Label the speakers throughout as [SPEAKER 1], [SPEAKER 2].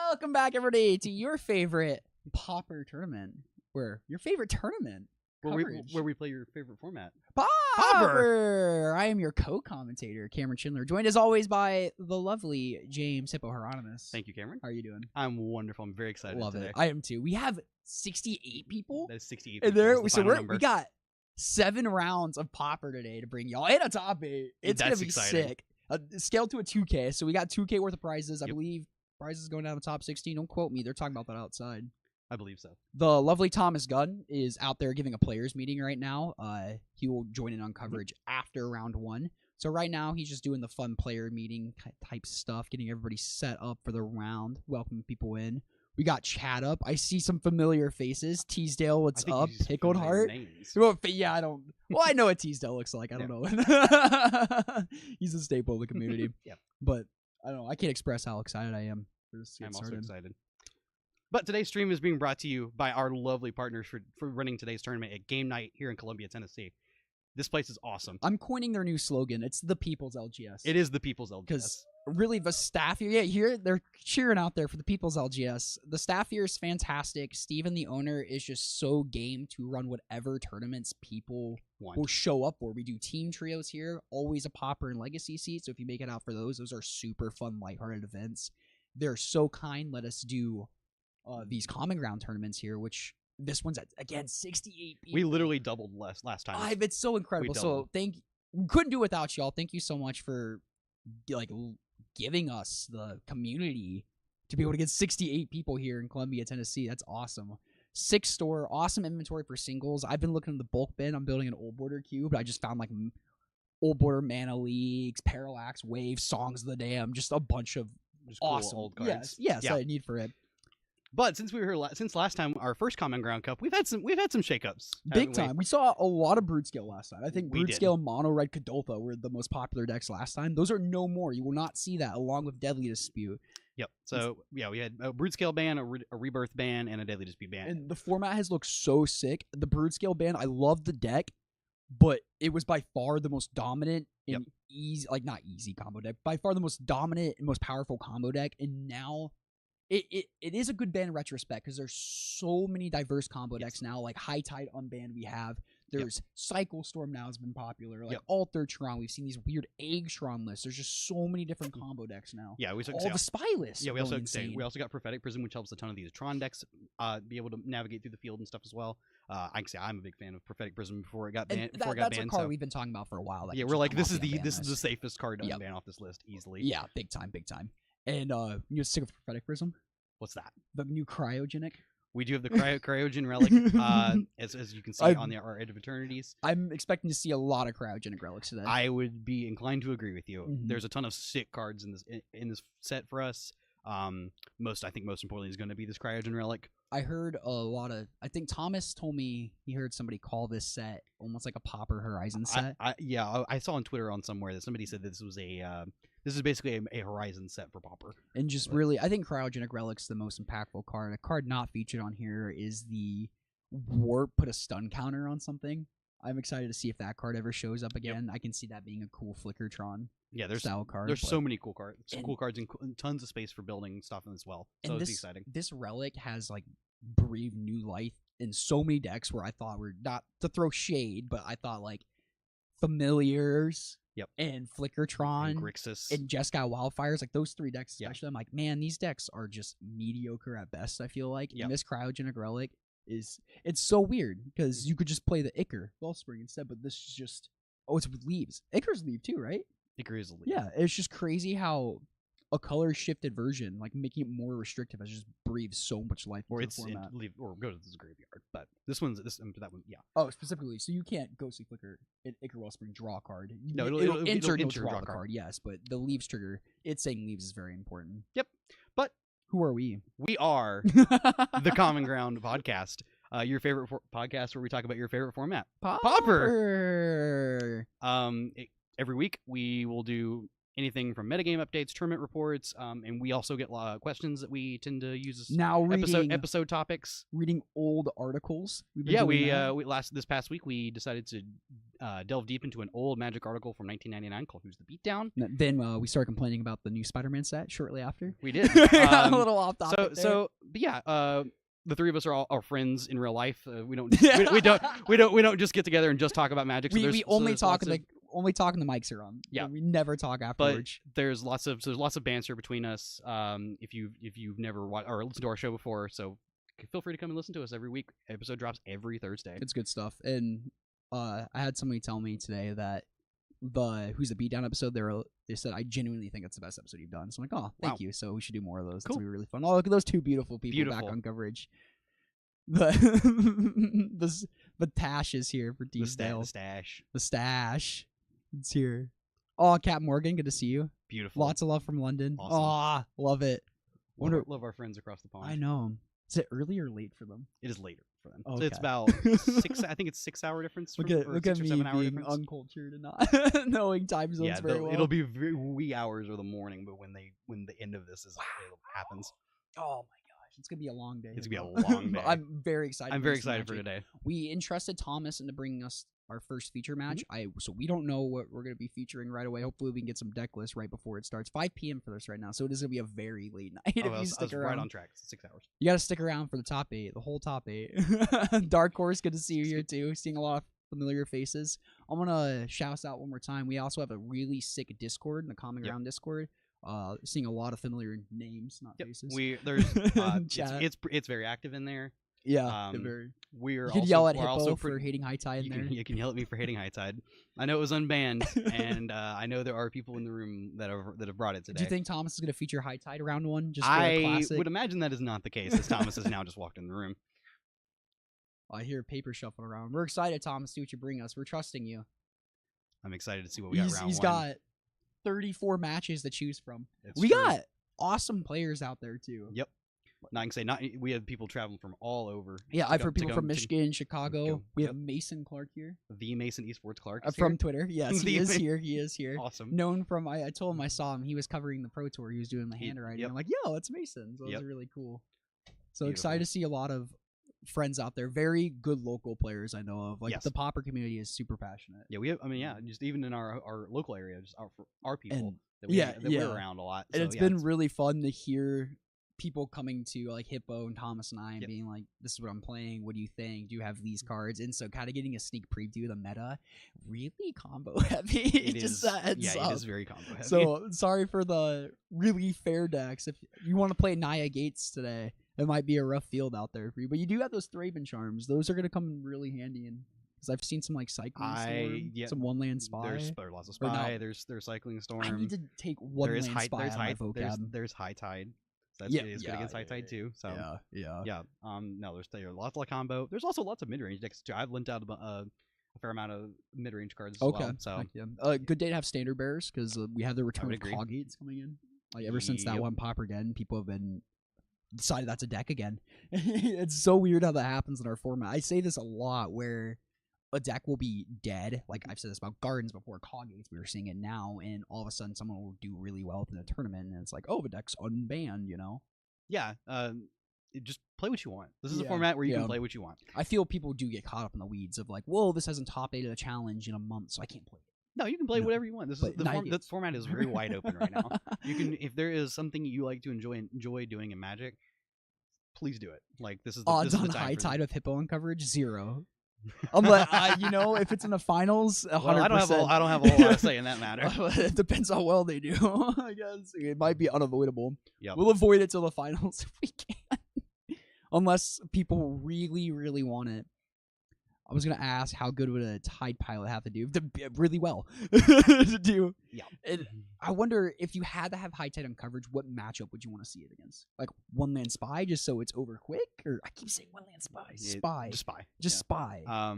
[SPEAKER 1] Welcome back, everybody, to your favorite Pauper tournament. Where
[SPEAKER 2] we play your favorite format.
[SPEAKER 1] Pauper! I am your co-commentator, Cameron Schindler, joined as always by the lovely James Hippo Hieronymus.
[SPEAKER 2] Thank you, Cameron.
[SPEAKER 1] How are you doing?
[SPEAKER 2] I'm wonderful. I'm very excited
[SPEAKER 1] Love
[SPEAKER 2] today.
[SPEAKER 1] it. I am too. We have 68 people.
[SPEAKER 2] That is 68
[SPEAKER 1] And
[SPEAKER 2] people.
[SPEAKER 1] there,
[SPEAKER 2] That's the
[SPEAKER 1] so
[SPEAKER 2] final number.
[SPEAKER 1] we got 7 rounds of Pauper today to bring y'all, and a top 8. It's going to be
[SPEAKER 2] exciting.
[SPEAKER 1] sick. Scaled to a 2K, so we got 2K worth of prizes. I
[SPEAKER 2] Yep.
[SPEAKER 1] believe prizes going down the top 16. Don't quote me. They're talking about that outside.
[SPEAKER 2] I believe so.
[SPEAKER 1] The lovely Thomas Gunn is out there giving a players meeting right now. He will join in on coverage after round 1. So right now he's just doing the fun player meeting type stuff, getting everybody set up for the round, welcoming people in. We got chat up. I see some familiar faces. Teasdale, what's up? Pickled Heart. Well, yeah, I don't. Well, I know what Teasdale looks like. I don't know. He's a staple of the community.
[SPEAKER 2] Yeah.
[SPEAKER 1] But I don't know. I can't express how excited I am.
[SPEAKER 2] I'm also excited. But today's stream is being brought to you by our lovely partners for running today's tournament at Game Night here in Columbia, Tennessee. This place is awesome.
[SPEAKER 1] I'm coining their new slogan. It's the People's LGS.
[SPEAKER 2] It is the People's LGS.
[SPEAKER 1] Because really, the staff here, they're cheering out there for the People's LGS. The staff here is fantastic. Steven, the owner, is just so game to run whatever tournaments people will show up for. We do team trios here, always a Pauper and Legacy seat. So if you make it out for those are super fun, lighthearted events. They're so kind. Let us do these Common Ground tournaments here, which this one's at, again, 68 people.
[SPEAKER 2] We literally doubled last time.
[SPEAKER 1] It's so incredible. So we couldn't do it without y'all. Thank you so much for giving us the community to be able to get 68 people here in Columbia, Tennessee. That's awesome. 6 store, awesome inventory for singles. I've been looking in the bulk bin. I'm building an Old Border cube. I just found Old Border Mana Leagues, Parallax, Wave, Songs of the Dam, just a bunch of awesome
[SPEAKER 2] old cards.
[SPEAKER 1] Yes, I need for it.
[SPEAKER 2] But since we were since last time, our first Common Ground Cup, we've had some shakeups.
[SPEAKER 1] Big time. We saw a lot of Brood Scale last time. I think Brood Scale, Mono Red, Kadoltha were the most popular decks last time. Those are no more. You will not see that along with Deadly Dispute.
[SPEAKER 2] Yep. So we had a Brood Scale ban, a Rebirth ban, and a Deadly Dispute ban.
[SPEAKER 1] And the format has looked so sick. The Brood Scale ban, I love the deck, but it was by far the most dominant and easy, not easy combo deck, by far the most dominant and most powerful combo deck. And now it is a good ban in retrospect because there's so many diverse combo decks now. Like High Tide Unbanned we have. There's Cycle Storm now has been popular. Like Alter Tron. We've seen these weird Eggstrom lists. There's just so many different combo decks now.
[SPEAKER 2] Yeah, we
[SPEAKER 1] all the Spy lists.
[SPEAKER 2] Yeah, we also got Prophetic Prism, which helps a ton of these Tron decks be able to navigate through the field and stuff as well. I can say I'm a big fan of Prophetic Prism before it got banned.
[SPEAKER 1] That's a card we've been talking about for a while.
[SPEAKER 2] Yeah, we're like, this is the safest card to unban off this list easily.
[SPEAKER 1] Yeah, big time. And you're sick of Prophetic Prism?
[SPEAKER 2] What's that?
[SPEAKER 1] The new Cryogenic.
[SPEAKER 2] We do have the Cryogen Relic, as you can see on our Edge of Eternities.
[SPEAKER 1] I'm expecting to see a lot of Cryogenic Relics today.
[SPEAKER 2] I would be inclined to agree with you.
[SPEAKER 1] Mm-hmm.
[SPEAKER 2] There's a ton of sick cards in this set for us. I think most importantly is going to be this Cryogen Relic.
[SPEAKER 1] I heard a lot of. I think Thomas told me he heard somebody call this set almost like a Pauper Horizon set.
[SPEAKER 2] I saw on Twitter on somewhere that somebody said this was this is basically a Horizon set for Pauper.
[SPEAKER 1] And just really, I think Cryogenic Relic's the most impactful card. A card not featured on here is the Warp put a stun counter on something. I'm excited to see if that card ever shows up again. Yep. I can see that being a cool Flickertron.
[SPEAKER 2] Yeah, there's
[SPEAKER 1] style card.
[SPEAKER 2] There's so many cool cards. Cool cards and tons of space for building stuff as well. So it's exciting.
[SPEAKER 1] This relic has breathed new life in so many decks where I thought were not to throw shade, but I thought Familiars.
[SPEAKER 2] Yep.
[SPEAKER 1] And Flickertron.
[SPEAKER 2] And Grixis.
[SPEAKER 1] And Jeskai Wildfires. Those 3 decks especially. I'm like, man, these decks are just mediocre at best, I feel like. Yep. And this Cryogenic Relic it's so weird because you could just play the Ichor Wellspring instead, but this is just it's with leaves. Ichor's leaf too, right?
[SPEAKER 2] Ichor is a leaf.
[SPEAKER 1] Yeah, it's just crazy how a color shifted version, making it more restrictive, has just breathes so much life into the format.
[SPEAKER 2] Or go to this graveyard, but that one, yeah.
[SPEAKER 1] Oh, specifically, so you can't Ghostly Flicker Ichor Wellspring draw a card.
[SPEAKER 2] No,
[SPEAKER 1] it'll insert draw a card. Yes, but the leaves trigger. It's saying leaves is very important.
[SPEAKER 2] Yep, but
[SPEAKER 1] who are we?
[SPEAKER 2] We are the Common Ground podcast, your favorite podcast where we talk about your favorite format,
[SPEAKER 1] Pauper.
[SPEAKER 2] Every week we will do anything from metagame updates, tournament reports, and we also get questions that we tend to use as episode topics.
[SPEAKER 1] Reading old articles.
[SPEAKER 2] This past week we decided to delve deep into an old Magic article from 1999 called "Who's the Beatdown."
[SPEAKER 1] Then we started complaining about the new Spider-Man set shortly after.
[SPEAKER 2] We did.
[SPEAKER 1] A little off topic there.
[SPEAKER 2] But yeah. The three of us are all friends in real life. We don't just get together and just talk about Magic.
[SPEAKER 1] We only talk when the mics are on.
[SPEAKER 2] Yeah,
[SPEAKER 1] we never talk afterwards.
[SPEAKER 2] But there's lots of banter between us. If you've never watched or listened to our show before, so feel free to come and listen to us every week. Episode drops every Thursday.
[SPEAKER 1] It's good stuff. And I had somebody tell me today that the Who's the Beatdown episode, they said, I genuinely think it's the best episode you've done. So I'm like, oh, thank you. So we should do more of those.
[SPEAKER 2] Cool.
[SPEAKER 1] It's going to be really fun. Oh, look at those two beautiful people back on coverage. The Tash is here for D-Style. The Stash. It's here. Oh, Cat Morgan, good to see you.
[SPEAKER 2] Beautiful.
[SPEAKER 1] Lots of love from London.
[SPEAKER 2] Awesome.
[SPEAKER 1] Oh, love it.
[SPEAKER 2] Love our friends across the pond.
[SPEAKER 1] I know. Is it early or late for them?
[SPEAKER 2] It is later for them.
[SPEAKER 1] Okay.
[SPEAKER 2] So it's about 6. I think it's 6 hour difference.
[SPEAKER 1] Look at me being uncultured and not knowing time zones very well.
[SPEAKER 2] It'll be wee hours or the morning, but when the end of this happens.
[SPEAKER 1] Oh my gosh, it's gonna be a long day.
[SPEAKER 2] It's gonna be a long day.
[SPEAKER 1] I'm very excited.
[SPEAKER 2] I'm very excited for today.
[SPEAKER 1] We entrusted Thomas into bringing us our first feature match. So we don't know what we're going to be featuring right away. Hopefully we can get some deck lists right before it starts. 5 p.m. for this right now, so it is going to be a very late night if you stick around.
[SPEAKER 2] Right on track. It's 6 hours.
[SPEAKER 1] You got to stick around for the top 8, the whole top 8. Dark Horse, good to see you here too. Seeing a lot of familiar faces. I want to shout us out one more time. We also have a really sick Discord, the Common Ground Discord. Seeing a lot of familiar names, not faces.
[SPEAKER 2] It's very active in there.
[SPEAKER 1] Yeah,
[SPEAKER 2] you
[SPEAKER 1] could yell at Hippo for hating High Tide in there.
[SPEAKER 2] You can yell at me for hating High Tide. I know it was unbanned, and I know there are people in the room that have brought it today.
[SPEAKER 1] Do you think Thomas is going to feature High Tide round 1? Just for a classic?
[SPEAKER 2] I would imagine that is not the case, as Thomas has now just walked in the room.
[SPEAKER 1] I hear paper shuffling around. We're excited, Thomas. See what you bring us. We're trusting you.
[SPEAKER 2] I'm excited to see what we got round 1.
[SPEAKER 1] He's got 34 matches to choose from.
[SPEAKER 2] It's
[SPEAKER 1] we
[SPEAKER 2] true.
[SPEAKER 1] Got awesome players out there too.
[SPEAKER 2] Yep. I can say we have people traveling from all over.
[SPEAKER 1] Yeah, I've heard people from Michigan, Chicago. We have Mason Clark here.
[SPEAKER 2] The Mason Esports Clark.
[SPEAKER 1] From Twitter. Yes, he is here. He is here.
[SPEAKER 2] Awesome.
[SPEAKER 1] Known from, I told him I saw him. He was covering the Pro Tour. He was doing the handwriting. I'm like, yo, it's Mason. So it was really cool. So excited to see a lot of friends out there. Very good local players I know of. Like the Pauper community is super passionate.
[SPEAKER 2] Yeah, we have. Just even in our local area, just our people that we're around a lot.
[SPEAKER 1] And it's been really fun to hear people coming to like Hippo and Thomas and I and being like, this is what I'm playing, what do you think, do you have these cards? And so kind of getting a sneak preview of the meta, really combo heavy. It is very combo heavy. So sorry for the really fair decks. If you want to play Naya Gates today, it might be a rough field out there for you, but you do have those Thraben Charms. Those are going to come really handy, and because I've seen some like Cycling Storm, some one land Spy.
[SPEAKER 2] There's lots of Spy. There's Cycling Storm.
[SPEAKER 1] I need to take one land Spy out of my vocab.
[SPEAKER 2] There's High Tide. That's good against High Tide too. So
[SPEAKER 1] yeah.
[SPEAKER 2] No, there's lots of combo. There's also lots of mid range decks too. I've lent out a fair amount of mid range cards as well. So
[SPEAKER 1] good day to have Standard Bearers because we have the return of Coggates coming in. Like ever since that one Pauper again, people have been decided that's a deck again. It's so weird how that happens in our format. I say this a lot where a deck will be dead. Like I've said this about Gardens before, Coggates, we were seeing it now, and all of a sudden someone will do really well in a tournament, and it's like, oh, the deck's unbanned, you know?
[SPEAKER 2] Yeah, just play what you want. This is a format where you can play what you want.
[SPEAKER 1] I feel people do get caught up in the weeds of like, whoa, this hasn't top 8 of the challenge in a month, so I can't play it.
[SPEAKER 2] No, you can play whatever you want. This format is very wide open right now. You can, if there is something you like to enjoy doing in Magic, please do it. Like this is the,
[SPEAKER 1] odds
[SPEAKER 2] this is
[SPEAKER 1] on
[SPEAKER 2] the time
[SPEAKER 1] High
[SPEAKER 2] for
[SPEAKER 1] Tide of Hippo and coverage 0. I'm like, if it's in the finals, 100%.
[SPEAKER 2] Well, I don't have a whole lot to say in that matter.
[SPEAKER 1] It depends how well they do. I guess it might be unavoidable.
[SPEAKER 2] Yep.
[SPEAKER 1] We'll avoid it till the finals if we can, unless people really, really want it. I was gonna ask how good would a Tide pilot have to do really well to do.
[SPEAKER 2] Yeah.
[SPEAKER 1] And I wonder if you had to have High Tide on coverage, what matchup would you want to see it against? Like one land Spy, just so it's over quick, or I keep saying one land Spy, just Spy.
[SPEAKER 2] I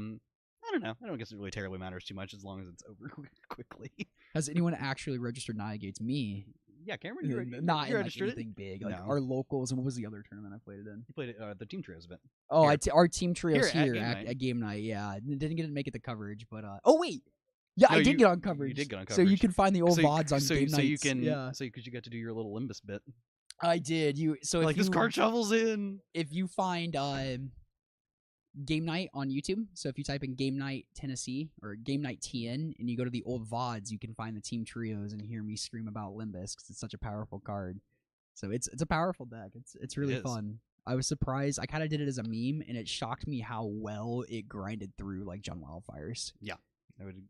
[SPEAKER 2] don't know. I don't guess it really terribly matters too much as long as it's over quickly.
[SPEAKER 1] Has anyone actually registered Naya Gates? Me.
[SPEAKER 2] Yeah, Cameron,
[SPEAKER 1] not
[SPEAKER 2] you
[SPEAKER 1] registered like anything big. Like our locals, and what was the other tournament I played it in?
[SPEAKER 2] You played it, the team trios event.
[SPEAKER 1] Oh, our team trios here at game night. Yeah, didn't get to make it the coverage, but oh wait, yeah, I did get on coverage.
[SPEAKER 2] You did get on coverage,
[SPEAKER 1] so you can find the old VODs on game nights.
[SPEAKER 2] So because you got to do your little Limbus bit.
[SPEAKER 1] I did. So
[SPEAKER 2] like this card shovels in.
[SPEAKER 1] If you find Game Night on YouTube. So if you type in Game Night Tennessee or Game Night TN and you go to the old VODs, you can find the team trios and hear me scream about Limbus because it's such a powerful card. So it's a powerful deck. It's really fun. I was surprised. I kind of did it as a meme, and it shocked me how well it grinded through like Jun Wildfires.
[SPEAKER 2] Yeah, I would.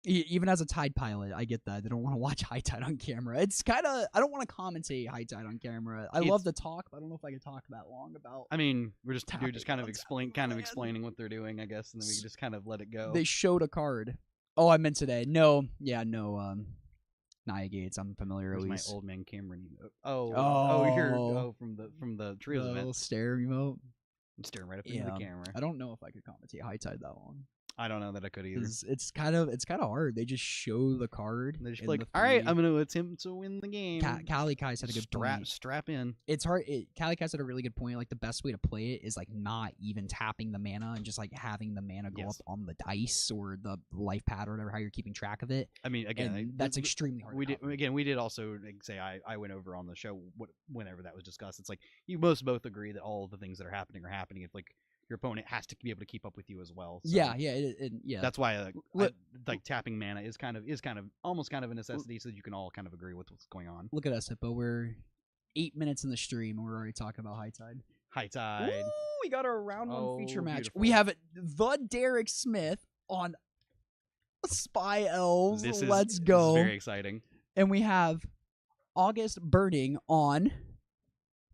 [SPEAKER 1] Even as a Tide pilot, I get that. They don't want to watch High Tide on camera. It's kind of... I don't want to commentate High Tide on camera. I love to talk, but I don't know if I could talk that long about...
[SPEAKER 2] I mean, you're just kind of explaining what they're doing, I guess, and then we can just kind of let it go.
[SPEAKER 1] They showed a card. Oh, I meant today. No. Yeah, no. Naya Gates. I'm familiar
[SPEAKER 2] Where's
[SPEAKER 1] always.
[SPEAKER 2] my old man Cameron emote? From the trios
[SPEAKER 1] the
[SPEAKER 2] event.
[SPEAKER 1] little stare emote.
[SPEAKER 2] I'm staring right up into the camera.
[SPEAKER 1] I don't know if I could commentate High Tide that long.
[SPEAKER 2] I don't know that I could either.
[SPEAKER 1] It's kind of hard. They just show the card.
[SPEAKER 2] They're just like, all right, I'm gonna attempt to win the game.
[SPEAKER 1] Cali Kai's had a good point.
[SPEAKER 2] Strap in.
[SPEAKER 1] It's hard. Cali Kai's had a really good point. Like the best way to play it is like not even tapping the mana and just like having the mana go up on the dice or the life pad or whatever, how you're keeping track of it.
[SPEAKER 2] I mean, again,
[SPEAKER 1] that's extremely hard.
[SPEAKER 2] We did also say I went over on the show whenever that was discussed. It's like you both agree that all of the things that are happening. If like your opponent has to be able to keep up with you as well. So
[SPEAKER 1] yeah.
[SPEAKER 2] That's why like tapping mana is kind of almost kind of a necessity, so that you can all kind of agree with what's going on.
[SPEAKER 1] Look at us, Hippo. We're 8 minutes in the stream and we're already talking about High Tide.
[SPEAKER 2] High Tide.
[SPEAKER 1] Ooh, we got our round one feature match.
[SPEAKER 2] Beautiful.
[SPEAKER 1] We have the Derek Smith on Spy Elves. Let's go.
[SPEAKER 2] This is very exciting.
[SPEAKER 1] And we have August Burning on.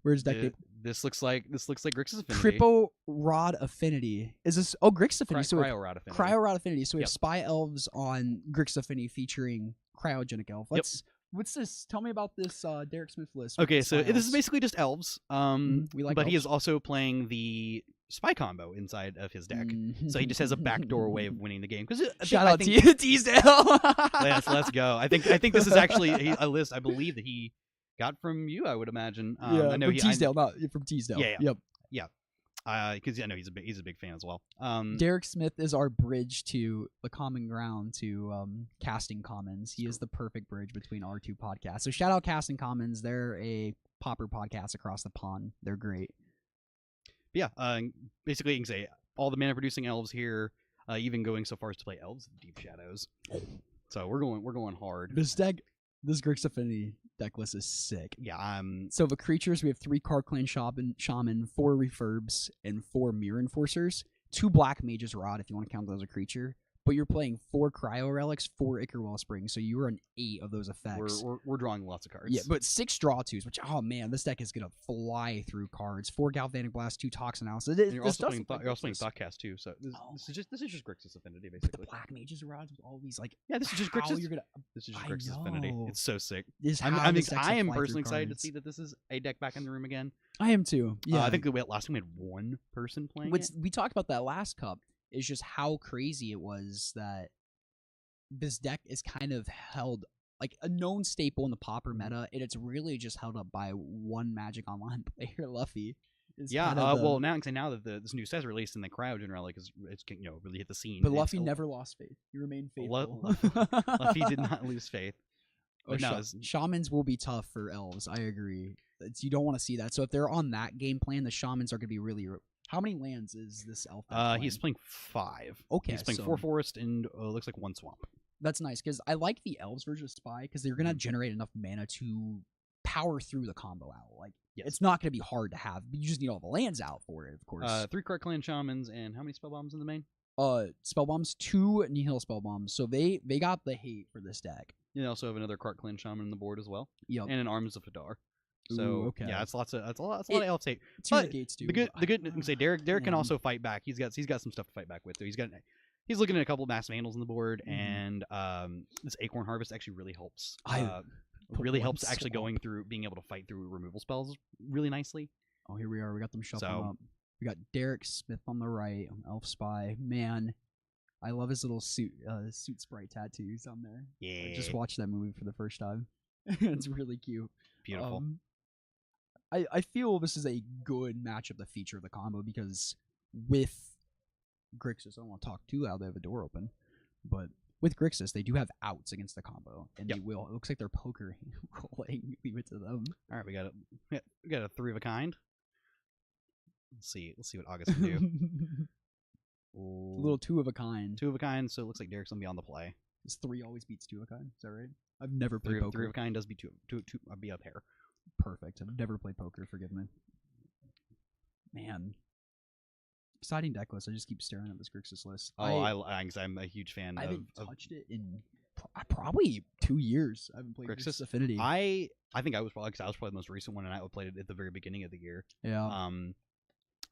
[SPEAKER 1] Where's deck tape?
[SPEAKER 2] This looks like Grixis Affinity.
[SPEAKER 1] Crypto Rod Affinity. Is this Grixis Affinity?
[SPEAKER 2] Cryo Rod Affinity.
[SPEAKER 1] Cryo Rod Affinity. So we have Spy Elves on Grixis Affinity featuring Cryogenic Elf. What's this? Tell me about this Derek Smith list.
[SPEAKER 2] Okay, so this is basically just elves.
[SPEAKER 1] We like
[SPEAKER 2] but
[SPEAKER 1] elves.
[SPEAKER 2] he is also playing the spy combo inside of his deck. So he just has a backdoor way of winning the game.
[SPEAKER 1] Shout out to Teasdale.
[SPEAKER 2] Let's go. I think this is actually a list I believe that he got from you, I would imagine. I know
[SPEAKER 1] from Teasdale, not from Teasdale.
[SPEAKER 2] Yeah. Because I know he's a big fan as well.
[SPEAKER 1] Derek Smith is our bridge to the common ground to Casting Commons. He is the perfect bridge between our two podcasts. So shout out Casting Commons. They're a Pauper podcast across the pond. They're great.
[SPEAKER 2] But yeah, basically you can say all the mana producing elves here, even going so far as to play elves of Deep Shadows. So we're going hard.
[SPEAKER 1] This Grixis Affinity deck list is sick.
[SPEAKER 2] Yeah,
[SPEAKER 1] So the creatures, we have 3 Card Clan Shaman, 4 Refurbs, and 4 Mirror Enforcers. 2 Black Mage's Rod, if you want to count those as a creature. But you're playing 4 Cryo Relics, 4 Ichor Wellspring, so you are on 8 of those effects.
[SPEAKER 2] We're drawing lots of cards.
[SPEAKER 1] Yeah, but 6 Draw 2s, which, oh man, this deck is going to fly through cards. 4 Galvanic Blast, 2 Toxin Analysis.
[SPEAKER 2] You're also playing Thoughtcast too, so this is just Grixis Affinity, basically.
[SPEAKER 1] With the Black Mage's Rods, with all these, like,
[SPEAKER 2] yeah, this is just Grixis. This is just Grixis Affinity. It's so sick. I am personally excited to see that this is a deck back in the room again.
[SPEAKER 1] I am too. Yeah,
[SPEAKER 2] I think last time we had 1 person playing it.
[SPEAKER 1] We talked about that last cup. Is just how crazy it was that this deck is kind of held like a known staple in the Pauper meta, and it's really just held up by one Magic Online player, Luffy.
[SPEAKER 2] Well, now that this new set's released and the Cryogen Relic is really hit the scene.
[SPEAKER 1] But Luffy never lost faith. He remained faithful.
[SPEAKER 2] Luffy did not lose faith.
[SPEAKER 1] Shamans will be tough for elves. I agree. You don't want to see that. So if they're on that game plan, the Shamans are going to be really. How many lands is this elf?
[SPEAKER 2] He's playing 5.
[SPEAKER 1] Okay,
[SPEAKER 2] he's playing 4 forest and looks like 1 swamp.
[SPEAKER 1] That's nice because I like the elves version of Spy because they're gonna generate enough mana to power through the combo out. Like it's not gonna be hard to have. But you just need all the lands out for it, of course.
[SPEAKER 2] 3 Card Clan Shamans and how many spell bombs in the main?
[SPEAKER 1] Spell bombs, 2 Nihil spell bombs. So they got the hate for this deck.
[SPEAKER 2] You also have another Card Clan Shaman on the board as well.
[SPEAKER 1] Yep.
[SPEAKER 2] And an Arms of Hadar. So
[SPEAKER 1] okay.
[SPEAKER 2] Yeah, it's a lot of elf tape.
[SPEAKER 1] But gates too.
[SPEAKER 2] The good say Derek can also fight back. He's got some stuff to fight back with. So he's looking at a couple of Massive Handles on the board, and this Acorn Harvest actually really helps. Helps actually going through being able to fight through removal spells really nicely.
[SPEAKER 1] Oh, here we are. We got them shuffling up. We got Derek Smith on the right, Elf Spy. Man, I love his little suit sprite tattoos on there.
[SPEAKER 2] Yeah,
[SPEAKER 1] I just watched that movie for the first time. It's really cute.
[SPEAKER 2] Beautiful.
[SPEAKER 1] I feel this is a good matchup, the feature of the combo, because with Grixis, I don't want to talk too loud, they have a door open, but with Grixis, they do have outs against the combo, and they will. It looks like they're poker rolling. Leave it to them.
[SPEAKER 2] All right, we got a 3 of a kind. Let's see what August can do.
[SPEAKER 1] Little two of a kind.
[SPEAKER 2] Two of a kind, so it looks like Derek's gonna be on the play.
[SPEAKER 1] This 3 always beats 2 of a kind. Is that right? I've never played poker.
[SPEAKER 2] 3 of a kind does be two. Be a pair.
[SPEAKER 1] Perfect. I've never played poker. Forgive me. Man. Exciting deck list. I just keep staring at this Grixis list.
[SPEAKER 2] I'm a huge fan.
[SPEAKER 1] I haven't touched it in probably 2 years. I haven't played Grixis Affinity.
[SPEAKER 2] I think I was probably the most recent one, and I played it at the very beginning of the year.
[SPEAKER 1] Yeah.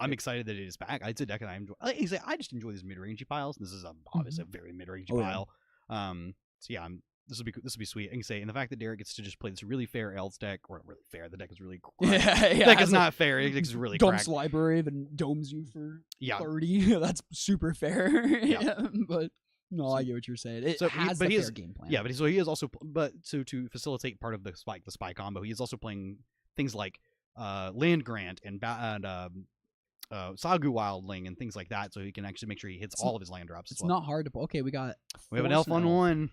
[SPEAKER 2] I'm excited that it is back. It's a deck that I enjoy. I just enjoy these mid-rangey piles. This is obviously a very mid-rangey pile.
[SPEAKER 1] Yeah.
[SPEAKER 2] So yeah, this will be sweet. I can say, and the fact that Derek gets to just play this really fair Elves deck, or really fair, the deck is really
[SPEAKER 1] yeah,
[SPEAKER 2] the deck is not fair. It's really
[SPEAKER 1] dumps
[SPEAKER 2] cracked.
[SPEAKER 1] library then domes you for 30. That's super fair.
[SPEAKER 2] Yeah.
[SPEAKER 1] But no, I get what you're saying. It has
[SPEAKER 2] but
[SPEAKER 1] the
[SPEAKER 2] he
[SPEAKER 1] fair
[SPEAKER 2] is,
[SPEAKER 1] game plan.
[SPEAKER 2] Yeah, but he is also, to facilitate part of the spy combo, he is also playing things like Land Grant and Sagu Wildling and things like that, so he can actually make sure he hits all of his land drops.
[SPEAKER 1] It's not hard to. Okay, we have
[SPEAKER 2] an elf on one.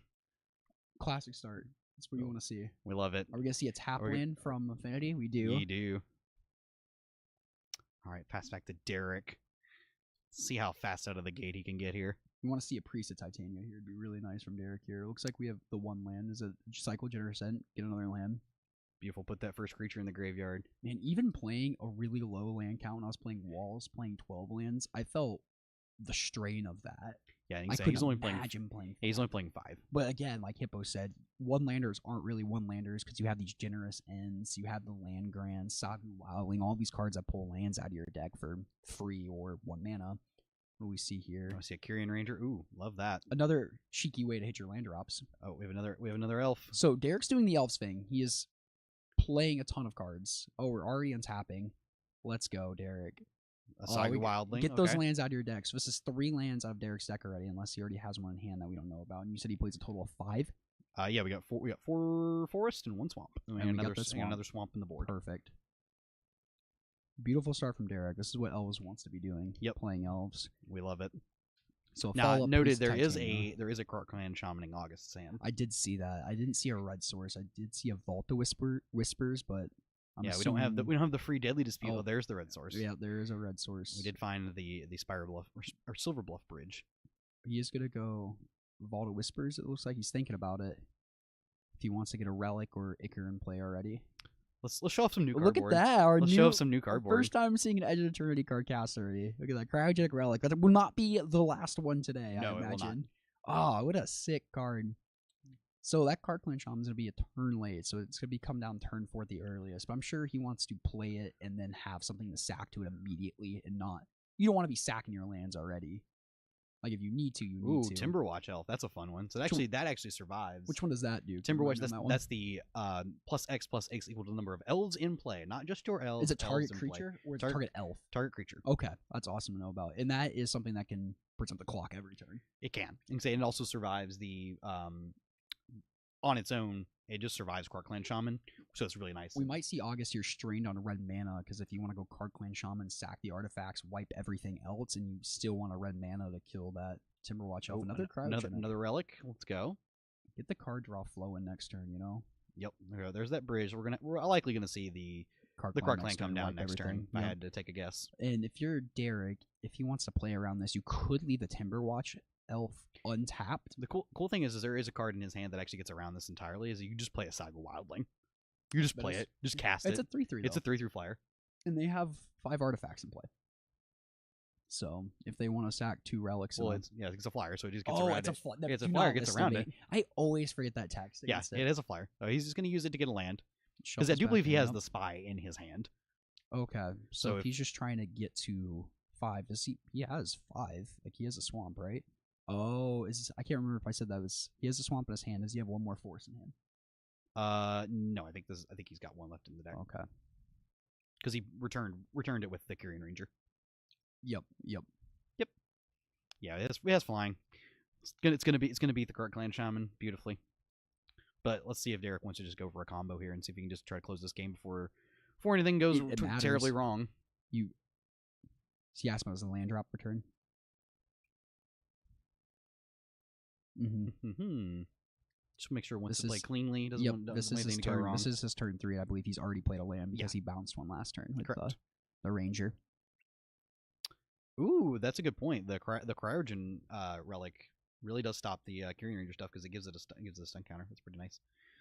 [SPEAKER 1] Classic start. That's what you want to see.
[SPEAKER 2] We love it.
[SPEAKER 1] Are we gonna see a tap land from Affinity? We do.
[SPEAKER 2] We do. All right, pass back to Derek. See how fast out of the gate he can get here.
[SPEAKER 1] We want to see a Priest of Titania here. It'd be really nice from Derek here. It looks like we have the 1 land. Is it cycle Generous End? Get another land.
[SPEAKER 2] Beautiful. Put that first creature in the graveyard.
[SPEAKER 1] Man, even playing a really low land count when I was playing Walls, playing 12 lands, I felt the strain of that.
[SPEAKER 2] Yeah,
[SPEAKER 1] he's only playing.
[SPEAKER 2] He's only playing 5.
[SPEAKER 1] But again, like Hippo said, 1-landers aren't really 1-landers because you have these Generous Ends, you have the Land Grants, Sagu Wildling, all these cards that pull lands out of your deck for free or 1 mana. What do we see here?
[SPEAKER 2] I see a Kyrian Ranger. Ooh, love that.
[SPEAKER 1] Another cheeky way to hit your land drops.
[SPEAKER 2] Oh, we have another elf.
[SPEAKER 1] So Derek's doing the elves thing. He is playing a ton of cards. Oh, we're already untapping. Let's go, Derek.
[SPEAKER 2] A Saga Wildling.
[SPEAKER 1] Get those lands out of your deck. So this is 3 lands out of Derek's deck already, unless he already has one in hand that we don't know about. And you said he plays a total of 5?
[SPEAKER 2] Yeah, we got 4 forest and 1 swamp. And another swamp in the board.
[SPEAKER 1] Perfect. Beautiful start from Derek. This is what Elves wants to be doing.
[SPEAKER 2] Yep.
[SPEAKER 1] Playing Elves.
[SPEAKER 2] We love it.
[SPEAKER 1] So
[SPEAKER 2] now noted there is a Cart Clan Shamaning August Sand.
[SPEAKER 1] I did see that. I didn't see a red source. I did see a Volta Whispers, but
[SPEAKER 2] we don't have the free Deadly Dispute. Oh, there's the red source.
[SPEAKER 1] Yeah, there is a red source.
[SPEAKER 2] We did find the Spire Bluff or Silver Bluff Bridge.
[SPEAKER 1] He is gonna go Volta Whispers. It looks like he's thinking about it. If he wants to get a Relic or Ichor in play already.
[SPEAKER 2] Let's show off some new cardboard.
[SPEAKER 1] Look at that.
[SPEAKER 2] Let's show off some new cardboard.
[SPEAKER 1] First time seeing an Edge of Eternity card cast already. Look at that. Cryogenic Relic. That will not be the last one today, I imagine.
[SPEAKER 2] It will not.
[SPEAKER 1] Oh, what a sick card. So that Cart Clan Shaman is going to be a turn late, so it's going to come down turn 4 at the earliest. But I'm sure he wants to play it and then have something to sack to it immediately and not... You don't want to be sacking your lands already. Like, if you need to, you need to.
[SPEAKER 2] Timberwatch Elf. That's a fun one. So that actually survives.
[SPEAKER 1] Which one does that do?
[SPEAKER 2] Timberwatch, that's the +X equal to the number of elves in play, not just your elves.
[SPEAKER 1] Is it target creature or is it target elf?
[SPEAKER 2] Target creature.
[SPEAKER 1] Okay, that's awesome to know about. And that is something that can present the clock every turn.
[SPEAKER 2] It can. And say it also survives the on its own. It just survives Cart Clan Shaman, so it's really nice.
[SPEAKER 1] We might see August here strained on red mana, because if you want to go Cart Clan Shaman, sack the artifacts, wipe everything else, and you still want a red mana to kill that Timberwatch Elf.
[SPEAKER 2] Another relic. Let's go.
[SPEAKER 1] Get the card draw flowing next turn, you know?
[SPEAKER 2] Yep. There's that bridge. We're likely gonna see the Cart Clan come down next turn. If I had to take a guess.
[SPEAKER 1] And if you're Derek, if he wants to play around this, you could leave the Timberwatch Elf untapped.
[SPEAKER 2] The cool thing is there is a card in his hand that actually gets around this entirely. Is you just play a Saga Wildling. You just play it. Just cast it.
[SPEAKER 1] It's a 3/3.
[SPEAKER 2] It's a 3/3 flyer.
[SPEAKER 1] And they have 5 artifacts in play. So if they want to sack 2 relics,
[SPEAKER 2] it's a flyer, so it just gets around it.
[SPEAKER 1] It's
[SPEAKER 2] a flyer gets around it.
[SPEAKER 1] I always forget that text.
[SPEAKER 2] Yeah, it is a flyer. So he's just going to use it to get a land. Because I do believe he has the spy in his hand.
[SPEAKER 1] Okay, so if he's just trying to get to 5, he has 5. Like he has a swamp, right? Oh, I can't remember if I said that he has a swamp in his hand. Does he have 1 more force in hand?
[SPEAKER 2] No, I think he's got 1 left in the deck.
[SPEAKER 1] Okay.
[SPEAKER 2] Because he returned it with the Kyrian Ranger.
[SPEAKER 1] Yep.
[SPEAKER 2] Yeah, it has flying. It's gonna beat the Cart Clan Shaman beautifully. But let's see if Derek wants to just go for a combo here and see if he can just try to close this game before anything goes terribly wrong.
[SPEAKER 1] He asked me, was the land drop return?
[SPEAKER 2] Just make sure he wants to play cleanly. Doesn't want anything to go wrong.
[SPEAKER 1] This is his turn 3. I believe he's already played a land because he bounced one last turn with the Ranger.
[SPEAKER 2] Ooh, that's a good point. The cryogen relic really does stop the Kyrian Ranger stuff because it gives it a stun counter. That's pretty nice.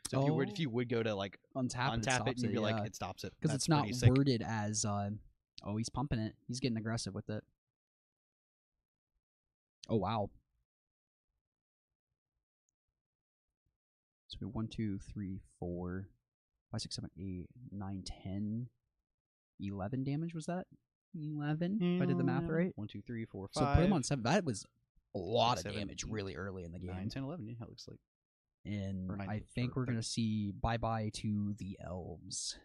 [SPEAKER 2] So if you would go to like
[SPEAKER 1] untap
[SPEAKER 2] it and you'd be like, it stops it
[SPEAKER 1] because it's not worded as oh, he's pumping it. He's getting aggressive with it. Oh wow. So we have 1, 2, 3, 4, 5, 6, 7, 8, 9, 10, 11 damage. Was that 11? If I did the math right.
[SPEAKER 2] 1, 2, 3, 4, 5.
[SPEAKER 1] So put him on 7. That was a lot of damage really early in the game.
[SPEAKER 2] 9, 10, 11. Yeah, it looks like.
[SPEAKER 1] And I think we're gonna see bye to the elves.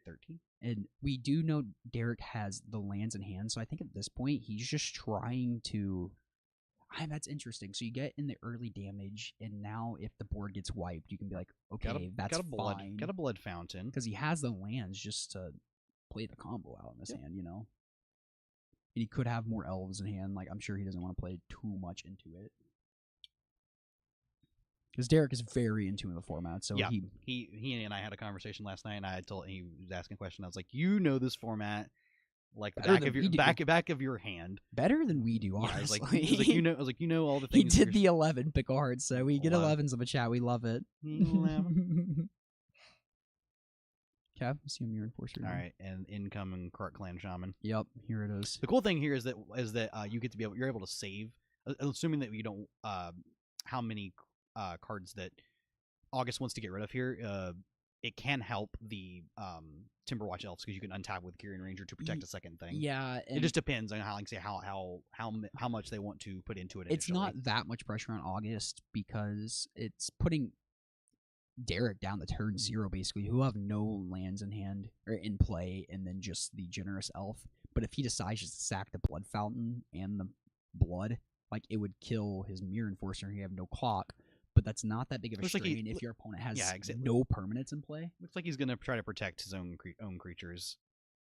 [SPEAKER 2] 13.
[SPEAKER 1] And we do know Derek has the lands in hand, so I think at this point he's just trying to. That's interesting. So you get in the early damage, and now if the board gets wiped, you can be like, okay, that's fine.
[SPEAKER 2] Got a blood fountain
[SPEAKER 1] because he has the lands just to play the combo out in his hand, you know. And he could have more elves in hand. Like I'm sure he doesn't want to play too much into it. Because Derek is very into the format, so
[SPEAKER 2] he and I had a conversation last night, and he was asking a question. I was like, you know this format like the back of your hand
[SPEAKER 1] better than we do. Honestly,
[SPEAKER 2] I was like, you know all the things.
[SPEAKER 1] He did the 11 pick a hard, so we get 11s in the chat. We love it.
[SPEAKER 2] 11.
[SPEAKER 1] Okay, see him, your enforcer.
[SPEAKER 2] All right, and incoming Kark Clan Shaman.
[SPEAKER 1] Yep, here it is.
[SPEAKER 2] The cool thing here is that you get to be you're able to save, assuming that you don't how many cards that August wants to get rid of here. It can help the Timberwatch Elves because you can untap with Kyrian Ranger to protect a second thing.
[SPEAKER 1] Yeah,
[SPEAKER 2] it just depends on how much they want to put into it.
[SPEAKER 1] It's not that much pressure on August because it's putting Derek down the turn 0 basically, who have no lands in hand or in play, and then just the generous elf. But if he decides to sack the blood fountain and the blood, like it would kill his Mirror Enforcer, and he have no clock. But that's not that big of a strain if your opponent has no permanents in play.
[SPEAKER 2] Looks like he's going to try to protect his own creatures,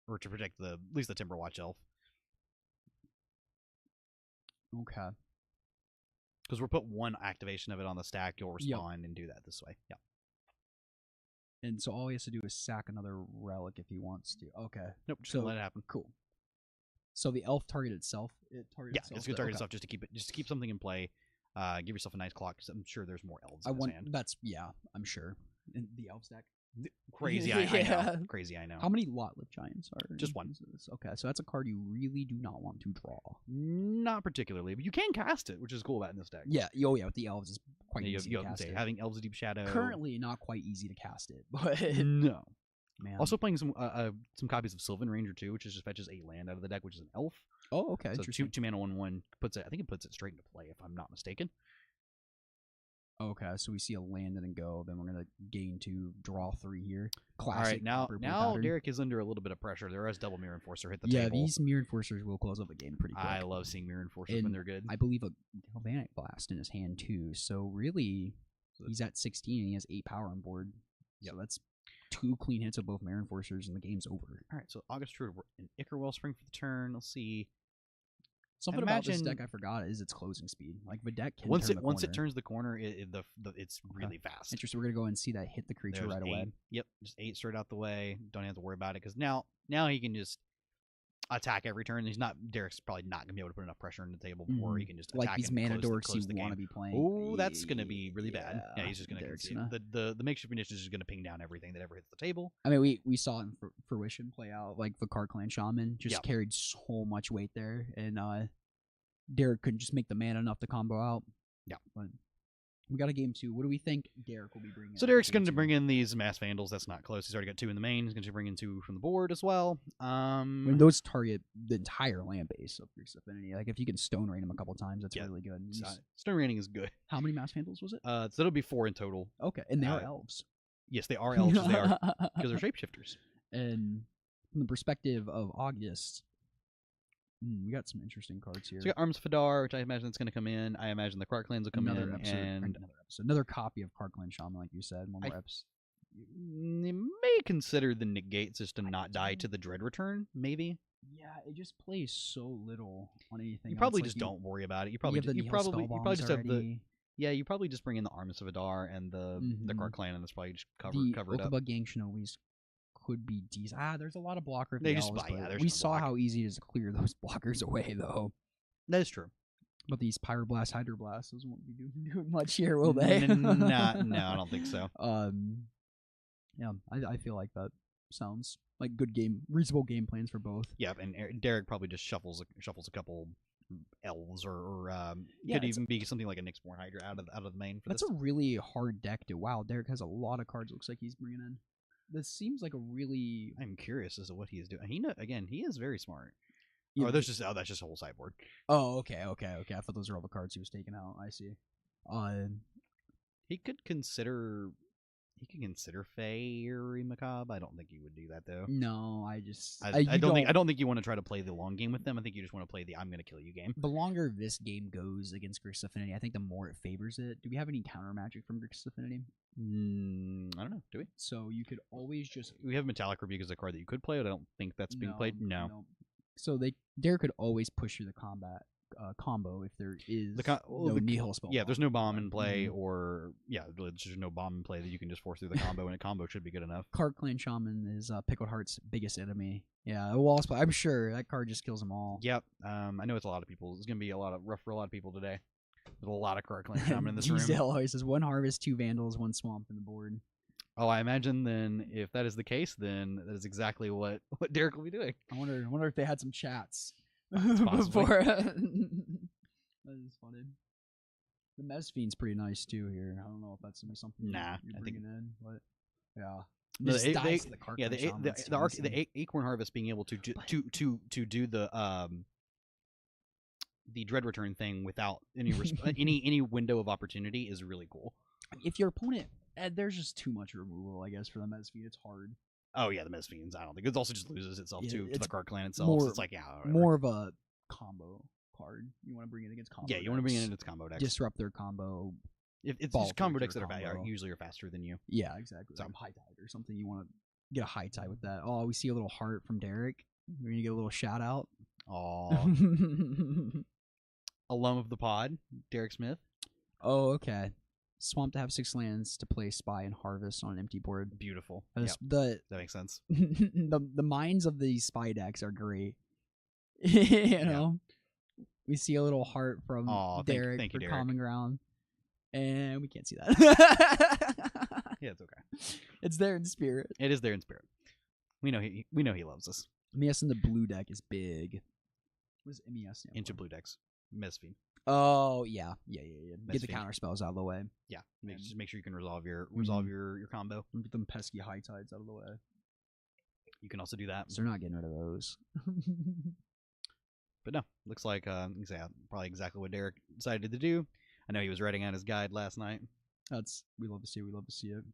[SPEAKER 2] or to protect at least the Timberwatch Elf.
[SPEAKER 1] Okay.
[SPEAKER 2] Because we'll put one activation of it on the stack, you'll respond and do that this way. Yeah.
[SPEAKER 1] And so all he has to do is sack another relic if he wants to. Okay.
[SPEAKER 2] Nope. Just let it happen.
[SPEAKER 1] Cool. So the elf target itself.
[SPEAKER 2] It's going to target itself just to keep something in play. Give yourself a nice clock because I'm sure there's more elves in his hand.
[SPEAKER 1] I'm sure. In the elf stack.
[SPEAKER 2] Crazy, I know. Crazy, I know.
[SPEAKER 1] How many Lot-Lift Giants are?
[SPEAKER 2] Just one.
[SPEAKER 1] Okay, so that's a card you really do not want to draw.
[SPEAKER 2] Not particularly, but you can cast it, which is cool about in this deck.
[SPEAKER 1] Yeah, with the elves is quite easy to cast it.
[SPEAKER 2] Having Elves of Deep Shadow.
[SPEAKER 1] Currently not quite easy to cast it, but
[SPEAKER 2] no.
[SPEAKER 1] Man.
[SPEAKER 2] Also playing some copies of Sylvan Ranger too, which just fetches a land out of the deck, which is an elf.
[SPEAKER 1] Oh, okay.
[SPEAKER 2] So 2 mana 1/1 puts it. I think it puts it straight into play, if I'm not mistaken.
[SPEAKER 1] Okay, so we see a land and then go. Then we're gonna gain 2, draw 3 here.
[SPEAKER 2] Classic. All right, now Derek is under a little bit of pressure. There is double Mirror Enforcer hit the table.
[SPEAKER 1] Yeah, these Mirror Enforcers will close up the game pretty quick.
[SPEAKER 2] I love seeing Mirror Enforcers when they're good.
[SPEAKER 1] I believe a Galvanic Blast in his hand too. So really, he's at 16 and he has 8 power on board. Yeah, so that's 2 clean hits of both Mirror Enforcers and the game's over.
[SPEAKER 2] All right, so August Druid and Ichor Wellspring for the turn. Let's see.
[SPEAKER 1] Something about this deck I forgot is its closing speed. Like the deck can
[SPEAKER 2] once it turns the corner, it's really fast.
[SPEAKER 1] Interesting. We're gonna go and see that hit the creature right away.
[SPEAKER 2] Yep, just 8 straight out the way. Don't have to worry about it because now he can just attack every turn. Derek's probably not gonna be able to put enough pressure on the table before he can just attack
[SPEAKER 1] these mana dorks you want to be playing.
[SPEAKER 2] Oh, that's gonna be really bad. Yeah, he's just gonna the makeshift munitions is gonna ping down everything that ever hits the table.
[SPEAKER 1] I mean, we saw it in fruition play out. Like the Kark Clan Shaman just carried so much weight there, and Derek couldn't just make the mana enough to combo out.
[SPEAKER 2] Yeah.
[SPEAKER 1] But we got a game 2. What do we think Derek will be bringing in?
[SPEAKER 2] So Derek's going to bring in these Mass Vandals. That's not close. He's already got 2 in the main. He's going to bring in 2 from the board as well.
[SPEAKER 1] When those target the entire land base of Priest Affinity. Like if you can Stone Rain them a couple times, that's really good.
[SPEAKER 2] Stone Raining is good.
[SPEAKER 1] How many Mass Vandals was it?
[SPEAKER 2] So it'll be 4 in total.
[SPEAKER 1] Okay, and they are elves.
[SPEAKER 2] Yes, they are elves. They are because they're shapeshifters.
[SPEAKER 1] And from the perspective of August, we got some interesting cards here.
[SPEAKER 2] So we got Arms of Fadar, which I imagine that's going to come in. I imagine the Kark Clans will come in.
[SPEAKER 1] Another copy of Kark Clan Shaman, like you said. One more episode.
[SPEAKER 2] You may consider the negates just to not die to the Dread Return, maybe.
[SPEAKER 1] Yeah, it just plays so little on anything.
[SPEAKER 2] You probably just don't worry about it. You probably just have the. Yeah, you probably just bring in the Arms of Adar and the Kark Clan, and that's probably just cover it up.
[SPEAKER 1] Okaba Gang Shinobi's could be decent. There's a lot of blocker.
[SPEAKER 2] They
[SPEAKER 1] elves,
[SPEAKER 2] just buy. Yeah, there's
[SPEAKER 1] we
[SPEAKER 2] no
[SPEAKER 1] saw
[SPEAKER 2] block.
[SPEAKER 1] how easy it is to clear those blockers away, though.
[SPEAKER 2] That is true.
[SPEAKER 1] But these Pyroblast, Hydroblasts, those won't be doing much here, will they?
[SPEAKER 2] No, I don't think so.
[SPEAKER 1] Yeah, I feel like that sounds like good game, reasonable game plans for both.
[SPEAKER 2] Yeah, and Derek probably just shuffles a couple elves, or
[SPEAKER 1] Yeah,
[SPEAKER 2] could even be something like a Nyxborn Hydra out of the main. For
[SPEAKER 1] That's
[SPEAKER 2] this.
[SPEAKER 1] a really hard deck to. Wow, Derek has a lot of cards. Looks like he's bringing in. This seems like a really.
[SPEAKER 2] I'm curious as to what he is doing. He is very smart.
[SPEAKER 1] Yeah,
[SPEAKER 2] that's just a whole sideboard.
[SPEAKER 1] Oh, okay. I thought those were all the cards he was taking out. I see.
[SPEAKER 2] He could consider Fairy Macabre. I don't think he would do that though.
[SPEAKER 1] No, I
[SPEAKER 2] don't think you want to try to play the long game with them. I think you just want to play the I'm going to kill you game.
[SPEAKER 1] The longer this game goes against Grixis Affinity, I think the more it favors it. Do we have any counter magic from Grixis Affinity?
[SPEAKER 2] I don't know. Do we?
[SPEAKER 1] So you could always just.
[SPEAKER 2] We have Metallic Rebuke as a card that you could play, but I don't think that's being played. No.
[SPEAKER 1] So Derek could always push through the combat combo if there is no Nihil spell.
[SPEAKER 2] Yeah, there's no bomb in play, or there's just no bomb in play that you can just force through the combo, and a combo should be good enough.
[SPEAKER 1] Cart Clan Shaman is Pickled Heart's biggest enemy. Yeah, a wall spell. I'm sure that card just kills them all.
[SPEAKER 2] Yep. I know it's a lot of people. It's gonna be rough for a lot of people today. There's a lot of Cart Clan Shaman in this room.
[SPEAKER 1] Diesel always says 1 Harvest, 2 Vandals, 1 Swamp in the board.
[SPEAKER 2] Oh, I imagine then if that is the case, then that is exactly what Derek will be doing.
[SPEAKER 1] I wonder if they had some chats
[SPEAKER 2] Possibly.
[SPEAKER 1] before. That is funny. The Mezfiend's pretty nice too here. I don't know if that's gonna be something you're bringing in, but yeah.
[SPEAKER 2] The Acorn Harvest being able to do the Dread Return thing without any any window of opportunity is really cool.
[SPEAKER 1] If your opponent, there's just too much removal, I guess, for the Mezfiend. It's hard.
[SPEAKER 2] Oh yeah, the Mezfiends. I don't think it also just loses itself to the card clan itself. So it's like
[SPEAKER 1] more of a combo card. You want to bring it against combo.
[SPEAKER 2] Yeah, you want to bring it into its combo decks.
[SPEAKER 1] Disrupt their combo.
[SPEAKER 2] If it's just combo decks that are usually faster than you.
[SPEAKER 1] Yeah, exactly. So High Tide or something. You want to get a High Tide with that. Oh, we see a little heart from Derek. We're gonna get a little shout out.
[SPEAKER 2] Oh. Alum of the pod, Derek Smith.
[SPEAKER 1] Oh, okay. Swamp to have 6 lands to play Spy and Harvest on an empty board.
[SPEAKER 2] Beautiful.
[SPEAKER 1] That
[SPEAKER 2] makes sense.
[SPEAKER 1] the minds of these Spy decks are great. you know, we see a little heart from Derek
[SPEAKER 2] thank
[SPEAKER 1] for
[SPEAKER 2] you, Derek.
[SPEAKER 1] Common Ground, and we can't see that.
[SPEAKER 2] Yeah, it's okay.
[SPEAKER 1] It's there in spirit.
[SPEAKER 2] It is there in spirit. We know he loves us.
[SPEAKER 1] MES in the blue deck is big. What does MES stand
[SPEAKER 2] Into
[SPEAKER 1] for?
[SPEAKER 2] blue decks, Mezfiend.
[SPEAKER 1] Oh yeah. Get the counter spells out of the way.
[SPEAKER 2] Yeah, just make sure you can resolve your combo.
[SPEAKER 1] Get them pesky High Tides out of the way.
[SPEAKER 2] You can also do that.
[SPEAKER 1] So they're not getting rid of those.
[SPEAKER 2] But no, looks like probably exactly what Derek decided to do. I know he was writing out his guide last night.
[SPEAKER 1] We love to see it.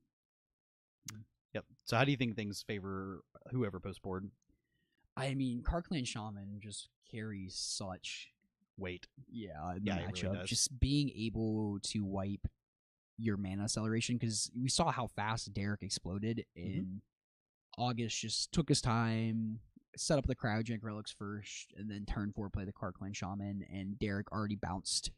[SPEAKER 2] Yep. So how do you think things favor whoever posts board?
[SPEAKER 1] I mean, Cart Clan Shaman just carries such
[SPEAKER 2] weight.
[SPEAKER 1] Yeah,
[SPEAKER 2] yeah, it
[SPEAKER 1] matchup.
[SPEAKER 2] really does.
[SPEAKER 1] Just being able to wipe your mana acceleration, because we saw how fast Derek exploded in August. Just took his time, set up the Cryogenic Relics first, and then turn 4 play the Cart Clan Shaman, and Derek already bounced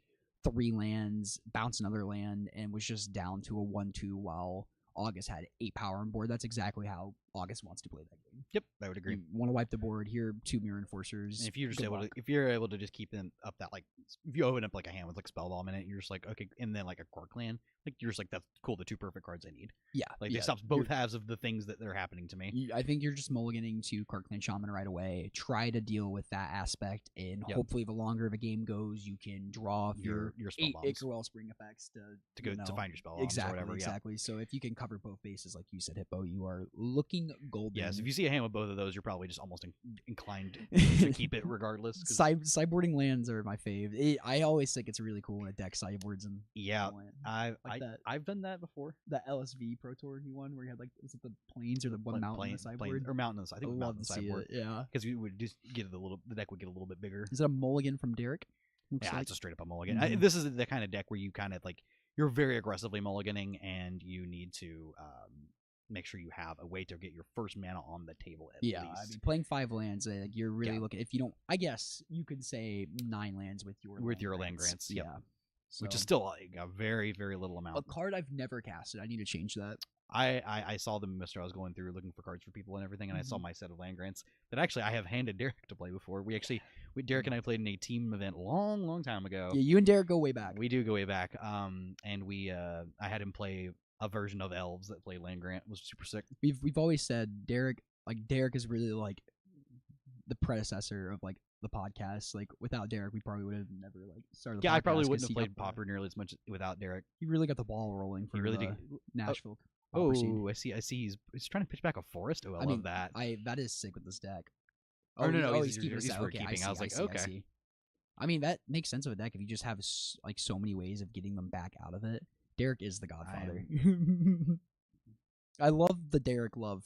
[SPEAKER 1] 3 lands, bounced another land, and was just down to a 1/2 while August had 8 power on board. That's exactly how August wants to play that game.
[SPEAKER 2] Yep, I would agree.
[SPEAKER 1] You want to wipe the board here, 2 Mirror Enforcers.
[SPEAKER 2] And if you're able to just keep them up that, like, if you open up like a hand with like Spellbomb in it, you're just like, okay, and then like a Core Clan, like you're just like, that's cool, the 2 perfect cards I need.
[SPEAKER 1] Yeah,
[SPEAKER 2] like it stops both halves of the things that are happening to me.
[SPEAKER 1] I think you're just mulliganing to Cart Clan Shaman right away. Try to deal with that aspect, and hopefully, the longer the game goes, you can draw off your 8 Acre Wellspring effects to
[SPEAKER 2] go to find your Spellbombs
[SPEAKER 1] exactly,
[SPEAKER 2] or whatever.
[SPEAKER 1] Exactly. So if you can cover both bases, like you said, Hippo, you are looking golden.
[SPEAKER 2] Yes, if you see a hand with both of those, you're probably just almost inclined to keep it regardless.
[SPEAKER 1] Sideboarding lands are my fave. I always think it's really cool when a deck sideboards and
[SPEAKER 2] I've done that before.
[SPEAKER 1] The LSV Pro Tour you won, where you had like, was it the plains or the one mountain on the sideboard?
[SPEAKER 2] Or mountains. I think it was mountain sideboard.
[SPEAKER 1] Yeah,
[SPEAKER 2] because you would just get the deck would get a little bit bigger.
[SPEAKER 1] Is it a mulligan from Derek?
[SPEAKER 2] It's a straight up a mulligan. This is the kind of deck where you kind of like, you're very aggressively mulliganing, and you need to make sure you have a way to get your first mana on the table at least.
[SPEAKER 1] I mean, playing 5 lands, like, you're really looking. If you don't, I guess you could say 9 lands with your
[SPEAKER 2] land grants.
[SPEAKER 1] Yeah,
[SPEAKER 2] which is still like a very, very little amount.
[SPEAKER 1] A card I've never casted. I need to change that.
[SPEAKER 2] I saw the Mister I was going through looking for cards for people and everything, and I saw my set of land grants that actually I have handed Derek to play before. Derek and I played in a team event long time ago.
[SPEAKER 1] Yeah, you and Derek go way back.
[SPEAKER 2] We do go way back. And I had him play a version of Elves that played land grant. It was super sick.
[SPEAKER 1] We've always said Derek is really like the predecessor of like the podcast. Like without Derek, we probably would have never like started. The podcast
[SPEAKER 2] I probably wouldn't have played Pauper nearly as much without Derek.
[SPEAKER 1] He really got the ball rolling for Nashville.
[SPEAKER 2] Oh, I see. He's trying to pitch back a forest. Oh, I love that.
[SPEAKER 1] That is sick with this deck.
[SPEAKER 2] Oh no,
[SPEAKER 1] he's keeping
[SPEAKER 2] keeping. I was like, okay.
[SPEAKER 1] I see. I mean, that makes sense of a deck if you just have like so many ways of getting them back out of it. Derek is the godfather. I love the Derek love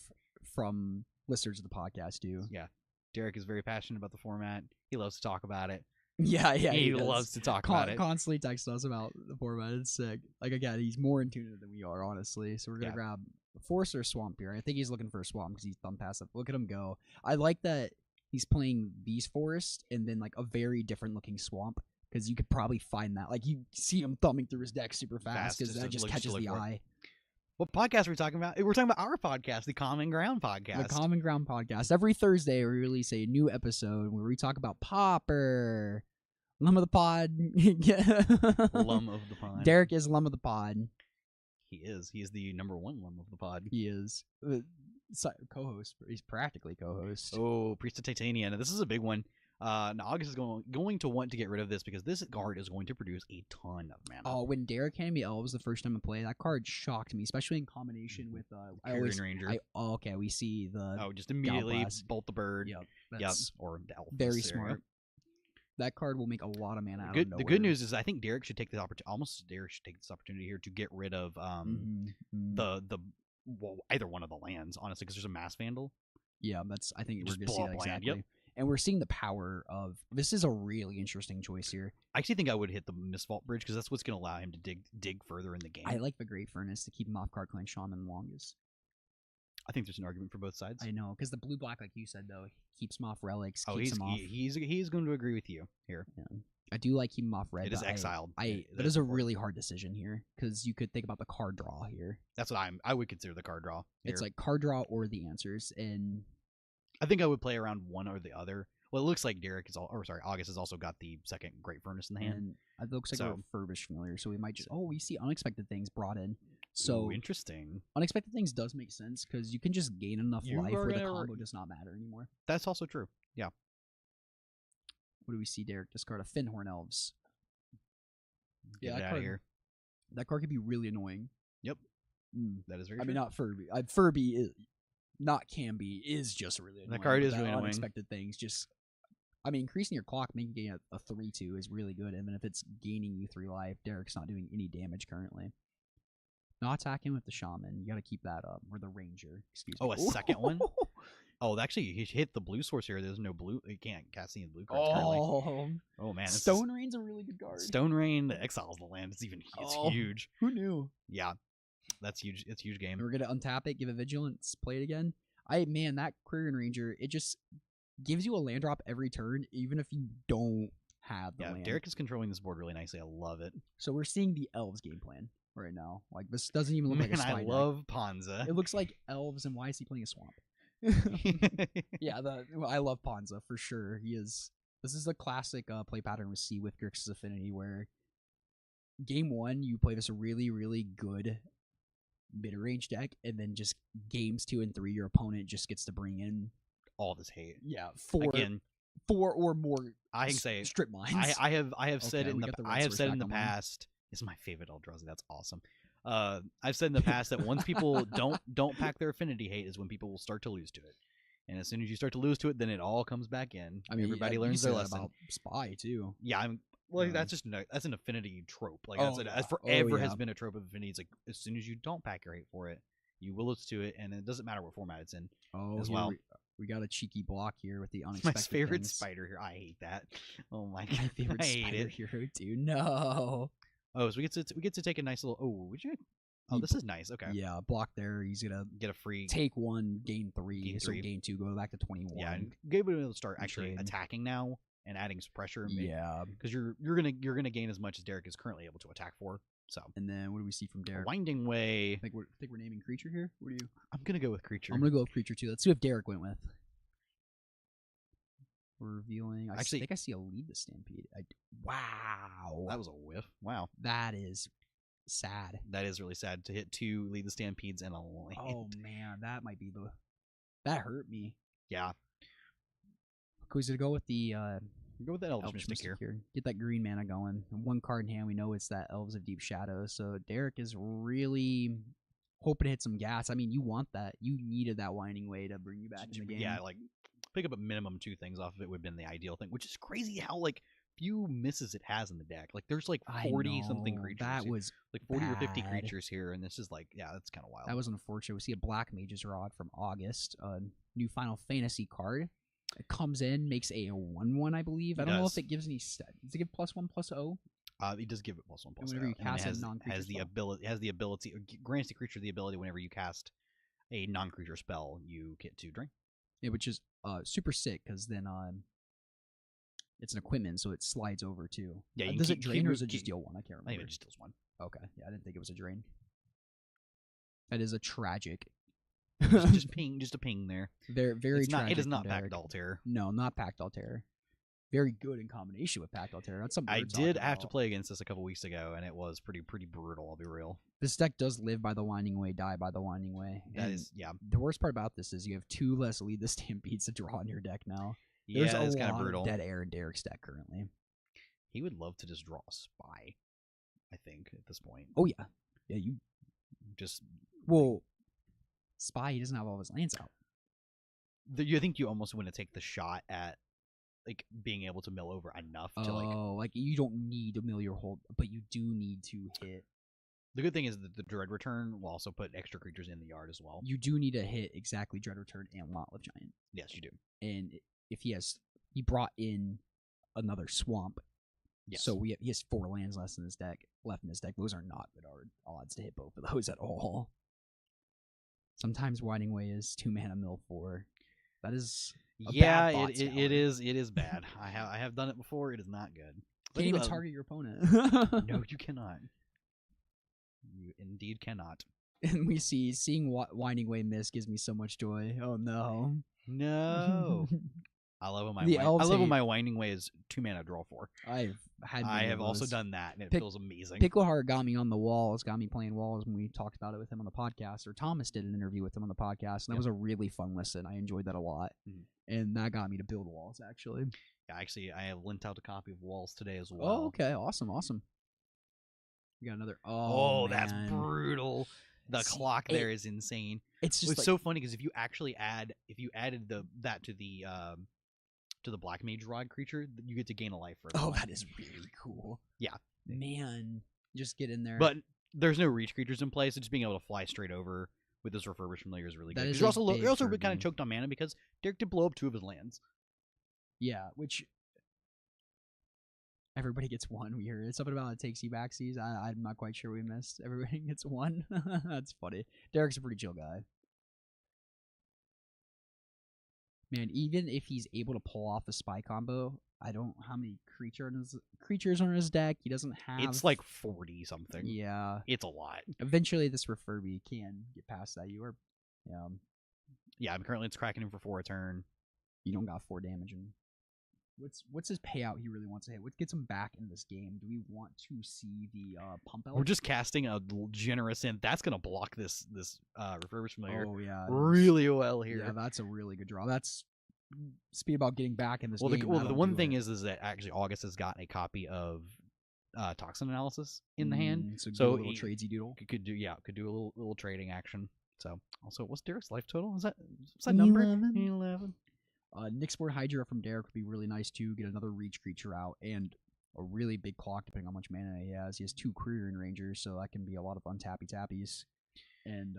[SPEAKER 1] from listeners of the podcast too.
[SPEAKER 2] Yeah, Derek is very passionate about the format. He loves to talk about it.
[SPEAKER 1] Yeah,
[SPEAKER 2] he loves to talk about it.
[SPEAKER 1] Constantly texts us about the format. It's sick. Like again, he's more in tune than we are, honestly. So we're gonna grab a forest or a swamp here. I think he's looking for a swamp because he's thumb passive. Look at him go. I like that he's playing these forests and then like a very different looking swamp because you could probably find that. Like you see him thumbing through his deck super fast because that just catches the eye.
[SPEAKER 2] What podcast are we talking about? We're talking about our podcast, the Common Ground podcast.
[SPEAKER 1] The Common Ground podcast. Every Thursday, we release a new episode where we talk about Pauper, Lum of the Pod.
[SPEAKER 2] Lum of the Pod.
[SPEAKER 1] Derek is Lum of the Pod.
[SPEAKER 2] He is. He is the number one Lum of the Pod.
[SPEAKER 1] He is. Co-host. He's practically co-host.
[SPEAKER 2] Oh, Priest of Titania. Now, this is a big one. Now August is going to want to get rid of this because this card is going to produce a ton of mana.
[SPEAKER 1] Oh, when Derek handed me Elves the first time I played, that card shocked me, especially in combination with
[SPEAKER 2] Ranger.
[SPEAKER 1] Okay, we see the
[SPEAKER 2] just immediately bolt the bird.
[SPEAKER 1] Yep,
[SPEAKER 2] or the elf.
[SPEAKER 1] Very smart. That card will make a lot of mana.
[SPEAKER 2] The good news is I think Derek should take this opportunity. Derek should take this opportunity here to get rid of either one of the lands, honestly, because there's a Mass Vandal.
[SPEAKER 1] Yeah, I think we're going to see that exactly.
[SPEAKER 2] Yep.
[SPEAKER 1] And we're seeing the power of this is a really interesting choice here.
[SPEAKER 2] I actually think I would hit the Misvault Bridge because that's what's going to allow him to dig further in the game.
[SPEAKER 1] I like the Great Furnace to keep him off Card Clan Shaman the longest.
[SPEAKER 2] I think there's an argument for both sides.
[SPEAKER 1] I know, because the blue black, like you said, though, keeps him off relics.
[SPEAKER 2] He's going to agree with you here.
[SPEAKER 1] Yeah. I do like keeping him off red.
[SPEAKER 2] It is exiled.
[SPEAKER 1] That is a really hard decision here because you could think about the card draw here.
[SPEAKER 2] That's what I would consider the card draw. Here.
[SPEAKER 1] It's like card draw or the answers, and
[SPEAKER 2] I think I would play around one or the other. Well, it looks like August has also got the second Great Furnace in the hand.
[SPEAKER 1] And it looks like a refurbished familiar, so we might just we see unexpected things brought in. So
[SPEAKER 2] interesting.
[SPEAKER 1] Unexpected things does make sense because you can just gain enough life where the combo does not matter anymore.
[SPEAKER 2] That's also true. Yeah.
[SPEAKER 1] What do we see, Derek? Discard a Finhorn Elves.
[SPEAKER 2] Get it out of here.
[SPEAKER 1] That card could be really annoying.
[SPEAKER 2] Yep. That is very true.
[SPEAKER 1] I mean, not Furby. Furby is not can be is just really annoying.
[SPEAKER 2] That card is really annoying.
[SPEAKER 1] Unexpected things just. I mean, increasing your clock, making it a 3/2 is really good. And then if it's gaining you 3 life, Derek's not doing any damage currently. Not attacking with the Shaman. You got to keep that up. Or the Ranger. Excuse me.
[SPEAKER 2] Oh, a second one? Oh, actually, he hit the blue source here. There's no blue. You can't cast any blue cards currently. Oh, man.
[SPEAKER 1] Stone Rain's a really good card.
[SPEAKER 2] Stone Rain exiles the land. It's huge.
[SPEAKER 1] Who knew?
[SPEAKER 2] Yeah. That's huge. It's a huge game.
[SPEAKER 1] We're going to untap it, give it Vigilance, play it again. That Quirion Ranger, it just gives you a land drop every turn, even if you don't have the land.
[SPEAKER 2] Derek is controlling this board really nicely. I love it.
[SPEAKER 1] So we're seeing the Elves game plan right now. Like, this doesn't even look like a spy
[SPEAKER 2] I love Ponza.
[SPEAKER 1] It looks like Elves, and why is he playing a swamp? Yeah, I love Ponza for sure. This is a classic play pattern we see with Grixis Affinity where game 1 you play this really, really good mid-range deck, and then just games 2 and 3 your opponent just gets to bring in
[SPEAKER 2] all this hate.
[SPEAKER 1] Yeah, four or more.
[SPEAKER 2] I can say
[SPEAKER 1] strip mines.
[SPEAKER 2] I have said in the past. This is my favorite Eldrazi. That's awesome. I've said in the past that once people don't pack their affinity hate is when people will start to lose to it, and as soon as you start to lose to it, then it all comes back in. I mean, everybody learns their lesson.
[SPEAKER 1] About Spy too.
[SPEAKER 2] Yeah, that's an affinity trope. Like that's forever has been a trope of affinity. It's like as soon as you don't pack your hate for it, you will lose to it, and it doesn't matter what format it's in. As well.
[SPEAKER 1] We got a cheeky block here with the unexpected.
[SPEAKER 2] My favorite
[SPEAKER 1] things.
[SPEAKER 2] spider here. I hate that. Oh my god,
[SPEAKER 1] my favorite spider hero, dude. No.
[SPEAKER 2] Oh, so we get to take a nice little. Oh, would you? Oh, this is nice. Okay.
[SPEAKER 1] Yeah, block there. He's gonna
[SPEAKER 2] get a free
[SPEAKER 1] take 1, gain 3. So gain 2, go back to 21.
[SPEAKER 2] Yeah, and Gabe will start actually attacking now and adding some pressure.
[SPEAKER 1] Yeah,
[SPEAKER 2] because you're gonna gain as much as Derek is currently able to attack for. So,
[SPEAKER 1] and then what do we see from Derek?
[SPEAKER 2] Winding Way.
[SPEAKER 1] I think we're naming creature here. What do you?
[SPEAKER 2] I'm gonna go with creature.
[SPEAKER 1] I'm gonna go with creature too. Let's see what Derek went with. We're revealing. I think I see a lead the Stampede. Wow,
[SPEAKER 2] that was a whiff. Wow,
[SPEAKER 1] that is sad.
[SPEAKER 2] That is really sad to hit 2 lead the Stampedes and a land.
[SPEAKER 1] Oh man, that might be that hurt me.
[SPEAKER 2] Yeah.
[SPEAKER 1] Who's gonna go with the
[SPEAKER 2] go with that Elvish Mystic here.
[SPEAKER 1] Get that green mana going. One card in hand, we know it's that Elves of Deep Shadow. So Derek is really hoping to hit some gas. I mean, you want that. You needed that Winding Way to bring you back in the game.
[SPEAKER 2] Yeah, like pick up a minimum 2 things off of it would have been the ideal thing, which is crazy how like few misses it has in the deck. Like there's like 40 something creatures.
[SPEAKER 1] That was
[SPEAKER 2] like 40 or 50 creatures here, and this is like, yeah, that's kind of wild.
[SPEAKER 1] That was unfortunate. We see a Black Mage's Rod from August, a new Final Fantasy card. It comes in, makes a 1/1, I believe. I don't know if it gives any stat. Does it give +1/+0?
[SPEAKER 2] It does give it +1/+0.
[SPEAKER 1] Whenever you cast a non-creature
[SPEAKER 2] has the ability, grants the creature the ability whenever you cast a non-creature spell, you get to drain.
[SPEAKER 1] Yeah, which is super sick because then it's an equipment, so it slides over too.
[SPEAKER 2] Yeah,
[SPEAKER 1] does it drain or does it just deal 1? I can't remember.
[SPEAKER 2] I think it just deals 1.
[SPEAKER 1] Okay, yeah, I didn't think it was a drain. That is a tragic.
[SPEAKER 2] just a ping there.
[SPEAKER 1] Very tragic.
[SPEAKER 2] It is not Pact Altair.
[SPEAKER 1] No, not Pact Altair. Very good in combination with Pact Altair. That's something
[SPEAKER 2] I did have to play against this a couple weeks ago, and it was pretty brutal. I'll be real.
[SPEAKER 1] This deck does live by the Winding Way, die by the Winding Way.
[SPEAKER 2] Yeah.
[SPEAKER 1] The worst part about this is you have 2 less Lead the Stampedes to draw in your deck now.
[SPEAKER 2] There's it's kind of brutal.
[SPEAKER 1] Dead air in Derek's deck currently.
[SPEAKER 2] He would love to just draw a Spy, I think, at this point.
[SPEAKER 1] Oh yeah, you
[SPEAKER 2] just
[SPEAKER 1] Spy. He doesn't have all of his lands out.
[SPEAKER 2] You think you almost want to take the shot at like being able to mill over enough to
[SPEAKER 1] like you don't need to mill your hold, but you do need to hit.
[SPEAKER 2] The good thing is that the Dread Return will also put extra creatures in the yard as well.
[SPEAKER 1] You do need to hit exactly Dread Return and Wantlift Giant.
[SPEAKER 2] Yes, you do.
[SPEAKER 1] And if he brought in another swamp. Yes. So he has 4 lands left in his deck. Those are not good odds to hit both of those at all. Sometimes Winding Way is 2 mana mill 4. That is bad thought
[SPEAKER 2] it is bad. I have done it before. It is not good.
[SPEAKER 1] Can't even target your opponent.
[SPEAKER 2] No, you cannot. You indeed cannot.
[SPEAKER 1] And we seeing Winding Way miss gives me so much joy. Oh no.
[SPEAKER 2] No. I love when my Winding Way is 2 mana draw 4. I have also done that, and it feels amazing.
[SPEAKER 1] Pickleheart got me on the walls, got me playing walls when we talked about it with him on the podcast, or Thomas did an interview with him on the podcast, and that was a really fun listen. I enjoyed that a lot, and that got me to build walls, actually.
[SPEAKER 2] Yeah, actually, I have lent out a copy of Walls today as well.
[SPEAKER 1] Oh, okay. Awesome. We got another.
[SPEAKER 2] Oh, that's brutal. The clock there is insane.
[SPEAKER 1] It's just
[SPEAKER 2] so funny because if you added that to the Black Mage Rod creature, you get to gain a life for it.
[SPEAKER 1] Oh, that is really cool.
[SPEAKER 2] Yeah.
[SPEAKER 1] Man, just get in there.
[SPEAKER 2] But there's no reach creatures in play, so just being able to fly straight over with this Refurbished Familiar is really good. You're also kind of choked on mana because Derek did blow up 2 of his lands.
[SPEAKER 1] Yeah, which everybody gets 1. We heard something about it takes you backsies. I'm not quite sure we missed. Everybody gets 1. That's funny. Derek's a pretty chill guy. Man, even if he's able to pull off a Spy combo, I don't know how many creatures are in his deck. He doesn't have.
[SPEAKER 2] It's like 40 something.
[SPEAKER 1] Yeah,
[SPEAKER 2] it's a lot.
[SPEAKER 1] Eventually, this Refurby can get past that.
[SPEAKER 2] Yeah, I'm currently cracking him for 4 a turn.
[SPEAKER 1] You don't got 4 damage. And what's his payout he really wants to hit? What gets him back in this game? Do we want to see the pump elf?
[SPEAKER 2] We're just casting a generous in. That's gonna block this Refurbished Familiar.
[SPEAKER 1] Oh yeah,
[SPEAKER 2] really well here.
[SPEAKER 1] Yeah, that's a really good draw. That's speed about getting back in this game.
[SPEAKER 2] The one thing is that actually August has gotten a copy of Toxin Analysis in the hand,
[SPEAKER 1] so a little tradesy doodle.
[SPEAKER 2] Could do a little trading action. So also, what's Derek's life total? What's that number? 11.
[SPEAKER 1] Nyxborn Hydra from Derek would be really nice too. Get another reach creature out and a really big clock depending on how much mana he has. He has 2 Career Rangers, so that can be a lot of untappy tappies. And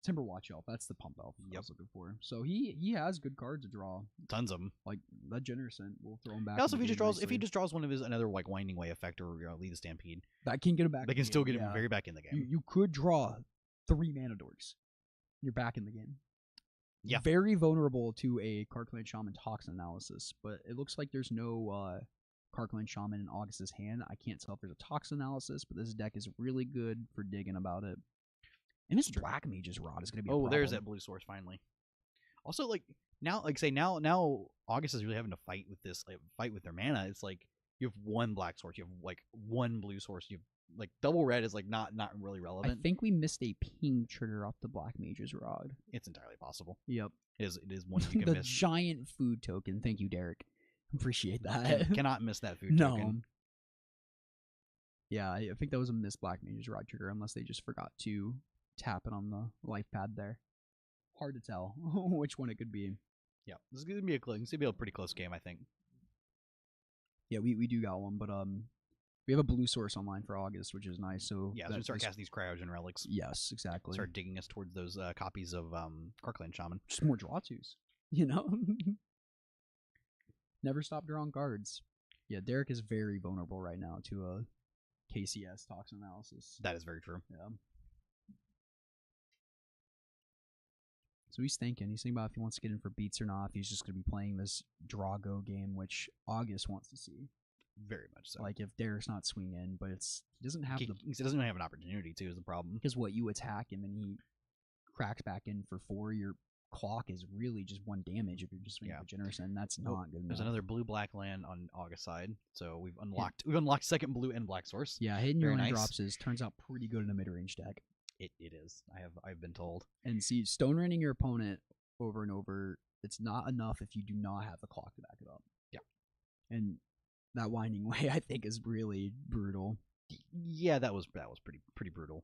[SPEAKER 1] Timber Watch Elf, that's the pump elf I was looking for. So he has good cards to draw.
[SPEAKER 2] Tons of them.
[SPEAKER 1] Like that Genericent, we'll throw him back.
[SPEAKER 2] Also, if he just draws one of his another like Winding Way effect or Lead the Stampede,
[SPEAKER 1] that can get him back.
[SPEAKER 2] They can still get him very back in the game.
[SPEAKER 1] You could draw 3 Mana Dorks. You're back in the game.
[SPEAKER 2] Yeah.
[SPEAKER 1] Very vulnerable to a Karkland Shaman toxin analysis, but it looks like there's no Karkland Shaman in August's hand. I can't tell if there's a toxin analysis, but this deck is really good for digging about it. And this Black Mage's Rod is going to be a problem.
[SPEAKER 2] There's that blue source finally. Also, like now, now August is really having to fight with this, fight with their mana. It's like you have one black source, you have like one blue source, you have like double red is like not really relevant.
[SPEAKER 1] I think we missed a ping trigger off the Black Mage's Rod.
[SPEAKER 2] It's entirely possible.
[SPEAKER 1] Yep.
[SPEAKER 2] It is one you can
[SPEAKER 1] the
[SPEAKER 2] miss.
[SPEAKER 1] giant food token. Thank you, Derek. Appreciate that.
[SPEAKER 2] Cannot miss that food token.
[SPEAKER 1] Yeah, I think that was a missed Black Mage's Rod trigger, unless they just forgot to tap it on the life pad there. Hard to tell which one it could be.
[SPEAKER 2] Yeah, this is gonna be a pretty close game, I think.
[SPEAKER 1] Yeah, we do got one, but we have a blue source online for August, which is nice. So
[SPEAKER 2] yeah, so we start casting these cryogen relics.
[SPEAKER 1] Yes, exactly.
[SPEAKER 2] Start digging us towards those copies of Karkland Shaman.
[SPEAKER 1] Just more draw twos, you know. Never stop drawing cards. Yeah, Derek is very vulnerable right now to a KCS toxin analysis.
[SPEAKER 2] That is very true.
[SPEAKER 1] Yeah. So he's thinking about if he wants to get in for beats or not. If he's just going to be playing this draw-go game, which August wants to see.
[SPEAKER 2] Very much so.
[SPEAKER 1] Like if Derek's not swinging, but he doesn't have
[SPEAKER 2] he doesn't even have an opportunity to is the problem.
[SPEAKER 1] Because you attack him and he cracks back in for 4, your clock is really just 1 damage if you're just swinging for generous, and that's not good enough.
[SPEAKER 2] There's another blue-black land on August side, so we've unlocked second blue and black source.
[SPEAKER 1] Yeah, hitting your land drops turns out pretty good in a mid-range deck.
[SPEAKER 2] It is. I've been told.
[SPEAKER 1] And see, stone raining your opponent over and over, it's not enough if you do not have the clock to back it up.
[SPEAKER 2] Yeah.
[SPEAKER 1] And that winding way, I think, is really brutal.
[SPEAKER 2] Yeah, that was pretty brutal.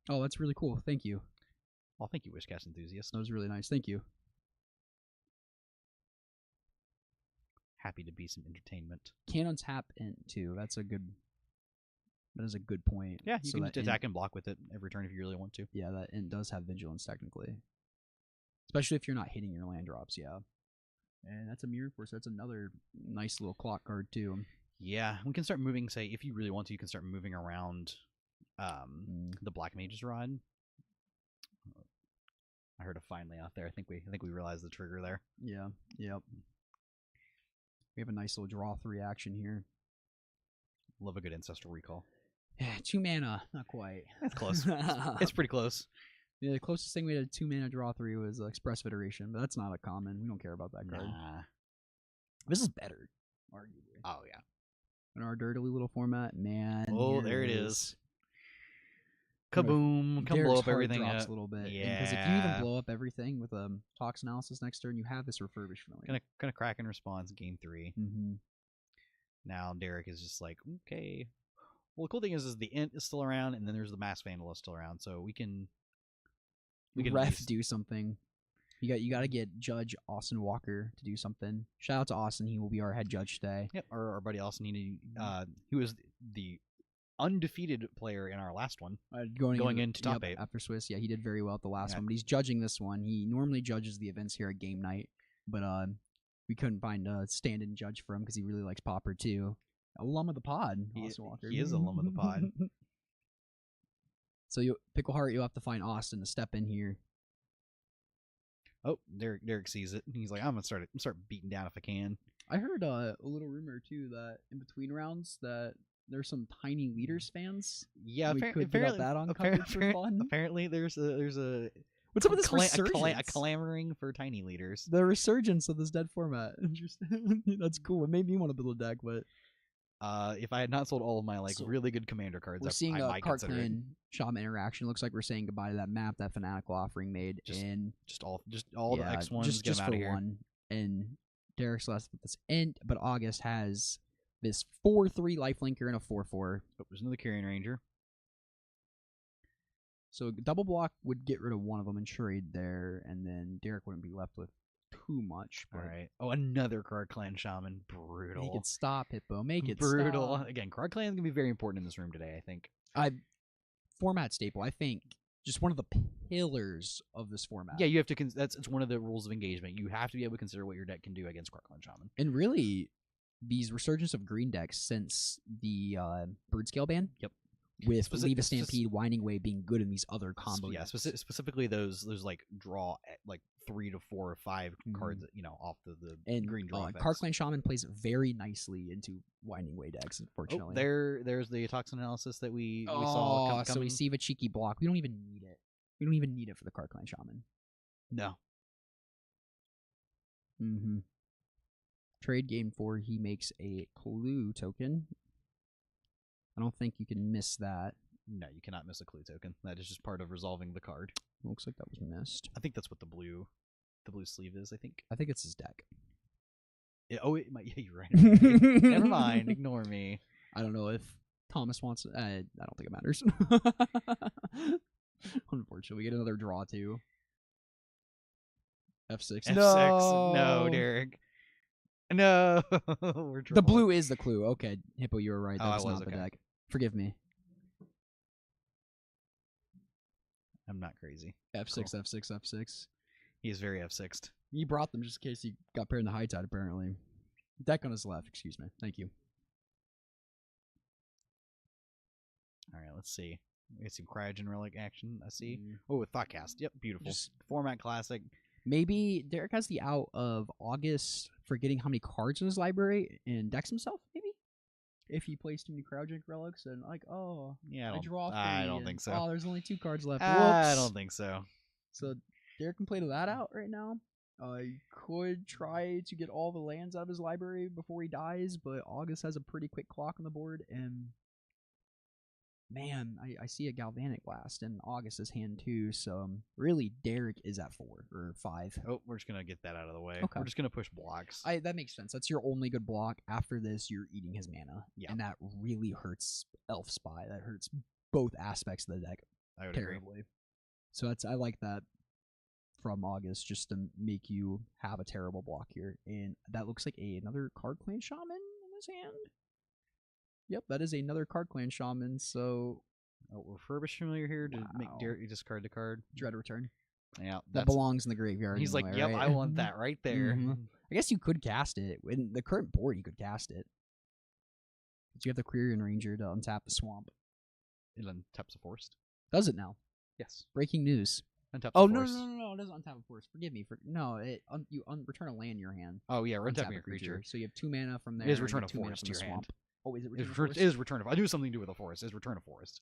[SPEAKER 1] Oh, that's really cool. Thank you.
[SPEAKER 2] Well, thank you, Wishcast enthusiast.
[SPEAKER 1] That was really nice. Thank you.
[SPEAKER 2] Happy to be some entertainment.
[SPEAKER 1] Can untap int too. That is a good point.
[SPEAKER 2] Yeah, you can attack and block with it every turn if you really want to.
[SPEAKER 1] Yeah, that int does have vigilance technically. Especially if you're not hitting your land drops, yeah. And that's a mirror force. That's another nice little clock card too.
[SPEAKER 2] Yeah, we can start moving, say, if you really want to, you can start moving around the Black Mage's Rod. I heard a finally out there. I think we realized the trigger there.
[SPEAKER 1] Yeah, yep. We have a nice little draw 3 action here.
[SPEAKER 2] Love a good Ancestral Recall.
[SPEAKER 1] Yeah, 2 mana, not quite.
[SPEAKER 2] That's close. It's pretty close.
[SPEAKER 1] Yeah, the closest thing we had 2 mana draw 3 was Expressive Iteration, but that's not a common. We don't care about that card.
[SPEAKER 2] Nah.
[SPEAKER 1] This is better, arguably.
[SPEAKER 2] Oh yeah.
[SPEAKER 1] In our dirtily little format, man.
[SPEAKER 2] Oh, there it is. Kaboom! Come blow up everything
[SPEAKER 1] drops
[SPEAKER 2] up.
[SPEAKER 1] A little bit.
[SPEAKER 2] Yeah.
[SPEAKER 1] Because if you even blow up everything with a tox analysis next turn, you have this refurbished feeling.
[SPEAKER 2] Gonna crack in response, game 3.
[SPEAKER 1] Mm-hmm.
[SPEAKER 2] Now Derek is just like, okay. Well, the cool thing is the int is still around, and then there's the Mass Vandal still around, so we can
[SPEAKER 1] do something. You got to get Judge Austin Walker to do something. Shout out to Austin; he will be our head judge today.
[SPEAKER 2] Yep, our buddy Austin. He was the undefeated player in our last one, going into top 8
[SPEAKER 1] after Swiss. Yeah, he did very well at the last one, but he's judging this one. He normally judges the events here at game night, but we couldn't find a stand-in judge for him because he really likes Pauper too. Alum of the pod, Austin Walker.
[SPEAKER 2] He is alum of the pod.
[SPEAKER 1] So Pickleheart, you'll have to find Austin to step in here.
[SPEAKER 2] Oh, Derek sees it. He's like, I'm gonna start beating down if I can.
[SPEAKER 1] I heard a little rumor too that in between rounds that there's some Tiny Leaders fans.
[SPEAKER 2] Yeah,
[SPEAKER 1] we could get that on coverage for fun.
[SPEAKER 2] Apparently, there's a
[SPEAKER 1] what's up with this resurgence?
[SPEAKER 2] A clamoring for Tiny Leaders.
[SPEAKER 1] The resurgence of this dead format. Interesting. That's cool. It made me want to build a deck, but
[SPEAKER 2] if I had not sold all of my really good commander cards,
[SPEAKER 1] we're seeing
[SPEAKER 2] I
[SPEAKER 1] a
[SPEAKER 2] might consider it.
[SPEAKER 1] Shaman interaction. Looks like we're saying goodbye to that map that Fanatical Offering made.
[SPEAKER 2] Just all the X1s.
[SPEAKER 1] Just
[SPEAKER 2] get them out of here.
[SPEAKER 1] One. And Derek's left with this end, but August has this 4/3 lifelinker and a 4/4.
[SPEAKER 2] Oh, there's another Carrion Ranger.
[SPEAKER 1] So double block would get rid of one of them and trade there, and then Derek wouldn't be left with too much.
[SPEAKER 2] All right. Oh, another Karkland Shaman. Brutal.
[SPEAKER 1] Make it stop, Hippo. Make it
[SPEAKER 2] brutal.
[SPEAKER 1] Stop.
[SPEAKER 2] Again, Karkland is gonna be very important in this room today, I think.
[SPEAKER 1] Format staple. I think just one of the pillars of this format.
[SPEAKER 2] Yeah, you have to. It's one of the rules of engagement. You have to be able to consider what your deck can do against Karkland Shaman.
[SPEAKER 1] And really, these resurgence of green decks since the bird scale ban.
[SPEAKER 2] Yep.
[SPEAKER 1] with Leave a Stampede, Winding Way being good in these other combos.
[SPEAKER 2] Yeah, specifically those like draw like 3 to 4 or 5 cards, off the green draw.
[SPEAKER 1] Card Clan Shaman plays very nicely into Winding Way decks. Unfortunately,
[SPEAKER 2] there's the toxin analysis that we saw. Coming.
[SPEAKER 1] So we see a cheeky block. We don't even need it. We don't even need it for the Card Clan Shaman.
[SPEAKER 2] No.
[SPEAKER 1] Trade game 4, he makes a clue token. I don't think you can miss that.
[SPEAKER 2] No, you cannot miss a clue token. That is just part of resolving the card.
[SPEAKER 1] Looks like that was missed.
[SPEAKER 2] I think that's what the blue sleeve is, I think.
[SPEAKER 1] I think it's his deck.
[SPEAKER 2] Yeah, it might. Yeah, you're right. Never mind. Ignore me.
[SPEAKER 1] I don't know if Thomas wants it. I don't think it matters. Unfortunately, we get another draw, too. F6.
[SPEAKER 2] No, Derek. No.
[SPEAKER 1] The blue is the clue. Okay, Hippo, you were right. That was not the deck. Forgive me.
[SPEAKER 2] I'm not crazy.
[SPEAKER 1] F6,
[SPEAKER 2] cool.
[SPEAKER 1] F6, F6.
[SPEAKER 2] He is very F6'd.
[SPEAKER 1] You brought them just in case he got paired in the high tide, apparently. Deck on his left, excuse me. Thank you.
[SPEAKER 2] All right, let's see. We got some Cryogen Relic action, I see. Oh, Thoughtcast. Yep, beautiful. Just format classic.
[SPEAKER 1] Maybe Derek has the out of August forgetting how many cards in his library and decks himself, maybe? If he plays too many Cryogenic Relics and I draw 3.
[SPEAKER 2] I don't think so.
[SPEAKER 1] Oh, there's only 2 cards left.
[SPEAKER 2] I don't think so.
[SPEAKER 1] So Derek can play that out right now. He could try to get all the lands out of his library before he dies, but August has a pretty quick clock on the board, and man, I see a Galvanic Blast in August's hand too, so really Derek is at 4 or 5.
[SPEAKER 2] Oh, we're just going to get that out of the way.
[SPEAKER 1] Okay.
[SPEAKER 2] We're just going to push blocks.
[SPEAKER 1] That makes sense. That's your only good block. After this, you're eating his mana, and that really hurts Elf Spy. That hurts both aspects of the deck terribly. Agree. So I like that from August, just to make you have a terrible block here. And that looks like another Card Clan Shaman in his hand. Yep, that is another Card Clan Shaman, so...
[SPEAKER 2] Refurbish familiar here to make Derek discard the card.
[SPEAKER 1] Dread Return.
[SPEAKER 2] Yeah.
[SPEAKER 1] That belongs in the graveyard.
[SPEAKER 2] He's
[SPEAKER 1] anyway,
[SPEAKER 2] like, yep,
[SPEAKER 1] right?
[SPEAKER 2] I want that right there.
[SPEAKER 1] I guess you could cast it. In the current board, you could cast it. But you have the Quirion Ranger to untap the swamp.
[SPEAKER 2] It untaps the forest.
[SPEAKER 1] Does it now?
[SPEAKER 2] Yes.
[SPEAKER 1] Breaking news.
[SPEAKER 2] Untaps the forest.
[SPEAKER 1] No, it doesn't untap a forest. Forgive me. You return a land in your hand.
[SPEAKER 2] Oh, yeah, untap a creature.
[SPEAKER 1] So you have 2 mana from there.
[SPEAKER 2] It is return a forest to your hand.
[SPEAKER 1] Oh, is it return a
[SPEAKER 2] forest? It is return of... I knew something to do with a forest. It is return a forest.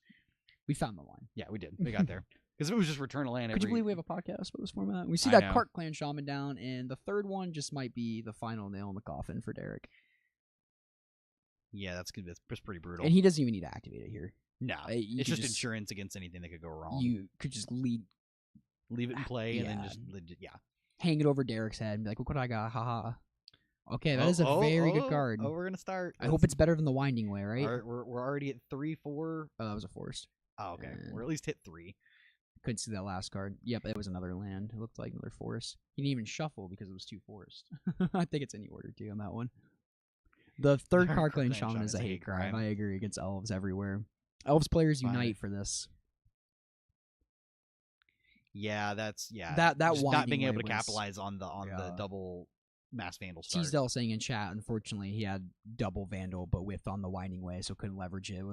[SPEAKER 1] We found the line.
[SPEAKER 2] Yeah, we did. We got there. Because if it was just return a land
[SPEAKER 1] Could you believe we have a podcast with this format? We see that Cart Clan Shaman down, and the third one just might be the final nail in the coffin for Derek.
[SPEAKER 2] Yeah, that's pretty brutal.
[SPEAKER 1] And he doesn't even need to activate it here.
[SPEAKER 2] No, it's just insurance against anything that could go wrong.
[SPEAKER 1] You could just leave
[SPEAKER 2] it in play and then just
[SPEAKER 1] hang it over Derek's head and be like, look what I got, haha. Okay, that is a very good card.
[SPEAKER 2] Oh, we're gonna start.
[SPEAKER 1] I hope it's better than the Winding Way, right?
[SPEAKER 2] We're already at 3-4.
[SPEAKER 1] Oh, that was a forest.
[SPEAKER 2] Oh, okay. We're at least hit 3.
[SPEAKER 1] Couldn't see that last card. Yep, it was another land. It looked like another forest. He didn't even shuffle because it was 2 forests. I think it's any order too on that one. The third Card Clan Shaman is a hate crime. I agree, against elves everywhere. Elves players unite for this.
[SPEAKER 2] Yeah, that's
[SPEAKER 1] That
[SPEAKER 2] not being able to capitalize on the double Mass Vandal start.
[SPEAKER 1] Teasdale saying in chat, unfortunately, he had double Vandal, but with on the Winding Way, so couldn't leverage it.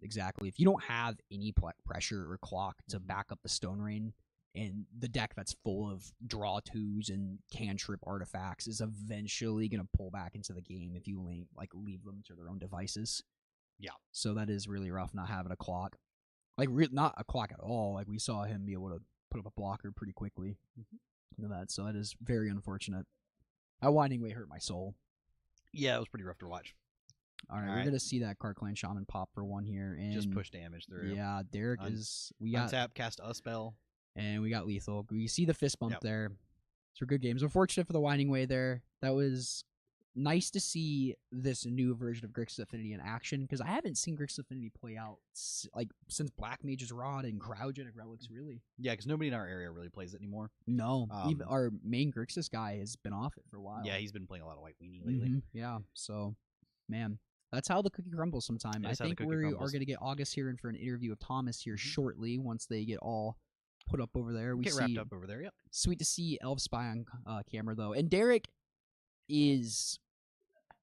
[SPEAKER 1] Exactly. If you don't have any pressure or clock to back up the Stone Rain, and the deck that's full of draw 2s and cantrip artifacts is eventually going to pull back into the game if you leave them to their own devices.
[SPEAKER 2] Yeah.
[SPEAKER 1] So that is really rough not having a clock. Not a clock at all. Like, we saw him be able to put up a blocker pretty quickly. So that is very unfortunate. That Winding Way hurt my soul.
[SPEAKER 2] Yeah, it was pretty rough to watch.
[SPEAKER 1] All right, we're going to see that Card Clan Shaman pop for 1 here. And
[SPEAKER 2] just push damage through.
[SPEAKER 1] Yeah, Derek is... We got
[SPEAKER 2] untap, cast a spell. And
[SPEAKER 1] we got lethal. We see the fist bump there. So good games. Unfortunate for the Winding Way there. That was nice to see this new version of Grixis Affinity in action, because I haven't seen Grixis Affinity play out since Black Mage's Rod and Cryogenic Relics, really.
[SPEAKER 2] Yeah, because nobody in our area really plays it anymore.
[SPEAKER 1] No, even our main Grixis guy has been off it for a while.
[SPEAKER 2] Yeah, he's been playing a lot of White Weenie lately.
[SPEAKER 1] Yeah, so, man, that's how the cookie crumbles sometime. I think we are going to get August here in for an interview of Thomas here shortly, once they get all put up over there. We
[SPEAKER 2] get wrapped up over there, yep.
[SPEAKER 1] Sweet to see Elf Spy on camera, though. And Derek is...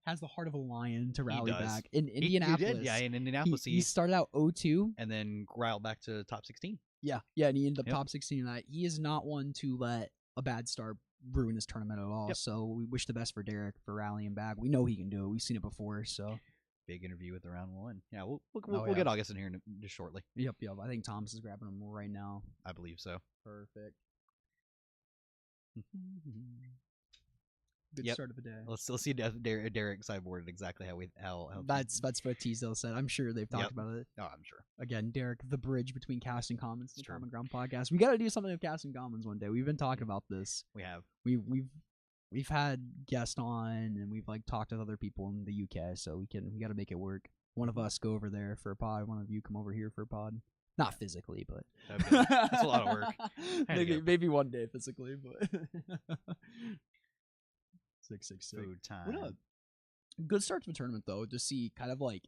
[SPEAKER 1] has the heart of a lion to rally
[SPEAKER 2] does.
[SPEAKER 1] back in
[SPEAKER 2] He
[SPEAKER 1] Indianapolis.
[SPEAKER 2] did, yeah, in Indianapolis.
[SPEAKER 1] He started out 0-2
[SPEAKER 2] and then growled back to top 16.
[SPEAKER 1] Yeah, and he ended up top 16 tonight. He is not one to let a bad start ruin his tournament at all. So we wish the best for Derek for rallying back. We know he can do it. We've seen it before. So
[SPEAKER 2] big interview with the round one. Yeah, we'll get August in here just shortly.
[SPEAKER 1] Yep. I think Thomas is grabbing him right now.
[SPEAKER 2] I believe so.
[SPEAKER 1] Perfect. Good start of the day.
[SPEAKER 2] Let's see Derek sideboard exactly how
[SPEAKER 1] that's what Teasdale said. I'm sure they've talked about it.
[SPEAKER 2] No, I'm sure.
[SPEAKER 1] Again, Derek, the bridge between Cast and Commons, the Common Ground podcast. We got to do something with Cast and Commons one day. We've been talking about this.
[SPEAKER 2] We have.
[SPEAKER 1] We've had guests on, and we've talked with other people in the UK. So we got to make it work. One of us go over there for a pod. One of you come over here for a pod. Not physically, but
[SPEAKER 2] that's a lot of work.
[SPEAKER 1] Maybe one day physically, but 666
[SPEAKER 2] food time.
[SPEAKER 1] What a good start to the tournament, though, to see kind of a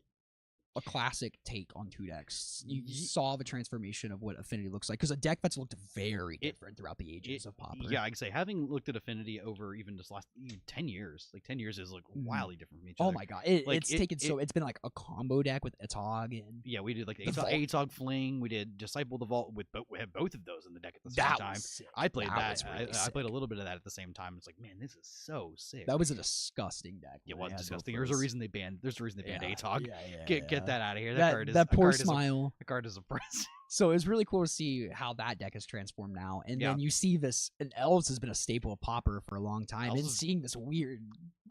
[SPEAKER 1] classic take on two decks. You saw the transformation of what Affinity looks like, because a deck that's looked very different throughout the ages of Pauper.
[SPEAKER 2] Yeah, I can say, having looked at Affinity over even just last 10 years, 10 years is wildly different from each other.
[SPEAKER 1] Oh my god, it's been a combo deck with Etog and
[SPEAKER 2] we did the Etog Fling. We did Disciple the Vault we had both of those in the deck at the same time.
[SPEAKER 1] Sick.
[SPEAKER 2] I played that.
[SPEAKER 1] Really
[SPEAKER 2] I played a little bit of that at the same time. It's like, man, this is so sick.
[SPEAKER 1] That was a disgusting deck.
[SPEAKER 2] It was disgusting. There's a reason they banned Etog. Get that out of here.
[SPEAKER 1] That poor smile.
[SPEAKER 2] The card is oppressive.
[SPEAKER 1] So it's really cool to see how that deck has transformed now. And then you see this, and Elves has been a staple of Pauper for a long time. And seeing this weird...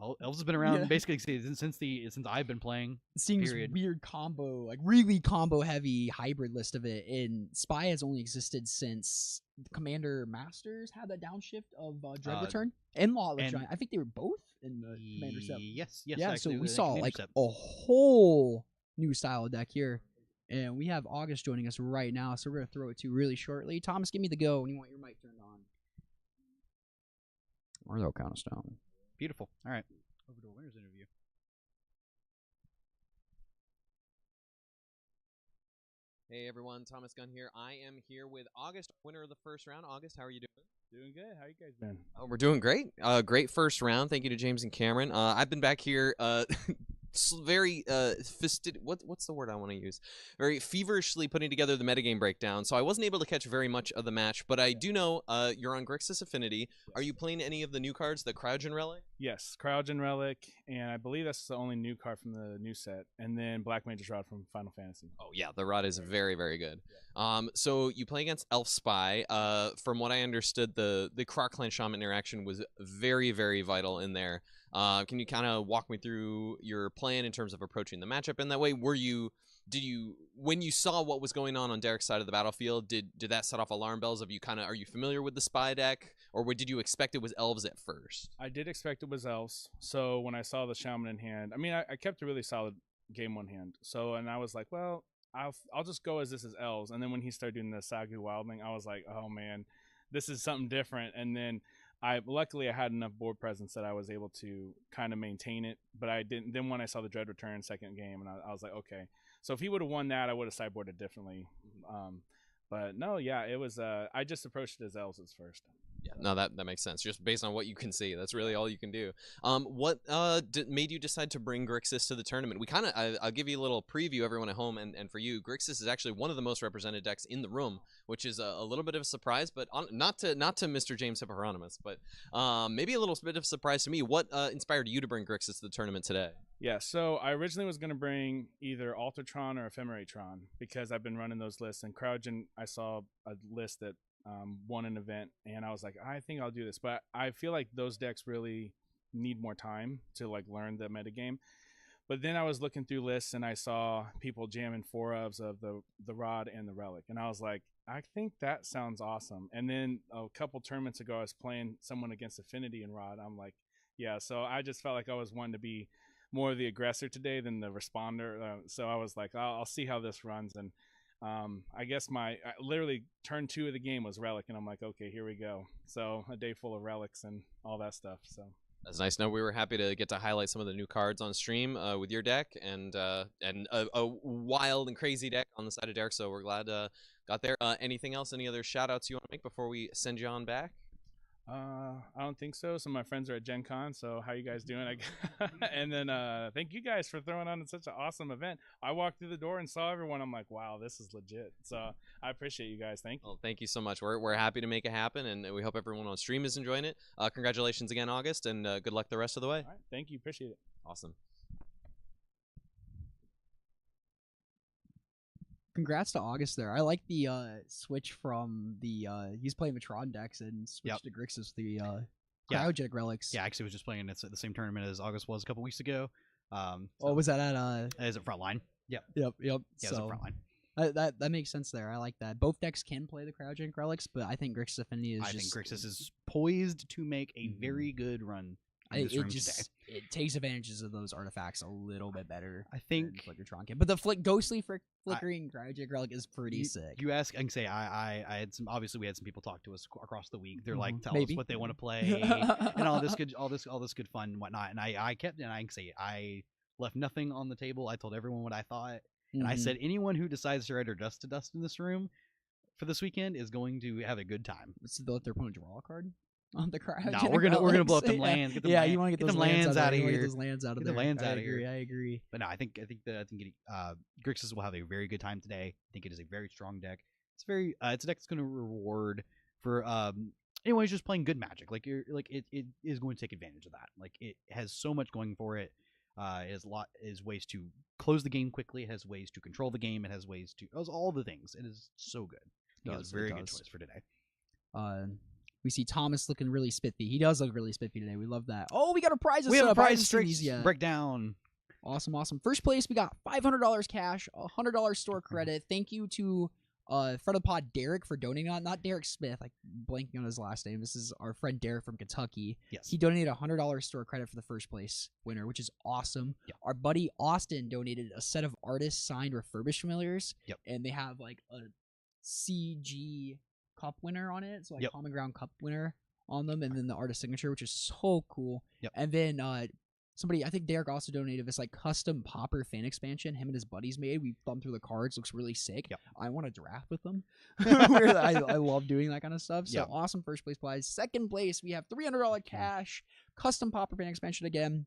[SPEAKER 2] Elves has been around basically since I've been playing.
[SPEAKER 1] Seeing this weird combo, really combo-heavy hybrid list of it. And Spy has only existed since Commander Masters had that downshift of Dread Return. And Lawless Giant. I think they were both in the Commander set.
[SPEAKER 2] Yes.
[SPEAKER 1] Yeah, so we saw a whole new style of deck here. And we have August joining us right now, so we're going to throw it to really shortly. Thomas, give me the go when you want your mic turned on. Or they'll count us down.
[SPEAKER 2] Beautiful. All right. Over to a winner's interview.
[SPEAKER 3] Hey everyone, Thomas Gunn here. I am here with August, winner of the first round. August, how are you doing?
[SPEAKER 4] Doing good. How you guys been?
[SPEAKER 3] We're doing great. Great first round. Thank you to James and Cameron. I've been back here very what's the word I want to use? Very feverishly putting together the metagame breakdown. So I wasn't able to catch very much of the match, but I do know you're on Grixis Affinity. Yes. Are you playing any of the new cards, the Cryogen Relic?
[SPEAKER 4] Yes, Cryogen Relic, and I believe that's the only new card from the new set, and then Black Mage's Rod from Final Fantasy.
[SPEAKER 3] Oh yeah, the Rod is very, very good. Yeah. So you play against Elf Spy. From what I understood, the Croc Clan Shaman interaction was very, very vital in there. Can you kind of walk me through your plan in terms of approaching the matchup in that way? When you saw what was going on Derek's side of the battlefield, did that set off alarm bells? Are you familiar with the Spy deck, or did you expect it was Elves at first?
[SPEAKER 4] I did expect it was Elves. So when I saw the Shaman in hand, I mean, I kept a really solid game one hand. And I was like, well, I'll just go as this is Elves. And then when he started doing the Sagu Wildling, I was like, oh man, this is something different. And then luckily I had enough board presence that I was able to kind of maintain it, but I didn't. Then when I saw the Dread Return second game, and I was like, okay. So if he would have won that, I would have sideboarded differently. But no, yeah, it was. I just approached it as Elves as first.
[SPEAKER 3] Yeah, no, that makes sense. Just based on what you can see, that's really all you can do. What made you decide to bring Grixis to the tournament? I'll give you a little preview, everyone at home, and for you, Grixis is actually one of the most represented decks in the room, which is a little bit of a surprise, but not to Mr. James Hippopotamus, but maybe a little bit of a surprise to me. What inspired you to bring Grixis to the tournament today?
[SPEAKER 4] Yeah, so I originally was going to bring either Altertron or Ephemeratron because I've been running those lists, and Cryogen, I saw a list that won an event, and I was like, I think I'll do this. But I feel like those decks really need more time to learn the metagame. But then I was looking through lists, and I saw people jamming 4-ofs of the Rod and the Relic, and I was like, I think that sounds awesome. And then a couple tournaments ago, I was playing someone against Affinity and Rod. I'm like, yeah. So I just felt like I was wanting to be more of the aggressor today than the responder. So I was like, I'll see how this runs. And I guess literally turn 2 of the game was Relic, and I'm like, okay, here we go. So a day full of relics and all that stuff. So
[SPEAKER 3] that's nice. No, we were happy to get to highlight some of the new cards on stream with your deck, and a wild and crazy deck on the side of Derek. So we're glad got there. Anything else? Any other shout outs you want to make before we send you on back?
[SPEAKER 4] I don't think so. Some of my friends are at Gen Con, so how you guys doing? And then thank you guys for throwing on such an awesome event. I walked through the door and saw everyone. I'm like, wow, this is legit. So I appreciate you guys. Thank you.
[SPEAKER 3] Well, thank you so much. We're happy to make it happen, and we hope everyone on stream is enjoying it. Congratulations again, August, and good luck the rest of the way.
[SPEAKER 4] All right, thank you. Appreciate it.
[SPEAKER 3] Awesome.
[SPEAKER 1] Congrats to August there. I like the switch from the he's playing Metron decks and switched to Grixis the cryogenic relics.
[SPEAKER 2] Yeah, actually, was just playing it at the same tournament as August was a couple weeks ago.
[SPEAKER 1] Oh, was that at
[SPEAKER 2] Is it Frontline? Yep.
[SPEAKER 1] Yep.
[SPEAKER 2] Yeah,
[SPEAKER 1] So
[SPEAKER 2] it's Frontline.
[SPEAKER 1] that makes sense there. I like that. Both decks can play the cryogenic relics, but I think Grixis Affinity is
[SPEAKER 2] I think Grixis is poised to make a very good run.
[SPEAKER 1] It takes advantages of those artifacts a little bit better.
[SPEAKER 2] I think
[SPEAKER 1] Flickertron can, but the ghostly flickering cryogenic relic is pretty sick.
[SPEAKER 2] You ask, I can say I had some. Obviously, we had some people talk to us across the week. They're like, tell
[SPEAKER 1] Maybe.
[SPEAKER 2] us what they want to play and all this good fun and whatnot. And I kept, and I can say I left nothing on the table. I told everyone what I thought, and I said anyone who decides to ride or dust to dust in this room for this weekend is going to have a good time.
[SPEAKER 1] So they'll let their opponent draw a card on the cryogenic.
[SPEAKER 2] No, we're gonna blow up them
[SPEAKER 1] Yeah.
[SPEAKER 2] lands. Get them
[SPEAKER 1] You want to get those
[SPEAKER 2] lands out of here.
[SPEAKER 1] Get those lands out of
[SPEAKER 2] Get
[SPEAKER 1] there.
[SPEAKER 2] the lands out of here.
[SPEAKER 1] I agree.
[SPEAKER 2] But no, I think Grixis will have a very good time today. I think it is a very strong deck. It's a deck that's going to reward for anyone who's just playing good Magic. Like it is going to take advantage of that. Like it has so much going for it. It has ways to close the game quickly. It has ways to control the game. It has all the things. It is so good. It's a very good choice for today.
[SPEAKER 1] We see Thomas looking really spiffy. He does look really spiffy today. We love that. Oh, we got a prize.
[SPEAKER 2] We have a prize
[SPEAKER 1] straight
[SPEAKER 2] breakdown.
[SPEAKER 1] Awesome. First place, we got $500 cash, $100 store credit. Thank you to friend of the pod Derek for donating on. Not Derek Smith. Like blanking on his last name. This is our friend Derek from Kentucky.
[SPEAKER 2] Yes.
[SPEAKER 1] He donated $100 store credit for the first place winner, which is awesome.
[SPEAKER 2] Yep.
[SPEAKER 1] Our buddy Austin donated a set of artist signed refurbished familiars.
[SPEAKER 2] Yep.
[SPEAKER 1] And they have like a CG Cup winner on it, so like Common Ground Cup winner on them, and then the artist signature, which is so cool.
[SPEAKER 2] Yep.
[SPEAKER 1] And then somebody, I think Derek also donated this like custom Pauper fan expansion him and his buddies made. We thumbed through the cards, looks really sick.
[SPEAKER 2] Yep.
[SPEAKER 1] I want to draft with them. I love doing that kind of stuff. So awesome first place prize. Second place, we have $300 cash, custom Pauper fan expansion again.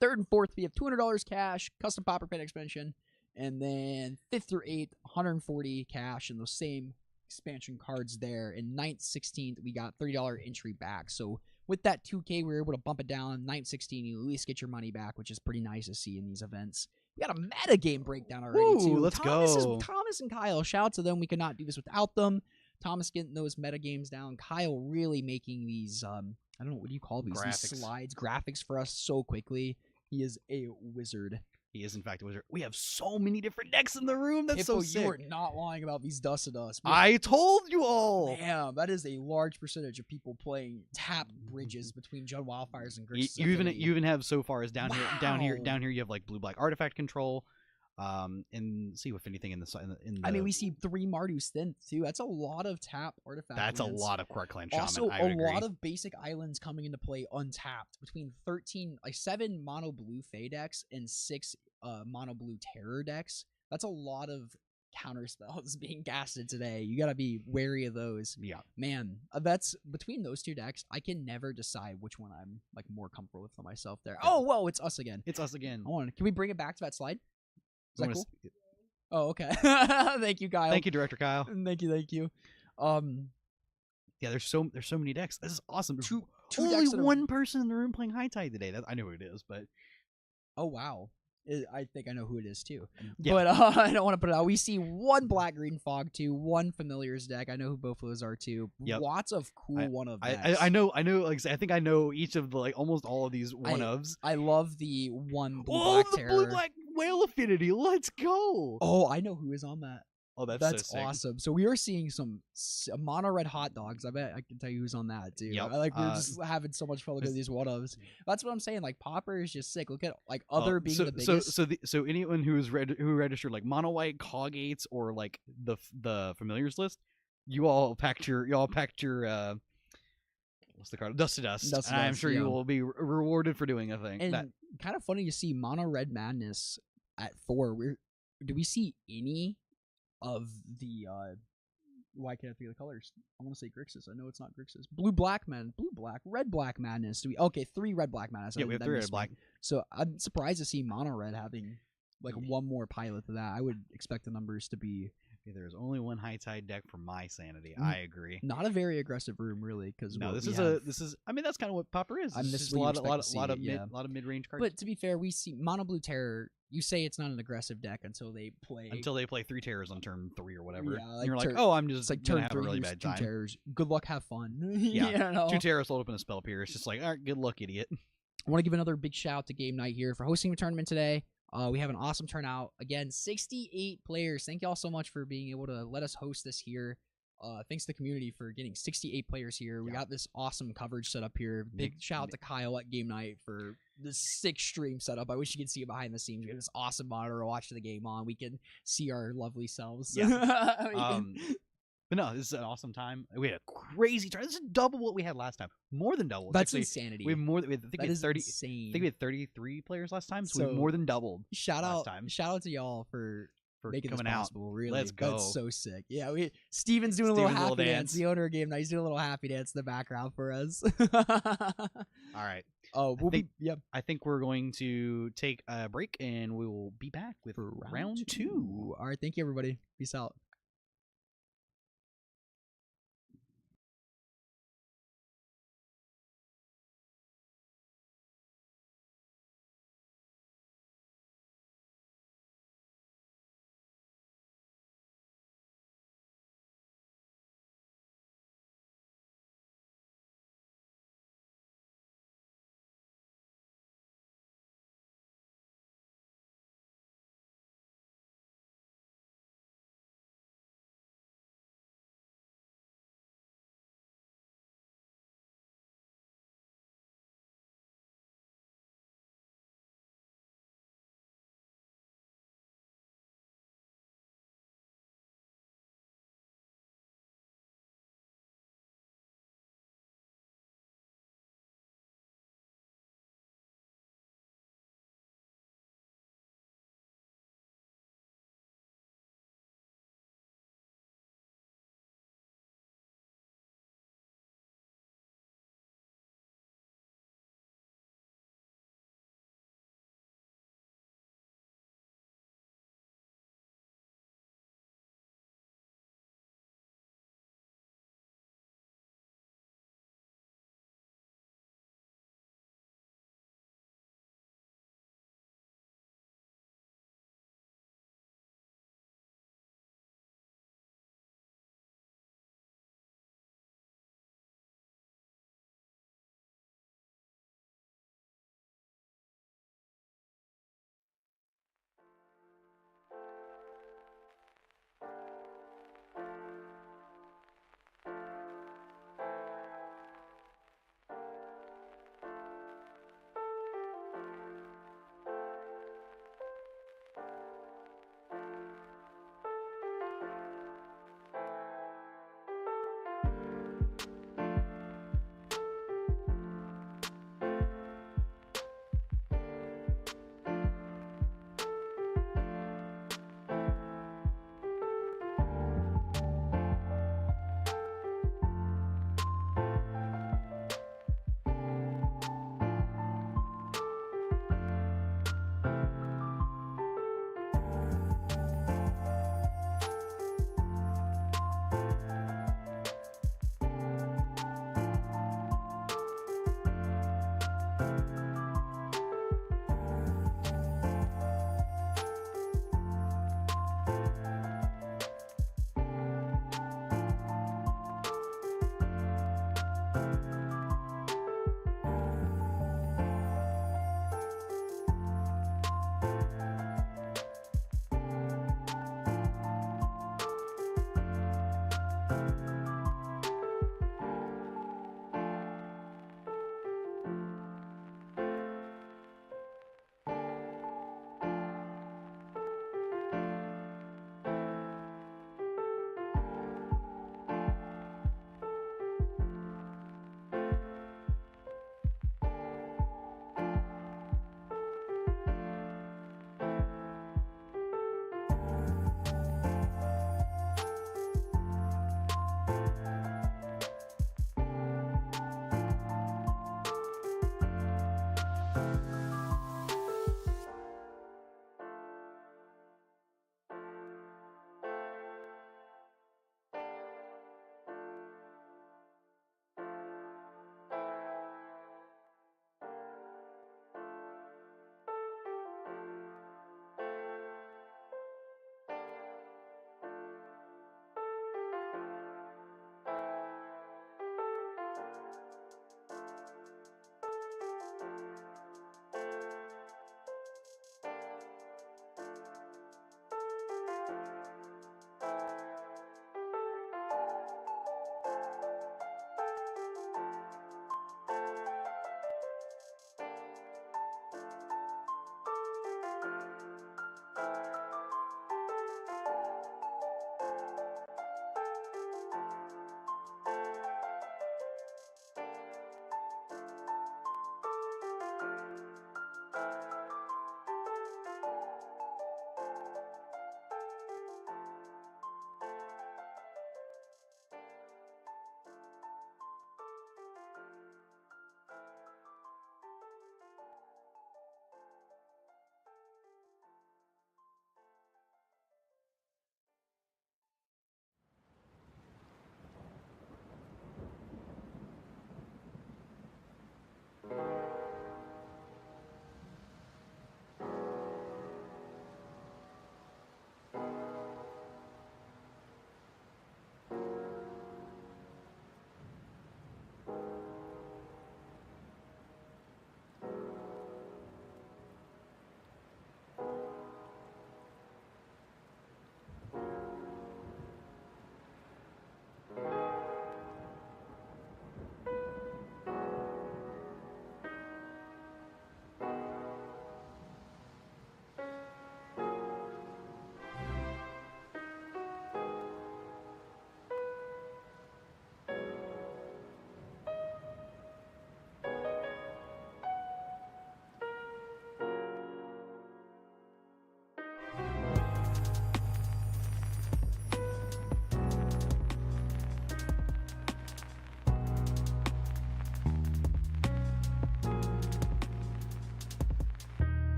[SPEAKER 1] Third and fourth, we have $200 cash, custom Pauper fan expansion, and then fifth through eighth, $140 cash, and those same expansion cards there. In 9th, 16th, we got $30 entry back. So with that 2K, we were able to bump it down. 9th, 16, you at least get your money back, which is pretty nice to see in these events. We got a metagame breakdown already, too.
[SPEAKER 2] Let's go.
[SPEAKER 1] Thomas and Kyle, shout out to them. We could not do this without them. Thomas getting those metagames down. Kyle really making these, I don't know, what do you call these? These slides, graphics for us so quickly. He is a wizard.
[SPEAKER 2] He is, in fact, a wizard. We have so many different decks in the room. That's
[SPEAKER 1] Hippo,
[SPEAKER 2] so sick.
[SPEAKER 1] You are not lying about these Dust to Dust.
[SPEAKER 2] I told you all.
[SPEAKER 1] Damn, that is a large percentage of people playing tap bridges between Jund Wildfires and Grixis.
[SPEAKER 2] You even have so far as down here. You have like blue-black artifact control. And see if anything in the. I
[SPEAKER 1] mean, we see 3 Mardu Synth too. That's a lot of tap artifact.
[SPEAKER 2] That's
[SPEAKER 1] lands.
[SPEAKER 2] a lot of Quark Clan Shaman.
[SPEAKER 1] Also, a lot of basic islands coming into play untapped. Between 7 mono blue Fey decks and 6 mono blue Terror decks. That's a lot of counter spells being casted today. You gotta be wary of those.
[SPEAKER 2] Yeah,
[SPEAKER 1] man, that's between those 2 decks. I can never decide which one I'm like more comfortable with for myself. There. Oh, whoa, it's us again.
[SPEAKER 2] It's us again.
[SPEAKER 1] Can we bring it back to that slide? Is that cool? Oh, okay. Thank you, Kyle.
[SPEAKER 2] Thank you, Director Kyle.
[SPEAKER 1] Thank you.
[SPEAKER 2] Yeah, there's so many decks. This is awesome.
[SPEAKER 1] Two
[SPEAKER 2] only
[SPEAKER 1] decks
[SPEAKER 2] one person in the room playing High Tide today. I know who it is, but
[SPEAKER 1] oh wow. I think I know who it is too.
[SPEAKER 2] Yeah.
[SPEAKER 1] But I don't want to put it out. We see 1 black green fog 2, 1 familiars deck. I know who both of those are too.
[SPEAKER 2] Yep.
[SPEAKER 1] Lots of cool one of decks.
[SPEAKER 2] I know. Like I think I know each of the almost all of these one ofs.
[SPEAKER 1] I love the 1 blue black
[SPEAKER 2] the
[SPEAKER 1] terror.
[SPEAKER 2] blue black whale affinity. Let's go.
[SPEAKER 1] Oh, I know who is on that.
[SPEAKER 2] Oh,
[SPEAKER 1] that's
[SPEAKER 2] so sick.
[SPEAKER 1] awesome. So we are seeing some mono red hot dogs. I bet I can tell you who's on that too.
[SPEAKER 2] Yep.
[SPEAKER 1] We're just having so much fun looking at these one ofs. That's what I'm saying. Like Pauper is just sick. Look at like other being the biggest.
[SPEAKER 2] So anyone who registered like mono white Coggates or like the familiars list, you all packed your what's the card? Dust to Dust. And I'm sure you will be rewarded for doing a thing.
[SPEAKER 1] And kind of funny to see mono red madness at 4. Do we see any of the Why can't I think of the colors? I want to say Grixis. I know it's not Grixis. Blue black red black madness. Okay, 3 red black madness.
[SPEAKER 2] Yeah, we have 3 red black.
[SPEAKER 1] So I'm surprised to see mono red having like one more pilot to that. I would expect the numbers to be.
[SPEAKER 2] Yeah, there's only one high tide deck for my sanity. I agree.
[SPEAKER 1] Not a very aggressive room, really, because
[SPEAKER 2] no, this is. I mean, that's kind of what Pauper is.
[SPEAKER 1] I mean,
[SPEAKER 2] this is a lot of mid range cards.
[SPEAKER 1] But to be fair, we see mono blue terror. You say it's not an aggressive deck until they play 3
[SPEAKER 2] terrors on turn 3 or whatever.
[SPEAKER 1] Yeah,
[SPEAKER 2] and you're like, oh, I'm just
[SPEAKER 1] like
[SPEAKER 2] gonna
[SPEAKER 1] turn
[SPEAKER 2] have
[SPEAKER 1] 3,
[SPEAKER 2] a really bad time.
[SPEAKER 1] 2 terrors. Good luck, have fun.
[SPEAKER 2] Yeah, 2 terrors load up in a spell pierce. It's just like, all right, good luck, idiot.
[SPEAKER 1] I want to give another big shout out to Game Night here for hosting the tournament today. We have an awesome turnout. Again, 68 players. Thank you all so much for being able to let us host this here. Thanks to the community for getting 68 players here. We got this awesome coverage set up here. Big shout out to Kyle at Game Night for this sick stream setup. I wish you could see it behind the scenes. We have this awesome monitor to watch the game on. We can see our lovely selves.
[SPEAKER 2] Yeah. But no, this is an awesome time. We had a crazy turn. This is double what we had last time. More than double.
[SPEAKER 1] That's actually insanity.
[SPEAKER 2] We have more. I think
[SPEAKER 1] that
[SPEAKER 2] we had 30.
[SPEAKER 1] Insane.
[SPEAKER 2] I think we had 33 players last time. So we more than doubled.
[SPEAKER 1] Shout out to y'all for making
[SPEAKER 2] coming
[SPEAKER 1] this possible.
[SPEAKER 2] Out.
[SPEAKER 1] Really,
[SPEAKER 2] let's go.
[SPEAKER 1] That's so sick. Yeah, Steven's doing a little happy dance. The owner of Game Night, he's doing a little happy dance in the background for us.
[SPEAKER 2] All right.
[SPEAKER 1] Oh,
[SPEAKER 2] I think we're going to take a break and we will be back with round 2.
[SPEAKER 1] All right, thank you everybody. Peace out.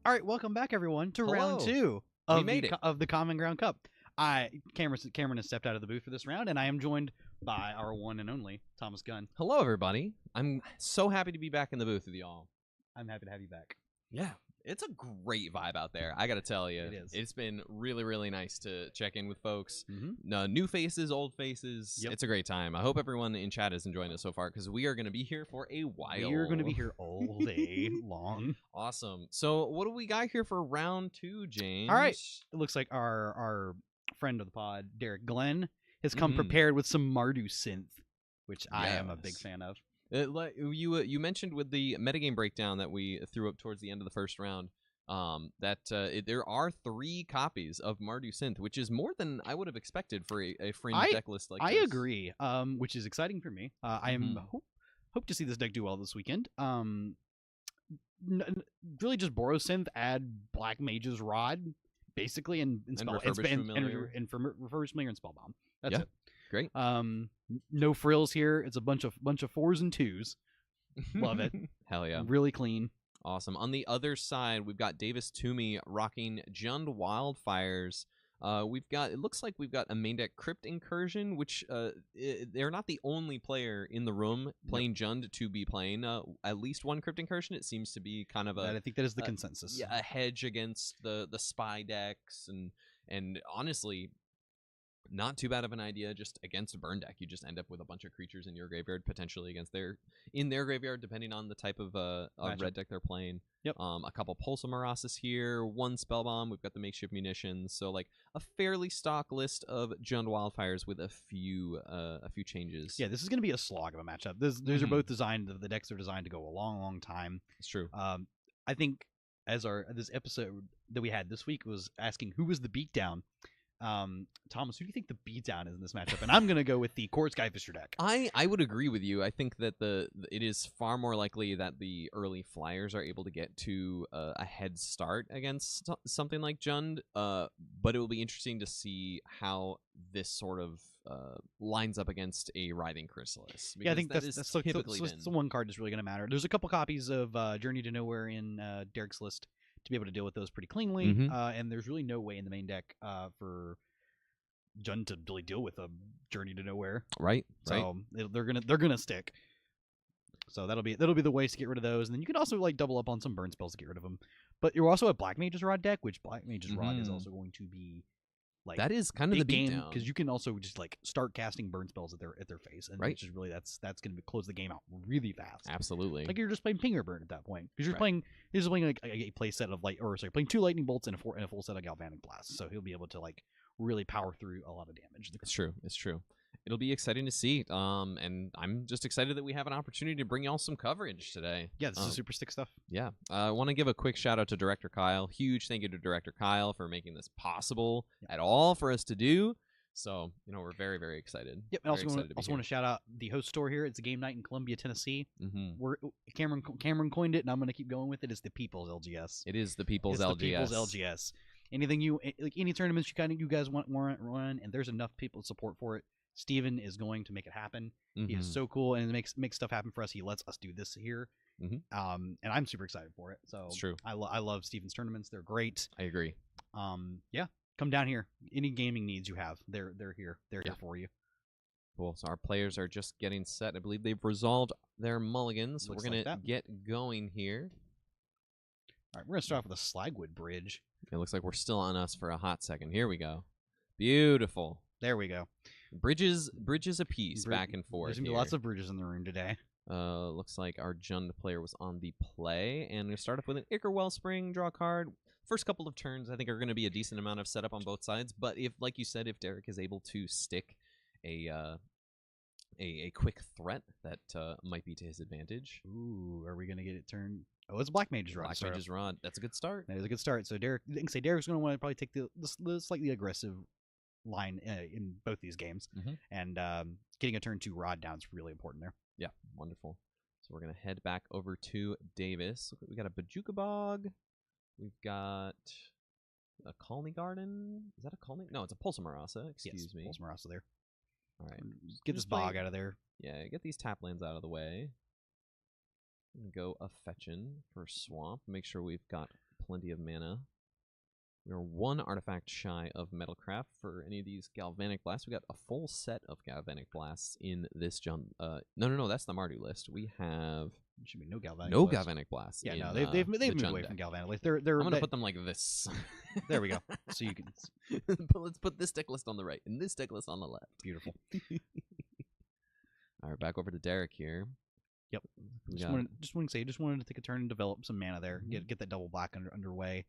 [SPEAKER 2] All right, welcome back, everyone, to round
[SPEAKER 3] Hello.
[SPEAKER 2] 2
[SPEAKER 3] We
[SPEAKER 2] of
[SPEAKER 3] made it.
[SPEAKER 2] of the Common Ground Cup. Cameron has stepped out of the booth for this round, and I am joined by our one and only Thomas Gunn.
[SPEAKER 3] Hello, everybody. I'm so happy to be back in the booth with y'all.
[SPEAKER 2] I'm happy to have you back.
[SPEAKER 3] Yeah, it's a great vibe out there. I got to tell you,
[SPEAKER 2] It is.
[SPEAKER 3] It's been really, really nice to check in with folks.
[SPEAKER 2] Mm-hmm.
[SPEAKER 3] New faces, old faces.
[SPEAKER 2] Yep.
[SPEAKER 3] It's a great time. I hope everyone in chat is enjoying it so far because we are going to be here for a while.
[SPEAKER 2] We're going to be here all day long.
[SPEAKER 3] Awesome. So, what do we got here for round 2, James?
[SPEAKER 2] All right. It looks like our friend of the pod, Derek Glenn, has come
[SPEAKER 3] Mhm.
[SPEAKER 2] prepared with some Mardu synth, which I am a big
[SPEAKER 3] Yes.
[SPEAKER 2] fan of.
[SPEAKER 3] You mentioned with the metagame breakdown that we threw up towards the end of the first round there are 3 copies of Mardu Synth, which is more than I would have expected for a fringe deck list like
[SPEAKER 2] I
[SPEAKER 3] this.
[SPEAKER 2] agree, which is exciting for me. I am hope to see this deck do well this weekend. Really just Boros Synth, add Black Mage's Rod, basically, and
[SPEAKER 3] Refurbished Familiar.
[SPEAKER 2] and Refurbished Familiar and Spellbomb. That's
[SPEAKER 3] Yeah.
[SPEAKER 2] it.
[SPEAKER 3] Great.
[SPEAKER 2] No frills here. It's a bunch of 4s and 2s. Love it.
[SPEAKER 3] Hell yeah.
[SPEAKER 2] Really clean.
[SPEAKER 3] Awesome. On the other side, we've got Davis Toomey rocking Jund Wildfires. It looks like we've got a main deck Crypt Incursion, which they're not the only player in the room playing Jund to be playing at least one Crypt Incursion. It seems to be kind of
[SPEAKER 2] I think that is the consensus.
[SPEAKER 3] Yeah, a hedge against the spy decks, and honestly, not too bad of an idea just against a burn deck. You just end up with a bunch of creatures in your graveyard, potentially against their graveyard, depending on the type of red deck they're playing.
[SPEAKER 2] Yep.
[SPEAKER 3] A couple Pulsar Marasis here, 1 Spellbomb. We've got the makeshift munitions. So like a fairly stock list of Jund Wildfires with a few changes.
[SPEAKER 2] Yeah, this is going to be a slog of a matchup. These are both designed. The decks are designed to go a long, long time.
[SPEAKER 3] It's true.
[SPEAKER 2] I think this episode that we had this week was asking who was the beatdown. Thomas, who do you think the beatdown is in this matchup? And I'm gonna go with the Quartz Skyfisher deck.
[SPEAKER 3] I would agree with you. I think that it is far more likely that the early flyers are able to get to a head start against something like Jund. But it will be interesting to see how this sort of lines up against a Writhing Chrysalis.
[SPEAKER 2] Yeah, I think that's
[SPEAKER 3] typically
[SPEAKER 2] the one card that's really gonna matter. There's a couple copies of Journey to Nowhere in Derek's list to be able to deal with those pretty cleanly, and there's really no way in the main deck for Jund to really deal with a Journey to Nowhere.
[SPEAKER 3] Right.
[SPEAKER 2] So they're gonna stick. So that'll be the ways to get rid of those, and then you can also like double up on some burn spells to get rid of them. But you're also a Black Mage's Rod deck, which Black Mage's Rod is also going to be like
[SPEAKER 3] that is kind of the
[SPEAKER 2] game
[SPEAKER 3] beatdown
[SPEAKER 2] because you can also just like start casting burn spells at their face, and which is really that's going to close the game out really fast.
[SPEAKER 3] Absolutely.
[SPEAKER 2] Like you're just playing Ping or Burn at that point because you're playing like a play set of playing 2 Lightning Bolts and a full set of Galvanic Blasts, so he'll be able to like really power through a lot of damage.
[SPEAKER 3] It's true. It'll be exciting to see. And I'm just excited that we have an opportunity to bring y'all some coverage today.
[SPEAKER 2] Yeah, this is super stick stuff.
[SPEAKER 3] Yeah. I want to give a quick shout out to Director Kyle. Huge thank you to Director Kyle for making this possible at all for us to do. So, we're very, very excited.
[SPEAKER 2] Yep, and also want to shout out the host store here. It's a game night in Columbia, Tennessee. Cameron coined it, and I'm going to keep going with it. It's the People's LGS.
[SPEAKER 3] It is the People's LGS.
[SPEAKER 2] The People's LGS. Anything any tournaments you guys want run, and there's enough people to support for it. Steven is going to make it happen. He is so cool and makes stuff happen for us. He lets us do this here. And I'm super excited for it. So
[SPEAKER 3] it's true.
[SPEAKER 2] I love Steven's tournaments. They're great.
[SPEAKER 3] I agree.
[SPEAKER 2] Yeah. Come down here. Any gaming needs you have, they're here. They're here for you.
[SPEAKER 3] Cool. So our players are just getting set. I believe they've resolved their mulligans. So we're gonna get going here.
[SPEAKER 2] All right, we're gonna start off with a Slagwood Bridge.
[SPEAKER 3] It looks like we're still on us for a hot second. Here we go. Beautiful.
[SPEAKER 2] There we go.
[SPEAKER 3] Bridges a piece back and forth.
[SPEAKER 2] There's gonna be lots of bridges in the room today.
[SPEAKER 3] Looks like our Jund player was on the play, and we start off with an Ichor Wellspring, draw a card. First couple of turns, I think, are going to be a decent amount of setup on both sides. But if, like you said, if Derek is able to stick a quick threat, that might be to his advantage.
[SPEAKER 2] Ooh, are we gonna get it turned? Oh, it's Black Mage's Rod.
[SPEAKER 3] Black Mage's Rod. That's a good start.
[SPEAKER 2] That is a good start. So Derek's going to want to probably take the slightly aggressive line in both these games, and getting a turn 2 Rod down is really important there.
[SPEAKER 3] Yeah, wonderful. So we're gonna head back over to Davis. We got a Bajuka Bog. We've got a Colony Garden. Is that a Colony? No, it's a Pulsar Marasa. Excuse me.
[SPEAKER 2] Pulsar Marasa there.
[SPEAKER 3] All right.
[SPEAKER 2] Get this bog out of there.
[SPEAKER 3] Yeah, get these tap lands out of the way. I'm gonna go a fetching for Swamp. Make sure we've got plenty of mana. We are 1 artifact shy of Metalcraft for any of these Galvanic Blasts. We got a full set of Galvanic Blasts in this jump. No, that's the Mardu list. We have
[SPEAKER 2] There should be no Galvanic.
[SPEAKER 3] Galvanic Blasts.
[SPEAKER 2] Yeah,
[SPEAKER 3] in,
[SPEAKER 2] no, they've moved
[SPEAKER 3] Jund
[SPEAKER 2] away
[SPEAKER 3] deck.
[SPEAKER 2] from Galvanic. They're
[SPEAKER 3] I'm gonna put them like this.
[SPEAKER 2] There we go. So you can.
[SPEAKER 3] But let's put this deck list on the right and this deck list on the left.
[SPEAKER 2] Beautiful.
[SPEAKER 3] All right, back over to Derek here.
[SPEAKER 2] Yep.
[SPEAKER 3] We
[SPEAKER 2] Just
[SPEAKER 3] got-
[SPEAKER 2] wanted to take a turn and develop some mana there.
[SPEAKER 3] Mhm.
[SPEAKER 2] Get that double black underway.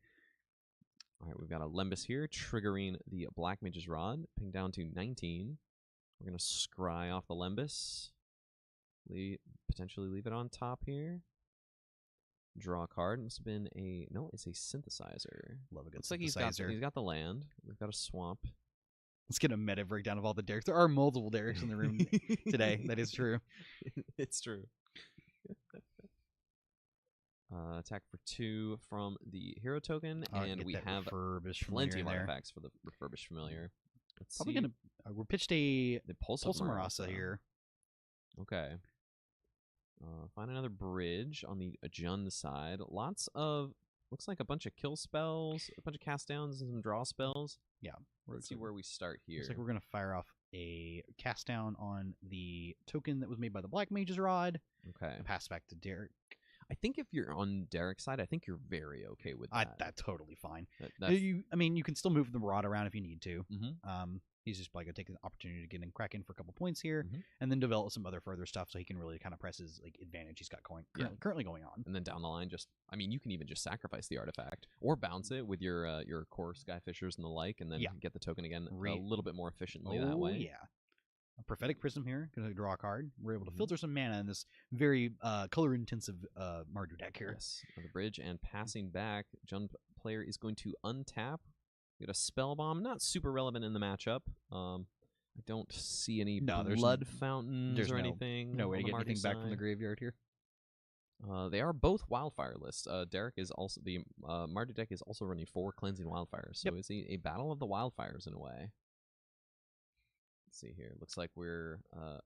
[SPEAKER 3] All right, we've got a Lembas here, triggering the Black Mage's Rod, ping down to 19. We're going to scry off the Lembas. Potentially leave it on top here. Draw a card. Must have been a... No, it's a Synthesizer.
[SPEAKER 2] Love a good
[SPEAKER 3] Looks like
[SPEAKER 2] synthesizer.
[SPEAKER 3] he's got the land. We've got a swamp.
[SPEAKER 2] Let's get a meta breakdown of all the Dereks. There are multiple Dereks in the room today. That is true.
[SPEAKER 3] It's true. Attack for 2 from the hero token, and we have plenty of artifacts for the refurbished familiar. Let's
[SPEAKER 2] Probably
[SPEAKER 3] see.
[SPEAKER 2] gonna. We're pitched a
[SPEAKER 3] The Pulse
[SPEAKER 2] Pulse
[SPEAKER 3] of
[SPEAKER 2] Marasa here.
[SPEAKER 3] Okay. Find another bridge on the Jund side. Lots of looks like a bunch of kill spells, a bunch of cast downs, and some draw spells. Let's see where we start here.
[SPEAKER 2] Looks like we're gonna fire off a cast down on the token that was made by the Black Mage's Rod.
[SPEAKER 3] Okay.
[SPEAKER 2] And pass back to Derek.
[SPEAKER 3] I think if you're on Derek's side, I think you're very okay with that.
[SPEAKER 2] That's totally fine.
[SPEAKER 3] That's,
[SPEAKER 2] You can still move the rod around if you need to.
[SPEAKER 3] Mhm.
[SPEAKER 2] He's just probably gonna take the opportunity to get in Kraken for a couple points here,
[SPEAKER 3] Mhm.
[SPEAKER 2] and then develop some other further stuff so he can really kind of press his advantage he's got currently going on.
[SPEAKER 3] And then down the line, you can even just sacrifice the artifact or bounce it with your core Skyfishers and the like, and then get the token again a little bit more efficiently that way.
[SPEAKER 2] Yeah. A Prophetic Prism here, gonna draw a card. We're able to
[SPEAKER 3] Mhm.
[SPEAKER 2] filter some mana in this very color-intensive Mardu deck here.
[SPEAKER 3] Yes, the bridge and passing back. Jund player is going to untap. We got a spell bomb, not super relevant in the matchup. I don't see any blood fountains
[SPEAKER 2] there's
[SPEAKER 3] or
[SPEAKER 2] no-
[SPEAKER 3] anything.
[SPEAKER 2] No way
[SPEAKER 3] on
[SPEAKER 2] to
[SPEAKER 3] the
[SPEAKER 2] get anything
[SPEAKER 3] Mardu
[SPEAKER 2] back from the
[SPEAKER 3] side.
[SPEAKER 2] graveyard here.
[SPEAKER 3] They are both wildfire lists. Derek is also the Mardu deck is also running 4 cleansing wildfires, so it's a battle of the wildfires in a way. Let's see here. Looks like we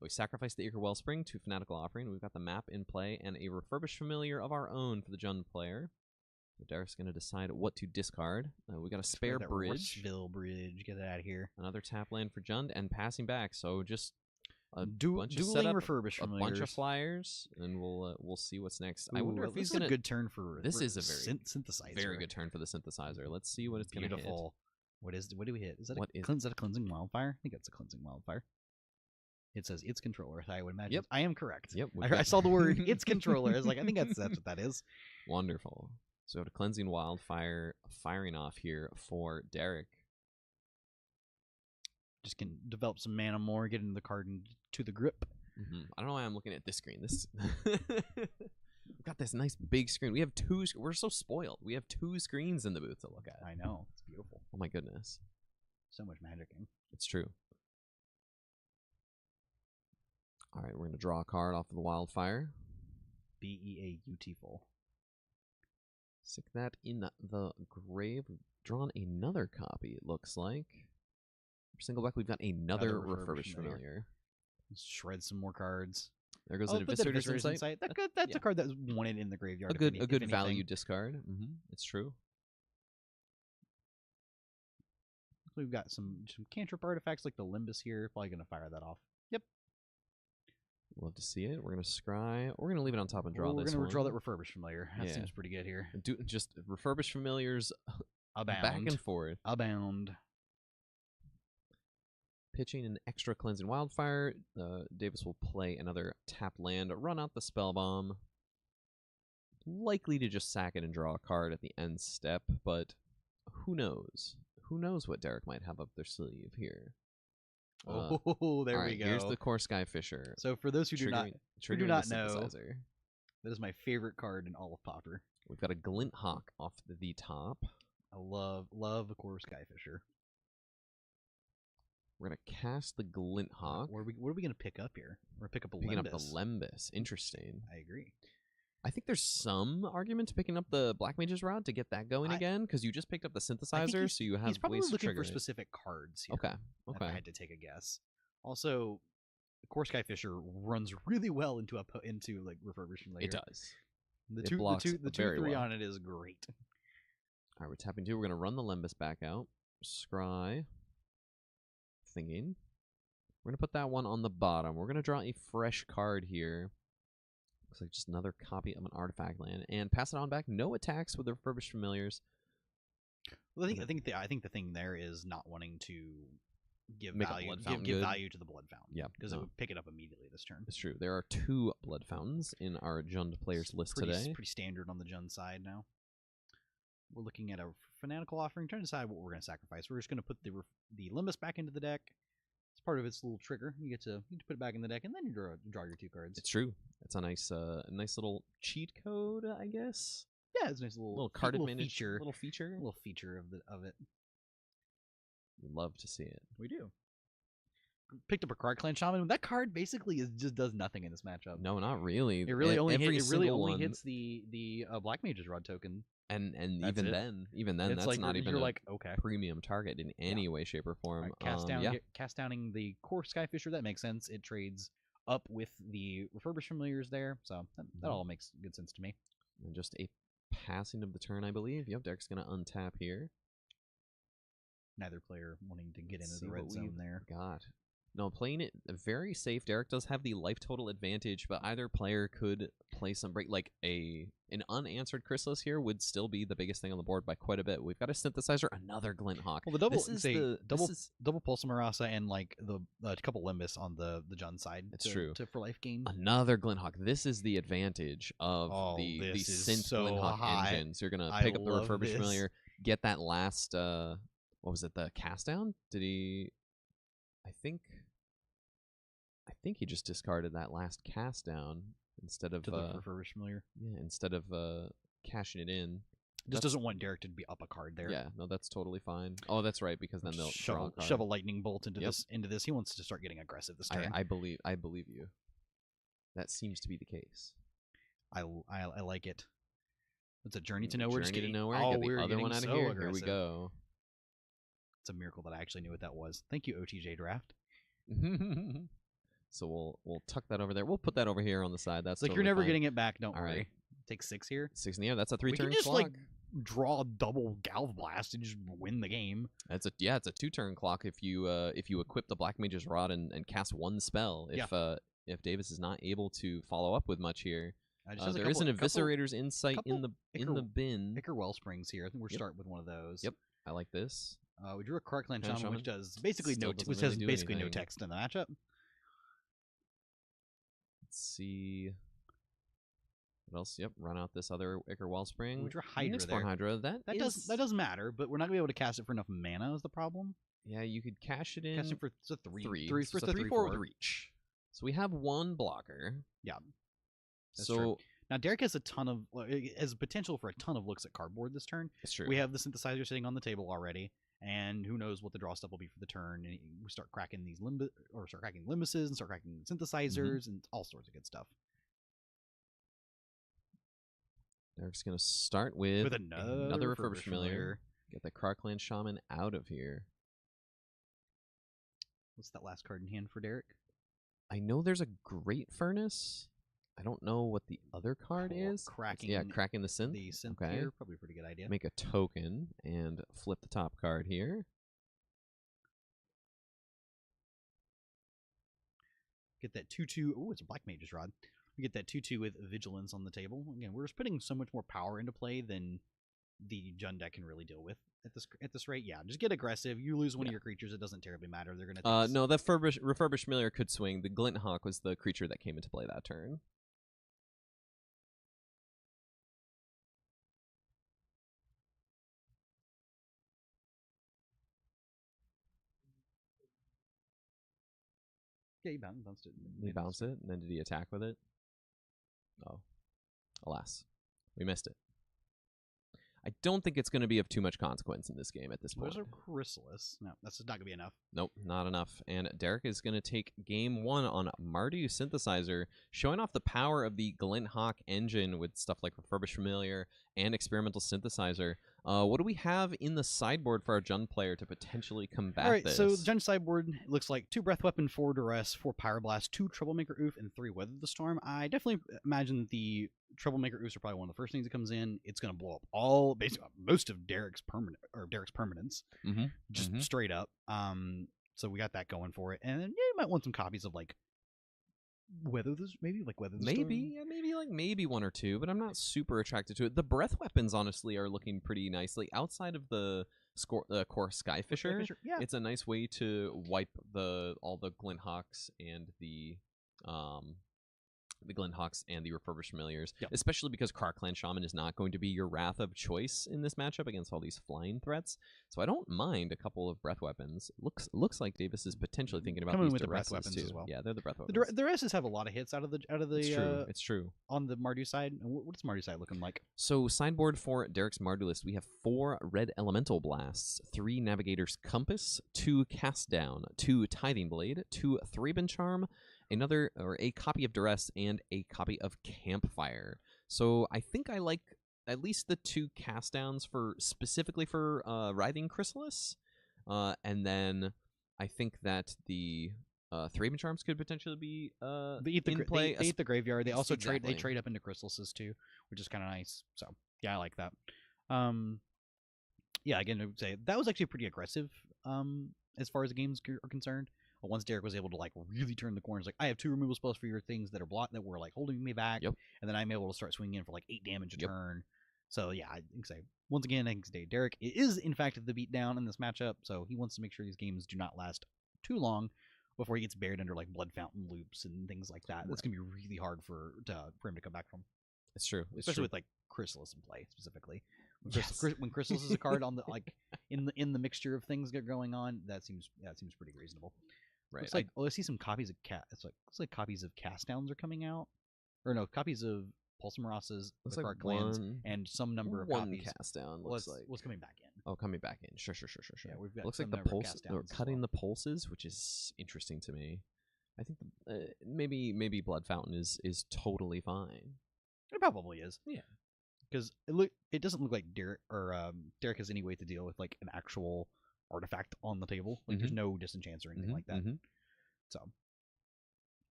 [SPEAKER 3] sacrificed the Acre Wellspring to Fanatical Offering. We've got the map in play and a refurbished familiar of our own for the Jund player. So Derek's going to decide what to discard. We got a spare
[SPEAKER 2] That
[SPEAKER 3] bridge.
[SPEAKER 2] Rushville bridge. Get it out of here.
[SPEAKER 3] Another tap land for Jund and passing back. So just a bunch of
[SPEAKER 2] Dueling
[SPEAKER 3] setup,
[SPEAKER 2] refurbished
[SPEAKER 3] a bunch
[SPEAKER 2] familiars.
[SPEAKER 3] of flyers, and we'll see what's next. I
[SPEAKER 2] Ooh,
[SPEAKER 3] wonder if
[SPEAKER 2] this
[SPEAKER 3] he's
[SPEAKER 2] is
[SPEAKER 3] going
[SPEAKER 2] a good turn for.
[SPEAKER 3] This is a very
[SPEAKER 2] synthesizer.
[SPEAKER 3] very good turn for the synthesizer. Let's see what it's going to hit.
[SPEAKER 2] Beautiful. What do we hit? Is that
[SPEAKER 3] What is-
[SPEAKER 2] is that a cleansing wildfire? I think that's a cleansing wildfire. It says its controller. I would imagine.
[SPEAKER 3] Yep.
[SPEAKER 2] I am correct.
[SPEAKER 3] Yep,
[SPEAKER 2] I saw the word its controller. I was like, I think that's what that is.
[SPEAKER 3] Wonderful. So we have a cleansing wildfire firing off here for Derek.
[SPEAKER 2] Just can develop some mana more, get into the card and to the grip.
[SPEAKER 3] I don't know why I'm looking at this screen. This we've got this nice big screen. We have two. We're so spoiled. We have 2 screens in the booth to look at.
[SPEAKER 2] I know. It's beautiful.
[SPEAKER 3] Oh my goodness,
[SPEAKER 2] So much magicking.
[SPEAKER 3] it's true. All right, we're gonna draw a card off of the wildfire.
[SPEAKER 2] Beautiful.
[SPEAKER 3] Stick that in the grave. We've drawn another copy. It looks like. For single back, we've got another refurbished familiar.
[SPEAKER 2] Let's shred some more cards.
[SPEAKER 3] There goes
[SPEAKER 2] Oh,
[SPEAKER 3] the
[SPEAKER 2] put that
[SPEAKER 3] Eviscerator's
[SPEAKER 2] Eviscerator's
[SPEAKER 3] Insight.
[SPEAKER 2] That's
[SPEAKER 3] yeah.
[SPEAKER 2] a card that's wanted in the graveyard.
[SPEAKER 3] A good value discard. It's true.
[SPEAKER 2] We've got some cantrip artifacts like the Limbus here. Probably gonna fire that off. Yep.
[SPEAKER 3] Love to see it. We're gonna scry. We're gonna leave it on top and draw
[SPEAKER 2] We're
[SPEAKER 3] this
[SPEAKER 2] gonna
[SPEAKER 3] one.
[SPEAKER 2] draw that refurbished familiar. That
[SPEAKER 3] Yeah.
[SPEAKER 2] seems pretty good here.
[SPEAKER 3] Do just refurbished familiars
[SPEAKER 2] Abound.
[SPEAKER 3] back and forth.
[SPEAKER 2] Abound.
[SPEAKER 3] Pitching an extra cleansing wildfire. Davis will play another tapped land, run out the spell bomb. Likely to just sack it and draw a card at the end step, but who knows? Who knows what Derek might have up their sleeve here?
[SPEAKER 2] Oh, there
[SPEAKER 3] all
[SPEAKER 2] we
[SPEAKER 3] right,
[SPEAKER 2] go.
[SPEAKER 3] Here's the core Skyfisher.
[SPEAKER 2] So for those who do not
[SPEAKER 3] triggering the
[SPEAKER 2] know,
[SPEAKER 3] synthesizer.
[SPEAKER 2] that is my favorite card in all of Pauper.
[SPEAKER 3] We've got a Glint Hawk off the top.
[SPEAKER 2] I love a core Skyfisher.
[SPEAKER 3] We're gonna cast the Glint Hawk.
[SPEAKER 2] What are we gonna pick up here? We're gonna pick up a
[SPEAKER 3] Picking
[SPEAKER 2] Limbus.
[SPEAKER 3] up the Lembas. Interesting.
[SPEAKER 2] I agree.
[SPEAKER 3] I think there's some argument to picking up the Black Mage's Rod to get that going again, because you just picked up the synthesizer, so you have
[SPEAKER 2] he's probably
[SPEAKER 3] ways to
[SPEAKER 2] looking
[SPEAKER 3] trigger
[SPEAKER 2] for
[SPEAKER 3] it.
[SPEAKER 2] specific cards here.
[SPEAKER 3] Okay.
[SPEAKER 2] If I had to take a guess. Also, Core Skyfisher runs really well into like refurbishing layer.
[SPEAKER 3] It does.
[SPEAKER 2] The
[SPEAKER 3] It
[SPEAKER 2] two
[SPEAKER 3] blocks
[SPEAKER 2] the two
[SPEAKER 3] very
[SPEAKER 2] 3
[SPEAKER 3] well.
[SPEAKER 2] on it is great.
[SPEAKER 3] All right, we're tapping 2. We're going to run the Limbus back out. Scry. Thinking. We're going to put that one on the bottom. We're going to draw a fresh card here. Looks like just another copy of an artifact land. And pass it on back. No attacks with the Refurbished Familiars.
[SPEAKER 2] Well, I think the thing there is not wanting to give
[SPEAKER 3] Make a
[SPEAKER 2] value
[SPEAKER 3] blood fountain
[SPEAKER 2] give
[SPEAKER 3] good.
[SPEAKER 2] value to the blood fountain.
[SPEAKER 3] Yeah,
[SPEAKER 2] because it would pick it up immediately this turn.
[SPEAKER 3] It's true. There are 2 blood fountains in our Jund players list today.
[SPEAKER 2] Pretty standard on the Jund side now. We're looking at a Fanatical Offering. Trying to decide what we're going to sacrifice. We're just going to put the Limbus back into the deck. It's part of its little trigger. You get to put it back in the deck, and then you draw your 2 cards.
[SPEAKER 3] It's true. It's a nice little cheat code, I guess.
[SPEAKER 2] Yeah, it's a nice little
[SPEAKER 3] card
[SPEAKER 2] little
[SPEAKER 3] advantage
[SPEAKER 2] feature.
[SPEAKER 3] Little feature.
[SPEAKER 2] Little feature of it.
[SPEAKER 3] We love to see it.
[SPEAKER 2] We do. Picked up a Card Clan Shaman. That card basically just does nothing in this matchup.
[SPEAKER 3] No, not really.
[SPEAKER 2] It really only
[SPEAKER 3] one,
[SPEAKER 2] hits the Black Mage's Rod token.
[SPEAKER 3] And
[SPEAKER 2] That's
[SPEAKER 3] even
[SPEAKER 2] it.
[SPEAKER 3] then,
[SPEAKER 2] It's
[SPEAKER 3] that's
[SPEAKER 2] like
[SPEAKER 3] not even
[SPEAKER 2] you're
[SPEAKER 3] a
[SPEAKER 2] like, okay.
[SPEAKER 3] premium target in any way, shape, or form.
[SPEAKER 2] Right, cast downing the core Skyfisher. That makes sense. It trades up with the Refurbished Familiars there, so that all makes good sense to me.
[SPEAKER 3] And just a passing of the turn, I believe. Yep, Derek's gonna untap here.
[SPEAKER 2] Neither player wanting to get
[SPEAKER 3] Let's
[SPEAKER 2] into
[SPEAKER 3] see
[SPEAKER 2] the
[SPEAKER 3] what
[SPEAKER 2] red zone
[SPEAKER 3] we've
[SPEAKER 2] there.
[SPEAKER 3] Got. No, playing it very safe. Derek does have the life total advantage, but either player could play some break. Like an unanswered Chrysalis here would still be the biggest thing on the board by quite a bit. We've got a Synthesizer, another Glint Hawk.
[SPEAKER 2] Well, the double
[SPEAKER 3] this is
[SPEAKER 2] double Pulse Marasa and like the couple Limbus on the Jund side.
[SPEAKER 3] It's true.
[SPEAKER 2] For life gain.
[SPEAKER 3] Another Glint Hawk. This is the advantage of the Synth Glint Hawk engine. So you're gonna pick up the Refurbished Familiar, get that last what was it, the cast down? Did he I think he just discarded that last cast down instead of
[SPEAKER 2] to the Refurbished Familiar.
[SPEAKER 3] Yeah, instead of cashing it in.
[SPEAKER 2] Just doesn't want Derek to be up a card there.
[SPEAKER 3] Yeah, no, that's totally fine. Oh, that's right, because then they'll draw a card.
[SPEAKER 2] Shove a lightning bolt into this. He wants to start getting aggressive this turn.
[SPEAKER 3] I believe you. That seems to be the case.
[SPEAKER 2] I like it. It's a Journey to Nowhere.
[SPEAKER 3] Journey to Nowhere.
[SPEAKER 2] Oh,
[SPEAKER 3] get the other one out of here. Here we go.
[SPEAKER 2] It's a miracle that I actually knew what that was. Thank you, OTJ Draft.
[SPEAKER 3] So we'll tuck that over there. We'll put that over here on the side. That's
[SPEAKER 2] like
[SPEAKER 3] totally
[SPEAKER 2] you're never
[SPEAKER 3] fine.
[SPEAKER 2] getting it back. Don't
[SPEAKER 3] All
[SPEAKER 2] worry.
[SPEAKER 3] right.
[SPEAKER 2] Take 6 here.
[SPEAKER 3] 6 in the air. That's a 3-turn
[SPEAKER 2] We can just
[SPEAKER 3] clock.
[SPEAKER 2] like draw a double Galv Blast and just win the game.
[SPEAKER 3] It's a 2-turn clock if you equip the Black Mage's Rod and cast 1 spell. If Davis is not able to follow up with much here, there is an Eviscerator's Insight in the bin.
[SPEAKER 2] Ichor Wellsprings here. I think we'll start with one of those.
[SPEAKER 3] Yep, I like this.
[SPEAKER 2] We drew a Card Clan Shaman, which does
[SPEAKER 3] Still
[SPEAKER 2] basically
[SPEAKER 3] doesn't
[SPEAKER 2] which
[SPEAKER 3] really
[SPEAKER 2] has
[SPEAKER 3] do
[SPEAKER 2] basically no
[SPEAKER 3] anything.
[SPEAKER 2] text in the matchup.
[SPEAKER 3] Let's see. What else? Yep, run out this other Ichor Wellspring.
[SPEAKER 2] We drew Hydra
[SPEAKER 3] Mixborn
[SPEAKER 2] there.
[SPEAKER 3] Hydra. That
[SPEAKER 2] does matter, but we're not gonna be able to cast it for enough mana. Is the problem?
[SPEAKER 3] Yeah, you could cash it in.
[SPEAKER 2] Cast it for it's a 3.
[SPEAKER 3] So
[SPEAKER 2] for
[SPEAKER 3] it's a 3/4 with reach. So we have 1 blocker.
[SPEAKER 2] Yeah. That's
[SPEAKER 3] So
[SPEAKER 2] true. Now Derek has has potential for a ton of looks at cardboard this turn.
[SPEAKER 3] it's true.
[SPEAKER 2] We have the Synthesizer sitting on the table already, and who knows what the draw stuff will be for the turn. And we start cracking these start cracking Limbuses and start cracking Synthesizers and all sorts of good stuff.
[SPEAKER 3] Derek's gonna start with
[SPEAKER 2] another
[SPEAKER 3] Refurbished Familiar. Get the Clan Shaman out of here.
[SPEAKER 2] What's that last card in hand for Derek?
[SPEAKER 3] I know there's a Great Furnace. I don't know what the other card is.
[SPEAKER 2] Cracking
[SPEAKER 3] the synth.
[SPEAKER 2] The synth
[SPEAKER 3] Okay.
[SPEAKER 2] here, probably a pretty good idea.
[SPEAKER 3] Make a token and flip the top card here.
[SPEAKER 2] Get that 2/2. Oh, it's a Black Mage's Rod. We get that 2/2 with Vigilance on the table. Again, we're just putting so much more power into play than the Jund deck can really deal with at this rate. Yeah, just get aggressive. You lose one of your creatures, it doesn't terribly matter. They're gonna.
[SPEAKER 3] No, the Refurbished Familiar could swing. The Glint Hawk was the creature that came into play that turn.
[SPEAKER 2] Yeah, he bounced it.
[SPEAKER 3] He bounced it, and then did he attack with it? Oh, alas, we missed it. I don't think it's going to be of too much consequence in this game at this point.
[SPEAKER 2] There's a Chrysalis. No, that's just not going to be enough.
[SPEAKER 3] Nope, not enough. And Derek is going to take game 1 on Mardu Synthesizer, showing off the power of the Glint Hawk engine with stuff like Refurbished Familiar and Experimental Synthesizer. What do we have in the sideboard for our Jund player to potentially combat this?
[SPEAKER 2] So the Jund sideboard looks like 2 Breath Weapon, 4 Duress, 4 Pyroblast, 2 Troublemaker Oof, and 3 Weather the Storm. I definitely imagine that the Troublemaker Oops are probably one of the first things that comes in. It's going to blow up basically most of Derek's permanents, just straight up. So we got that going for it, and then you might want some copies of like Weather the Storm.
[SPEAKER 3] Maybe one or two, but I'm not super attracted to it. The breath weapons honestly are looking pretty nicely outside of the core Skyfisher.
[SPEAKER 2] Yeah,
[SPEAKER 3] it's a nice way to wipe all the Glinthawks and the Glinthawks and the Refurbished Familiars, especially because Krark-Clan Shaman is not going to be your wrath of choice in this matchup against all these flying threats. So I don't mind a couple of breath weapons. Looks like Davis is potentially thinking about
[SPEAKER 2] coming
[SPEAKER 3] these
[SPEAKER 2] with the breath
[SPEAKER 3] Duresses
[SPEAKER 2] weapons
[SPEAKER 3] too.
[SPEAKER 2] as well.
[SPEAKER 3] Yeah, they're the breath weapons.
[SPEAKER 2] The Duresses have a lot of hits out of the.
[SPEAKER 3] It's true.
[SPEAKER 2] On the Mardu side, what's Mardu side looking like?
[SPEAKER 3] So sideboard for Derek's Mardu list, we have 4 Red Elemental Blasts, 3 Navigator's Compass, 2 Cast Down, 2 Tithing Blade, 2 Thraben Charm, a copy of Duress, and a copy of Campfire. So I think I like at least the 2 cast downs specifically for Writhing Chrysalis, and then I think that the Thraben Charms could potentially be in play.
[SPEAKER 2] They eat the graveyard. They also
[SPEAKER 3] Exactly.
[SPEAKER 2] trade up into Chrysalises too, which is kind of nice. So yeah, I like that. Yeah, again, I would say that was actually pretty aggressive as far as the games are concerned. Once Derek was able to like really turn the corners, like I have 2 removal spells for your things that were like holding me back, and then I'm able to start swinging in for like 8 damage a turn. So yeah, I think say once again, I can say Derek is in fact the beatdown in this matchup. So he wants to make sure these games do not last too long before he gets buried under like Blood Fountain loops and things like that. That's gonna be really hard for him to come back from.
[SPEAKER 3] It's true,
[SPEAKER 2] especially with like Chrysalis in play specifically. When Chrysalis is a card on the like in the mixture of things that are going on, that seems pretty reasonable.
[SPEAKER 3] Right.
[SPEAKER 2] It's like I see some copies of looks like copies of Cast Downs are coming out, or no, copies of Pulsamoras's the Krark Clans, and some number of copies.
[SPEAKER 3] Cast Down looks like
[SPEAKER 2] what's coming back in.
[SPEAKER 3] Oh, coming back in. Sure.
[SPEAKER 2] Yeah, we've got
[SPEAKER 3] looks like the pulse. Or cutting the pulses, which is interesting to me. I think maybe Blood Fountain is totally fine.
[SPEAKER 2] It probably is.
[SPEAKER 3] Yeah.
[SPEAKER 2] Because it doesn't look like Derek has any way to deal with like an actual artifact on the table. Like there's no disenchants or anything like that. So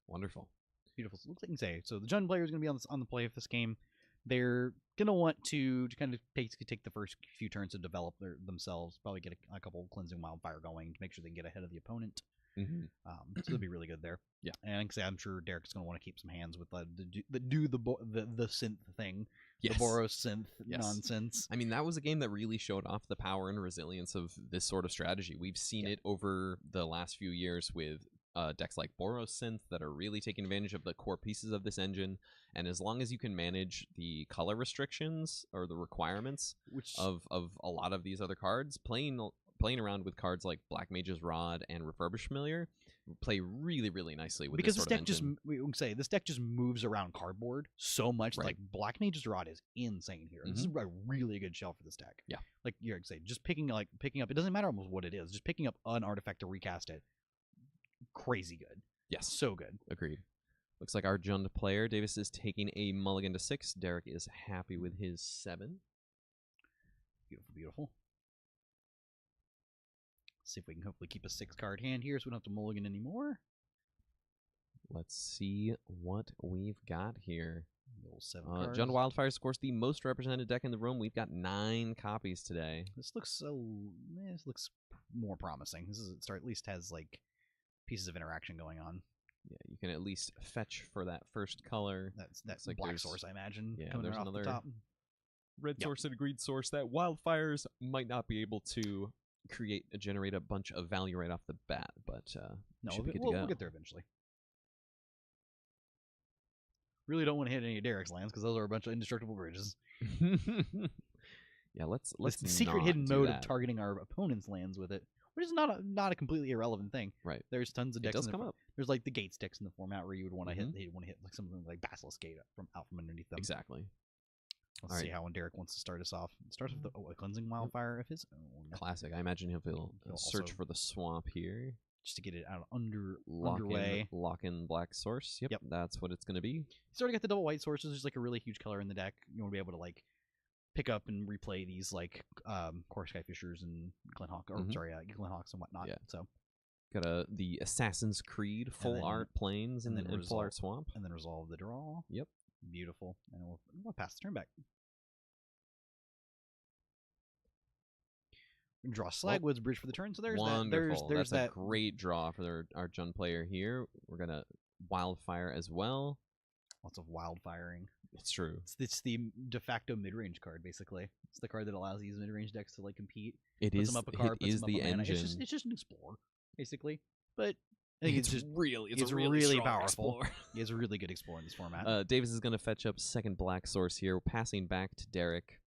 [SPEAKER 3] wonderful,
[SPEAKER 2] beautiful. So it looks like you can say so. The Jund player is going to be on the play of this game. They're going to want to kind of take the first few turns to develop themselves. Probably get a couple Cleansing Wildfire going to make sure they can get ahead of the opponent. So it'll be really good there.
[SPEAKER 3] Yeah,
[SPEAKER 2] and I can say I'm sure Derek's going to want to keep some hands with the synth thing. Yes. The Boros synth nonsense.
[SPEAKER 3] I mean, that was a game that really showed off the power and resilience of this sort of strategy. We've seen it over the last few years with decks like Boros synth that are really taking advantage of the core pieces of this engine. And as long as you can manage the color restrictions or the requirements of a lot of these other cards, playing around with cards like Black Mage's Rod and Refurbished Familiar play really, really nicely with
[SPEAKER 2] because
[SPEAKER 3] this sort of engine.
[SPEAKER 2] This deck just moves around cardboard so much. Right. Like Black Mage's Rod is insane here. This is a really good shell for this deck.
[SPEAKER 3] Yeah,
[SPEAKER 2] like you're saying, just picking up. It doesn't matter almost what it is. Just picking up an artifact to recast it. Crazy good.
[SPEAKER 3] Yes,
[SPEAKER 2] so good.
[SPEAKER 3] Agreed. Looks like our Jund player Davis is taking a mulligan to 6. Derek is happy with his 7.
[SPEAKER 2] Beautiful. See if we can hopefully keep a 6-card hand here so we don't have to mulligan anymore.
[SPEAKER 3] Let's see what we've got here.
[SPEAKER 2] Jund
[SPEAKER 3] Wildfire scores the most represented deck in the room. We've got 9 copies today.
[SPEAKER 2] This looks more promising. At least has like pieces of interaction going on.
[SPEAKER 3] Yeah, you can at least fetch for that first color.
[SPEAKER 2] That's like black source, I imagine.
[SPEAKER 3] Yeah, there's another
[SPEAKER 2] top.
[SPEAKER 3] Red source and a green source that Wildfires might not be able to generate a bunch of value right off the bat, but
[SPEAKER 2] no, we'll get there eventually. Really don't want to hit any of Derek's lands because those are a bunch of indestructible bridges.
[SPEAKER 3] Yeah, let's
[SPEAKER 2] the secret hidden mode of targeting our opponent's lands with it, which is not a completely irrelevant thing.
[SPEAKER 3] Right.
[SPEAKER 2] There's tons of decks.
[SPEAKER 3] It does come up.
[SPEAKER 2] There's like the Gates decks in the format where you would want to hit like something like Basilisk Gate out from underneath them.
[SPEAKER 3] Exactly.
[SPEAKER 2] Let's see how Derek wants to start us off. It starts with a Cleansing Wildfire of his own.
[SPEAKER 3] Classic. I imagine he'll search for the swamp here.
[SPEAKER 2] Just to get it out underway.
[SPEAKER 3] Lock in black source. Yep. That's what it's going to be.
[SPEAKER 2] He's already got the double white sources. There's like a really huge color in the deck. You want to be able to like pick up and replay these like Core Skyfishers and Glinthawk, or Glinthawks and whatnot.
[SPEAKER 3] Yeah.
[SPEAKER 2] So
[SPEAKER 3] got the Assassin's Creed full art plains and full art swamp.
[SPEAKER 2] And then resolve the draw.
[SPEAKER 3] Yep.
[SPEAKER 2] Beautiful. And we'll pass the turn back. Draw Slagwood's Bridge for the turn. So there's
[SPEAKER 3] wonderful.
[SPEAKER 2] that. There's
[SPEAKER 3] That's a great draw for our Jund player here. We're gonna Wildfire as well.
[SPEAKER 2] Lots of wildfiring.
[SPEAKER 3] It's true.
[SPEAKER 2] It's the de facto mid-range card, basically. It's the card that allows these mid-range decks to like compete.
[SPEAKER 3] It
[SPEAKER 2] puts
[SPEAKER 3] is.
[SPEAKER 2] them up a card,
[SPEAKER 3] it is
[SPEAKER 2] puts them
[SPEAKER 3] the
[SPEAKER 2] up a mana.
[SPEAKER 3] engine.
[SPEAKER 2] It's just an explorer, basically. But I think it's just
[SPEAKER 3] really.
[SPEAKER 2] it's
[SPEAKER 3] a
[SPEAKER 2] really
[SPEAKER 3] strong
[SPEAKER 2] powerful.
[SPEAKER 3] explorer.
[SPEAKER 2] It's a really good explorer in this format.
[SPEAKER 3] Davis is going to fetch up second black source here, passing back to Derek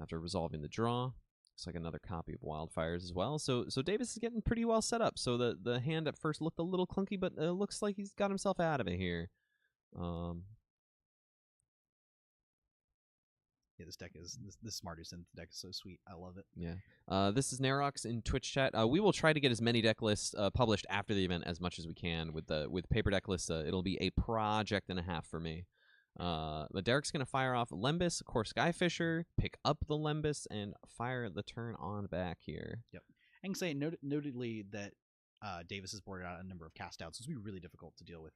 [SPEAKER 3] after resolving the draw. Looks like another copy of Wildfires as well. So Davis is getting pretty well set up. So the hand at first looked a little clunky, but it looks like he's got himself out of it here.
[SPEAKER 2] Yeah, this deck is this Smarter Synth deck is so sweet. I love it.
[SPEAKER 3] Yeah. This is Narox in Twitch chat. We will try to get as many deck lists published after the event as much as we can. With paper deck lists, it'll be a project and a half for me. But Derek's gonna fire off Lembas, of course, Skyfisher, pick up the Lembas, and fire the turn on back here.
[SPEAKER 2] Yep. I can say notedly that Davis has boarded out a number of cast outs. It's going to be really difficult to deal with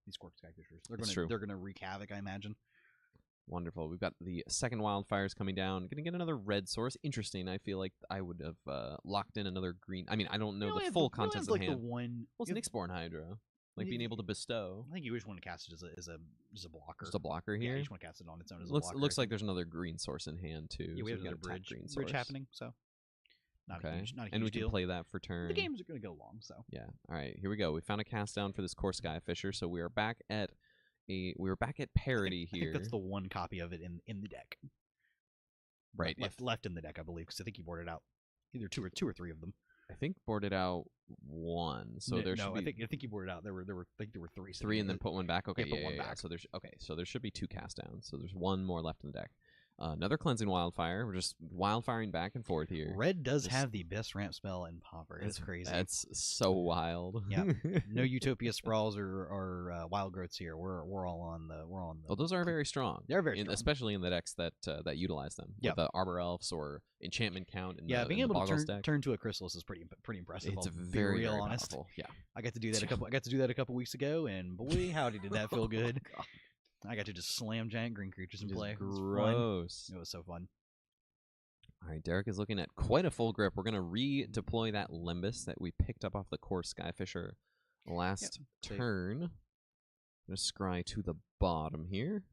[SPEAKER 2] these Quark Skyfishers. They're gonna wreak havoc, I imagine.
[SPEAKER 3] Wonderful. We've got the second Wildfires coming down. Gonna get another red source. Interesting. I feel like I would have locked in another green. I mean, I don't know the full contents of the hand.
[SPEAKER 2] Well,
[SPEAKER 3] it's an Exploring Hydra. Like being able to bestow.
[SPEAKER 2] I think you just want to cast it as a blocker.
[SPEAKER 3] Just a blocker here.
[SPEAKER 2] Yeah, you just want to cast it on its own as a blocker.
[SPEAKER 3] Looks like there's another green source in hand too.
[SPEAKER 2] Yeah, we
[SPEAKER 3] so
[SPEAKER 2] have another bridge
[SPEAKER 3] source
[SPEAKER 2] happening. So not a huge
[SPEAKER 3] and we
[SPEAKER 2] deal.
[SPEAKER 3] can play that for turn.
[SPEAKER 2] The games are going to go long, so
[SPEAKER 3] yeah. All right, here we go. We found a cast down for this core Skyfisher, so we are back at parity here.
[SPEAKER 2] I think that's the one copy of it in the deck.
[SPEAKER 3] Right,
[SPEAKER 2] left in the deck, I believe, because I think you boarded out either two or three of them.
[SPEAKER 3] I think boarded out one, so there should be.
[SPEAKER 2] I think you boarded out. There were three.
[SPEAKER 3] Three, and then put one back. Okay,
[SPEAKER 2] put one back.
[SPEAKER 3] So there should be two cast downs. So there's one more left in the deck. Another Cleansing Wildfire. We're just wildfiring back and forth here.
[SPEAKER 2] Red does have the best ramp spell in Pauper. It's crazy.
[SPEAKER 3] That's so wild.
[SPEAKER 2] Yeah. No Utopia Sprawls or Wild Growths here. We're all on the.
[SPEAKER 3] Well, those are very strong.
[SPEAKER 2] They're very strong,
[SPEAKER 3] especially in the decks that utilize them.
[SPEAKER 2] Yeah.
[SPEAKER 3] The Arbor Elves or Enchantment Count.
[SPEAKER 2] Being able to turn to a Chrysalis is pretty impressive.
[SPEAKER 3] It's
[SPEAKER 2] very honest.
[SPEAKER 3] Powerful. Yeah.
[SPEAKER 2] I got to do that a couple weeks ago, and boy, howdy did that feel good. I got to just slam giant green creatures and play.
[SPEAKER 3] Gross.
[SPEAKER 2] It was so fun.
[SPEAKER 3] All right, Derek is looking at quite a full grip. We're going to redeploy that Lembas that we picked up off the core Skyfisher last turn. I'm going to scry to the bottom here.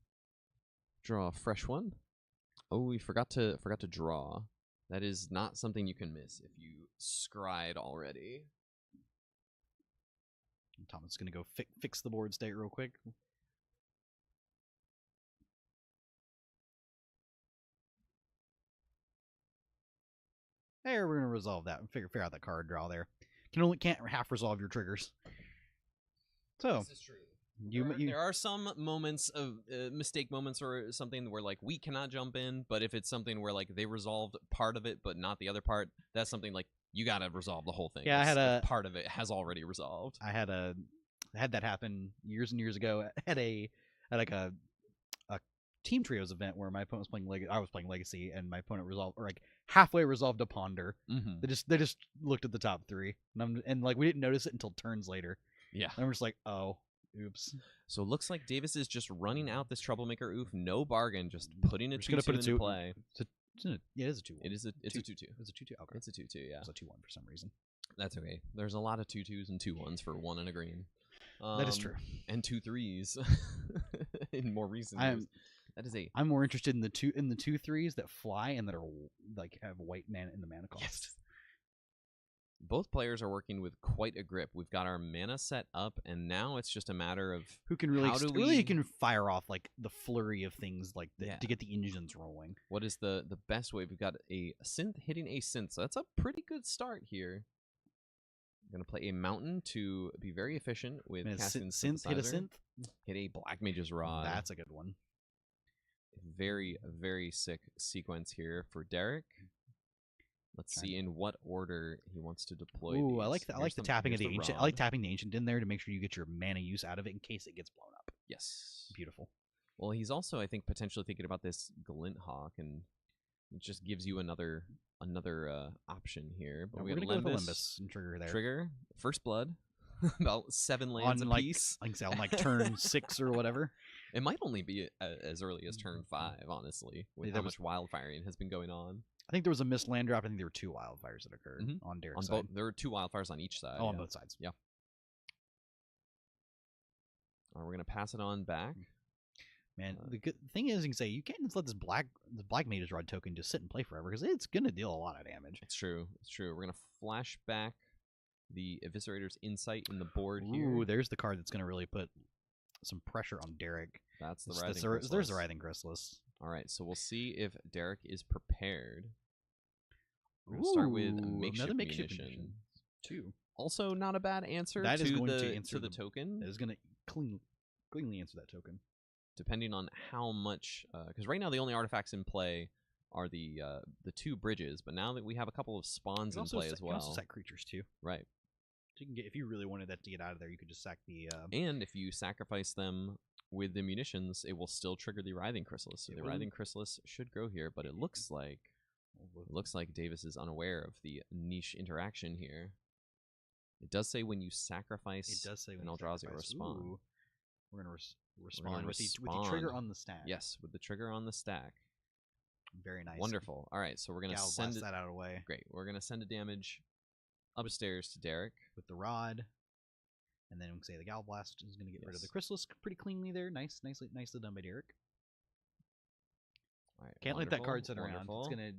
[SPEAKER 3] Draw a fresh one. Oh, we forgot to draw. That is not something you can miss if you scryed already.
[SPEAKER 2] Thomas is going to go fix the board state real quick. There, we're gonna resolve that and figure out that card draw there. Can't half resolve your triggers. So
[SPEAKER 3] this is true. There are some moments of mistake moments or something where like we cannot jump in, but if it's something where like they resolved part of it but not the other part, that's something like you gotta resolve the whole thing.
[SPEAKER 2] Yeah, I had
[SPEAKER 3] part of it has already resolved.
[SPEAKER 2] I had that happen years and years ago at a Team Trios event where my opponent was playing I was playing Legacy, and my opponent halfway resolved a Ponder.
[SPEAKER 3] Mm-hmm.
[SPEAKER 2] They just looked at the top three, and we didn't notice it until turns later.
[SPEAKER 3] Yeah,
[SPEAKER 2] and we're just like, oh, oops.
[SPEAKER 3] So it looks like Davis is just running out this Troublemaker Oof, no bargain, just putting it into play.
[SPEAKER 2] Yeah, it is a 2-1.
[SPEAKER 3] It's a 2-2.
[SPEAKER 2] It's a 2-2. Okay,
[SPEAKER 3] it's a 2-2. Yeah,
[SPEAKER 2] it's a 2-1 for some reason.
[SPEAKER 3] That's okay. There's a lot of 2-2s and 2-1s for 1 and a green.
[SPEAKER 2] That is true.
[SPEAKER 3] And 2 3s in more recent years.
[SPEAKER 2] I'm more interested in the 2 3s that fly and that are like have white mana in the mana cost.
[SPEAKER 3] Yes. Both players are working with quite a grip. We've got our mana set up, and now it's just a matter of
[SPEAKER 2] who can really can fire off like the flurry of things like to get the engines rolling.
[SPEAKER 3] What is the best way? We've got a synth hitting a synth, so that's a pretty good start here. I'm gonna play a mountain to be very efficient with casting
[SPEAKER 2] synth. Hit a synth.
[SPEAKER 3] Hit a Black Mage's Rod.
[SPEAKER 2] That's a good one.
[SPEAKER 3] Very, very sick sequence here for Derek. Let's see in what order he wants to deploy.
[SPEAKER 2] Ooh, I like the tapping of the ancient. I like tapping the ancient in there to make sure you get your mana use out of it in case it gets blown up.
[SPEAKER 3] Yes,
[SPEAKER 2] beautiful.
[SPEAKER 3] Well, he's also, I think, potentially thinking about this Glint Hawk, and it just gives you another option here. But
[SPEAKER 2] we're gonna go with the Limbus and trigger there.
[SPEAKER 3] Trigger First Blood. About 7 lands
[SPEAKER 2] on
[SPEAKER 3] apiece.
[SPEAKER 2] on like turn 6 or whatever.
[SPEAKER 3] It might only be as early as turn 5, honestly, with how much wildfiring has been going on.
[SPEAKER 2] I think there was a missed land drop. I think there were 2 wildfires that occurred on Derek's side.
[SPEAKER 3] There were 2 wildfires on each side.
[SPEAKER 2] Oh, on both sides.
[SPEAKER 3] Yeah. All right, we're gonna pass it on back.
[SPEAKER 2] Man, the good thing is, you can say you can't just let this black Mage's Rod token just sit and play forever because it's gonna deal a lot of damage.
[SPEAKER 3] It's true. It's true. We're gonna flash back the Eviscerator's Insight in the board here.
[SPEAKER 2] Ooh, there's the card that's gonna really put some pressure on Derek.
[SPEAKER 3] That's the Writhing Chrysalis.
[SPEAKER 2] There's the Writhing Chrysalis.
[SPEAKER 3] All right, so we'll see if Derek is prepared. We're gonna start with
[SPEAKER 2] another makeshift
[SPEAKER 3] munition.
[SPEAKER 2] 2.
[SPEAKER 3] Also, not a bad answer
[SPEAKER 2] That is going
[SPEAKER 3] to
[SPEAKER 2] to answer
[SPEAKER 3] the token.
[SPEAKER 2] That is going to cleanly answer that token.
[SPEAKER 3] Depending on how much, because right now the only artifacts in play are the 2 bridges, but now that we have a couple of spawns in play as well.
[SPEAKER 2] You can also sack creatures too.
[SPEAKER 3] Right.
[SPEAKER 2] So you can get, if you really wanted that to get out of there, you could just sack the.
[SPEAKER 3] And if you sacrifice them with the munitions, it will still trigger the Writhing Chrysalis. So the Writhing Chrysalis should grow here, but it looks like Davis is unaware of the niche interaction here. It does say when you sacrifice.
[SPEAKER 2] It does say
[SPEAKER 3] an Eldrazi or a spawn.
[SPEAKER 2] Ooh. We're gonna respond with the trigger on the stack.
[SPEAKER 3] Yes, with the trigger on the stack.
[SPEAKER 2] Very nice.
[SPEAKER 3] Wonderful. All right, so we're gonna send
[SPEAKER 2] that out of the way.
[SPEAKER 3] Great. We're gonna send a damage upstairs to Derek
[SPEAKER 2] with the rod, and then we can say the Gal Blast is gonna get rid of the Chrysalis pretty cleanly there. Nicely done by Derek.
[SPEAKER 3] All right,
[SPEAKER 2] can't let that card sit around. It's gonna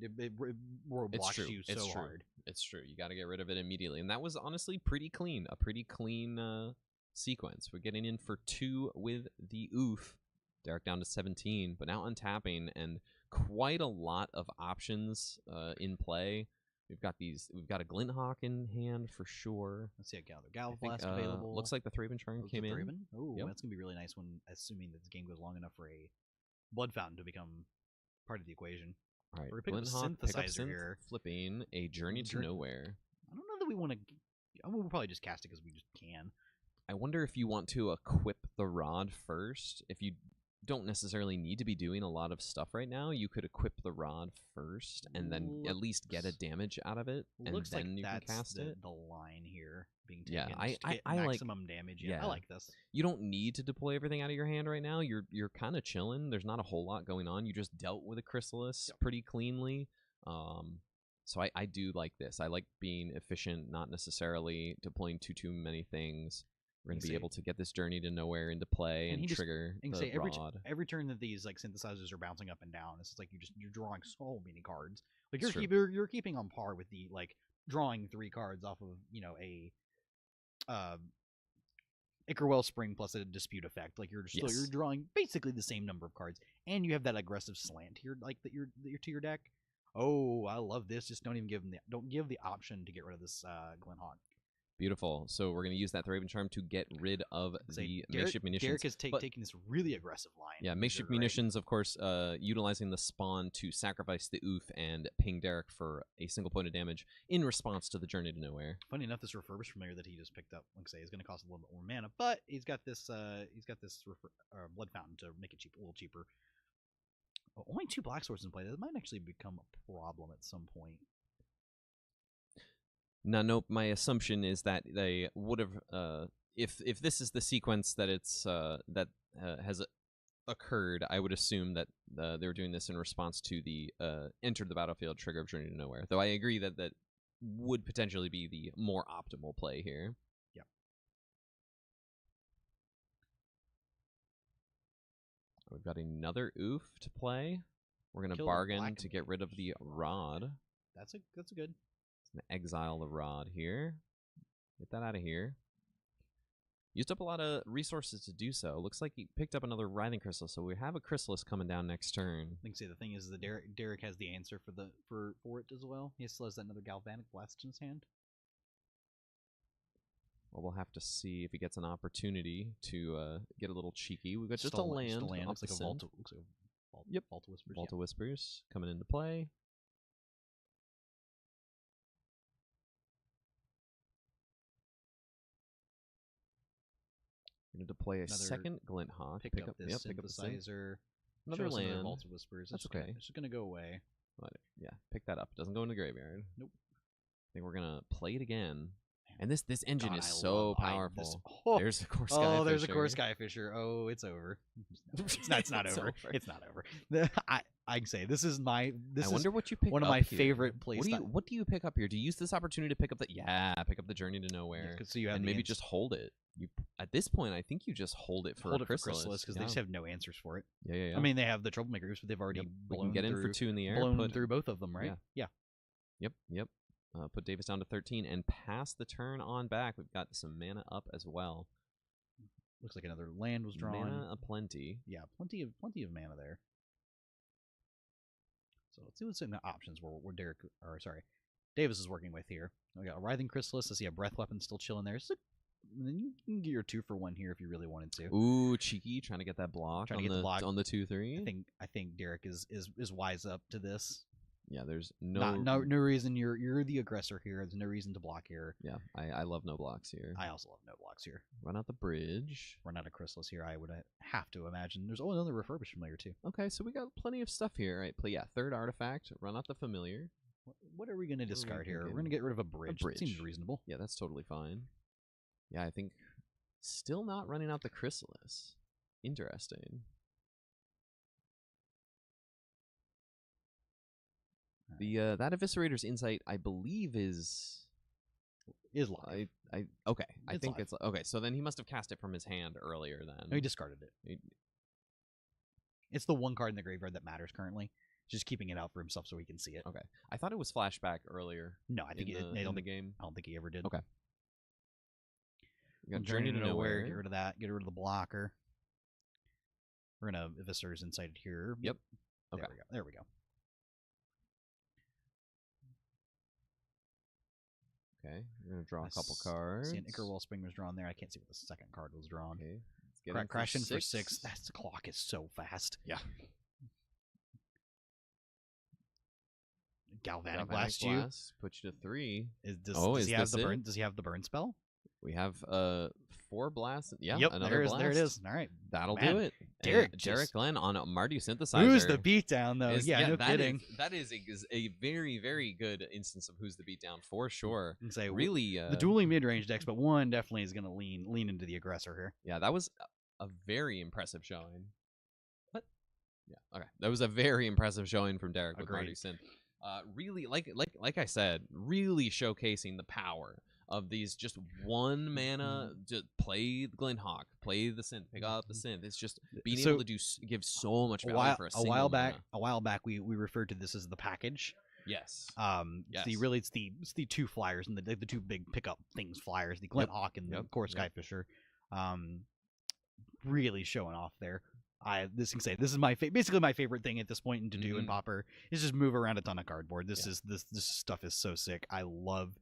[SPEAKER 2] blocks you so hard.
[SPEAKER 3] It's true. You got to get rid of it immediately, and that was honestly pretty clean. A pretty clean sequence. We're getting in for 2 with the oof. Derek down to 17, but now untapping and quite a lot of options in play. We've got a Glint Hawk in hand for sure.
[SPEAKER 2] Let's see a Gal Blast available.
[SPEAKER 3] Looks like the Thraben Charm came in.
[SPEAKER 2] Oh, that's gonna be really nice when, assuming that this game goes long enough for a Blood Fountain to become part of the equation.
[SPEAKER 3] All right,
[SPEAKER 2] we're picking up a synthesizer here.
[SPEAKER 3] Flipping a Journey to Nowhere.
[SPEAKER 2] I don't know that we want to. We'll probably just cast it because we just can.
[SPEAKER 3] I wonder if you want to equip the rod first. If you don't necessarily need to be doing a lot of stuff right now, you could equip the rod first and then at least get a damage out of it, and then you can cast it.
[SPEAKER 2] The line here being taken.
[SPEAKER 3] Yeah, I
[SPEAKER 2] maximum damage. Yeah, I like this.
[SPEAKER 3] You don't need to deploy everything out of your hand right now. You're kind of chilling. There's not a whole lot going on. You just dealt with a Chrysalis pretty cleanly. So I do like this. I like being efficient, not necessarily deploying too many things. We're going to be able to get this Journey to Nowhere into play and trigger the rod.
[SPEAKER 2] Every turn that these like synthesizers are bouncing up and down, it's like you're drawing so many cards. Like you're keeping on par with the like drawing 3 cards off of a Ichor Wellspring plus a Dispute effect. Like you're drawing basically the same number of cards, and you have that aggressive slant here, like that you're to your deck. Oh, I love this. Just don't give the option to get rid of this Glint Hawk.
[SPEAKER 3] Beautiful. So we're going to use that Thraben Charm to get rid of the Makeshift Munitions.
[SPEAKER 2] Derek is taking this really aggressive line.
[SPEAKER 3] Yeah, Makeshift Munitions, of course, utilizing the spawn to sacrifice the oof and ping Derek for a single point of damage in response to the Journey to Nowhere.
[SPEAKER 2] Funny enough, this Refurbished Familiar that he just picked up, like I say, is going to cost a little bit more mana, but he's got this Blood Fountain to make it a little cheaper. Well, only 2 black swords in play. That might actually become a problem at some point.
[SPEAKER 3] Now, nope. My assumption is that they would have, if this is the sequence that has occurred, I would assume that they were doing this in response to the enter the battlefield trigger of Journey to Nowhere. Though I agree that would potentially be the more optimal play here.
[SPEAKER 2] Yep.
[SPEAKER 3] We've got another oof to play. We're gonna bargain to get rid of the rod.
[SPEAKER 2] That's a good.
[SPEAKER 3] Exile the rod here. Get that out of here. Used up a lot of resources to do so. Looks like he picked up another Writhing Chrysalis, so we have a Chrysalis coming down next turn.
[SPEAKER 2] I think the thing is that Derek has the answer for it as well. He still has another Galvanic Blast in his hand.
[SPEAKER 3] Well, we'll have to see if he gets an opportunity to get a little cheeky. We've got just a land.
[SPEAKER 2] Looks like a Vault of Whispers.
[SPEAKER 3] Vault of Whispers coming into play. Going to deploy a second Glint Hawk.
[SPEAKER 2] Pick up this synthesizer.
[SPEAKER 3] Another land.
[SPEAKER 2] Vault of Whispers.
[SPEAKER 3] That's okay.
[SPEAKER 2] It's just going to go away.
[SPEAKER 3] But, yeah, pick that up. Doesn't go in the graveyard.
[SPEAKER 2] Nope.
[SPEAKER 3] I think we're going to play it again.
[SPEAKER 2] Man,
[SPEAKER 3] And this engine
[SPEAKER 2] God,
[SPEAKER 3] is
[SPEAKER 2] I
[SPEAKER 3] so
[SPEAKER 2] love- I-
[SPEAKER 3] powerful.
[SPEAKER 2] this- oh,
[SPEAKER 3] There's a core sky
[SPEAKER 2] oh, there's a core
[SPEAKER 3] fisher.
[SPEAKER 2] sky fisher. Oh, it's over. It's not
[SPEAKER 3] It's
[SPEAKER 2] over.
[SPEAKER 3] over.
[SPEAKER 2] It's not over. I can say this is
[SPEAKER 3] I
[SPEAKER 2] is
[SPEAKER 3] wonder what you pick
[SPEAKER 2] one of
[SPEAKER 3] up
[SPEAKER 2] my
[SPEAKER 3] here.
[SPEAKER 2] favorite play
[SPEAKER 3] What do you pick up here? Do you use this opportunity to pick up pick up the Journey to Nowhere,
[SPEAKER 2] so you have
[SPEAKER 3] and
[SPEAKER 2] the
[SPEAKER 3] maybe
[SPEAKER 2] ans-
[SPEAKER 3] just hold it. You at this point, I think you just hold it for
[SPEAKER 2] hold
[SPEAKER 3] a
[SPEAKER 2] it for
[SPEAKER 3] chrysalis
[SPEAKER 2] because they just have no answers for it.
[SPEAKER 3] Yeah.
[SPEAKER 2] I mean, they have the troublemakers, but they've already
[SPEAKER 3] Yep. We
[SPEAKER 2] blown
[SPEAKER 3] can get in
[SPEAKER 2] through,
[SPEAKER 3] for 2 in the air.
[SPEAKER 2] blown through both of them, right? Yeah.
[SPEAKER 3] Yep. Put Davis down to 13 and pass the turn on back. We've got some mana up as well.
[SPEAKER 2] Looks like another land was drawn.
[SPEAKER 3] Mana aplenty.
[SPEAKER 2] Yeah, plenty of mana there. So let's see what some options Davis is working with here. We got a Writhing Chrysalis. I see a Breath Weapon still chilling there. So, then you can get your 2 for 1 here if you really wanted to.
[SPEAKER 3] Ooh, cheeky, trying to get that block
[SPEAKER 2] Trying
[SPEAKER 3] on
[SPEAKER 2] to get the block.
[SPEAKER 3] on the 2/3.
[SPEAKER 2] I think Derek is wise up to this.
[SPEAKER 3] Yeah, there's no
[SPEAKER 2] no reason you're the aggressor here. There's no reason to block here.
[SPEAKER 3] Yeah, I love no blocks here.
[SPEAKER 2] I also love no blocks here.
[SPEAKER 3] Run out the bridge.
[SPEAKER 2] Run out of Chrysalis here. I would have to imagine. There's another refurbished familiar too.
[SPEAKER 3] Okay, so we got plenty of stuff here. Right, play third artifact. Run out the familiar.
[SPEAKER 2] What are we going to discard here?
[SPEAKER 3] thinking?
[SPEAKER 2] We're going to get rid of a bridge. That seems reasonable.
[SPEAKER 3] Yeah, that's totally fine. Yeah, I think still not running out the Chrysalis. Interesting. The that Eviscerator's Insight, I believe, is
[SPEAKER 2] live.
[SPEAKER 3] Okay. I
[SPEAKER 2] It's
[SPEAKER 3] think
[SPEAKER 2] live.
[SPEAKER 3] it's okay. So then he must have cast it from his hand earlier. Then
[SPEAKER 2] No, he discarded it. It's the one card in the graveyard that matters currently. Just keeping it out for himself so he can see it.
[SPEAKER 3] Okay. I thought it was flashback earlier.
[SPEAKER 2] No, I think
[SPEAKER 3] in the game.
[SPEAKER 2] I don't think he ever did.
[SPEAKER 3] Okay. You got
[SPEAKER 2] Journey to Nowhere. Get
[SPEAKER 3] Nowhere.
[SPEAKER 2] rid of that. Get rid of the blocker. We're gonna Eviscerator's Insight here.
[SPEAKER 3] Yep. Okay.
[SPEAKER 2] There we go.
[SPEAKER 3] Okay. We're gonna draw a couple cards.
[SPEAKER 2] See an Ichor Wellspring was drawn there. I can't see what the second card was drawn.
[SPEAKER 3] Okay. Let's get in
[SPEAKER 2] Crash in for 6. The clock is so fast.
[SPEAKER 3] Yeah.
[SPEAKER 2] Galvanic Blast you.
[SPEAKER 3] Put you to 3.
[SPEAKER 2] Does he have
[SPEAKER 3] this
[SPEAKER 2] the burn?
[SPEAKER 3] it?
[SPEAKER 2] Does he have the burn spell?
[SPEAKER 3] We have 4 blasts. Yeah.
[SPEAKER 2] Yep.
[SPEAKER 3] Another blast.
[SPEAKER 2] There it is. All right.
[SPEAKER 3] That'll
[SPEAKER 2] Man,
[SPEAKER 3] do it.
[SPEAKER 2] Derek
[SPEAKER 3] Derek Glenn on a Mardu synthesizer.
[SPEAKER 2] Who's the beatdown though? No
[SPEAKER 3] that
[SPEAKER 2] kidding.
[SPEAKER 3] That is a very, very good instance of who's the beatdown for sure.
[SPEAKER 2] I can say
[SPEAKER 3] Really,
[SPEAKER 2] the dueling mid-range decks, but one definitely is going to lean into the aggressor here.
[SPEAKER 3] Yeah, that was a very impressive showing. What? Yeah. Okay, that was a very impressive showing from Derek with
[SPEAKER 2] Agreed.
[SPEAKER 3] Mardu synth. Really, like I said, really showcasing the power of these just 1 mana. Just play the Glenhawk, play the synth, pick up the synth. It's just being able to give so much value for a single
[SPEAKER 2] while back.
[SPEAKER 3] mana.
[SPEAKER 2] A while back, we referred to this as the package.
[SPEAKER 3] Yes.
[SPEAKER 2] It's the 2 flyers and the 2 big pickup things flyers, the Glenhawk and the Core Skyfisher. Really showing off there. This is basically my favorite thing at this point to do in Pauper is just move around a ton of cardboard. This stuff is so sick. I love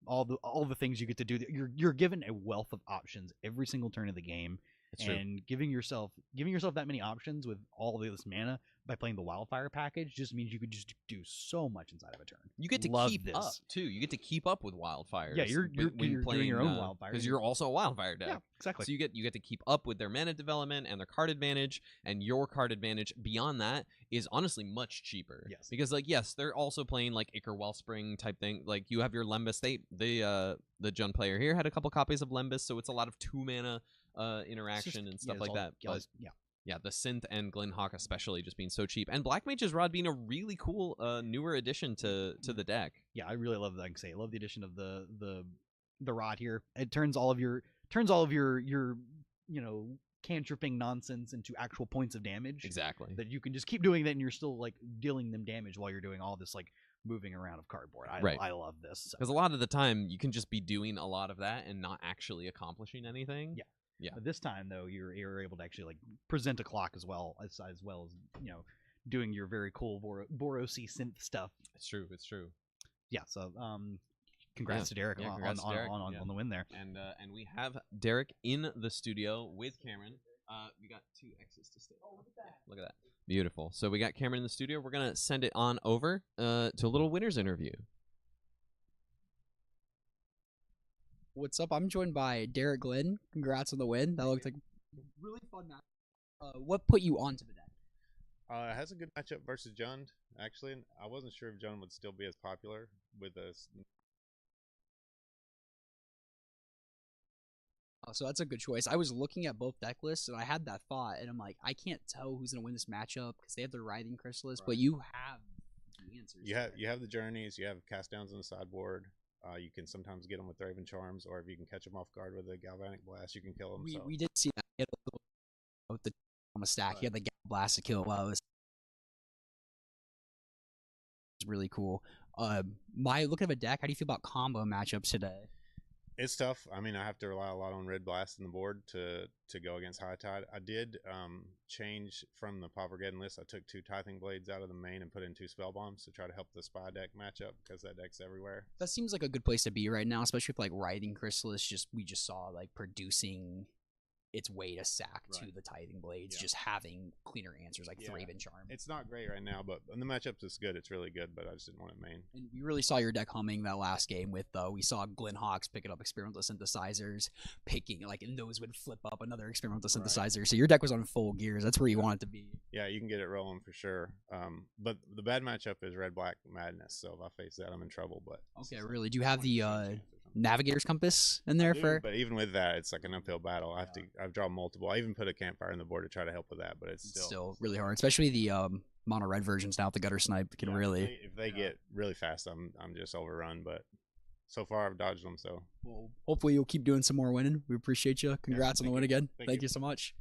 [SPEAKER 2] all the things you get to do. You're given a wealth of options every single turn of the game. And giving yourself that many options with all of this mana by playing the Wildfire package just means you could just do so much inside of a turn.
[SPEAKER 3] You get to keep up too. You get to keep up with wildfires.
[SPEAKER 2] Yeah, you're doing your own wildfire
[SPEAKER 3] because you're also a wildfire deck.
[SPEAKER 2] Yeah, exactly.
[SPEAKER 3] So you get to keep up with their mana development and their card advantage, and your card advantage beyond that is honestly much cheaper.
[SPEAKER 2] Yes,
[SPEAKER 3] because yes, they're also playing like Ichor Wellspring type thing. Like you have your Lembas. The Jun player here had a couple copies of Lembas, so it's a lot of 2 mana interaction and stuff like that. But yeah, the synth and Glenhawk especially just being so cheap, and Black Mage's Rod being a really cool newer addition to the deck.
[SPEAKER 2] Yeah, I really love that. I love the addition of the rod here. It turns all of your cantripping nonsense into actual points of damage.
[SPEAKER 3] Exactly.
[SPEAKER 2] That you can just keep doing that, and you're still like dealing them damage while you're doing all this like moving around of cardboard. I love this
[SPEAKER 3] because a lot of the time you can just be doing a lot of that and not actually accomplishing anything. Yeah.
[SPEAKER 2] But this time though, you're able to actually like present a clock as well as doing your very cool Borosy synth stuff.
[SPEAKER 3] It's true.
[SPEAKER 2] Yeah. So congrats to Derek on the win there.
[SPEAKER 3] And we have Derek in the studio with Cameron. We got 2 X's to stay. Oh, look at that. Beautiful. So we got Cameron in the studio. We're gonna send it on over to a little winners interview.
[SPEAKER 1] What's up? I'm joined by Derek Glenn. Congrats on the win. That looked like a really fun match. What put you onto the deck?
[SPEAKER 5] It has a good matchup versus Jund, actually. I wasn't sure if Jund would still be as popular with us
[SPEAKER 1] So that's a good choice. I was looking at both deck lists, and I had that thought, and I'm like, I can't tell who's gonna win this matchup because they have their Writhing Chrysalis, but you have the answers.
[SPEAKER 5] You have the journeys. You have cast downs on the sideboard. You can sometimes get them with Raven Charms, or if you can catch them off guard with a Galvanic Blast, you can kill them.
[SPEAKER 1] We did see that. He had a little, with the on a stack. He had the Gal Blast to kill. Wow, it was really cool. Looking at a deck, how do you feel about combo matchups today?
[SPEAKER 5] It's tough. I mean, I have to rely a lot on Red Blast in the board to go against High Tide. I did change from the Pauper list. I took 2 Tithing Blades out of the main and put in 2 Spell Bombs to try to help the Spy deck match up because that deck's everywhere.
[SPEAKER 1] That seems like a good place to be right now, especially with like Writhing Chrysalis. We just saw like producing its way to sack to the Tithing Blades, just having cleaner answers like Thraben Charm.
[SPEAKER 5] It's not great right now, but in the matchups it's good. It's really good, but I just didn't want it main.
[SPEAKER 1] And we really saw your deck humming that last game with we saw Glen Hawks picking up experimental synthesizers, and those would flip up another experimental synthesizer. So your deck was on full gears. That's where you want it to be.
[SPEAKER 5] Yeah, you can get it rolling for sure. But the bad matchup is Red Black Madness. So if I face that, I'm in trouble. But
[SPEAKER 1] okay, really? Do you have the Navigator's Compass in there
[SPEAKER 5] But even with that, it's like an uphill battle. I've drawn multiple. I even put a campfire in the board to try to help with that, but it's still
[SPEAKER 1] really hard, especially the mono red versions now with the Gutter Snipe can really.
[SPEAKER 5] If they get really fast, I'm just overrun. But so far I've dodged them. So
[SPEAKER 1] well, hopefully you'll keep doing some more winning. We appreciate you. Congrats on the win again. Thank you so much.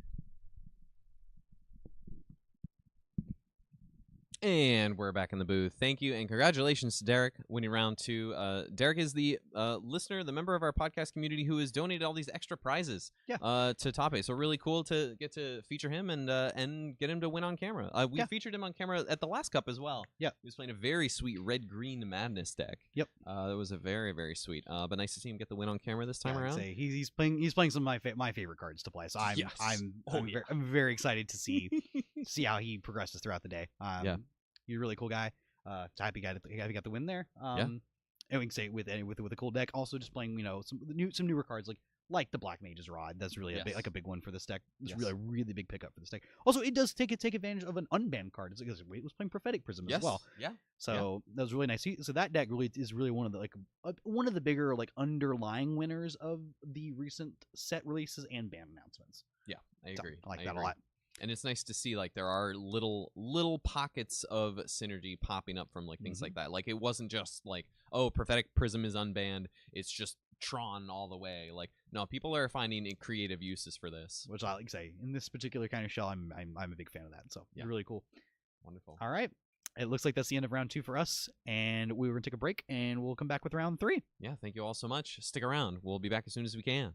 [SPEAKER 3] And we're back in the booth. Thank you and congratulations to Derek winning round 2. Derek is the listener, the member of our podcast community who has donated all these extra prizes to Tape. So really cool to get to feature him and get him to win on camera. We featured him on camera at the last cup as well.
[SPEAKER 2] Yeah,
[SPEAKER 3] he was playing a very sweet red-green Madness deck.
[SPEAKER 2] Yep,
[SPEAKER 3] that was a very, very sweet. But nice to see him get the win on camera this time around.
[SPEAKER 2] He's playing some of my favorite cards to play. So I'm very excited to see how he progresses throughout the day. He's a really cool guy. Happy guy got the win there. And we can say with a cool deck. Also, just playing some newer cards like the Black Mage's Rod. That's really a big one for this deck. It's really a really big pickup for this deck. Also, it does take advantage of an unbanned card. It was playing Prophetic Prism as well.
[SPEAKER 3] Yeah.
[SPEAKER 2] So that was really nice. So that deck is really one of the bigger underlying winners of the recent set releases and ban announcements.
[SPEAKER 3] Yeah, I agree.
[SPEAKER 2] I like that a lot.
[SPEAKER 3] And it's nice to see there are little pockets of synergy popping up from things like that. It wasn't just Prophetic Prism is unbanned. It's just Tron all the way. No, people are finding creative uses for this.
[SPEAKER 2] Which I say in this particular kind of shell, I'm a big fan of that. So really cool.
[SPEAKER 3] Wonderful.
[SPEAKER 2] All right. It looks like that's the end of round 2 for us, and we're gonna take a break, and we'll come back with round 3.
[SPEAKER 3] Yeah, thank you all so much. Stick around. We'll be back as soon as we can.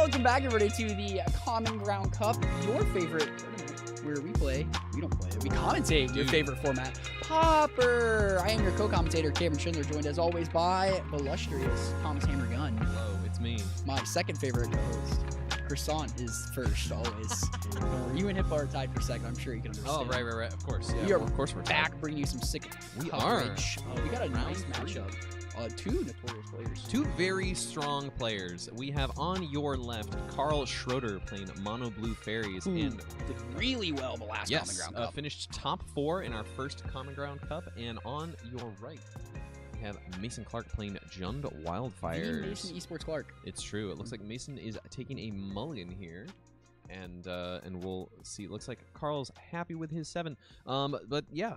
[SPEAKER 1] Welcome back, everybody, to the Common Ground Cup, your favorite tournament where we don't play, we commentate your favorite format, Pauper. I am your co-commentator, Cameron Schindler, joined as always by illustrious Thomas Hammer Gunn.
[SPEAKER 3] Hello, it's me.
[SPEAKER 1] My second favorite co-host, Croissant, is first, always. You and Hippo are tied for second. I'm sure you can understand.
[SPEAKER 3] Oh, right. Of course. Yeah,
[SPEAKER 1] We are
[SPEAKER 3] of course we're
[SPEAKER 1] back, bringing you some sick
[SPEAKER 3] We
[SPEAKER 1] coverage. We got a
[SPEAKER 3] Round
[SPEAKER 1] nice
[SPEAKER 3] three.
[SPEAKER 1] matchup. Two notorious players.
[SPEAKER 3] Two very strong players. We have on your left Carl Schroeder playing Mono Blue Fairies,
[SPEAKER 1] Who
[SPEAKER 3] and
[SPEAKER 1] did really well the last Common Ground Cup.
[SPEAKER 3] finished top 4 in our first Common Ground Cup. And on your right, we have Mason Clark playing Jund Wildfires.
[SPEAKER 1] Mason Esports Clark.
[SPEAKER 3] It's true. It looks like Mason is taking a mulligan here. And we'll see. It looks like Carl's happy with his 7. But yeah,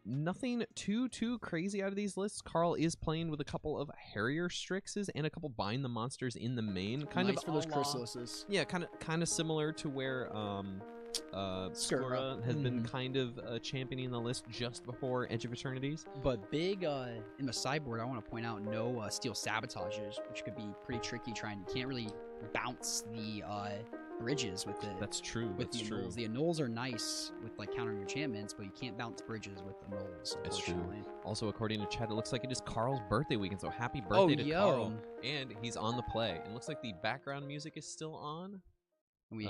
[SPEAKER 3] nothing too crazy out of these lists. Carl is playing with a couple of Harrier Strixes and a couple Bind the Monsters in the main. Kind
[SPEAKER 1] Nice
[SPEAKER 3] of
[SPEAKER 1] for those
[SPEAKER 3] a la-
[SPEAKER 1] chrysalises.
[SPEAKER 3] Yeah, kind of similar to where Skura has been kind of championing the list just before Edge of Eternities.
[SPEAKER 1] But big in the sideboard, I want to point out no steel sabotages, which could be pretty tricky. You can't really bounce the bridges with it.
[SPEAKER 3] That's true.
[SPEAKER 1] With
[SPEAKER 3] That's
[SPEAKER 1] the
[SPEAKER 3] true.
[SPEAKER 1] annuls. The annuls are nice with like countering enchantments, but you can't bounce bridges with annuls.
[SPEAKER 3] It's true.
[SPEAKER 1] Unfortunately.
[SPEAKER 3] Also, according to chat, it looks like it is Carl's birthday weekend, so happy birthday to Carl. And he's on the play. And it looks like the background music is still on,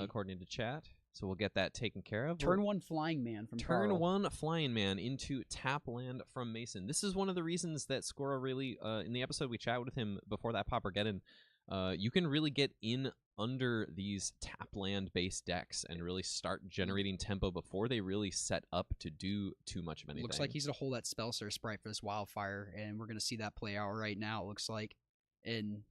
[SPEAKER 3] according to chat. So we'll get that taken care of.
[SPEAKER 1] Turn 1 Flying Man from
[SPEAKER 3] Turn
[SPEAKER 1] Carl.
[SPEAKER 3] 1 Flying Man into tap land from Mason. This is one of the reasons that Skora really, in the episode we chatted with him before that Paupergeddon, you can really get in under these tap land based decks and really start generating tempo before they really set up to do too much of anything.
[SPEAKER 1] Looks like he's gonna hold that Spellstar sprite for this Wildfire, and we're gonna see that play out right now. It looks like, and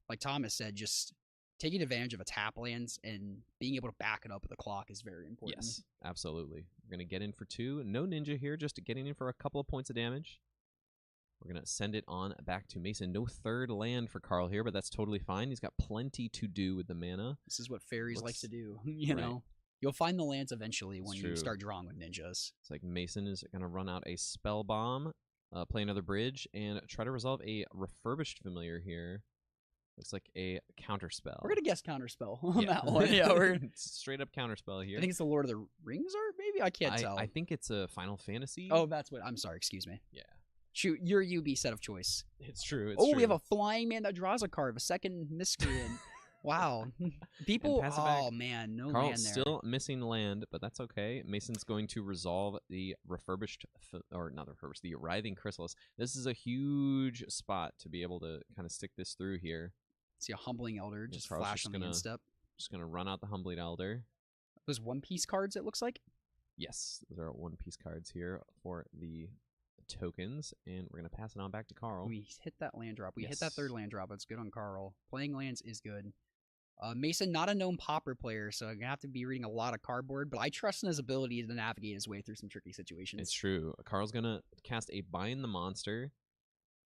[SPEAKER 1] like Thomas said, just taking advantage of a tap lands and being able to back it up with the clock is very important.
[SPEAKER 3] Yes, absolutely. We're gonna get in for 2. No ninja here, just getting in for a couple of points of damage. We're going to send it on back to Mason. No third land for Carl here, but that's totally fine. He's got plenty to do with the mana.
[SPEAKER 1] This is what Fairies likes to do. You know, you'll find the lands eventually when you start drawing with ninjas.
[SPEAKER 3] It's like Mason is going to run out a Spell Bomb, play another bridge, and try to resolve a Refurbished Familiar here. Looks like a Counterspell.
[SPEAKER 1] We're going to guess Counterspell on that one. Yeah, we're
[SPEAKER 3] straight up Counterspell here.
[SPEAKER 1] I think it's the Lord of the Rings art, maybe? I can't tell.
[SPEAKER 3] I think it's a Final Fantasy.
[SPEAKER 1] Oh, that's what. I'm sorry, excuse me.
[SPEAKER 3] Yeah.
[SPEAKER 1] Shoot, your UB set of choice.
[SPEAKER 3] It's true. It's
[SPEAKER 1] true. We have a Flying Man that draws a card, a second Miscreant. Wow. People, man, no
[SPEAKER 3] Carl
[SPEAKER 1] land there.
[SPEAKER 3] Still missing land, but that's okay. Mason's going to resolve the the Writhing Chrysalis. This is a huge spot to be able to kind of stick this through here.
[SPEAKER 1] See a Humbling Elder, just
[SPEAKER 3] Carl's
[SPEAKER 1] flash on the instep.
[SPEAKER 3] Just going to run out the Humbling Elder.
[SPEAKER 1] Those one-piece cards, it looks like?
[SPEAKER 3] Yes, those are one-piece cards here for the tokens, and we're going to pass it on back to Carl.
[SPEAKER 1] We hit that land drop. We hit that third land drop. That's good on Carl. Playing lands is good. Mason, not a known Pauper player, so I'm going to have to be reading a lot of cardboard, but I trust in his ability to navigate his way through some tricky situations.
[SPEAKER 3] It's true. Carl's going to cast a Bind the Monster,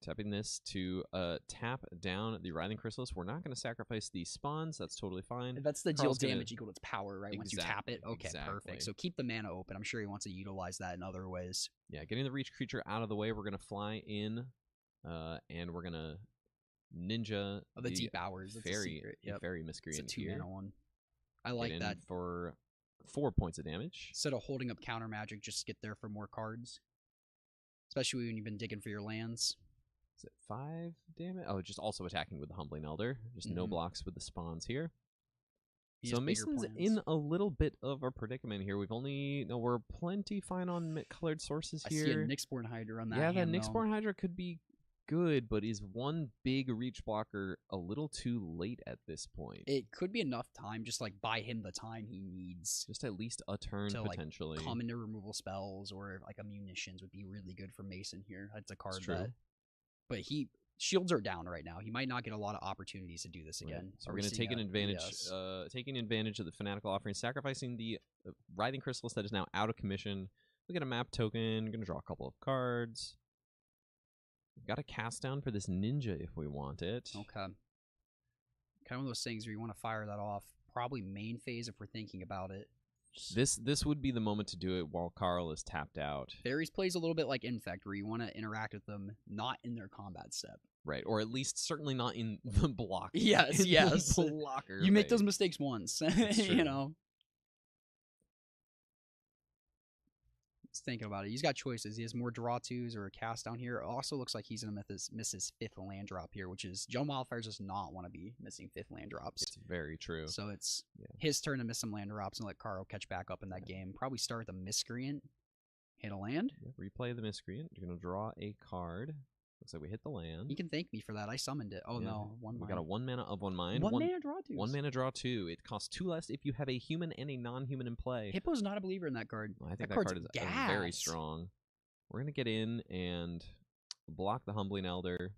[SPEAKER 3] tapping this to tap down the Writhing Chrysalis. We're not going to sacrifice the spawns. That's totally fine.
[SPEAKER 1] That's the deal damage equal to its power, right? Once you tap it? Okay,
[SPEAKER 3] exactly.
[SPEAKER 1] Perfect. So keep the mana open. I'm sure he wants to utilize that in other ways.
[SPEAKER 3] Yeah, getting the reach creature out of the way. We're going to fly in, and we're going to ninja
[SPEAKER 1] the Deep Hours. That's
[SPEAKER 3] fairy,
[SPEAKER 1] yep.
[SPEAKER 3] Fairy Miscreant.
[SPEAKER 1] It's a 2-mana one. I like that.
[SPEAKER 3] For 4 points of damage.
[SPEAKER 1] Instead of holding up counter magic, just get there for more cards. Especially when you've been digging for your lands.
[SPEAKER 3] Is it 5 damage? Oh, just also attacking with the Humbling Elder. Just no blocks with the spawns here. So Mason's in a little bit of a predicament here. We're plenty fine on colored sources here.
[SPEAKER 1] I see a Nyxborn Hydra on that.
[SPEAKER 3] Yeah, that Nyxborn Hydra could be good, but is one big reach blocker a little too late at this point?
[SPEAKER 1] It could be enough time, just like buy him the time he needs.
[SPEAKER 3] Just at least a turn
[SPEAKER 1] to,
[SPEAKER 3] potentially.
[SPEAKER 1] Like, come into removal spells or like a munitions would be really good for Mason here. That's a card that. But shields are down right now. He might not get a lot of opportunities to do this again.
[SPEAKER 3] Right. So we're going to take an advantage, taking advantage of the Fanatical offering, sacrificing the Writhing Chrysalis that is now out of commission. We get a map token. Going to draw a couple of cards. We've got a cast down for this ninja if we want it.
[SPEAKER 1] Okay. Kind of one of those things where you want to fire that off. Probably main phase if we're thinking about it.
[SPEAKER 3] This would be the moment to do it while Carl is tapped out.
[SPEAKER 1] Fairies plays a little bit like Infect, where you want to interact with them not in their combat step.
[SPEAKER 3] Right, or at least certainly not in the block.
[SPEAKER 1] Yes, yes.
[SPEAKER 3] Blocker.
[SPEAKER 1] You make those mistakes once, you know. Just thinking about it, he's got choices. He has more draw twos or a cast down here. It also looks like he's gonna miss his 5th land drop here, which is Joan Wildfire does not want to be missing 5th land drops.
[SPEAKER 3] It's very true.
[SPEAKER 1] So it's his turn to miss some land drops and let Carl catch back up in that game. Probably start with a Miscreant, hit a land.
[SPEAKER 3] Replay the Miscreant. You're gonna draw a card. Looks like we hit the land.
[SPEAKER 1] You can thank me for that. I summoned it. Oh no,
[SPEAKER 3] we got a 1 mana of 1 mind.
[SPEAKER 1] One mana draw 2.
[SPEAKER 3] 1 mana draw 2. It costs 2 less if you have a human and a non-human in play.
[SPEAKER 1] Hippo's not a believer in that card.
[SPEAKER 3] I think that card is very strong. We're gonna get in and block the Humbling Elder.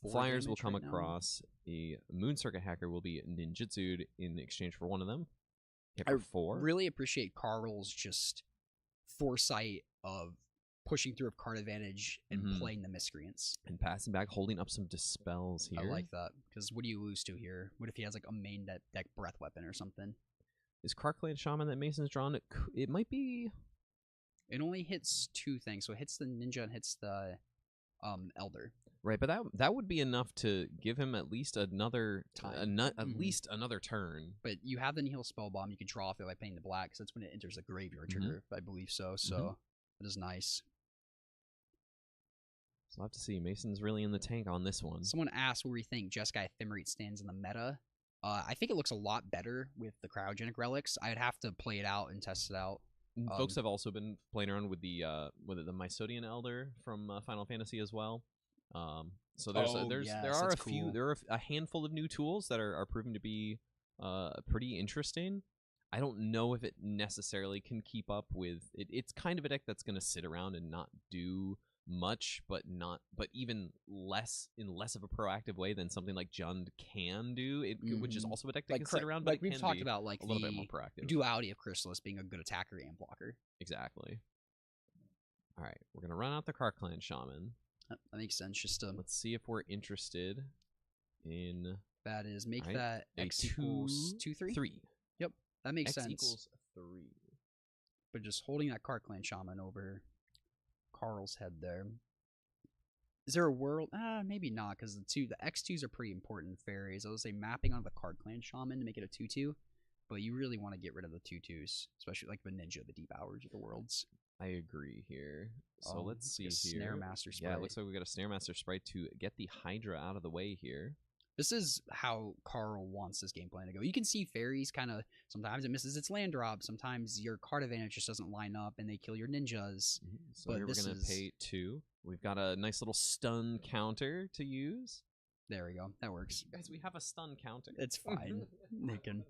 [SPEAKER 3] Flyers will come across. The Moon Circuit Hacker will be ninjutsu'd in exchange for 1 of them. Hit for 4.
[SPEAKER 1] I really appreciate Carl's just foresight of pushing through of card advantage and playing the Miscreants.
[SPEAKER 3] And passing back, holding up some Dispels here.
[SPEAKER 1] I like that. Because what do you lose to here? What if he has like a main deck Breath Weapon or something?
[SPEAKER 3] Is Karkland Shaman that Mason's drawn? It might be...
[SPEAKER 1] It only hits 2 things. So it hits the Ninja and hits the Elder.
[SPEAKER 3] Right, but that would be enough to give him at least another least another turn.
[SPEAKER 1] But you have the Nihil Spellbomb. You can draw off it by paying the black, because that's when it enters the graveyard trigger, I believe so. So that is nice.
[SPEAKER 3] So I'll have to see. Mason's really in the tank on this one.
[SPEAKER 1] Someone asked where we think Jeskai Ephemerate stands in the meta. I think it looks a lot better with the Cryogenic Relics. I'd have to play it out and test it out.
[SPEAKER 3] Folks have also been playing around with the Mysodian Elder from Final Fantasy as well. So there are a handful of new tools that are proving to be pretty interesting. I don't know if it necessarily can keep up with it. It's kind of a deck that's going to sit around and not do much, but even less of a proactive way than something like Jund can do. Which is also a deck that can sit around, but
[SPEAKER 1] like we've talked about, like
[SPEAKER 3] a little bit more proactive.
[SPEAKER 1] Duality of Chrysalis being a good attacker and blocker.
[SPEAKER 3] Exactly. All right, we're gonna run out the Karkland Shaman.
[SPEAKER 1] That makes sense. Just
[SPEAKER 3] let's see if we're interested in
[SPEAKER 1] that. Is make that X equals 2/3.
[SPEAKER 3] 3.
[SPEAKER 1] Yep, that makes
[SPEAKER 3] X
[SPEAKER 1] sense.
[SPEAKER 3] Equals 3.
[SPEAKER 1] But just holding that Karkland Shaman over Carl's head there. Is there a world? Maybe not, because the X2s are pretty important fairies. I would say mapping on the Karkland Shaman to make it a 2/2, but you really want to get rid of the 2/2s, especially like the Ninja, the Deep Hours of the Worlds.
[SPEAKER 3] I agree here. So let's see here.
[SPEAKER 1] Snare Master Sprite.
[SPEAKER 3] Yeah, it looks like we got a Snare Master Sprite to get the Hydra out of the way here.
[SPEAKER 1] This is how Carl wants this game plan to go. You can see fairies kind of, sometimes it misses its land drop, sometimes your card advantage just doesn't line up and they kill your ninjas.
[SPEAKER 3] So here we're going to pay 2. We've got a nice little stun counter to use.
[SPEAKER 1] There we go. That works.
[SPEAKER 3] Guys, we have a stun counter.
[SPEAKER 1] It's fine. They can.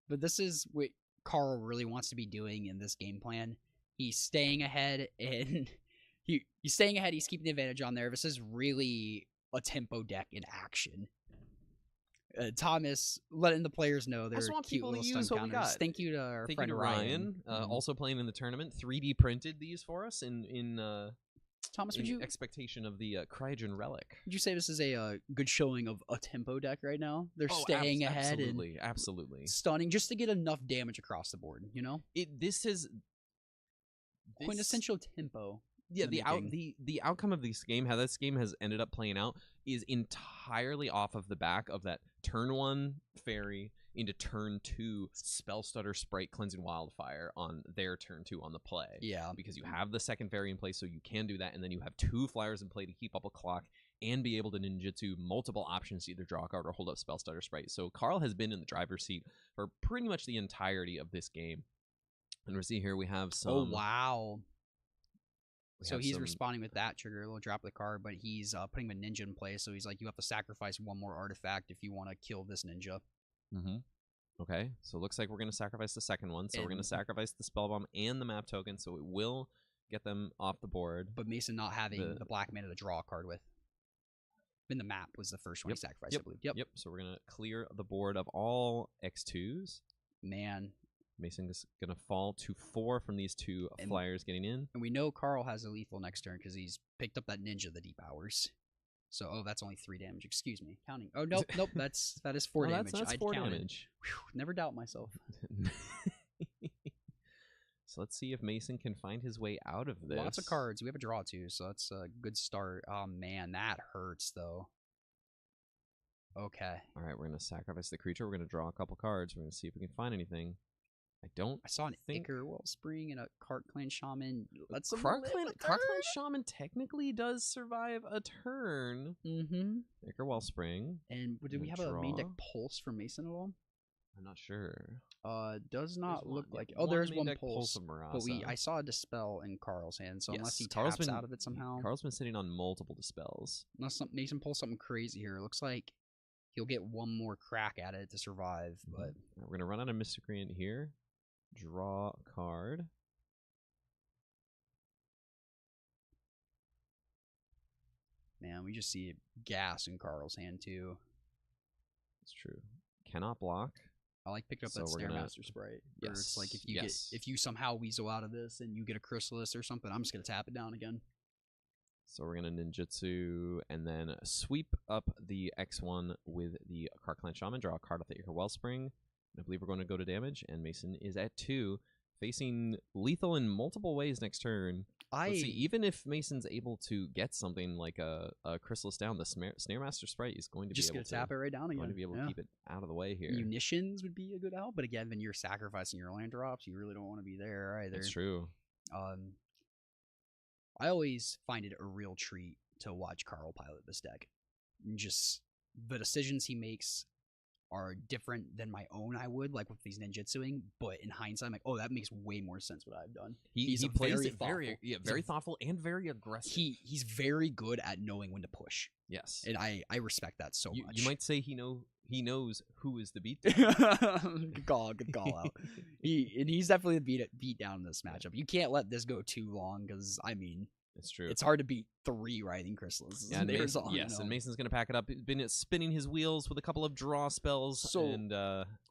[SPEAKER 1] But this is what Carl really wants to be doing in this game plan. He's staying ahead, and he's staying ahead. He's keeping the advantage on there. This is really a tempo deck in action. Thomas letting the players know they're cute little stun counters. Thank you to our friend Ryan.
[SPEAKER 3] Also playing in the tournament. 3D printed these for us in
[SPEAKER 1] Thomas,
[SPEAKER 3] in expectation of the Cryogen Relic.
[SPEAKER 1] Would you say this is a good showing of a tempo deck right now? They're staying ahead
[SPEAKER 3] absolutely
[SPEAKER 1] stunning just to get enough damage across the board. You know,
[SPEAKER 3] this
[SPEAKER 1] quintessential tempo.
[SPEAKER 3] Yeah, the outcome of this game, how this game has ended up playing out, is entirely off of the back of that turn 1 fairy into turn 2 Spell Stutter Sprite Cleansing Wildfire on their turn 2 on the play.
[SPEAKER 1] Yeah.
[SPEAKER 3] Because you have the second fairy in play, so you can do that, and then you have 2 flyers in play to keep up a clock and be able to ninjutsu multiple options to either draw a card or hold up Spell Stutter Sprite. So Carl has been in the driver's seat for pretty much the entirety of this game. And we see here we have some...
[SPEAKER 1] Oh, wow. So he's responding with that trigger, a little drop of the card, but he's putting a ninja in play. So he's like, you have to sacrifice 1 more artifact if you want to kill this ninja.
[SPEAKER 3] Okay, so it looks like we're going to sacrifice the second one. So we're going to sacrifice the Spellbomb and the map token, so it will get them off the board.
[SPEAKER 1] But Mason not having the black mana to draw a card with. In the map was the first one he sacrificed, I believe.
[SPEAKER 3] Yep. So we're gonna clear the board of all X2s.
[SPEAKER 1] Man.
[SPEAKER 3] Mason is gonna fall to 4 from these 2 flyers getting in.
[SPEAKER 1] And we know Carl has a lethal next turn because he's picked up that ninja the deep hours. So that's only 3 damage. Excuse me, counting. Oh nope, that is 4 damage.
[SPEAKER 3] That's 4 damage.
[SPEAKER 1] Whew, never doubt myself.
[SPEAKER 3] So let's see if Mason can find his way out of this.
[SPEAKER 1] Lots of cards. We have a draw too, so that's a good start. Oh man, that hurts though. Okay.
[SPEAKER 3] All right, we're gonna sacrifice the creature. We're gonna draw a couple cards. We're gonna see if we can find anything.
[SPEAKER 1] I saw an Ichor Wellspring and a Cart Clan Shaman. Let's
[SPEAKER 3] Cart Clan Shaman technically does survive a turn.
[SPEAKER 1] Mm-hmm.
[SPEAKER 3] Ichor Wellspring.
[SPEAKER 1] And did we have a main deck Pulse for Mason at all?
[SPEAKER 3] I'm not sure.
[SPEAKER 1] Does not look like.
[SPEAKER 3] Oh,
[SPEAKER 1] there's
[SPEAKER 3] main
[SPEAKER 1] one
[SPEAKER 3] deck
[SPEAKER 1] Pulse.
[SPEAKER 3] Of Marasa.
[SPEAKER 1] But I saw a Dispel in Carl's hand, so unless he
[SPEAKER 3] Carl's
[SPEAKER 1] taps out of it somehow.
[SPEAKER 3] Carl's been sitting on multiple Dispels.
[SPEAKER 1] Unless Mason pulls something crazy here. It looks like he'll get one more crack at it to survive. But
[SPEAKER 3] we're gonna run out of Miscreant here. Draw a card.
[SPEAKER 1] Man, we just see gas in Carl's hand too.
[SPEAKER 3] It's true. Cannot block.
[SPEAKER 1] I like picking up that Snare Master Sprite.
[SPEAKER 3] Yes.
[SPEAKER 1] It's like if you somehow weasel out of this and you get a Chrysalis or something, I'm just gonna tap it down again.
[SPEAKER 3] So we're gonna ninjutsu and then sweep up the X1 with the Cart Clan Shaman. Draw a card off the Ichor Wellspring. I believe we're going to go to damage, and Mason is at 2, facing lethal in multiple ways next turn. Let's see, even if Mason's able to get something like a Chrysalis down, the Snare Master Sprite is going to
[SPEAKER 1] just
[SPEAKER 3] be able
[SPEAKER 1] to tap it right down again.
[SPEAKER 3] Going to be able to keep it out of the way here.
[SPEAKER 1] Munitions would be a good help, but again, when you're sacrificing your land drops, you really don't want to be there either.
[SPEAKER 3] That's true.
[SPEAKER 1] I always find it a real treat to watch Carl pilot this deck. Just the decisions he makes are different than my own. I would like with these ninjutsuing, but in hindsight, I'm like, oh, that makes way more sense what I've done.
[SPEAKER 3] He plays it very thoughtful and very aggressive.
[SPEAKER 1] He's very good at knowing when to push.
[SPEAKER 3] Yes,
[SPEAKER 1] and I respect that so much.
[SPEAKER 3] You might say he knows who is the beat.
[SPEAKER 1] Good call out. He's definitely the beat down in this matchup. You can't let this go too long because
[SPEAKER 3] it's true.
[SPEAKER 1] It's hard to beat 3 Writhing Chrysalises.
[SPEAKER 3] Yeah, and Mason's going to pack it up. He's been spinning his wheels with a couple of draw spells.
[SPEAKER 1] So,
[SPEAKER 3] and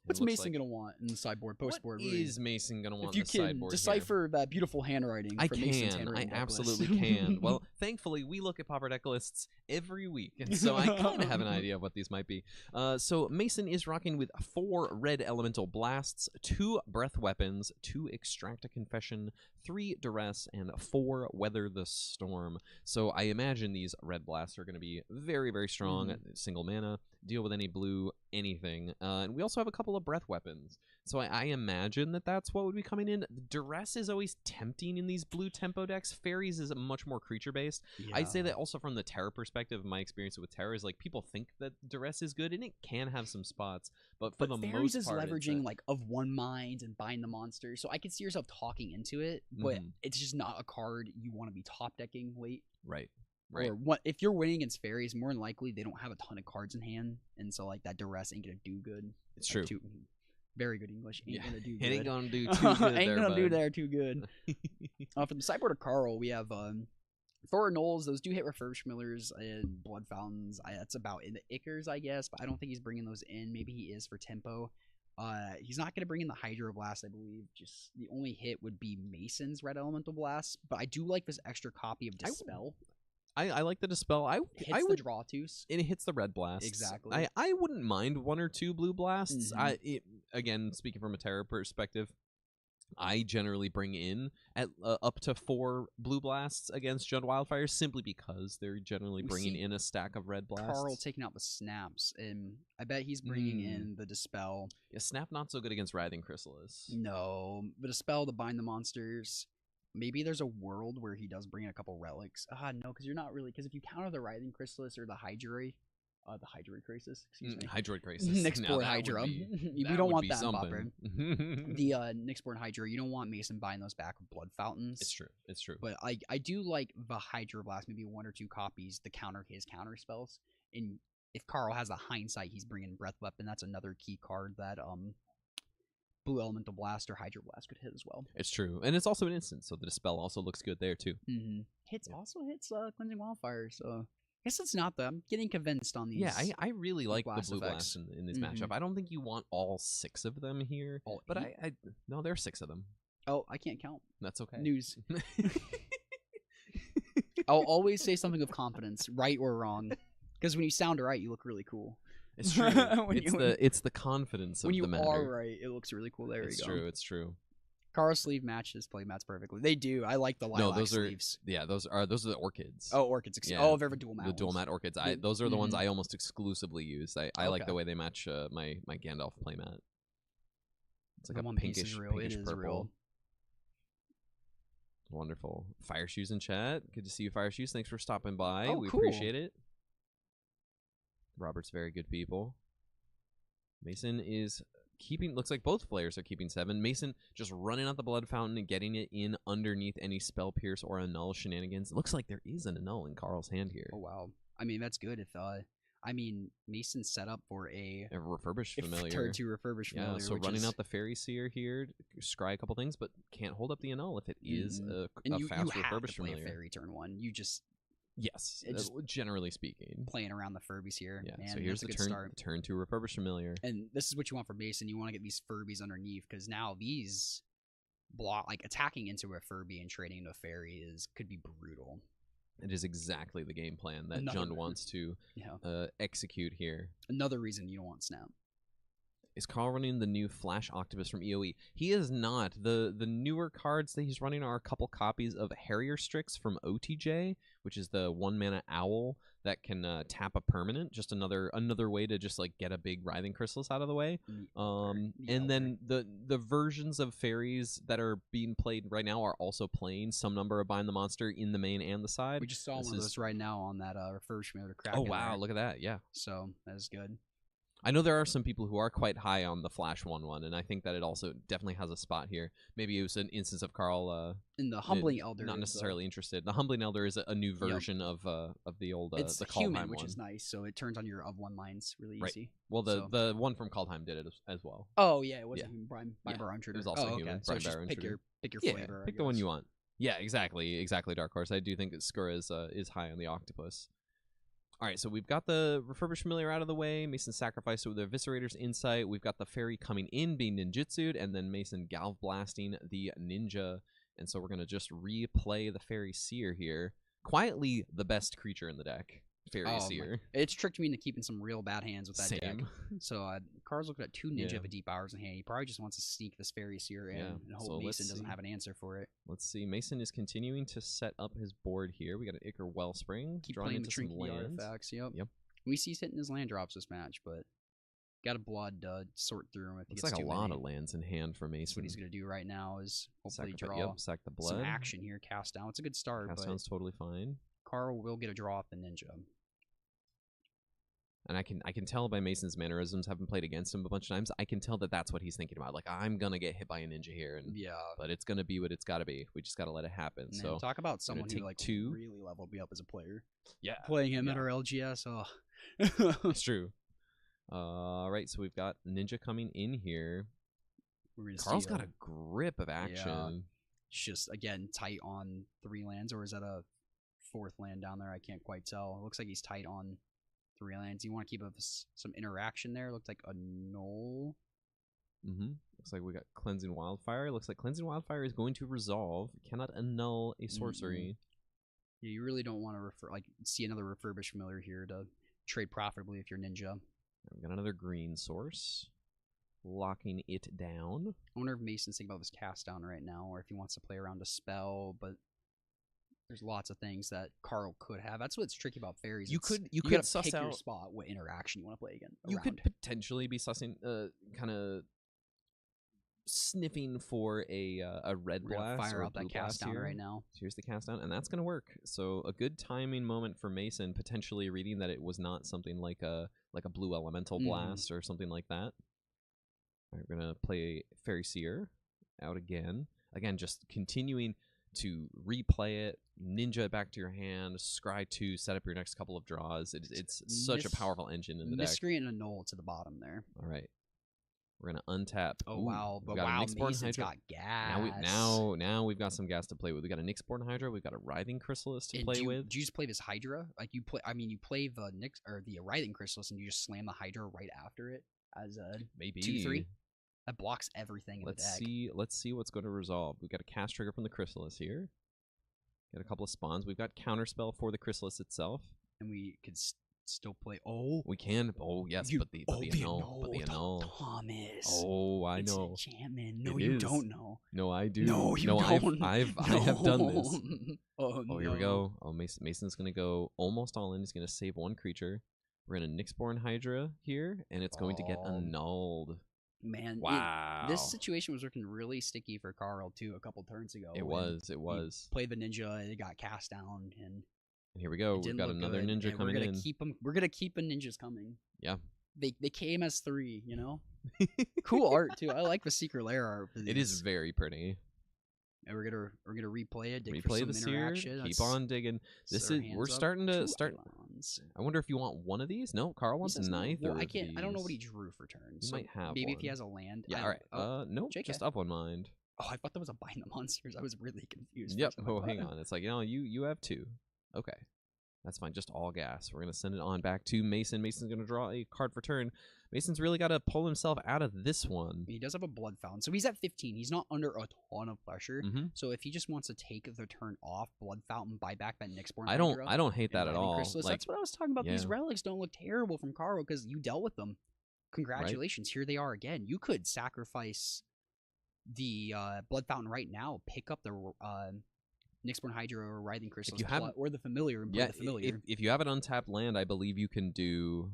[SPEAKER 1] what's Mason going to want in the sideboard, postboard?
[SPEAKER 3] What is Mason going to want
[SPEAKER 1] in the sideboard? If you can decipher that beautiful handwriting from Mason's handwriting.
[SPEAKER 3] I absolutely can. Well, thankfully, we look at Pauper deck lists every week, and so I kind of have an idea of what these might be. So Mason is rocking with 4 red elemental blasts, 2 breath weapons, 2 extract a confession, 3 duress, and 4 weather the storm. So I imagine these red blasts are going to be very, very strong. Single mana, deal with any blue, anything. And we also have a couple of breath weapons. So I imagine that's what would be coming in. Duress is always tempting in these blue tempo decks. Fairies is much more creature based. Yeah. I'd say that also from the Terra perspective, my experience with Terra is like people think that Duress is good, and it can have some spots, but for the
[SPEAKER 1] Fairies
[SPEAKER 3] most part,
[SPEAKER 1] is leveraging like of one mind and bind the monster. So I could see yourself talking into it, but it's just not a card you want to be top decking late.
[SPEAKER 3] Right.
[SPEAKER 1] Or what if you're winning against fairies? More than likely, they don't have a ton of cards in hand, and so like that duress ain't gonna do good.
[SPEAKER 3] It's true.
[SPEAKER 1] Very good English. Ain't gonna do good.
[SPEAKER 3] It ain't gonna do too good.
[SPEAKER 1] Ain't gonna do there too good. From the sideboard of Carl, we have Thor Knolls. Those do hit Refurbished Millers and Blood Fountains. That's about in the Ichors, I guess, but I don't think he's bringing those in. Maybe he is for tempo. He's not going to bring in the Hydro Blast, I believe. Just the only hit would be Mason's Red Elemental Blast, but I do like this extra copy of Dispel.
[SPEAKER 3] I like the Dispel. I would
[SPEAKER 1] draw too.
[SPEAKER 3] It hits the red blast.
[SPEAKER 1] Exactly.
[SPEAKER 3] I wouldn't mind 1 or 2 blue blasts. Again, speaking from a Terra perspective, I generally bring in at up to 4 blue blasts against Jund Wildfire simply because they're generally bringing in a stack of red blasts.
[SPEAKER 1] Carl taking out the snaps, and I bet he's bringing in the Dispel.
[SPEAKER 3] Yeah, snap not so good against Writhing Chrysalis.
[SPEAKER 1] No, the Dispel to bind the monsters. Maybe there's a world where he does bring in a couple relics. No, because you're not really. Because if you counter the Writhing Chrysalis or the Hydroid Crisis, excuse me.
[SPEAKER 3] Hydroid Crisis.
[SPEAKER 1] Nyxborn Hydra. We don't want that in Pauper. The Nyxborn Hydra, you don't want Mason buying those back with Blood Fountains.
[SPEAKER 3] It's true.
[SPEAKER 1] But I do like the Hydro Blast, maybe 1 or 2 copies to counter his counter spells. And if Carl has the hindsight, he's bringing Breath Weapon. That's another key card that Blue Elemental Blast or Hydro Blast could hit as well.
[SPEAKER 3] It's true. And it's also an instant, so the Dispel also looks good there too.
[SPEAKER 1] Also hits Cleansing Wildfire, so guess it's not though. I'm getting convinced on these.
[SPEAKER 3] Yeah, I really like the
[SPEAKER 1] blast
[SPEAKER 3] blue
[SPEAKER 1] effects.
[SPEAKER 3] blast in this
[SPEAKER 1] Mhm.
[SPEAKER 3] matchup. I don't think you want all 6 of them here,
[SPEAKER 1] All
[SPEAKER 3] but
[SPEAKER 1] 8?
[SPEAKER 3] I no, there are 6 of them.
[SPEAKER 1] Oh, I can't count.
[SPEAKER 3] That's okay.
[SPEAKER 1] News. I'll always say something of confidence, right or wrong, because when you sound right, you look really cool.
[SPEAKER 3] It's true.
[SPEAKER 1] When
[SPEAKER 3] it's the confidence of
[SPEAKER 1] when you
[SPEAKER 3] the matter.
[SPEAKER 1] are right, it looks really cool. There
[SPEAKER 3] It's
[SPEAKER 1] you go.
[SPEAKER 3] true. It's true.
[SPEAKER 1] Carl sleeve matches play mats perfectly. They do. I like the lilac
[SPEAKER 3] those
[SPEAKER 1] sleeves.
[SPEAKER 3] those are the orchids.
[SPEAKER 1] Oh, orchids.
[SPEAKER 3] Yeah,
[SPEAKER 1] Oh, they're dual mat.
[SPEAKER 3] The dual
[SPEAKER 1] ones.
[SPEAKER 3] mat orchids.
[SPEAKER 1] The-
[SPEAKER 3] Those are the ones
[SPEAKER 1] mhm.
[SPEAKER 3] I almost exclusively use. I like
[SPEAKER 1] Okay.
[SPEAKER 3] the way they match my Gandalf playmat. It's like
[SPEAKER 1] The
[SPEAKER 3] a
[SPEAKER 1] One Piece
[SPEAKER 3] pinkish,
[SPEAKER 1] is real.
[SPEAKER 3] pinkish
[SPEAKER 1] It is
[SPEAKER 3] purple.
[SPEAKER 1] real.
[SPEAKER 3] Wonderful. Fire Shoes in chat. Good to see you, Fire Shoes. Thanks for stopping by.
[SPEAKER 1] Oh,
[SPEAKER 3] We
[SPEAKER 1] cool.
[SPEAKER 3] appreciate it. Robert's very good people. Mason is keeping, looks like both players are keeping 7. Mason just running out the blood fountain and getting it in underneath any spell pierce or annul shenanigans. It looks like there is an annul in Carl's hand here.
[SPEAKER 1] Oh wow. I mean, that's good. If Mason's set up for a
[SPEAKER 3] A refurbished familiar.
[SPEAKER 1] turn 2 refurbished familiar.
[SPEAKER 3] Yeah, so
[SPEAKER 1] which
[SPEAKER 3] running
[SPEAKER 1] is,
[SPEAKER 3] out the Fairy Seer here, scry a couple things, but can't hold up the annul if it is
[SPEAKER 1] Mhm.
[SPEAKER 3] a
[SPEAKER 1] and you
[SPEAKER 3] fast
[SPEAKER 1] have to
[SPEAKER 3] refurbished
[SPEAKER 1] play
[SPEAKER 3] familiar.
[SPEAKER 1] a fairy turn 1. You just
[SPEAKER 3] Yes,
[SPEAKER 1] it just-
[SPEAKER 3] generally speaking.
[SPEAKER 1] playing around the Furbies here.
[SPEAKER 3] Yeah,
[SPEAKER 1] Man,
[SPEAKER 3] so here's
[SPEAKER 1] that's
[SPEAKER 3] the
[SPEAKER 1] a good
[SPEAKER 3] turn
[SPEAKER 1] start.
[SPEAKER 3] turn to refurbished familiar.
[SPEAKER 1] And this is what you want for Mason. You want to get these Furbies underneath because now these block like attacking into a Furby and trading into a fairy could be brutal.
[SPEAKER 3] It is exactly the game plan that
[SPEAKER 1] Another-
[SPEAKER 3] Jund wants to
[SPEAKER 1] Yeah.
[SPEAKER 3] execute here.
[SPEAKER 1] Another reason you don't want Snap.
[SPEAKER 3] Is Carl running the new Flash Octopus from EOE? He is not. The newer cards that he's running are a couple copies of Harrier Strix from OTJ, which is the 1-mana owl that can tap a permanent. Just another way to just like get a big Writhing Chrysalis out of the way. And then the versions of fairies that are being played right now are also playing some number of Bind the Monster in the main and the side.
[SPEAKER 1] We just saw
[SPEAKER 3] This
[SPEAKER 1] one of
[SPEAKER 3] is-
[SPEAKER 1] those right now on that refurbishment to crack.
[SPEAKER 3] Oh wow, look at that. Yeah.
[SPEAKER 1] So that is good.
[SPEAKER 3] I know there are some people who are quite high on the Flash 1/1, and I think that it also definitely has a spot here. Maybe it was an instance of Carl
[SPEAKER 1] In the Humbling Elder,
[SPEAKER 3] not
[SPEAKER 1] is,
[SPEAKER 3] necessarily interested. The Humbling Elder is a new version of the old
[SPEAKER 1] it's
[SPEAKER 3] the
[SPEAKER 1] human,
[SPEAKER 3] Kaldheim
[SPEAKER 1] which
[SPEAKER 3] one.
[SPEAKER 1] is nice. So it turns on your of 1 lines really
[SPEAKER 3] Right.
[SPEAKER 1] easy.
[SPEAKER 3] Well,
[SPEAKER 1] so-
[SPEAKER 3] the one from Kaldheim did it as well.
[SPEAKER 1] Oh yeah, it wasn't
[SPEAKER 3] Yeah.
[SPEAKER 1] human Brian
[SPEAKER 3] Yeah,
[SPEAKER 1] Bar Intruder.
[SPEAKER 3] it was also
[SPEAKER 1] oh,
[SPEAKER 3] human,
[SPEAKER 1] okay. So
[SPEAKER 3] Brian
[SPEAKER 1] it's just
[SPEAKER 3] Bar
[SPEAKER 1] pick
[SPEAKER 3] Intruder.
[SPEAKER 1] your
[SPEAKER 3] Yeah,
[SPEAKER 1] flavor. I
[SPEAKER 3] pick the one
[SPEAKER 1] guess.
[SPEAKER 3] you want. Yeah, exactly, Dark Horse. I do think that Skura is high on the Octopus. All right, so we've got the refurbished familiar out of the way. Mason sacrificed with the Eviscerator's Insight. We've got the fairy coming in, being ninjutsu'd, and then Mason Galv blasting the ninja. And so we're going to just replay the Fairy Seer here. Quietly the best creature in the deck, Fairy
[SPEAKER 1] Oh,
[SPEAKER 3] Seer.
[SPEAKER 1] It's tricked me into keeping some real bad hands with that deck.
[SPEAKER 3] Same.
[SPEAKER 1] So Carl's looking at 2 ninja
[SPEAKER 3] Yeah.
[SPEAKER 1] of a deep hours in hand. He probably just wants to sneak this Fairy Seer in
[SPEAKER 3] Yeah,
[SPEAKER 1] and hope
[SPEAKER 3] so let's
[SPEAKER 1] Mason doesn't
[SPEAKER 3] see.
[SPEAKER 1] have an answer for it.
[SPEAKER 3] Let's see. Mason is continuing to set up his board here. We got an Ichor Wellspring,
[SPEAKER 1] Keep
[SPEAKER 3] drawing
[SPEAKER 1] playing
[SPEAKER 3] into
[SPEAKER 1] the
[SPEAKER 3] some
[SPEAKER 1] trinket
[SPEAKER 3] lands.
[SPEAKER 1] artifacts. Yep.
[SPEAKER 3] Yep.
[SPEAKER 1] We see he's hitting his land drops this match, but got to blood sort through him if he
[SPEAKER 3] Looks
[SPEAKER 1] gets
[SPEAKER 3] like a
[SPEAKER 1] too
[SPEAKER 3] lot
[SPEAKER 1] many.
[SPEAKER 3] of lands in hand for
[SPEAKER 1] That's
[SPEAKER 3] Mason.
[SPEAKER 1] what he's going to do right now is hopefully
[SPEAKER 3] Sacrifice-
[SPEAKER 1] draw
[SPEAKER 3] sack the blood.
[SPEAKER 1] some action here, cast down. It's a good start,
[SPEAKER 3] Cast
[SPEAKER 1] but
[SPEAKER 3] down's totally fine.
[SPEAKER 1] Carl will get a draw off the ninja.
[SPEAKER 3] And I can tell by Mason's mannerisms, having played against him a bunch of times, I can tell that that's what he's thinking about. Like, I'm gonna get hit by a ninja here, and
[SPEAKER 1] Yeah.
[SPEAKER 3] but it's gonna be what it's gotta be. We just gotta let it happen.
[SPEAKER 1] And
[SPEAKER 3] So
[SPEAKER 1] talk about someone who
[SPEAKER 3] take
[SPEAKER 1] like
[SPEAKER 3] 2.
[SPEAKER 1] really leveled me up as a player.
[SPEAKER 3] yeah,
[SPEAKER 1] Playing him at
[SPEAKER 3] yeah.
[SPEAKER 1] our LGS, oh.
[SPEAKER 3] it's true. All right, so we've got ninja coming in here.
[SPEAKER 1] We're gonna
[SPEAKER 3] Carl's
[SPEAKER 1] see,
[SPEAKER 3] got a grip of action.
[SPEAKER 1] it's just again tight on 3 lands, or is that a 4th land down there? I can't quite tell. It looks like he's tight on 3 lands. You want to keep some interaction there. Looks like a null.
[SPEAKER 3] Looks like we got Cleansing Wildfire. Looks like Cleansing Wildfire is going to resolve. Cannot annul a sorcery.
[SPEAKER 1] Yeah, you really don't want to see another refurbished familiar here to trade profitably if you're ninja.
[SPEAKER 3] We've got another green source. Locking it down.
[SPEAKER 1] I wonder if Mason's thinking about this cast down right now, or if he wants to play around a spell, but there's lots of things that Carl could have. That's what's tricky about fairies.
[SPEAKER 3] You
[SPEAKER 1] It's-
[SPEAKER 3] could
[SPEAKER 1] gotta
[SPEAKER 3] suss
[SPEAKER 1] pick your
[SPEAKER 3] out-
[SPEAKER 1] spot, what interaction you want to play again.
[SPEAKER 3] You could
[SPEAKER 1] around.
[SPEAKER 3] potentially be sussing, kind of sniffing for a red
[SPEAKER 1] We're gonna
[SPEAKER 3] blast
[SPEAKER 1] fire
[SPEAKER 3] or a
[SPEAKER 1] out that
[SPEAKER 3] blue
[SPEAKER 1] cast
[SPEAKER 3] blast
[SPEAKER 1] down
[SPEAKER 3] here.
[SPEAKER 1] right now.
[SPEAKER 3] So here's the cast down, and that's going to work. So a good timing moment for Mason, potentially reading that it was not something like a blue elemental blast or something like that. All right, we're gonna play Fairy Seer out again. Again, just continuing to replay it, ninja it back to your hand, scry 2, set up your next couple of draws. It's such a powerful engine in the deck.
[SPEAKER 1] Miscreant and a null to the bottom there.
[SPEAKER 3] All right. We're gonna untap.
[SPEAKER 1] Oh
[SPEAKER 3] Ooh,
[SPEAKER 1] wow,
[SPEAKER 3] we've
[SPEAKER 1] but
[SPEAKER 3] got a
[SPEAKER 1] wow,
[SPEAKER 3] Nyxborn
[SPEAKER 1] Mason's
[SPEAKER 3] Hydra.
[SPEAKER 1] got gas.
[SPEAKER 3] Now we've got some gas to play with. We got a Nyxborn Hydra. We've got a Writhing Chrysalis to
[SPEAKER 1] And
[SPEAKER 3] play
[SPEAKER 1] do
[SPEAKER 3] with.
[SPEAKER 1] you just play this Hydra? Like you play? I mean, you play the Nyx or the Writhing Chrysalis, and you just slam the Hydra right after it as a
[SPEAKER 3] Maybe
[SPEAKER 1] 2/3. That blocks everything in the deck.
[SPEAKER 3] Let's see what's going to resolve. We've got a cast trigger from the Chrysalis here. Got a couple of spawns. We've got counterspell for the Chrysalis itself.
[SPEAKER 1] And we could still play. Oh,
[SPEAKER 3] We can. Oh yes, but the annul.
[SPEAKER 1] Thomas.
[SPEAKER 3] Oh, I
[SPEAKER 1] it's
[SPEAKER 3] know.
[SPEAKER 1] enchantment. No,
[SPEAKER 3] It
[SPEAKER 1] you
[SPEAKER 3] is.
[SPEAKER 1] don't know.
[SPEAKER 3] No, I do.
[SPEAKER 1] No, you
[SPEAKER 3] no,
[SPEAKER 1] don't.
[SPEAKER 3] I have done this.
[SPEAKER 1] Oh,
[SPEAKER 3] Oh, here we go. Oh, Mason's gonna go almost all in. He's gonna save one creature. We're gonna Nyxborn Hydra here, and it's going to get annulled.
[SPEAKER 1] Man,
[SPEAKER 3] Wow.
[SPEAKER 1] this situation was looking really sticky for Carl too a couple turns ago.
[SPEAKER 3] It was.
[SPEAKER 1] Played the ninja, it got cast down, and
[SPEAKER 3] And here we go.
[SPEAKER 1] it
[SPEAKER 3] We've
[SPEAKER 1] didn't
[SPEAKER 3] got
[SPEAKER 1] look
[SPEAKER 3] another
[SPEAKER 1] good,
[SPEAKER 3] ninja
[SPEAKER 1] and
[SPEAKER 3] coming
[SPEAKER 1] we're gonna
[SPEAKER 3] in.
[SPEAKER 1] keep them. We're gonna keep the ninjas coming.
[SPEAKER 3] Yeah.
[SPEAKER 1] They came as 3, you know. Cool art too. I like the secret lair art for these.
[SPEAKER 3] It is very pretty.
[SPEAKER 1] And we're gonna replay it. Dig for
[SPEAKER 3] Replay
[SPEAKER 1] some
[SPEAKER 3] this here.
[SPEAKER 1] interaction.
[SPEAKER 3] Keep on digging. This is we're starting to start. I wonder if you want one of these. No, Carl wants a ninth.
[SPEAKER 1] Well,
[SPEAKER 3] or
[SPEAKER 1] I can't. I don't know what he
[SPEAKER 3] these.
[SPEAKER 1] drew for turns.
[SPEAKER 3] He
[SPEAKER 1] So
[SPEAKER 3] might have
[SPEAKER 1] maybe if
[SPEAKER 3] one.
[SPEAKER 1] he has a land.
[SPEAKER 3] Yeah.
[SPEAKER 1] I
[SPEAKER 3] All right.
[SPEAKER 1] don't-
[SPEAKER 3] No,
[SPEAKER 1] JK.
[SPEAKER 3] just up one mind.
[SPEAKER 1] Oh, I thought that was a bind the monsters. I was really confused. for
[SPEAKER 3] Yep.
[SPEAKER 1] a second.
[SPEAKER 3] Oh,
[SPEAKER 1] Like,
[SPEAKER 3] hang
[SPEAKER 1] what?
[SPEAKER 3] on. It's like you have 2. Okay. That's fine. Just all gas. We're gonna send it on back to Mason. Mason's gonna draw a card for turn. Mason's really got to pull himself out of this one.
[SPEAKER 1] He does have a blood fountain, so he's at 15. He's not under a ton of pressure.
[SPEAKER 3] Mm-hmm.
[SPEAKER 1] So if he just wants to take the turn off, blood fountain, buy back that Nyxborn
[SPEAKER 3] I
[SPEAKER 1] Hydra
[SPEAKER 3] don't hate that
[SPEAKER 1] and
[SPEAKER 3] at
[SPEAKER 1] Writhing
[SPEAKER 3] all.
[SPEAKER 1] Chrysalis,
[SPEAKER 3] Like,
[SPEAKER 1] that's what I was talking about. These
[SPEAKER 3] yeah.
[SPEAKER 1] relics don't look terrible from Caro because you dealt with them. Congratulations, here they are again. You could sacrifice the blood fountain right now, pick up the Nyxborn Hydra or Writhing Chrysalis, or the familiar, and play the familiar.
[SPEAKER 3] if you have an untapped land, I believe you can do.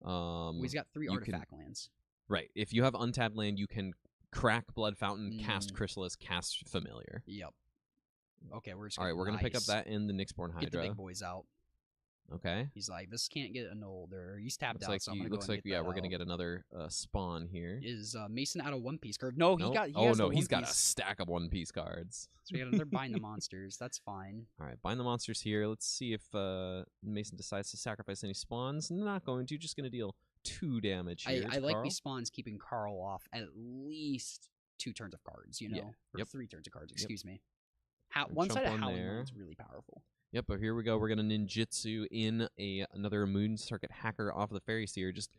[SPEAKER 1] He's got 3
[SPEAKER 3] you
[SPEAKER 1] artifact lands.
[SPEAKER 3] Right. If you have untapped land, you can crack Blood Fountain, cast Chrysalis, cast Familiar.
[SPEAKER 1] Yep. Okay, we're just
[SPEAKER 3] all right. We're gonna pick up
[SPEAKER 1] nice.
[SPEAKER 3] that in the Nyxborn Hydra.
[SPEAKER 1] Get the big boys out.
[SPEAKER 3] Okay.
[SPEAKER 1] He's like, this can't get annulled, or he's tapped
[SPEAKER 3] Looks
[SPEAKER 1] out.
[SPEAKER 3] like
[SPEAKER 1] So I'm gonna go and get
[SPEAKER 3] yeah,
[SPEAKER 1] that
[SPEAKER 3] we're gonna
[SPEAKER 1] out.
[SPEAKER 3] get another spawn here.
[SPEAKER 1] Is Mason out of One Piece card? No, he
[SPEAKER 3] Nope.
[SPEAKER 1] got. He
[SPEAKER 3] oh
[SPEAKER 1] has
[SPEAKER 3] no,
[SPEAKER 1] the
[SPEAKER 3] he's
[SPEAKER 1] One
[SPEAKER 3] got a
[SPEAKER 1] Piece.
[SPEAKER 3] stack of One Piece cards.
[SPEAKER 1] So we got another bind the monsters. That's fine.
[SPEAKER 3] All right, bind the monsters here. Let's see if Mason decides to sacrifice any spawns. Not going to. Just gonna deal 2 damage here.
[SPEAKER 1] I like
[SPEAKER 3] Carl.
[SPEAKER 1] these spawns keeping Carl off at least 2 turns of cards. You know,
[SPEAKER 3] Yeah.
[SPEAKER 1] or
[SPEAKER 3] Yep.
[SPEAKER 1] 3 turns of cards.
[SPEAKER 3] Yep.
[SPEAKER 1] Excuse me.
[SPEAKER 3] Gonna
[SPEAKER 1] One side
[SPEAKER 3] jump
[SPEAKER 1] of
[SPEAKER 3] on
[SPEAKER 1] Howling
[SPEAKER 3] there.
[SPEAKER 1] is really powerful.
[SPEAKER 3] Yep, but here we go. We're gonna ninjutsu in another Moon Circuit Hacker off of the Fairy Seer, just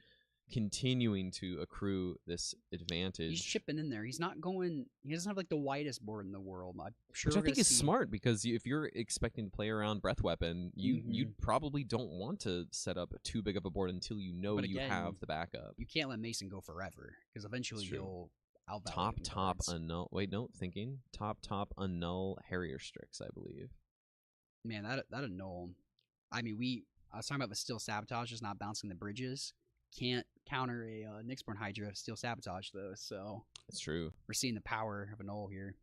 [SPEAKER 3] continuing to accrue this advantage.
[SPEAKER 1] He's chipping in there. He's not going. He doesn't have like the widest board in the world. I'm sure.
[SPEAKER 3] Which I
[SPEAKER 1] we're
[SPEAKER 3] think
[SPEAKER 1] gonna
[SPEAKER 3] is
[SPEAKER 1] see-
[SPEAKER 3] smart because if you're expecting to play around Breath Weapon, you probably don't want to set up too big of a board until you know
[SPEAKER 1] But
[SPEAKER 3] you
[SPEAKER 1] again,
[SPEAKER 3] have the backup.
[SPEAKER 1] You can't let Mason go forever because eventually
[SPEAKER 3] true.
[SPEAKER 1] you'll outvalue him
[SPEAKER 3] Top
[SPEAKER 1] cards.
[SPEAKER 3] annul. Wait, no, thinking top annul Harrier Strix, I believe.
[SPEAKER 1] Man, that annul. I mean, I was talking about the Steel Sabotage just not bouncing the bridges. Can't counter a Nyxborn Hydra Steel Sabotage though, so
[SPEAKER 3] That's true.
[SPEAKER 1] we're seeing the power of annul here.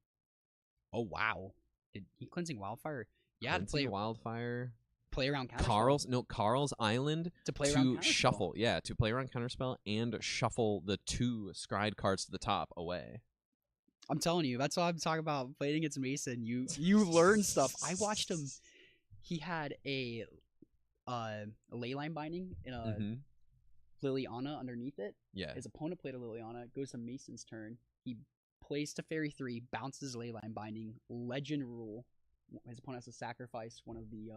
[SPEAKER 1] Oh wow, did he cleansing wildfire? Yeah, to
[SPEAKER 3] Cleansing Wildfire.
[SPEAKER 1] play around Counterspell.
[SPEAKER 3] Carl's Island
[SPEAKER 1] to play around
[SPEAKER 3] to
[SPEAKER 1] Counterspell.
[SPEAKER 3] shuffle. Yeah, to play around Counterspell and shuffle the 2 scryed cards to the top away.
[SPEAKER 1] I'm telling you, that's all I'm talking about. Playing against Mason, you learn stuff. I watched him. He had a Leyline Binding in a Liliana underneath it.
[SPEAKER 3] Yeah.
[SPEAKER 1] His opponent played a Liliana. It goes to Mason's turn. He plays to Fairy 3, bounces Leyline Binding, Legend Rule. His opponent has to sacrifice one of the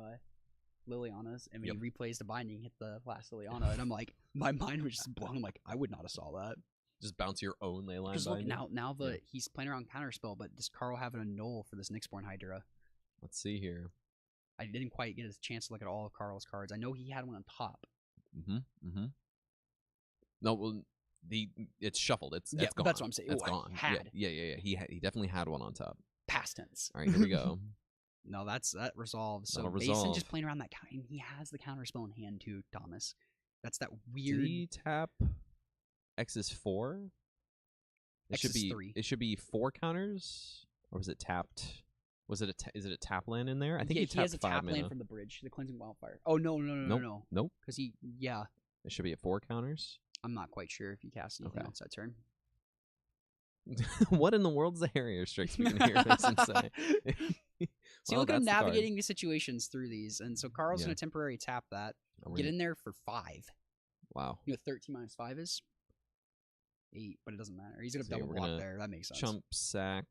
[SPEAKER 1] Lilianas, and when he replays the Binding, hit the last Liliana. And I'm like, my mind was just blown. I'm like, I would not have saw that.
[SPEAKER 3] Just bounce your own Leyline
[SPEAKER 1] Because look,
[SPEAKER 3] Binding.
[SPEAKER 1] now he's playing around Counterspell, but does Carl have an annul for this Nyxborn Hydra?
[SPEAKER 3] Let's see here.
[SPEAKER 1] I didn't quite get a chance to look at all of Carl's cards. I know he had one on top.
[SPEAKER 3] No, well, it's shuffled. It's gone.
[SPEAKER 1] That's what I'm saying.
[SPEAKER 3] It's
[SPEAKER 1] Ooh,
[SPEAKER 3] gone.
[SPEAKER 1] had.
[SPEAKER 3] Yeah. He definitely had one on top.
[SPEAKER 1] Past tense.
[SPEAKER 3] All right, here we go.
[SPEAKER 1] No, that resolves. So
[SPEAKER 3] That'll
[SPEAKER 1] Mason
[SPEAKER 3] resolve.
[SPEAKER 1] just playing around that kind. He has the counterspell in hand too, Thomas. That's that weird.
[SPEAKER 3] Did he tap X is 4? It
[SPEAKER 1] X
[SPEAKER 3] should
[SPEAKER 1] is
[SPEAKER 3] be
[SPEAKER 1] 3.
[SPEAKER 3] It should be 4 counters, or was it tapped? Was it is it a tap land in there? I think
[SPEAKER 1] he
[SPEAKER 3] tapped
[SPEAKER 1] has a
[SPEAKER 3] 5
[SPEAKER 1] tap
[SPEAKER 3] mana.
[SPEAKER 1] land from the bridge, the cleansing wildfire. Oh no.
[SPEAKER 3] Nope.
[SPEAKER 1] Because it
[SPEAKER 3] should be at 4 counters.
[SPEAKER 1] I'm not quite sure if he cast anything else that turn.
[SPEAKER 3] What in the world is a Harrier Strix? We can hear this and say.
[SPEAKER 1] So
[SPEAKER 3] Well,
[SPEAKER 1] look at him
[SPEAKER 3] that's the card.
[SPEAKER 1] navigating these situations through these, and so Carl's gonna temporary tap that.
[SPEAKER 3] Oh,
[SPEAKER 1] Get in there for 5.
[SPEAKER 3] Wow.
[SPEAKER 1] You know what 13 minus 5 is? 8, but it doesn't matter. He's gonna
[SPEAKER 3] So
[SPEAKER 1] double
[SPEAKER 3] we're
[SPEAKER 1] block
[SPEAKER 3] gonna
[SPEAKER 1] there. That makes sense.
[SPEAKER 3] Chump sack.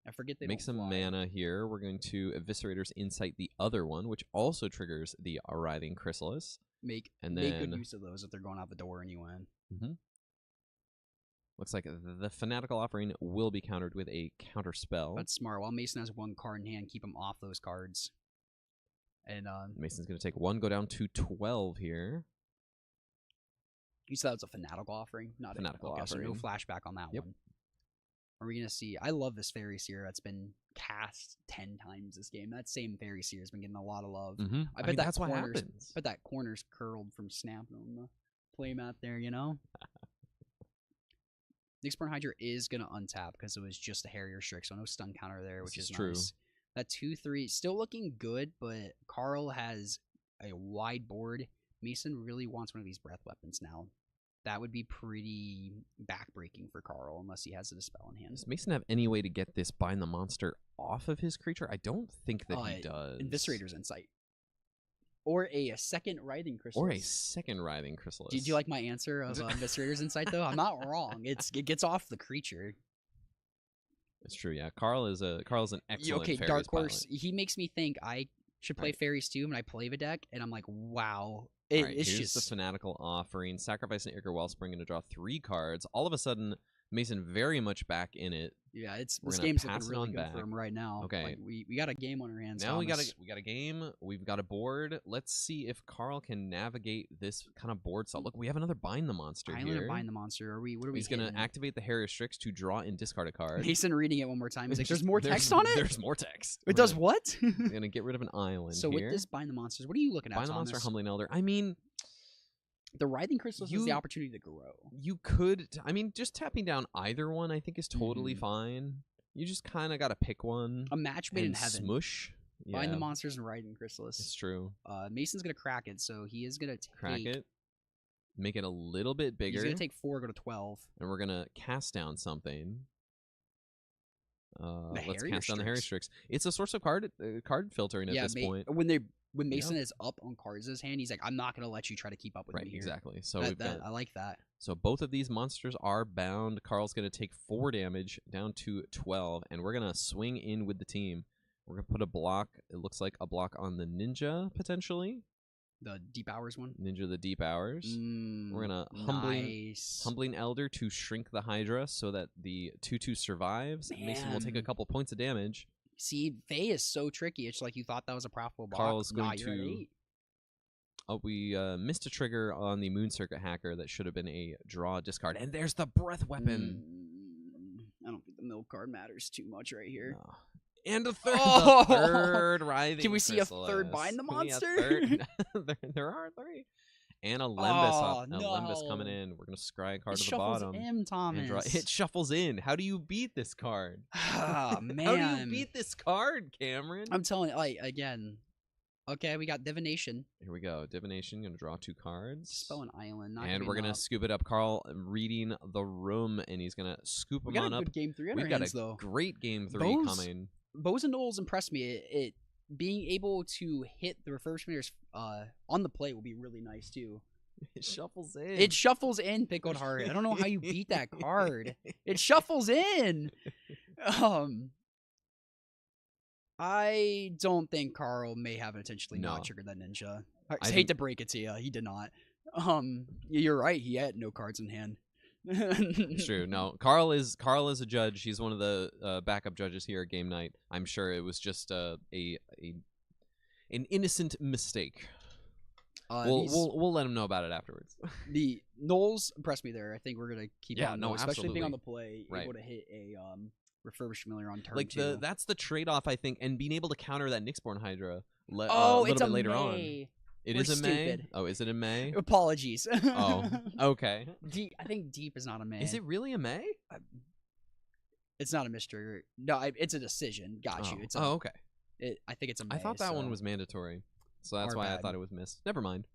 [SPEAKER 1] I forget they
[SPEAKER 3] Make
[SPEAKER 1] don't
[SPEAKER 3] some
[SPEAKER 1] fly.
[SPEAKER 3] mana here. We're going to Eviscerator's Insight the other one, which also triggers the Writhing Chrysalis.
[SPEAKER 1] Make
[SPEAKER 3] And
[SPEAKER 1] make
[SPEAKER 3] then
[SPEAKER 1] good use of those if they're going out the door and you win.
[SPEAKER 3] looks like the Fanatical Offering will be countered with a counter spell.
[SPEAKER 1] That's smart. While Mason has 1 card in hand, keep him off those cards. And
[SPEAKER 3] Mason's going to take 1, go down to 12 here.
[SPEAKER 1] you said that was a Fanatical Offering? Not
[SPEAKER 3] Fanatical
[SPEAKER 1] okay,
[SPEAKER 3] Offering.
[SPEAKER 1] So no flashback on that
[SPEAKER 3] Yep.
[SPEAKER 1] one. Are we going to see... I love this Fairy Seer that's been cast 10 times this game. That same Fairy Seer has been getting a lot of love.
[SPEAKER 3] Mm-hmm.
[SPEAKER 1] I bet
[SPEAKER 3] that's what
[SPEAKER 1] corner's,
[SPEAKER 3] happens.
[SPEAKER 1] bet that corner's curled from snapping on the playmat there, you know? Nyxborn Hydra is going to untap because it was just a Harrier Strix, so no stun counter there, which
[SPEAKER 3] This
[SPEAKER 1] is
[SPEAKER 3] is true.
[SPEAKER 1] nice. That 2-3 still looking good, but Carl has a wide board. Mason really wants one of these breath weapons now. That would be pretty backbreaking for Carl unless he has a Dispel in hand.
[SPEAKER 3] Does Mason have any way to get this Bind the Monster off of his creature? I don't think that he does.
[SPEAKER 1] Eviscerator's Insight. Or a second Writhing Chrysalis.
[SPEAKER 3] Or a second Writhing Chrysalis.
[SPEAKER 1] Did you like my answer of Eviscerator's Insight, though? I'm not wrong. It gets off the creature.
[SPEAKER 3] It's true, yeah. Carl is an excellent
[SPEAKER 1] Okay,
[SPEAKER 3] Fairies
[SPEAKER 1] Dark Horse,
[SPEAKER 3] pilot.
[SPEAKER 1] he makes me think I should play
[SPEAKER 3] Right.
[SPEAKER 1] Fairies too, and I play the deck, and I'm like, wow.
[SPEAKER 3] All right,
[SPEAKER 1] It's
[SPEAKER 3] here's
[SPEAKER 1] just...
[SPEAKER 3] the Fanatical Offering. Sacrifice an Ichor Wellspring to draw 3 cards. All of a sudden, Mason very much back in it.
[SPEAKER 1] Yeah,
[SPEAKER 3] We're
[SPEAKER 1] this
[SPEAKER 3] gonna
[SPEAKER 1] game's
[SPEAKER 3] pass
[SPEAKER 1] looking
[SPEAKER 3] it
[SPEAKER 1] really
[SPEAKER 3] on
[SPEAKER 1] good for
[SPEAKER 3] back.
[SPEAKER 1] him right now.
[SPEAKER 3] Okay.
[SPEAKER 1] Like, we got a game on our hands.
[SPEAKER 3] Now
[SPEAKER 1] Thomas.
[SPEAKER 3] we got a game. We've got a board. Let's see if Carl can navigate this kind of board style. Look, we have another Bind the Monster
[SPEAKER 1] Island
[SPEAKER 3] here.
[SPEAKER 1] or Bind the Monster. Are we? What are we?
[SPEAKER 3] He's going to
[SPEAKER 1] hitting?
[SPEAKER 3] activate the Harrier Strix to draw and discard a card.
[SPEAKER 1] Mason reading it one more time. He's like,
[SPEAKER 3] It's
[SPEAKER 1] "There's
[SPEAKER 3] just-
[SPEAKER 1] more text on it.
[SPEAKER 3] There's more text.
[SPEAKER 1] It does what?"
[SPEAKER 3] We're going to get rid of an island
[SPEAKER 1] So
[SPEAKER 3] here.
[SPEAKER 1] with this Bind the Monsters, what are you looking at?
[SPEAKER 3] Bind the
[SPEAKER 1] Thomas?
[SPEAKER 3] Monster, Humbling Elder. I mean,
[SPEAKER 1] The Writhing Chrysalis is the
[SPEAKER 3] You-
[SPEAKER 1] opportunity to grow.
[SPEAKER 3] you could. I mean, just tapping down either one, I think, is totally
[SPEAKER 1] Mhm.
[SPEAKER 3] fine. You just kind of got to pick one.
[SPEAKER 1] A match made
[SPEAKER 3] and
[SPEAKER 1] in heaven.
[SPEAKER 3] Smush. Yeah,
[SPEAKER 1] Bind the Monsters and Writhing
[SPEAKER 3] it's
[SPEAKER 1] Chrysalis.
[SPEAKER 3] true.
[SPEAKER 1] Mason's gonna crack it, so he is gonna take.
[SPEAKER 3] Crack it. Make it a little bit bigger.
[SPEAKER 1] He's gonna take 4, go to 12.
[SPEAKER 3] And we're gonna cast down something. Let's
[SPEAKER 1] Harrier
[SPEAKER 3] cast down the Harrier
[SPEAKER 1] Strix.
[SPEAKER 3] Strix. It's a source of card filtering at
[SPEAKER 1] Yeah,
[SPEAKER 3] this point.
[SPEAKER 1] when Mason is up on cards in his hand, he's like, "I'm not gonna let you try to keep up with
[SPEAKER 3] Right,
[SPEAKER 1] me here."
[SPEAKER 3] exactly. So
[SPEAKER 1] That-
[SPEAKER 3] we've got
[SPEAKER 1] I like that.
[SPEAKER 3] so both of these monsters are bound. Carl's gonna take 4 damage down to 12, and we're gonna swing in with the team. We're gonna put a block. It looks like a block on the ninja potentially.
[SPEAKER 1] The Deep Hours one.
[SPEAKER 3] Ninja the Deep Hours. We're gonna
[SPEAKER 1] nice.
[SPEAKER 3] Humbling Elder to shrink the Hydra so that the 2/2 survives. Mason will take a
[SPEAKER 1] Man.
[SPEAKER 3] couple points of damage.
[SPEAKER 1] See, Faye is so tricky. It's like you thought that was a profitable block.
[SPEAKER 3] Carl's
[SPEAKER 1] Nah,
[SPEAKER 3] going
[SPEAKER 1] you're at
[SPEAKER 3] to-
[SPEAKER 1] 8.
[SPEAKER 3] Oh, we missed a trigger on the Moon Circuit Hacker that should have been a draw discard. And there's the Breath Weapon.
[SPEAKER 1] I don't think the milk card matters too much right here.
[SPEAKER 3] No. And a third,
[SPEAKER 1] Oh!
[SPEAKER 3] the third Writhing
[SPEAKER 1] Can we see a third
[SPEAKER 3] Chrysalis.
[SPEAKER 1] Bind the
[SPEAKER 3] Can we see a
[SPEAKER 1] Monster?
[SPEAKER 3] third- there are 3. And a Lembus
[SPEAKER 1] Oh,
[SPEAKER 3] up. A Lembus
[SPEAKER 1] no.
[SPEAKER 3] coming in. We're going to scry a card
[SPEAKER 1] It
[SPEAKER 3] to the
[SPEAKER 1] shuffles
[SPEAKER 3] bottom.
[SPEAKER 1] in, Thomas.
[SPEAKER 3] And draw. It shuffles in. How do you beat this card?
[SPEAKER 1] Ah, man.
[SPEAKER 3] How do you beat this card, Cameron?
[SPEAKER 1] I'm telling you, like, again. Okay, we got Divination.
[SPEAKER 3] Here we go. Divination, going to draw 2 cards.
[SPEAKER 1] Spell an island. Not
[SPEAKER 3] And we're
[SPEAKER 1] giving
[SPEAKER 3] going
[SPEAKER 1] up.
[SPEAKER 3] to scoop it up. Carl reading the room, and he's going to scoop
[SPEAKER 1] We
[SPEAKER 3] them
[SPEAKER 1] got
[SPEAKER 3] on
[SPEAKER 1] a
[SPEAKER 3] up.
[SPEAKER 1] good game 3 on
[SPEAKER 3] We've
[SPEAKER 1] our
[SPEAKER 3] got
[SPEAKER 1] hands,
[SPEAKER 3] a
[SPEAKER 1] though.
[SPEAKER 3] great game 3
[SPEAKER 1] Those-
[SPEAKER 3] coming.
[SPEAKER 1] Bows and Knolls impressed me. It being able to hit the refurbishmenters on the play will be really nice too.
[SPEAKER 3] It shuffles in.
[SPEAKER 1] It shuffles in Pickled Heart. I don't know how you beat that card. It shuffles in. I don't think Carl may have intentionally
[SPEAKER 3] No.
[SPEAKER 1] not triggered that ninja. I
[SPEAKER 3] I
[SPEAKER 1] hate
[SPEAKER 3] think-
[SPEAKER 1] to break it to you, he did not. You're right. He had no cards in hand.
[SPEAKER 3] It's true. No, Carl is a judge. He's one of the backup judges here at game night. I'm sure it was just an innocent mistake. We'll let him know about it afterwards.
[SPEAKER 1] The Knolls impressed me there. I think we're gonna keep
[SPEAKER 3] Yeah,
[SPEAKER 1] on
[SPEAKER 3] no,
[SPEAKER 1] those, especially being on the
[SPEAKER 3] absolutely.
[SPEAKER 1] play,
[SPEAKER 3] Right.
[SPEAKER 1] able to hit a refurbished familiar on turn
[SPEAKER 3] Like
[SPEAKER 1] 2.
[SPEAKER 3] that's the trade-off, I think, and being able to counter that Nyxborn Hydra a
[SPEAKER 1] Oh,
[SPEAKER 3] little
[SPEAKER 1] it's
[SPEAKER 3] bit
[SPEAKER 1] a
[SPEAKER 3] later on.
[SPEAKER 1] May.
[SPEAKER 3] It
[SPEAKER 1] We're
[SPEAKER 3] is a May.
[SPEAKER 1] stupid.
[SPEAKER 3] Oh, is it a May?
[SPEAKER 1] Apologies.
[SPEAKER 3] Oh, okay.
[SPEAKER 1] Deep, I think Deep is not a May.
[SPEAKER 3] Is it really a May?
[SPEAKER 1] It's not a mystery. No, it's a decision. Got you. It's a,
[SPEAKER 3] okay.
[SPEAKER 1] I think it's a May.
[SPEAKER 3] I thought that one
[SPEAKER 1] so
[SPEAKER 3] was mandatory, so that's
[SPEAKER 1] Our
[SPEAKER 3] why I
[SPEAKER 1] bad.
[SPEAKER 3] thought it was missed. Never mind.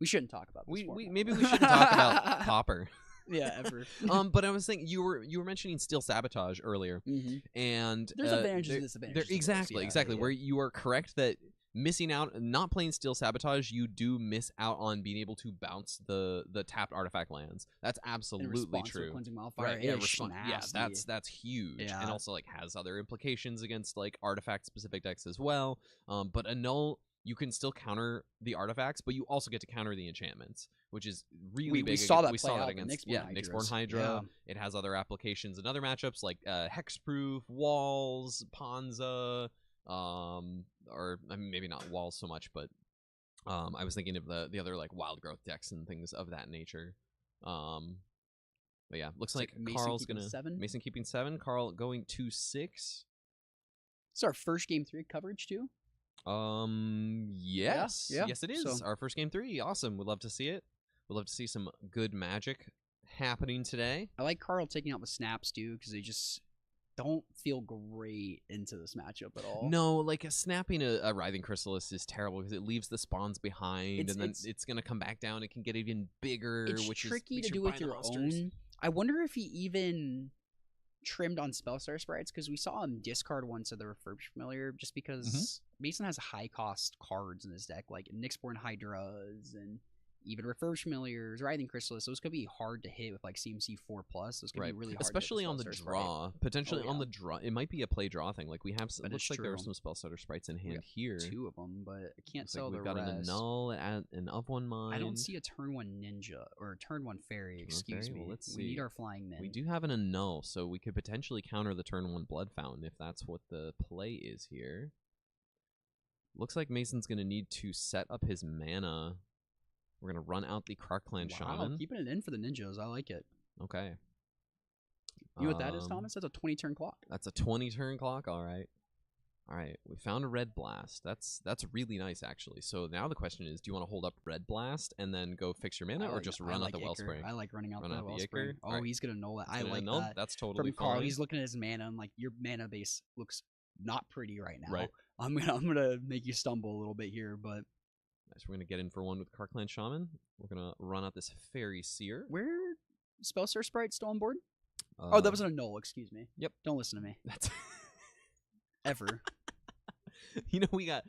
[SPEAKER 1] We shouldn't talk about this.
[SPEAKER 3] We
[SPEAKER 1] format.
[SPEAKER 3] maybe we shouldn't talk about Pauper.
[SPEAKER 1] Yeah, ever.
[SPEAKER 3] But I was thinking you were mentioning Steel Sabotage earlier,
[SPEAKER 1] Mhm.
[SPEAKER 3] and
[SPEAKER 1] There's advantages and disadvantages to those,
[SPEAKER 3] Exactly,
[SPEAKER 1] yeah, yeah.
[SPEAKER 3] where you are correct that missing out, not playing Steel Sabotage, you do miss out on being able to bounce the tapped artifact lands. That's absolutely true.
[SPEAKER 1] Cleansing Wildfire.
[SPEAKER 3] Right, yeah,
[SPEAKER 1] Nasty.
[SPEAKER 3] that's huge,
[SPEAKER 1] Yeah.
[SPEAKER 3] and also like has other implications against like artifact specific decks as well. But Annul, you can still counter the artifacts, but you also get to counter the enchantments, which is really big.
[SPEAKER 1] We saw that
[SPEAKER 3] against Nyxborn Hydra.
[SPEAKER 1] Yeah.
[SPEAKER 3] It has other applications in other matchups like Hexproof, Walls, Ponza, or I mean, maybe not Walls so much, but I was thinking of the other like Wild Growth decks and things of that nature. But yeah, looks like Carl's gonna
[SPEAKER 1] 7.
[SPEAKER 3] Mason keeping 7. Carl going to 6.
[SPEAKER 1] It's our first game 3 coverage too.
[SPEAKER 3] Yes.
[SPEAKER 1] Yeah.
[SPEAKER 3] Yes, it is.
[SPEAKER 1] So-
[SPEAKER 3] Our first game 3. Awesome. We'd love to see it. We'd love to see some good Magic happening today.
[SPEAKER 1] I like Carl taking out the snaps too because they just don't feel great into this matchup at all.
[SPEAKER 3] No, like snapping a Writhing Chrysalis is terrible because it leaves the spawns behind, and then it's gonna come back down. It can get even bigger,
[SPEAKER 1] It's
[SPEAKER 3] which
[SPEAKER 1] tricky
[SPEAKER 3] is
[SPEAKER 1] to do with your own. I wonder if he even trimmed on Spellstar sprites because we saw him discard once of the Refurbished Familiar just because Mason has high cost cards in his deck like Nyxborn Hydras and even Refurbished Familiars, Writhing Chrysalis. Those could be hard to hit with like CMC 4+. Those could be really hard,
[SPEAKER 3] especially
[SPEAKER 1] to hit
[SPEAKER 3] on
[SPEAKER 1] with
[SPEAKER 3] the
[SPEAKER 1] Spellstar
[SPEAKER 3] draw.
[SPEAKER 1] Sprite.
[SPEAKER 3] Potentially on the draw, it might be a play draw thing. Like we have,
[SPEAKER 1] But
[SPEAKER 3] looks
[SPEAKER 1] it's
[SPEAKER 3] like there are
[SPEAKER 1] true.
[SPEAKER 3] some Spellstutter sprites in
[SPEAKER 1] We
[SPEAKER 3] hand
[SPEAKER 1] got
[SPEAKER 3] here.
[SPEAKER 1] 2 of them, but I can't
[SPEAKER 3] Looks
[SPEAKER 1] tell
[SPEAKER 3] like
[SPEAKER 1] the
[SPEAKER 3] we've got
[SPEAKER 1] rest.
[SPEAKER 3] an Annul and an of one mind.
[SPEAKER 1] I don't see a turn 1 ninja or a turn 1 fairy. Excuse
[SPEAKER 3] Well,
[SPEAKER 1] me.
[SPEAKER 3] let's
[SPEAKER 1] We need
[SPEAKER 3] see.
[SPEAKER 1] our flying men.
[SPEAKER 3] We do have an Annul, so we could potentially counter the turn 1 Blood Fountain if that's what the play is here. Looks like Mason's going to need to set up his mana. We're going to run out the Krark-Clan Shaman.
[SPEAKER 1] Keeping it in for the ninjas. I like it.
[SPEAKER 3] Okay.
[SPEAKER 1] You know what that is, Thomas? That's a 20-turn clock.
[SPEAKER 3] That's a 20-turn clock. All right. All right. We found a Red Blast. That's really nice, actually. So now the question is, do you want to hold up Red Blast and then go fix your mana, or just run out the Wellspring?
[SPEAKER 1] I like running out
[SPEAKER 3] Run
[SPEAKER 1] the
[SPEAKER 3] out the
[SPEAKER 1] Wellspring.
[SPEAKER 3] Ichor?
[SPEAKER 1] Oh,
[SPEAKER 3] Alright.
[SPEAKER 1] he's gonna null it. I
[SPEAKER 3] Gonna
[SPEAKER 1] like
[SPEAKER 3] null?
[SPEAKER 1] that.
[SPEAKER 3] That's totally
[SPEAKER 1] From Carl,
[SPEAKER 3] fine.
[SPEAKER 1] he's looking at his mana and like your mana base looks not pretty right now.
[SPEAKER 3] Right.
[SPEAKER 1] I'm gonna make you stumble a little bit here, but
[SPEAKER 3] Nice. We're going to get in for one with Krark-Clan Shaman. We're going to run out this Fairy Seer.
[SPEAKER 1] where Spellstar Sprite still on board? Oh, that was a null. Excuse me.
[SPEAKER 3] Yep.
[SPEAKER 1] Don't listen to me
[SPEAKER 3] That's
[SPEAKER 1] ever.
[SPEAKER 3] You know, we got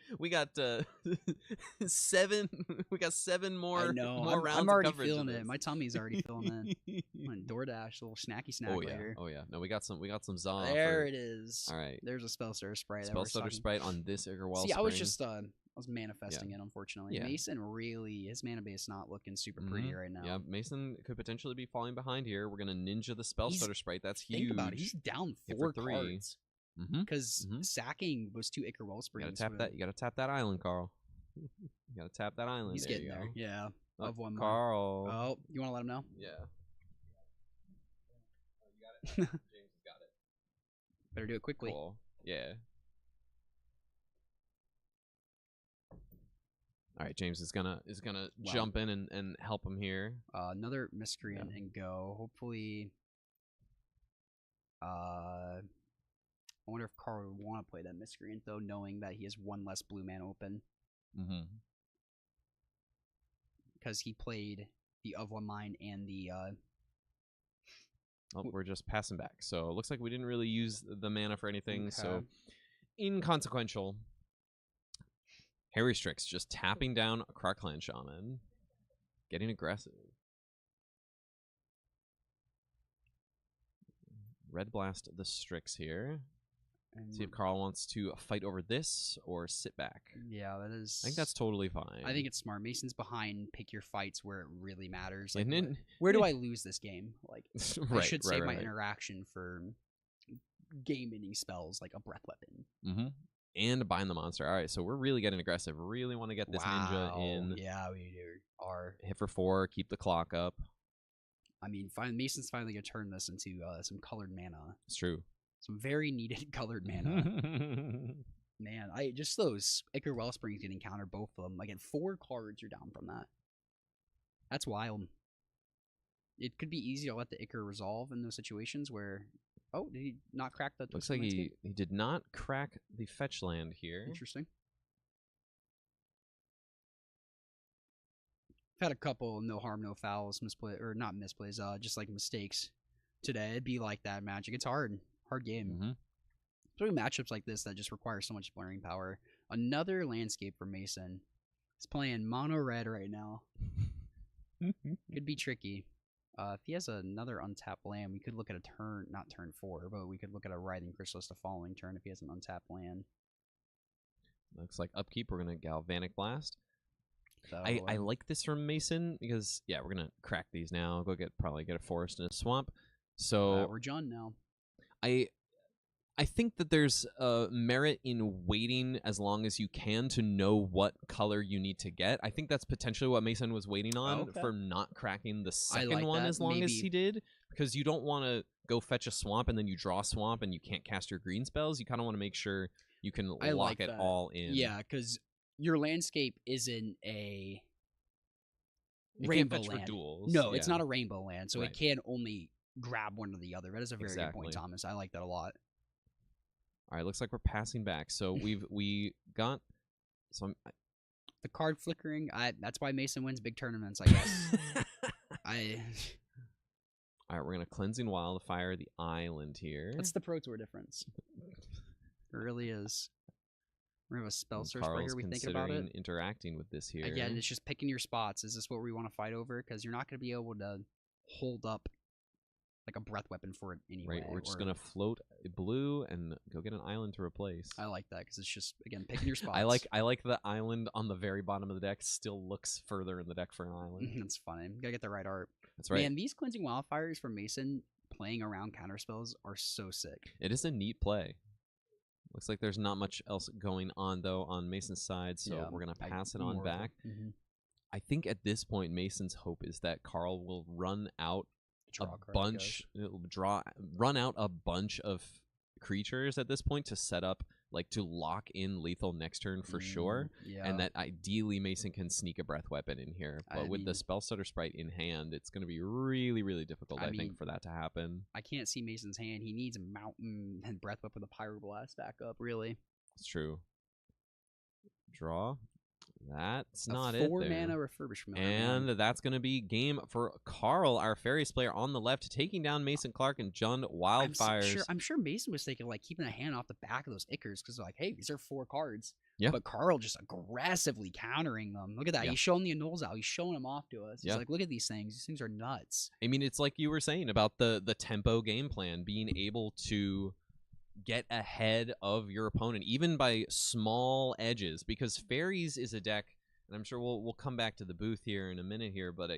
[SPEAKER 3] 7 we got 7 more
[SPEAKER 1] I know.
[SPEAKER 3] more rounds
[SPEAKER 1] I'm
[SPEAKER 3] of
[SPEAKER 1] already
[SPEAKER 3] coverage of
[SPEAKER 1] feeling it.
[SPEAKER 3] this.
[SPEAKER 1] My tummy's already feeling it. I'm on DoorDash, a little snacky snack
[SPEAKER 3] Oh yeah.
[SPEAKER 1] later.
[SPEAKER 3] Oh yeah. No, we got some Zaw.
[SPEAKER 1] There it is.
[SPEAKER 3] All right.
[SPEAKER 1] There's a Spellstar Sprite. that we're
[SPEAKER 3] Spellstutter
[SPEAKER 1] talking-
[SPEAKER 3] Sprite on this Ichor Wellspring.
[SPEAKER 1] See, I was just I was manifesting it, unfortunately.
[SPEAKER 3] Yeah.
[SPEAKER 1] Mason really, his mana base not looking super pretty right now.
[SPEAKER 3] Yeah, Mason could potentially be falling behind here. We're gonna ninja the Spellstutter Sprite. That's huge.
[SPEAKER 1] Think about it. He's down
[SPEAKER 3] Hit
[SPEAKER 1] 4
[SPEAKER 3] for 3.
[SPEAKER 1] cards
[SPEAKER 3] Mm-hmm.
[SPEAKER 1] because sacking was 2 Ichor
[SPEAKER 3] You
[SPEAKER 1] Wellsprings.
[SPEAKER 3] gotta tap that. You gotta tap that island, Carl. You gotta tap that island.
[SPEAKER 1] He's
[SPEAKER 3] there
[SPEAKER 1] getting
[SPEAKER 3] you
[SPEAKER 1] there.
[SPEAKER 3] go.
[SPEAKER 1] Yeah.
[SPEAKER 3] Oh,
[SPEAKER 1] Of one more.
[SPEAKER 3] Carl.
[SPEAKER 1] Oh, you want to let him know?
[SPEAKER 3] Yeah. Oh, you got it. James has got it.
[SPEAKER 1] Better do it quickly.
[SPEAKER 3] Cool. Yeah. All right, James is gonna
[SPEAKER 1] Wow.
[SPEAKER 3] jump in and help him here.
[SPEAKER 1] Another Miscreant and go. Hopefully. I wonder if Carl would want to play that Miscreant though, knowing that he has 1 less blue man open
[SPEAKER 3] Mm-hmm.
[SPEAKER 1] because he played the of one mine and the.
[SPEAKER 3] Oh, we're just passing back. So it looks like we didn't really use the mana for anything. So
[SPEAKER 1] Okay.
[SPEAKER 3] inconsequential. Harry Strix just tapping down a Krark-Clan Shaman, getting aggressive. Red Blast the Strix here.
[SPEAKER 1] And
[SPEAKER 3] See if Carl wants to fight over this or sit back.
[SPEAKER 1] yeah, that is.
[SPEAKER 3] I think that's totally fine.
[SPEAKER 1] I think it's smart. Mason's behind. Pick your fights where it really matters. Like,
[SPEAKER 3] And then-
[SPEAKER 1] where do I lose this game? Like,
[SPEAKER 3] right,
[SPEAKER 1] I should save my
[SPEAKER 3] right.
[SPEAKER 1] interaction for game-ending spells like a breath weapon.
[SPEAKER 3] Mm-hmm. And bind the monster. All right, so we're really getting aggressive. Really want to get this ninja in.
[SPEAKER 1] Yeah, we are.
[SPEAKER 3] Hit for 4. Keep the clock up.
[SPEAKER 1] I mean, Mason's finally gonna turn this into some colored mana.
[SPEAKER 3] It's true.
[SPEAKER 1] Some very needed colored mana. Man, I just those Ichor Wellsprings getting countered, both of them. Like at 4 cards, you're down from that. That's wild. It could be easy to let the Ichor resolve in those situations where. Oh, did he not crack the?
[SPEAKER 3] Looks like he did not crack the fetch land here.
[SPEAKER 1] Interesting. Had a couple no harm, no fouls misplay or not misplays, just like mistakes today. It'd be like that Magic. It's hard game.
[SPEAKER 3] Mm-hmm.
[SPEAKER 1] Especially matchups like this that just require so much blaring power. Another landscape for Mason. He's playing mono red right now. Could be tricky. If he has another untapped land, we could look at a turn, not turn 4, but we could look at a Writhing Chrysalis the following turn if he has an untapped land.
[SPEAKER 3] Looks like upkeep. We're gonna Galvanic Blast.
[SPEAKER 1] So,
[SPEAKER 3] I like this from Mason because yeah, we're gonna crack these now. Go probably get a forest and a swamp. So
[SPEAKER 1] we're John now.
[SPEAKER 3] I think that there's merit in waiting as long as you can to know what color you need to get. I think that's potentially what Mason was waiting on for not cracking the second one as long as he did, because you don't want to go fetch a swamp and then you draw a swamp and you can't cast your green spells. You kind of want to make sure you can lock it all in.
[SPEAKER 1] Yeah, because your landscape isn't a
[SPEAKER 3] it
[SPEAKER 1] rainbow
[SPEAKER 3] can't fetch
[SPEAKER 1] land.
[SPEAKER 3] For duels.
[SPEAKER 1] No, it's not a rainbow land, so
[SPEAKER 3] Right.
[SPEAKER 1] it can only grab one or the other. That is a very good point, Thomas. I like that a lot.
[SPEAKER 3] All right, looks like we're passing back. So we got some.
[SPEAKER 1] The card flickering. That's why Mason wins big tournaments, I guess.
[SPEAKER 3] All right, we're gonna Cleansing Wildfire the island here.
[SPEAKER 1] That's the Pro Tour difference. It really is. We have a spell source right here. We think about it.
[SPEAKER 3] Interacting with this here.
[SPEAKER 1] Again, it's just picking your spots. Is this what we want to fight over? Because you're not going to be able to hold up like a breath weapon for it anyway.
[SPEAKER 3] Right, we're just gonna float blue and go get an island to replace.
[SPEAKER 1] I like that because it's just again picking your spots.
[SPEAKER 3] I like the island on the very bottom of the deck still looks further in the deck for an island.
[SPEAKER 1] That's funny. Gotta get the right art.
[SPEAKER 3] That's right.
[SPEAKER 1] Man, these Cleansing Wildfires from Mason playing around counterspells are so sick.
[SPEAKER 3] It is a neat play. Looks like there's not much else going on though on Mason's side, so we're gonna pass it on back. I think at this point Mason's hope is that Carl will run out run out a bunch of creatures at this point to set up, like, to lock in lethal next turn for sure.
[SPEAKER 1] Yeah.
[SPEAKER 3] And that ideally Mason can sneak a breath weapon in here. But with the Spellstutter Sprite in hand, it's going to be really, really difficult, I think, for that to happen.
[SPEAKER 1] I can't see Mason's hand. He needs a Mountain and Breath Weapon with a Pyroblast back up, really.
[SPEAKER 3] It's true. Draw. That's not it.
[SPEAKER 1] 4-mana Refurbishment.
[SPEAKER 3] And that's going to be game for Carl, our Fairies player on the left, taking down Mason Clark and Jund Wildfires.
[SPEAKER 1] I'm sure Mason was thinking, like, keeping a hand off the back of those Ichors because, like, hey, these are 4 cards.
[SPEAKER 3] Yeah.
[SPEAKER 1] But Carl just aggressively countering them. Look at that. Yeah. He's showing the annuls out. He's showing them off to us. He's like, look at these things. These things are nuts.
[SPEAKER 3] I mean, it's like you were saying about the tempo game plan, being able to get ahead of your opponent, even by small edges, because Fairies is a deck, and I'm sure we'll come back to the booth here in a minute here, but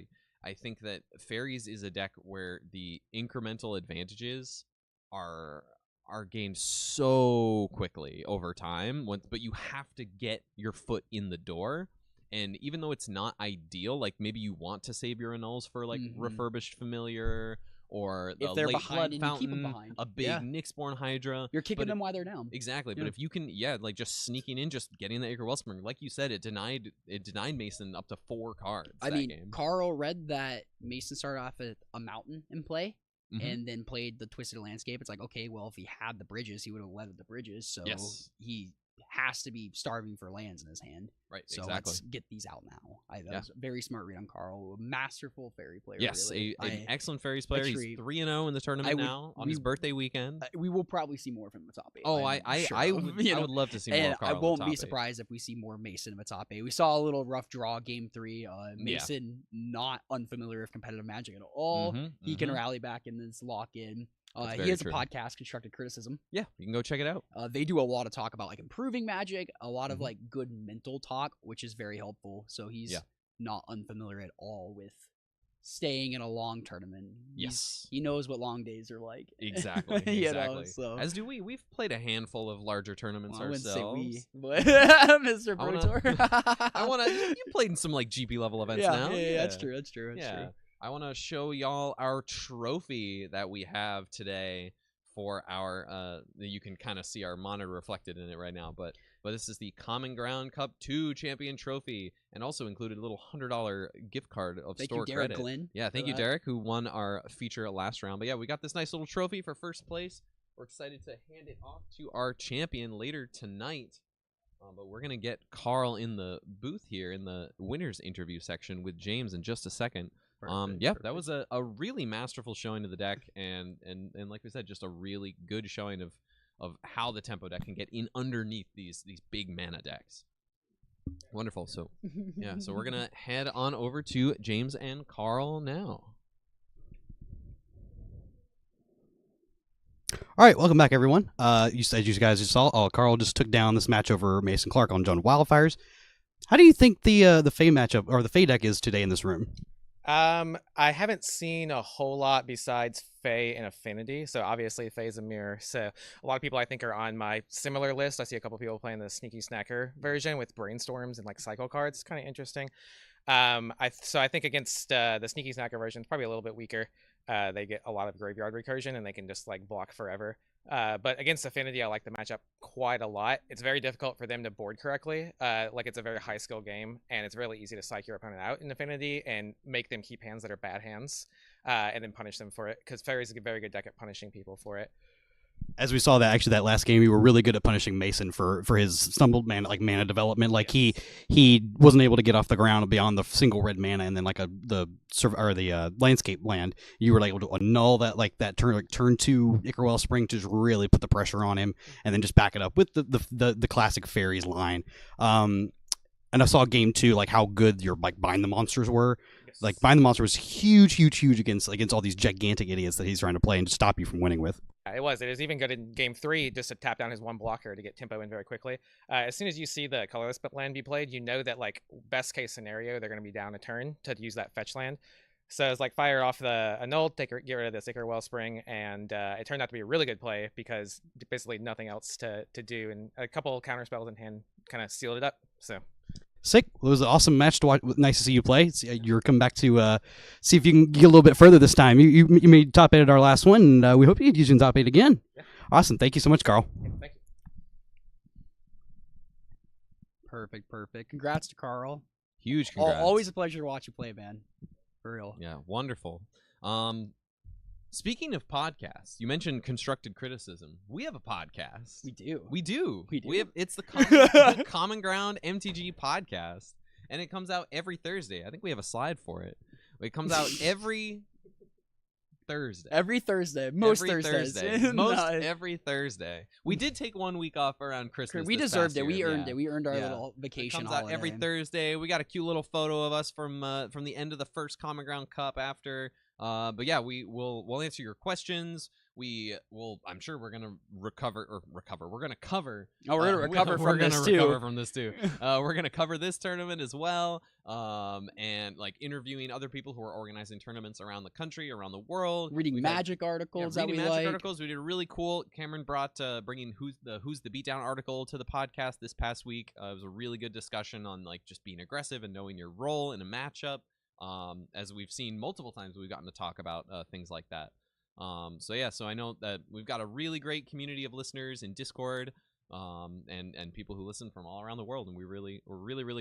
[SPEAKER 3] I think that Fairies is a deck where the incremental advantages are gained so quickly over time, but you have to get your foot in the door. And even though it's not ideal, like maybe you want to save your annuls for like Refurbished Familiar, or the
[SPEAKER 1] they're
[SPEAKER 3] late
[SPEAKER 1] behind,
[SPEAKER 3] Blood Fountain,
[SPEAKER 1] you keep them behind.
[SPEAKER 3] a big Nyxborn Hydra.
[SPEAKER 1] You're kicking them while they're down.
[SPEAKER 3] Exactly. But if you can, like just sneaking in, just getting the Ichor Wellspring, like you said, it denied Mason up to 4 cards.
[SPEAKER 1] I mean, Carl read that Mason started off at a mountain in play, and then played the Twisted Landscape. It's like, okay, well, if he had the bridges, he would have led with the bridges. So he has to be starving for lands in his hand.
[SPEAKER 3] Right,
[SPEAKER 1] so
[SPEAKER 3] exactly.
[SPEAKER 1] Let's get these out now. That was a very smart read on Carl. A masterful Fairy player.
[SPEAKER 3] Yes,
[SPEAKER 1] really.
[SPEAKER 3] an excellent Fairies player. He's 3-0 in the tournament now on his birthday weekend.
[SPEAKER 1] We will probably see more from Matape.
[SPEAKER 3] Oh, I would love to see more of Carl.
[SPEAKER 1] I won't be surprised if we see more Mason and Matape. We saw a little rough draw game 3. Mason not unfamiliar with competitive Magic at all. He can rally back in this lock-in. He has a podcast, Constructed Criticism.
[SPEAKER 3] Yeah, you can go check it out.
[SPEAKER 1] They do a lot of talk about like improving Magic, a lot of like good mental talk, which is very helpful. So he's not unfamiliar at all with staying in a long tournament. He knows what long days are like.
[SPEAKER 3] Exactly.
[SPEAKER 1] You know, so.
[SPEAKER 3] As do we. We've played a handful of larger tournaments ourselves.
[SPEAKER 1] I wouldn't say we, but Mr. Pro Tour.
[SPEAKER 3] You played in some like GP level events now.
[SPEAKER 1] Yeah, that's true. That's true.
[SPEAKER 3] I want to show y'all our trophy that we have today for our, you can kind of see our monitor reflected in it right now, but this is the Common Ground Cup 2 Champion Trophy, and also included a little $100 gift card of store credit.
[SPEAKER 1] Thank you, Derek Glynn.
[SPEAKER 3] Yeah, thank you, Derek, who won our feature last round. But yeah, we got this nice little trophy for first place. We're excited to hand it off to our champion later tonight. But we're going to get Carl in the booth here in the winner's interview section with James in just a second. Perfect. That was a really masterful showing of the deck, and like we said, just a really good showing of how the tempo deck can get in underneath these big mana decks. Wonderful. So yeah, so we're gonna head on over to James and Carl now.
[SPEAKER 2] All right, welcome back, everyone. As you guys just saw, Carl just took down this match over Mason Clark on John Wildfires. How do you think the Fae matchup or the Fae deck is today in this room?
[SPEAKER 6] I haven't seen a whole lot besides Fae and Affinity. So obviously Fae is a mirror. So a lot of people I think are on my similar list. I see a couple people playing the Sneaky Snacker version with Brainstorms and like cycle cards. It's kind of interesting. I think against the Sneaky Snacker version, it's probably a little bit weaker. They get a lot of graveyard recursion and they can just like block forever. But against Affinity, I like the matchup quite a lot. It's very difficult for them to board correctly. Like it's a very high skill game, and it's really easy to psych your opponent out in Affinity and make them keep hands that are bad hands, and then punish them for it. Because Fairy's a very good deck at punishing people for it.
[SPEAKER 2] As we saw that last game, you were really good at punishing Mason for his stumbled mana development. Like he wasn't able to get off the ground beyond the single red mana, and then like the landscape land, you were able to annul that turn 2 Ichor Wellspring to just really put the pressure on him, and then just back it up with the classic Fairies line. And I saw game 2 like how good your like Bind the Monsters were. Yes. Like Bind the Monster was huge against all these gigantic idiots that he's trying to play and to stop you from winning with.
[SPEAKER 6] It was even good in game 3 just to tap down his one blocker to get tempo in very quickly. As soon as you see the colorless land be played, you know that like best case scenario they're going to be down a turn to use that fetch land. So it's like fire off the annulled, get rid of the Ichor Wellspring, and it turned out to be a really good play because basically nothing else to do, and a couple of counter spells in hand kind of sealed it up. So.
[SPEAKER 2] Sick. It was an awesome match to watch. Nice to see you play. You're coming back to see if you can get a little bit further this time. You made top 8 at our last one, and we hope you get using top 8 again. Yeah. Awesome. Thank you so much, Carl.
[SPEAKER 6] Yeah, thank you.
[SPEAKER 1] Perfect. Congrats to Carl.
[SPEAKER 3] Huge congrats.
[SPEAKER 1] Always a pleasure to watch you play, man. For real.
[SPEAKER 3] Yeah, wonderful. Speaking of podcasts, you mentioned constructed criticism. We have a podcast.
[SPEAKER 1] We do.
[SPEAKER 3] It's the Common Ground MTG podcast, and it comes out every Thursday. I think we have a slide for it. It comes out every Thursday.
[SPEAKER 1] Every Thursday. Most Thursdays.
[SPEAKER 3] Every Thursday. We did take 1 week off around Christmas.
[SPEAKER 1] We deserved it. We earned it. We earned our little vacation.
[SPEAKER 3] It comes out every Thursday. We got a cute little photo of us from the end of the first Common Ground Cup after. But yeah, we'll answer your questions. I'm sure we're gonna recover. We're gonna cover.
[SPEAKER 1] Oh, we're gonna recover from this too.
[SPEAKER 3] Recover from this too. We're gonna cover this tournament as well. And like interviewing other people who are organizing tournaments around the country, around the world.
[SPEAKER 1] Reading Magic articles that we like.
[SPEAKER 3] Magic articles. We did a really cool. Cameron brought bringing Who's the Beatdown article to the podcast this past week. It was a really good discussion on like just being aggressive and knowing your role in a matchup. As we've seen multiple times, we've gotten to talk about things like that. So I know that we've got a really great community of listeners in Discord, and people who listen from all around the world, and we're really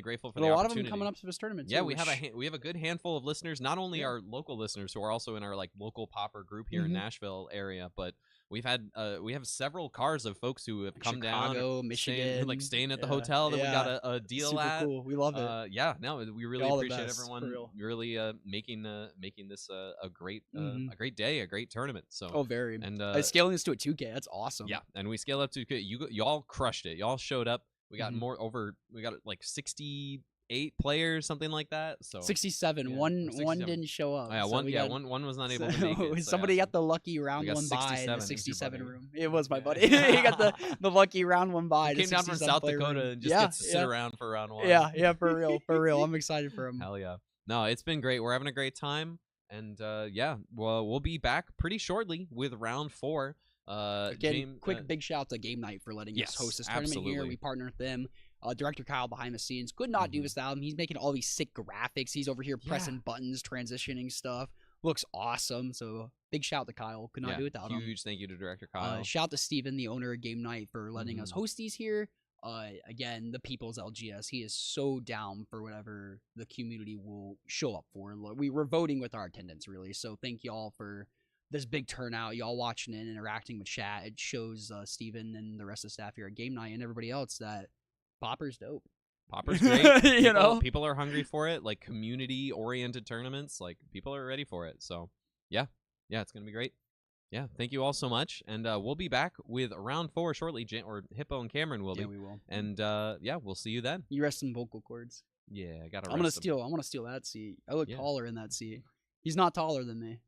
[SPEAKER 3] grateful for the opportunity.
[SPEAKER 1] A lot of them coming up to this tournament.
[SPEAKER 3] Yeah, we have a good handful of listeners. Not only our local listeners who are also in our like local Pauper group here in Nashville area, but we have several cars of folks who have come
[SPEAKER 1] Chicago,
[SPEAKER 3] down,
[SPEAKER 1] Michigan,
[SPEAKER 3] staying at the hotel that we got a deal
[SPEAKER 1] super
[SPEAKER 3] at.
[SPEAKER 1] Cool. We love it.
[SPEAKER 3] We really appreciate everyone really making this a great day, a great tournament. So
[SPEAKER 1] very.
[SPEAKER 3] And
[SPEAKER 1] scaling this to a 2K, that's awesome.
[SPEAKER 3] Yeah, and we scale up to 2K. Y'all crushed it. Y'all showed up. We got we got like 68 players, something like that. So
[SPEAKER 1] 67. One didn't show up.
[SPEAKER 3] One was not able to make it.
[SPEAKER 1] Somebody got the lucky round one bye in the 67 room. It was my buddy. He got the lucky round one bye.
[SPEAKER 3] He came down from South Dakota and just gets to sit around for round one.
[SPEAKER 1] Yeah, for real. I'm excited for him.
[SPEAKER 3] Hell yeah. No, it's been great. We're having a great time, and we'll be back pretty shortly with round 4.
[SPEAKER 1] Again, big shout out to Game Night for letting us host this tournament here. We partner with them. Director Kyle behind the scenes could not do this without him. He's making all these sick graphics. He's over here pressing buttons, transitioning stuff. Looks awesome. So big shout out to Kyle. Could not do it without him.
[SPEAKER 3] Huge thank you to Director Kyle.
[SPEAKER 1] Shout out to Steven, the owner of Game Night, for letting us host these here. Again, the people's LGS. He is so down for whatever the community will show up for. We're voting with our attendance, really. So thank y'all for this big turnout. Y'all watching and interacting with chat. It shows Steven and the rest of the staff here at Game Night and everybody else that Pauper's dope.
[SPEAKER 3] Pauper's great. People are hungry for it. Like community-oriented tournaments, like people are ready for it. So, yeah, it's gonna be great. Yeah, thank you all so much, and we'll be back with round 4 shortly. Or Hippo and Cameron will
[SPEAKER 1] Yeah,
[SPEAKER 3] be,
[SPEAKER 1] we will.
[SPEAKER 3] and yeah, we'll see you then.
[SPEAKER 1] You rest some vocal cords.
[SPEAKER 3] Yeah, I gotta.
[SPEAKER 1] I'm gonna steal. I'm gonna steal that seat. I look
[SPEAKER 3] Yeah.
[SPEAKER 1] taller in that seat. He's not taller than me.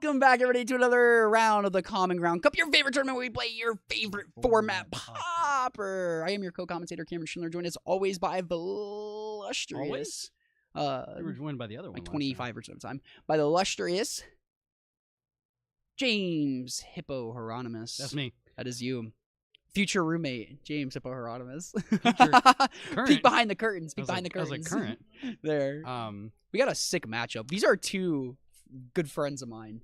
[SPEAKER 1] Welcome back, everybody, to another round of the Common Ground Cup, your favorite tournament where we play your favorite format, Pauper. I am your co-commentator, Cameron Schindler, joined as always by the illustrious...
[SPEAKER 2] You were joined by the other one.
[SPEAKER 1] Like 25% of the time. By the illustrious James Hippo Hieronymus.
[SPEAKER 2] That's me.
[SPEAKER 1] That is you. Future roommate, James Hippo Hieronymus.
[SPEAKER 2] Current.
[SPEAKER 1] Peek behind the curtains. Peek behind the
[SPEAKER 2] I was
[SPEAKER 1] curtains.
[SPEAKER 2] like, current.
[SPEAKER 1] There. We got a sick matchup. These are two good friends of mine.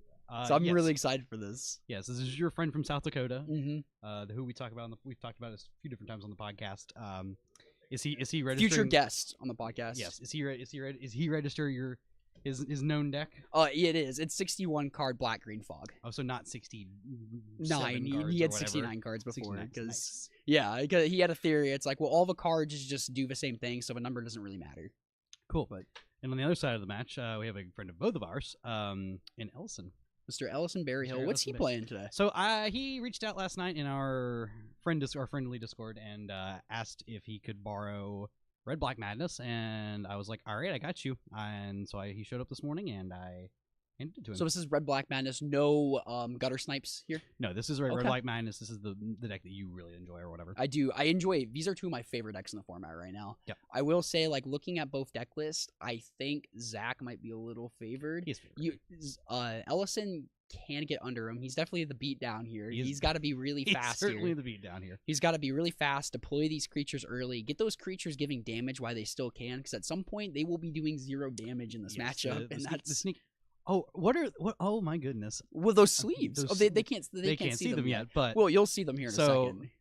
[SPEAKER 1] So I'm really excited for this.
[SPEAKER 2] Yes, this is your friend from South Dakota,
[SPEAKER 1] Mm-hmm.
[SPEAKER 2] who we talk about. We've talked about this a few different times on the podcast. Is he registering?
[SPEAKER 1] Future guest on the podcast.
[SPEAKER 2] Yes. Is he register his known deck?
[SPEAKER 1] Yeah, it is. It's 61 card black green fog.
[SPEAKER 2] Oh, so not 69.
[SPEAKER 1] He had 69 cards before because he had a theory. It's like, well, all the cards just do the same thing, so the number doesn't really matter.
[SPEAKER 2] Cool. And on the other side of the match, we have a friend of both of ours, in Ellison.
[SPEAKER 1] Mr. Ellison Berryhill. What's he playing today?
[SPEAKER 2] So he reached out last night in our friendly Discord and asked if he could borrow Red Black Madness, and I was like, all right, I got you. And so he showed up this morning, and I handed it to him.
[SPEAKER 1] So this is Red Black Madness. No gutter snipes here.
[SPEAKER 2] No, this is Red Black Madness. This is the deck that you really enjoy or whatever.
[SPEAKER 1] I do. I enjoy. These are two of my favorite decks in the format right now.
[SPEAKER 2] Yep.
[SPEAKER 1] I will say, like, looking at both deck lists, I think Zach might be a little favored.
[SPEAKER 2] He's favored.
[SPEAKER 1] Ellison can get under him. He's definitely the beat down here. He's got to be really fast.
[SPEAKER 2] Certainly the beat down here.
[SPEAKER 1] He's got to be really fast, deploy these creatures early, get those creatures giving damage while they still can, because at some point they will be doing 0 damage in this matchup, and that's
[SPEAKER 2] the sneak. Oh, oh my goodness!
[SPEAKER 1] Well, those sleeves. They can't see them
[SPEAKER 2] yet, but
[SPEAKER 1] well, you'll see them here in a second.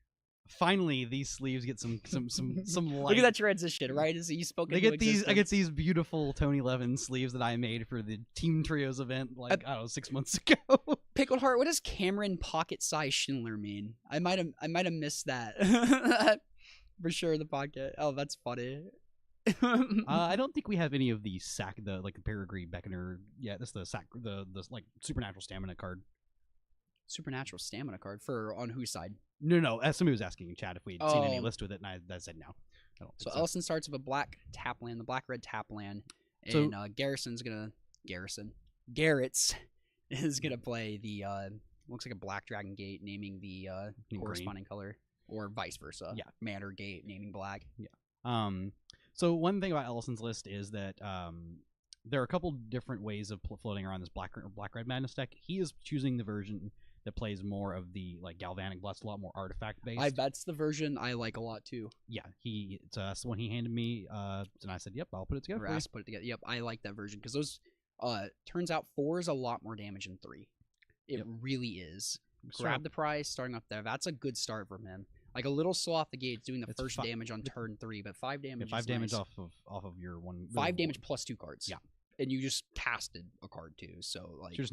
[SPEAKER 2] Finally, these sleeves get some light.
[SPEAKER 1] Look at that transition, right? As you spoke.
[SPEAKER 2] I get these beautiful Tony Levin sleeves that I made for the Team Trios event, I don't know, 6 months ago.
[SPEAKER 1] Pickled Heart. What does Cameron pocket size Schindler mean? I might have missed that for sure. The pocket. Oh, that's funny.
[SPEAKER 2] I don't think we have any of the the Peregrine Beckoner. Yeah, that's the like supernatural stamina card.
[SPEAKER 1] Supernatural stamina card for on whose side?
[SPEAKER 2] No. Somebody was asking in chat if we'd seen any list with it, and I said no. I don't think so.
[SPEAKER 1] Ellison starts with a black tap land, the black red tap land, and Garrett's is gonna play the looks like a black dragon gate, naming the corresponding color, or vice versa.
[SPEAKER 2] Yeah,
[SPEAKER 1] Manor gate naming black.
[SPEAKER 2] Yeah. So one thing about Ellison's list is that there are a couple different ways of floating around this black red madness deck. He is choosing the version that plays more of the galvanic blast, a lot more artifact based.
[SPEAKER 1] That's the version I like a lot too.
[SPEAKER 2] Yeah, that's the one he handed me, and I said, "Yep, I'll put it together."
[SPEAKER 1] Put it together. Yep, I like that version because those turns out 4 is a lot more damage than 3. It really is. Grab the prize, starting up there. That's a good start from him. Like a little slow off the gate, doing the first damage on turn 3, but 5 damage.
[SPEAKER 2] Yeah, 5 damage
[SPEAKER 1] nice.
[SPEAKER 2] off of your one.
[SPEAKER 1] 5 damage plus 2 cards.
[SPEAKER 2] Yeah.
[SPEAKER 1] And you just casted a card too, so
[SPEAKER 2] it's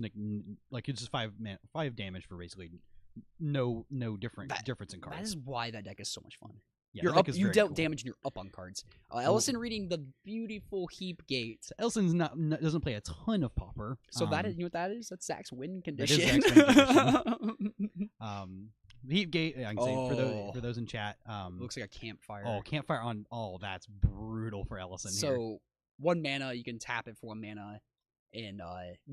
[SPEAKER 2] just 5 damage for basically no difference in cards.
[SPEAKER 1] That is why that deck is so much fun.
[SPEAKER 2] Yeah,
[SPEAKER 1] you're up, you dealt damage and you're up on cards. Ellison reading the beautiful Heap Gate.
[SPEAKER 2] So Ellison's doesn't play a ton of Pauper.
[SPEAKER 1] So that is, you know what that is? That's Zach's win condition.
[SPEAKER 2] That is Zach's win condition. Heap Gate, I can say for those in chat.
[SPEAKER 1] Looks like a campfire.
[SPEAKER 2] Oh, campfire on! Oh, that's brutal for Ellison.
[SPEAKER 1] So 1 mana, you can tap it for 1 mana and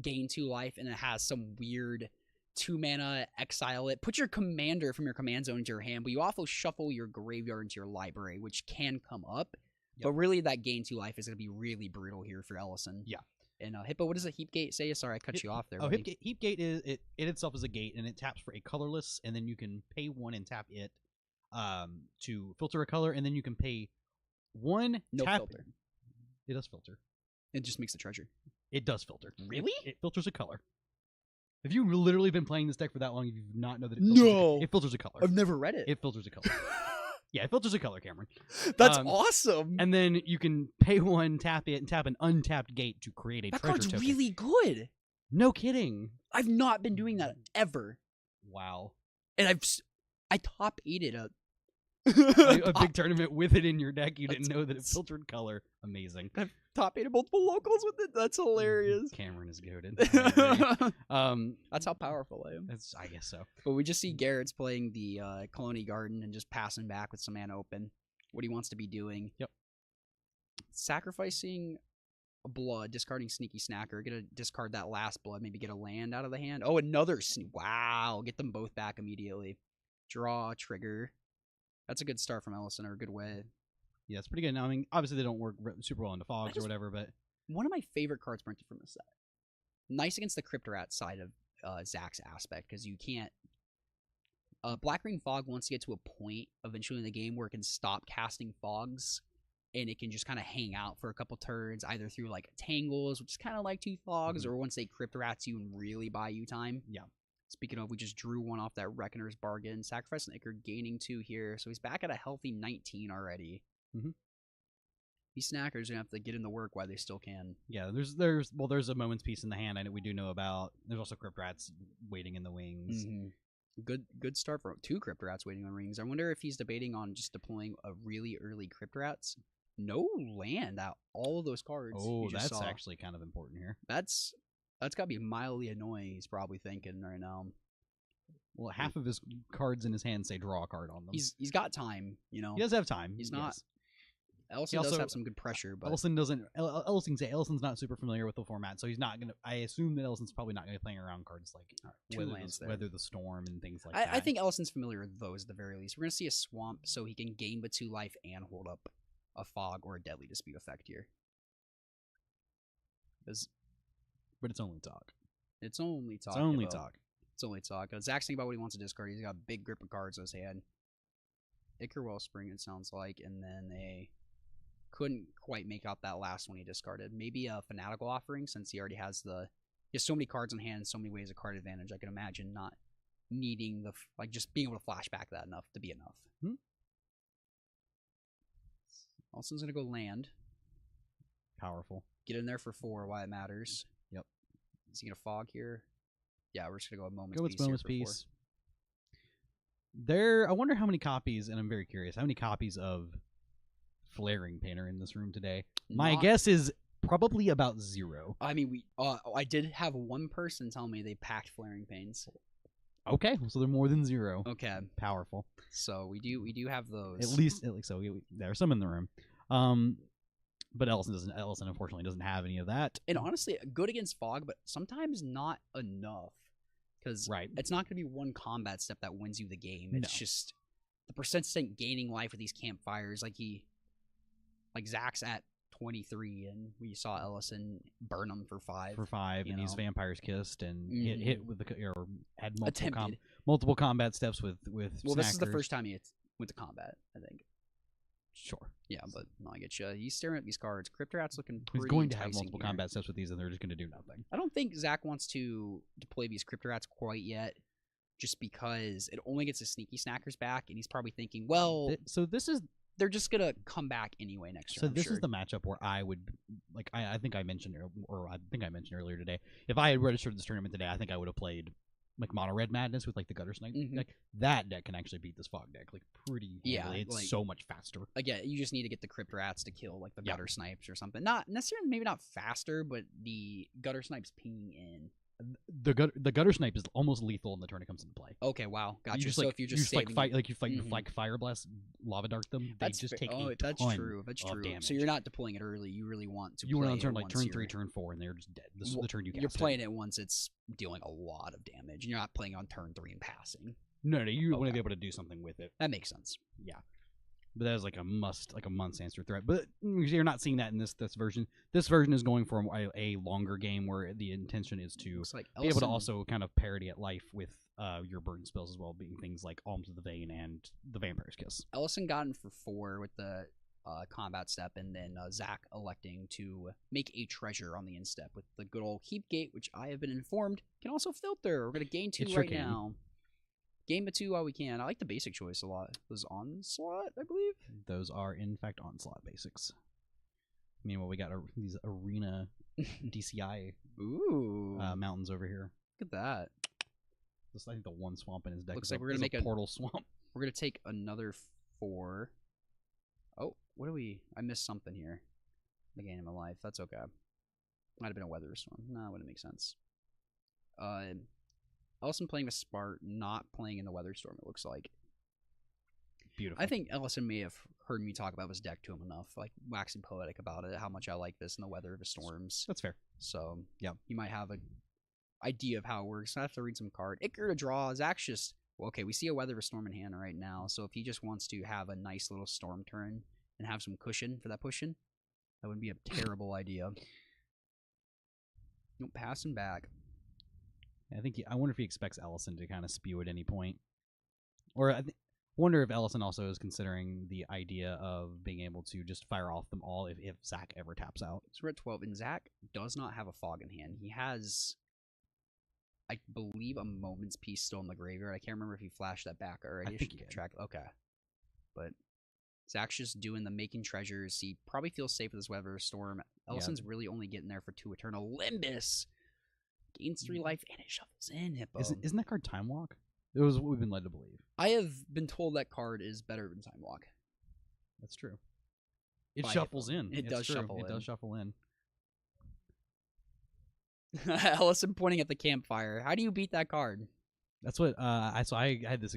[SPEAKER 1] gain 2 life, and it has some weird 2 mana, exile it. Put your commander from your command zone into your hand, but you also shuffle your graveyard into your library, which can come up. Yep. But really, that gain 2 life is going to be really brutal here for Ellison.
[SPEAKER 2] Yeah.
[SPEAKER 1] And Hippo, what does a Heap Gate say? Sorry, I cut you off there.
[SPEAKER 2] Oh, Heap Gate is it itself is a gate, and it taps for a colorless, and then you can pay 1 and tap it to filter a color, and then you can pay 1
[SPEAKER 1] filter.
[SPEAKER 2] It does filter.
[SPEAKER 1] It just makes the treasure.
[SPEAKER 2] It does filter.
[SPEAKER 1] Really?
[SPEAKER 2] It filters a color. Have you literally been playing this deck for that long? You do not know that it filters a color.
[SPEAKER 1] I've never read it.
[SPEAKER 2] It filters a color. Yeah, it filters a color, Cameron.
[SPEAKER 1] That's awesome.
[SPEAKER 2] And then you can pay 1, tap it, and tap an untapped gate to create a treasure token.
[SPEAKER 1] That card's really good.
[SPEAKER 2] No kidding.
[SPEAKER 1] I've not been doing that ever.
[SPEAKER 2] Wow.
[SPEAKER 1] And I top 8'd a
[SPEAKER 2] big tournament with it in your deck. You didn't know that it filtered color. Amazing.
[SPEAKER 1] I've top 8'd multiple locals with it. That's hilarious.
[SPEAKER 2] Cameron is goated.
[SPEAKER 1] That's how powerful I am.
[SPEAKER 2] I guess so.
[SPEAKER 1] But we just see Garrett's playing the Colony Garden and just passing back with some mana open. What he wants to be doing.
[SPEAKER 2] Yep.
[SPEAKER 1] Sacrificing a blood, discarding Sneaky Snacker. Gonna discard that last blood, maybe get a land out of the hand. Oh, another wow! Get them both back immediately. Draw, trigger. That's a good start from Ellison, or a good way.
[SPEAKER 2] Yeah, it's pretty good. Now, I mean, obviously they don't work super well into fogs or whatever, but
[SPEAKER 1] one of my favorite cards printed from this set. Nice against the Cryptorat side of Zach's aspect, because you can't. Black Green Fog wants to get to a point eventually in the game where it can stop casting fogs, and it can just kind of hang out for a couple turns, either through like tangles, which is kind of like two fogs, or once they Cryptorats you and really buy you time.
[SPEAKER 2] Yeah.
[SPEAKER 1] Speaking of, we just drew one off that Reckoner's Bargain. Sacrifice an Ichor, gaining 2 here, so he's back at a healthy 19 already. These snackers are gonna have to get in the work while they still can.
[SPEAKER 2] Yeah, there's a moment's peace in the hand we do know about. There's also Cryptorats waiting in the wings.
[SPEAKER 1] Good start for 2 Cryptorats waiting on rings. I wonder if he's debating on just deploying a really early Cryptorats. No land out all of those cards.
[SPEAKER 2] Oh, that's actually kind of important here.
[SPEAKER 1] That's gotta be mildly annoying. He's probably thinking right now.
[SPEAKER 2] Well, half of his cards in his hand say draw a card on them.
[SPEAKER 1] He's got time, you know.
[SPEAKER 2] He does have time.
[SPEAKER 1] He's not. Ellison does have some good pressure, but
[SPEAKER 2] Ellison's not super familiar with the format, so he's not gonna. I assume that Ellison's probably not gonna be playing around cards like Weather the Storm and things like that.
[SPEAKER 1] I think Ellison's familiar with those at the very least. We're gonna see a swamp, so he can gain the 2 life and hold up a fog or a Deadly Dispute effect here.
[SPEAKER 2] But it's only talk.
[SPEAKER 1] It's only talk.
[SPEAKER 2] It's only talk.
[SPEAKER 1] It's only talk. Zach's thinking about what he wants to discard. He's got a big grip of cards in his hand. Ichor Wellspring, it sounds like, and then they couldn't quite make out that last one he discarded. Maybe a Fanatical Offering, since he already has so many cards in hand, so many ways of card advantage. I can imagine not needing just being able to flashback that enough to be enough. Alston's gonna go land.
[SPEAKER 2] Powerful.
[SPEAKER 1] Get in there for 4 while it matters.
[SPEAKER 2] Yep.
[SPEAKER 1] Is he gonna fog here? Yeah, we're just gonna go a moment's
[SPEAKER 2] peace. Go with moment's peace. I wonder how many copies, and I'm very curious, how many copies of Flaring Pain are in this room today? My guess is probably about 0.
[SPEAKER 1] I mean, I did have one person tell me they packed Flaring Pains.
[SPEAKER 2] Okay, so they're more than 0.
[SPEAKER 1] Okay,
[SPEAKER 2] powerful.
[SPEAKER 1] So we do have those.
[SPEAKER 2] At least so there are some in the room. But Ellison unfortunately doesn't have any of that.
[SPEAKER 1] And honestly, good against fog, but sometimes not enough. Because it's not going to be one combat step that wins you the game. It's just the persistent gaining life with these campfires. Like Zach's at 23, and we saw Ellison burn him for 5.
[SPEAKER 2] And he's Vampire's Kissed and hit with or had multiple combat steps with. Well, Snackers.
[SPEAKER 1] This is the first time he went to combat, I think.
[SPEAKER 2] Sure.
[SPEAKER 1] Yeah, but no, I get you. He's staring at these cards. Cryptorat's looking pretty
[SPEAKER 2] He's going to have
[SPEAKER 1] enticing
[SPEAKER 2] multiple
[SPEAKER 1] here.
[SPEAKER 2] combat steps with these, and they're just going to do nothing.
[SPEAKER 1] I don't think Zach wants to deploy these Cryptorats quite yet, just because it only gets the Sneaky Snackers back, and he's probably thinking, well, they're just going to come back anyway next turn.
[SPEAKER 2] So this is the matchup where I would, I think I mentioned earlier today, if I had registered this tournament today, I think I would have played Mono Red Madness with the Gutter Snipe. That deck can actually beat this fog deck pretty handily. It's so much faster.
[SPEAKER 1] Again, you just need to get the Cryptorats to kill the Gutter Snipes or something. Not necessarily, maybe not faster, but the Gutter Snipes pinging in.
[SPEAKER 2] The Gutter Snipe is almost lethal in the turn it comes into play.
[SPEAKER 1] Okay, wow, gotcha.
[SPEAKER 2] So if you're just Fire Blast, Lava Dart them, they just take
[SPEAKER 1] that's true.
[SPEAKER 2] Damage.
[SPEAKER 1] So you're not deploying it early. You really want to.
[SPEAKER 2] You want to turn turn 3, turn 4, and they're just dead. This is the turn you cast.
[SPEAKER 1] You're playing it once it's dealing a lot of damage, and you're not playing on turn 3 and passing.
[SPEAKER 2] No, you want to be able to do something with it.
[SPEAKER 1] That makes sense.
[SPEAKER 2] Yeah. But that is a month's answer threat. But you're not seeing that in this version. This version is going for a longer game where the intention is to be able to also kind of parody at life with your burden spells as well, being things like Alms of the Vein and the Vampire's Kiss.
[SPEAKER 1] Ellison got in for 4 with the combat step, and then Zach electing to make a treasure on the instep with the good old Keep Gate, which I have been informed can also filter. We're going to gain 2 now. Game of 2 while we can. I like the basic choice a lot. Those Onslaught, I believe?
[SPEAKER 2] Those are, in fact, Onslaught basics. Meanwhile, we got these Arena DCI mountains over here.
[SPEAKER 1] Look at that.
[SPEAKER 2] This I think the one swamp in his deck.
[SPEAKER 1] Looks like we're going to make
[SPEAKER 2] a portal swamp.
[SPEAKER 1] We're going to take another 4. Oh, what do we... I missed something here. The game of my life. That's okay. Might have been a Weather Storm. No, that wouldn't make sense. Ellison playing with Spart, not playing in the Weather Storm, it looks like.
[SPEAKER 2] Beautiful.
[SPEAKER 1] I think Ellison may have heard me talk about this deck to him enough, like waxing poetic about it, how much I like this in the Weather of the Storms.
[SPEAKER 2] That's fair.
[SPEAKER 1] So yeah, you might have an idea of how it works. I have to read some card. Icar to draw. Zach's just okay. We see a Weather of a Storm in hand right now, so if he just wants to have a nice little storm turn and have some cushion for that pushing, that wouldn't be a terrible idea. Nope, passing back.
[SPEAKER 2] I wonder if he expects Ellison to kind of spew at any point, or I wonder if Ellison also is considering the idea of being able to just fire off them all if Zach ever taps out.
[SPEAKER 1] So we're at 12, and Zach does not have a fog in hand. He has, I believe, a Moment's Peace still in the graveyard. I can't remember if he flashed that back already.
[SPEAKER 2] I think he
[SPEAKER 1] should
[SPEAKER 2] did.
[SPEAKER 1] track. Okay, but Zach's just doing the making treasures. He probably feels safe with this Weather Storm. Ellison's really only getting there for 2 Eternal. Limbus gains 3 life and it shuffles in. Hippo.
[SPEAKER 2] Isn't that card Time Walk? It was what we've been led to believe.
[SPEAKER 1] I have been told that card is better than Time Walk.
[SPEAKER 2] That's true. It
[SPEAKER 1] By
[SPEAKER 2] shuffles
[SPEAKER 1] Hippo.
[SPEAKER 2] in.
[SPEAKER 1] It
[SPEAKER 2] It's
[SPEAKER 1] does
[SPEAKER 2] true.
[SPEAKER 1] shuffle
[SPEAKER 2] It
[SPEAKER 1] in.
[SPEAKER 2] does shuffle in.
[SPEAKER 1] Ellison pointing at the campfire. How do you beat that card?
[SPEAKER 2] That's what I had this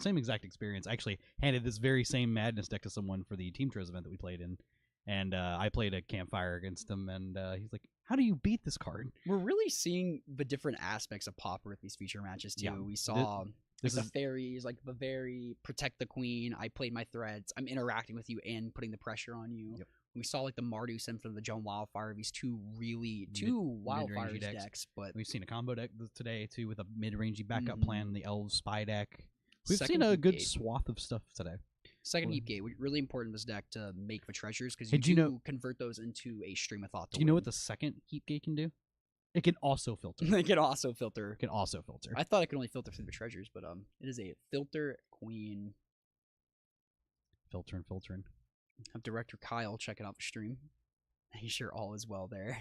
[SPEAKER 2] same exact experience. I actually handed this very same Madness deck to someone for the Team Tros event that we played in, and I played a campfire against him, and he's like, "How do you beat this card?"
[SPEAKER 1] We're really seeing the different aspects of Pauper with these feature matches too.
[SPEAKER 2] Yeah.
[SPEAKER 1] We saw
[SPEAKER 2] This
[SPEAKER 1] the
[SPEAKER 2] is
[SPEAKER 1] fairies, like the very protect the queen. I played my threads. I'm interacting with you and putting the pressure on you.
[SPEAKER 2] Yep.
[SPEAKER 1] We saw like the Mardu send for the Joan Wildfire. These two
[SPEAKER 2] mid-rangey
[SPEAKER 1] Wildfires
[SPEAKER 2] decks.
[SPEAKER 1] decks, but
[SPEAKER 2] we've seen a combo deck today too with a mid-rangey backup
[SPEAKER 1] Mhm.
[SPEAKER 2] plan, the Elves Spy deck. We've
[SPEAKER 1] Second
[SPEAKER 2] seen a
[SPEAKER 1] Heat
[SPEAKER 2] good
[SPEAKER 1] Gate.
[SPEAKER 2] swath of stuff today.
[SPEAKER 1] Second
[SPEAKER 2] Well-
[SPEAKER 1] Heap Gate, really important in this deck to make for treasures because
[SPEAKER 2] Hey,
[SPEAKER 1] you
[SPEAKER 2] do you
[SPEAKER 1] do
[SPEAKER 2] know-
[SPEAKER 1] convert those into a stream of thought.
[SPEAKER 2] Do you know what the second Heat Gate can do? It can also filter.
[SPEAKER 1] they can also filter?
[SPEAKER 2] It can also filter.
[SPEAKER 1] I thought I could only filter through the treasures, but it is a filter queen.
[SPEAKER 2] Filtering.
[SPEAKER 1] Have director Kyle checking out the stream. He's sure all is well there.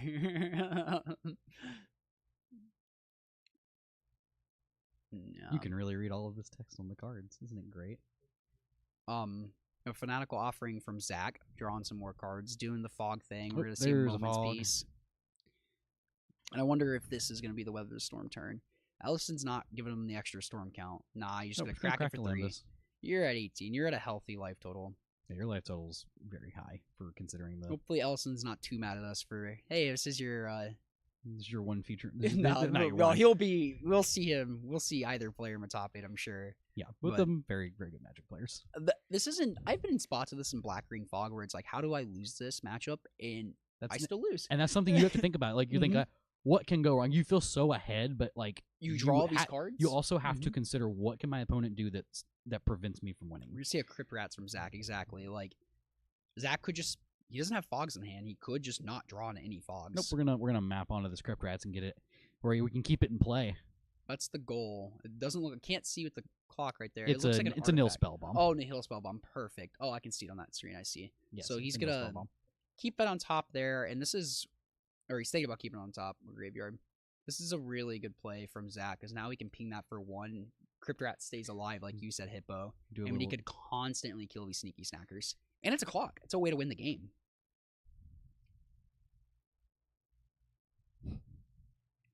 [SPEAKER 1] No.
[SPEAKER 2] You can really read all of this text on the cards. Isn't it great?
[SPEAKER 1] A fanatical offering from Zach, drawing some more cards, doing the fog thing.
[SPEAKER 2] Oh,
[SPEAKER 1] We're gonna see
[SPEAKER 2] there's a
[SPEAKER 1] Moment's
[SPEAKER 2] fog.
[SPEAKER 1] Peace. And I wonder if this is gonna be the Weather of the Storm turn. Ellison's not giving him the extra storm count. Nah, you're just
[SPEAKER 2] Nope,
[SPEAKER 1] gonna crack it
[SPEAKER 2] the
[SPEAKER 1] for 3.
[SPEAKER 2] Limbus.
[SPEAKER 1] You're at 18. You're at a healthy life total.
[SPEAKER 2] Yeah, your life total's very high for considering the.
[SPEAKER 1] Hopefully Ellison's not too mad at us for, hey, this is your
[SPEAKER 2] This is your one feature.
[SPEAKER 1] no,
[SPEAKER 2] not your
[SPEAKER 1] well,
[SPEAKER 2] one.
[SPEAKER 1] we'll see him. We'll see either player in top 8, I'm sure.
[SPEAKER 2] Yeah, both
[SPEAKER 1] but-
[SPEAKER 2] of them very, very good Magic players.
[SPEAKER 1] This isn't, I've been in spots of this in Black Green Fog where it's like, how do I lose this matchup? And
[SPEAKER 2] That's
[SPEAKER 1] I still lose.
[SPEAKER 2] and that's something you have to think about. Like you think,
[SPEAKER 1] Mhm.
[SPEAKER 2] what can go wrong? You feel so ahead, but like
[SPEAKER 1] You draw these
[SPEAKER 2] ha-
[SPEAKER 1] cards.
[SPEAKER 2] You also have to
[SPEAKER 1] Mhm.
[SPEAKER 2] consider what can my opponent do that prevents me from winning.
[SPEAKER 1] We're gonna see a Crypt Rats from Zach, exactly. Like, Zach could just, he doesn't have fogs in hand. He could just not draw into any fogs.
[SPEAKER 2] Nope, we're gonna map onto the Script Rats and get it where we can keep it in play.
[SPEAKER 1] That's the goal. It doesn't look, I can't see with the clock right there.
[SPEAKER 2] It's
[SPEAKER 1] it looks
[SPEAKER 2] a
[SPEAKER 1] like an
[SPEAKER 2] it's a nil
[SPEAKER 1] artifact.
[SPEAKER 2] spell bomb.
[SPEAKER 1] Oh, Nihil Spellbomb. Perfect. Oh, I can see it on that screen. I see.
[SPEAKER 2] Yes,
[SPEAKER 1] so he's
[SPEAKER 2] it's a nil
[SPEAKER 1] gonna
[SPEAKER 2] spell bomb.
[SPEAKER 1] keep that on top there, and this is, or he's thinking about keeping it on top of Graveyard. This is a really good play from Zach, because now he can ping that for 1. Crypt Rat stays alive, like you said, Hippo.
[SPEAKER 2] Do a
[SPEAKER 1] And he
[SPEAKER 2] little-
[SPEAKER 1] could constantly kill these sneaky snackers. And it's a clock. It's a way to win the game.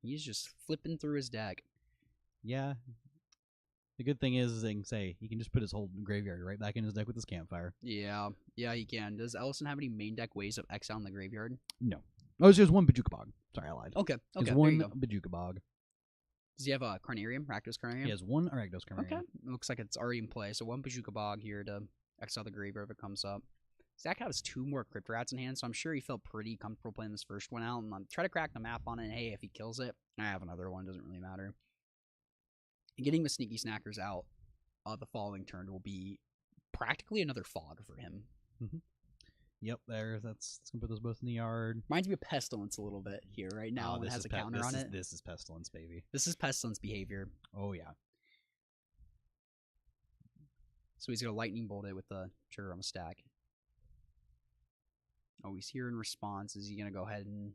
[SPEAKER 1] He's just flipping through his deck.
[SPEAKER 2] Yeah. The good thing is they can say he can just put his whole graveyard right back in his deck with his campfire.
[SPEAKER 1] Yeah, he can. Does Ellison have any main deck ways of exiling the graveyard?
[SPEAKER 2] No. Oh, there's one Bajuka Bog. Sorry, I lied.
[SPEAKER 1] Okay,
[SPEAKER 2] There's
[SPEAKER 1] there
[SPEAKER 2] one
[SPEAKER 1] you go.
[SPEAKER 2] Bajuka Bog.
[SPEAKER 1] Does he have a Carnarium, Rakdos Carnarium?
[SPEAKER 2] He has one Arachnos Carnarium.
[SPEAKER 1] Okay, looks like it's already in play. So 1 Bajuka Bog here to exile the graveyard if it comes up. Zach has 2 more Crypt Rats in hand, so I'm sure he felt pretty comfortable playing this first one out. And try to crack the map on it. And hey, if he kills it, I have another one. Doesn't really matter. And getting the Sneaky Snackers out the following turn will be practically another fog for him.
[SPEAKER 2] Yep, that's gonna put those both in the yard.
[SPEAKER 1] Reminds me of Pestilence a little bit here right now. It has a counter on it.
[SPEAKER 2] This is Pestilence, baby.
[SPEAKER 1] This is Pestilence behavior.
[SPEAKER 2] Oh yeah.
[SPEAKER 1] So he's gonna Lightning Bolt it with the trigger on the stack. Oh, he's here in response. Is he gonna go ahead and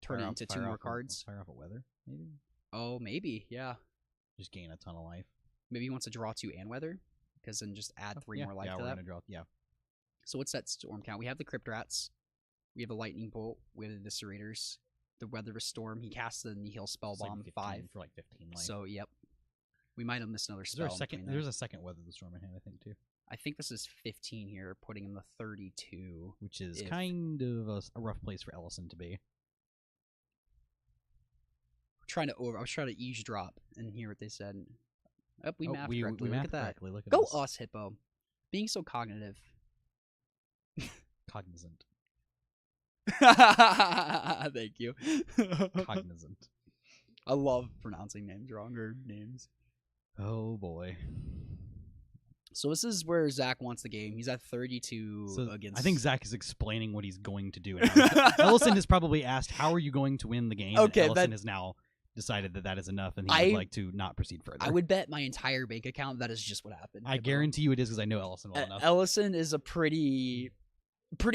[SPEAKER 1] turn it into 2 more cards?
[SPEAKER 2] Fire off a weather, maybe.
[SPEAKER 1] Oh, maybe. Yeah.
[SPEAKER 2] Just gain a ton of life.
[SPEAKER 1] Maybe he wants to draw 2 and weather, because then just add 3
[SPEAKER 2] yeah,
[SPEAKER 1] more life
[SPEAKER 2] yeah,
[SPEAKER 1] to
[SPEAKER 2] we're
[SPEAKER 1] that.
[SPEAKER 2] gonna draw. Yeah.
[SPEAKER 1] So what's that storm count? We have the Crypt Rats. We have the Lightning Bolt. We have the Eviscerators. The Weather of a Storm. He casts the Nihil Spell
[SPEAKER 2] It's like
[SPEAKER 1] Bomb
[SPEAKER 2] 15
[SPEAKER 1] 5.
[SPEAKER 2] for like 15 life.
[SPEAKER 1] So yep. We might have missed another
[SPEAKER 2] is
[SPEAKER 1] spell.
[SPEAKER 2] there a
[SPEAKER 1] in
[SPEAKER 2] second?
[SPEAKER 1] between there.
[SPEAKER 2] There's a second Weather the Storm in hand, I think too.
[SPEAKER 1] I think this is 15 here, putting him the 32.
[SPEAKER 2] which is
[SPEAKER 1] If-
[SPEAKER 2] kind of a rough place for Ellison to be.
[SPEAKER 1] I was trying to eavesdrop and hear what they said. Oh, we mapped
[SPEAKER 2] we
[SPEAKER 1] correctly.
[SPEAKER 2] mapped
[SPEAKER 1] Look at that.
[SPEAKER 2] correctly. Look at
[SPEAKER 1] Go
[SPEAKER 2] us.
[SPEAKER 1] us, Hippo. Being so cognitive.
[SPEAKER 2] Cognizant.
[SPEAKER 1] Thank you.
[SPEAKER 2] Cognizant.
[SPEAKER 1] I love pronouncing names wrong or names.
[SPEAKER 2] Oh boy.
[SPEAKER 1] So this is where Zach wants the game. He's at 32
[SPEAKER 2] So
[SPEAKER 1] against.
[SPEAKER 2] I think Zach is explaining what he's going to do. And Ellison has probably asked, "How are you going to win the game?"
[SPEAKER 1] Okay,
[SPEAKER 2] and Ellison
[SPEAKER 1] that-
[SPEAKER 2] has now decided that is enough, and he
[SPEAKER 1] I-
[SPEAKER 2] would like to not proceed further.
[SPEAKER 1] I would bet my entire bank account that is just what happened.
[SPEAKER 2] I
[SPEAKER 1] Hippo.
[SPEAKER 2] guarantee you it is because I know Ellison well enough.
[SPEAKER 1] Ellison is a pretty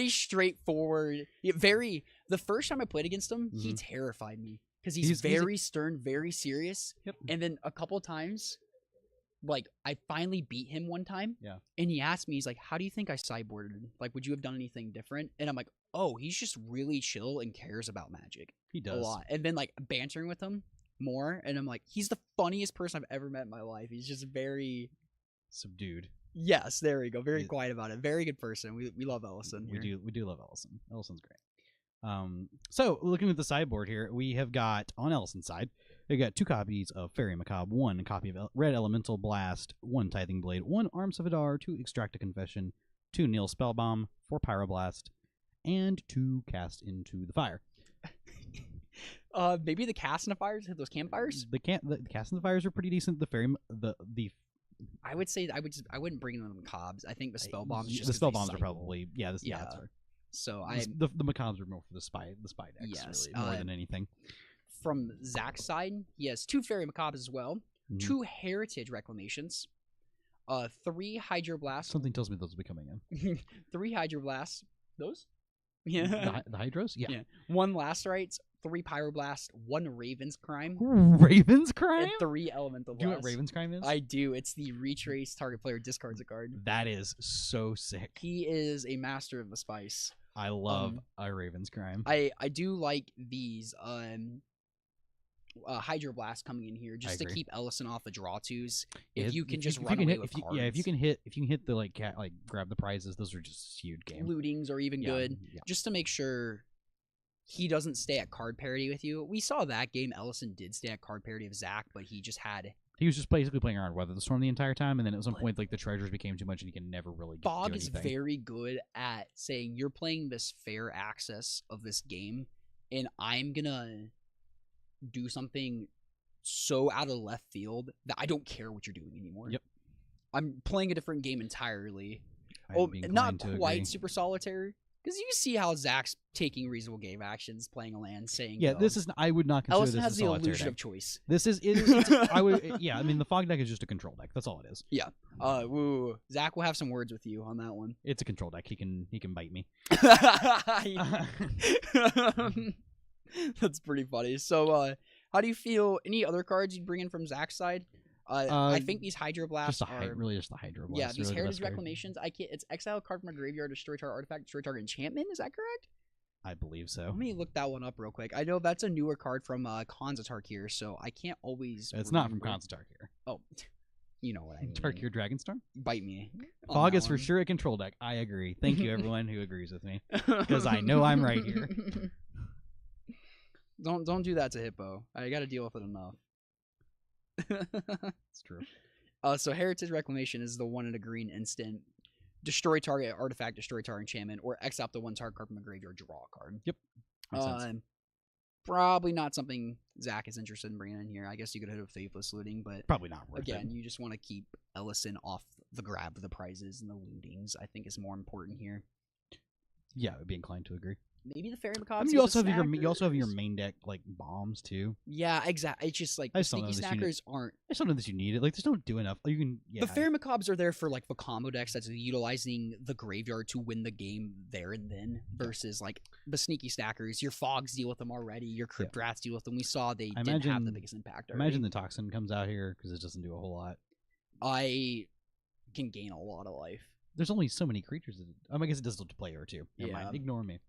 [SPEAKER 1] straightforward. The first time I played against him, he terrified me because he's
[SPEAKER 2] He's a-
[SPEAKER 1] very stern, very serious.
[SPEAKER 2] Yep.
[SPEAKER 1] And then a couple times, like I finally beat him one time.
[SPEAKER 2] Yeah.
[SPEAKER 1] And he asked me, he's like, "How do you think I sideboarded? Like, would you have done anything different?" And I'm like, "Oh, he's just really chill and cares about Magic
[SPEAKER 2] He
[SPEAKER 1] a
[SPEAKER 2] does.
[SPEAKER 1] lot." And then like bantering with him more, and I'm like, he's the funniest person I've ever met in my life. He's just very.
[SPEAKER 2] Subdued.
[SPEAKER 1] Yes, there we go. Very
[SPEAKER 2] Yeah.
[SPEAKER 1] quiet about it. Very good person. We love Ellison.
[SPEAKER 2] We
[SPEAKER 1] here.
[SPEAKER 2] do love Ellison. Ellison's great. So looking at the sideboard here, we have got on Ellison's side, we got 2 copies of Fairy Macabre, 1 copy of Red Elemental Blast, 1 Tithing Blade, 1 Arms of Adar, 2 Extract a Confession, 2 Neil Spellbomb, 4 Pyroblast, and 2 Cast into the Fire.
[SPEAKER 1] Maybe the castinifiers hit those campfires.
[SPEAKER 2] The Cast into the Fires are pretty decent. The Fairy the
[SPEAKER 1] I would say I wouldn't bring them cobs. I think the spell bombs.
[SPEAKER 2] the spell bombs are probably yeah that's
[SPEAKER 1] Yeah.
[SPEAKER 2] fair.
[SPEAKER 1] So
[SPEAKER 2] The macabres are more for the spy decks
[SPEAKER 1] Yes,
[SPEAKER 2] really more than anything.
[SPEAKER 1] from Zach's side, he has 2 fairy macabres as well,
[SPEAKER 2] Mhm.
[SPEAKER 1] 2 heritage reclamations, 3 hydroblasts,
[SPEAKER 2] Something tells me those will be coming in.
[SPEAKER 1] 3 hydroblasts. Those? Yeah.
[SPEAKER 2] The Hydros? Yeah.
[SPEAKER 1] Yeah. 1 Lasterites, 3 pyroblast, 1 Raven's Crime,
[SPEAKER 2] Raven's Crime?
[SPEAKER 1] and 3 elemental
[SPEAKER 2] Do you know what
[SPEAKER 1] blasts.
[SPEAKER 2] Raven's Crime is?
[SPEAKER 1] I do. It's the retrace target player discards a card.
[SPEAKER 2] That is so sick.
[SPEAKER 1] He is a master of the spice.
[SPEAKER 2] I love a Raven's Crime.
[SPEAKER 1] I do like these hydroblast coming in here just to
[SPEAKER 2] agree.
[SPEAKER 1] keep Ellison off the draw twos.
[SPEAKER 2] Yeah,
[SPEAKER 1] If you can just
[SPEAKER 2] if you
[SPEAKER 1] run
[SPEAKER 2] can
[SPEAKER 1] away
[SPEAKER 2] hit,
[SPEAKER 1] with
[SPEAKER 2] if you,
[SPEAKER 1] cards,
[SPEAKER 2] yeah, if you can hit the like grab the prizes, those are just huge game.
[SPEAKER 1] lootings are even
[SPEAKER 2] Yeah,
[SPEAKER 1] good.
[SPEAKER 2] yeah.
[SPEAKER 1] Just to make sure he doesn't stay at card parity with you. We saw that game. Ellison did stay at card parity of Zach, but he just had
[SPEAKER 2] He was just basically playing around Weather the Storm the entire time, and then at some point, like the treasures became too much, and he can never really
[SPEAKER 1] Fog
[SPEAKER 2] do
[SPEAKER 1] is
[SPEAKER 2] anything.
[SPEAKER 1] very good at saying you're playing this fair access of this game, and I'm gonna do something so out of left field that I don't care what you're doing anymore.
[SPEAKER 2] Yep.
[SPEAKER 1] I'm playing a different game entirely.
[SPEAKER 2] I'd be
[SPEAKER 1] Not
[SPEAKER 2] inclined to
[SPEAKER 1] quite
[SPEAKER 2] agree.
[SPEAKER 1] super solitary, because you see how Zach's taking reasonable game actions, playing a land, saying
[SPEAKER 2] Yeah,
[SPEAKER 1] no.
[SPEAKER 2] this is. I would not consider
[SPEAKER 1] Ellison
[SPEAKER 2] this
[SPEAKER 1] has
[SPEAKER 2] a
[SPEAKER 1] the
[SPEAKER 2] solitaire
[SPEAKER 1] illusion
[SPEAKER 2] deck.
[SPEAKER 1] of choice.
[SPEAKER 2] This is. It is I would. Yeah, I mean, the fog deck is just a control deck. That's all it is.
[SPEAKER 1] Woo. Zach will have some words with you on that one.
[SPEAKER 2] It's a control deck. He can bite me.
[SPEAKER 1] That's pretty funny. So, how do you feel? Any other cards you'd bring in from Zach's side? I think these Hydroblasts
[SPEAKER 2] Just the
[SPEAKER 1] are.
[SPEAKER 2] really just the Hydro Blast.
[SPEAKER 1] Yeah, these
[SPEAKER 2] really the
[SPEAKER 1] Heritage
[SPEAKER 2] best card.
[SPEAKER 1] Reclamations. It's exile a card from a graveyard, destroy target artifact, destroy target enchantment. Is that correct?
[SPEAKER 2] I believe so.
[SPEAKER 1] Let me look that one up real quick. I know that's a newer card from Khans of Tarkir, so I can't always.
[SPEAKER 2] It's not from
[SPEAKER 1] remember.
[SPEAKER 2] Khans of Tarkir.
[SPEAKER 1] Oh, you know what I mean.
[SPEAKER 2] Tarkir Dragonstorm.
[SPEAKER 1] Bite me. on
[SPEAKER 2] Fog
[SPEAKER 1] that
[SPEAKER 2] is for
[SPEAKER 1] one.
[SPEAKER 2] sure a control deck. I agree. Thank you, everyone who agrees with me. 'Cause I know I'm right here.
[SPEAKER 1] Don't do that to Hippo. I got to deal with it enough.
[SPEAKER 2] It's true.
[SPEAKER 1] So Heritage Reclamation is the 1 in a green instant. Destroy target artifact, destroy target enchantment, or X up the 1 target card from a graveyard, draw a card.
[SPEAKER 2] Makes sense.
[SPEAKER 1] Probably not something Zach is interested in bringing in here. I guess you could hit a Faithless Looting, but
[SPEAKER 2] Probably not worth
[SPEAKER 1] again,
[SPEAKER 2] it.
[SPEAKER 1] you just want to keep Ellison off the grab of the prizes and the lootings. I think is more important here.
[SPEAKER 2] Yeah, I would be inclined to agree.
[SPEAKER 1] Maybe the Fairy
[SPEAKER 2] I
[SPEAKER 1] Macabre.
[SPEAKER 2] mean, you also have your main deck like bombs too.
[SPEAKER 1] Yeah, exactly. It's just like
[SPEAKER 2] I
[SPEAKER 1] the
[SPEAKER 2] just don't know
[SPEAKER 1] Sneaky
[SPEAKER 2] that you need-
[SPEAKER 1] Snackers aren't.
[SPEAKER 2] I just don't know that you need it. Like, just don't do enough. You can. Yeah.
[SPEAKER 1] The Fairy Macabres are there for like the combo decks that's utilizing the graveyard to win the game there and then, versus like the Sneaky Snackers. Your Fogs deal with them already. Your Crypt Rats deal with them. We saw they
[SPEAKER 2] I
[SPEAKER 1] didn't have the
[SPEAKER 2] imagine-
[SPEAKER 1] biggest impact.
[SPEAKER 2] Imagine the Toxin comes out here because it doesn't do a whole lot.
[SPEAKER 1] I can gain a lot of life.
[SPEAKER 2] There's only so many creatures. I guess it does to player too. Never
[SPEAKER 1] Yeah.
[SPEAKER 2] mind. Ignore me.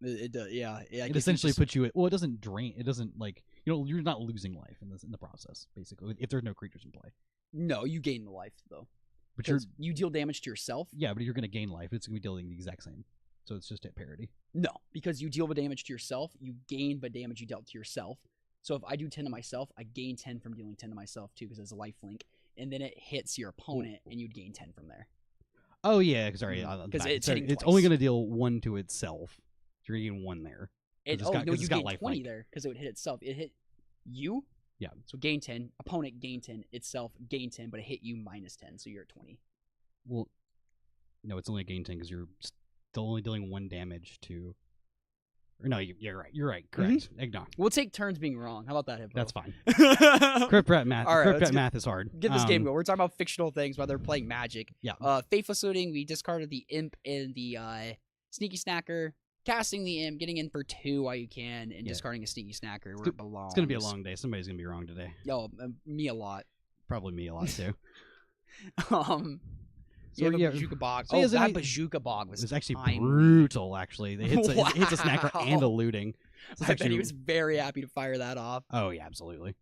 [SPEAKER 1] It does, yeah.
[SPEAKER 2] It essentially puts you at. Well, it doesn't drain. It doesn't like you're not losing life in the process basically if there's no creatures in play.
[SPEAKER 1] No, you gain the life though.
[SPEAKER 2] But you're
[SPEAKER 1] you deal damage to yourself.
[SPEAKER 2] but you're gonna gain life. It's gonna be dealing the exact same. So it's just at parity.
[SPEAKER 1] No, because you deal the damage to yourself, you gain the damage you dealt to yourself. So if I do 10 to myself, I gain 10 from dealing 10 to myself too, because it's a life link, and then it hits your opponent, and you'd gain 10 from there.
[SPEAKER 2] Oh yeah, sorry.
[SPEAKER 1] Because it's hitting
[SPEAKER 2] it's
[SPEAKER 1] twice.
[SPEAKER 2] only gonna deal 1 to itself. So you're getting 1 there.
[SPEAKER 1] You
[SPEAKER 2] it's got
[SPEAKER 1] gain
[SPEAKER 2] life
[SPEAKER 1] 20
[SPEAKER 2] link.
[SPEAKER 1] there because it would hit itself. It hit you.
[SPEAKER 2] Yeah.
[SPEAKER 1] So gain 10, opponent gain 10, itself gain 10, but it hit you minus 10, so you're at 20.
[SPEAKER 2] Well, no, it's only a gain 10 because you're still only dealing 1 damage to. Or no, you're right. You're right. Correct. Ignore.
[SPEAKER 1] We'll take turns being wrong. How about that, Hippo?
[SPEAKER 2] That's fine.
[SPEAKER 1] Crypt
[SPEAKER 2] Crypt rat math.
[SPEAKER 1] All right,
[SPEAKER 2] Crypt
[SPEAKER 1] let's
[SPEAKER 2] rat math is hard.
[SPEAKER 1] Get this game going. We're talking about fictional things while they're playing Magic.
[SPEAKER 2] Yeah.
[SPEAKER 1] Faithless Looting, we discarded the Imp and the Sneaky Snacker. Casting the Imp, getting in for 2 while you can, and discarding a Sneaky Snacker where it belongs.
[SPEAKER 2] It's gonna be a long day. Somebody's gonna be wrong today.
[SPEAKER 1] Yo, me a lot.
[SPEAKER 2] Probably me a lot too.
[SPEAKER 1] You have a
[SPEAKER 2] yeah,
[SPEAKER 1] Bazooka Bog.
[SPEAKER 2] so he has
[SPEAKER 1] that
[SPEAKER 2] any-
[SPEAKER 1] Bazooka Bog was
[SPEAKER 2] It was actually
[SPEAKER 1] timely.
[SPEAKER 2] brutal. Actually, it hits a snacker and a
[SPEAKER 1] Wow.
[SPEAKER 2] looting. So it's
[SPEAKER 1] I bet
[SPEAKER 2] actually-
[SPEAKER 1] he was very happy to fire that off.
[SPEAKER 2] Oh yeah, absolutely.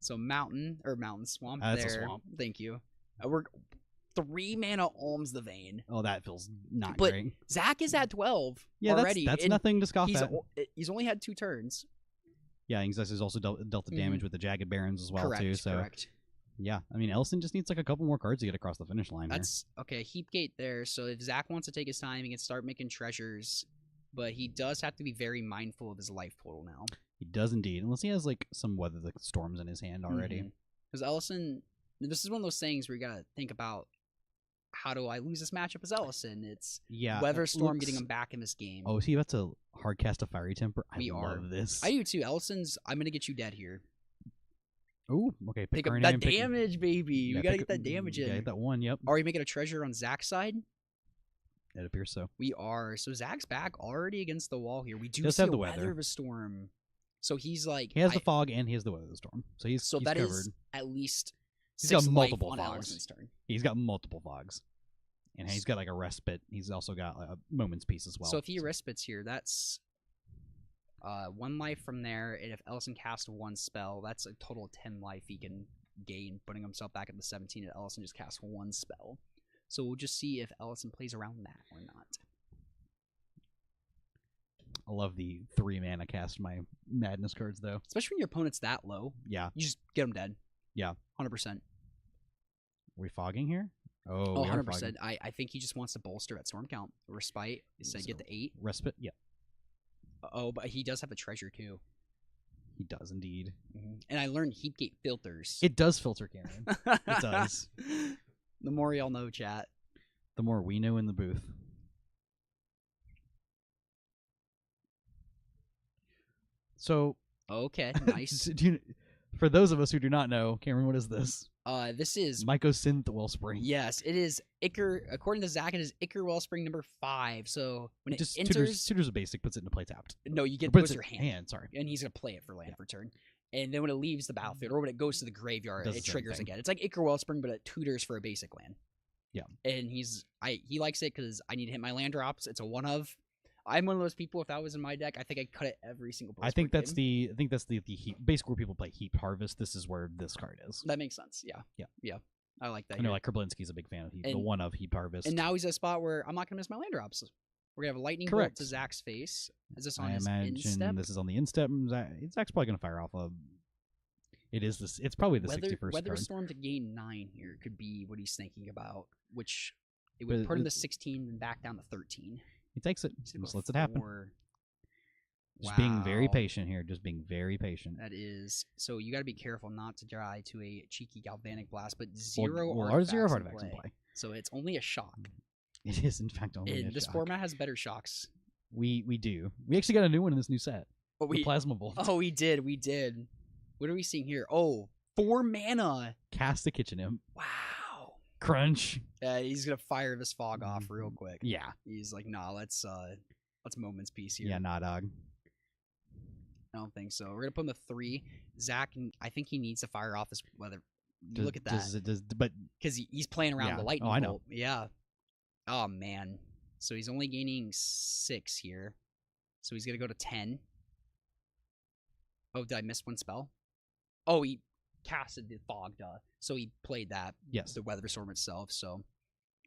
[SPEAKER 1] So mountain swamp
[SPEAKER 2] That's a
[SPEAKER 1] there.
[SPEAKER 2] swamp.
[SPEAKER 1] Thank you. We're 3 mana Alms the Vein.
[SPEAKER 2] Oh, that feels not
[SPEAKER 1] But
[SPEAKER 2] great.
[SPEAKER 1] Zach is at 12
[SPEAKER 2] Yeah,
[SPEAKER 1] already.
[SPEAKER 2] that's
[SPEAKER 1] and
[SPEAKER 2] nothing to scoff
[SPEAKER 1] He's,
[SPEAKER 2] at.
[SPEAKER 1] he's only had 2 turns.
[SPEAKER 2] Yeah, he's also dealt the damage with the Jagged Barons as well
[SPEAKER 1] correct,
[SPEAKER 2] too. So
[SPEAKER 1] correct.
[SPEAKER 2] yeah, I mean Ellison just needs like a couple more cards to get across the finish line.
[SPEAKER 1] That's okay. Heapgate there. So if Zach wants to take his time, he can start making treasures. But he does have to be very mindful of his life total now.
[SPEAKER 2] He does indeed, unless he has like some Weather the Storms in his hand already.
[SPEAKER 1] Because Ellison, this is one of those things where you gotta think about, how do I lose this matchup as Ellison? It's
[SPEAKER 2] Yeah,
[SPEAKER 1] Weather
[SPEAKER 2] it
[SPEAKER 1] Storm
[SPEAKER 2] looks-
[SPEAKER 1] getting him back in this game.
[SPEAKER 2] Oh, is he about to hard cast a Fiery Temper? I
[SPEAKER 1] We are.
[SPEAKER 2] love this.
[SPEAKER 1] I do too. Ellison's, I'm gonna get you dead here.
[SPEAKER 2] Oh, okay.
[SPEAKER 1] Pick up
[SPEAKER 2] Coronarian,
[SPEAKER 1] that
[SPEAKER 2] pick-
[SPEAKER 1] damage, baby.
[SPEAKER 2] yeah,
[SPEAKER 1] We gotta
[SPEAKER 2] pick
[SPEAKER 1] get
[SPEAKER 2] up-
[SPEAKER 1] that damage
[SPEAKER 2] yeah,
[SPEAKER 1] in.
[SPEAKER 2] get that one. Yep,
[SPEAKER 1] Are we making a treasure on Zach's side?
[SPEAKER 2] it appears so.
[SPEAKER 1] We are. So Zach's back already against the wall here. We do
[SPEAKER 2] Does
[SPEAKER 1] see
[SPEAKER 2] have
[SPEAKER 1] a
[SPEAKER 2] the weather.
[SPEAKER 1] Weather of a Storm. So he's like,
[SPEAKER 2] He has the fog and he has the Weather of the Storm, so he's
[SPEAKER 1] so
[SPEAKER 2] he's
[SPEAKER 1] that is
[SPEAKER 2] covered.
[SPEAKER 1] at least
[SPEAKER 2] He's
[SPEAKER 1] 6
[SPEAKER 2] got
[SPEAKER 1] life
[SPEAKER 2] multiple
[SPEAKER 1] on
[SPEAKER 2] fogs.
[SPEAKER 1] Ellison's turn.
[SPEAKER 2] He's got multiple fogs, and he's got like a respite. He's also got a moment's peace as well.
[SPEAKER 1] So if he respites here, that's 1 life from there, and if Ellison casts 1 spell, that's a total of 10 life he can gain, putting himself back at the 17, and Ellison just casts 1 spell. So we'll just see if Ellison plays around that or not.
[SPEAKER 2] I love the 3 mana cast my Madness cards though.
[SPEAKER 1] Especially when your opponent's that low,
[SPEAKER 2] Yeah,
[SPEAKER 1] you just get him dead.
[SPEAKER 2] Yeah.
[SPEAKER 1] 100%.
[SPEAKER 2] are we fogging here? Oh,
[SPEAKER 1] Oh,
[SPEAKER 2] we are
[SPEAKER 1] 100%.
[SPEAKER 2] fogging.
[SPEAKER 1] I think he just wants to bolster at storm count. Respite. He said get
[SPEAKER 2] So-
[SPEAKER 1] the 8.
[SPEAKER 2] Respite. Yeah,
[SPEAKER 1] Oh, but he does have a treasure too.
[SPEAKER 2] he does indeed.
[SPEAKER 1] And I learned Heapgate filters.
[SPEAKER 2] It does filter Cameron. It does.
[SPEAKER 1] The more y'all know, chat.
[SPEAKER 2] The more we know in the booth. So,
[SPEAKER 1] Okay, nice.
[SPEAKER 2] for those of us who do not know, Cameron, what is this?
[SPEAKER 1] This is
[SPEAKER 2] Mycosynth Wellspring.
[SPEAKER 1] yes, it is Ichor. According to Zach, it is Ichor Wellspring number 5. So when it
[SPEAKER 2] Just
[SPEAKER 1] enters,
[SPEAKER 2] tutors a basic, puts it into play tapped.
[SPEAKER 1] no, you get
[SPEAKER 2] Or
[SPEAKER 1] to
[SPEAKER 2] puts
[SPEAKER 1] put
[SPEAKER 2] it
[SPEAKER 1] your
[SPEAKER 2] in
[SPEAKER 1] hand,
[SPEAKER 2] Sorry.
[SPEAKER 1] and he's gonna play it for land for turn. And then when it leaves the battlefield, or when it goes to the graveyard,
[SPEAKER 2] Does
[SPEAKER 1] it
[SPEAKER 2] the same
[SPEAKER 1] triggers
[SPEAKER 2] thing.
[SPEAKER 1] again. It's like Ichor Wellspring, but it tutors for a basic land.
[SPEAKER 2] Yeah.
[SPEAKER 1] And he likes it because I need to hit my land drops. It's a 1 of. I'm one of those people. If that was in my deck, I think I'd cut it every single.
[SPEAKER 2] I think that's
[SPEAKER 1] game.
[SPEAKER 2] the heap. Basically, where people play Heaped Harvest. This is where this card is.
[SPEAKER 1] That makes sense. Yeah.
[SPEAKER 2] Yeah.
[SPEAKER 1] Yeah. I like that.
[SPEAKER 2] I know,
[SPEAKER 1] here.
[SPEAKER 2] like Kerblinski's a big fan of the
[SPEAKER 1] And-
[SPEAKER 2] one of Heaped Harvest.
[SPEAKER 1] And now he's at a spot where I'm not gonna miss my land drops. We're gonna have a lightning
[SPEAKER 2] Correct.
[SPEAKER 1] bolt to Zach's face. Is this on
[SPEAKER 2] I
[SPEAKER 1] his
[SPEAKER 2] imagine
[SPEAKER 1] instep?
[SPEAKER 2] this is on the instep. Zach's probably gonna fire off a. It is this. It's probably the
[SPEAKER 1] Weather
[SPEAKER 2] 61st
[SPEAKER 1] Weather
[SPEAKER 2] card.
[SPEAKER 1] Storm to gain 9 here could be what he's thinking about, which it
[SPEAKER 2] But
[SPEAKER 1] would put him to
[SPEAKER 2] it-
[SPEAKER 1] 16 and back down to 13.
[SPEAKER 2] He takes it.
[SPEAKER 1] He's gonna
[SPEAKER 2] Just
[SPEAKER 1] go
[SPEAKER 2] lets it happen.
[SPEAKER 1] 4.
[SPEAKER 2] Just being very
[SPEAKER 1] Wow.
[SPEAKER 2] patient here. Just being very patient.
[SPEAKER 1] That is so. You got to be careful not to die to a cheeky galvanic blast, but
[SPEAKER 2] Well,
[SPEAKER 1] zero
[SPEAKER 2] well,
[SPEAKER 1] artifacts,
[SPEAKER 2] zero
[SPEAKER 1] in
[SPEAKER 2] artifacts in
[SPEAKER 1] play.
[SPEAKER 2] play.
[SPEAKER 1] So it's only a shock.
[SPEAKER 2] It is in fact only a
[SPEAKER 1] And this
[SPEAKER 2] shock.
[SPEAKER 1] format has better shocks.
[SPEAKER 2] We do. We actually got a new one in this new set.
[SPEAKER 1] But
[SPEAKER 2] The Plasma Bolt.
[SPEAKER 1] oh, we did. What are we seeing here? Oh, 4 mana.
[SPEAKER 2] Cast the Kitchen Imp.
[SPEAKER 1] Wow.
[SPEAKER 2] Crunch.
[SPEAKER 1] He's gonna fire this fog off real quick.
[SPEAKER 2] Yeah.
[SPEAKER 1] He's like, nah, let's moment's peace here.
[SPEAKER 2] Yeah, nah, dog.
[SPEAKER 1] I don't think so. We're gonna put him to 3. Zach, I think he needs to fire off this weather. Look at that,
[SPEAKER 2] But
[SPEAKER 1] because he's playing around
[SPEAKER 2] Yeah.
[SPEAKER 1] the lightning
[SPEAKER 2] Oh, I know.
[SPEAKER 1] bolt. Yeah. Oh man. So he's only gaining 6 here. So he's gonna go to 10. Oh, did I miss one spell? Oh, casted the fog, so he played that.
[SPEAKER 2] Yes.
[SPEAKER 1] The Weather Storm itself, so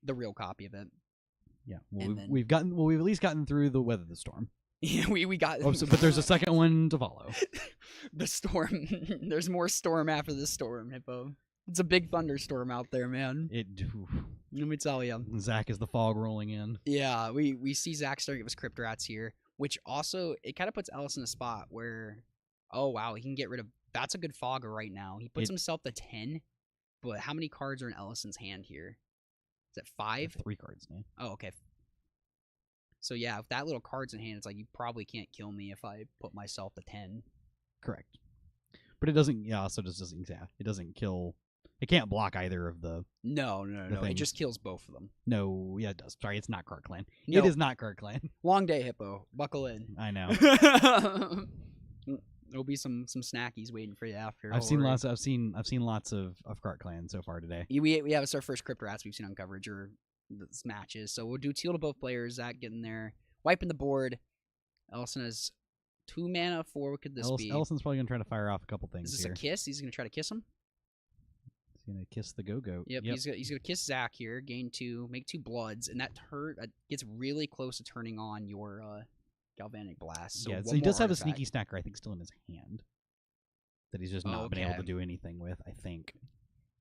[SPEAKER 1] the real copy of it.
[SPEAKER 2] Yeah. Well,
[SPEAKER 1] And then-
[SPEAKER 2] we've at least gotten through the Weather the Storm.
[SPEAKER 1] Yeah, we got.
[SPEAKER 2] Oh, but there's a second one to follow.
[SPEAKER 1] The storm. There's more storm after the storm, Hippo. It's a big thunderstorm out there, man. Let me tell you.
[SPEAKER 2] Zach is the fog rolling in.
[SPEAKER 1] Yeah, we see Zach starting with his Crypt Rats here, which also it kind of puts Ellis in a spot where, oh wow, he can get rid of. That's a good fogger right now. He puts himself to 10, but how many cards are in Ellison's hand here? Is it 5?
[SPEAKER 2] 3 cards, man.
[SPEAKER 1] Oh, okay. So yeah, if that little card's in hand, it's like you probably can't kill me if I put myself to 10.
[SPEAKER 2] Correct. But it doesn't. Yeah, also just doesn't. Yeah, it doesn't kill. It can't block either of the.
[SPEAKER 1] No. It
[SPEAKER 2] things.
[SPEAKER 1] just kills both of them.
[SPEAKER 2] No, yeah, it does. Sorry, it's not Card Clan.
[SPEAKER 1] No.
[SPEAKER 2] It is not Card Clan.
[SPEAKER 1] Long day, Hippo. Buckle in.
[SPEAKER 2] I know.
[SPEAKER 1] There'll be some snackies waiting for you after.
[SPEAKER 2] I've seen lots of Card Clan so far today.
[SPEAKER 1] We have it's our first Crypt Rats we've seen on coverage or this matches. So we'll do teal to both players. Zach getting there, wiping the board. Ellison has 2 mana. 4. What could this be?
[SPEAKER 2] Ellison's probably gonna try to fire off a couple things
[SPEAKER 1] Is this
[SPEAKER 2] here.
[SPEAKER 1] a kiss? He's gonna try to kiss him.
[SPEAKER 2] He's gonna kiss the go-goat.
[SPEAKER 1] Yep. He's gonna kiss Zach here. Gain 2, make 2 bloods, and that gets really close to turning on your Galvanic Blast. So
[SPEAKER 2] yeah, so
[SPEAKER 1] one
[SPEAKER 2] he does
[SPEAKER 1] more
[SPEAKER 2] have a
[SPEAKER 1] artifact.
[SPEAKER 2] sneaky snacker, I think, still in his hand that he's just not been able
[SPEAKER 1] Okay.
[SPEAKER 2] to do anything with. I think.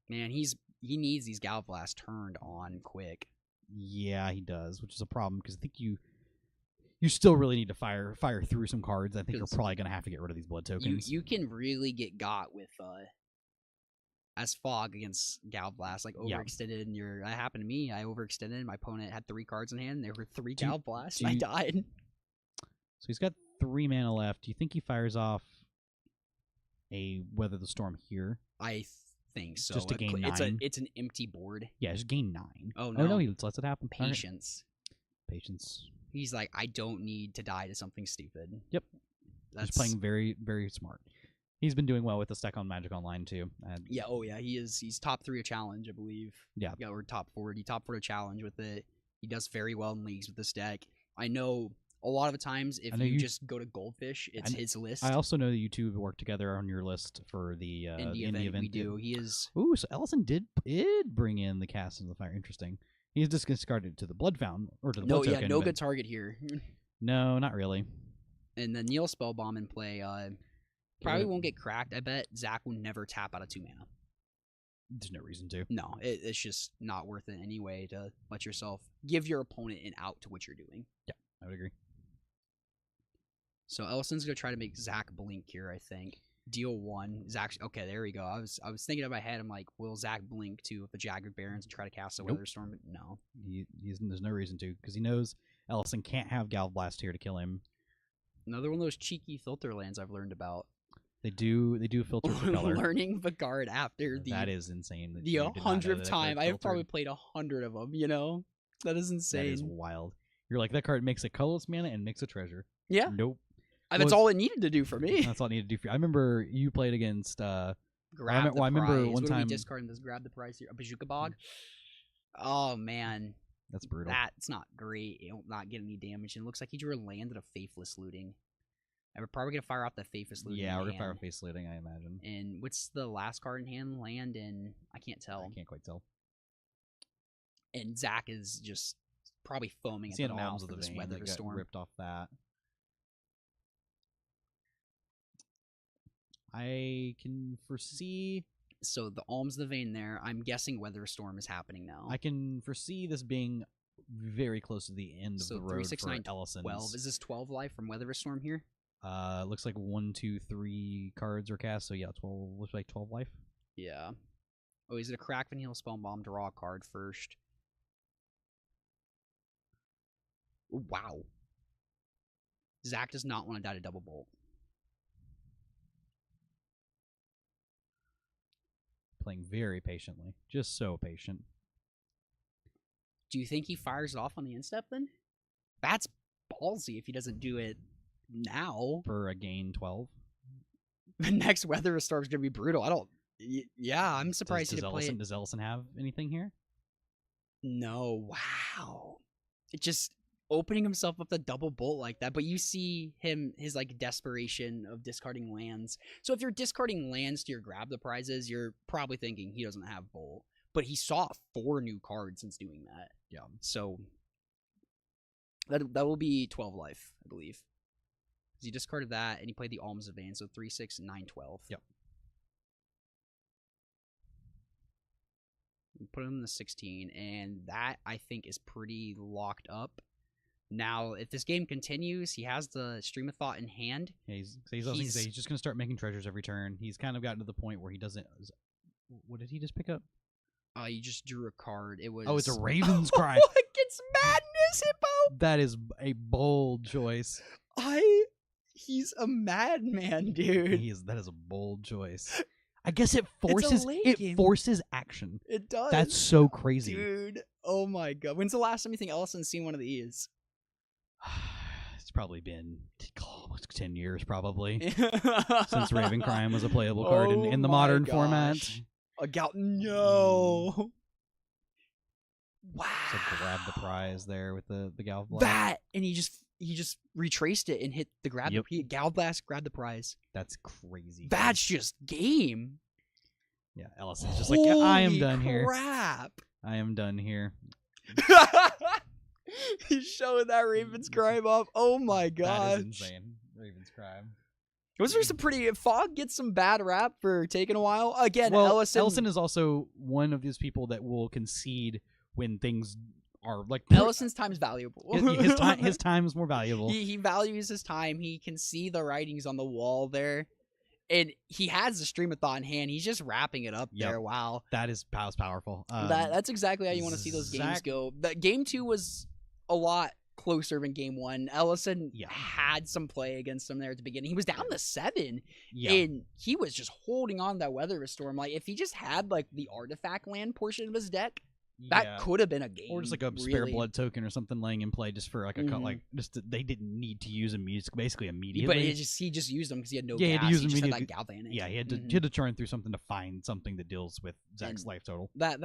[SPEAKER 1] Man, he needs these Gal Blasts turned on quick.
[SPEAKER 2] Yeah, he does, which is a problem because I think you still really need to fire through some cards. I think you're
[SPEAKER 1] 'Cause
[SPEAKER 2] probably gonna have to get rid of these blood tokens.
[SPEAKER 1] You can really get got with as fog against Gal Blast, like
[SPEAKER 2] Yeah.
[SPEAKER 1] overextended. And that happened to me. I overextended. My opponent had 3 cards in hand. There were 3
[SPEAKER 2] Do you-
[SPEAKER 1] Gal Blasts.
[SPEAKER 2] do
[SPEAKER 1] And I
[SPEAKER 2] you-
[SPEAKER 1] died.
[SPEAKER 2] So he's got 3 mana left. Do you think he fires off a Weather the Storm here?
[SPEAKER 1] I think so.
[SPEAKER 2] Just to gain
[SPEAKER 1] It's
[SPEAKER 2] 9?
[SPEAKER 1] it's an empty board.
[SPEAKER 2] Yeah, just gain 9.
[SPEAKER 1] Oh
[SPEAKER 2] Oh
[SPEAKER 1] no,
[SPEAKER 2] no, he lets it happen. All right.
[SPEAKER 1] patience.
[SPEAKER 2] Patience.
[SPEAKER 1] He's like, I don't need to die to something stupid.
[SPEAKER 2] Yep.
[SPEAKER 1] That's
[SPEAKER 2] He's playing very, very smart. He's been doing well with the stack on Magic Online too. And
[SPEAKER 1] Yeah, oh yeah, he is. He's top 3 of challenge, I believe.
[SPEAKER 2] Yeah.
[SPEAKER 1] Yeah, or top 4. He top 4 of challenge with it. He does very well in leagues with this deck. I know a lot of the times if
[SPEAKER 2] I know
[SPEAKER 1] you
[SPEAKER 2] you-
[SPEAKER 1] just go to Goldfish, it's his list.
[SPEAKER 2] I also know that you two work together on your list for the
[SPEAKER 1] Indie
[SPEAKER 2] indie
[SPEAKER 1] event we
[SPEAKER 2] too.
[SPEAKER 1] do. He is.
[SPEAKER 2] Ooh, so Ellison did bring in the Cast into the Fire. Interesting. He's just discarded to the Blood Fountain or to the
[SPEAKER 1] No,
[SPEAKER 2] Blood
[SPEAKER 1] yeah,
[SPEAKER 2] Token.
[SPEAKER 1] no
[SPEAKER 2] but-
[SPEAKER 1] good target here.
[SPEAKER 2] No, not really.
[SPEAKER 1] And then Neil Spellbomb in play. Probably won't get cracked. I bet Zach will never tap out of 2 mana.
[SPEAKER 2] There's no reason to.
[SPEAKER 1] No, it's just not worth it anyway to let yourself give your opponent an out to what you're doing.
[SPEAKER 2] I would agree.
[SPEAKER 1] So Ellison's gonna try to make Zach blink here. I think deal 1. Zach. Okay, there we go. I was thinking in my head. I'm like, will Zach blink to the Jagged Barons and try to cast a
[SPEAKER 2] Nope.
[SPEAKER 1] Weather Storm? But no.
[SPEAKER 2] There's no reason to because he knows Ellison can't have Galvblast here to kill him.
[SPEAKER 1] Another one of those cheeky filter lands I've learned about.
[SPEAKER 2] They do filter for color.
[SPEAKER 1] Learning the guard after
[SPEAKER 2] That is insane. That
[SPEAKER 1] the
[SPEAKER 2] you did not know
[SPEAKER 1] 100th
[SPEAKER 2] that
[SPEAKER 1] time.
[SPEAKER 2] card
[SPEAKER 1] I have probably
[SPEAKER 2] filtered.
[SPEAKER 1] played 100 of them. You know, that is insane.
[SPEAKER 2] That is wild. You're like, that card makes a colorless mana and makes a treasure.
[SPEAKER 1] Yeah,
[SPEAKER 2] Nope.
[SPEAKER 1] that's all it needed to do for me.
[SPEAKER 2] That's all I need to do for you. I remember you played against
[SPEAKER 1] Grab
[SPEAKER 2] I
[SPEAKER 1] the
[SPEAKER 2] remember
[SPEAKER 1] prize.
[SPEAKER 2] one
[SPEAKER 1] What do
[SPEAKER 2] time-
[SPEAKER 1] we discard this? Grab the prize here. A Bazooka Bog. Oh man,
[SPEAKER 2] that's brutal.
[SPEAKER 1] that's not great. It'll not get any damage. And it looks like he drew a land at a Faithless Looting. And we're probably gonna fire off the Faithless Looting.
[SPEAKER 2] Yeah,
[SPEAKER 1] in
[SPEAKER 2] we're gonna fire
[SPEAKER 1] hand.
[SPEAKER 2] face looting, I imagine.
[SPEAKER 1] And what's the last card in hand? Land and I can't tell.
[SPEAKER 2] I can't quite tell.
[SPEAKER 1] And Zach is just probably foaming at
[SPEAKER 2] Seeing
[SPEAKER 1] the
[SPEAKER 2] Alms
[SPEAKER 1] mouth
[SPEAKER 2] of
[SPEAKER 1] for
[SPEAKER 2] the
[SPEAKER 1] this
[SPEAKER 2] Vein
[SPEAKER 1] Weather
[SPEAKER 2] that got
[SPEAKER 1] Storm.
[SPEAKER 2] ripped off that. I can foresee.
[SPEAKER 1] So the Alms of the Vein there. I'm guessing Weather Storm is happening now.
[SPEAKER 2] I can foresee this being very close to the end of
[SPEAKER 1] So
[SPEAKER 2] the road
[SPEAKER 1] 3, 6, 9,
[SPEAKER 2] for Ellison's.
[SPEAKER 1] 12. Is this 12 life from Weather Storm here?
[SPEAKER 2] Looks like 1, 2, 3 cards are cast. So yeah, 12. Looks like 12 life.
[SPEAKER 1] Yeah. Oh, he's gonna crack Van Heel Spellbomb, draw a card first. Ooh, wow. Zach does not want to die to Double Bolt.
[SPEAKER 2] Playing very patiently, just so patient.
[SPEAKER 1] Do you think he fires it off on the instep then? That's ballsy if he doesn't do it now.
[SPEAKER 2] For a gain 12.
[SPEAKER 1] The next Weather Storm is gonna be brutal. I don't. Yeah, I'm surprised
[SPEAKER 2] Does
[SPEAKER 1] he didn't play
[SPEAKER 2] Ellison,
[SPEAKER 1] it.
[SPEAKER 2] does Ellison have anything here?
[SPEAKER 1] No. Wow. It just opening himself up to double bolt like that. But you see his like desperation of discarding lands. So if you're discarding lands to your grab the prizes, you're probably thinking he doesn't have bolt. But he saw 4 new cards since doing that.
[SPEAKER 2] Yeah.
[SPEAKER 1] So that will be 12 life, I believe. He discarded that and he played the Alms of Van, so 3, 6, 9, 12.
[SPEAKER 2] Yep.
[SPEAKER 1] Put him in the 16, and that I think is pretty locked up. Now, if this game continues, he has the Stream of Thought in hand.
[SPEAKER 2] Yeah, he's just going to start making treasures every turn. He's kind of gotten to the point where he doesn't. What did he just pick up?
[SPEAKER 1] You just drew a card. It was.
[SPEAKER 2] Oh, it's a Raven's Cry.
[SPEAKER 1] It's madness, Hippo.
[SPEAKER 2] That is a bold choice.
[SPEAKER 1] He's a madman, dude.
[SPEAKER 2] That is a bold choice. I guess it forces action.
[SPEAKER 1] It does.
[SPEAKER 2] That's so crazy,
[SPEAKER 1] dude. Oh my god. When's the last time you think Ellison's seen one of these?
[SPEAKER 2] It's probably been almost 10 years, probably, since Raven Crime was a playable card in the modern format.
[SPEAKER 1] A no. Wow.
[SPEAKER 2] So grab the prize there with the Gal Blast.
[SPEAKER 1] That, and he just retraced it and hit the grab.
[SPEAKER 2] Yep.
[SPEAKER 1] Gal Blast, grab the prize.
[SPEAKER 2] That's crazy.
[SPEAKER 1] That's just game.
[SPEAKER 2] Yeah, Ellison's just like, I am done here.
[SPEAKER 1] Crap.
[SPEAKER 2] I am done here.
[SPEAKER 1] He's showing that Raven's Crime off. Oh my god.
[SPEAKER 2] That is insane. Raven's Crime.
[SPEAKER 1] Was there some pretty... Fog gets some bad rap for taking a while. Again,
[SPEAKER 2] well,
[SPEAKER 1] Ellison
[SPEAKER 2] is also one of these people that will concede when things are like...
[SPEAKER 1] Ellison's time's valuable.
[SPEAKER 2] His time is more valuable.
[SPEAKER 1] He values his time. He can see the writings on the wall there. And he has the Stream of Thought in hand. He's just wrapping it up there. Wow.
[SPEAKER 2] That is powerful.
[SPEAKER 1] That's exactly how you want to see those games go. Game 2 was a lot closer than game 1. Ellison had some play against him there at the beginning. He was down to 7, and he was just holding on to that Weather Storm. Like, if he just had like the artifact land portion of his deck, that could have been a game,
[SPEAKER 2] or just like a spare blood token or something laying in play just for like a they didn't need to use him basically immediately.
[SPEAKER 1] But he just used them because he had no
[SPEAKER 2] gas.
[SPEAKER 1] He just had that galvanic.
[SPEAKER 2] Yeah, he had to churn through something to find something that deals with Zach's life total.
[SPEAKER 1] That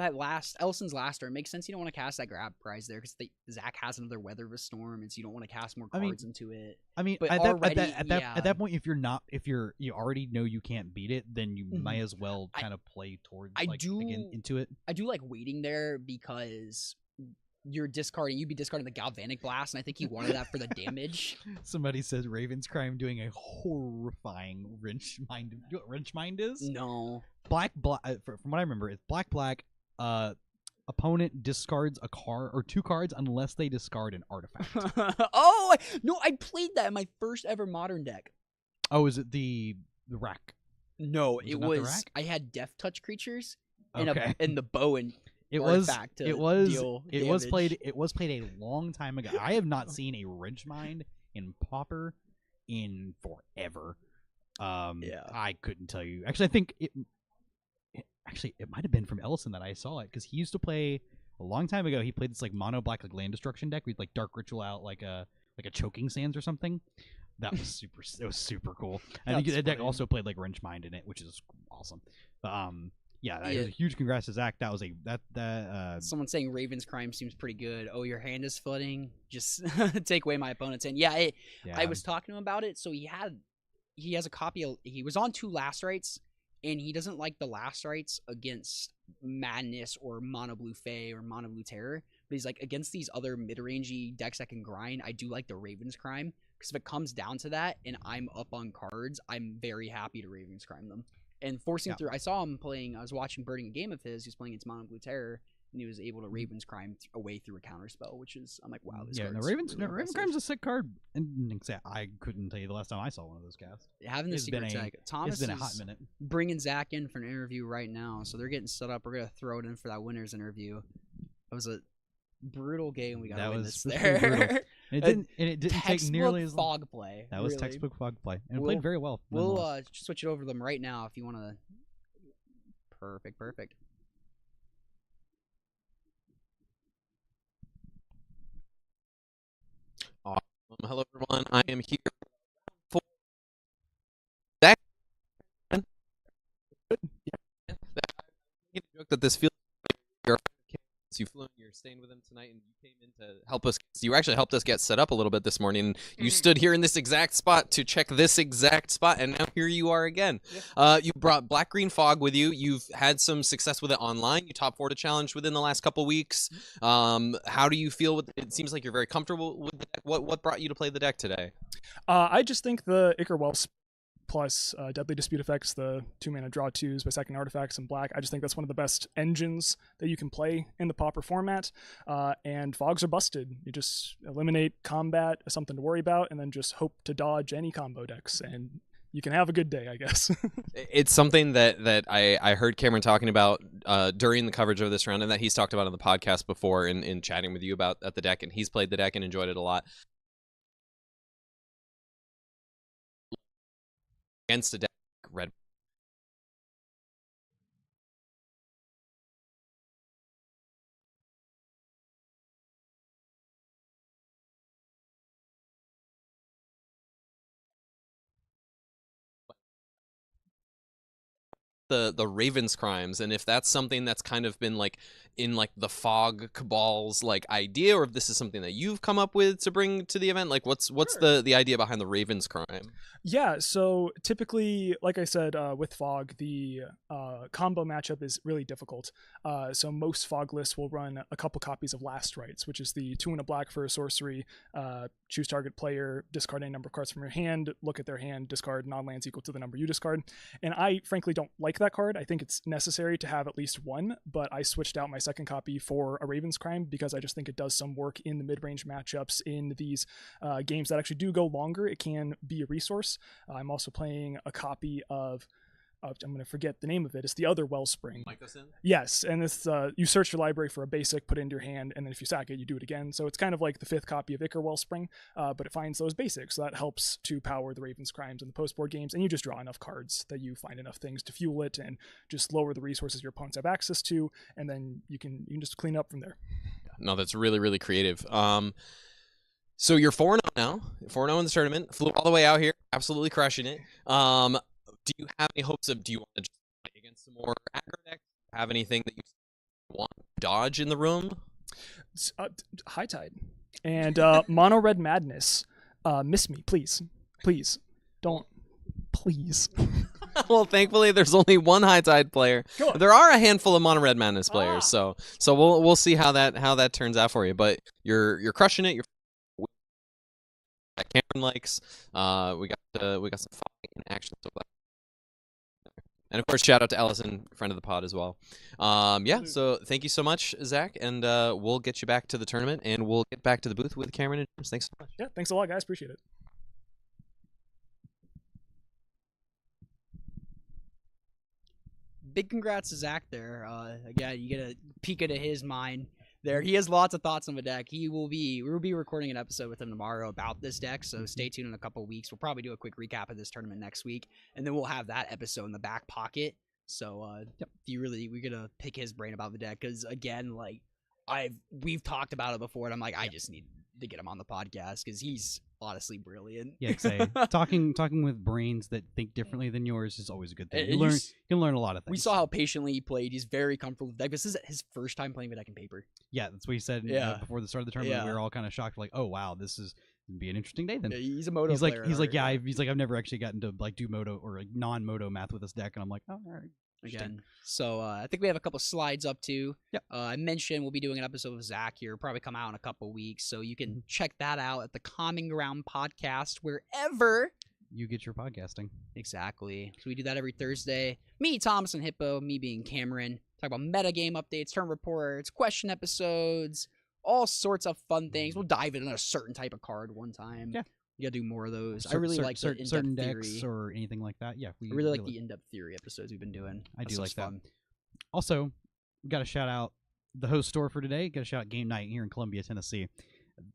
[SPEAKER 1] Ellison's last turn makes sense. You don't want to cast that grab prize there because Zach has another Weather of a Storm, and so you don't want to cast more cards into it.
[SPEAKER 2] I mean,
[SPEAKER 1] but
[SPEAKER 2] at that point, if you already know you can't beat it, then you might as well kind of play towards into it.
[SPEAKER 1] I do like waiting there because you'd be discarding the Galvanic Blast, and I think he wanted that for the damage.
[SPEAKER 2] Somebody says Raven's Crime doing a horrifying wrench mind. You know what wrench mind is?
[SPEAKER 1] No.
[SPEAKER 2] Black. From what I remember, it's black. Opponent discards a card or 2 cards unless they discard an artifact.
[SPEAKER 1] Oh no! I played that in my first ever Modern deck.
[SPEAKER 2] Oh, is it the rack?
[SPEAKER 1] No, it was. I had Death Touch creatures and
[SPEAKER 2] Okay.
[SPEAKER 1] and the bow and.
[SPEAKER 2] It was played a long time ago. I have not seen a Ridgemind in Pauper in forever. I couldn't tell you. Actually, I think it might have been from Ellison that I saw it because he used to play a long time ago. He played this like mono black like land destruction deck with like Dark Ritual out like a Choking Sands or something. That was super cool. I think that deck also played like Wrenchmind in it, which is awesome. Huge congrats to Zach. That was
[SPEAKER 1] someone saying Raven's Crime seems pretty good. Oh, your hand is flooding. Just take away my opponent's hand. I was talking to him about it. So he has a copy of. He was on 2 Last Rites, and he doesn't like the Last Rites against Madness or Mono Blue Fae or Mono Blue Terror. But he's like, against these other mid-rangey decks that can grind, I do like the Raven's Crime because if it comes down to that and I'm up on cards, I'm very happy to Raven's Crime them. And forcing through, I saw him playing. I was watching Birding a game of his. He was playing against Mono Blue Terror, and he was able to Raven's Crime away through a counterspell, which is I'm like, wow, this card's
[SPEAKER 2] Raven's Crime's a sick card. And I couldn't tell you the last time I saw one of those cast.
[SPEAKER 1] Having the secret tech, Thomas
[SPEAKER 2] it's been a hot minute.
[SPEAKER 1] Bringing Zach in for an interview right now, so they're getting set up. We're gonna throw it in for that winner's interview. It was a brutal game. We got to win this there.
[SPEAKER 2] It didn't take nearly as long.
[SPEAKER 1] Fog play.
[SPEAKER 2] That was textbook fog play, and it played very well.
[SPEAKER 1] We'll switch it over to them right now if you want to. Perfect.
[SPEAKER 3] Awesome. Hello, everyone. I am here for that. Joke that this feels like You flew in, you're staying with him tonight, and you came in to help us. You actually helped us get set up a little bit this morning. You stood here in this exact spot to check this exact spot, and now here you are again. You brought Black Green Fog with you. You've had some success with it online. You top 4 to challenge within the last couple weeks. How do you feel with it? Seems like you're very comfortable with the deck. What brought you to play the deck today?
[SPEAKER 7] I just think the Ichor Wells plus Deadly Dispute effects, the 2-mana draw 2s by sacking artifacts and black. I just think that's one of the best engines that you can play in the Pauper format. And fogs are busted. You just eliminate combat, something to worry about, and then just hope to dodge any combo decks, and you can have a good day, I guess.
[SPEAKER 3] It's something that I heard Cameron talking about during the coverage of this round, and that he's talked about on the podcast before in chatting with you about at the deck, and he's played the deck and enjoyed it a lot. Against a deck red. The Raven's Crimes, and if that's something that's kind of been like in like the Fog Cabal's like idea, or if this is something that you've come up with to bring to the event. Like what's
[SPEAKER 7] Sure.
[SPEAKER 3] the idea behind the Raven's Crime?
[SPEAKER 7] Yeah, so typically, like I said, with Fog, the combo matchup is really difficult. So most Fog lists will run a couple copies of Last Rites, which is the 2 and a black for a sorcery. Choose target player, discard a number of cards from your hand, look at their hand, discard non-lands equal to the number you discard. And I frankly don't like that card. I think it's necessary to have at least one, but I switched out my second copy for a Raven's Crime because I just think it does some work in the mid-range matchups in these games that actually do go longer. It can be a resource. I'm also playing a copy of I'm going to forget the name of it. It's the other Wellspring. Yes, and it's you search your library for a basic, put it into your hand, and then if you sack it, you do it again. So it's kind of like the 5th copy of Ichor Wellspring, but it finds those basics. So that helps to power the Raven's Crimes and the post-board games, and you just draw enough cards that you find enough things to fuel it and just lower the resources your opponents have access to, and then you can just clean up from there.
[SPEAKER 3] No, that's really, really creative. So you're 4-0 now, 4-0 in the tournament, flew all the way out here, absolutely crushing it. Do you have any hopes of, do you want to just play against some more aggro decks? Have anything that you want to dodge in the room?
[SPEAKER 7] High Tide and Mono Red Madness. Miss me, please. Please. Don't. Please.
[SPEAKER 3] Well, thankfully, there's only one High Tide player.
[SPEAKER 7] Sure.
[SPEAKER 3] There are a handful of Mono Red Madness players, so we'll see how that turns out for you. But you're crushing it. You're that Cameron likes. We got some fun in action. So and of course, shout out to Allison, friend of the pod as well. Yeah, so thank you so much, Zach, and we'll get you back to the tournament, and we'll get back to the booth with Cameron and James. Thanks so much.
[SPEAKER 7] Yeah, thanks a lot, guys. Appreciate it.
[SPEAKER 1] Big congrats to Zach there. Again, you get a peek into his mind there. He has lots of thoughts on the deck. We'll be recording an episode with him tomorrow about this deck, so stay tuned in a couple weeks. We'll probably do a quick recap of this tournament next week, and then we'll have that episode in the back pocket. So we're gonna pick his brain about the deck, because again, like we've talked about it before, and I'm like, I just need to get him on the podcast because he's honestly brilliant.
[SPEAKER 2] Yeah, talking with brains that think differently than yours is always a good thing. You can learn a lot of things.
[SPEAKER 1] We saw how patiently he played. He's very comfortable with the deck. This is his first time playing the deck in paper.
[SPEAKER 2] Yeah, that's what he said before the start of the tournament. We were all kind of shocked, like, oh wow, this is gonna be an interesting day then.
[SPEAKER 1] Yeah, he's a moto player.
[SPEAKER 2] He's like, I've never actually gotten to like do moto or like non-moto math with this deck, and I'm like, oh, all right.
[SPEAKER 1] Again, so I think we have a couple slides up too.
[SPEAKER 2] Yep.
[SPEAKER 1] I mentioned we'll be doing an episode with Zach here, probably come out in a couple weeks, so you can check that out at the Common Ground podcast wherever
[SPEAKER 2] you get your podcasting.
[SPEAKER 1] Exactly. So we do that every Thursday. Me, Thomas, and Hippo. Me being Cameron. Talk about metagame updates, turn reports, question episodes, all sorts of fun things. We'll dive into a certain type of card one time.
[SPEAKER 2] Yeah.
[SPEAKER 1] You gotta do more of those. I really like the
[SPEAKER 2] certain
[SPEAKER 1] in-depth
[SPEAKER 2] decks
[SPEAKER 1] theory.
[SPEAKER 2] or anything like that. Yeah,
[SPEAKER 1] I really like the in-depth theory episodes we've been doing.
[SPEAKER 2] I do like
[SPEAKER 1] fun.
[SPEAKER 2] that. Also, got to shout out the host store for today. Got to shout out Game Night here in Columbia, Tennessee.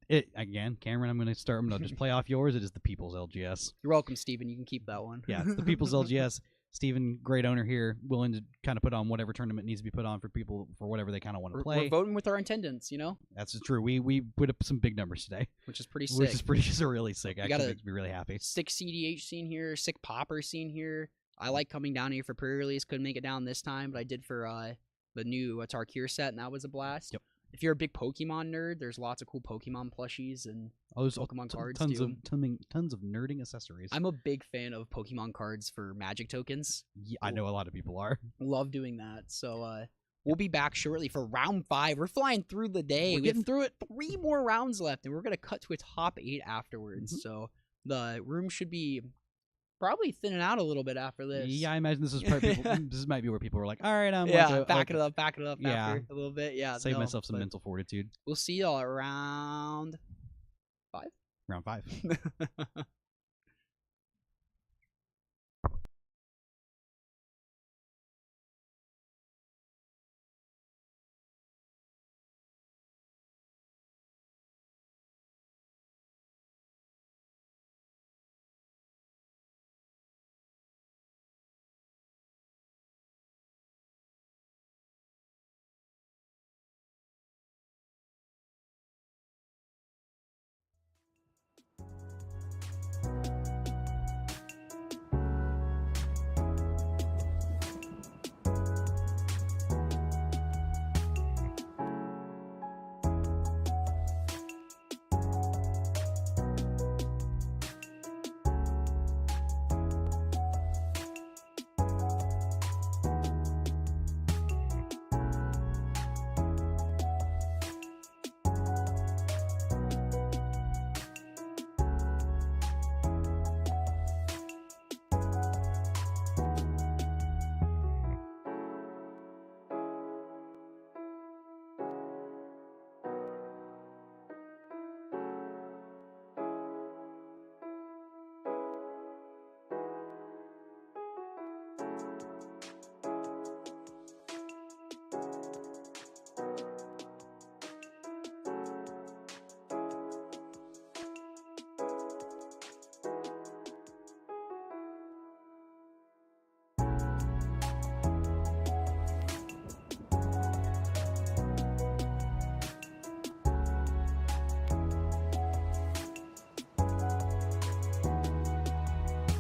[SPEAKER 2] Again, Cameron, I'm going to just play off yours. It is the People's LGS.
[SPEAKER 1] You're welcome, Steven. You can keep that one.
[SPEAKER 2] Yeah, it's the People's LGS. Steven, great owner here, willing to kind of put on whatever tournament needs to be put on for people for whatever they kind of want to play.
[SPEAKER 1] We're voting with our attendance, you know?
[SPEAKER 2] That's true. We put up some big numbers today.
[SPEAKER 1] Which is pretty sick.
[SPEAKER 2] Which is really sick. Actually makes me really happy.
[SPEAKER 1] Sick CDH scene here, sick Pauper scene here. I like coming down here for pre-release. Couldn't make it down this time, but I did for the new Tarkir set, and that was a blast.
[SPEAKER 2] Yep.
[SPEAKER 1] if you're a big Pokemon nerd, there's lots of cool Pokemon plushies and
[SPEAKER 2] there's
[SPEAKER 1] Pokemon cards
[SPEAKER 2] tons
[SPEAKER 1] too.
[SPEAKER 2] tons of nerding accessories.
[SPEAKER 1] I'm a big fan of Pokemon cards for Magic tokens.
[SPEAKER 2] Yeah, I know a lot of people are.
[SPEAKER 1] Love doing that. So we'll be back shortly for round 5. We're flying through the day.
[SPEAKER 2] We're
[SPEAKER 1] We have
[SPEAKER 2] getting through it.
[SPEAKER 1] 3 more rounds left, and we're gonna cut to a top 8 afterwards. So the room should be probably thinning out a little bit after this.
[SPEAKER 2] Yeah, I imagine this is probably this might be where people are like, all right, I'm
[SPEAKER 1] Yeah,
[SPEAKER 2] like,
[SPEAKER 1] back it up
[SPEAKER 2] Yeah.
[SPEAKER 1] after a little bit. Yeah,
[SPEAKER 2] Save
[SPEAKER 1] no,
[SPEAKER 2] myself some
[SPEAKER 1] but
[SPEAKER 2] mental fortitude.
[SPEAKER 1] We'll see y'all at round 5.
[SPEAKER 2] Round 5.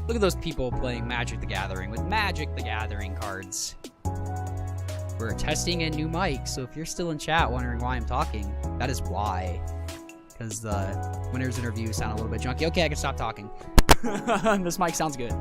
[SPEAKER 1] Look at those people playing Magic the Gathering with Magic the Gathering cards. We're testing a new mic, so if you're still in chat wondering why I'm talking, that is why. Because the winner's interview sounded a little bit junky. Okay, I can stop talking. This mic sounds good.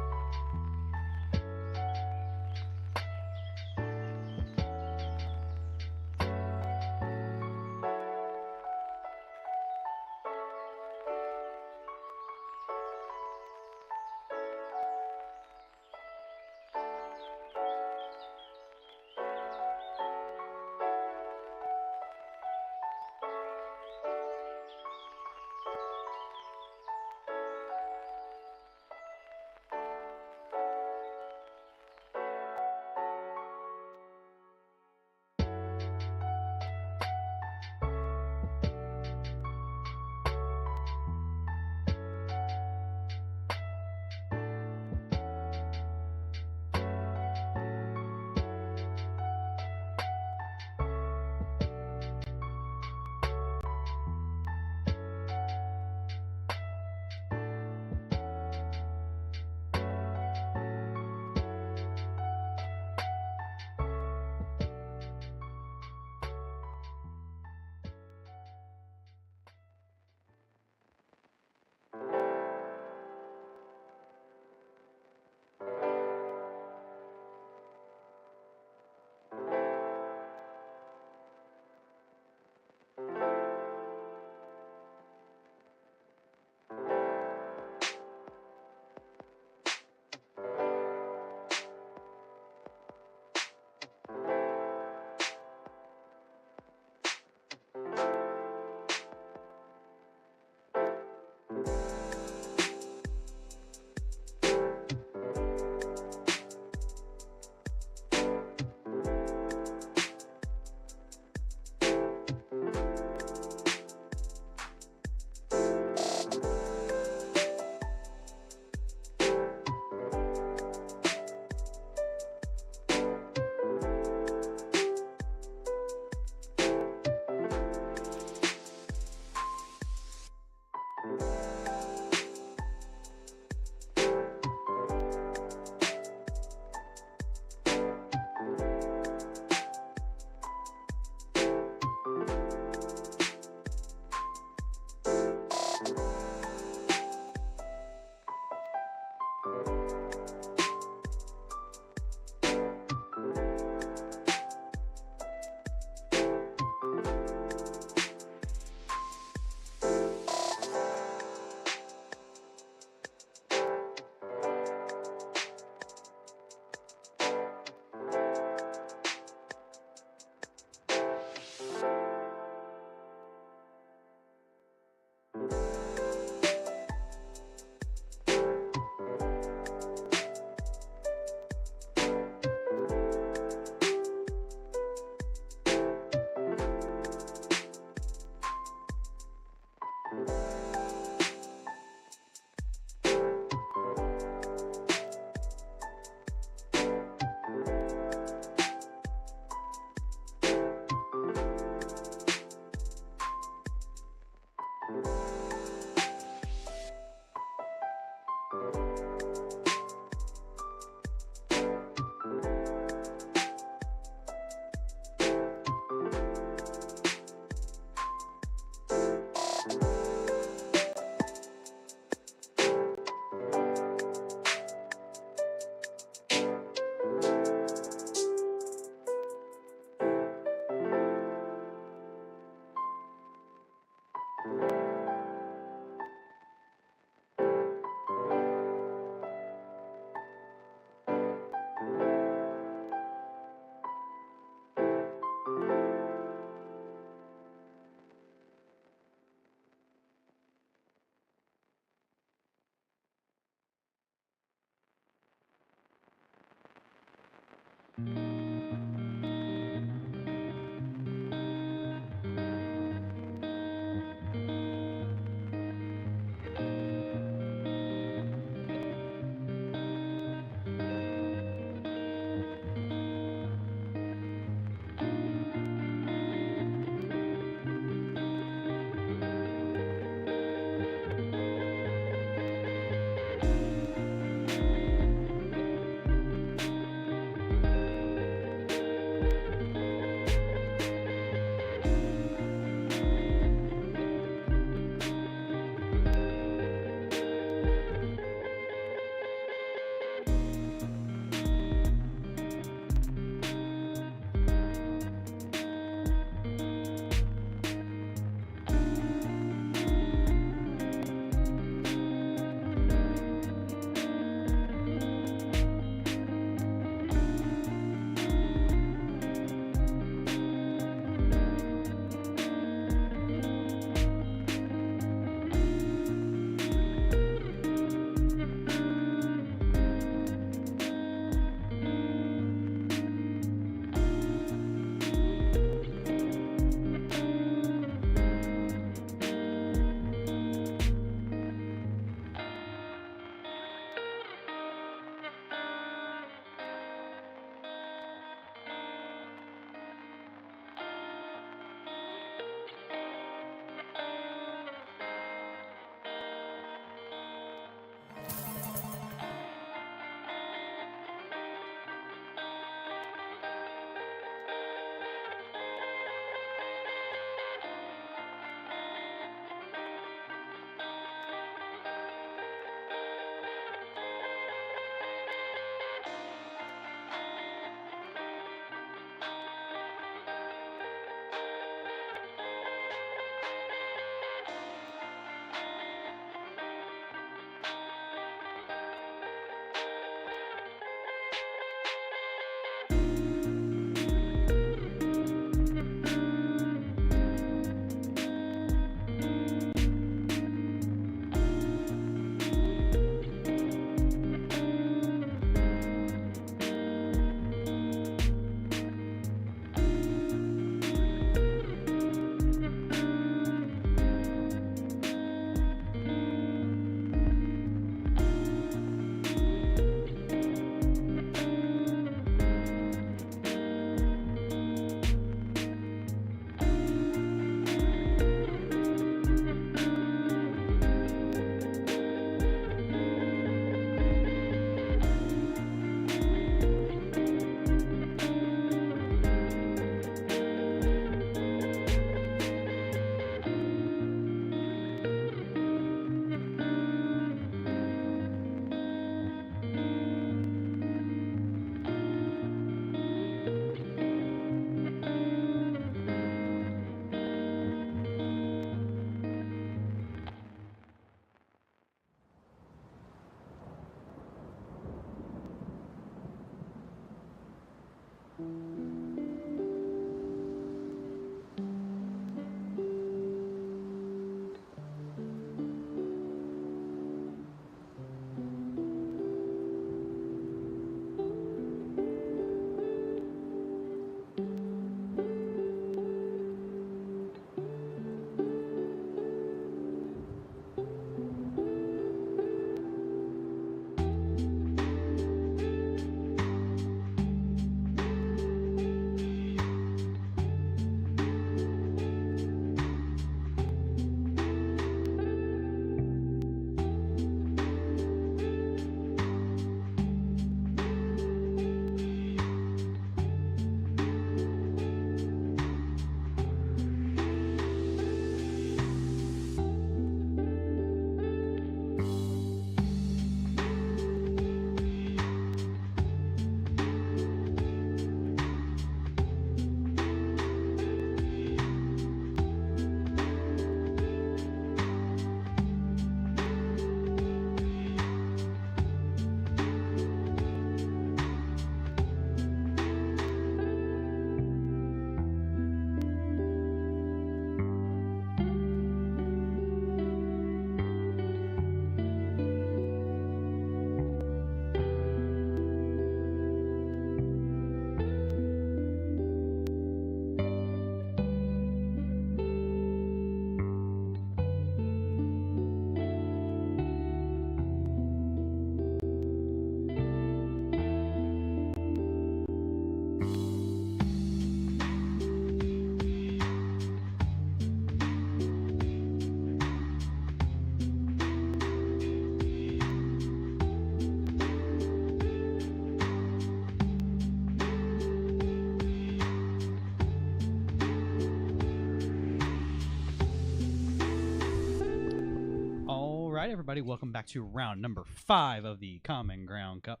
[SPEAKER 2] right, everybody, welcome back to round number 5 of the Common Ground Cup.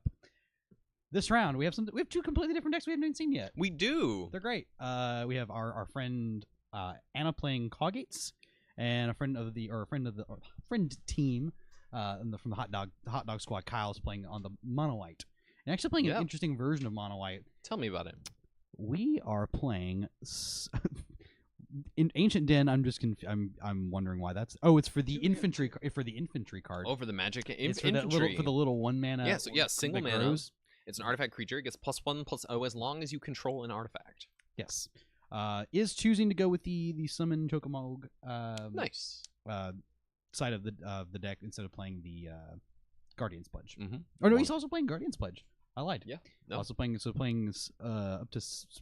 [SPEAKER 2] This round, we have 2 completely different decks we haven't even seen yet.
[SPEAKER 3] We do.
[SPEAKER 2] They're great. We have our friend Anna playing Coggates, and a friend team from the hot dog squad. Kyle's playing on the Mono White, and actually playing an interesting version of Mono White.
[SPEAKER 3] Tell me about it.
[SPEAKER 2] We are playing in Ancient Den. I'm wondering why that's. Oh, it's for the infantry card.
[SPEAKER 3] Oh, for the magic
[SPEAKER 2] It's
[SPEAKER 3] infantry.
[SPEAKER 2] for the little 1 mana.
[SPEAKER 3] Yeah, so single mana.
[SPEAKER 2] Grows.
[SPEAKER 3] It's an artifact creature. It gets +1/+0 as long as you control an artifact.
[SPEAKER 2] Yes. Is choosing to go with the summon Chocomog
[SPEAKER 3] Nice.
[SPEAKER 2] side of the deck instead of playing the Guardian's Pledge.
[SPEAKER 3] Mm-hmm.
[SPEAKER 2] Oh no, he's also playing Guardian's Pledge. I lied.
[SPEAKER 3] Yeah. No.
[SPEAKER 2] Also playing up to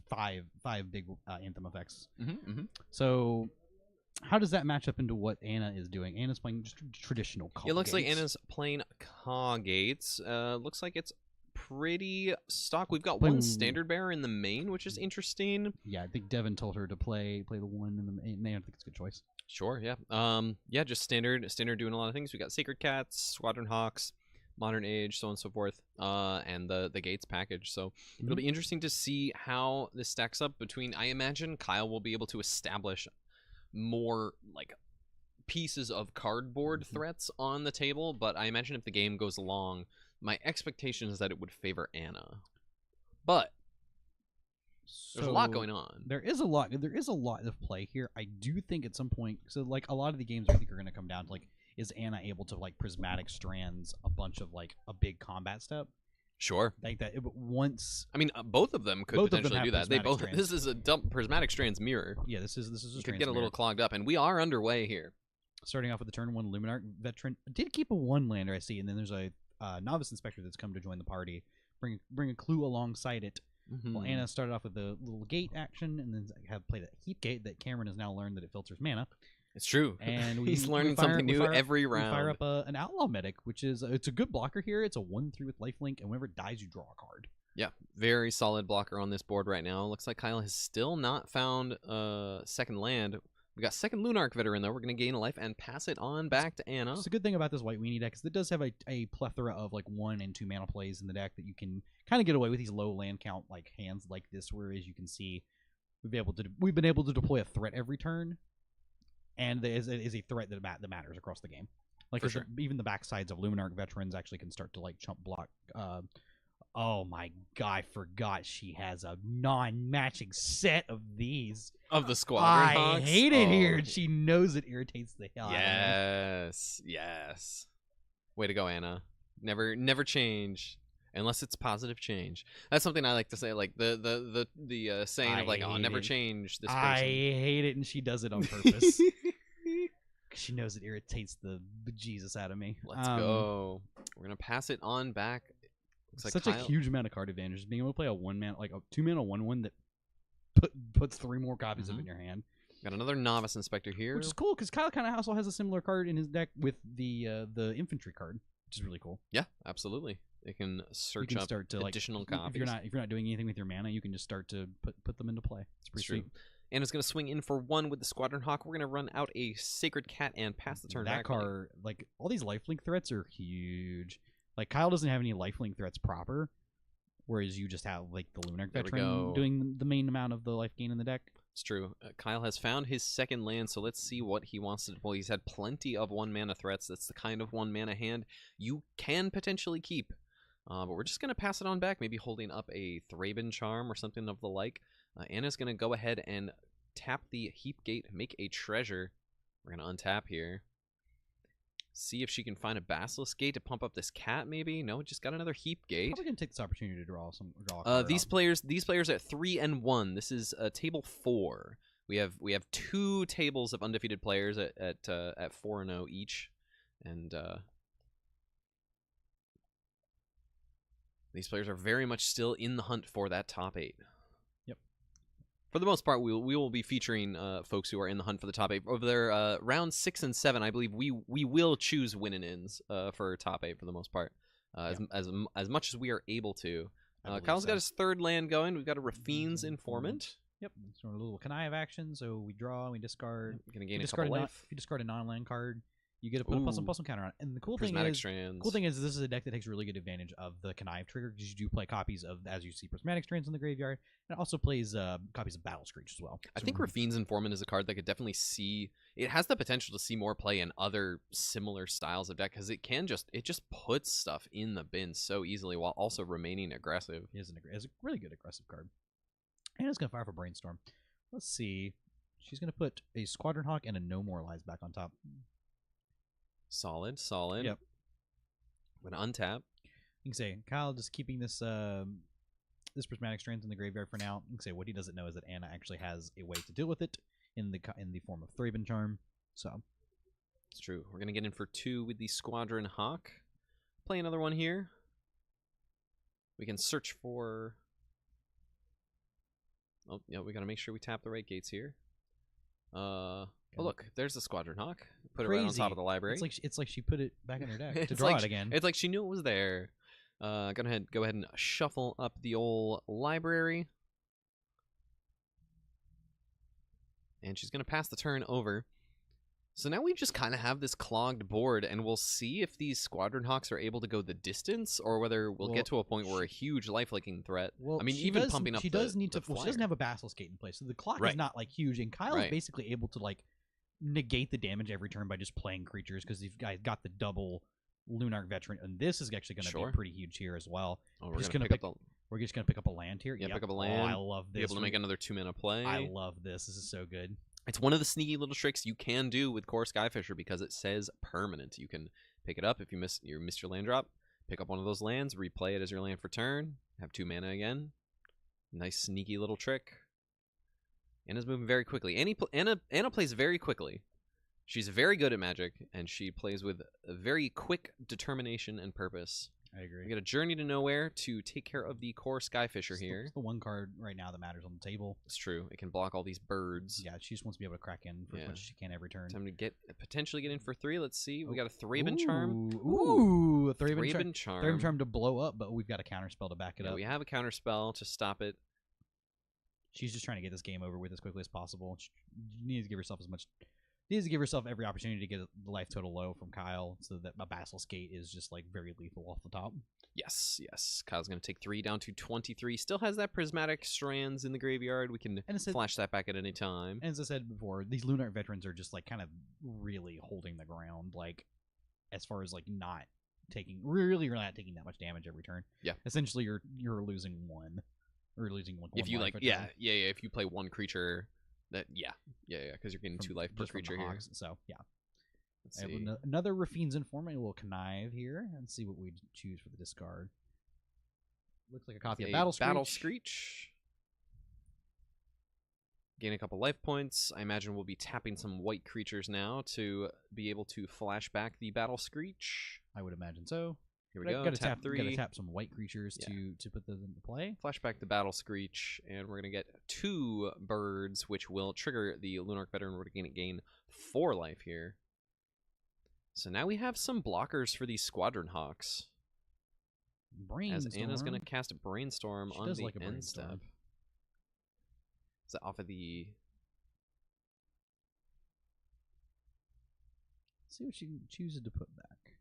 [SPEAKER 2] 5 big Anthem effects.
[SPEAKER 3] Mm-hmm.
[SPEAKER 2] So how does that match up into what Anna is doing? Anna's playing just traditional Coggates.
[SPEAKER 3] It looks like Anna's playing Coggates. Looks like it's pretty stock. We've got one standard bearer in the main, which is interesting.
[SPEAKER 2] Yeah, I think Devin told her to play the one in the main. I think it's a good choice.
[SPEAKER 3] Sure, yeah. Yeah, just standard doing a lot of things. We got Sacred Cats, Squadron Hawks, Modern Age, so on and so forth, and the Gates package. So it'll be interesting to see how this stacks up between. I imagine Kyle will be able to establish more like pieces of cardboard threats on the table, but I imagine if the game goes along, my expectation is that it would favor Anna. But there's a lot going on.
[SPEAKER 2] There is a lot of play here. I do think at some point, so like a lot of the games I think are going to come down to like, is Anna able to like prismatic strands a bunch of like a big combat step?
[SPEAKER 3] Sure.
[SPEAKER 2] Like that once.
[SPEAKER 3] I mean, both of them could potentially do that. They both.
[SPEAKER 2] Strands.
[SPEAKER 3] This is a dump prismatic strands mirror.
[SPEAKER 2] Yeah, this is a
[SPEAKER 3] you could get a little clogged up, and we are underway here.
[SPEAKER 2] Starting off with the turn 1 Luminarch veteran did keep a 1-lander, I see, and then there's a novice inspector that's come to join the party. Bring a clue alongside it.
[SPEAKER 3] Mm-hmm.
[SPEAKER 2] Well, Anna started off with a little gate action, and then have played a heap gate that Cameron has now learned that it filters mana.
[SPEAKER 3] It's true.
[SPEAKER 2] And
[SPEAKER 3] he's learning something new every round.
[SPEAKER 2] We fire up an outlaw medic, which is it's a good blocker here. It's a 1/3 with lifelink, and whenever it dies, you draw a card.
[SPEAKER 3] Yeah, very solid blocker on this board right now. Looks like Kyle has still not found second land. We got second Lunarch veteran though. We're gonna gain a life and pass it on back to Anna.
[SPEAKER 2] It's a good thing about this white weenie deck is it does have a plethora of like 1 and 2 mana plays in the deck that you can kind of get away with these low land count like hands like this, where as you can see, we've been able to deploy a threat every turn, and there is a threat that matters across the game. Like even the backsides of Luminarch veterans actually can start to like chump block. Oh my god, I forgot she has a non-matching set of these.
[SPEAKER 3] Of the Squadron Hawks?
[SPEAKER 2] I hate it here, and she knows it irritates the hell out of me.
[SPEAKER 3] Yes. Way to go, Anna. Never change. Unless it's positive change. That's something I like to say, like the saying of like, oh, never change this person.
[SPEAKER 2] I hate it, and she does it on purpose. She knows it irritates the bejesus out of me.
[SPEAKER 3] Let's go. We're going to pass it on back.
[SPEAKER 2] Such a huge amount of card advantage. Being able to play a 1-mana, like a 2-mana 1/1 that puts 3 more copies of it in your hand.
[SPEAKER 3] Got another novice inspector here,
[SPEAKER 2] which is cool because Kyle kind of also has a similar card in his deck with the infantry card, which is really cool.
[SPEAKER 3] Yeah, absolutely. They can search up additional copies.
[SPEAKER 2] If you're not doing anything with your mana, you can just start to put them into play. It's pretty sweet.
[SPEAKER 3] Anna's going to swing in for 1 with the Squadron Hawk. We're going to run out a Sacred Cat and pass the turn back.
[SPEAKER 2] That card, like all these lifelink threats are huge. Like Kyle doesn't have any lifelink threats proper, whereas you just have like the Luminarch veteran doing the main amount of the life gain in the deck.
[SPEAKER 3] It's true. Kyle has found his second land, so let's see what he wants to deploy. He's had plenty of 1-mana threats. That's the kind of 1-mana hand you can potentially keep. But we're just going to pass it on back, maybe holding up a Thraben Charm or something of the like. Anna's going to go ahead and tap the Heap Gate, make a treasure. We're going to untap here. See if she can find a Basilisk Gate to pump up this cat, maybe? No, just got another Heap Gate.
[SPEAKER 2] Probably going to take this opportunity to draw a card
[SPEAKER 3] these players at 3 and 1. This is table 4. We have 2 tables of undefeated players at 4-0 each. And these players are very much still in the hunt for that top 8.
[SPEAKER 2] Yep.
[SPEAKER 3] For the most part, we will be featuring folks who are in the hunt for the top 8. Over there, round 6 and 7, I believe we will choose win and ins for top 8 for the most part, as much as we are able to. Kyle's got his 3rd land going. We've got a Rafine's Informant.
[SPEAKER 2] Yep, sort of a little. Can I have action? So we draw, we discard.
[SPEAKER 3] Gonna gain a couple life.
[SPEAKER 2] If you discard a non-land card, You get to put a
[SPEAKER 3] Ooh.
[SPEAKER 2] +1/+1 counter on it. And the
[SPEAKER 3] Prismatic Strands.
[SPEAKER 2] cool thing is this is a deck that takes really good advantage of the Connive trigger because you do play copies of, as you see, Prismatic Strands in the graveyard. And it also plays copies of Battle Screech as well.
[SPEAKER 3] I think Rafine's Informant is a card that could definitely see. It has the potential to see more play in other similar styles of deck because it just puts stuff in the bin so easily while also remaining aggressive.
[SPEAKER 2] It is a really good aggressive card. And it's going to fire for Brainstorm. Let's see. She's going to put a Squadron Hawk and a No More Lies back on top.
[SPEAKER 3] Solid.
[SPEAKER 2] Yep.
[SPEAKER 3] I'm gonna untap.
[SPEAKER 2] You can say Kyle just keeping this this Prismatic Strands in the graveyard for now. You can say what he doesn't know is that Anna actually has a way to deal with it in the form of Thraben Charm. So
[SPEAKER 3] It's true. We're gonna get in for 2 with the Squadron Hawk. Play another one here. We can search for. Oh yeah, we gotta make sure we tap the right gates here. Oh look, there's the Squadron Hawk. Put it right on top of the library.
[SPEAKER 2] It's like she put it back in her deck to
[SPEAKER 3] It's
[SPEAKER 2] draw
[SPEAKER 3] like
[SPEAKER 2] it again.
[SPEAKER 3] It's like she knew it was there. Go ahead and shuffle up the old library. And she's gonna pass the turn over. So now we just kind of have this clogged board, and we'll see if these Squadron Hawks are able to go the distance, or whether we'll get to a point where a huge life-leaking threat.
[SPEAKER 2] Well,
[SPEAKER 3] I mean,
[SPEAKER 2] she
[SPEAKER 3] even
[SPEAKER 2] does,
[SPEAKER 3] pumping up
[SPEAKER 2] she
[SPEAKER 3] the,
[SPEAKER 2] does need
[SPEAKER 3] the
[SPEAKER 2] to. Well, she doesn't
[SPEAKER 3] flyer.
[SPEAKER 2] have a Basilisk Gate in place, so the clock
[SPEAKER 3] Right.
[SPEAKER 2] is not like huge. And Kyle's
[SPEAKER 3] Right.
[SPEAKER 2] basically able to like negate the damage every turn by just playing creatures because these guys got the double Lunarch Veteran, and this is actually going to
[SPEAKER 3] Sure.
[SPEAKER 2] be pretty huge here as well.
[SPEAKER 3] Oh, we're
[SPEAKER 2] just
[SPEAKER 3] gonna
[SPEAKER 2] gonna
[SPEAKER 3] pick up
[SPEAKER 2] We're just gonna pick up a land here.
[SPEAKER 3] Yeah,
[SPEAKER 2] Yep.
[SPEAKER 3] pick up a
[SPEAKER 2] Oh,
[SPEAKER 3] land.
[SPEAKER 2] I love
[SPEAKER 3] Be
[SPEAKER 2] this.
[SPEAKER 3] able to make another 2-mana play.
[SPEAKER 2] I love this. This is so good.
[SPEAKER 3] It's one of the sneaky little tricks you can do with Core Skyfisher because it says permanent. You can pick it up if you miss your land drop, pick up one of those lands, replay it as your land for turn, have 2 mana again. Nice sneaky little trick. Anna's moving very quickly. Anna plays very quickly. She's very good at Magic, and she plays with a very quick determination and purpose.
[SPEAKER 2] I agree.
[SPEAKER 3] We got a Journey to Nowhere to take care of the Core Skyfisher here.
[SPEAKER 2] It's the one card right now that matters on the table.
[SPEAKER 3] It's true. It can block all these birds.
[SPEAKER 2] Yeah, she just wants to be able to crack in for as
[SPEAKER 3] Yeah.
[SPEAKER 2] much as she can every turn.
[SPEAKER 3] Time to potentially get in for 3. Let's see. We got a Thraben Charm.
[SPEAKER 2] Ooh, a Thraben Charm.
[SPEAKER 3] Charm.
[SPEAKER 2] Thraben Charm to blow up, but we've got a counter spell to back it
[SPEAKER 3] Yeah,
[SPEAKER 2] up.
[SPEAKER 3] we have a counter spell to stop it.
[SPEAKER 2] She's just trying to get this game over with as quickly as possible. She needs to give herself needs to give herself every opportunity to get the life total low from Kyle, so that a Basilisk Gate is just like very lethal off the top.
[SPEAKER 3] Yes. Kyle's going to take 3 down to 23. Still has that Prismatic Strands in the graveyard. We can flash that back at any time.
[SPEAKER 2] And as I said before, these Lunarch Veterans are just like kind of really holding the ground, like as far as like not taking that much damage every turn.
[SPEAKER 3] Yeah.
[SPEAKER 2] Essentially, you're losing one, or losing one.
[SPEAKER 3] If you
[SPEAKER 2] life
[SPEAKER 3] like,
[SPEAKER 2] a turn.
[SPEAKER 3] if you play one creature, that because you're getting 2 life per
[SPEAKER 2] just from the
[SPEAKER 3] creature here.
[SPEAKER 2] Hogs. So yeah.
[SPEAKER 3] Let's
[SPEAKER 2] I have
[SPEAKER 3] see.
[SPEAKER 2] another Rafine's Informant. We'll connive here and see what we choose for the discard. Looks like a copy of Battle
[SPEAKER 3] Screech. Gain a couple life points. I imagine we'll be tapping some white creatures now to be able to flash back the Battle Screech.
[SPEAKER 2] I would imagine so.
[SPEAKER 3] Here we go. Tap 3.
[SPEAKER 2] Gotta tap some white creatures to put those into play.
[SPEAKER 3] Flash back the Battle Screech, and we're gonna get 2 birds, which will trigger the Lunarch Veteran. We're gonna gain 4 life here. So now we have some blockers for these Squadron Hawks.
[SPEAKER 2] Brainstorm.
[SPEAKER 3] As Anna's going to cast a Brainstorm
[SPEAKER 2] She
[SPEAKER 3] on
[SPEAKER 2] does
[SPEAKER 3] the
[SPEAKER 2] like a
[SPEAKER 3] end
[SPEAKER 2] Brainstorm.
[SPEAKER 3] step. Is that off of the...
[SPEAKER 2] Let's see what she chooses to put back.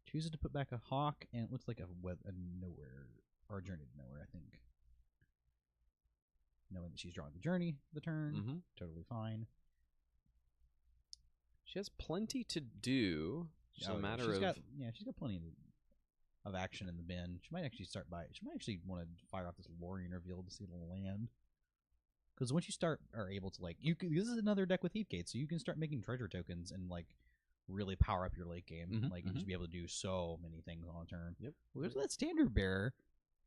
[SPEAKER 2] Chooses to put back a Hawk, and it looks like a Nowhere, or a Journey to Nowhere, I think. Knowing that she's drawing the Journey the turn, totally fine.
[SPEAKER 3] She has plenty to do. It's a matter of...
[SPEAKER 2] she's got plenty of action in the bin. She might actually she might actually want to fire off this Lorien Reveal to see it'll land. Because once you are able to, like, this is another deck with Heapgate, so you can start making treasure tokens and, like, really power up your late game. Like, you should be able to do so many things on a turn.
[SPEAKER 3] Yep.
[SPEAKER 2] Well, there's that Standard Bearer.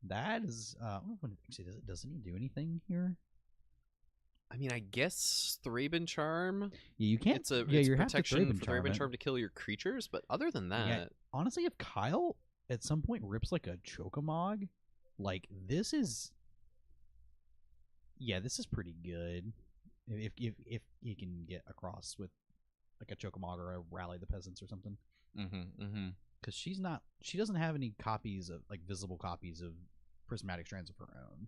[SPEAKER 2] That is, I don't know if actually doesn't he do anything here?
[SPEAKER 3] I mean, I guess Thraben Charm.
[SPEAKER 2] Yeah, you can't.
[SPEAKER 3] It's a
[SPEAKER 2] you
[SPEAKER 3] protection for Thraben Charm to kill your creatures, but other than that,
[SPEAKER 2] yeah, honestly, if Kyle at some point rips like a Chocomog, like this is pretty good. If he can get across with like a Chocomog or a Rally the Peasants or something. Because she doesn't have any copies of like visible copies of Prismatic Strands of her own.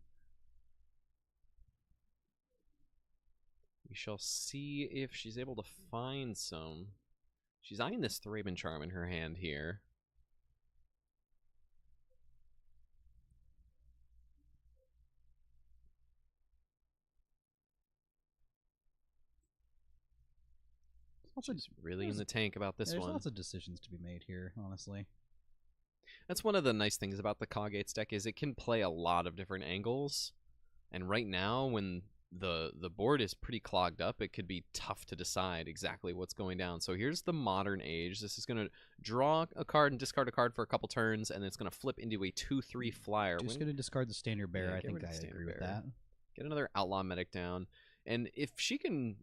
[SPEAKER 2] We
[SPEAKER 3] shall see if she's able to find some. She's eyeing this Thraben Charm in her hand here. She's really in the tank about this
[SPEAKER 1] There's
[SPEAKER 3] one.
[SPEAKER 1] lots of decisions to be made here, honestly.
[SPEAKER 3] That's one of the nice things about the Coggates deck is it can play a lot of different angles. And right now, when the board is pretty clogged up, it could be tough to decide exactly what's going down. So here's the Modern Age. This is going to draw a card and discard a card for a couple turns, and then it's going to flip into a 2/3 flyer.
[SPEAKER 1] Just going to discard the Standard Bearer.
[SPEAKER 3] Yeah,
[SPEAKER 1] I
[SPEAKER 3] get
[SPEAKER 1] think
[SPEAKER 3] rid of
[SPEAKER 1] I
[SPEAKER 3] the Standard
[SPEAKER 1] agree with
[SPEAKER 3] Bearer.
[SPEAKER 1] that.
[SPEAKER 3] Get another Outlaw Medic down. And if she can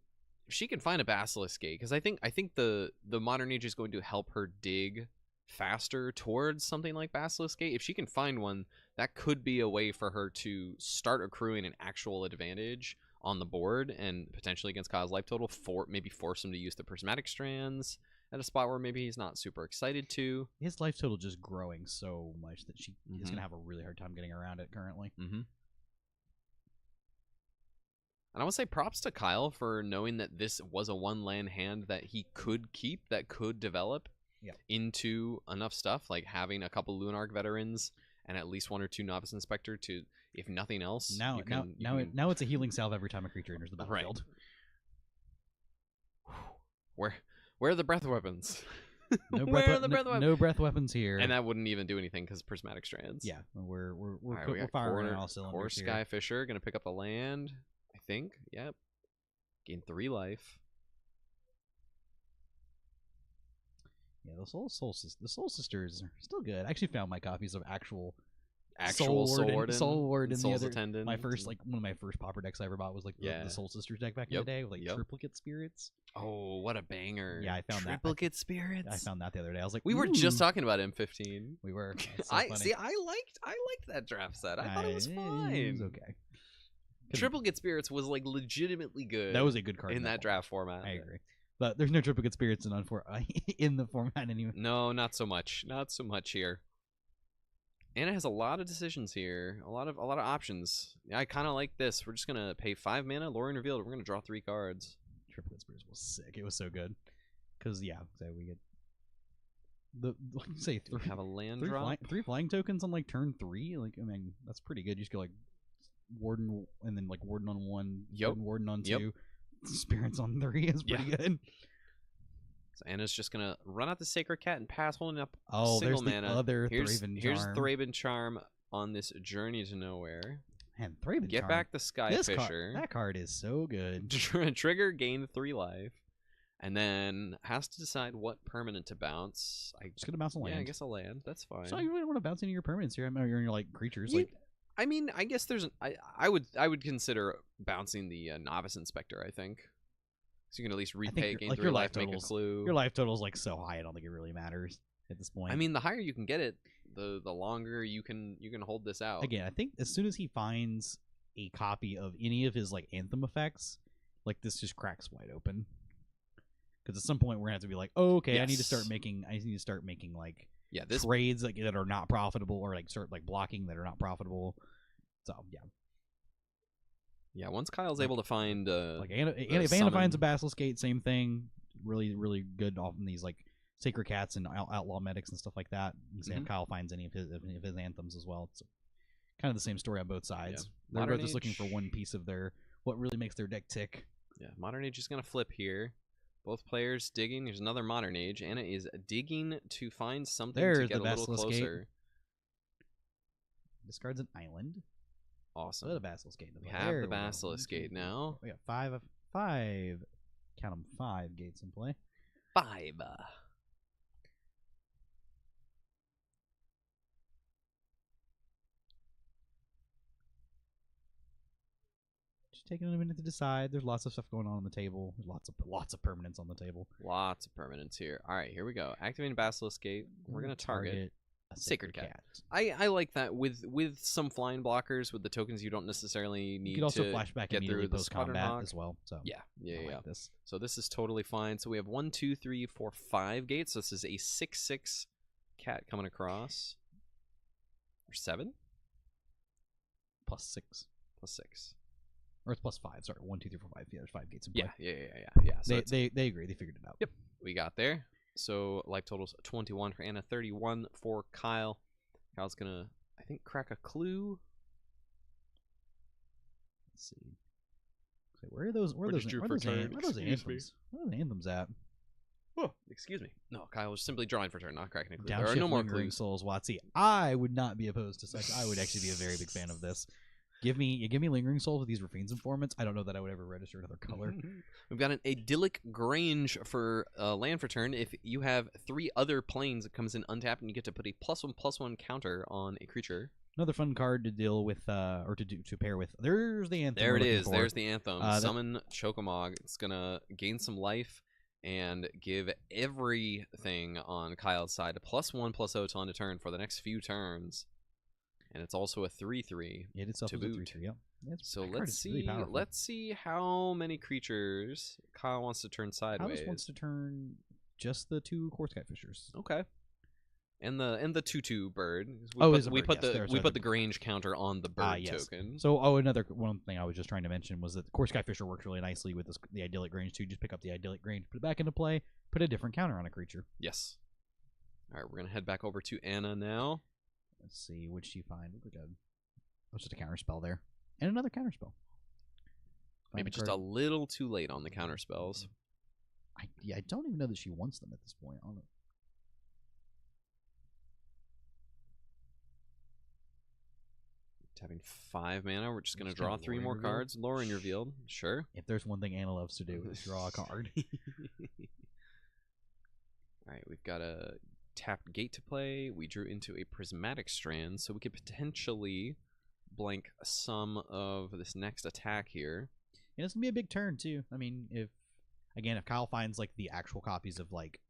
[SPEAKER 3] find a Basilisk Gate, because I think the Modern Age is going to help her dig faster towards something like Basilisk Gate. If she can find one, that could be a way for her to start accruing an actual advantage on the board and potentially against Kyle's life total, maybe force him to use the Prismatic Strands at a spot where maybe he's not super excited to.
[SPEAKER 1] His life total just growing so much that she is going to have a really hard time getting around it currently.
[SPEAKER 3] And I would say props to Kyle for knowing that this was a one-land hand that he could keep, that could develop into enough stuff, like having a couple Lunarch veterans and at least 1 or 2 Novice Inspector to, if nothing else.
[SPEAKER 1] Now it's a healing salve every time a creature enters the battlefield.
[SPEAKER 3] Where are the breath weapons?
[SPEAKER 1] No
[SPEAKER 3] Where are the breath weapons?
[SPEAKER 1] No breath weapons here.
[SPEAKER 3] And that wouldn't even do anything because Prismatic Strands.
[SPEAKER 1] Yeah, we're
[SPEAKER 3] Right, we got
[SPEAKER 1] firing on all cylinders
[SPEAKER 3] Core
[SPEAKER 1] here.
[SPEAKER 3] Sky Fisher gonna pick up the land. I think. Yep. Gain 3 life.
[SPEAKER 1] Yeah, the Soul Sisters are still good. I actually found my copies of actual
[SPEAKER 3] Soul
[SPEAKER 1] Warden.
[SPEAKER 3] Soul's Attendant.
[SPEAKER 1] One of my first Pauper decks I ever bought was like the Soul Sisters deck back in the day with like triplicate spirits.
[SPEAKER 3] Oh, what a banger!
[SPEAKER 1] Yeah, I found
[SPEAKER 3] triplicate spirits.
[SPEAKER 1] I found that the other day. I was like,
[SPEAKER 3] we were just talking about M15.
[SPEAKER 1] We were.
[SPEAKER 3] I liked that draft set. I thought it was fine.
[SPEAKER 1] It was okay.
[SPEAKER 3] Triplicate Spirits was like legitimately good.
[SPEAKER 1] That was a good card
[SPEAKER 3] in that draft format.
[SPEAKER 1] I agree. But there's no Triplicate Spirits in the format anymore.
[SPEAKER 3] No, not so much. Not so much here. And it has a lot of decisions here. A lot of options. Yeah, I kind of like this. We're just gonna pay 5 mana, Lorien Revealed. We're gonna draw 3 cards.
[SPEAKER 1] Triplicate Spirits was sick. It was so good. Because so we get
[SPEAKER 3] we have a land drop.
[SPEAKER 1] 3 flying tokens on like turn 3. Like I mean, that's pretty good. You just go like Warden and then like Warden on 1.
[SPEAKER 3] Yep.
[SPEAKER 1] Warden on 2. Spirits on 3 is pretty good.
[SPEAKER 3] So Anna's just gonna run out the Sacred Cat and pass, holding up
[SPEAKER 1] there's
[SPEAKER 3] single mana.
[SPEAKER 1] The other Thraben Charm.
[SPEAKER 3] Here's Thraben Charm on this journey to nowhere.
[SPEAKER 1] And Thraben
[SPEAKER 3] Get
[SPEAKER 1] Charm.
[SPEAKER 3] back the Sky Fisher.
[SPEAKER 1] That card is so good.
[SPEAKER 3] Trigger, gain 3 life, and then has to decide what permanent to bounce.
[SPEAKER 1] Just gonna bounce a land.
[SPEAKER 3] Yeah, I guess a land. That's fine.
[SPEAKER 1] So you really want to bounce any of your permanents here? I mean, you're in your like creatures.
[SPEAKER 3] I mean, I guess there's I would consider bouncing the Novice Inspector. I think. So you can at least repay, gain 3 life, make a clue.
[SPEAKER 1] Your life total is like so high, I don't think it really matters at this point.
[SPEAKER 3] I mean, the higher you can get it, the longer you can hold this out.
[SPEAKER 1] Again, I think as soon as he finds a copy of any of his like Anthem effects, like this just cracks wide open. Because at some point we're gonna have to be like, oh, okay, I need to start making like trades like that are not profitable, or like start like blocking that are not profitable. So
[SPEAKER 3] yeah, once Kyle's able to find
[SPEAKER 1] if Anna finds a Basilisk Gate, same thing. Really, really good off in these like Sacred Cats and Outlaw Medics and stuff like that. And if Kyle finds any of his anthems as well. It's kind of the same story on both sides. They're both just looking for one piece of what really makes their deck tick.
[SPEAKER 3] Yeah, Modern Age is gonna flip here. Both players digging. There's another Modern Age. Anna is digging to find something to get a little closer.
[SPEAKER 1] Discards an island.
[SPEAKER 3] Awesome.
[SPEAKER 1] The Basilisk Gate.
[SPEAKER 3] We have the Basilisk Gate now.
[SPEAKER 1] We got five. Count them, 5 gates in play.
[SPEAKER 3] 5.
[SPEAKER 1] Just taking a minute to decide. There's lots of stuff going on the table. There's lots of permanents on the table.
[SPEAKER 3] Lots of permanents here. All right, here we go. Activating Basilisk Gate. We're gonna target
[SPEAKER 1] a
[SPEAKER 3] Sacred Cat. I like that with some flying blockers with the tokens you don't necessarily need.
[SPEAKER 1] You could also
[SPEAKER 3] to
[SPEAKER 1] flashback
[SPEAKER 3] get
[SPEAKER 1] immediately
[SPEAKER 3] through
[SPEAKER 1] post combat as well. So
[SPEAKER 3] yeah.
[SPEAKER 1] Like this.
[SPEAKER 3] So this is totally fine. So we have 1, 2, 3, 4, 5 gates. So this is a 6/6 cat coming across. Or 7?
[SPEAKER 1] +6.
[SPEAKER 3] +6.
[SPEAKER 1] Or it's +5. Sorry, 1, 2, 3, 4, 5. Yeah, there's 5 gates in play.
[SPEAKER 3] Yeah. So
[SPEAKER 1] they agree. They figured it out.
[SPEAKER 3] Yep. We got there. So life totals 21 for Anna, 31 for Kyle. Kyle's gonna, I think, crack a clue.
[SPEAKER 2] Let's see. So where are those? Where are
[SPEAKER 3] What
[SPEAKER 2] those?
[SPEAKER 3] did you
[SPEAKER 2] Where are those,
[SPEAKER 3] for turn?
[SPEAKER 2] where are those
[SPEAKER 3] Excuse me.
[SPEAKER 2] anthems? Where are the anthems at?
[SPEAKER 3] Oh, excuse me. No, Kyle was simply drawing for turn, not cracking a clue.
[SPEAKER 2] Downshift,
[SPEAKER 3] There are no more
[SPEAKER 2] Lingering
[SPEAKER 3] clues.
[SPEAKER 2] Souls, Watsy. I would not be opposed to such. I would actually be a very big fan of this. Give me Lingering Souls with these Rafine's Informants. I don't know that I would ever register another color.
[SPEAKER 3] We've got an idyllic Grange for land for turn. If you have 3 other planes, it comes in untapped, and you get to put a +1/+1 counter on a creature.
[SPEAKER 2] Another fun card to deal with, or to pair with. There's the anthem.
[SPEAKER 3] There
[SPEAKER 2] we're
[SPEAKER 3] it
[SPEAKER 2] looking
[SPEAKER 3] is.
[SPEAKER 2] for.
[SPEAKER 3] There's the anthem.
[SPEAKER 2] That-
[SPEAKER 3] Summon Chocomog. It's gonna gain some life and give everything on Kyle's side a +1/+0 till end of turn for the next few turns. And it's also a 3/3.
[SPEAKER 2] It itself
[SPEAKER 3] to
[SPEAKER 2] is a
[SPEAKER 3] boot.
[SPEAKER 2] 3/3, yep. Yeah,
[SPEAKER 3] So
[SPEAKER 2] that card
[SPEAKER 3] let's
[SPEAKER 2] is really
[SPEAKER 3] see.
[SPEAKER 2] powerful.
[SPEAKER 3] Let's see how many creatures Kyle wants to turn sideways.
[SPEAKER 2] Alice wants to turn just the 2 Core Sky Fishers.
[SPEAKER 3] Okay. And the 2/2 bird.
[SPEAKER 2] Is a
[SPEAKER 3] We
[SPEAKER 2] bird,
[SPEAKER 3] put
[SPEAKER 2] yes,
[SPEAKER 3] the
[SPEAKER 2] there's
[SPEAKER 3] we
[SPEAKER 2] a-
[SPEAKER 3] put the Grange counter on the bird
[SPEAKER 2] yes.
[SPEAKER 3] token.
[SPEAKER 2] So, another one thing I was just trying to mention was that the Core Sky Fisher works really nicely with the Idyllic Grange too. Just pick up the Idyllic Grange, put it back into play, put a different counter on a creature.
[SPEAKER 3] Yes. All right, we're gonna head back over to Anna now.
[SPEAKER 2] Let's see, what did she find? Look at just a counter spell there, and another counter spell.
[SPEAKER 3] Maybe just a little too late on the counter spells.
[SPEAKER 2] I don't even know that she wants them at this point. I don't know.
[SPEAKER 3] Having 5 mana, we're just gonna
[SPEAKER 2] Just
[SPEAKER 3] draw
[SPEAKER 2] gonna
[SPEAKER 3] 3 more
[SPEAKER 2] Lorien reveal?
[SPEAKER 3] cards. Lorien revealed, sure.
[SPEAKER 2] If there's one thing Anna loves to do, is draw a card.
[SPEAKER 3] All right, we've got a tapped gate to play. We drew into a prismatic strand, so we could potentially blank some of this next attack here.
[SPEAKER 2] And it's gonna be a big turn too. I mean, if Kyle finds like the actual copies of like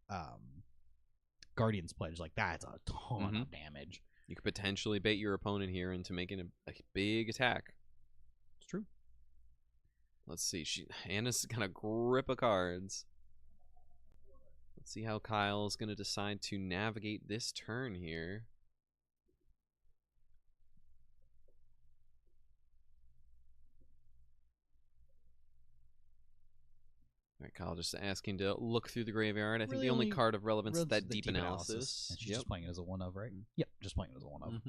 [SPEAKER 2] Guardian's Pledge, like that's a ton of damage.
[SPEAKER 3] You could potentially bait your opponent here into making a big attack.
[SPEAKER 2] It's true.
[SPEAKER 3] Let's see. Anna's got a grip of cards. Let's see how Kyle's going to decide to navigate this turn here. All right, Kyle just asking to look through the graveyard. I think
[SPEAKER 2] Really
[SPEAKER 3] the only
[SPEAKER 2] only
[SPEAKER 3] card of relevance is
[SPEAKER 2] Relevance
[SPEAKER 3] that
[SPEAKER 2] to the
[SPEAKER 3] deep analysis.
[SPEAKER 2] And she's just playing it as a 1-of, right? Yep, just playing it as a 1-of.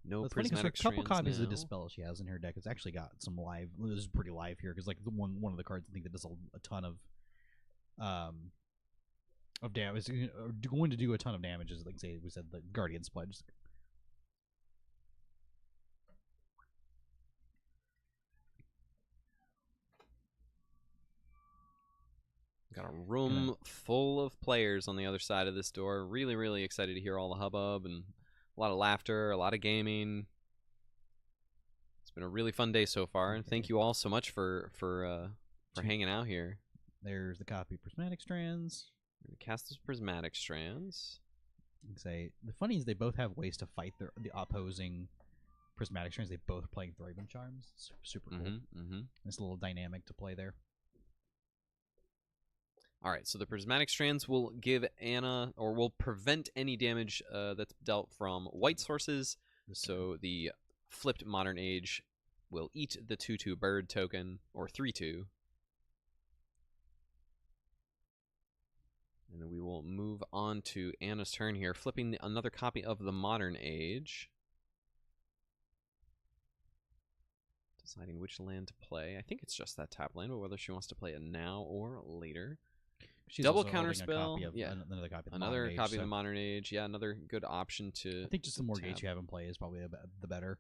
[SPEAKER 3] No
[SPEAKER 2] It's funny 'cause
[SPEAKER 3] prismatic
[SPEAKER 2] a couple
[SPEAKER 3] strands
[SPEAKER 2] copies
[SPEAKER 3] now.
[SPEAKER 2] of Dispel she has in her deck. It's actually got some live. This is pretty live here because like the one of the cards I think that does a ton of damage. Or going to do a ton of damage is like say we said the Guardian's Pledge.
[SPEAKER 3] Got a room full of players on the other side of this door. Really, really excited to hear all the hubbub and a lot of laughter, a lot of gaming. It's been a really fun day so far, and thank you all so much for hanging out here.
[SPEAKER 2] There's the copy of Prismatic Strands.
[SPEAKER 3] We're gonna cast those prismatic strands.
[SPEAKER 2] Like say the funny is they both have ways to fight the opposing Prismatic Strands. They both are playing Thraben Charms. It's super cool. It's a little dynamic to play there.
[SPEAKER 3] All right, so the prismatic strands will give Anna, or will prevent any damage that's dealt from white sources. So the flipped Modern Age will eat the 2/2 bird token, or 3/2. And then we will move on to Anna's turn here, flipping another copy of the Modern Age. Deciding which land to play. I think it's just that tap land, but whether she wants to play it now or later.
[SPEAKER 2] She's
[SPEAKER 3] Double
[SPEAKER 2] also holding a
[SPEAKER 3] counterspell,
[SPEAKER 2] copy of-
[SPEAKER 3] yeah.
[SPEAKER 2] another copy of the
[SPEAKER 3] Another
[SPEAKER 2] Modern Age,
[SPEAKER 3] copy of
[SPEAKER 2] so
[SPEAKER 3] the Modern Age. Yeah, another good option to.
[SPEAKER 2] I think just the more gates
[SPEAKER 3] tap.
[SPEAKER 2] you have in play is probably the better.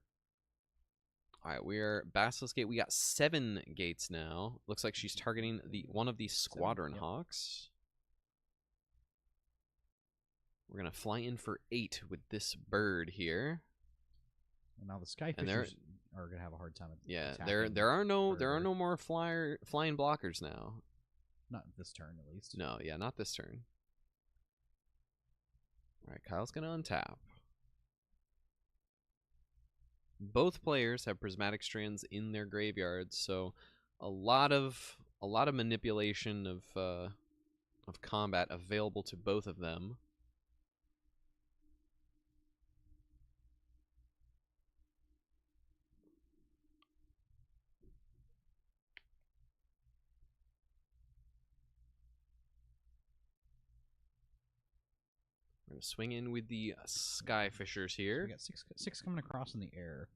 [SPEAKER 3] All right, we are Basilisk Gate. We got 7 gates now. Looks like she's targeting one of the Squadron
[SPEAKER 2] yep.
[SPEAKER 3] Hawks. We're gonna fly in for 8 with this bird here.
[SPEAKER 2] And now the Sky
[SPEAKER 3] And they're-
[SPEAKER 2] Fishers are gonna have a hard time.
[SPEAKER 3] Yeah,
[SPEAKER 2] attacking
[SPEAKER 3] there are no
[SPEAKER 2] further.
[SPEAKER 3] more flying blockers now.
[SPEAKER 2] Not this turn at least.
[SPEAKER 3] No, yeah, not this turn. All right, Kyle's gonna untap. Both players have prismatic strands in their graveyards, so a lot of manipulation of combat available to both of them. gonna swing in with the Sky Fishers here.
[SPEAKER 2] We got six coming across in the air.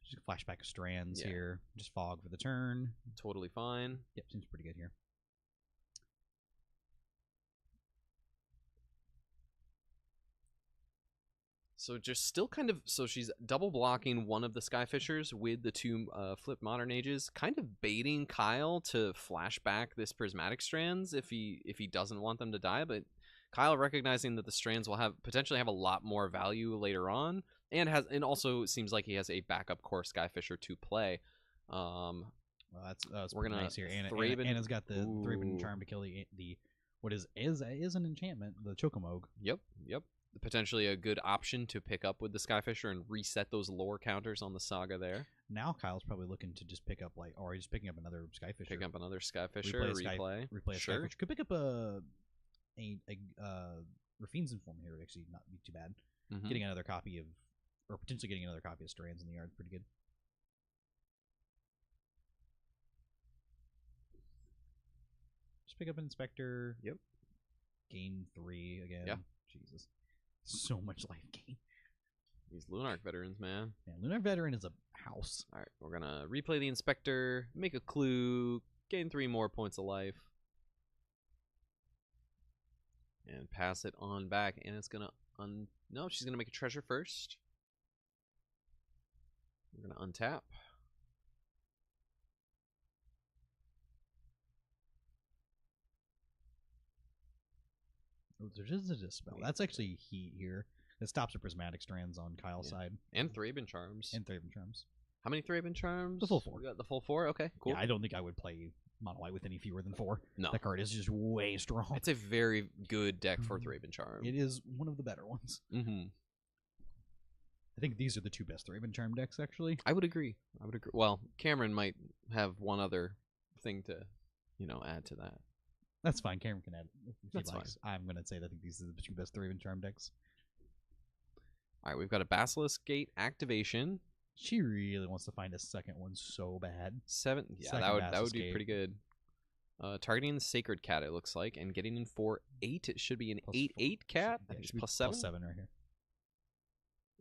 [SPEAKER 2] Just a flashback of strands here. Just fog for the turn.
[SPEAKER 3] Totally fine.
[SPEAKER 2] Yep, seems pretty good here.
[SPEAKER 3] So just still kind of, so she's double blocking one of the Skyfishers with the two flipped Modern Ages, kind of baiting Kyle to flash back this Prismatic Strands if he doesn't want them to die, but Kyle recognizing that the strands will potentially have a lot more value later on, and also seems like he has a backup core Skyfisher to play.
[SPEAKER 2] Well, that's
[SPEAKER 3] we're gonna
[SPEAKER 2] nice here.
[SPEAKER 3] Anna's
[SPEAKER 2] got the Thraben Charm to kill the what is an enchantment, the Chocomogue.
[SPEAKER 3] Yep. Potentially a good option to pick up with the Skyfisher and reset those lore counters on the Saga there.
[SPEAKER 2] Now Kyle's probably looking to just pick up or he's picking up another Skyfisher.
[SPEAKER 3] Pick up another Skyfisher, replay
[SPEAKER 2] a
[SPEAKER 3] sure.
[SPEAKER 2] Skyfisher. Could pick up a Rafine's Inform here would actually not be too bad.
[SPEAKER 3] Mm-hmm.
[SPEAKER 2] Getting another copy of, or potentially getting another copy of Strands in the yard is pretty good. Just pick up an Inspector.
[SPEAKER 3] Yep.
[SPEAKER 2] Gain 3 again.
[SPEAKER 3] Yeah.
[SPEAKER 2] Jesus. So much life gain.
[SPEAKER 3] These Lunarch veterans, man.
[SPEAKER 2] Man, Lunarch Veteran is a house.
[SPEAKER 3] All right, we're gonna replay the Inspector, make a clue, gain 3 more points of life, and pass it on back. And it's gonna no, she's gonna make a treasure first. We're gonna untap.
[SPEAKER 2] There's just a dispel. That's actually heat here. It stops the Prismatic Strands on Kyle's side.
[SPEAKER 3] And Thraben Charms.
[SPEAKER 2] And Thraben Charms.
[SPEAKER 3] How many Thraben Charms?
[SPEAKER 2] The full 4.
[SPEAKER 3] We got the full 4? Okay, cool.
[SPEAKER 2] Yeah, I don't think I would play Mono White with any fewer than 4.
[SPEAKER 3] No.
[SPEAKER 2] That card is just way strong.
[SPEAKER 3] It's a very good deck for Thraben Charm.
[SPEAKER 2] It is one of the better ones.
[SPEAKER 3] Mm-hmm.
[SPEAKER 2] I think these are the 2 best Thraben Charm decks, actually.
[SPEAKER 3] I would agree. Well, Cameron might have one other thing to, add to that.
[SPEAKER 2] That's fine. Cameron can add if he
[SPEAKER 3] That's
[SPEAKER 2] likes. I'm going to say that I think these are the 2 best Thraben Charm decks.
[SPEAKER 3] All right, we've got a Basilisk Gate activation.
[SPEAKER 2] She really wants to find a second one so bad.
[SPEAKER 3] 7. Yeah,
[SPEAKER 2] Second
[SPEAKER 3] that would be
[SPEAKER 2] Basilisk
[SPEAKER 3] pretty good. Targeting the Sacred Cat, it looks like, and getting in for 8. It should be an 8/8 cat. I think it's +7.
[SPEAKER 2] +7 right here.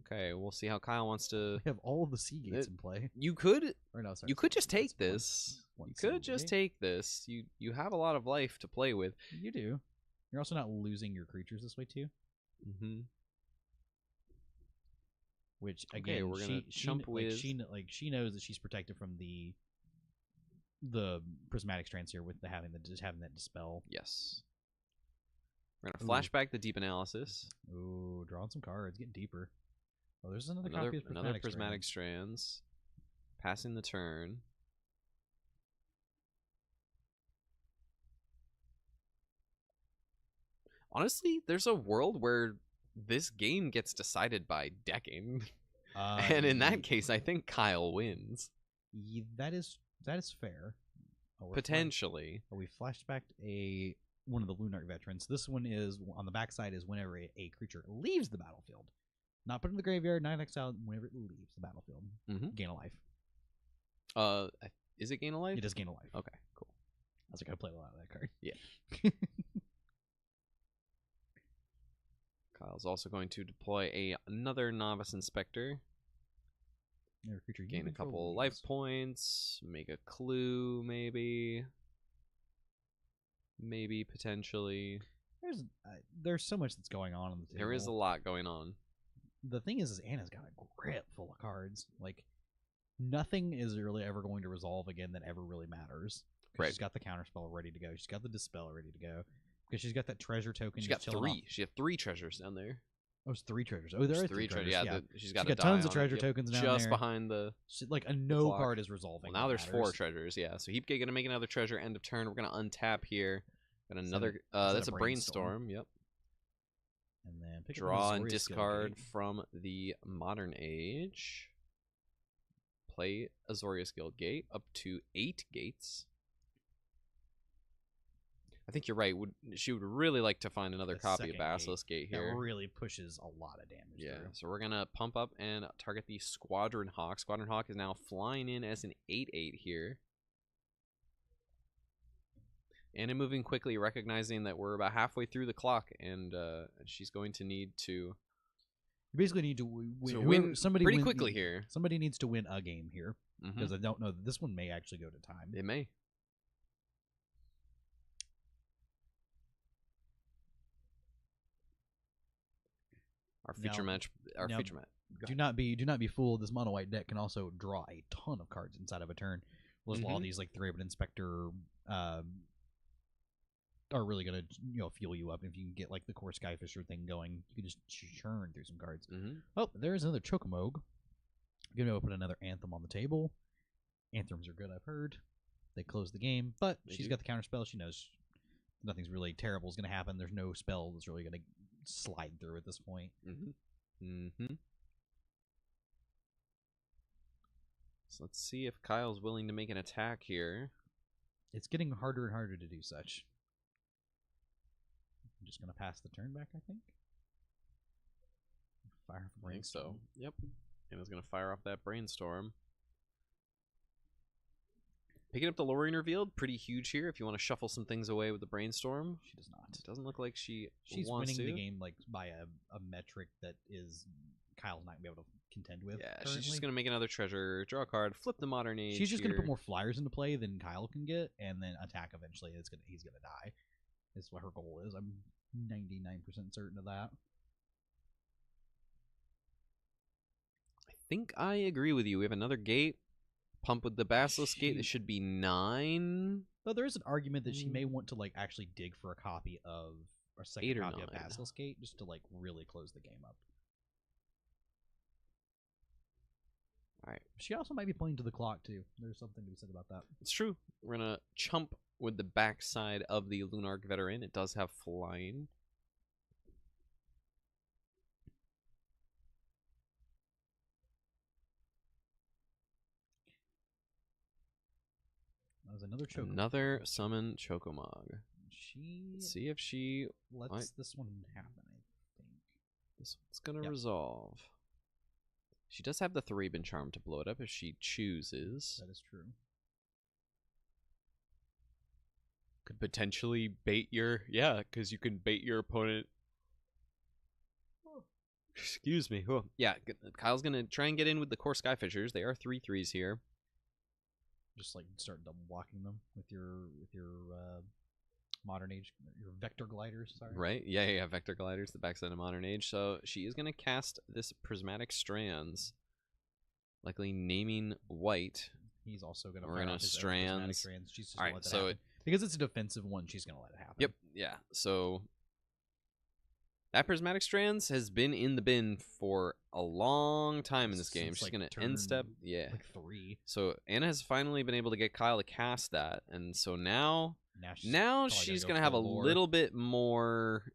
[SPEAKER 3] Okay, we'll see how Kyle wants to.
[SPEAKER 2] We have all of the Sea Gates in play.
[SPEAKER 3] You could.
[SPEAKER 2] Or no, sorry,
[SPEAKER 3] You could just take
[SPEAKER 2] one-
[SPEAKER 3] this.
[SPEAKER 2] one
[SPEAKER 3] You could just
[SPEAKER 2] Gate.
[SPEAKER 3] take this. You have a lot of life to play with.
[SPEAKER 2] You do. You're also not losing your creatures this way too.
[SPEAKER 3] Mm-hmm.
[SPEAKER 2] Which
[SPEAKER 3] Okay,
[SPEAKER 2] again,
[SPEAKER 3] we're gonna jump with-
[SPEAKER 2] she knows that she's protected from the Prismatic Strands here with having that dispel.
[SPEAKER 3] Yes. We're gonna flashback the Deep Analysis.
[SPEAKER 2] Ooh, drawing some cards, getting deeper. Oh, there's another copy of
[SPEAKER 3] Another Prismatic Strands. Passing the turn. Honestly, there's a world where this game gets decided by decking. And in that case, I think Kyle wins.
[SPEAKER 2] That is fair.
[SPEAKER 3] Potentially.
[SPEAKER 2] We flashbacked one of the Lunarch veterans. This one is on the backside is whenever a creature leaves the battlefield. Not put in the graveyard, not exiled, whenever it leaves the battlefield. Gain a life.
[SPEAKER 3] Is it gain a life?
[SPEAKER 2] It does gain a life.
[SPEAKER 3] Okay, cool.
[SPEAKER 2] I was like, I played a lot of that card.
[SPEAKER 3] Yeah. Kyle's also going to deploy another Novice Inspector.
[SPEAKER 2] Creature
[SPEAKER 3] Gain a couple life points. Make a clue, maybe. Maybe, potentially.
[SPEAKER 2] There's so much that's going on the table.
[SPEAKER 3] There is a lot going on.
[SPEAKER 2] The thing is Anna's got a grip full of cards. Like, nothing is really ever going to resolve again that ever really matters.
[SPEAKER 3] Right.
[SPEAKER 2] She's got the counterspell ready to go. She's got the dispel ready to go. Because she's got that treasure token.
[SPEAKER 3] She got 3. She had 3 treasures down there.
[SPEAKER 2] Oh, it's 3 treasures. Oh, there are 3 treasures.
[SPEAKER 3] Yeah, she's got
[SPEAKER 2] tons of treasure tokens down
[SPEAKER 3] just
[SPEAKER 2] there.
[SPEAKER 3] behind the.
[SPEAKER 2] No card is resolving.
[SPEAKER 3] Well, now there's 4 treasures. Yeah, so he's gonna make another treasure end of turn. We're gonna untap here. Got another. That's a brainstorm. Yep.
[SPEAKER 2] And then pick
[SPEAKER 3] draw
[SPEAKER 2] up
[SPEAKER 3] and discard from the Modern Age. Play Azorius Guild Gate up to 8 gates. I think you're right. She would really like to find another copy of Basilisk Gate here.
[SPEAKER 2] That really pushes a lot of damage.
[SPEAKER 3] Yeah,
[SPEAKER 2] through.
[SPEAKER 3] so we're gonna pump up and target the Squadron Hawk. Squadron Hawk is now flying in as an 8/8 here. Anna moving quickly, recognizing that we're about halfway through the clock, and she's going to need to
[SPEAKER 2] You basically need to win,
[SPEAKER 3] win
[SPEAKER 2] somebody
[SPEAKER 3] pretty
[SPEAKER 2] win-
[SPEAKER 3] quickly here.
[SPEAKER 2] Somebody needs to win a game here
[SPEAKER 3] Mhm.
[SPEAKER 2] because I don't know that this one may actually go to time.
[SPEAKER 3] It may. Our feature
[SPEAKER 2] Now-
[SPEAKER 3] match. Our
[SPEAKER 2] now,
[SPEAKER 3] feature match.
[SPEAKER 2] Do not be fooled. This mono white deck can also draw a ton of cards inside of a turn. Well, all
[SPEAKER 3] Mhm.
[SPEAKER 2] these like 3-Bit Inspector are really gonna fuel you up. If you can get like the core Skyfisher thing going, you can just churn through some cards.
[SPEAKER 3] Mm-hmm.
[SPEAKER 2] Oh, there's another Chocomogue. I'm gonna put another Anthem on the table. Anthems are good, I've heard. They close the game, but
[SPEAKER 3] They
[SPEAKER 2] she's
[SPEAKER 3] do.
[SPEAKER 2] got the counter spell. She knows nothing's really terrible is gonna happen. There's no spell that's really gonna slide through at this point.
[SPEAKER 3] Mm-hmm. Mm-hmm. So let's see if Kyle's willing to make an attack here.
[SPEAKER 2] It's getting harder and harder to do such. I'm just gonna pass the turn back, I think. Fire for
[SPEAKER 3] I think so.
[SPEAKER 2] brainstorm.
[SPEAKER 3] Yep. Anna's gonna fire off that brainstorm. Picking up the Lorien revealed, pretty huge here. If you want to shuffle some things away with the brainstorm,
[SPEAKER 2] She does not.
[SPEAKER 3] it doesn't look like she's
[SPEAKER 2] Winning
[SPEAKER 3] to.
[SPEAKER 2] the game like by a metric that is Kyle's not gonna be able to contend with.
[SPEAKER 3] Yeah,
[SPEAKER 2] currently.
[SPEAKER 3] she's just gonna make another treasure, draw a card, flip the Modern Age.
[SPEAKER 2] She's just gonna put
[SPEAKER 3] here.
[SPEAKER 2] more flyers into play than Kyle can get, and then attack eventually. He's gonna die. Is what her goal is. I'm 99% certain of that.
[SPEAKER 3] I think I agree with you. We have another gate. Pump with the Basilisk gate. This should be 9.
[SPEAKER 2] Though there is an argument that she may want to like actually dig for a copy of or second
[SPEAKER 3] 8 or
[SPEAKER 2] copy of
[SPEAKER 3] 9.
[SPEAKER 2] Basilisk Gate just to like really close the game up.
[SPEAKER 3] All right.
[SPEAKER 2] She also might be playing to the clock too. There's something to be said about that.
[SPEAKER 3] It's true. We're gonna chump with the backside of the Lunark Veteran. It does have flying.
[SPEAKER 2] That was another choke.
[SPEAKER 3] Another summon Chocomog.
[SPEAKER 2] She
[SPEAKER 3] Let's see if she
[SPEAKER 2] lets
[SPEAKER 3] might-
[SPEAKER 2] this one happen, I think.
[SPEAKER 3] this one's gonna
[SPEAKER 2] Yep.
[SPEAKER 3] resolve. She does have the Thraben Charm to blow it up if she chooses.
[SPEAKER 2] That is true.
[SPEAKER 3] Could potentially bait your because you can bait your opponent. Excuse me. Oh, yeah, Kyle's gonna try and get in with the core Skyfishers. They are 3/3s here.
[SPEAKER 2] Just like start double blocking them with your modern age, your vector gliders. Sorry.
[SPEAKER 3] Right? Yeah. Vector Gliders, the backside of Modern Age. So she is gonna cast this Prismatic Strands, likely naming white.
[SPEAKER 2] He's also gonna.
[SPEAKER 3] We're
[SPEAKER 2] fire
[SPEAKER 3] gonna
[SPEAKER 2] off his own prismatic
[SPEAKER 3] strands.
[SPEAKER 2] strands. She's just
[SPEAKER 3] All
[SPEAKER 2] gonna
[SPEAKER 3] right,
[SPEAKER 2] let that
[SPEAKER 3] so
[SPEAKER 2] happen. Because it's a defensive one, she's gonna let it happen.
[SPEAKER 3] Yep. Yeah. So that Prismatic Strands has been in the bin for a long time in this game.
[SPEAKER 2] Since,
[SPEAKER 3] She's
[SPEAKER 2] like,
[SPEAKER 3] gonna
[SPEAKER 2] turn,
[SPEAKER 3] end step. Yeah.
[SPEAKER 2] Like 3.
[SPEAKER 3] So Anna has finally been able to get Kyle to cast that, and so now
[SPEAKER 2] Now
[SPEAKER 3] she's gonna have a little bit more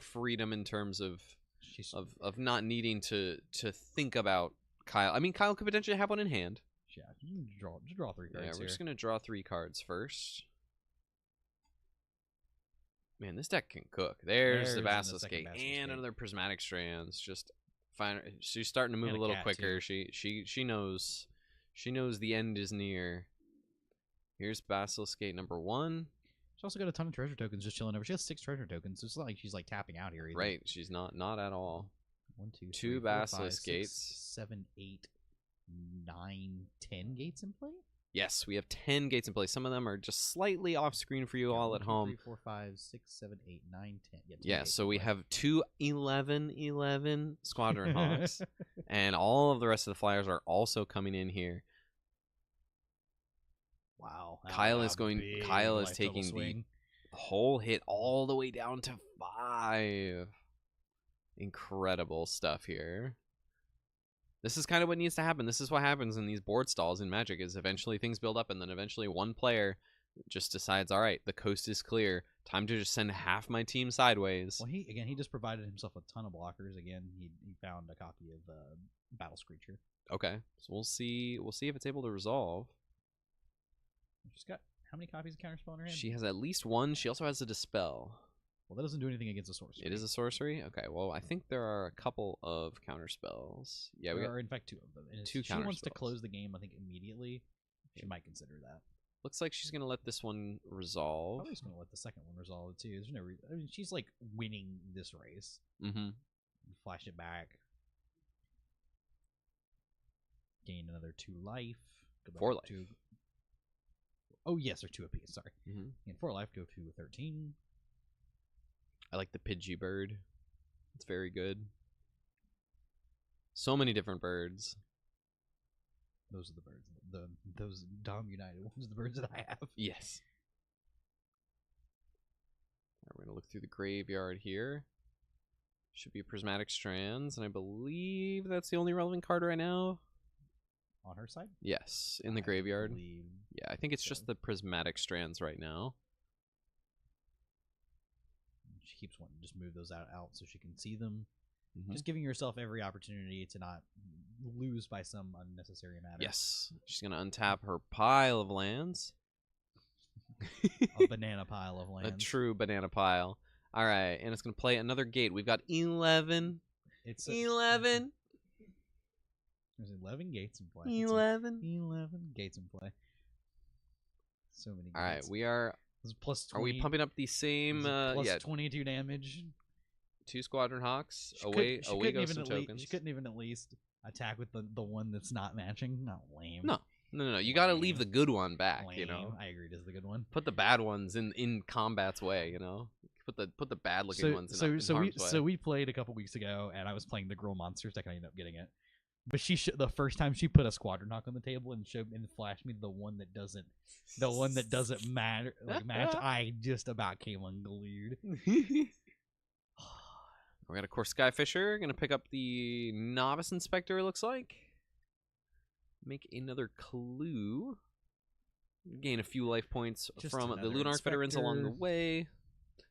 [SPEAKER 3] freedom in terms of
[SPEAKER 2] She's
[SPEAKER 3] not needing to think about Kyle. I mean, Kyle could potentially have one in hand.
[SPEAKER 2] yeah. You can draw 3 cards
[SPEAKER 3] Yeah, we're
[SPEAKER 2] here.
[SPEAKER 3] just gonna draw 3 cards first. Man, this deck can cook. There's the
[SPEAKER 2] There's
[SPEAKER 3] Basilisk
[SPEAKER 2] second
[SPEAKER 3] Gate
[SPEAKER 2] Basilisk
[SPEAKER 3] and
[SPEAKER 2] Gate.
[SPEAKER 3] another Prismatic Strands. Just fine. She's starting to move
[SPEAKER 2] And
[SPEAKER 3] a
[SPEAKER 2] a
[SPEAKER 3] little
[SPEAKER 2] cat,
[SPEAKER 3] quicker.
[SPEAKER 2] too.
[SPEAKER 3] She knows. She knows the end is near. Here's Basilisk Gate number 1.
[SPEAKER 2] She's also got a ton of treasure tokens just chilling over. She has 6 treasure tokens. So it's not like she's like tapping out here either.
[SPEAKER 3] Right. She's not at all.
[SPEAKER 2] 1, 2, 3, 4,
[SPEAKER 3] Two
[SPEAKER 2] 5,
[SPEAKER 3] Basilisk
[SPEAKER 2] 6,
[SPEAKER 3] Gates.
[SPEAKER 2] 7, 8, 9, 10 gates in play.
[SPEAKER 3] Yes, we have 10 gates in place. Some of them are just slightly off screen for you all
[SPEAKER 2] 1,
[SPEAKER 3] at
[SPEAKER 2] 2,
[SPEAKER 3] home.
[SPEAKER 2] 3, 4, 5, 6, 7, 8, 9, 10. Yeah, 10
[SPEAKER 3] Yeah,
[SPEAKER 2] gates
[SPEAKER 3] so
[SPEAKER 2] in
[SPEAKER 3] we
[SPEAKER 2] play.
[SPEAKER 3] have 2 11 Squadron Hawks. And all of the rest of the flyers are also coming in here.
[SPEAKER 2] Wow.
[SPEAKER 3] Kyle is
[SPEAKER 2] a
[SPEAKER 3] going.
[SPEAKER 2] big
[SPEAKER 3] Kyle is
[SPEAKER 2] life total
[SPEAKER 3] taking the
[SPEAKER 2] swing.
[SPEAKER 3] whole hit all the way down to 5. Incredible stuff here. This is kind of what needs to happen. This is what happens in these board stalls in Magic. Is eventually things build up, and then eventually one player just decides, all right, the coast is clear. Time to just send half my team sideways.
[SPEAKER 2] Well, he just provided himself a ton of blockers. Again, he found a copy of Battle Screecher.
[SPEAKER 3] Okay, so we'll see. We'll see if it's able to resolve.
[SPEAKER 2] She's got how many copies of Counterspell in her hand?
[SPEAKER 3] She has at least 1. She also has a Dispel.
[SPEAKER 2] Well, that doesn't do anything against a sorcery.
[SPEAKER 3] It is a sorcery? Okay, well, I think there are a couple of counterspells. Yeah, we
[SPEAKER 2] There
[SPEAKER 3] got
[SPEAKER 2] are, in fact, 2 of them. And if
[SPEAKER 3] 2
[SPEAKER 2] she wants to
[SPEAKER 3] counterspells.
[SPEAKER 2] close the game, I think, immediately, she might consider that.
[SPEAKER 3] Looks like she's gonna let this one resolve.
[SPEAKER 2] Probably just gonna let the second one resolve it too. There's no reason. I mean, she's like winning this race.
[SPEAKER 3] Mm-hmm.
[SPEAKER 2] Flash it back. Gain another 2 life. Go back
[SPEAKER 3] 4
[SPEAKER 2] up
[SPEAKER 3] life.
[SPEAKER 2] to- Oh yes, or 2 apiece. Sorry.
[SPEAKER 3] Mm-hmm.
[SPEAKER 2] Gain 4 life. Go to 13.
[SPEAKER 3] I like the Pidgey bird. It's very good. So many different birds.
[SPEAKER 2] Those are the birds. Those Dom United ones are the birds that I have.
[SPEAKER 3] Yes. Alright, we're gonna look through the graveyard here. Should be Prismatic Strands, and I believe that's the only relevant card right now.
[SPEAKER 2] On her side?
[SPEAKER 3] Yes, in the
[SPEAKER 2] I
[SPEAKER 3] graveyard.
[SPEAKER 2] believe
[SPEAKER 3] Yeah, I think it's
[SPEAKER 2] so.
[SPEAKER 3] just the Prismatic Strands right now.
[SPEAKER 2] She keeps wanting to just move those out so she can see them.
[SPEAKER 3] Mhm.
[SPEAKER 2] Just giving herself every opportunity to not lose by some unnecessary matter.
[SPEAKER 3] Yes, she's gonna untap her pile of lands.
[SPEAKER 2] A banana pile of
[SPEAKER 3] A
[SPEAKER 2] lands.
[SPEAKER 3] true banana pile. All right, and it's gonna play another gate. We've got 11.
[SPEAKER 2] It's
[SPEAKER 3] 11.
[SPEAKER 2] There's 11 gates in play. It's
[SPEAKER 3] 11.
[SPEAKER 2] 11 gates in play. So many gates.
[SPEAKER 3] All right, we are.
[SPEAKER 2] This is plus 20,
[SPEAKER 3] Are we pumping up the same?
[SPEAKER 2] plus
[SPEAKER 3] Yeah,
[SPEAKER 2] 22 damage.
[SPEAKER 3] 2 Squadron Hawks.
[SPEAKER 2] She
[SPEAKER 3] Away
[SPEAKER 2] couldn't
[SPEAKER 3] go
[SPEAKER 2] even
[SPEAKER 3] some
[SPEAKER 2] at least-
[SPEAKER 3] tokens.
[SPEAKER 2] She couldn't even at least attack with the one that's not matching. Not lame.
[SPEAKER 3] No. You gotta leave
[SPEAKER 2] Lame.
[SPEAKER 3] the good one back.
[SPEAKER 2] Lame.
[SPEAKER 3] You know,
[SPEAKER 2] I agree. It is the good one.
[SPEAKER 3] put the bad ones in combat's way. You know, put the bad looking ones in harm's way.
[SPEAKER 2] So we played a couple weeks ago, and I was playing the girl monsters deck, and I ended up getting it. But the first time she put a Squadron Hawk on the table and flashed me the one that doesn't matter match. I just about came unglued.
[SPEAKER 3] We got a course Skyfisher. Gonna pick up the Novice Inspector. It looks like. Make another clue. Gain a few life points
[SPEAKER 2] Just
[SPEAKER 3] from the
[SPEAKER 2] another
[SPEAKER 3] Lunarch veterans along the
[SPEAKER 2] Inspector.
[SPEAKER 3] way.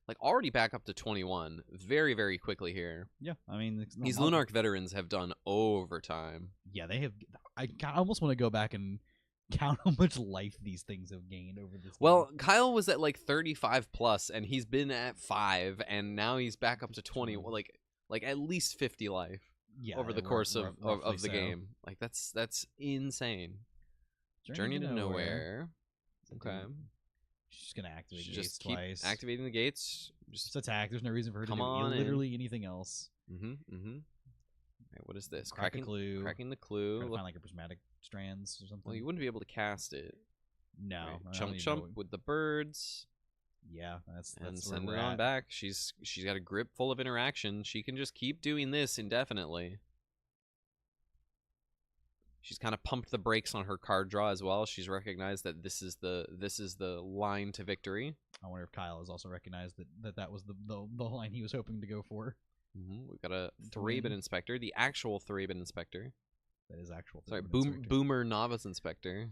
[SPEAKER 3] Like already back up to 21. Very, very quickly here.
[SPEAKER 2] Yeah, I mean
[SPEAKER 3] These Lunarch veterans have done overtime.
[SPEAKER 2] Yeah, they have. I almost want to go back and count how much life these things have gained over this.
[SPEAKER 3] Well,
[SPEAKER 2] game.
[SPEAKER 3] Kyle was at like 35 plus, and he's been at 5, and now he's back up to 20. Like at least 50 life
[SPEAKER 2] yeah,
[SPEAKER 3] over the
[SPEAKER 2] rough-
[SPEAKER 3] course
[SPEAKER 2] rough-
[SPEAKER 3] of
[SPEAKER 2] roughly
[SPEAKER 3] the
[SPEAKER 2] so.
[SPEAKER 3] game. Like that's insane. Journey to nowhere. Okay.
[SPEAKER 2] She's gonna activate
[SPEAKER 3] Should
[SPEAKER 2] gates
[SPEAKER 3] just keep
[SPEAKER 2] twice.
[SPEAKER 3] activating the gates.
[SPEAKER 2] Just attack. There's no reason for her
[SPEAKER 3] Come
[SPEAKER 2] to do
[SPEAKER 3] on in.
[SPEAKER 2] literally anything else.
[SPEAKER 3] Right, what is this?
[SPEAKER 2] Crack the clue.
[SPEAKER 3] Cracking the
[SPEAKER 2] Try
[SPEAKER 3] clue.
[SPEAKER 2] to
[SPEAKER 3] Look,
[SPEAKER 2] find like a prismatic strands or something.
[SPEAKER 3] well, you wouldn't be able to cast it.
[SPEAKER 2] No.
[SPEAKER 3] Right,
[SPEAKER 2] I don't
[SPEAKER 3] Chump
[SPEAKER 2] even
[SPEAKER 3] chump
[SPEAKER 2] know-
[SPEAKER 3] with the birds
[SPEAKER 2] Yeah, that's
[SPEAKER 3] and
[SPEAKER 2] where
[SPEAKER 3] send
[SPEAKER 2] we're
[SPEAKER 3] it on
[SPEAKER 2] at.
[SPEAKER 3] back. She's got a grip full of interaction. She can just keep doing this indefinitely. She's kind of pumped the brakes on her card draw as well. She's recognized that this is the line to victory.
[SPEAKER 2] I wonder if Kyle has also recognized that was the line he was hoping to go for.
[SPEAKER 3] We've got a Thraben Inspector, the actual Thraben Inspector.
[SPEAKER 2] That is actual.
[SPEAKER 3] Sorry,
[SPEAKER 2] Thraben Inspector.
[SPEAKER 3] Boomer Novice Inspector.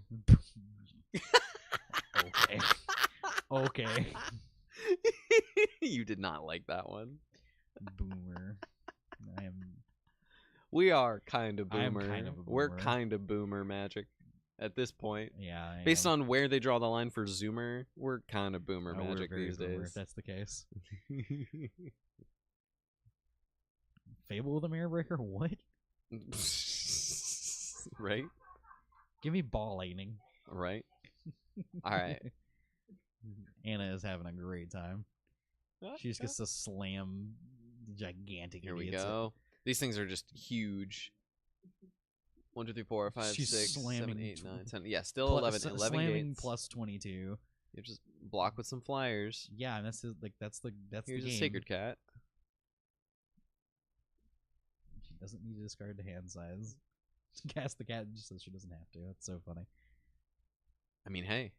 [SPEAKER 2] Okay. Okay.
[SPEAKER 3] You did not like that one.
[SPEAKER 2] Boomer. I am.
[SPEAKER 3] We are kind of
[SPEAKER 2] I am
[SPEAKER 3] boomer.
[SPEAKER 2] kind of a
[SPEAKER 3] We're
[SPEAKER 2] boomer.
[SPEAKER 3] kind of boomer magic at this point.
[SPEAKER 2] Yeah. I
[SPEAKER 3] Based
[SPEAKER 2] am.
[SPEAKER 3] on where they draw the line for Zoomer, we're kind of boomer
[SPEAKER 2] Oh, we're
[SPEAKER 3] magic
[SPEAKER 2] very
[SPEAKER 3] these
[SPEAKER 2] boomer,
[SPEAKER 3] days.
[SPEAKER 2] if that's the case. Fable of the Mirror Breaker? What?
[SPEAKER 3] Right?
[SPEAKER 2] Give me ball lightning.
[SPEAKER 3] Right? All right.
[SPEAKER 2] Anna is having a great time. She just gets to slam gigantic
[SPEAKER 3] Here we
[SPEAKER 2] idiots.
[SPEAKER 3] go. These things are just huge. 1, 2, 3, 4, 5,
[SPEAKER 2] She's
[SPEAKER 3] 6, 7,
[SPEAKER 2] slamming
[SPEAKER 3] 8,
[SPEAKER 2] tw-
[SPEAKER 3] 9, 10. Yeah, still
[SPEAKER 2] Pl-
[SPEAKER 3] 11.
[SPEAKER 2] s-
[SPEAKER 3] 11
[SPEAKER 2] slamming
[SPEAKER 3] gates.
[SPEAKER 2] plus 22.
[SPEAKER 3] You just block with some flyers.
[SPEAKER 2] Yeah, and that's the
[SPEAKER 3] Here's
[SPEAKER 2] the
[SPEAKER 3] a
[SPEAKER 2] game.
[SPEAKER 3] Sacred Cat.
[SPEAKER 2] She doesn't need to discard the hand size. Cast the cat just so she doesn't have to. That's so funny.
[SPEAKER 3] I mean, hey.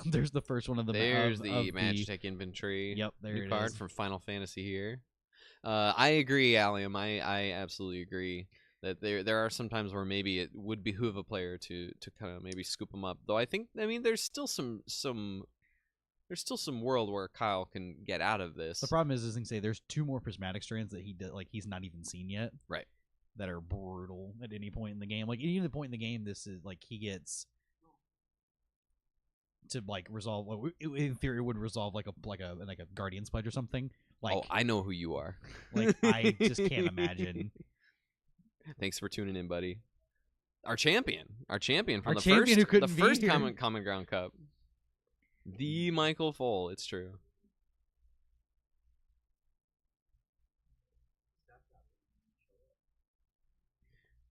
[SPEAKER 2] There's the first one of the
[SPEAKER 3] There's
[SPEAKER 2] of
[SPEAKER 3] the Magitech Inventory.
[SPEAKER 2] Yep, there
[SPEAKER 3] New
[SPEAKER 2] it
[SPEAKER 3] card
[SPEAKER 2] is.
[SPEAKER 3] from Final Fantasy here. I agree, Allium. I absolutely agree that there are some times where maybe it would behoove a player to kind of maybe scoop them up. Though I mean there's still some world where Kyle can get out of this.
[SPEAKER 2] The problem is, as I say, there's 2 more prismatic strands that he did, like he's not even seen yet.
[SPEAKER 3] Right.
[SPEAKER 2] That are brutal at any point in the game. Like any point in the game, this is like he gets to like resolve. Well, in theory, it would resolve like a Guardian's Pledge or something. Like,
[SPEAKER 3] oh, I know who you are.
[SPEAKER 2] like I just can't imagine.
[SPEAKER 3] Thanks for tuning in, buddy. our champion from
[SPEAKER 2] Our
[SPEAKER 3] the
[SPEAKER 2] champion
[SPEAKER 3] first
[SPEAKER 2] who couldn't be
[SPEAKER 3] first
[SPEAKER 2] here.
[SPEAKER 3] common ground cup, the Michael Foal. It's true.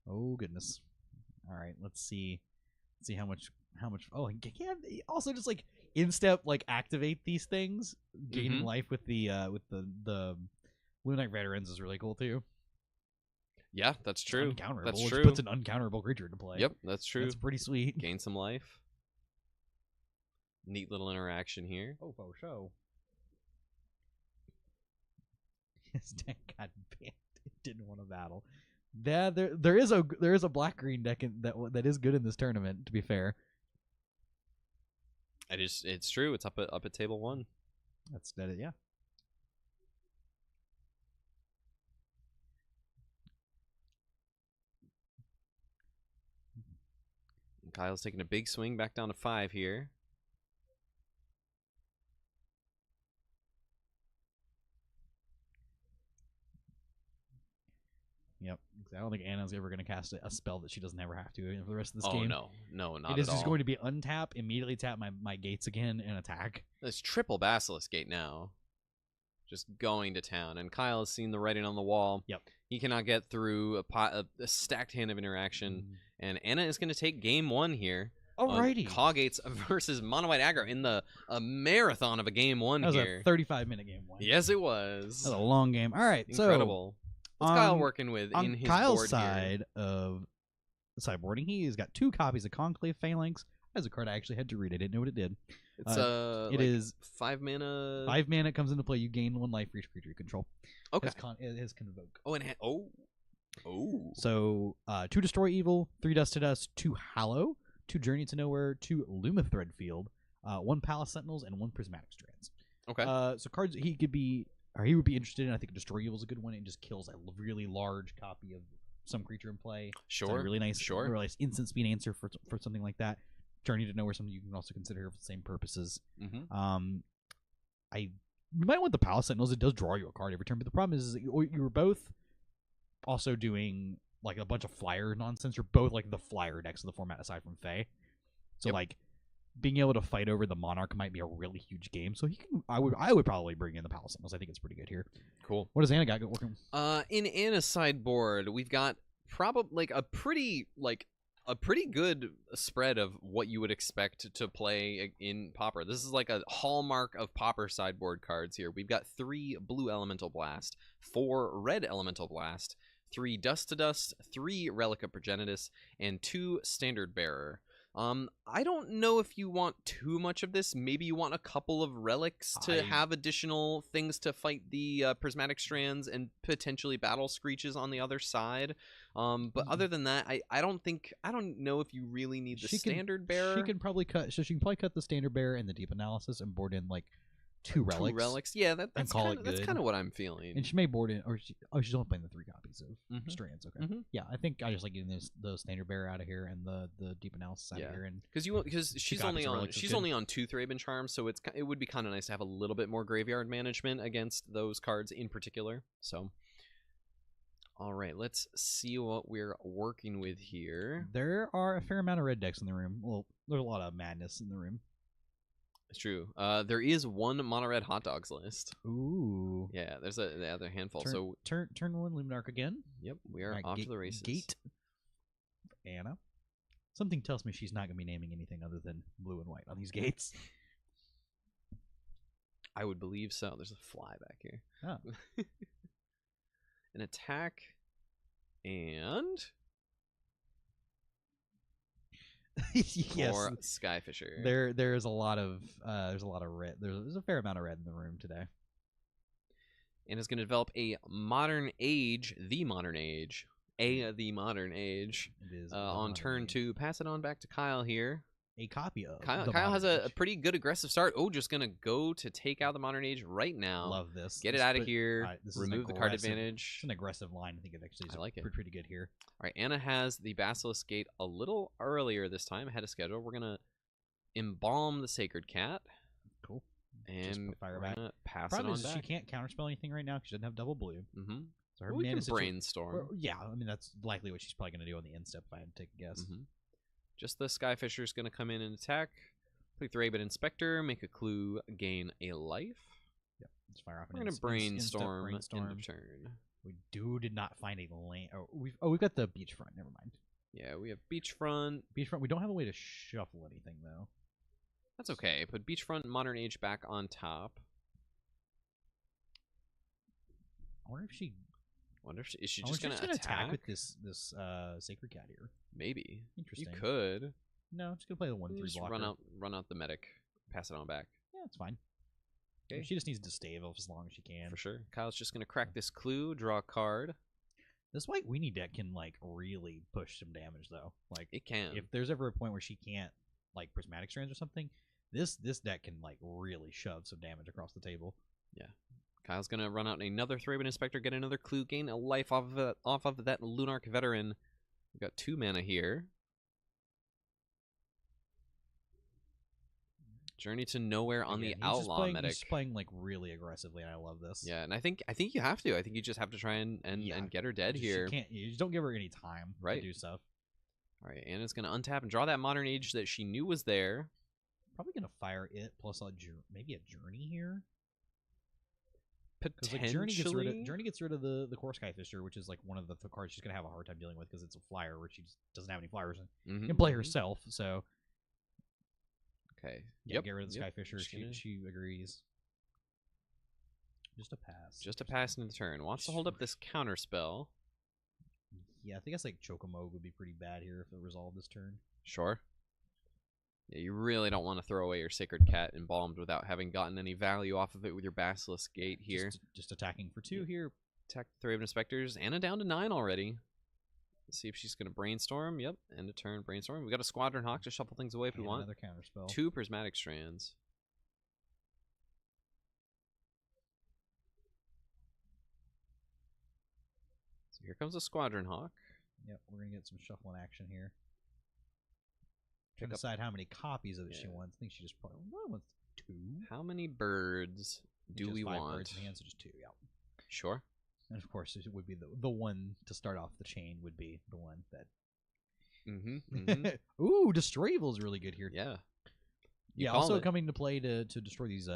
[SPEAKER 2] Oh goodness. All right, let's see how much. Oh, yeah. Also, just like in-step, like activate these things, gaining
[SPEAKER 3] Mhm.
[SPEAKER 2] life with the Blue Knight Veterans is really cool too.
[SPEAKER 3] Yeah, that's true.
[SPEAKER 2] Uncounterable.
[SPEAKER 3] That's
[SPEAKER 2] It
[SPEAKER 3] true.
[SPEAKER 2] puts an uncounterable creature into play.
[SPEAKER 3] Yep, that's true.
[SPEAKER 2] That's pretty sweet.
[SPEAKER 3] Gain some life. Neat little interaction here.
[SPEAKER 2] Oh, for show. His deck got banned. It didn't want to battle. Yeah, there is a black green deck that is good in this tournament. To be fair,
[SPEAKER 3] It's true. It's up at table 1.
[SPEAKER 2] yeah.
[SPEAKER 3] Kyle's taking a big swing back down to 5 here.
[SPEAKER 2] Yep. I don't think Anna's ever going to cast a spell that she doesn't ever have to for the rest of this
[SPEAKER 3] Oh
[SPEAKER 2] game.
[SPEAKER 3] no, not
[SPEAKER 2] It is
[SPEAKER 3] at
[SPEAKER 2] just
[SPEAKER 3] all.
[SPEAKER 2] going to be untap, immediately tap my gates again, and attack.
[SPEAKER 3] It's triple Basilisk Gate now. Just going to town. And Kyle has seen the writing on the wall.
[SPEAKER 2] Yep.
[SPEAKER 3] He cannot get through a stacked hand of interaction. And Anna is going to take game 1 here.
[SPEAKER 2] Alrighty.
[SPEAKER 3] Cawgates versus Mono White Aggro in a marathon of a game 1
[SPEAKER 2] That was
[SPEAKER 3] here.
[SPEAKER 2] a 35-minute game one.
[SPEAKER 3] Yes, it was.
[SPEAKER 2] That was a long game. All right,
[SPEAKER 3] Incredible. What's Kyle working with
[SPEAKER 2] on
[SPEAKER 3] in his
[SPEAKER 2] Kyle's
[SPEAKER 3] board
[SPEAKER 2] side of sideboarding? He has got 2 copies of Conclave Phalanx. That's a card I actually had to read. I didn't know what it did.
[SPEAKER 3] here? It's
[SPEAKER 2] it
[SPEAKER 3] like
[SPEAKER 2] is
[SPEAKER 3] 5 mana.
[SPEAKER 2] 5 mana comes into play. You gain 1 life for each creature you control.
[SPEAKER 3] Okay.
[SPEAKER 2] It has Convoke.
[SPEAKER 3] Oh, and oh.
[SPEAKER 2] So 2 Destroy Evil, 3 Dust to Dust, 2 Hallow, 2 Journey to Nowhere, 2 Lumithread Field, 1 Palace Sentinels, and 1 Prismatic Strands.
[SPEAKER 3] Okay.
[SPEAKER 2] So cards he would be interested in. I think Destroy Evil is a good one. It just kills a really large copy of some creature in play. It's a
[SPEAKER 3] Sure.
[SPEAKER 2] really nice,
[SPEAKER 3] Sure.
[SPEAKER 2] really nice instant speed answer for something like that. Journey to Nowhere, something you can also consider here for the same purposes.
[SPEAKER 3] Mm-hmm.
[SPEAKER 2] You might want the Palace Sentinels. It does draw you a card every turn, but the problem is you were both also doing like a bunch of flyer nonsense. You're both like the flyer decks of the format aside from Fae. So
[SPEAKER 3] Yep.
[SPEAKER 2] like being able to fight over the Monarch might be a really huge game. So I would probably bring in the Palace Sentinels. I think it's pretty good here.
[SPEAKER 3] Cool.
[SPEAKER 2] What does Anna got working?
[SPEAKER 3] In Anna's sideboard, we've got probably like a pretty good spread of what you would expect to play in Pauper. This is like a hallmark of Pauper sideboard cards here. We've got 3 blue Elemental Blast, 4 red Elemental Blast, 3 Dust to Dust, 3 Relic of Progenitus, and 2 Standard Bearer. I don't know if you want too much of this. Maybe you want a couple of relics to have additional things to fight the Prismatic Strands and potentially Battle Screeches on the other side. But other than that, I don't know if you really need the Standard Bearer.
[SPEAKER 2] She can probably cut the Standard Bearer and the Deep Analysis and board in like 2 relics.
[SPEAKER 3] 2 relics. Yeah, that's
[SPEAKER 2] call
[SPEAKER 3] kind
[SPEAKER 2] it
[SPEAKER 3] of
[SPEAKER 2] good.
[SPEAKER 3] what I'm feeling.
[SPEAKER 2] And she may board in, or she's only playing the 3 copies of
[SPEAKER 3] Mhm.
[SPEAKER 2] Strands. Okay,
[SPEAKER 3] Mhm.
[SPEAKER 2] yeah, I think I just like getting the Standard Bearer out of here and the Deep Analysis out of here, and
[SPEAKER 3] Because she's only
[SPEAKER 2] copies of
[SPEAKER 3] on
[SPEAKER 2] relics is good.
[SPEAKER 3] only on 2 Thraben Charms, so it would be kind of nice to have a little bit more graveyard management against those cards in particular. So, all right, let's see what we're working with here.
[SPEAKER 2] there are a fair amount of red decks in the room. Well, there's a lot of madness in the room.
[SPEAKER 3] It's true. There is 1 mono red hot dogs list.
[SPEAKER 2] Ooh,
[SPEAKER 3] Yeah, there's the other handful.
[SPEAKER 2] turn,
[SPEAKER 3] So,
[SPEAKER 2] turn 1 Luminarch again.
[SPEAKER 3] yep, we are
[SPEAKER 2] Alright,
[SPEAKER 3] off to the races.
[SPEAKER 2] Gate. Anna. Something tells me she's not gonna be naming anything other than blue and white on these gates.
[SPEAKER 3] I would believe so. There's a fly back here.
[SPEAKER 2] Oh.
[SPEAKER 3] An attack and
[SPEAKER 2] Yes.
[SPEAKER 3] for Skyfisher.
[SPEAKER 2] There's a lot of red. There's a fair amount of red in the room today.
[SPEAKER 3] And is going to develop a modern age, the modern age, the modern age.
[SPEAKER 2] It is
[SPEAKER 3] On turn 2. Pass it on back to Kyle here.
[SPEAKER 2] a copy of
[SPEAKER 3] Kyle
[SPEAKER 2] the
[SPEAKER 3] has
[SPEAKER 2] Modern
[SPEAKER 3] a
[SPEAKER 2] Age.
[SPEAKER 3] pretty good aggressive start. Oh, just going to go to take out the modern age right now.
[SPEAKER 2] Love this.
[SPEAKER 3] Get it
[SPEAKER 2] This
[SPEAKER 3] out of
[SPEAKER 2] put-
[SPEAKER 3] here.
[SPEAKER 2] alright, this is an
[SPEAKER 3] Remove the card
[SPEAKER 2] aggressive-
[SPEAKER 3] advantage.
[SPEAKER 2] It's an aggressive line. I think it actually is
[SPEAKER 3] I like it.
[SPEAKER 2] pretty good here.
[SPEAKER 3] All right, Anna has the Basilisk Gate a little earlier this time, ahead of schedule. We're going to embalm the Sacred Cat.
[SPEAKER 2] Cool.
[SPEAKER 3] And
[SPEAKER 2] put fire
[SPEAKER 3] we're
[SPEAKER 2] back.
[SPEAKER 3] gonna pass it
[SPEAKER 2] Problem
[SPEAKER 3] on
[SPEAKER 2] is
[SPEAKER 3] back.
[SPEAKER 2] she can't counterspell anything right now because she doesn't have double blue.
[SPEAKER 3] Mm-hmm.
[SPEAKER 8] So her
[SPEAKER 3] We
[SPEAKER 8] mana
[SPEAKER 3] can
[SPEAKER 8] situa-
[SPEAKER 3] brainstorm.
[SPEAKER 8] or- yeah, I mean that's likely what she's probably going to do on the end step if I had to take a guess.
[SPEAKER 3] Just the Skyfisher's going to come in and attack. Play Thraben Inspector, make a clue, gain a life.
[SPEAKER 8] Yep, let's fire off.
[SPEAKER 3] We're going to brainstorm end of turn.
[SPEAKER 8] We did not find a lane. Oh, we've got the beachfront. Never mind.
[SPEAKER 3] Yeah, we have Beachfront.
[SPEAKER 8] Beachfront. We don't have a way to shuffle anything though.
[SPEAKER 3] That's okay. Put Beachfront Modern Age back on top.
[SPEAKER 8] I wonder if she.
[SPEAKER 3] Is she
[SPEAKER 8] I
[SPEAKER 3] just
[SPEAKER 8] wonder
[SPEAKER 3] going
[SPEAKER 8] if
[SPEAKER 3] to
[SPEAKER 8] she's gonna
[SPEAKER 3] attack?
[SPEAKER 8] with this Sacred Cat here?
[SPEAKER 3] Maybe.
[SPEAKER 8] Interesting.
[SPEAKER 3] You could.
[SPEAKER 8] No, I'm just gonna play the 1/3
[SPEAKER 3] Just
[SPEAKER 8] blocker.
[SPEAKER 3] run out the medic. Pass it on back.
[SPEAKER 8] Yeah, it's fine.
[SPEAKER 3] Okay.
[SPEAKER 8] She just needs to stave as long as she can.
[SPEAKER 3] For sure. Kyle's just going to crack this clue, draw a card.
[SPEAKER 8] This White Weenie deck can like really push some damage though. Like
[SPEAKER 3] It can.
[SPEAKER 8] if there's ever a point where she can't like prismatic strands or something, this deck can like really shove some damage across the table.
[SPEAKER 3] Kyle's going to run out another Thraben Inspector, get another clue, gain a life off of that Lunarch Veteran. We've got 2 mana here. Journey to Nowhere on
[SPEAKER 8] Again,
[SPEAKER 3] the Outlaw medic.
[SPEAKER 8] He's playing like really aggressively, and I love this.
[SPEAKER 3] Yeah, and I think you have to. I think you just have to try and get her dead here.
[SPEAKER 8] You just don't give her any time
[SPEAKER 3] Right.
[SPEAKER 8] to do stuff.
[SPEAKER 3] All right, Anna's going to untap and draw that Modern Age that she knew was there.
[SPEAKER 8] Probably gonna fire it plus maybe a Journey here. Because
[SPEAKER 3] Potentially.
[SPEAKER 8] like Journey gets rid of the core Skyfisher, which is like one of the cards she's gonna have a hard time dealing with because it's a flyer where she just doesn't have any flyers and
[SPEAKER 3] Mhm,
[SPEAKER 8] can play
[SPEAKER 3] mhm.
[SPEAKER 8] herself. So
[SPEAKER 3] Okay.
[SPEAKER 8] yeah,
[SPEAKER 3] Yep.
[SPEAKER 8] get rid of the
[SPEAKER 3] yep.
[SPEAKER 8] Skyfisher.
[SPEAKER 3] Just gonna-
[SPEAKER 8] She agrees. Just a pass.
[SPEAKER 3] Just a pass into the turn. Wants to hold up this counter spell.
[SPEAKER 8] Yeah, I think that's like Chocomogue would be pretty bad here if it resolved this turn.
[SPEAKER 3] Sure. Yeah, you really don't want to throw away your Sacred Cat embalmed without having gotten any value off of it with your Basilisk Gate here.
[SPEAKER 8] Just attacking for 2 here.
[SPEAKER 3] Attack the Thraben Inspectors. Anna down to 9 already. Let's see if she's going to brainstorm. Yep, end of turn brainstorm. We got a Squadron Hawk to shuffle things away if we
[SPEAKER 8] And
[SPEAKER 3] want.
[SPEAKER 8] another counter spell.
[SPEAKER 3] 2 Prismatic Strands. So here comes a Squadron Hawk.
[SPEAKER 8] Yep, we're gonna get some shuffling action here.
[SPEAKER 3] Pick
[SPEAKER 8] Trying to
[SPEAKER 3] up-
[SPEAKER 8] decide how many copies of it she
[SPEAKER 3] Yeah.
[SPEAKER 8] wants. I think she just probably wants 2.
[SPEAKER 3] How many birds do
[SPEAKER 8] Just
[SPEAKER 3] we
[SPEAKER 8] 5
[SPEAKER 3] want?
[SPEAKER 8] birds in hand, so just 2. Yeah.
[SPEAKER 3] Sure.
[SPEAKER 8] And of course, it would be the one to start off the chain would be the one that.
[SPEAKER 3] Mm-hmm.
[SPEAKER 8] Ooh, Destroy Evil is really good here.
[SPEAKER 3] Yeah.
[SPEAKER 8] Yeah.
[SPEAKER 3] call
[SPEAKER 8] Also
[SPEAKER 3] it.
[SPEAKER 8] coming to play to destroy these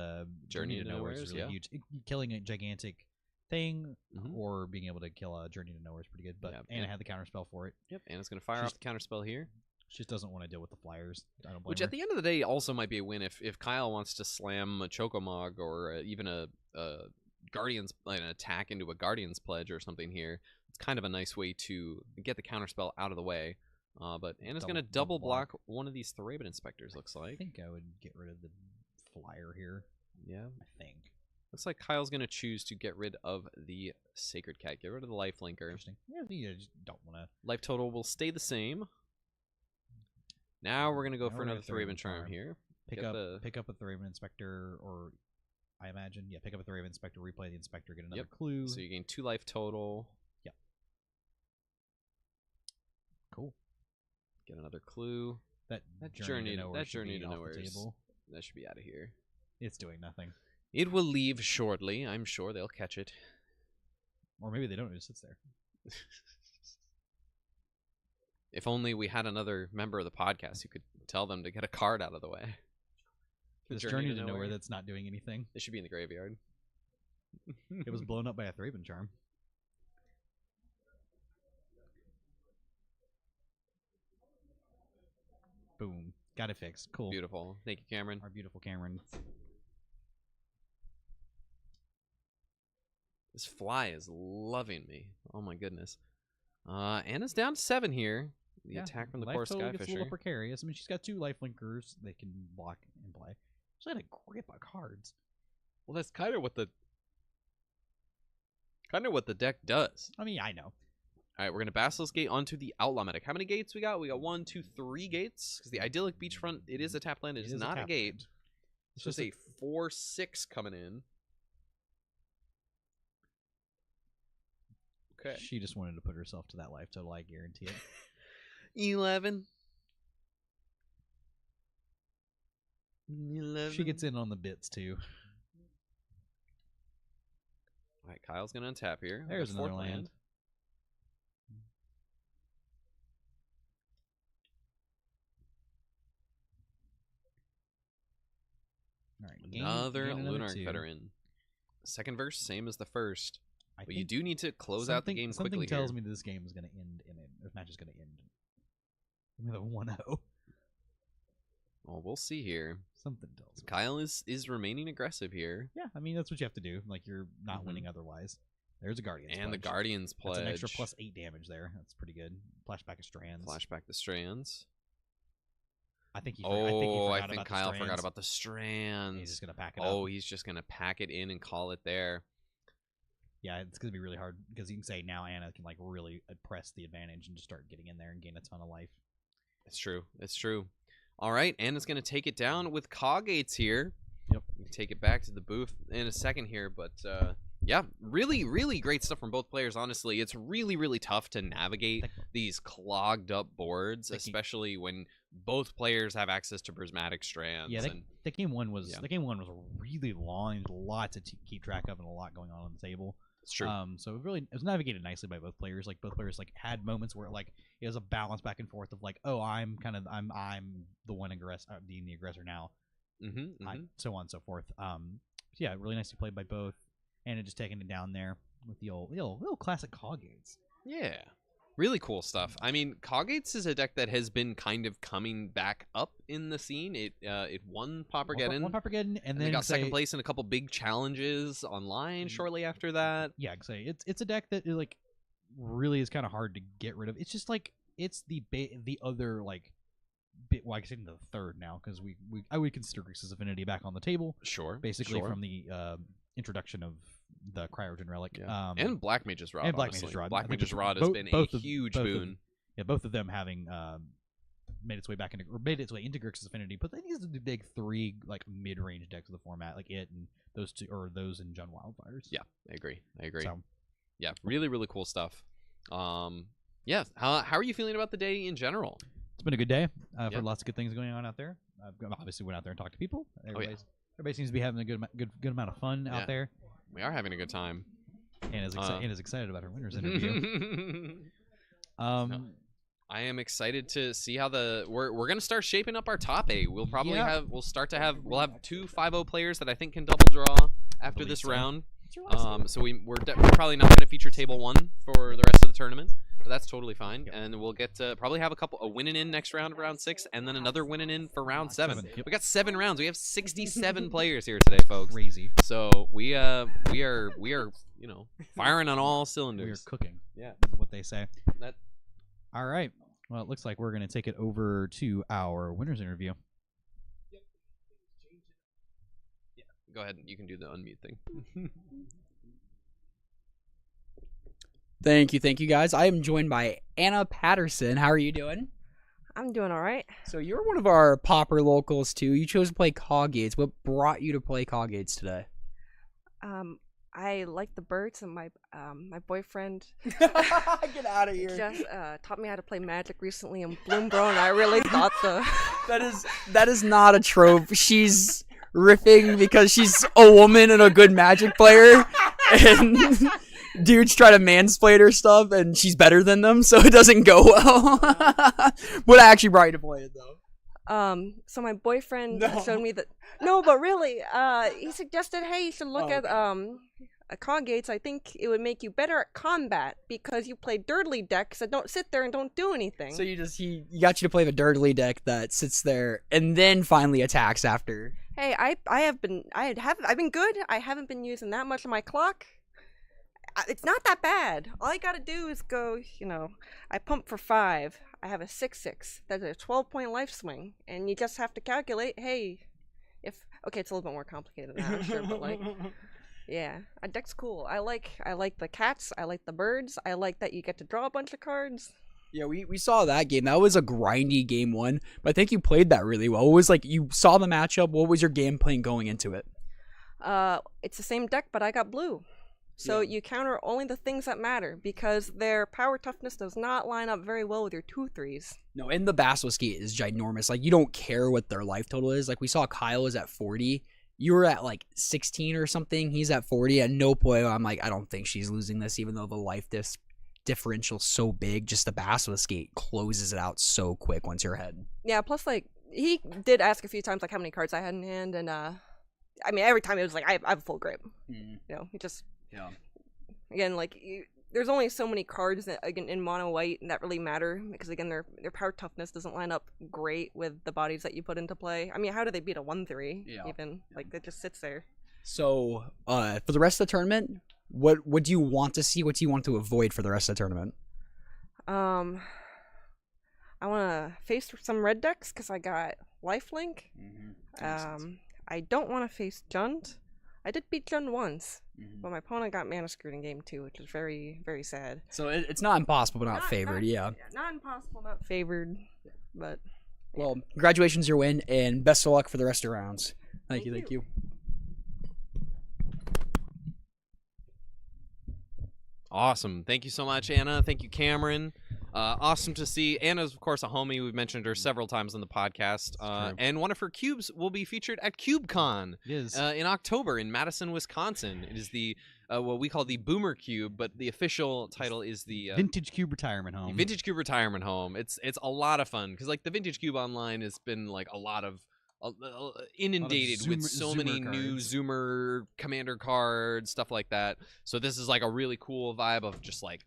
[SPEAKER 3] Journey to
[SPEAKER 8] Nowhere
[SPEAKER 3] Nowheres,
[SPEAKER 8] is really
[SPEAKER 3] yeah.
[SPEAKER 8] huge. Killing a gigantic thing
[SPEAKER 3] Mhm.
[SPEAKER 8] or being able to kill a Journey to Nowhere is pretty good. But
[SPEAKER 3] Yeah,
[SPEAKER 8] Anna
[SPEAKER 3] and-
[SPEAKER 8] had the counter spell for it.
[SPEAKER 3] Yep. Anna's going to fire
[SPEAKER 8] She's-
[SPEAKER 3] off the counter spell here.
[SPEAKER 8] She just doesn't want to deal with the flyers. I don't blame
[SPEAKER 3] Which
[SPEAKER 8] her.
[SPEAKER 3] at the end of the day also might be a win if Kyle wants to slam a Chocomog or even a Guardian's an attack into a Guardian's Pledge or something here. It's kind of a nice way to get the counterspell out of the way. But Anna's going to double block one of these Thraben Inspectors, looks
[SPEAKER 8] I
[SPEAKER 3] like.
[SPEAKER 8] think I would get rid of the flyer here.
[SPEAKER 3] Yeah.
[SPEAKER 8] I think.
[SPEAKER 3] Looks like Kyle's going to choose to get rid of the Sacred Cat. Get rid of the Life Linker.
[SPEAKER 8] Interesting. Yeah, I think you just don't want to.
[SPEAKER 3] Life total will stay the same. Now we're going to go
[SPEAKER 8] Now
[SPEAKER 3] for
[SPEAKER 8] we're gonna
[SPEAKER 3] another
[SPEAKER 8] Thraben
[SPEAKER 3] Thraben Charm
[SPEAKER 8] Charm.
[SPEAKER 3] here.
[SPEAKER 8] Pick
[SPEAKER 3] Get
[SPEAKER 8] up
[SPEAKER 3] the-
[SPEAKER 8] pick up a Thraben Inspector, or I imagine, yeah, pick up a Thraben Inspector, replay the Inspector, get another
[SPEAKER 3] Yep.
[SPEAKER 8] clue.
[SPEAKER 3] So you gain 2 life total.
[SPEAKER 8] Yep. Cool.
[SPEAKER 3] Get another clue.
[SPEAKER 8] That
[SPEAKER 3] Journey
[SPEAKER 8] to Nowhere
[SPEAKER 3] that
[SPEAKER 8] should
[SPEAKER 3] Journey
[SPEAKER 8] be
[SPEAKER 3] to
[SPEAKER 8] off the
[SPEAKER 3] Nowhere is-
[SPEAKER 8] table.
[SPEAKER 3] That should be out of here.
[SPEAKER 8] It's doing nothing,
[SPEAKER 3] It will leave shortly. I'm sure they'll catch it.
[SPEAKER 8] or maybe they don't. It just sits there.
[SPEAKER 3] If only we had another member of the podcast who could tell them to get a card out of the way. The
[SPEAKER 8] This Journey to Nowhere that's not doing anything.
[SPEAKER 3] It should be in the graveyard.
[SPEAKER 8] It was blown up by a Thraben Charm. Boom. Got it fixed. Cool.
[SPEAKER 3] Beautiful. Thank you, Cameron.
[SPEAKER 8] Our beautiful Cameron.
[SPEAKER 3] This fly is loving me. Oh my goodness. Anna's down to 7 here. The
[SPEAKER 8] Yeah,
[SPEAKER 3] attack from the
[SPEAKER 8] life
[SPEAKER 3] core
[SPEAKER 8] total gets a little
[SPEAKER 3] Skyfisher.
[SPEAKER 8] precarious. I mean, she's got 2 life linkers they can block and play. She's got a grip of cards.
[SPEAKER 3] Well, that's kind of what the deck does.
[SPEAKER 8] I mean, I know.
[SPEAKER 3] All right, we're gonna Basilisk Gate onto the Outlaw medic. How many gates we got? We got 1, 2, 3 gates. Because the idyllic beachfront, it is a tap land. It is not a
[SPEAKER 8] tap
[SPEAKER 3] gate.
[SPEAKER 8] land.
[SPEAKER 3] It's just a 4/6 coming in. Okay.
[SPEAKER 8] She just wanted to put herself to that life total. I guarantee it.
[SPEAKER 3] 11. 11.
[SPEAKER 8] She gets in on the bits too.
[SPEAKER 3] All right, Kyle's gonna untap here.
[SPEAKER 8] There's
[SPEAKER 3] Fourth
[SPEAKER 8] another land. All right,
[SPEAKER 3] Another
[SPEAKER 8] gain
[SPEAKER 3] Lunar
[SPEAKER 8] 2.
[SPEAKER 3] Veteran. Second verse, same as the first.
[SPEAKER 8] I
[SPEAKER 3] But you
[SPEAKER 8] think
[SPEAKER 3] do need to close out the game quickly
[SPEAKER 8] Something tells
[SPEAKER 3] here.
[SPEAKER 8] me this game is going to end in it. This match is going to end with a 1-0.
[SPEAKER 3] Well, we'll see here.
[SPEAKER 8] Something tells me.
[SPEAKER 3] Kyle is remaining aggressive here.
[SPEAKER 8] Yeah, I mean, that's what you have to do. Like, you're not winning otherwise. There's a Guardian's
[SPEAKER 3] And the
[SPEAKER 8] Pledge.
[SPEAKER 3] Guardian's Pledge.
[SPEAKER 8] That's an extra plus 8 damage there. That's pretty good. Flashback of Strands.
[SPEAKER 3] Flashback the Strands.
[SPEAKER 8] I think he
[SPEAKER 3] I
[SPEAKER 8] forgot
[SPEAKER 3] think
[SPEAKER 8] about the
[SPEAKER 3] Kyle forgot
[SPEAKER 8] Strands.
[SPEAKER 3] about the Strands.
[SPEAKER 8] He's just going to pack it up.
[SPEAKER 3] Oh, he's just going to pack it in and call it there.
[SPEAKER 8] Yeah, it's going to be really hard because you can say now Anna can like really press the advantage and just start getting in there and gain a ton of life.
[SPEAKER 3] It's true. It's true. All right, Anna's going to take it down with Coggates here.
[SPEAKER 8] Yep.
[SPEAKER 3] We can take it back to the booth in a second here, but yeah, really, really great stuff from both players, honestly. It's really, really tough to navigate these clogged up boards, especially when both players have access to prismatic strands.
[SPEAKER 8] Yeah, the game one was really long, a lot to keep track of, and a lot going on the table.
[SPEAKER 3] It's true.
[SPEAKER 8] So it was navigated nicely by both players. Like both players like had moments where like it was a balance back and forth of like, oh, I'm the one being the aggressor now, so on and so forth. Yeah, really nicely played by both, and it just taking it down there with the old little classic Coggates.
[SPEAKER 3] Yeah. Really cool stuff. I mean, Coggates is a deck that has been kind of coming back up in the scene. It won Paupergeddon.
[SPEAKER 8] Won Paupergeddon, and then
[SPEAKER 3] got second place in a couple big challenges online shortly after that.
[SPEAKER 8] Yeah, I'd say it's a deck that like really is kind of hard to get rid of. It's just like it's the other like bit. Well, I guess the third now because I would consider Grixis Affinity back on the table.
[SPEAKER 3] Sure,
[SPEAKER 8] basically from the introduction of the Cryogen Relic.
[SPEAKER 3] Yeah. And Black Mage's Rod.
[SPEAKER 8] And Black Mage's Rod.
[SPEAKER 3] Black Mage's Rod has been a huge boon.
[SPEAKER 8] Both of them having made its way into Grixis Affinity, but then these are the big three like mid-range decks of the format, like it and those two, or those and Jund Wildfires.
[SPEAKER 3] Yeah, I agree.
[SPEAKER 8] So,
[SPEAKER 3] yeah, really, really cool stuff. Yeah, how are you feeling about the day in general?
[SPEAKER 8] It's been a good day. I've heard lots of good things going on out there. I've obviously went out there and talked to people. Everybody seems to be having a good amount of fun out there.
[SPEAKER 3] We are having a good time.
[SPEAKER 8] And is excited about her winners interview.
[SPEAKER 3] I am excited to see how we're gonna start shaping up our top 8. We'll probably have 2 5-0 players that I think can double draw after this round. So we're probably not gonna feature table 1 for the rest of the tournament. But that's totally fine, and we'll get to probably have a winning in next round of round 6, and then another winning in for round 7.
[SPEAKER 8] Yep.
[SPEAKER 3] We got 7 rounds. We have 67 players here today, folks.
[SPEAKER 8] Crazy.
[SPEAKER 3] So we are firing on all cylinders.
[SPEAKER 8] We are cooking.
[SPEAKER 3] Yeah,
[SPEAKER 8] is what they say. All right. Well, it looks like we're gonna take it over to our winners interview.
[SPEAKER 3] Yeah. Go ahead. You can do the unmute thing.
[SPEAKER 1] Thank you, guys. I am joined by Anna Patterson. How are you doing?
[SPEAKER 9] I'm doing all right.
[SPEAKER 1] So you're one of our Pauper locals too. You chose to play Coggates. What brought you to play Coggates today?
[SPEAKER 9] I like the birds, and my boyfriend
[SPEAKER 1] get out of here.
[SPEAKER 9] Just taught me how to play Magic recently in Bloombro, and I really thought
[SPEAKER 1] that is not a trope. She's riffing because she's a woman and a good Magic player, and dudes try to mansplain her stuff, and she's better than them, so it doesn't go well. What actually brought you to play it, though?
[SPEAKER 9] So my boyfriend showed me that. No, but really, he suggested, hey, you should look at Coggates. I think it would make you better at combat because you play Dirtly decks that don't sit there and don't do anything.
[SPEAKER 1] So he got you to play the Dirtly deck that sits there and then finally attacks after.
[SPEAKER 9] Hey, I've been good. I haven't been using that much of my clock. It's not that bad. All I gotta do is go, I pump for 5. I have a 6/6. That's a 12-point life swing. And you just have to calculate, hey, it's a little bit more complicated than that, I'm sure, but yeah, a deck's cool. I like the cats. I like the birds. I like that you get to draw a bunch of cards.
[SPEAKER 1] Yeah, we saw that game. That was a grindy game 1, but I think you played that really well. It was like you saw the matchup. What was your game plan going into it?
[SPEAKER 9] It's the same deck, but I got blue. So you counter only the things that matter because their power toughness does not line up very well with your 2/3s.
[SPEAKER 1] No, and the Basilisk is ginormous. Like, you don't care what their life total is. Like, we saw Kyle is at 40, You were at like 16 or something. He's at 40. At no point I'm like, I don't think she's losing this, even though the life differential's so big. Just the basilisk gate closes it out so quick once you're ahead.
[SPEAKER 9] Yeah, plus like he did ask a few times like how many cards I had in hand, and I mean every time it was like I have a full grip. You know, he just again like there's only so many cards that again in mono white that really matter, because again their power toughness doesn't line up great with the bodies that you put into play. I mean, how do they beat a 1/3 even? Like it just sits there.
[SPEAKER 1] So for the rest of the tournament, what do you want to see? What do you want to avoid for the rest of the tournament?
[SPEAKER 9] I want to face some red decks because I got lifelink. I don't want to face Jund. I did beat Jund once, but my opponent got mana screwed in game 2, which is very, very sad.
[SPEAKER 1] So it's not impossible, but not favored.
[SPEAKER 9] Not impossible, not favored, but. Yeah.
[SPEAKER 1] Well, congratulations, your win, and best of luck for the rest of the rounds. Thank you.
[SPEAKER 3] Awesome. Thank you so much, Anna. Thank you, Cameron. Awesome to see. Anna's, of course, a homie. We've mentioned her several times on the podcast. And one of her cubes will be featured at CubeCon in October in Madison, Wisconsin. It is the what we call the Boomer Cube, but the official title is the
[SPEAKER 8] Vintage Cube Retirement Home.
[SPEAKER 3] Vintage Cube Retirement Home. It's a lot of fun because like the Vintage Cube online has been like a lot of inundated with so many new Zoomer commander cards, stuff like that. So this is like a really cool vibe of just like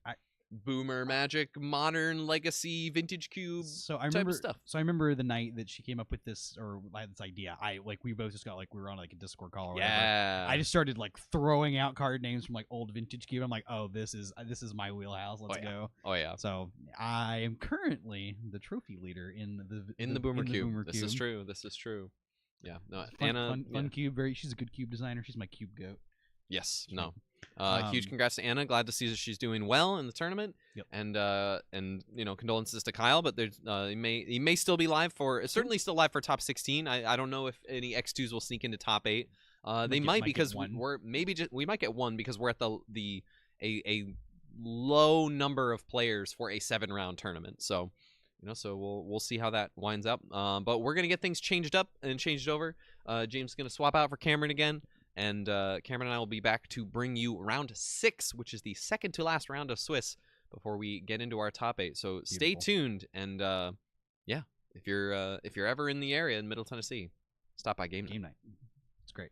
[SPEAKER 3] Boomer Magic, modern legacy, vintage cube type of stuff.
[SPEAKER 8] So I remember the night that she came up with this, or this idea. We both just got like we were on like a Discord call or whatever. I just started like throwing out card names from like old vintage cube. I'm like, oh, this is my wheelhouse. Let's go.
[SPEAKER 3] Oh yeah.
[SPEAKER 8] So I am currently the trophy leader in the
[SPEAKER 3] Boomer Cube. This is true. Yeah. No,
[SPEAKER 8] fun cube. She's a good cube designer. She's my cube goat.
[SPEAKER 3] Yes. No. Huge congrats to Anna. Glad to see that she's doing well in the tournament.
[SPEAKER 8] Yep.
[SPEAKER 3] And condolences to Kyle, but there's he may still be live for certainly still live for top 16. I don't know if any X2s will sneak into top 8. They might because we might get one because we're at a low number of players for a 7-round tournament. So so we'll see how that winds up. But we're gonna get things changed up and changed over. James is gonna swap out for Cameron again. And Cameron and I will be back to bring you round 6, which is the second to last round of Swiss, before we get into our top 8. So stay tuned, and if you're ever in the area in Middle Tennessee, stop by Game Night.
[SPEAKER 8] It's great.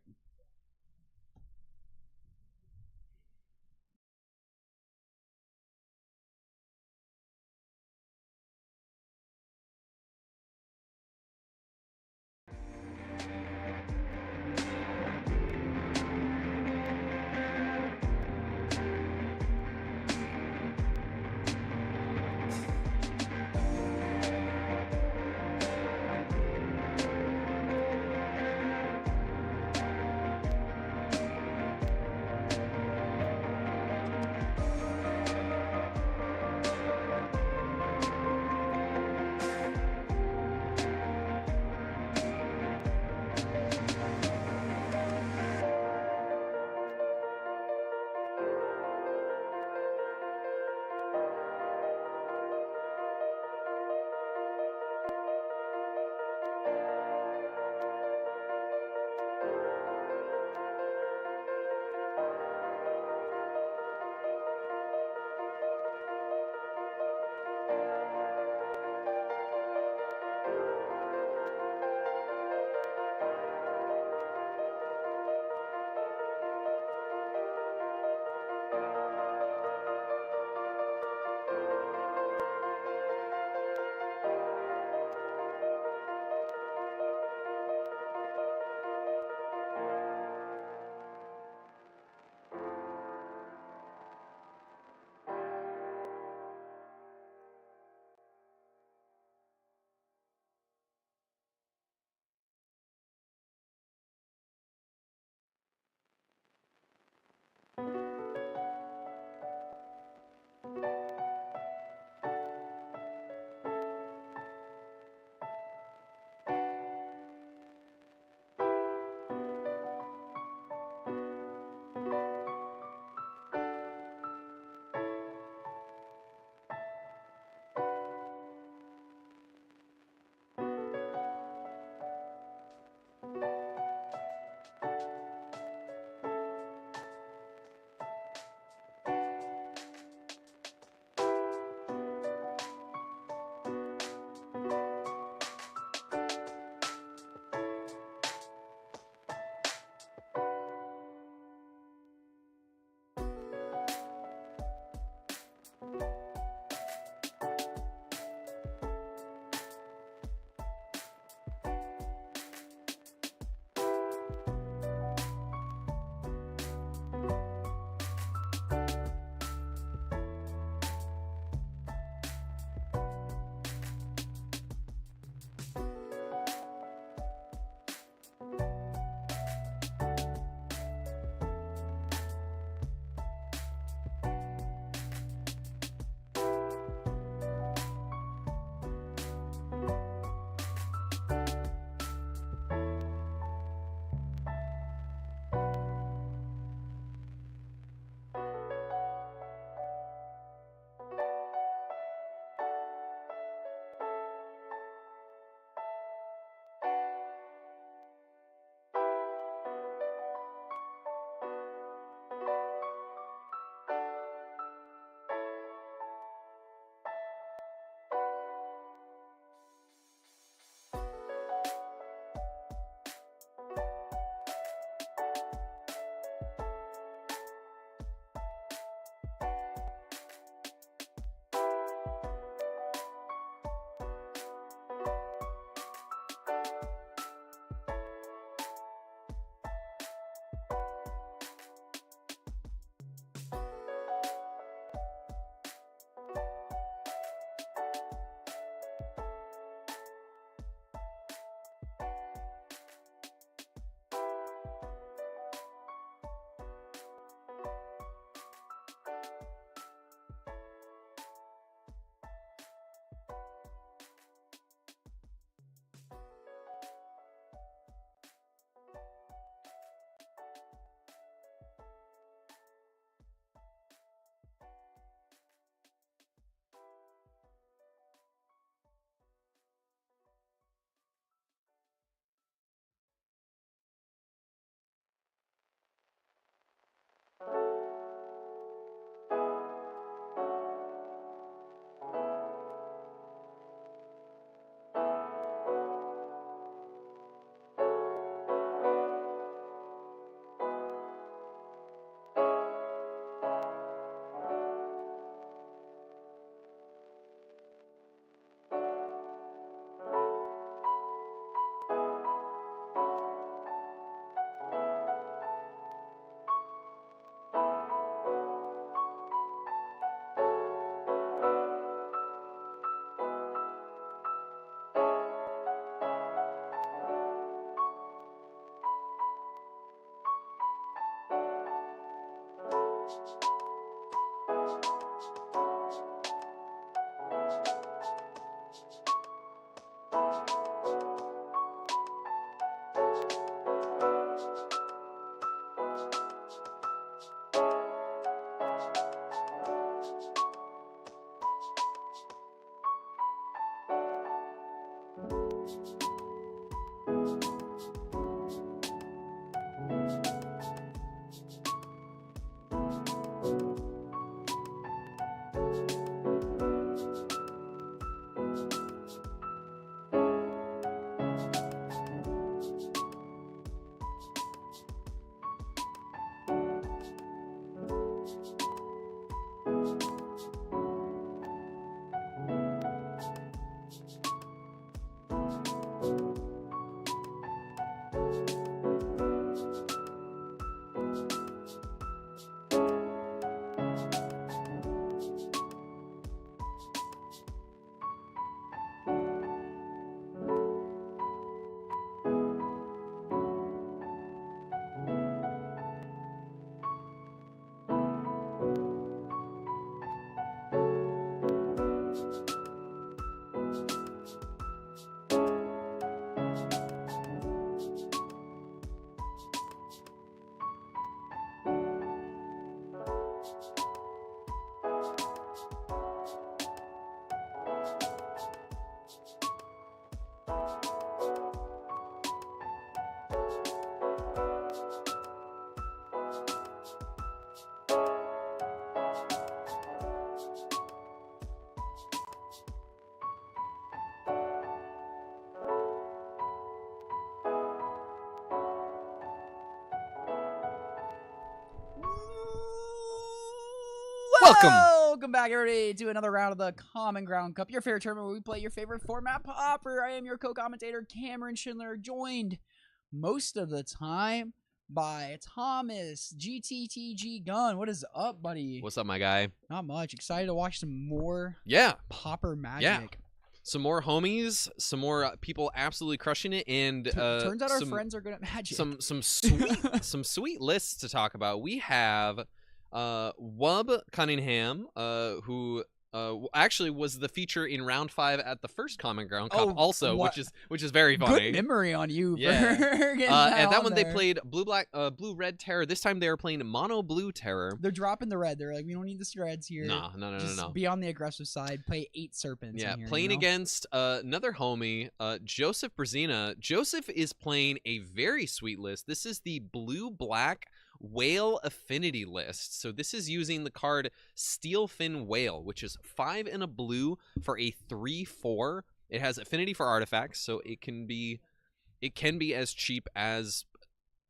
[SPEAKER 1] Welcome back, everybody, to another round of the Common Ground Cup, your favorite tournament where we play your favorite format, Pauper. I am your co-commentator, Cameron Schindler, joined most of the time by Thomas GTTG Gun. What is up, buddy?
[SPEAKER 3] What's up, my guy?
[SPEAKER 1] Not much. Excited to watch some more Pauper magic.
[SPEAKER 3] Yeah. Some more homies, some more people absolutely crushing it, and
[SPEAKER 1] turns out our friends are good at magic.
[SPEAKER 3] Some sweet lists to talk about. We have Wub Cunningham, who actually was the feature in round 5 at the first Common Ground Cup, also, which is very funny.
[SPEAKER 1] Good memory on you.
[SPEAKER 3] Yeah. And that one
[SPEAKER 1] there.
[SPEAKER 3] they played blue red terror. This time they were playing mono blue terror.
[SPEAKER 1] They're dropping the red. They're like, we don't need the shreds here.
[SPEAKER 3] No.
[SPEAKER 1] Just be on the aggressive side. Play 8 serpents.
[SPEAKER 3] Yeah,
[SPEAKER 1] in here,
[SPEAKER 3] playing against another homie, Joseph Brazina. Joseph is playing a very sweet list. This is the blue-black Whale Affinity list. So this is using the card Steelfin Whale, which is 5 and a blue for a 3/4. It has affinity for artifacts, so it can be as cheap as,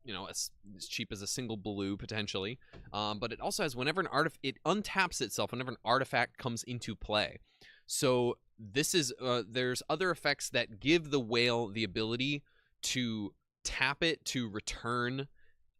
[SPEAKER 3] you know, as cheap as a single blue potentially. But it also has whenever it untaps itself whenever an artifact comes into play. So this is there's other effects that give the whale the ability to tap it to return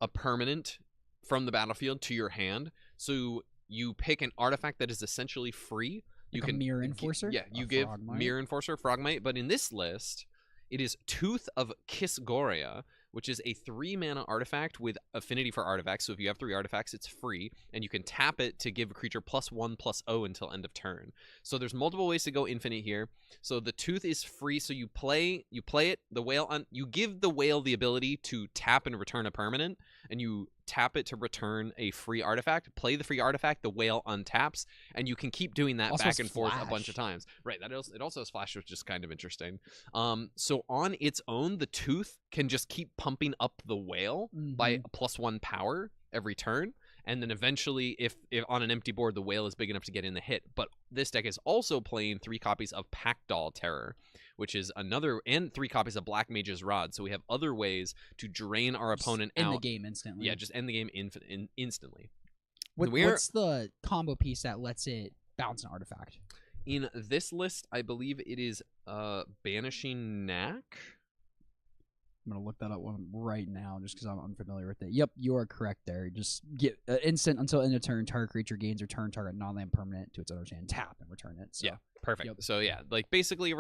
[SPEAKER 3] a permanent from the battlefield to your hand. So you pick an artifact that is essentially free. You can
[SPEAKER 1] Mirror Enforcer?
[SPEAKER 3] You give Mirror Enforcer, Frogmite, but in this list, it is Tooth of Kisgoria, which is a 3-mana artifact with affinity for artifacts. So if you have 3 artifacts, it's free, and you can tap it to give a creature +1/+0 until end of turn. So there's multiple ways to go infinite here. So the Tooth is free, so you play it. The whale you give the whale the ability to tap and return a permanent, and you tap it to return a free artifact. Play the free artifact, the whale untaps, and you can keep doing that back and forth a bunch of times. Right. It also has flash, which is kind of interesting. So on its own, the Tooth can just keep pumping up the whale by a +1 power every turn. And then eventually, if on an empty board, the whale is big enough to get in the hit. But this deck is also playing 3 copies of Packdoll Terror, which is another, and 3 copies of Black Mage's Rod. So we have other ways to drain our opponent out.
[SPEAKER 1] End the game instantly.
[SPEAKER 3] Yeah, just end the game instantly.
[SPEAKER 1] What's the combo piece that lets it bounce an artifact?
[SPEAKER 3] In this list, I believe it is Banishing Knack.
[SPEAKER 1] I'm going to look that up right now just because I'm unfamiliar with it. Yep, you are correct there. Just get instant until end of turn, target creature gains return target non-land permanent to its owner's hand. Tap and return it. So.
[SPEAKER 3] Yeah, perfect. Yep. So yeah, like basically a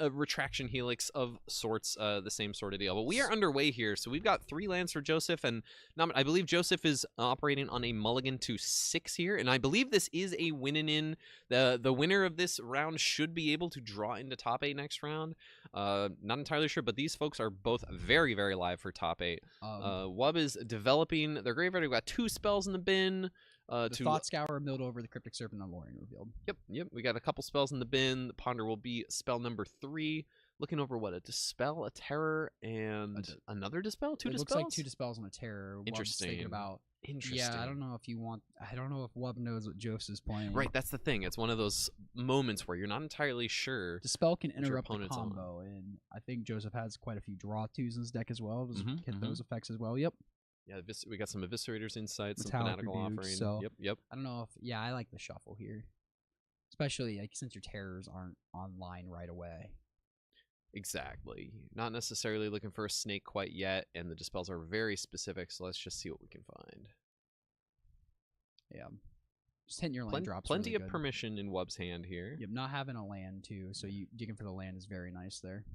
[SPEAKER 3] retraction helix of sorts, the same sort of deal. But we are underway here. So we've got 3 lands for Joseph, and I believe Joseph is operating on a mulligan to 6 here, and I believe this is a winning in. The winner of this round should be able to draw into top 8 next round. Not entirely sure, but these folks are both very, very live for top 8. Wub is developing their graveyard. We've got 2 spells in the bin.
[SPEAKER 1] The Thought Scour, Milled Over, the Cryptic Serpent, and Lorien Revealed.
[SPEAKER 3] Yep. We got a couple spells in the bin. The Ponder will be spell number 3. Looking over what? A Dispel, a Terror, and another Dispel? 2 Dispels?
[SPEAKER 1] Looks like 2 Dispels and a Terror.
[SPEAKER 3] Interesting. Interesting.
[SPEAKER 1] Yeah, I don't know if Wub knows what Joseph's playing.
[SPEAKER 3] Right, that's the thing. It's one of those moments where you're not entirely sure.
[SPEAKER 1] Dispel can interrupt the combo, and I think Joseph has quite a few draw 2s in his deck as well. Does get those effects as well. Yep.
[SPEAKER 3] Yeah, we got some Eviscerator's Insight, some
[SPEAKER 1] Metallic
[SPEAKER 3] Fanatical
[SPEAKER 1] Rebuke,
[SPEAKER 3] Offering.
[SPEAKER 1] So
[SPEAKER 3] Yep.
[SPEAKER 1] I don't know if I like the shuffle here, especially like since your terrors aren't online right away.
[SPEAKER 3] Exactly. Not necessarily looking for a snake quite yet, and the dispels are very specific. So let's just see what we can find.
[SPEAKER 1] Yeah, just hitting your land drops.
[SPEAKER 3] Plenty
[SPEAKER 1] really
[SPEAKER 3] of permission in Wub's hand here.
[SPEAKER 1] Yep, not having a land too, so you digging for the land is very nice there.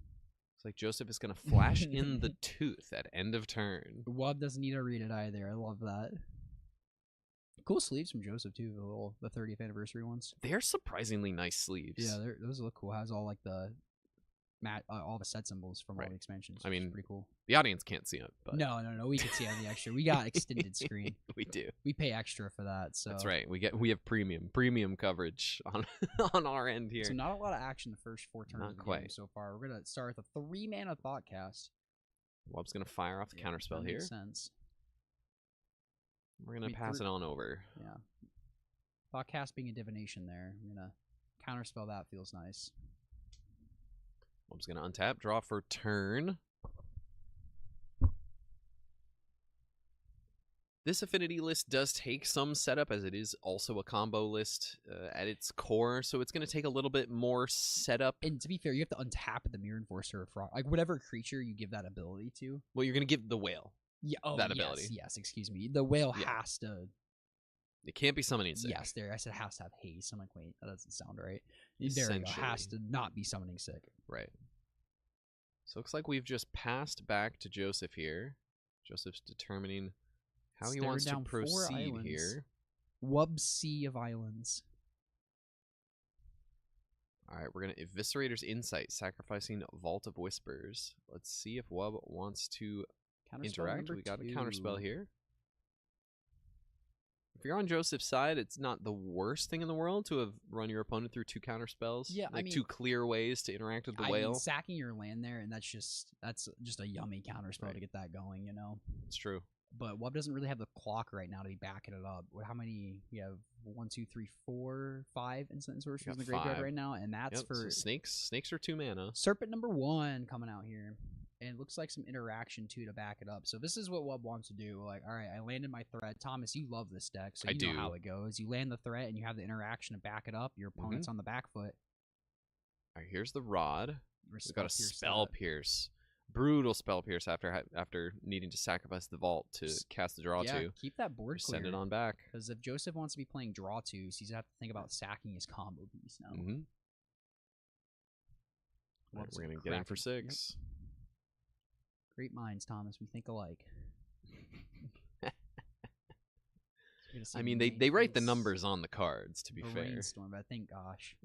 [SPEAKER 3] It's like Joseph is going to flash in the Tooth at end of turn.
[SPEAKER 1] Wub doesn't need to read it either. I love that. Cool sleeves from Joseph too. The 30th anniversary ones.
[SPEAKER 3] They're surprisingly nice sleeves.
[SPEAKER 1] Yeah, those look cool. Has all like the all the set symbols from all the expansions.
[SPEAKER 3] I mean,
[SPEAKER 1] pretty cool.
[SPEAKER 3] The audience can't see it, but
[SPEAKER 1] no, we can see it on the extra. We got extended screen.
[SPEAKER 3] We do.
[SPEAKER 1] We pay extra for that. So
[SPEAKER 3] that's right. We have premium coverage on on our end here.
[SPEAKER 1] So not a lot of action the first 4 turns
[SPEAKER 3] not
[SPEAKER 1] of the
[SPEAKER 3] quite
[SPEAKER 1] game so far. We're gonna start with a 3-mana Thoughtcast.
[SPEAKER 3] Wub's gonna fire off the counterspell here.
[SPEAKER 1] Makes sense.
[SPEAKER 3] We're gonna pass it on over.
[SPEAKER 1] Yeah. Thoughtcast being a divination there. I'm gonna counterspell that. Feels nice.
[SPEAKER 3] Wub's gonna untap, draw for turn. This affinity list does take some setup, as it is also a combo list at its core, so it's going to take a little bit more setup.
[SPEAKER 1] And to be fair, you have to untap the Mirror Enforcer or Frog. Like, whatever creature you give that ability to.
[SPEAKER 3] Well, you're going to give the whale that ability.
[SPEAKER 1] Yes, excuse me. The whale
[SPEAKER 3] Yeah.
[SPEAKER 1] has to...
[SPEAKER 3] It can't be summoning sick.
[SPEAKER 1] Yes, there. I said has to have haste. I'm like, wait, that doesn't sound right. There we go. Has to not be summoning sick.
[SPEAKER 3] Right. So it looks like we've just passed back to Joseph here. Joseph's determining how he wants to
[SPEAKER 1] Down 4
[SPEAKER 3] proceed
[SPEAKER 1] islands.
[SPEAKER 3] here.
[SPEAKER 1] Wub Sea of Islands.
[SPEAKER 3] All right, we're going to Eviscerator's Insight, sacrificing Vault of Whispers. Let's see if Wub wants to interact. We got a counterspell here. If you're on Joseph's side, it's not the worst thing in the world to have run your opponent through 2 counterspells.
[SPEAKER 1] Yeah,
[SPEAKER 3] like
[SPEAKER 1] I mean,
[SPEAKER 3] 2 clear ways to interact with the whale.
[SPEAKER 1] Sacking your land there, and that's just a yummy counterspell to get that going, you know.
[SPEAKER 3] It's true.
[SPEAKER 1] But Wub doesn't really have the clock right now to be backing it up. How many? We have 1, 2, 3, 4, 5 instant sorcerers in the graveyard right now, and that's for
[SPEAKER 3] so snakes. Snakes are 2 mana.
[SPEAKER 1] Serpent number 1 coming out here. And it looks like some interaction, too, to back it up. So this is what Wub wants to do. Like, all right, I landed my threat. Thomas, you love this deck, so you know how it goes. You land the threat, and you have the interaction to back it up. Your opponent's on the back foot.
[SPEAKER 3] All right, here's the rod. We've got a Spell Pierce. Brutal Spell Pierce after needing to sacrifice the vault to cast the Draw 2.
[SPEAKER 1] Keep that board clear.
[SPEAKER 3] Send it on back.
[SPEAKER 1] Because if Joseph wants to be playing Draw 2s, he's going to have to think about sacking his combo piece now.
[SPEAKER 3] Right, we're going to get in for 6.
[SPEAKER 1] Yep. Great minds, Thomas. We think alike.
[SPEAKER 3] I mean, they write the numbers on the cards, to be fair.
[SPEAKER 1] Brainstorm, but thank gosh.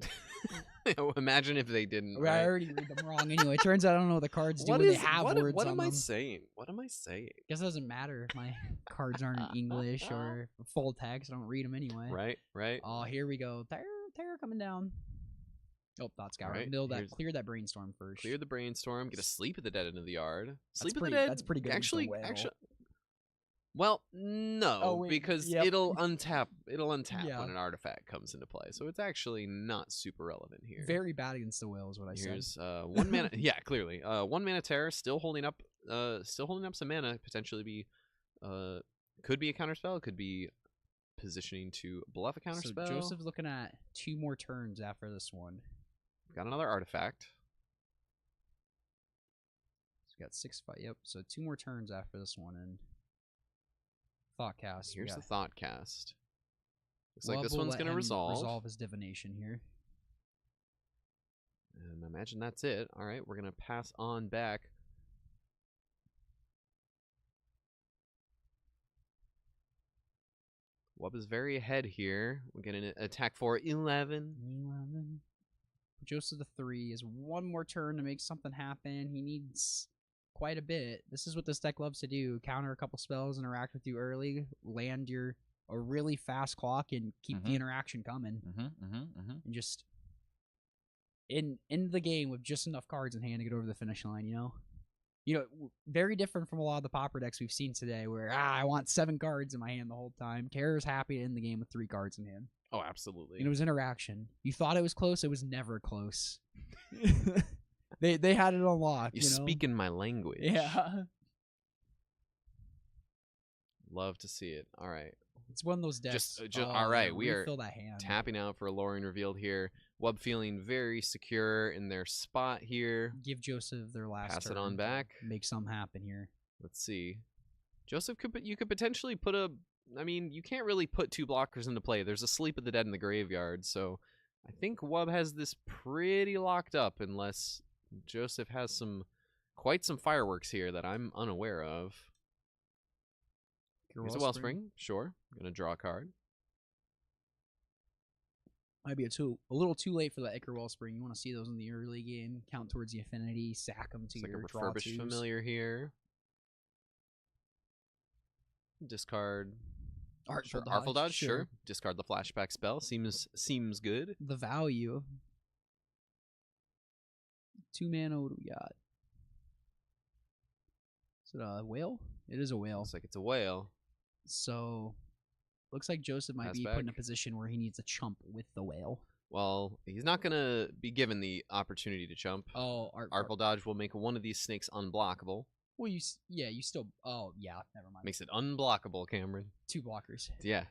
[SPEAKER 3] Imagine if they didn't.
[SPEAKER 1] Right? I already read them wrong anyway. It turns out I don't know what the cards do when they have words on them.
[SPEAKER 3] What am I saying? What am I saying?
[SPEAKER 1] Guess it doesn't matter if my cards aren't in English or full text. I don't read them anyway.
[SPEAKER 3] Right.
[SPEAKER 1] Oh, here we go. Terror coming down. Oh, Thought Scour.
[SPEAKER 3] Right,
[SPEAKER 1] clear that brainstorm first.
[SPEAKER 3] Clear the brainstorm. Get a Sleep at the Dead into the yard. Sleep at the
[SPEAKER 1] Dead.
[SPEAKER 3] Dead.
[SPEAKER 1] That's pretty good.
[SPEAKER 3] Actually. Well, no, because it'll untap. It'll untap when an artifact comes into play. So it's actually not super relevant here.
[SPEAKER 1] Very bad against the whale is what I said.
[SPEAKER 3] Here's 1 mana. Yeah, clearly. 1 mana terror, still holding up some mana. Potentially could be a counterspell. Could be positioning to bluff a counterspell.
[SPEAKER 1] So Joseph's looking at 2 more turns after this one.
[SPEAKER 3] Got another artifact.
[SPEAKER 1] So we got 6 5. Yep. So 2 more turns after this one, and Thought Cast.
[SPEAKER 3] Here's the Thought Cast. Looks like this one's gonna resolve
[SPEAKER 1] his divination here.
[SPEAKER 3] And I imagine that's it. All right, we're gonna pass on back. Wub is very ahead here. We're getting an attack for 11.
[SPEAKER 1] Joseph the 3 is 1 more turn to make something happen. He needs quite a bit. This is what this deck loves to do. Counter a couple spells, interact with you early, land a really fast clock, and keep the interaction coming. And just end the game with just enough cards in hand to get over the finish line, you know? You know, very different from a lot of the Pauper decks we've seen today where, I want 7 cards in my hand the whole time. Terror's happy to end the game with 3 cards in hand.
[SPEAKER 3] Oh, absolutely.
[SPEAKER 1] And it was interaction. You thought it was close. It was never close. They had it unlocked.
[SPEAKER 3] You're speaking my language.
[SPEAKER 1] Yeah.
[SPEAKER 3] Love to see it. All right.
[SPEAKER 1] It's one of those decks.
[SPEAKER 3] All right. We are
[SPEAKER 1] that hand.
[SPEAKER 3] tapping out for Alluring Revealed here. Wub feeling very secure in their spot here.
[SPEAKER 1] Give Joseph their last
[SPEAKER 3] Pass
[SPEAKER 1] turn.
[SPEAKER 3] it on back.
[SPEAKER 1] Make something happen here.
[SPEAKER 3] Let's see. Joseph, you could potentially put I mean, you can't really put 2 blockers into play. There's a Sleep of the Dead in the graveyard, so I think Wub has this pretty locked up unless Joseph has quite some fireworks here that I'm unaware of. Here's a Wellspring. Sure. I'm going to draw a card.
[SPEAKER 1] Might be a little too late for the Ichor Wellspring. You want to see those in the early game. Count towards the affinity. Sack them to
[SPEAKER 3] It's
[SPEAKER 1] your
[SPEAKER 3] like a
[SPEAKER 1] draw
[SPEAKER 3] refurbished
[SPEAKER 1] 2s.
[SPEAKER 3] familiar here. Discard. Artful Dodge, sure. Discard the flashback spell. Seems good.
[SPEAKER 1] The value. 2 mana, what do we got? Is it a whale? It is a whale.
[SPEAKER 3] Looks like it's a whale.
[SPEAKER 1] So, looks like Joseph might be put in a position where he needs to chump with the whale.
[SPEAKER 3] Well, he's not going to be given the opportunity to chump.
[SPEAKER 1] Oh,
[SPEAKER 3] Artful Dodge will make one of these snakes unblockable.
[SPEAKER 1] Well, you still. Oh, yeah, never mind.
[SPEAKER 3] Makes it unblockable, Cameron.
[SPEAKER 1] 2 blockers.
[SPEAKER 3] Yeah,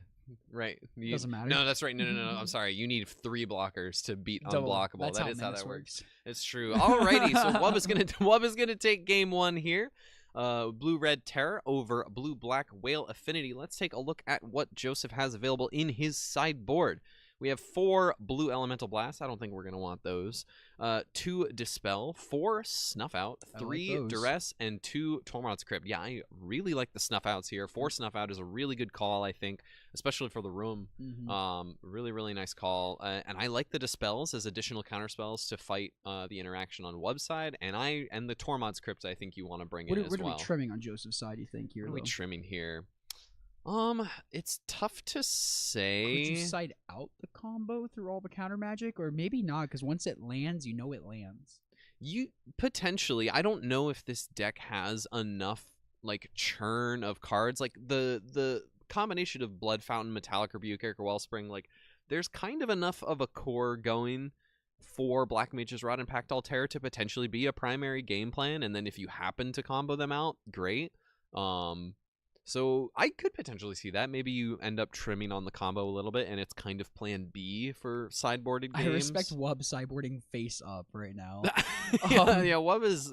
[SPEAKER 3] right.
[SPEAKER 1] Doesn't matter.
[SPEAKER 3] No, that's right. No. I'm sorry. You need 3 blockers to beat
[SPEAKER 1] Double.
[SPEAKER 3] unblockable.
[SPEAKER 1] That's
[SPEAKER 3] That
[SPEAKER 1] how
[SPEAKER 3] is how
[SPEAKER 1] Menace
[SPEAKER 3] that works.
[SPEAKER 1] works.
[SPEAKER 3] It's true. Alrighty, so Wub is gonna take game 1 here. Blue-Red Terror over Blue-Black Whale Affinity. Let's take a look at what Joseph has available in his sideboard. We have 4 Blue Elemental Blasts. I don't think we're going to want those. 2 Dispel, 4 Snuff Out, 3 Duress, and 2 Tormod's Crypt. Yeah, I really like the Snuff Outs here. 4 Snuff Out is a really good call, I think, especially for the room. Really, really nice call. And I like the Dispels as additional counterspells to fight the interaction on Wub's side. And the Tormod's Crypt, I think you want to bring in as well.
[SPEAKER 1] What are we trimming on Joseph's side, you think, here?
[SPEAKER 3] What are we trimming here? It's tough to say.
[SPEAKER 1] Could you side out the combo through all the counter magic, or maybe not? Because once it lands, you know it lands.
[SPEAKER 3] You potentially. I don't know if this deck has enough like churn of cards. Like the combination of Blood Fountain, Metallic Rebuke, Eric Wellspring. Like there's kind of enough of a core going for Black Mage's Rod and Pact Altair to potentially be a primary game plan. And then if you happen to combo them out, great. So I could potentially see that. Maybe you end up trimming on the combo a little bit, and it's kind of plan B for sideboarded games.
[SPEAKER 1] I respect Wub sideboarding face up right now.
[SPEAKER 3] yeah, Wub is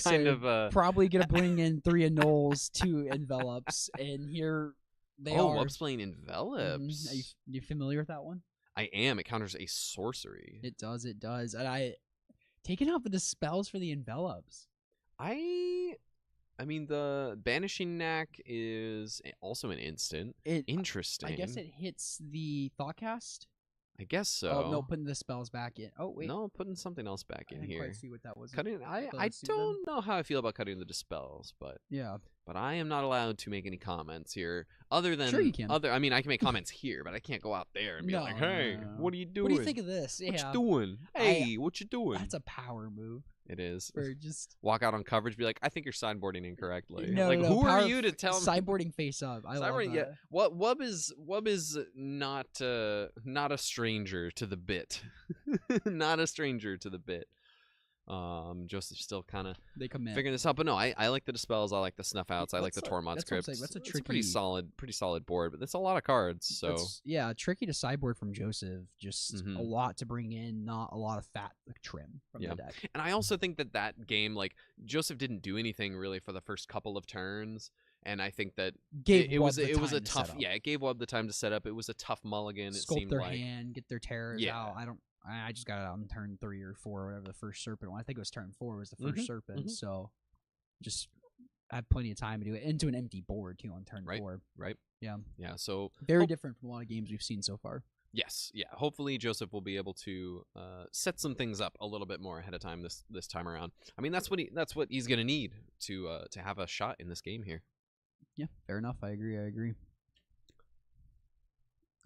[SPEAKER 3] kind of
[SPEAKER 1] probably going to bring in 3 Annuls, 2 Envelops, and here they are.
[SPEAKER 3] Wub's playing Envelops.
[SPEAKER 1] Are you familiar with that one?
[SPEAKER 3] I am. It counters a sorcery.
[SPEAKER 1] It does. And taking out the Dispels for the Envelops.
[SPEAKER 3] I mean, the Banishing Knack is also an instant. Interesting.
[SPEAKER 1] I guess it hits the Thoughtcast.
[SPEAKER 3] I guess so.
[SPEAKER 1] Oh, no, putting the spells back in. Oh, wait.
[SPEAKER 3] No, putting something else back in
[SPEAKER 1] I didn't
[SPEAKER 3] here.
[SPEAKER 1] quite see what that was.
[SPEAKER 3] Cutting. I don't know how I feel about cutting the Dispels, but
[SPEAKER 1] yeah.
[SPEAKER 3] But I am not allowed to make any comments here, other than
[SPEAKER 1] sure you can.
[SPEAKER 3] I mean, I can make comments here, but I can't go out there and be like, "Hey, what are you doing?
[SPEAKER 1] What do you think of this?
[SPEAKER 3] What you doing? Hey, what you doing?"
[SPEAKER 1] That's a power move.
[SPEAKER 3] It is.
[SPEAKER 1] Or just
[SPEAKER 3] walk out on coverage, be like, "I think you're sideboarding incorrectly."
[SPEAKER 1] No,
[SPEAKER 3] like, who are you to tell me?
[SPEAKER 1] Sideboarding face up. I love that.
[SPEAKER 3] Yeah. Wub is not a stranger to the bit. Not a stranger to the bit. Joseph's still kind of figuring this out, but no, I like the Dispels, I like the Snuff Outs, I like the Tormod's Crypt.
[SPEAKER 1] That's a tricky,
[SPEAKER 3] pretty solid board, but that's a lot of cards. So
[SPEAKER 1] tricky to sideboard from Joseph. Just a lot to bring in, not a lot of fat trim from the deck.
[SPEAKER 3] And I also think that game, like Joseph didn't do anything really for the first couple of turns. And I think that it was a tough. Yeah, it gave Wub the time to set up. It was a tough mulligan.
[SPEAKER 1] Sculpt
[SPEAKER 3] it seemed
[SPEAKER 1] their
[SPEAKER 3] like.
[SPEAKER 1] hand, get their terrors out. I just got it on turn 3 or 4, or whatever the first serpent one. I think it was turn 4 was the first serpent. So just I had plenty of time to do it into an empty board too on turn 4.
[SPEAKER 3] Right.
[SPEAKER 1] Yeah.
[SPEAKER 3] Yeah. So
[SPEAKER 1] very different from a lot of games we've seen so far.
[SPEAKER 3] Yes. Yeah. Hopefully Joseph will be able to set some things up a little bit more ahead of time this time around. I mean, that's what he's gonna need to have a shot in this game here.
[SPEAKER 1] Yeah. Fair enough. I agree.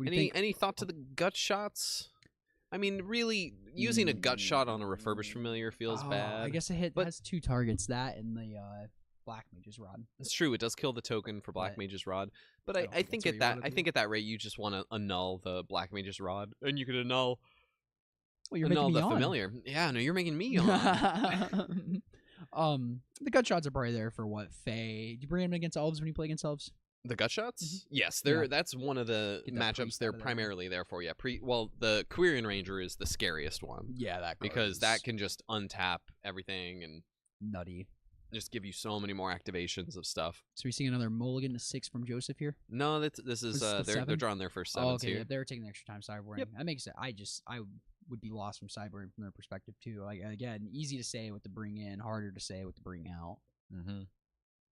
[SPEAKER 3] Any thought to the gut shots? I mean, really, using a gut shot on a refurbished familiar feels bad.
[SPEAKER 1] I guess it has 2 targets, that and the Black Mage's Rod.
[SPEAKER 3] It's true. It does kill the token for Black Mage's Rod, but I think at that rate, you just want to annul the Black Mage's Rod, and you could annul.
[SPEAKER 1] Well, you're making me
[SPEAKER 3] the familiar. Yeah, no, you're making me on.
[SPEAKER 1] The gut shots are probably there for what, Fae? Do you bring them against elves when you play against elves?
[SPEAKER 3] The gut shots? Yes, that's one of the matchups they're primarily there for. Yeah, the Quirion Ranger is the scariest one.
[SPEAKER 1] Yeah,
[SPEAKER 3] because that can just untap everything and
[SPEAKER 1] nutty.
[SPEAKER 3] Just give you so many more activations of stuff.
[SPEAKER 1] So we seeing another mulligan to 6 from Joseph here?
[SPEAKER 3] No, this is they're drawing their first 7s here.
[SPEAKER 1] Yeah, they're taking the extra time sideboarding. That makes it. I would be lost from sideboarding from their perspective too. Like again, easy to say what to bring in, harder to say what to bring out.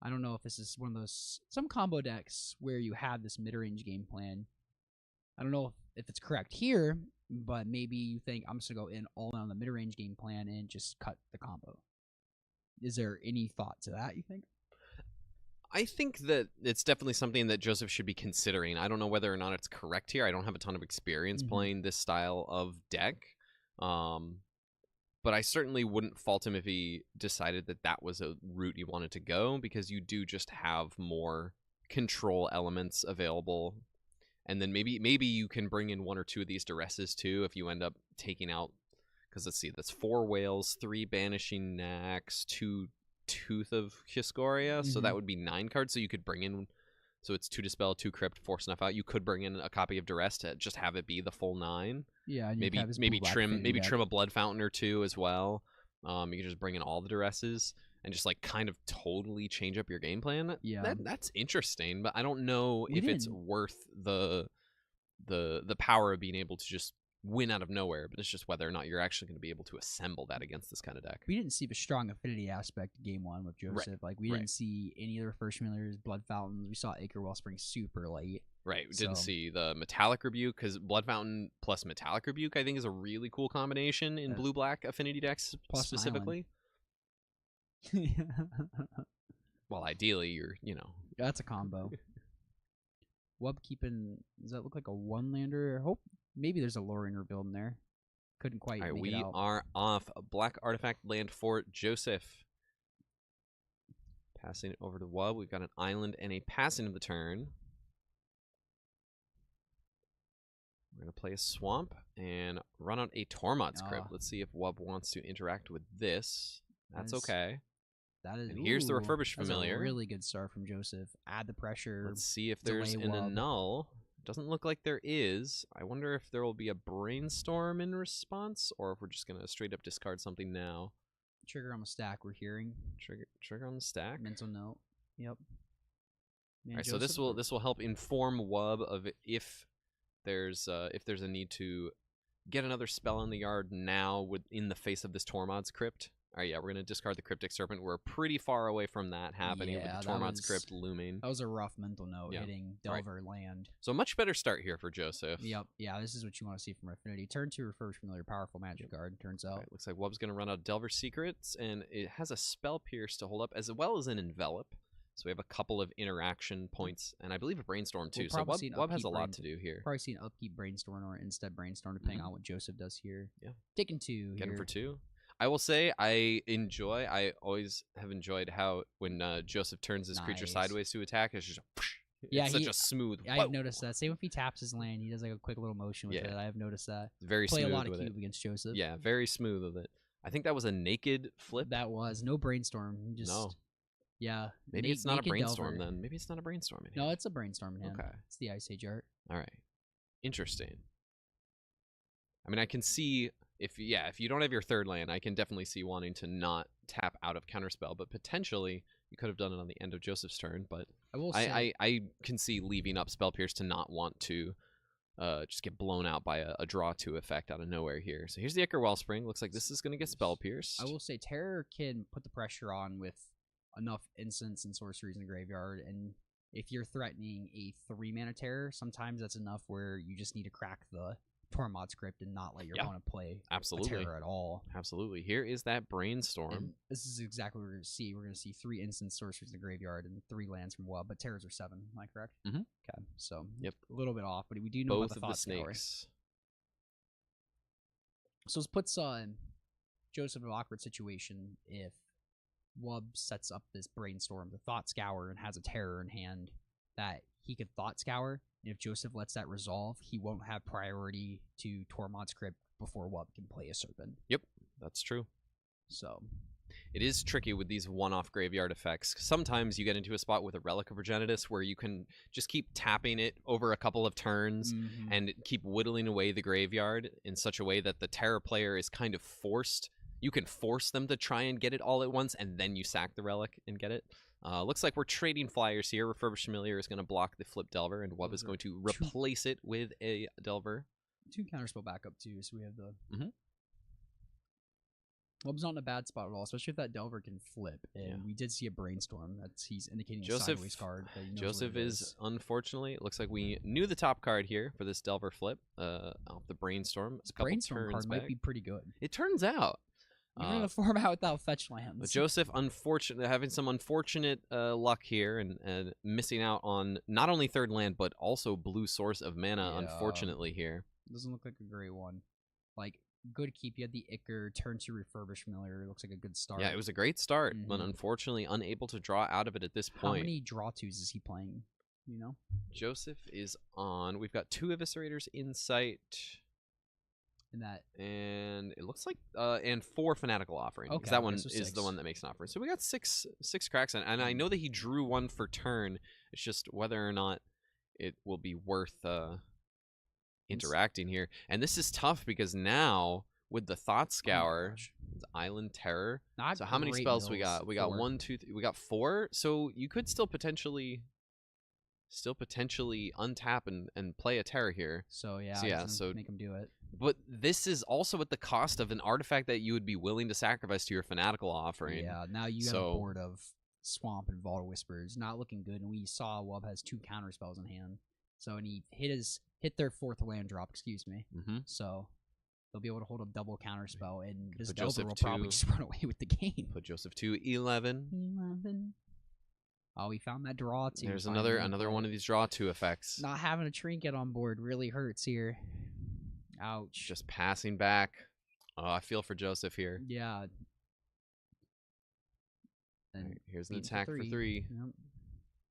[SPEAKER 1] I don't know if this is one of those some combo decks where you have this mid-range game plan. I don't know if it's correct here, but maybe you think I'm just gonna go in all in on the mid-range game plan and just cut the combo. Is there any thought to that, you think?
[SPEAKER 3] I think that it's definitely something that Joseph should be considering. I don't know whether or not it's correct here. I don't have a ton of experience playing this style of deck. But I certainly wouldn't fault him if he decided that was a route he wanted to go, because you do just have more control elements available. And then maybe you can bring in 1 or 2 of these Duresses too if you end up taking out, because let's see, that's 4 Whales, 3 Banishing Knacks, 2 Tooth of Hiscoria, so
[SPEAKER 1] Mhm.
[SPEAKER 3] that would be 9 cards. So you could bring in, so it's 2 Dispel, 2 Crypt, 4 Snuff Out. You could bring in a copy of Duress to just have it be the full 9.
[SPEAKER 1] Yeah, and you
[SPEAKER 3] Maybe
[SPEAKER 1] have his
[SPEAKER 3] maybe
[SPEAKER 1] blue-black
[SPEAKER 3] trim
[SPEAKER 1] affinity
[SPEAKER 3] maybe
[SPEAKER 1] deck.
[SPEAKER 3] trim a Blood Fountain or 2 as well. You can just bring in all the Duresses and just like kind of totally change up your game plan.
[SPEAKER 1] Yeah.
[SPEAKER 3] That's interesting, but I don't know
[SPEAKER 1] We
[SPEAKER 3] if it's
[SPEAKER 1] didn't-
[SPEAKER 3] worth the power of being able to just win out of nowhere, but it's just whether or not you're actually going to be able to assemble that against this kind of deck.
[SPEAKER 1] We didn't see the strong affinity aspect in game 1 with Joseph. Like we
[SPEAKER 3] right.
[SPEAKER 1] didn't see any of the first familiars, Blood Fountains. We saw Acre Wellspring super late.
[SPEAKER 3] Right, we didn't
[SPEAKER 1] So-
[SPEAKER 3] see the Metallic Rebuke, because Blood Fountain plus Metallic Rebuke I think is a really cool combination in blue-black affinity decks
[SPEAKER 1] plus
[SPEAKER 3] specifically. Well, ideally you're,
[SPEAKER 1] That's a combo. Wub keeping, does that look like a 1-lander? I hope maybe there's a Loringer rebuild in there. Couldn't quite
[SPEAKER 3] All right,
[SPEAKER 1] make
[SPEAKER 3] we
[SPEAKER 1] it out.
[SPEAKER 3] are off a Black Artifact land for Joseph. Passing it over to Wub. We've got an island and a passing of the turn. We're going to play a Swamp and run out a Tormod's Crypt. Let's see if Wub wants to interact with this. That's
[SPEAKER 1] That is-
[SPEAKER 3] okay.
[SPEAKER 1] That is,
[SPEAKER 3] And here's the
[SPEAKER 1] ooh,
[SPEAKER 3] Refurbished
[SPEAKER 1] that's
[SPEAKER 3] Familiar.
[SPEAKER 1] A really good start from Joseph. Add the pressure.
[SPEAKER 3] Let's see if there's
[SPEAKER 1] delay
[SPEAKER 3] an
[SPEAKER 1] Wub.
[SPEAKER 3] annul. Doesn't look like there is. I wonder if there will be a Brainstorm in response, or if we're just going to straight up discard something now.
[SPEAKER 1] Trigger on the stack. We're hearing
[SPEAKER 3] Trigger on the stack.
[SPEAKER 1] mental note. Yep. Man,
[SPEAKER 3] All right, so this will help inform Wub of if there's a need to get another spell in the yard now in the face of this Tormod's Crypt. All right, yeah, we're gonna discard the Cryptic Serpent. We're pretty far away from that happening
[SPEAKER 1] Yeah,
[SPEAKER 3] with the
[SPEAKER 1] that
[SPEAKER 3] Tormod's
[SPEAKER 1] was-
[SPEAKER 3] Crypt looming.
[SPEAKER 1] That was a rough mental note
[SPEAKER 3] Yeah.
[SPEAKER 1] hitting
[SPEAKER 3] All right.
[SPEAKER 1] Delver land.
[SPEAKER 3] So a much better start here for Joseph.
[SPEAKER 1] Yep. Yeah, this is what you want to see from Affinity. Turn 2 Refurbished Familiar, powerful magic card. Turns
[SPEAKER 3] All
[SPEAKER 1] out.
[SPEAKER 3] right, looks like Wub's gonna run out Delver Secrets, and it has a Spell Pierce to hold up as well as an Envelop. So we have a couple of interaction points, and I believe a Brainstorm too.
[SPEAKER 1] We'll
[SPEAKER 3] So
[SPEAKER 1] probably see an
[SPEAKER 3] Wub has a
[SPEAKER 1] upkeep
[SPEAKER 3] lot
[SPEAKER 1] brain-
[SPEAKER 3] to do here.
[SPEAKER 1] Probably see an upkeep Brainstorm or instead Brainstorm, depending on what Joseph does here.
[SPEAKER 3] Yeah.
[SPEAKER 1] Taking 2
[SPEAKER 3] Get him
[SPEAKER 1] here.
[SPEAKER 3] for 2. I will say I always have enjoyed how when Joseph turns his creature
[SPEAKER 1] Nice.
[SPEAKER 3] sideways to attack, it's just
[SPEAKER 1] Yeah,
[SPEAKER 3] it's such a smooth.
[SPEAKER 1] Yeah, I've noticed that. Same if he taps his land, he does like a quick little motion with
[SPEAKER 3] Yeah.
[SPEAKER 1] it. I've noticed that.
[SPEAKER 3] Very
[SPEAKER 1] Play
[SPEAKER 3] smooth
[SPEAKER 1] a lot of
[SPEAKER 3] with
[SPEAKER 1] cube
[SPEAKER 3] it.
[SPEAKER 1] against Joseph.
[SPEAKER 3] Yeah, very smooth with it. I think that was a naked flip.
[SPEAKER 1] That was no Brainstorm. Just
[SPEAKER 3] No.
[SPEAKER 1] Yeah.
[SPEAKER 3] Maybe it's not a
[SPEAKER 1] naked
[SPEAKER 3] brainstorm
[SPEAKER 1] Delver.
[SPEAKER 3] then. Maybe it's not a brainstorm. In
[SPEAKER 1] No,
[SPEAKER 3] here.
[SPEAKER 1] it's a Brainstorm in hand.
[SPEAKER 3] Okay.
[SPEAKER 1] It's the Ice Age art.
[SPEAKER 3] All right. Interesting. I mean, I can see if you don't have your third land, I can definitely see wanting to not tap out of counterspell, but potentially you could have done it on the end of Joseph's turn. But
[SPEAKER 1] I will say
[SPEAKER 3] I can see leaving up Spell Pierce to not want to just get blown out by a draw 2 effect out of nowhere here. So here's the Ichor Wellspring. Looks like this is going to get Spell Pierced.
[SPEAKER 1] I will say Terror can put the pressure on with enough instants and sorceries in the graveyard, and if you're threatening a 3-mana Terror, sometimes that's enough where you just need to crack the Tormod's Crypt and not let your
[SPEAKER 3] Yeah.
[SPEAKER 1] opponent play
[SPEAKER 3] Absolutely.
[SPEAKER 1] a Terror at all.
[SPEAKER 3] Absolutely. Here is that Brainstorm.
[SPEAKER 1] And this is exactly what we're going to see. We're going to see 3 instant sorceries in the graveyard and 3 lands from Wub, but Terrors are 7. Am I correct?
[SPEAKER 3] Mhm.
[SPEAKER 1] Okay, so
[SPEAKER 3] Yep.
[SPEAKER 1] a little bit off, but we do know
[SPEAKER 3] Both
[SPEAKER 1] about
[SPEAKER 3] of
[SPEAKER 1] the
[SPEAKER 3] the
[SPEAKER 1] Thought Scour.
[SPEAKER 3] snakes.
[SPEAKER 1] So this puts Joseph in an awkward situation if Wub sets up this Brainstorm, the Thought Scour, and has a Terror in hand that he could Thought Scour. And if Joseph lets that resolve, he won't have priority to Tormod's Crypt before Wub can play a Serpent.
[SPEAKER 3] Yep, that's true.
[SPEAKER 1] So
[SPEAKER 3] It is tricky with these one-off graveyard effects. Sometimes you get into a spot with a Relic of Progenitus where you can just keep tapping it over a couple of turns and keep whittling away the graveyard in such a way that the Terror player is kind of forced. You can force them to try and get it all at once, and then you sack the Relic and get it. Looks like we're trading flyers here. Refurbished Familiar is going to block the Flip Delver, and Wub is going to replace it with a Delver.
[SPEAKER 1] 2 counterspell backup too, so we have the
[SPEAKER 3] Mhm.
[SPEAKER 1] Wub's not in a bad spot at all, especially if that Delver can flip. And
[SPEAKER 3] Yeah.
[SPEAKER 1] we did see a Brainstorm. He's indicating a
[SPEAKER 3] Joseph-
[SPEAKER 1] sideways card. That he knows
[SPEAKER 3] Joseph
[SPEAKER 1] what it
[SPEAKER 3] is, unfortunately, it looks like we knew the top card here for this Delver flip off the Brainstorm.
[SPEAKER 1] This
[SPEAKER 3] A couple
[SPEAKER 1] Brainstorm
[SPEAKER 3] turns
[SPEAKER 1] card might
[SPEAKER 3] back.
[SPEAKER 1] be pretty good.
[SPEAKER 3] It turns out.
[SPEAKER 1] Even in a format without fetch lands.
[SPEAKER 3] But Joseph, having some unfortunate luck here and missing out on not only third land, but also blue source of mana,
[SPEAKER 1] Yeah.
[SPEAKER 3] unfortunately, here.
[SPEAKER 1] Doesn't look like a great one. Like, good keep. You had the Ichor, turn to Refurbished Familiar. Looks like a good start.
[SPEAKER 3] Yeah, it was a great start, but
[SPEAKER 1] Mhm.
[SPEAKER 3] unfortunately unable to draw out of it at this
[SPEAKER 1] How
[SPEAKER 3] point.
[SPEAKER 1] many draw twos is he playing? You know?
[SPEAKER 3] Joseph is on. We've got 2 Eviscerators in sight.
[SPEAKER 1] in that.
[SPEAKER 3] And it looks like and 4 Fanatical Offering.
[SPEAKER 1] Okay,
[SPEAKER 3] Because that one
[SPEAKER 1] so
[SPEAKER 3] is the
[SPEAKER 1] 6.
[SPEAKER 3] one that makes an offering. So we got six cracks, and I know that he drew 1 for turn. It's just whether or not it will be worth interacting here. And this is tough because now with the Thought Scour, it's Island Terror.
[SPEAKER 1] Not
[SPEAKER 3] So how many
[SPEAKER 1] great
[SPEAKER 3] spells we
[SPEAKER 1] mills.
[SPEAKER 3] got? We got
[SPEAKER 1] 4.
[SPEAKER 3] 1, 2, 3, we got 4. So you could still potentially untap and play a Terror here.
[SPEAKER 1] So yeah,
[SPEAKER 3] So
[SPEAKER 1] make him do it.
[SPEAKER 3] But this is also at the cost of an artifact that you would be willing to sacrifice to your Fanatical Offering.
[SPEAKER 1] Yeah, now you have a board of Swamp and Vault of Whispers. Not looking good, and we saw Wub has 2 counter spells in hand. So, and he hit their 4th land drop, excuse me. So they'll be able to hold a double counter spell, and this Joseph will probably just run away with the game.
[SPEAKER 3] Put Joseph to 11.
[SPEAKER 1] 11. Oh, we found that draw too.
[SPEAKER 3] There's another one of these draw 2 effects.
[SPEAKER 1] Not having a trinket on board really hurts here. Ouch.
[SPEAKER 3] Just passing back. Oh, I feel for Joseph here.
[SPEAKER 1] Yeah.
[SPEAKER 3] Right, here's an attack for 3.
[SPEAKER 1] Yep.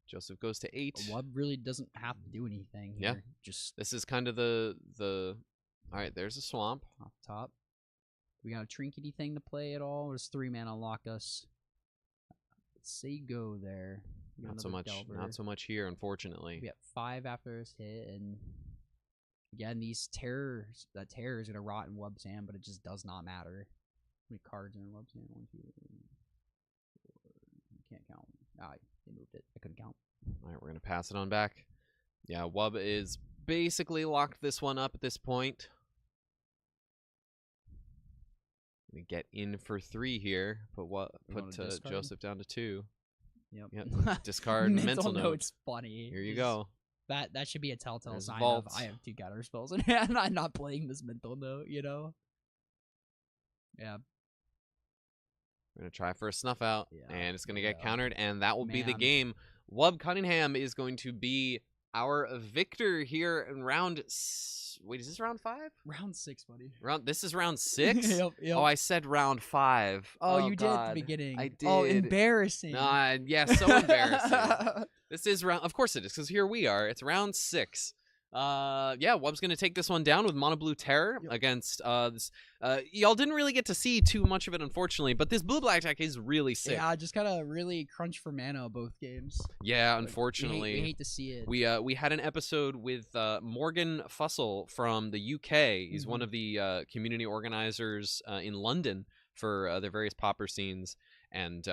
[SPEAKER 3] Joseph goes to 8.
[SPEAKER 1] Wub really doesn't have to do anything here.
[SPEAKER 3] Yeah.
[SPEAKER 1] Just
[SPEAKER 3] this is kind of the all right, there's a swamp.
[SPEAKER 1] Off top. We got a trinkety thing to play at all? Or does 3 mana lock us? Let's say go there.
[SPEAKER 3] Not so much.
[SPEAKER 1] Delver.
[SPEAKER 3] Not so much here, unfortunately.
[SPEAKER 1] We got 5 after this hit, and again, that terror is gonna rot in Wub's hand, but it just does not matter. How many cards are in Wub's hand? 1, 2, 3, 4. Can't count. Ah, they moved it. I couldn't count.
[SPEAKER 3] All right, we're gonna pass it on back. Yeah, Wub is basically locked this one up at this point. Gonna get in for 3 here. Put Joseph down to 2.
[SPEAKER 1] Yep.
[SPEAKER 3] Discard mental note.
[SPEAKER 1] It's funny.
[SPEAKER 3] Here you go.
[SPEAKER 1] That should be a telltale
[SPEAKER 3] There's
[SPEAKER 1] sign
[SPEAKER 3] vault.
[SPEAKER 1] of I have 2 counter spells in hand. I'm not playing this mental note, you know? Yeah.
[SPEAKER 3] We're gonna try for a snuff out,
[SPEAKER 1] Yeah,
[SPEAKER 3] and it's gonna get countered, and that will be the game. Wub Cunningham is going to be our victor here in round. Wait, is this round 5?
[SPEAKER 1] Round 6, buddy.
[SPEAKER 3] This is round 6.
[SPEAKER 1] Yep.
[SPEAKER 3] Oh, I said round 5.
[SPEAKER 1] Oh, you
[SPEAKER 3] God.
[SPEAKER 1] did at the beginning.
[SPEAKER 3] I did.
[SPEAKER 1] Oh, embarrassing.
[SPEAKER 3] Yeah, so embarrassing. This is round. Of course it is, because here we are. It's round 6. Yeah, Wub's gonna take this one down with Mono Blue Terror against this. Y'all didn't really get to see too much of it, unfortunately, but this blue black deck is really sick.
[SPEAKER 1] Yeah, just kind of really crunch for mana both games.
[SPEAKER 3] Yeah,
[SPEAKER 1] Like,
[SPEAKER 3] unfortunately,
[SPEAKER 1] we hate to see it.
[SPEAKER 3] We had an episode with Morgan Fussell from the UK. He's one of the community organizers in London for their various Pauper scenes, and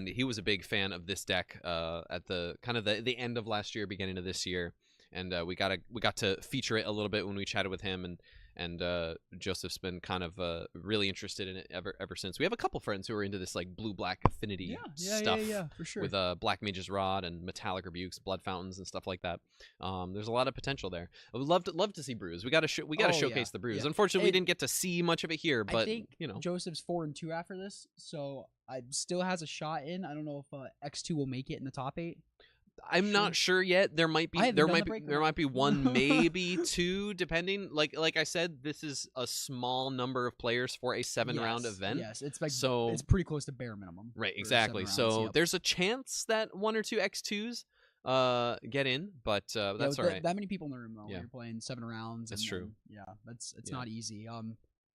[SPEAKER 3] he was a big fan of this deck at the kind of the end of last year, beginning of this year. And we got to feature it a little bit when we chatted with him, and Joseph's been kind of really interested in it ever since. We have a couple friends who are into this like blue black affinity stuff,
[SPEAKER 1] for sure.
[SPEAKER 3] with Black Mage's Rod and Metallic Rebukes, Blood Fountains, and stuff like that. There's a lot of potential there. I would love to see Brews. We got to showcase the Brews.
[SPEAKER 1] Yeah.
[SPEAKER 3] Unfortunately, we didn't get to see much of it here, but
[SPEAKER 1] I think
[SPEAKER 3] you know,
[SPEAKER 1] Joseph's 4-2 after this, so I still has a shot in. I don't know if X2 will make it in the top 8.
[SPEAKER 3] I'm not sure yet. There might be one, maybe 2, depending. Like I said, this is a small number of players for a 7-round event.
[SPEAKER 1] Yes, it's like
[SPEAKER 3] so
[SPEAKER 1] it's pretty close to bare minimum.
[SPEAKER 3] Right,
[SPEAKER 1] for
[SPEAKER 3] exactly.
[SPEAKER 1] 7
[SPEAKER 3] So
[SPEAKER 1] rounds, yep.
[SPEAKER 3] there's a chance that 1 or 2 X2s get in, but that's all right.
[SPEAKER 1] That many people in the room though.
[SPEAKER 3] Yeah.
[SPEAKER 1] When you're playing 7 rounds.
[SPEAKER 3] That's true.
[SPEAKER 1] Yeah, it's
[SPEAKER 3] Yeah.
[SPEAKER 1] not easy.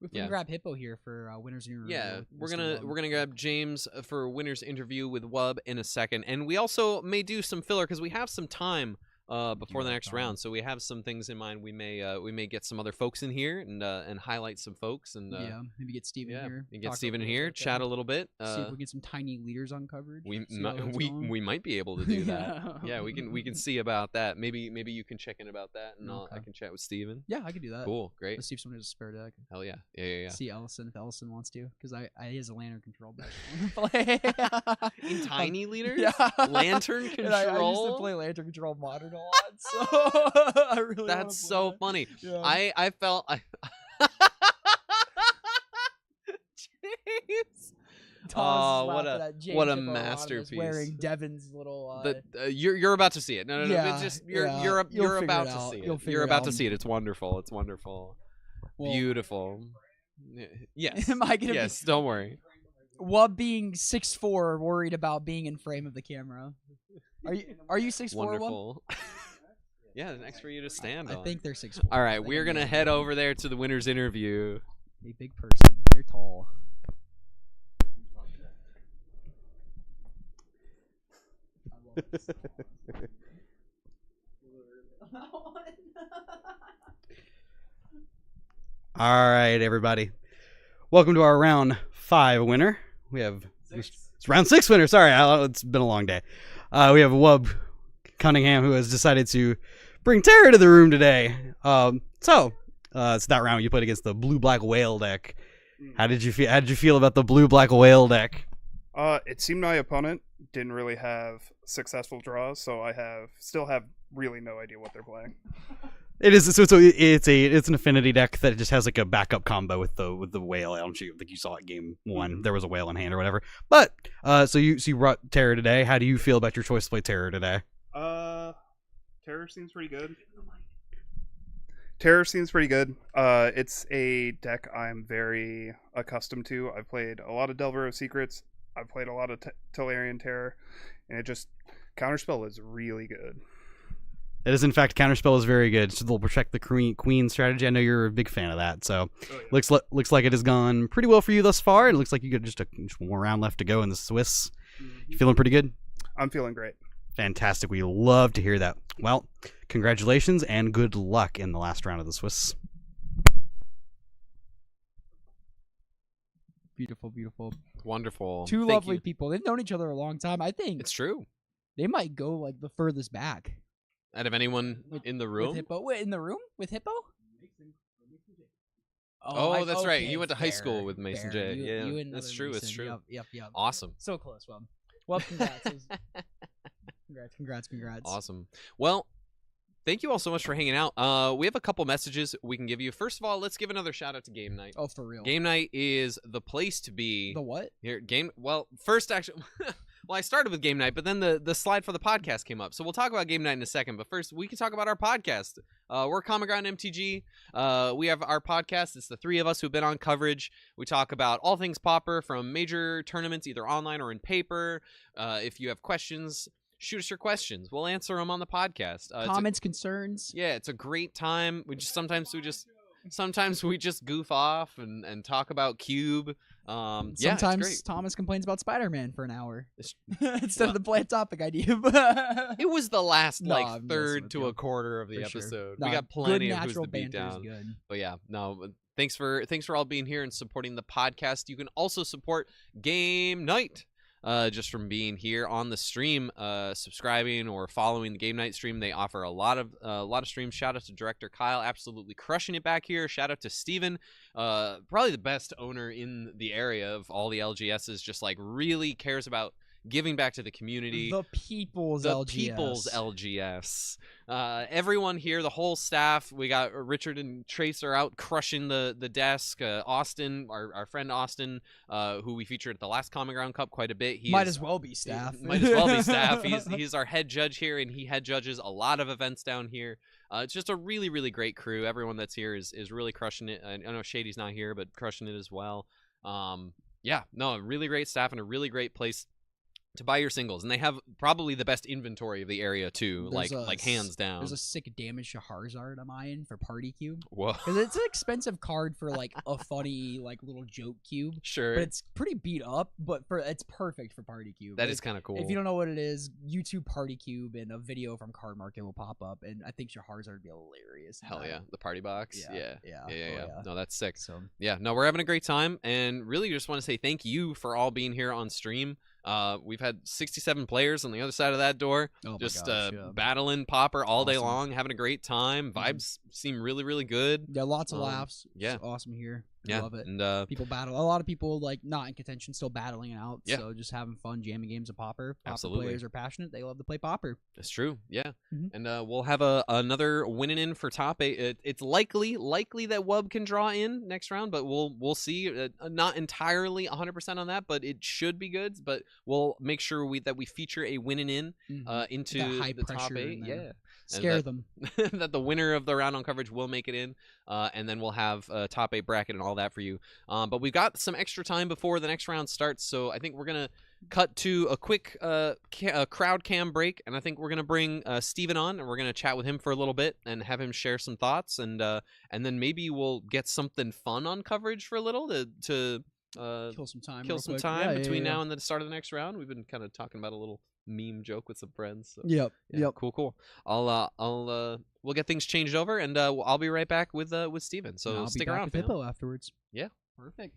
[SPEAKER 1] We can grab Hippo here for winners interview.
[SPEAKER 3] Yeah, we're
[SPEAKER 1] Mr. Wub.
[SPEAKER 3] gonna grab James for winner's interview with Wub in a second, and we also may do some filler because we have some time before the next round, so we have some things in mind. We may get some other folks in here and highlight some folks, and
[SPEAKER 1] maybe get Steven here.
[SPEAKER 3] and get
[SPEAKER 1] talk
[SPEAKER 3] Steven
[SPEAKER 1] little
[SPEAKER 3] here,
[SPEAKER 1] bit,
[SPEAKER 3] chat a little bit.
[SPEAKER 1] see if we get some tiny leaders on coverage.
[SPEAKER 3] We
[SPEAKER 1] see how that's going.
[SPEAKER 3] we might be able to do that. Yeah, we can see about that. Maybe you can check in about that, and I can chat with Steven.
[SPEAKER 1] Yeah, I can do that.
[SPEAKER 3] Cool, great.
[SPEAKER 1] Let's see if someone has a spare deck.
[SPEAKER 3] Hell yeah, yeah.
[SPEAKER 1] See Ellison if Ellison wants to, because I he has a lantern control deck. I wanna play.
[SPEAKER 3] In tiny leaders,
[SPEAKER 1] Yeah.
[SPEAKER 3] lantern control.
[SPEAKER 1] And I used to play lantern control modern a lot, so I really wanna
[SPEAKER 3] That's
[SPEAKER 1] play
[SPEAKER 3] so
[SPEAKER 1] that.
[SPEAKER 3] funny.
[SPEAKER 1] Yeah.
[SPEAKER 3] I felt. James.
[SPEAKER 1] Thomas is
[SPEAKER 3] what
[SPEAKER 1] laughing
[SPEAKER 3] a-
[SPEAKER 1] at James
[SPEAKER 3] what a
[SPEAKER 1] Hippopotamus
[SPEAKER 3] masterpiece.
[SPEAKER 1] Wearing Devin's little.
[SPEAKER 3] You're about to see it. No.
[SPEAKER 1] Yeah,
[SPEAKER 3] It's just
[SPEAKER 1] yeah.
[SPEAKER 3] you're
[SPEAKER 1] You'll figure
[SPEAKER 3] about
[SPEAKER 1] it
[SPEAKER 3] to
[SPEAKER 1] out.
[SPEAKER 3] see
[SPEAKER 1] You'll
[SPEAKER 3] it.
[SPEAKER 1] figure
[SPEAKER 3] You're
[SPEAKER 1] it
[SPEAKER 3] about
[SPEAKER 1] out.
[SPEAKER 3] to see it. It's wonderful. It's wonderful.
[SPEAKER 1] Well,
[SPEAKER 3] Beautiful. Yes.
[SPEAKER 1] Am I gonna be-
[SPEAKER 3] yes. Don't worry.
[SPEAKER 1] Wub being 6'4", worried about being in frame of the camera. Are you 6'4"? Wub?
[SPEAKER 3] Wonderful. Yeah, next for you to stand on.
[SPEAKER 1] I think they're 6'4".
[SPEAKER 3] All right, we're going to head over there to the winner's interview.
[SPEAKER 1] A big person. They're tall.
[SPEAKER 2] All right, everybody. Welcome to our round 5 winner. We have it's round 6 winner. Sorry, it's been a long day. We have Wub Cunningham, who has decided to bring Terror to the room today. So it's that round you played against the blue-black whale deck. How did you feel? How did you feel about the blue-black whale deck?
[SPEAKER 10] It seemed my opponent didn't really have successful draws, so still have really no idea what they're playing.
[SPEAKER 2] It is it's an affinity deck that just has like a backup combo with the whale. I don't think you saw it game 1. There was a whale in hand or whatever. But so you brought Terror today. How do you feel about your choice to play Terror today?
[SPEAKER 10] Terror seems pretty good. Terror seems pretty good. It's a deck I'm very accustomed to. I've played a lot of Delver of Secrets. I've played a lot of Tellurian Terror, and it just Counterspell is really good.
[SPEAKER 2] It is, in fact, Counterspell is very good. So they'll protect the queen strategy. I know you're a big fan of that. So looks like it has gone pretty well for you thus far. It looks like you got just one more round left to go in the Swiss. You feeling pretty good?
[SPEAKER 10] I'm feeling great.
[SPEAKER 2] Fantastic. We love to hear that. Well, congratulations and good luck in the last round of the Swiss.
[SPEAKER 1] Beautiful, beautiful.
[SPEAKER 3] Wonderful.
[SPEAKER 1] Two
[SPEAKER 3] Thank
[SPEAKER 1] lovely
[SPEAKER 3] you.
[SPEAKER 1] people. They've known each other a long time. I think
[SPEAKER 3] It's true.
[SPEAKER 1] they might go like the furthest back.
[SPEAKER 3] Out of anyone in the room?
[SPEAKER 1] With Hippo? Wait, in the room with Hippo?
[SPEAKER 3] Oh, that's right.
[SPEAKER 1] okay,
[SPEAKER 3] You went to high
[SPEAKER 1] fair,
[SPEAKER 3] school with Mason
[SPEAKER 1] fair.
[SPEAKER 3] J.
[SPEAKER 1] You
[SPEAKER 3] Yeah,
[SPEAKER 1] and
[SPEAKER 3] that's
[SPEAKER 1] another
[SPEAKER 3] true. It's
[SPEAKER 1] Mason.
[SPEAKER 3] true.
[SPEAKER 1] Yep.
[SPEAKER 3] Awesome.
[SPEAKER 1] So close, well, congrats. Congrats.
[SPEAKER 3] Awesome. Well, thank you all so much for hanging out. We have a couple messages we can give you. First of all, let's give another shout out to Game Night.
[SPEAKER 1] Oh, for real.
[SPEAKER 3] Game Night is the place to be.
[SPEAKER 1] The what?
[SPEAKER 3] Here, first actually, well, I started with Game Night, but then the slide for the podcast came up. So we'll talk about Game Night in a second. But first, we can talk about our podcast. We're Common Ground MTG. We have our podcast. It's the 3 of us who've been on coverage. We talk about all things Pauper, from major tournaments, either online or in paper. If you have questions, shoot us your questions. We'll answer them on the podcast.
[SPEAKER 1] Comments, concerns.
[SPEAKER 3] Yeah, it's a great time. Sometimes we just goof off and talk about Cube.
[SPEAKER 1] Sometimes
[SPEAKER 3] yeah, it's great.
[SPEAKER 1] Thomas complains about Spider-Man for an hour instead of the bland topic idea.
[SPEAKER 3] It was the last
[SPEAKER 1] No,
[SPEAKER 3] like
[SPEAKER 1] I'm
[SPEAKER 3] third
[SPEAKER 1] messing
[SPEAKER 3] to
[SPEAKER 1] with
[SPEAKER 3] a
[SPEAKER 1] you.
[SPEAKER 3] quarter of the
[SPEAKER 1] For sure.
[SPEAKER 3] episode.
[SPEAKER 1] No,
[SPEAKER 3] We got
[SPEAKER 1] good
[SPEAKER 3] plenty of who's
[SPEAKER 1] natural
[SPEAKER 3] to beat
[SPEAKER 1] banter is
[SPEAKER 3] down.
[SPEAKER 1] good.
[SPEAKER 3] But yeah, no. Thanks for all being here and supporting the podcast. You can also support Game Night. Just from being here on the stream, subscribing or following the Game Night stream. They offer a lot of streams. Shout out to Director Kyle, absolutely crushing it back here. Shout out to Steven, probably the best owner in the area of all the LGSs, just like really cares about giving back to the community.
[SPEAKER 1] The people's
[SPEAKER 3] LGS. Everyone here, the whole staff. We got Richard and Tracer out crushing the desk. Austin, our friend Austin, who we featured at the last Common Ground Cup quite a bit.
[SPEAKER 1] Might as well be staff.
[SPEAKER 3] Might as well be staff. He's our head judge here, and he head judges a lot of events down here. It's just a really, really great crew. Everyone that's here is really crushing it. I know Shady's not here, but crushing it as well. Really great staff and a really great place to buy your singles, and they have probably the best inventory of the area too. Like hands down.
[SPEAKER 1] There's a sick damage to Charizard I'm eyeing for Party Cube.
[SPEAKER 3] Whoa.
[SPEAKER 1] Because it's an expensive card for like a funny like little joke cube.
[SPEAKER 3] Sure.
[SPEAKER 1] But it's pretty beat up, but it's perfect for Party Cube.
[SPEAKER 3] That is kind of cool.
[SPEAKER 1] If you don't know what it is, YouTube Party Cube and a video from Card Market will pop up, and I think your Charizard would be hilarious.
[SPEAKER 3] Hell yeah, the party box. Yeah. No, that's sick.
[SPEAKER 1] So
[SPEAKER 3] yeah, no, we're having a great time, and really just want to say thank you for all being here on stream. We've had 67 players on the other side of that door, battling Pauper all day long, having a great time. Vibes seem really, really good.
[SPEAKER 1] Yeah, lots of laughs.
[SPEAKER 3] Yeah,
[SPEAKER 1] it's awesome here.
[SPEAKER 3] Yeah,
[SPEAKER 1] love it.
[SPEAKER 3] And
[SPEAKER 1] people battle. A lot of people like not in contention, still battling it out.
[SPEAKER 3] Yeah.
[SPEAKER 1] So just having fun, jamming games of Pauper.
[SPEAKER 3] Absolutely.
[SPEAKER 1] Players are passionate. They love to play Pauper.
[SPEAKER 3] That's true. Yeah.
[SPEAKER 1] Mm-hmm.
[SPEAKER 3] And we'll have another winning in for top 8. It's likely that Wub can draw in next round, but we'll see. Not entirely 100% on that, but it should be good. But we'll make sure that we feature a winning in into the top 8. Yeah.
[SPEAKER 1] Scare them.
[SPEAKER 3] That the winner of the round on coverage will make it in, and then we'll have a top 8 bracket and all that for you. But we've got some extra time before the next round starts, so I think we're gonna cut to a quick crowd cam break, and I think we're gonna bring Steven on, and we're gonna chat with him for a little bit and have him share some thoughts, and then maybe we'll get something fun on coverage for a little to
[SPEAKER 1] Kill some time.
[SPEAKER 3] kill
[SPEAKER 1] real
[SPEAKER 3] some
[SPEAKER 1] quick.
[SPEAKER 3] time
[SPEAKER 1] Yeah,
[SPEAKER 3] between
[SPEAKER 1] yeah,
[SPEAKER 3] now and the start of the next round. We've been kind of talking about a little meme joke with some friends. So.
[SPEAKER 1] Yep.
[SPEAKER 3] Yeah,
[SPEAKER 1] Yep.
[SPEAKER 3] Cool. We'll get things changed over, and I'll be right back with Steven.
[SPEAKER 1] And
[SPEAKER 3] So
[SPEAKER 1] I'll
[SPEAKER 3] stick
[SPEAKER 1] be back
[SPEAKER 3] around,
[SPEAKER 1] with
[SPEAKER 3] fam.
[SPEAKER 1] Hippo afterwards.
[SPEAKER 3] Yeah.
[SPEAKER 1] Perfect.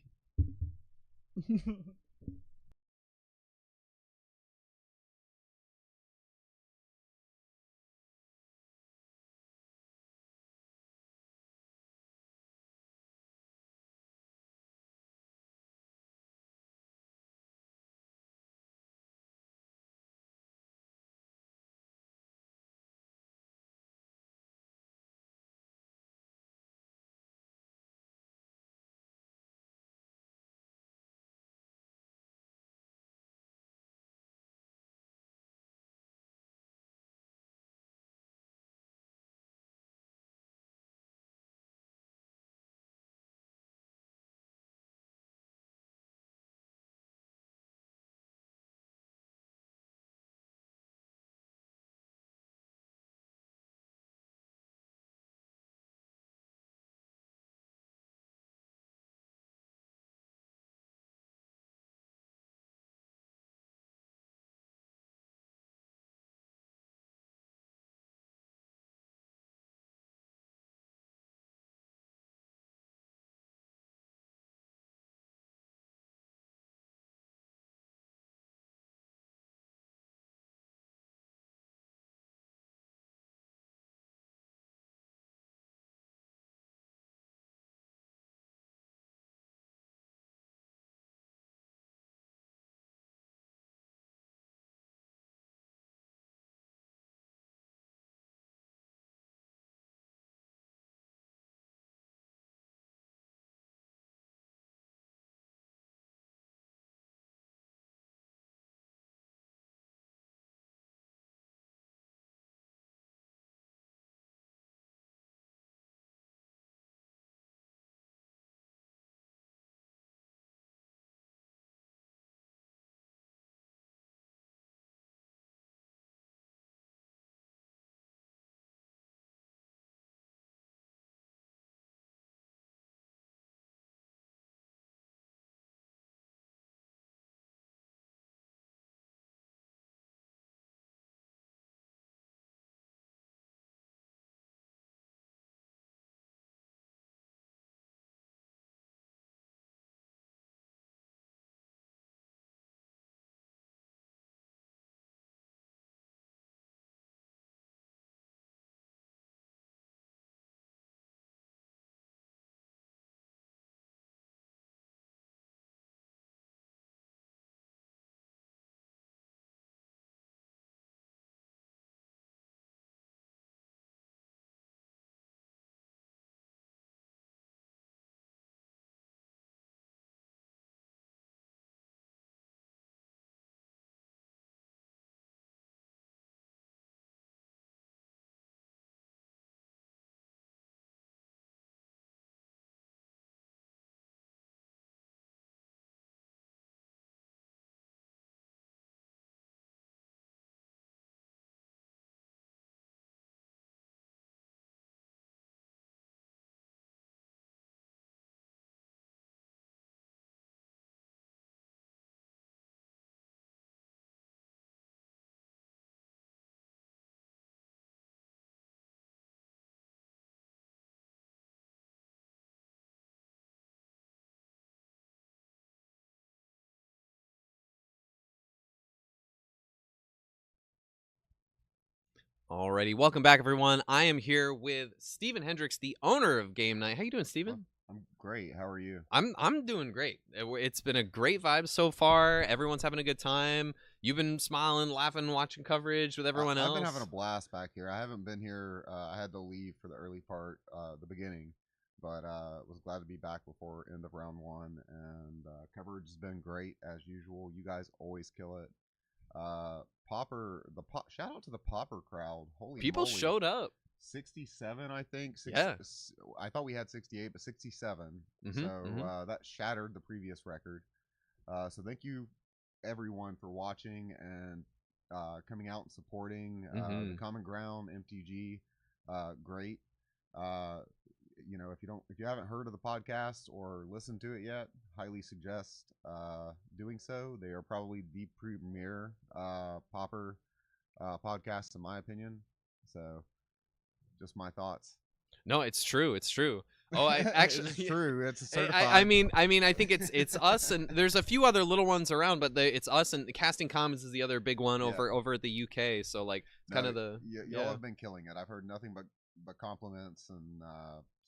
[SPEAKER 3] Alrighty, welcome back, everyone. I am here with Steven Hendricks, the owner of Game Night. How you doing, Steven?
[SPEAKER 11] I'm great. How are you?
[SPEAKER 3] I'm doing great. It's been a great vibe so far. Everyone's having a good time. You've been smiling, laughing, watching coverage with everyone else.
[SPEAKER 11] I've been having a blast back here. I haven't been here. I had to leave for the early part, the beginning, but was glad to be back before end of round one. And coverage has been great as usual. You guys always kill it. Pauper, shout out to the Pauper crowd. Holy
[SPEAKER 3] People
[SPEAKER 11] moly.
[SPEAKER 3] showed up.
[SPEAKER 11] 67, I think.
[SPEAKER 3] Yeah.
[SPEAKER 11] I thought we had 68, but 67.
[SPEAKER 3] Mhm,
[SPEAKER 11] So that shattered the previous record. So thank you everyone for watching and coming out and supporting the Common Ground MTG. Great. If you haven't heard of the podcast or listened to it yet, highly suggest doing so. They are probably the premier Pauper podcast, in my opinion. So, just my thoughts.
[SPEAKER 3] No, it's true. It's true. Oh, I actually,
[SPEAKER 11] it's true. It's certified.
[SPEAKER 3] I mean, I think it's us, and there's a few other little ones around, but it's us, and Casting Commons is the other big one over at the UK. So like, kind of the
[SPEAKER 11] y'all have been killing it. I've heard nothing but compliments, and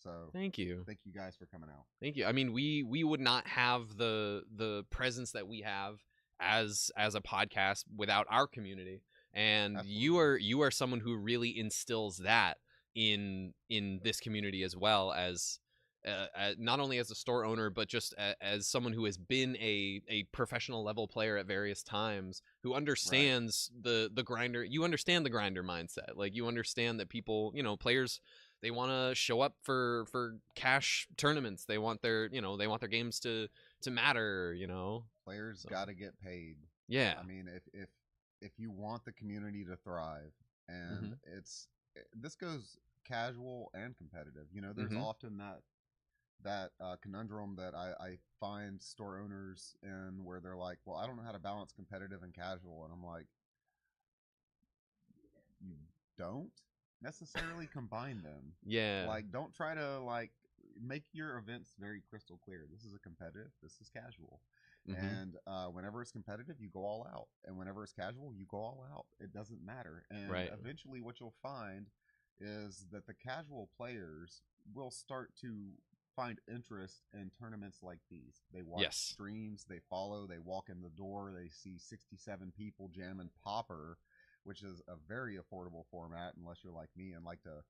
[SPEAKER 11] so
[SPEAKER 3] thank you
[SPEAKER 11] guys for coming out.
[SPEAKER 3] Thank you. I mean, we would not have the presence that we have as a podcast without our community, and
[SPEAKER 11] Absolutely.
[SPEAKER 3] you are someone who really instills that in this community, as well as not only as a store owner, but just as someone who has been a professional level player at various times, who understands the grinder. You understand the grinder mindset. Like, you understand that people, players, they want to show up for cash tournaments. They want their games to matter.
[SPEAKER 11] Players got to get paid.
[SPEAKER 3] Yeah.
[SPEAKER 11] I mean, if you want the community to thrive, and this goes casual and competitive. There's often that conundrum that I find store owners in, where they're like, well, I don't know how to balance competitive and casual. And I'm like, you don't necessarily combine them.
[SPEAKER 3] Yeah.
[SPEAKER 11] Like, don't try to make your events very crystal clear. This is a competitive, this is casual. And whenever it's competitive, you go all out, and whenever it's casual, you go all out. It doesn't matter. And eventually what you'll find is that the casual players will start to find interest in tournaments like these. They watch streams, they follow, they walk in the door, they see 67 people jamming Pauper, which is a very affordable format, unless you're like me and like to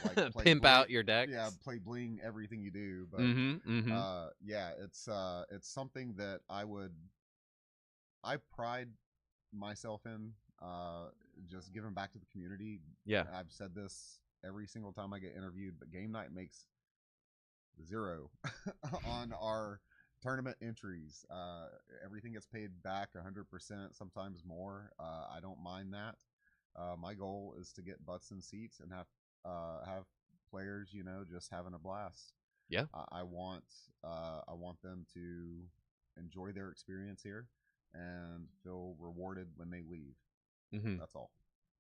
[SPEAKER 11] play
[SPEAKER 3] pimp
[SPEAKER 11] bling,
[SPEAKER 3] out your decks.
[SPEAKER 11] Yeah, play bling everything you do. But yeah, it's something that I pride myself in, just giving back to the community.
[SPEAKER 3] Yeah,
[SPEAKER 11] I've said this every single time I get interviewed, but game night makes zero on our tournament entries. Everything gets paid back 100%, sometimes more. I don't mind that. My goal is to get butts in seats and have players, just having a blast.
[SPEAKER 3] Yeah.
[SPEAKER 11] I want them to enjoy their experience here and feel rewarded when they leave. That's all.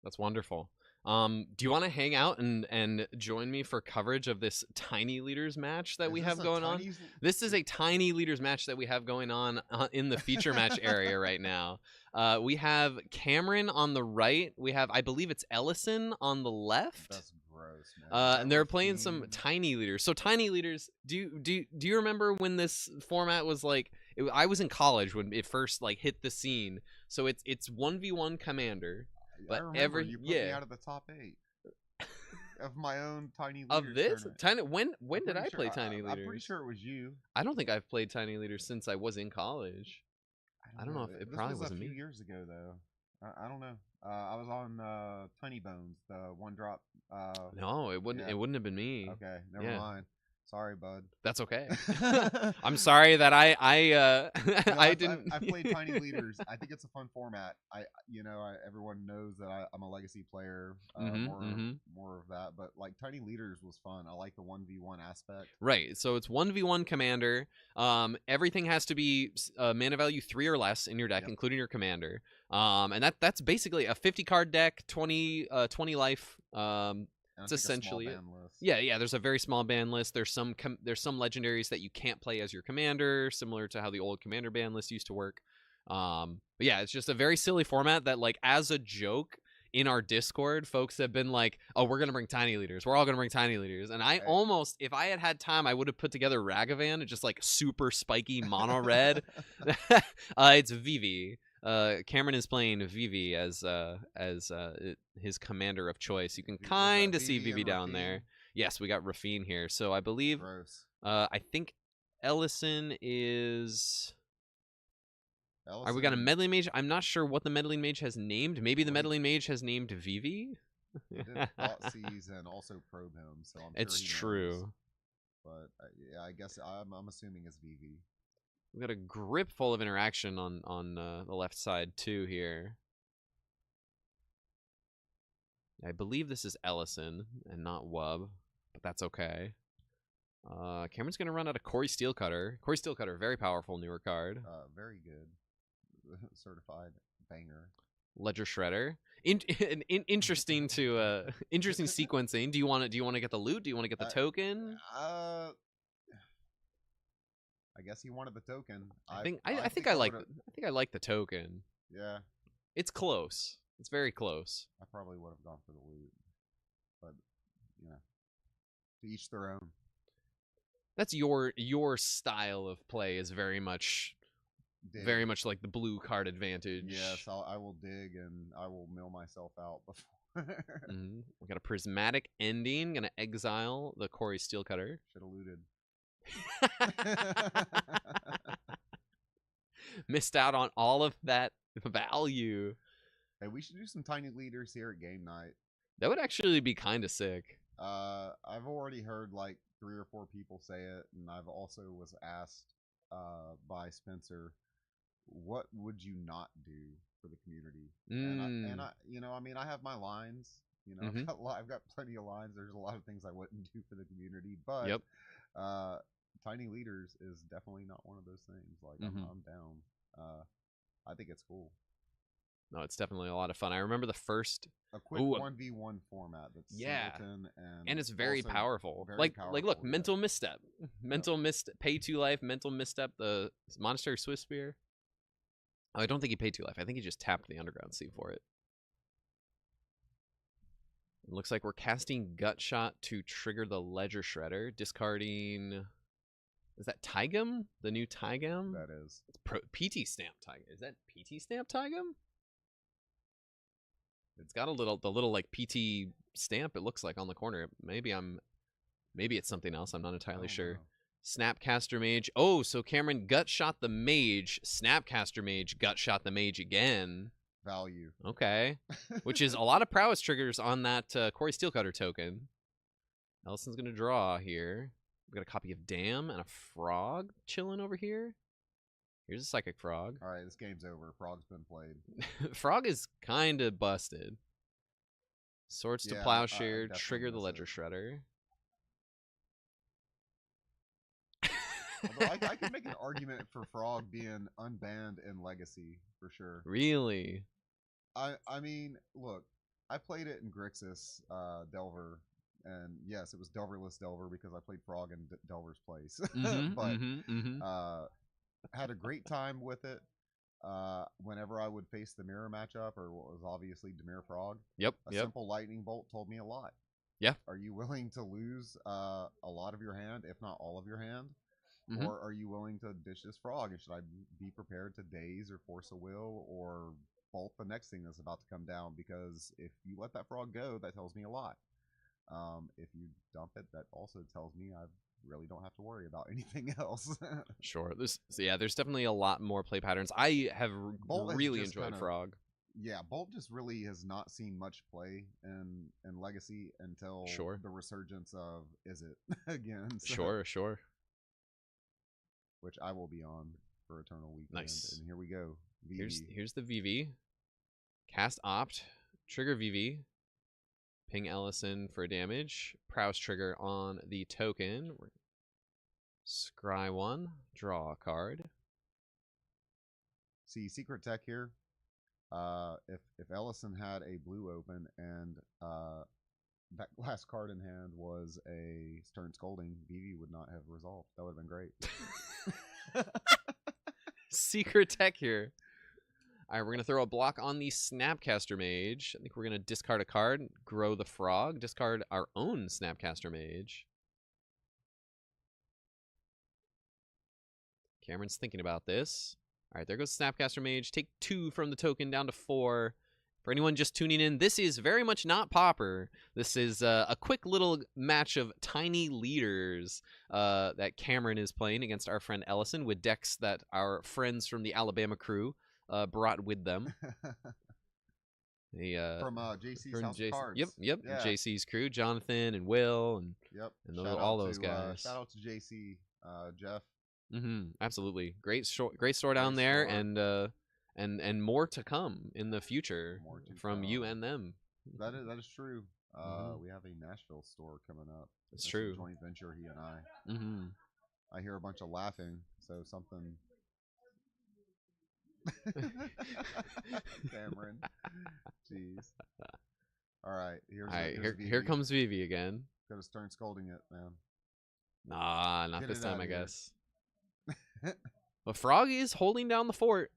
[SPEAKER 3] That's wonderful. Do you want to hang out and join me for coverage of this Tiny Leaders match that we have going on? This is a Tiny Leaders match that we have going on in the feature match area right now. We have Cameron on the right. We have, I believe it's Ellison on the left.
[SPEAKER 11] That's gross, man.
[SPEAKER 3] And they're playing some Tiny Leaders. So Tiny Leaders, do you remember when this format was like? I was in college when it first hit the scene. So it's 1v1 Commander. But
[SPEAKER 11] you put me out of the top 8 of my own Tiny Leaders
[SPEAKER 3] of this
[SPEAKER 11] tournament.
[SPEAKER 3] Tiny. When did I play Tiny Leaders?
[SPEAKER 11] I'm pretty sure it was you.
[SPEAKER 3] I don't think I've played Tiny Leaders since I was in college. I don't know if it probably wasn't me.
[SPEAKER 11] A few years ago though. I don't know. I was on Tiny Bones, the one drop.
[SPEAKER 3] No, it wouldn't.
[SPEAKER 11] Yeah.
[SPEAKER 3] It wouldn't have been me.
[SPEAKER 11] Okay, never mind. Sorry, bud.
[SPEAKER 3] That's okay. I'm sorry that I didn't.
[SPEAKER 11] I played Tiny Leaders. I think it's a fun format. Everyone knows that I'm a legacy player. More of that, but Tiny Leaders was fun. I like the 1v1 aspect.
[SPEAKER 3] Right. So it's 1v1 Commander. Everything has to be mana value 3 or less in your deck, including your commander. And that's basically a 50 card deck, 20 life. It's essentially it. Yeah. There's a very small ban list. There's some legendaries that you can't play as your commander, similar to how the old commander ban list used to work. But yeah, it's just a very silly format that, as a joke in our Discord, folks have been like, "Oh, we're gonna bring Tiny Leaders. We're all gonna bring Tiny Leaders." And I almost, if I had time, I would have put together Ragavan, just super spiky mono red. It's Vivi. Cameron is playing Vivi as his commander of choice. You can kind of see Vivi down there. Yes, we got Rafine here. So I believe, I think Ellison is. We got a meddling mage. I'm not sure what the meddling mage has named. Maybe the meddling mage has named Vivi.
[SPEAKER 11] He did Thoughtseize and also probe him, so I'm sure
[SPEAKER 3] it's true.
[SPEAKER 11] Knows. But I guess I'm assuming it's Vivi.
[SPEAKER 3] We've got a grip full of interaction on the left side too here. I believe this is Ellison and not Wub, but that's okay. Cameron's going to run out of Corey Steelcutter. Corey Steelcutter, very powerful newer card.
[SPEAKER 11] Very good. Certified banger.
[SPEAKER 3] Ledger Shredder. Interesting to interesting sequencing. Do you want to get the loot? Do you want to get the token?
[SPEAKER 11] I guess he wanted the token.
[SPEAKER 3] I think I like the token.
[SPEAKER 11] Yeah.
[SPEAKER 3] It's close. It's very close.
[SPEAKER 11] I probably would have gone for the loot. But to each their own.
[SPEAKER 3] That's your style of play is very much like the blue card advantage.
[SPEAKER 11] Yes, I will dig and I will mill myself out before.
[SPEAKER 3] We got a prismatic ending. Gonna exile the Corey Steelcutter.
[SPEAKER 11] Should have looted.
[SPEAKER 3] Missed out on all of that value.
[SPEAKER 11] Hey, we should do some tiny leaders here at game night.
[SPEAKER 3] That would actually be kind of sick.
[SPEAKER 11] I've already heard like 3 or 4 people say it, and I've also was asked by Spencer, what would you not do for the community? And I I have my lines. I've got plenty of lines. There's a lot of things I wouldn't do for the community, but tiny leaders is definitely not one of those things. Like I'm down. I think it's cool.
[SPEAKER 3] No, it's definitely a lot of fun. I remember the first
[SPEAKER 11] a quick 1v1 format that's singleton
[SPEAKER 3] and it's very powerful.
[SPEAKER 11] Very
[SPEAKER 3] like look, mental misstep, pay 2 life, mental misstep. The Monastery Swift Spear. Oh, I don't think he paid 2 life. I think he just tapped the Underground Sea for it. It looks like we're casting Gut Shot to trigger the Ledger Shredder, discarding. Is that Tygum? The new Tygum?
[SPEAKER 11] That is.
[SPEAKER 3] It's PT Stamp Tygum. Is that PT Stamp Tygum? It's got the little like PT stamp. It looks like on the corner. Maybe it's something else. I'm not entirely sure.
[SPEAKER 11] Know.
[SPEAKER 3] Snapcaster Mage. Oh, so Cameron gut shot the mage. Snapcaster Mage gut shot the mage again.
[SPEAKER 11] Value.
[SPEAKER 3] Okay, which is a lot of prowess triggers on that Corey Steelcutter token. Ellison's gonna draw here. We've got a copy of Dam and a Frog chilling over here. Here's a Psychic Frog.
[SPEAKER 11] All right, this game's over. Frog's been played.
[SPEAKER 3] Frog is kind of busted. Swords to Plowshare, trigger the Ledger Shredder.
[SPEAKER 11] Although I could make an argument for Frog being unbanned in Legacy, for sure.
[SPEAKER 3] Really?
[SPEAKER 11] I mean, look, I played it in Grixis, Delver, and yes, it was Delverless Delver because I played Frog in Delver's place. But had a great time with it. Whenever I would face the mirror matchup, or what was obviously Demir Frog, a simple lightning bolt told me a lot.
[SPEAKER 3] Yeah.
[SPEAKER 11] Are you willing to lose a lot of your hand, if not all of your hand? Or are you willing to ditch this frog? And should I be prepared to daze or force a will or bolt the next thing that's about to come down? Because if you let that frog go, that tells me a lot. If you dump it, that also tells me I really don't have to worry about anything else.
[SPEAKER 3] Sure. There's definitely a lot more play patterns. I have really enjoyed Frog.
[SPEAKER 11] Yeah, Bolt just really has not seen much play in Legacy until the resurgence of Is It again. So.
[SPEAKER 3] Sure.
[SPEAKER 11] Which I will be on for Eternal Weekend.
[SPEAKER 3] Nice.
[SPEAKER 11] And here we go. VV.
[SPEAKER 3] Here's the VV. Cast Opt. Trigger VV. Ping Ellison for damage. Prowess trigger on the token. Scry 1. Draw a card.
[SPEAKER 11] See, secret tech here. If Ellison had a blue open and that last card in hand was a Stern Scolding, VV would not have resolved. That would have been great.
[SPEAKER 3] Secret tech here. All right, we're going to throw a block on the Snapcaster Mage. I think we're going to discard a card, grow the Frog, discard our own Snapcaster Mage. Cameron's thinking about this. All right, there goes Snapcaster Mage. Take 2 from the token down to 4. For anyone just tuning in, this is very much not Pauper. This is a quick little match of tiny leaders that Cameron is playing against our friend Ellison with decks that our friends from the Alabama crew brought with them.
[SPEAKER 11] From JC's House of Cards.
[SPEAKER 3] Yep.
[SPEAKER 11] Yeah.
[SPEAKER 3] JC's crew, Jonathan and Will, and all those guys.
[SPEAKER 11] Shout out to JC, Jeff.
[SPEAKER 3] Absolutely. Great store down there, and more to come in the future from you and them.
[SPEAKER 11] That is true. We have a Nashville store coming up.
[SPEAKER 3] It's true.
[SPEAKER 11] A joint venture, he and I. I hear a bunch of laughing, so something. Cameron, jeez. All right,
[SPEAKER 3] here comes Vivi again.
[SPEAKER 11] Gotta start scolding it, man.
[SPEAKER 3] Nah, not this time, I guess. But Frog is holding down the fort.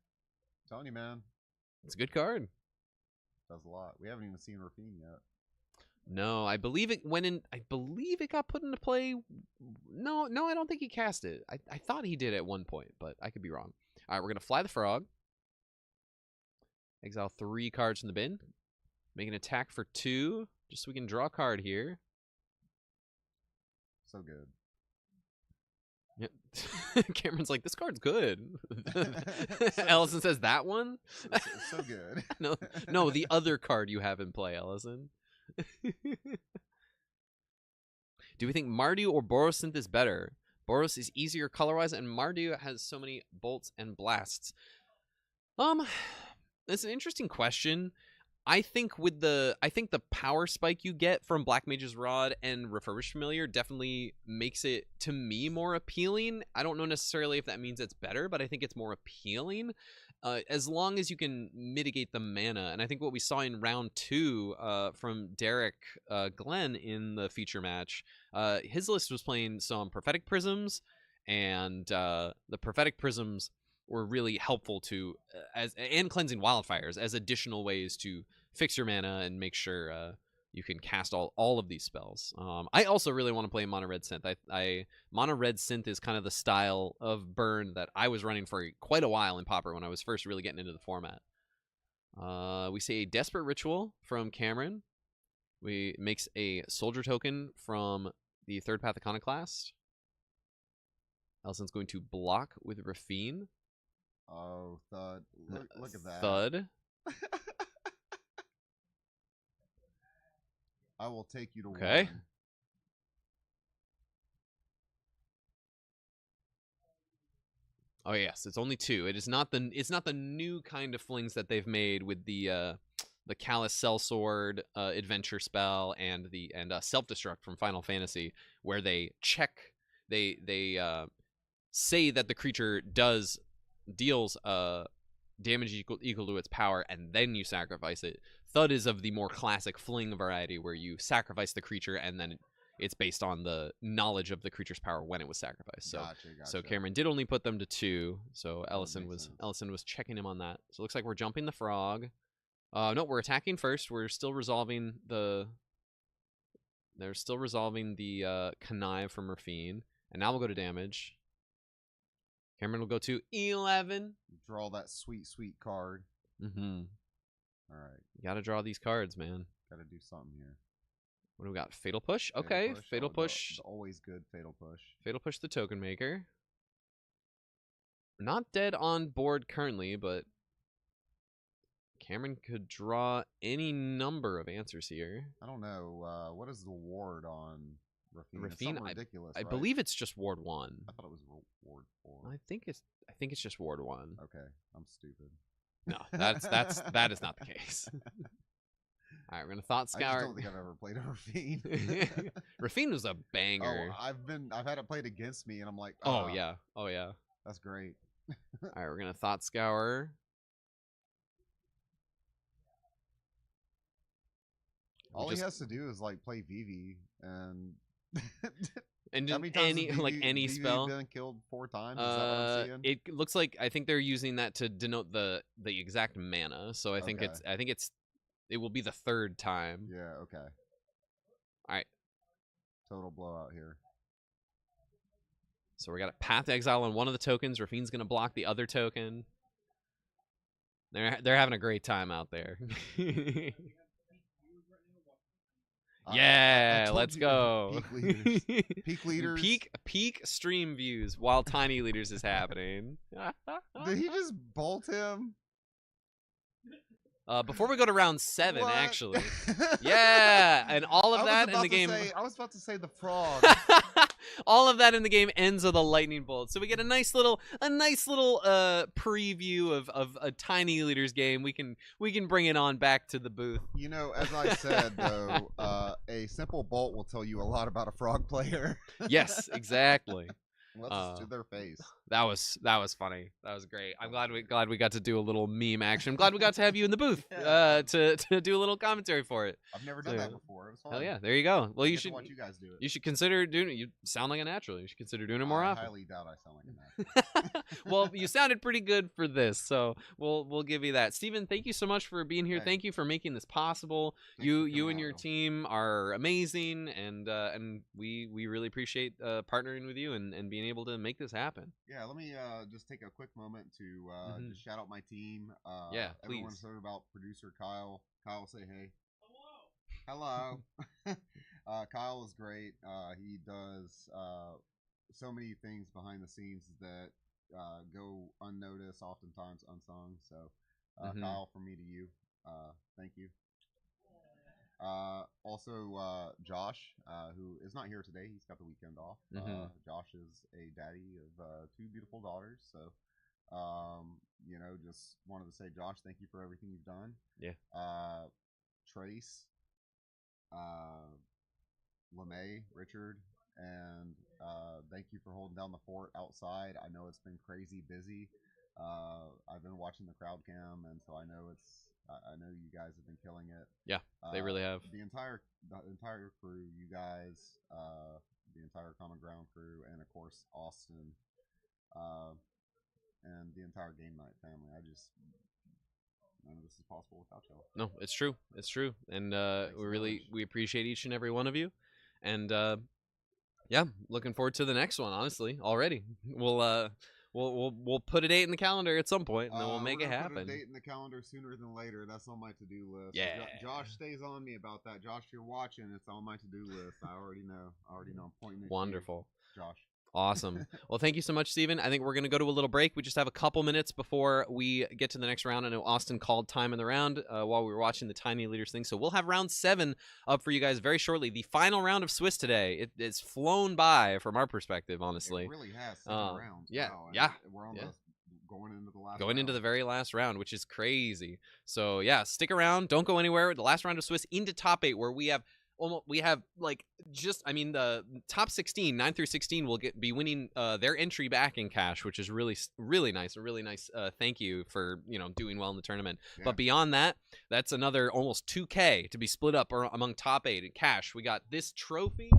[SPEAKER 11] I'm telling you, man.
[SPEAKER 3] It's a good card.
[SPEAKER 11] Does a lot. We haven't even seen Rafine yet.
[SPEAKER 3] No, I believe it went in. I believe it got put into play. No, I don't think he cast it. I thought he did at one point, but I could be wrong. All right, we're gonna fly the Frog. Exile 3 cards from the bin. Make an attack for 2, just so we can draw a card here.
[SPEAKER 11] So good.
[SPEAKER 3] Yep. Cameron's like, this card's good. Ellison says, that one?
[SPEAKER 11] So good.
[SPEAKER 3] No, the other card you have in play, Ellison. Do we think Mardu or Borosynth is better? Boros is easier color-wise, and Mardu has so many bolts and blasts. It's an interesting question. I think the power spike you get from Black Mage's Rod and Refurbished Familiar definitely makes it, to me, more appealing. I don't know necessarily if that means it's better, but I think it's more appealing. As long as you can mitigate the mana. And I think what we saw in round 2 from Derek Glenn in the feature match, his list was playing some Prophetic Prisms, and the Prophetic Prisms were really helpful to and Cleansing Wildfires as additional ways to fix your mana and make sure you can cast all of these spells. I also really want to play Mono Red Synth. Mono Red Synth is kind of the style of burn that I was running for quite a while in Pauper when I was first really getting into the format. We see a Desperate Ritual from Cameron. We makes a Soldier token from the Third Path Iconoclast. Ellison's going to block with Rafine.
[SPEAKER 11] Oh, Thud. Look at that.
[SPEAKER 3] Thud.
[SPEAKER 11] I will take you to
[SPEAKER 3] okay.
[SPEAKER 11] 1.
[SPEAKER 3] Oh yes, it's only 2. It's not the new kind of flings that they've made with the Callous Sellsword adventure spell and Self-Destruct from Final Fantasy, where they check they say that the creature deals damage equal to its power, and then you sacrifice it. Thud is of the more classic fling variety, where you sacrifice the creature and then it's based on the knowledge of the creature's power when it was sacrificed. So,
[SPEAKER 11] Gotcha.
[SPEAKER 3] So Cameron did only put them to 2. So Ellison was checking him on that. So it looks like we're jumping the Frog. No, we're attacking first. We're still resolving the. They're still resolving the Connive from Rafine, and now we'll go to damage. Cameron will go to 11.
[SPEAKER 11] Draw that sweet card. All right.
[SPEAKER 3] You gotta draw these cards, man.
[SPEAKER 11] Gotta do something here.
[SPEAKER 3] What do we got? Fatal Push? Okay, Fatal Push.
[SPEAKER 11] The always good Fatal Push.
[SPEAKER 3] Fatal Push the Token Maker. Not dead on board currently, but Cameron could draw any number of answers here.
[SPEAKER 11] I don't know. What is the ward on Rafine? It's something ridiculous,
[SPEAKER 3] I
[SPEAKER 11] right?
[SPEAKER 3] believe it's just Ward 1.
[SPEAKER 11] I thought it was Ward 4.
[SPEAKER 3] I think it's just Ward 1.
[SPEAKER 11] Okay, I'm stupid.
[SPEAKER 3] No, that is not the case. All right, we're gonna Thought Scour.
[SPEAKER 11] I just don't think I've ever played a Rafine.
[SPEAKER 3] Rafine was a banger.
[SPEAKER 11] Oh, I've had it played against me, and I'm like,
[SPEAKER 3] oh yeah,
[SPEAKER 11] that's great.
[SPEAKER 3] All right, we're gonna Thought Scour.
[SPEAKER 11] All he has to do is like play Vivi and
[SPEAKER 3] and any
[SPEAKER 11] Vivi
[SPEAKER 3] spell.
[SPEAKER 11] Been killed 4 times. Is that what I'm seeing?
[SPEAKER 3] It looks like I think they're using that to denote the exact mana. So I think it will be the 3rd time.
[SPEAKER 11] Yeah. Okay.
[SPEAKER 3] All right.
[SPEAKER 11] Total blowout here.
[SPEAKER 3] So we got a Path to Exile on one of the tokens. Rafine's gonna block the other token. They're having a great time out there. Yeah, let's go.
[SPEAKER 11] Peak leaders. Peak leaders.
[SPEAKER 3] Peak stream views while Tiny Leaders is happening.
[SPEAKER 11] Did he just bolt him?
[SPEAKER 3] Before we go to round 7,
[SPEAKER 11] What?
[SPEAKER 3] actually. Yeah, and all of that in the game.
[SPEAKER 11] I was about to say the frog.
[SPEAKER 3] All of that in the game ends with a lightning bolt. So we get a nice little preview of a tiny leaders game. We can bring it on back to the booth.
[SPEAKER 11] You know, as I said though, a simple bolt will tell you a lot about a frog player.
[SPEAKER 3] Yes, exactly.
[SPEAKER 11] Unless it's to their face.
[SPEAKER 3] That was funny. That was great. I'm glad we got to do a little meme action. I'm glad we got to have you in the booth to do a little commentary for it.
[SPEAKER 11] I've never done that before. It was fun.
[SPEAKER 3] Hell yeah, there you go. Well, you should
[SPEAKER 11] watch you guys do it.
[SPEAKER 3] You should consider doing it. You sound like a natural. You should consider doing it more often.
[SPEAKER 11] I highly doubt I sound like a natural.
[SPEAKER 3] Well, you sounded pretty good for this, so we'll give you that. Steven, thank you so much for being here. Thank you for making this possible. You and your team are amazing, and we really appreciate partnering with you and being able to make this happen.
[SPEAKER 11] Yeah, let me just take a quick moment to just shout out my team.
[SPEAKER 3] Yeah, please.
[SPEAKER 11] Everyone's heard about producer Kyle. Kyle, say hey. Hello. Kyle is great. He does so many things behind the scenes that go unnoticed, oftentimes unsung. So, Kyle, from me to you, thank you. Also, Josh, who is not here today. He's got the weekend off. Josh is a daddy of 2 beautiful daughters. So, just wanted to say, Josh, thank you for everything you've done.
[SPEAKER 3] Yeah.
[SPEAKER 11] Trace, LeMay, Richard, and thank you for holding down the fort outside. I know it's been crazy busy. I've been watching the crowd cam, and so I know you guys have been killing it.
[SPEAKER 3] Yeah, they really have.
[SPEAKER 11] The entire crew, you guys, the entire Common Ground crew, and of course Austin, and the entire Game Night family. None of this is possible without y'all.
[SPEAKER 3] No, it's true. It's true, and we appreciate each and every one of you, and yeah, looking forward to the next one. Honestly, already we'll put a date in the calendar at some point, and then we'll make it happen.
[SPEAKER 11] Put a date in the calendar sooner than later. That's on my to-do list.
[SPEAKER 3] Yeah.
[SPEAKER 11] Josh stays on me about that. Josh, you're watching. It's on my to-do list. I already know. I'm pointing at
[SPEAKER 3] Wonderful.
[SPEAKER 11] You, Josh.
[SPEAKER 3] Awesome. Well, thank you so much, Steven. I think we're going to go to a little break. We just have a couple minutes before we get to the next round. I know Austin called time in the round while we were watching the Tiny Leaders thing. So we'll have round 7 up for you guys very shortly. The final round of Swiss today. It's flown by from our perspective, honestly.
[SPEAKER 11] It really has. 7 rounds.
[SPEAKER 3] Yeah.
[SPEAKER 11] Wow.
[SPEAKER 3] Yeah.
[SPEAKER 11] We're on going into the last
[SPEAKER 3] Going
[SPEAKER 11] round.
[SPEAKER 3] into the very last round, which is crazy. So, yeah, stick around. Don't go anywhere. The last round of Swiss into top 8 where we have the top 16, 9 through 16 will be winning their entry back in cash, which is really, really nice. A really nice thank you for, doing well in the tournament. Yeah. But beyond that, that's another almost 2K to be split up among top 8 in cash. We got this trophy,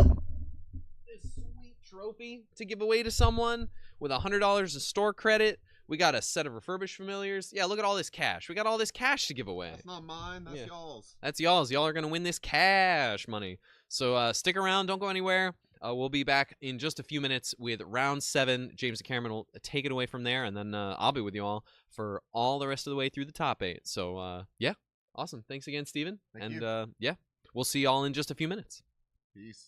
[SPEAKER 3] this sweet trophy to give away to someone with $100 in store credit. We got a set of refurbished familiars. Yeah, look at all this cash. We got all this cash to give away.
[SPEAKER 11] That's not mine. That's y'all's.
[SPEAKER 3] That's y'all's. Y'all are going to win this cash money. So stick around. Don't go anywhere. We'll be back in just a few minutes with round 7. James and Cameron will take it away from there, and then I'll be with you all for all the rest of the way through the top 8. So, yeah. Awesome. Thanks again, Steven.
[SPEAKER 11] Thank you.
[SPEAKER 3] Yeah, we'll see y'all in just a few minutes.
[SPEAKER 11] Peace.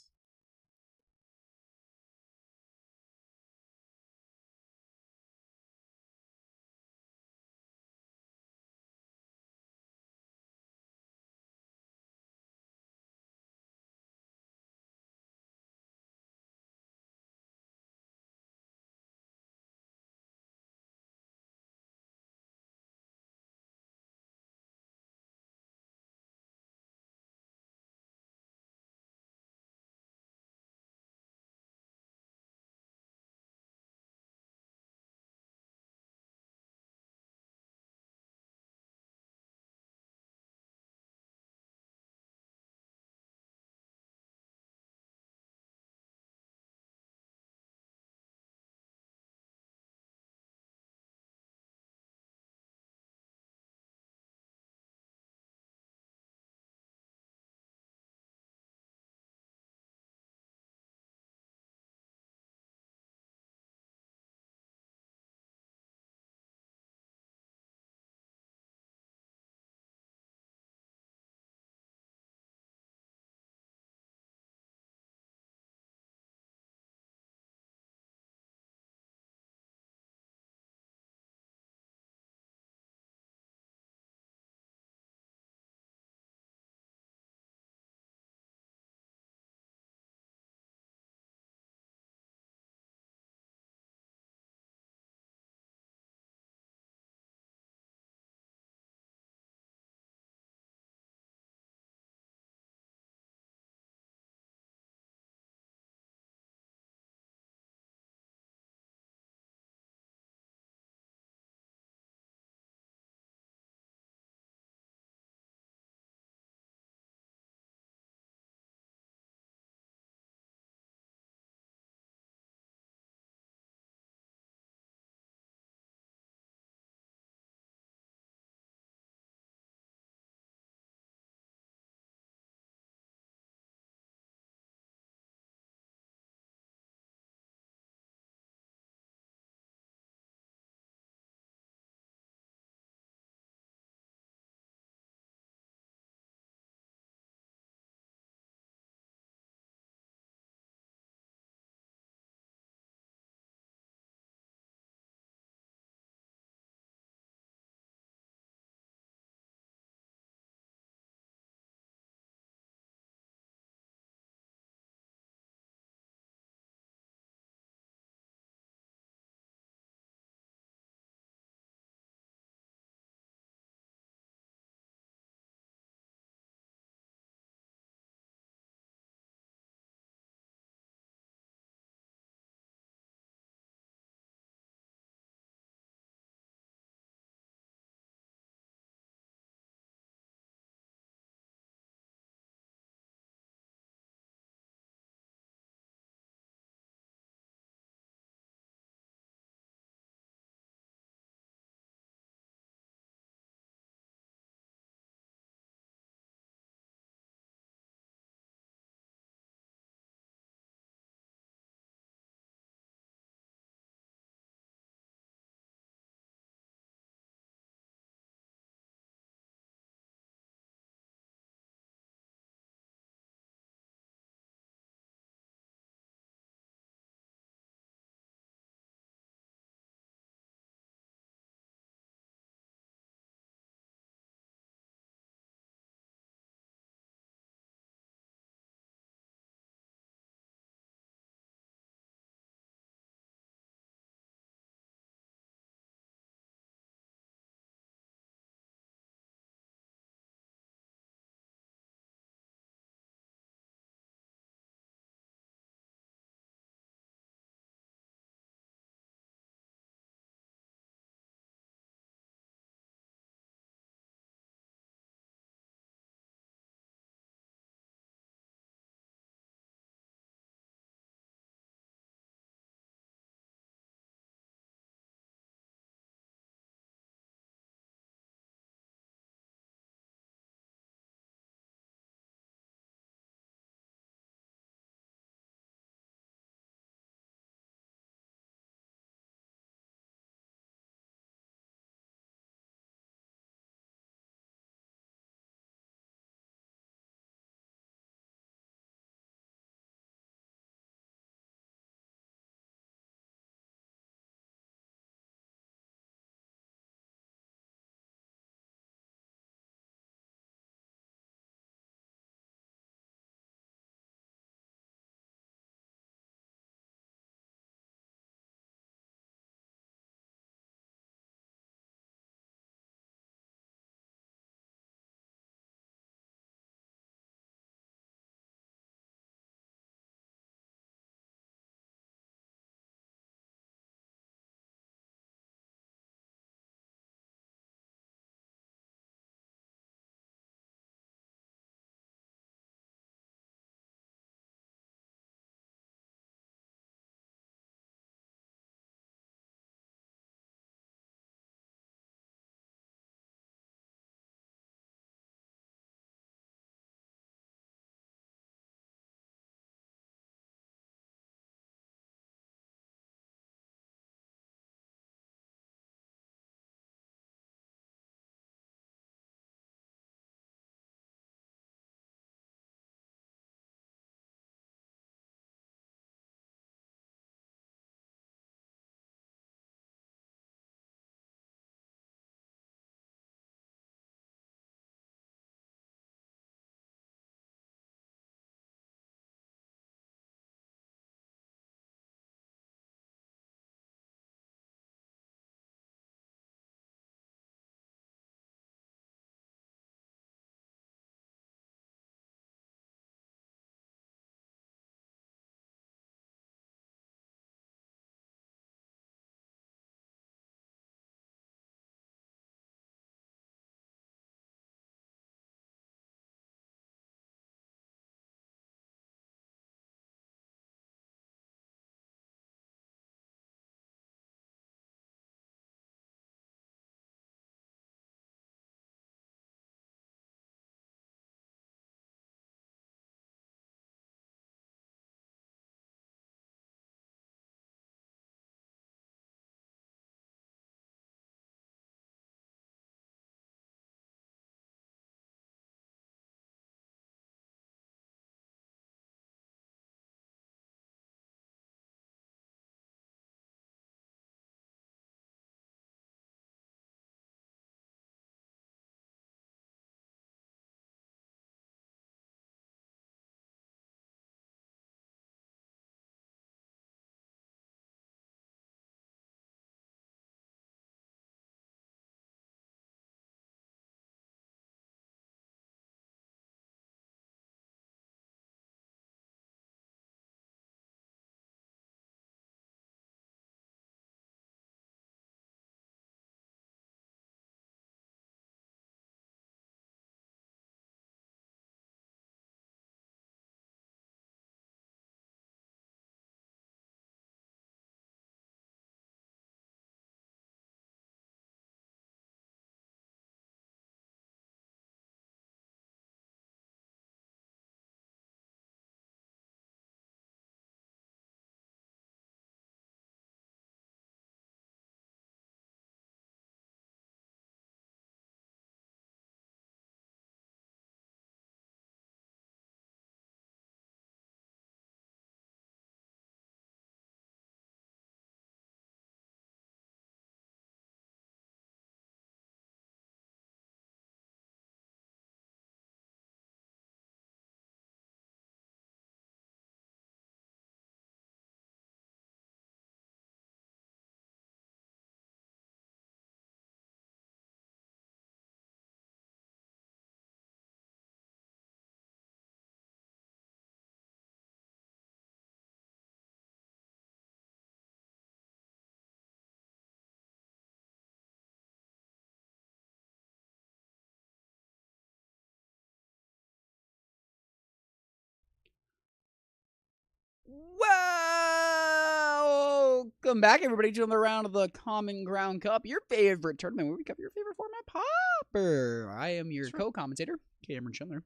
[SPEAKER 1] Welcome back, everybody, to another round of the Common Ground Cup, your favorite tournament where we cover your favorite format, Pauper. I am your co-commentator, Cameron Schindler,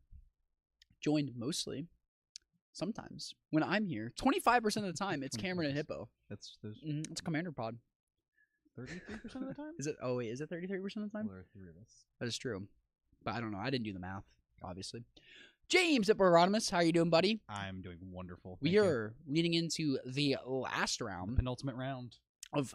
[SPEAKER 1] joined mostly, sometimes, when I'm here, 25% of the time, it's Cameron and Hippo.
[SPEAKER 8] It's
[SPEAKER 1] It's a Commander Pod.
[SPEAKER 8] 33% of the time?
[SPEAKER 1] Is it? Oh, wait, is it 33% of the time?
[SPEAKER 8] Well, there are 3 of us.
[SPEAKER 1] That is true. But I don't know. I didn't do the math, obviously. James at Hieronymus, how are you doing, buddy?
[SPEAKER 8] I'm doing wonderful.
[SPEAKER 1] We are leading into the last round.
[SPEAKER 8] Penultimate round.
[SPEAKER 1] Of,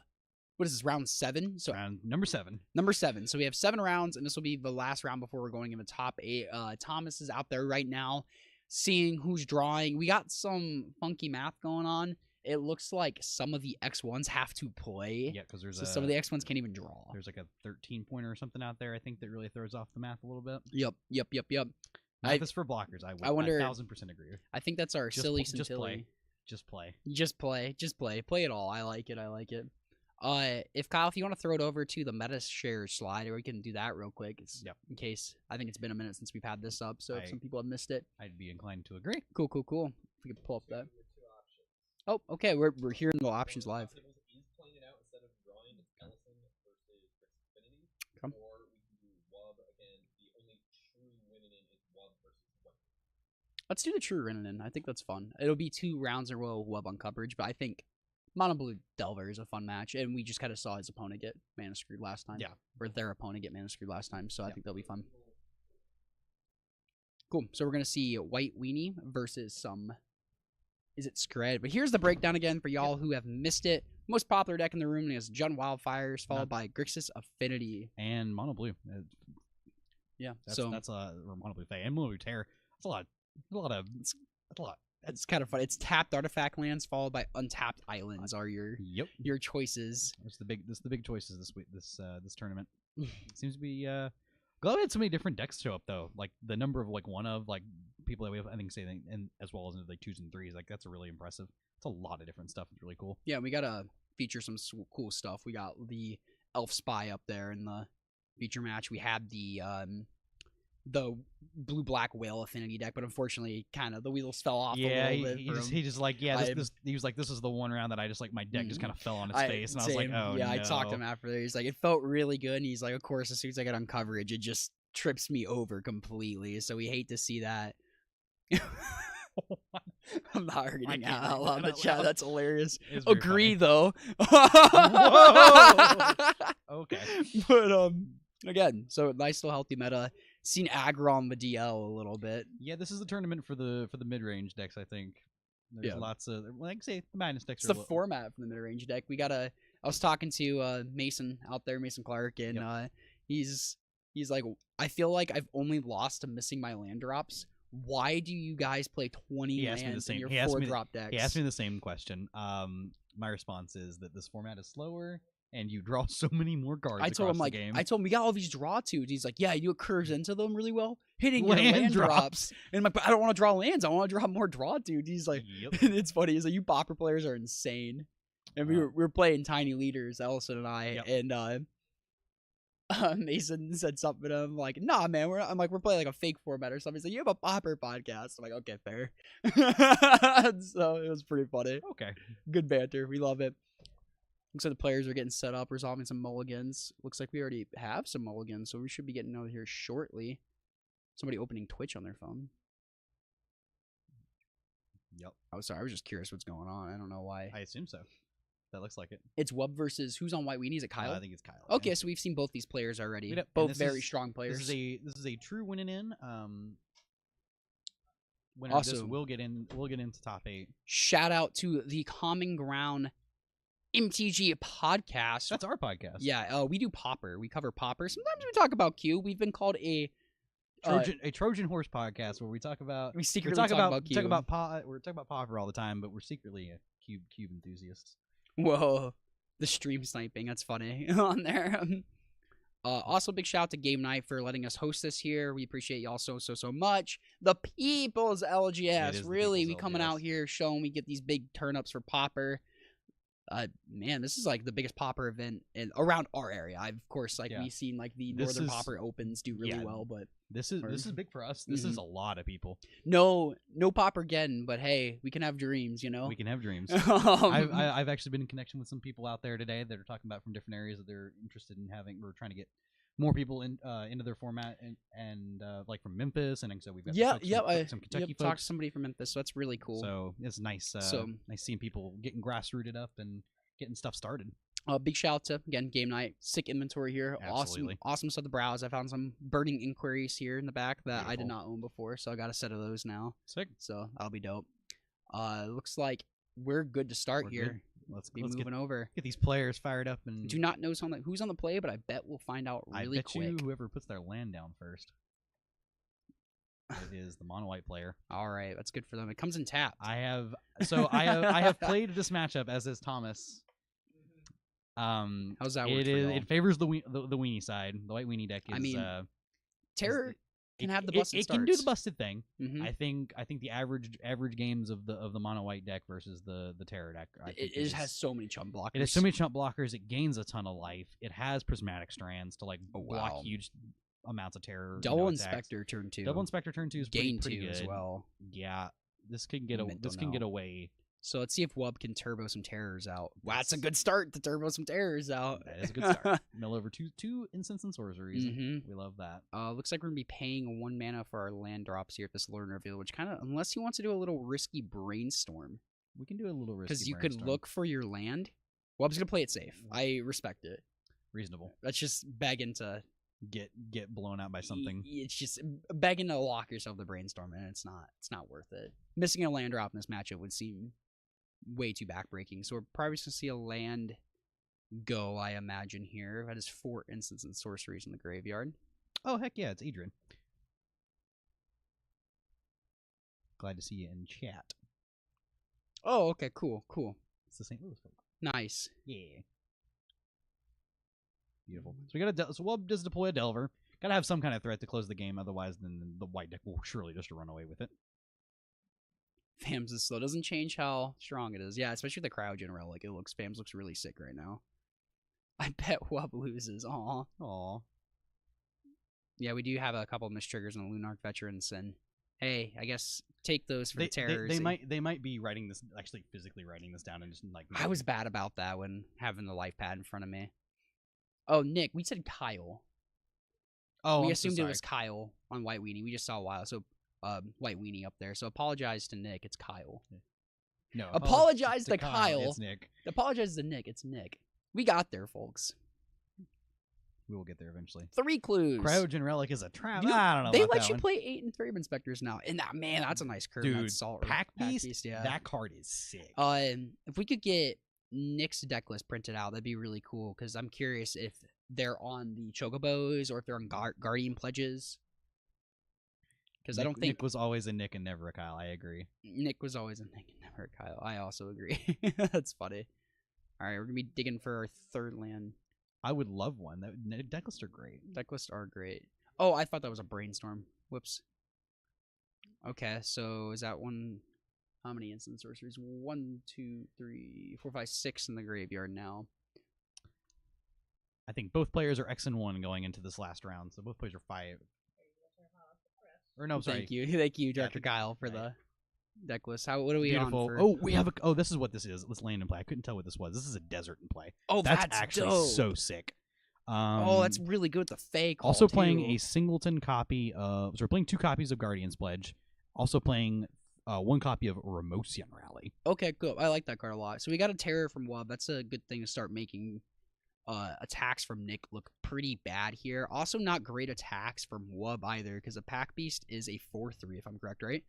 [SPEAKER 1] what is this, round 7? So
[SPEAKER 8] Round number 7.
[SPEAKER 1] Number 7. So we have 7 rounds, and this will be the last round before we're going in the top 8. Thomas is out there right now seeing who's drawing. We got some funky math going on. It looks like some of the X1s have to play.
[SPEAKER 8] Yeah, because
[SPEAKER 1] some of the X1s can't even draw.
[SPEAKER 8] There's like a 13-pointer or something out there, I think, that really throws off the math a little bit.
[SPEAKER 1] Yep.
[SPEAKER 8] Math is for blockers. I
[SPEAKER 1] wonder.
[SPEAKER 8] 1,000% agree.
[SPEAKER 1] I think that's our silly scintilla.
[SPEAKER 8] Just play.
[SPEAKER 1] Play it all. I like it. If Kyle, if you want to throw it over to the meta share slide, or we can do that real quick. In case, I think it's been a minute since we've had this up, so if some people have missed it.
[SPEAKER 8] I'd be inclined to agree.
[SPEAKER 1] Cool. If we could pull up that. Oh, okay. We're hearing the options live. Come. Let's do the true Renanin. I think that's fun. It'll be 2 rounds in a row web on coverage, but I think Mono Blue Delver is a fun match, and we just kind of saw his opponent get mana screwed last time.
[SPEAKER 8] Yeah.
[SPEAKER 1] Or their opponent get mana screwed last time, so I think that'll be fun. Cool. So we're going to see White Weenie versus some... Is it Scred? But here's the breakdown again for y'all who have missed it. Most popular deck in the room is Jund Wildfires, followed by Grixis Affinity.
[SPEAKER 8] And Mono Blue.
[SPEAKER 1] Yeah.
[SPEAKER 8] That's a Mono Blue Fae and Mono Blue Terror. That's a lot.
[SPEAKER 1] It's kind of fun. It's tapped artifact lands followed by untapped islands are your choices.
[SPEAKER 8] That's the big choices this week this tournament. Seems to be glad we had so many different decks show up though. Like the number of people that we have I think and as well as like 2s and 3s. Like that's really impressive. It's a lot of different stuff. It's really cool.
[SPEAKER 1] Yeah, we gotta feature some cool stuff. We got the Elf Spy up there in the feature match. We had the blue-black whale affinity deck, but unfortunately, kind of the wheels fell off.
[SPEAKER 8] Yeah,
[SPEAKER 1] a little bit
[SPEAKER 8] he just like he was like, this is the one round that I just like my deck just kind of fell on its face, and I was like, oh
[SPEAKER 1] yeah,
[SPEAKER 8] no.
[SPEAKER 1] I talked to him after. He's like, it felt really good, and he's like, of course, as soon as I get on coverage, it just trips me over completely. So we hate to see that. I'm not reading out loud in the chat. That's hilarious. Agree though.
[SPEAKER 8] Okay,
[SPEAKER 1] but again, so nice little healthy meta. Seen aggro on the DL a little bit.
[SPEAKER 8] Yeah, this is the tournament for the mid-range decks, I think. There's lots of, like I say, the madness decks.
[SPEAKER 1] It's the format for the mid-range deck. I was talking to Mason out there, Mason Clark, and he's like, I feel like I've only lost to missing my land drops. Why do you guys play 20 lands in your 4-drop decks?
[SPEAKER 8] He asked me the same question. My response is that this format is slower, and you draw so many more cards.
[SPEAKER 1] I told him we got all these draw twos. He's like, yeah, you curves into them really well, hitting your land drops. And I'm like, but I don't want to draw lands. I want to draw more draw twos. He's like, and it's funny. He's like, you Pauper players are insane. And we were playing tiny leaders, Ellison and I, and Mason said something to him like, nah, man, I'm like, we're playing like a fake format or something. He's like, you have a Pauper podcast. I'm like, okay, fair. So it was pretty funny.
[SPEAKER 8] Okay.
[SPEAKER 1] Good banter. We love it. Looks like the players are getting set up, resolving some mulligans. Looks like we already have some mulligans, so we should be getting out of here shortly. Somebody opening Twitch on their phone.
[SPEAKER 8] Yep.
[SPEAKER 1] Oh, sorry. I was just curious what's going on. I don't know why.
[SPEAKER 8] I assume so. That looks like it.
[SPEAKER 1] It's Wub versus who's on White Weenie? Is it Kyle?
[SPEAKER 8] I think it's Kyle.
[SPEAKER 1] Okay, so we've seen both these players already. Both very strong players.
[SPEAKER 8] This is a true winning in. Winner
[SPEAKER 1] also,
[SPEAKER 8] of this will get into top 8.
[SPEAKER 1] Shout out to the Common Ground MTG podcast.
[SPEAKER 8] That's our podcast.
[SPEAKER 1] Yeah, we do Pauper. We cover Pauper. Sometimes we talk about Q. We've been called a
[SPEAKER 8] Trojan Horse podcast where we talk about
[SPEAKER 1] Q. We're talking about
[SPEAKER 8] Pauper all the time, but we're secretly cube enthusiasts.
[SPEAKER 1] Whoa, the stream sniping. That's funny on there. Also, big shout out to Game Night for letting us host this here. We appreciate y'all so much. The people's LGS. Really, we coming out here showing we get these big turn-ups for Pauper. Man, this is like the biggest Pauper event around our area. I've of course we've seen like the
[SPEAKER 8] This
[SPEAKER 1] Northern
[SPEAKER 8] is-
[SPEAKER 1] Pauper Opens do really well, but
[SPEAKER 8] This is big for us. This is a lot of people.
[SPEAKER 1] no Pauper again. But hey, we can have dreams, you know.
[SPEAKER 8] We can have dreams.
[SPEAKER 1] Um,
[SPEAKER 8] I've actually been in connection with some people out there today that are talking about from different areas that they're interested in having. We're trying to get more people into their format and like from Memphis, and so we've got some Kentucky
[SPEAKER 1] talked
[SPEAKER 8] folks.
[SPEAKER 1] to somebody from Memphis, so that's really cool.
[SPEAKER 8] So it's nice. Nice seeing people getting grassrooted up and getting stuff started.
[SPEAKER 1] Big shout out to again Game Night, sick inventory here.
[SPEAKER 8] Absolutely.
[SPEAKER 1] Awesome stuff to browse. I found some burning inquiries here in the back that I did
[SPEAKER 8] Beautiful.
[SPEAKER 1] not own before, so I got a set of those now.
[SPEAKER 8] Sick.
[SPEAKER 1] So that'll be dope. Looks like we're good to start
[SPEAKER 8] We're
[SPEAKER 1] here.
[SPEAKER 8] good. Let's
[SPEAKER 1] Moving over.
[SPEAKER 8] get these players fired up and
[SPEAKER 1] Do not know who's on the play, but I bet we'll find out really
[SPEAKER 8] I bet
[SPEAKER 1] quick.
[SPEAKER 8] you whoever puts their land down first. It is the mono white player.
[SPEAKER 1] All right, that's good for them. It comes in tap.
[SPEAKER 8] I have played this matchup as is Thomas.
[SPEAKER 1] How's that work
[SPEAKER 8] It
[SPEAKER 1] for y'all?
[SPEAKER 8] it favors the weenie side. The white weenie deck is.
[SPEAKER 1] I mean, Terror can have the
[SPEAKER 8] it
[SPEAKER 1] busted
[SPEAKER 8] can do the
[SPEAKER 1] starts.
[SPEAKER 8] busted thing.
[SPEAKER 1] Mhm.
[SPEAKER 8] I think the average games of the mono white deck versus the terror deck. I think
[SPEAKER 1] It has so many chump blockers.
[SPEAKER 8] it has so many chump blockers. It gains a ton of life. It has prismatic strands to like block
[SPEAKER 1] wow.
[SPEAKER 8] huge amounts of terror.
[SPEAKER 1] Double
[SPEAKER 8] attacks.
[SPEAKER 1] Inspector turn 2.
[SPEAKER 8] Double Inspector turn 2 is
[SPEAKER 1] Gain
[SPEAKER 8] pretty
[SPEAKER 1] 2
[SPEAKER 8] good
[SPEAKER 1] as well.
[SPEAKER 8] Yeah, this can get
[SPEAKER 1] Mental
[SPEAKER 8] away.
[SPEAKER 1] So let's see if Wub can turbo some terrors out. Wow, that's a good start to turbo some terrors out.
[SPEAKER 8] That is a good start. Mill over two instants and sorceries.
[SPEAKER 1] Mhm.
[SPEAKER 8] We love that.
[SPEAKER 1] Looks like we're gonna be paying 1 mana for our land drops here at this Learn Reveal, which kind of, unless he wants to do a little risky brainstorm,
[SPEAKER 8] We can do a little risky
[SPEAKER 1] because you could
[SPEAKER 8] brainstorm.
[SPEAKER 1] look for your land. Wub's gonna play it safe. I respect it.
[SPEAKER 8] reasonable.
[SPEAKER 1] That's just begging to
[SPEAKER 8] Get blown out by something.
[SPEAKER 1] It's just begging to lock yourself the brainstorm, and it's not worth it. Missing a land drop in this matchup would seem way too backbreaking. So we're probably just gonna see a land go, I imagine here. That is 4 instants and sorceries in the graveyard.
[SPEAKER 8] Oh heck yeah, it's Adrian. Glad to see you in chat.
[SPEAKER 1] Oh, okay, cool.
[SPEAKER 8] It's the St. Louis folk.
[SPEAKER 1] Nice.
[SPEAKER 8] Yeah. Beautiful. So we got so Wub does deploy a Delver. Gotta have some kind of threat to close the game, otherwise then the white deck will surely just run away with it.
[SPEAKER 1] Fams is slow. Doesn't change how strong it is. Yeah, especially the cryogen relic. Fams looks really sick right now. I bet Wub loses.
[SPEAKER 8] Aw.
[SPEAKER 1] Yeah, we do have a couple of mistriggers on the Lunarch Veterans, and hey, I guess take those for the terrors.
[SPEAKER 8] They might be writing this, actually physically writing this down and just like.
[SPEAKER 1] I was bad about that when having the life pad in front of me. Oh, Nick, we said Kyle.
[SPEAKER 8] Oh,
[SPEAKER 1] we
[SPEAKER 8] I'm
[SPEAKER 1] assumed
[SPEAKER 8] so
[SPEAKER 1] it was Kyle on White Weenie. We just saw Wild, so White Weenie up there. So apologize to Nick. It's Kyle.
[SPEAKER 8] No.
[SPEAKER 1] Apologize to Kyle.
[SPEAKER 8] It's Nick.
[SPEAKER 1] Apologize to Nick. It's Nick. We got there, folks.
[SPEAKER 8] We will get there eventually.
[SPEAKER 1] 3 clues.
[SPEAKER 8] Cryogen Relic is a trap.
[SPEAKER 1] You-
[SPEAKER 8] I don't know.
[SPEAKER 1] They
[SPEAKER 8] about
[SPEAKER 1] let
[SPEAKER 8] that
[SPEAKER 1] you
[SPEAKER 8] one.
[SPEAKER 1] play 8 and 3 inspectors now, and that's a nice curve.
[SPEAKER 8] Dude,
[SPEAKER 1] That's salt
[SPEAKER 8] Pack Beast.
[SPEAKER 1] yeah.
[SPEAKER 8] That card is sick.
[SPEAKER 1] If we could get Nick's deck list printed out, that'd be really cool. Because I'm curious if they're on the Chocobos or if they're on Guardian Pledges. Because I don't think
[SPEAKER 8] Nick was always a Nick and never a Kyle. I agree.
[SPEAKER 1] Nick was always a Nick and never a Kyle. I also agree. That's funny. All right, we're gonna be digging for our 3rd land.
[SPEAKER 8] I would love one. Deck lists are great.
[SPEAKER 1] Deck lists are great. Oh, I thought that was a brainstorm. Whoops. Okay, so is that one? How many instant sorceries? 1, 2, 3, 4, 5, 6 in the graveyard now.
[SPEAKER 8] I think both players are X and 1 going into this last round, so both players are 5. Or no, sorry.
[SPEAKER 1] Thank you, Dr. Kyle, for the deck list. What are we
[SPEAKER 8] Beautiful.
[SPEAKER 1] on for?
[SPEAKER 8] Oh, we have a. Oh, this is what this is. Let's land in play. I couldn't tell what this was. This is a desert in play.
[SPEAKER 1] Oh,
[SPEAKER 8] that's
[SPEAKER 1] that's
[SPEAKER 8] actually
[SPEAKER 1] dope.
[SPEAKER 8] so sick.
[SPEAKER 1] That's really good with the fake.
[SPEAKER 8] Also playing a singleton copy of. So we're playing 2 copies of Guardian's Pledge. Also playing 1 copy of Remosian Rally.
[SPEAKER 1] Okay, good. I like that card a lot. So we got a terror from Wub. That's a good thing to start making attacks from Nick look pretty bad here. Also not great attacks from Wub either, because a Pack Beast is a 4/3, if I'm correct, right?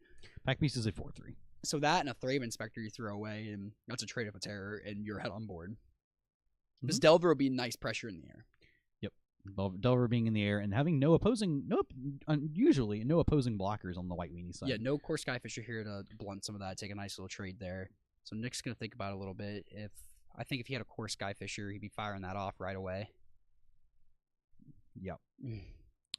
[SPEAKER 8] Pack Beast is a 4/3.
[SPEAKER 1] So that and a Thraben Inspector you throw away, and that's a trade of a terror, and you're head on board. This Delver will be nice pressure in the air.
[SPEAKER 8] Yep. Delver being in the air and having usually no opposing blockers on the White Weenie side.
[SPEAKER 1] Yeah, no core Skyfisher here to blunt some of that, take a nice little trade there. So Nick's going to think about it a little bit. I think if he had a core Skyfisher, he'd be firing that off right away.
[SPEAKER 8] Yep.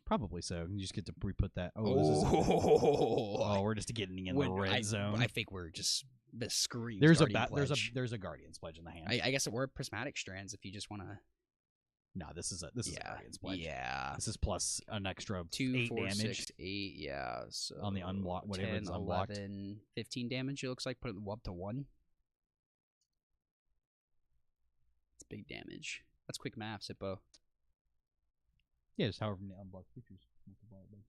[SPEAKER 8] Probably so. You just get to re-put that. Oh, this is. Oh, we're just getting in the red zone.
[SPEAKER 1] I think we're just The screams.
[SPEAKER 8] There's
[SPEAKER 1] Guardian Pledge.
[SPEAKER 8] there's a Guardian's Pledge in the hand.
[SPEAKER 1] I guess it were prismatic strands if you just want to.
[SPEAKER 8] No, this is a Guardian's Pledge.
[SPEAKER 1] Yeah.
[SPEAKER 8] This is plus an extra
[SPEAKER 1] 2,
[SPEAKER 8] 8
[SPEAKER 1] 4,
[SPEAKER 8] damage
[SPEAKER 1] 6, 8. Yeah. So
[SPEAKER 8] on the unblock, whatever
[SPEAKER 1] 10,
[SPEAKER 8] it's unblocked.
[SPEAKER 1] 11, 15 damage. It looks like put it up to 1. It's big damage. That's quick math, Sippo.
[SPEAKER 8] Yeah, just however many unblocked creatures multiply it by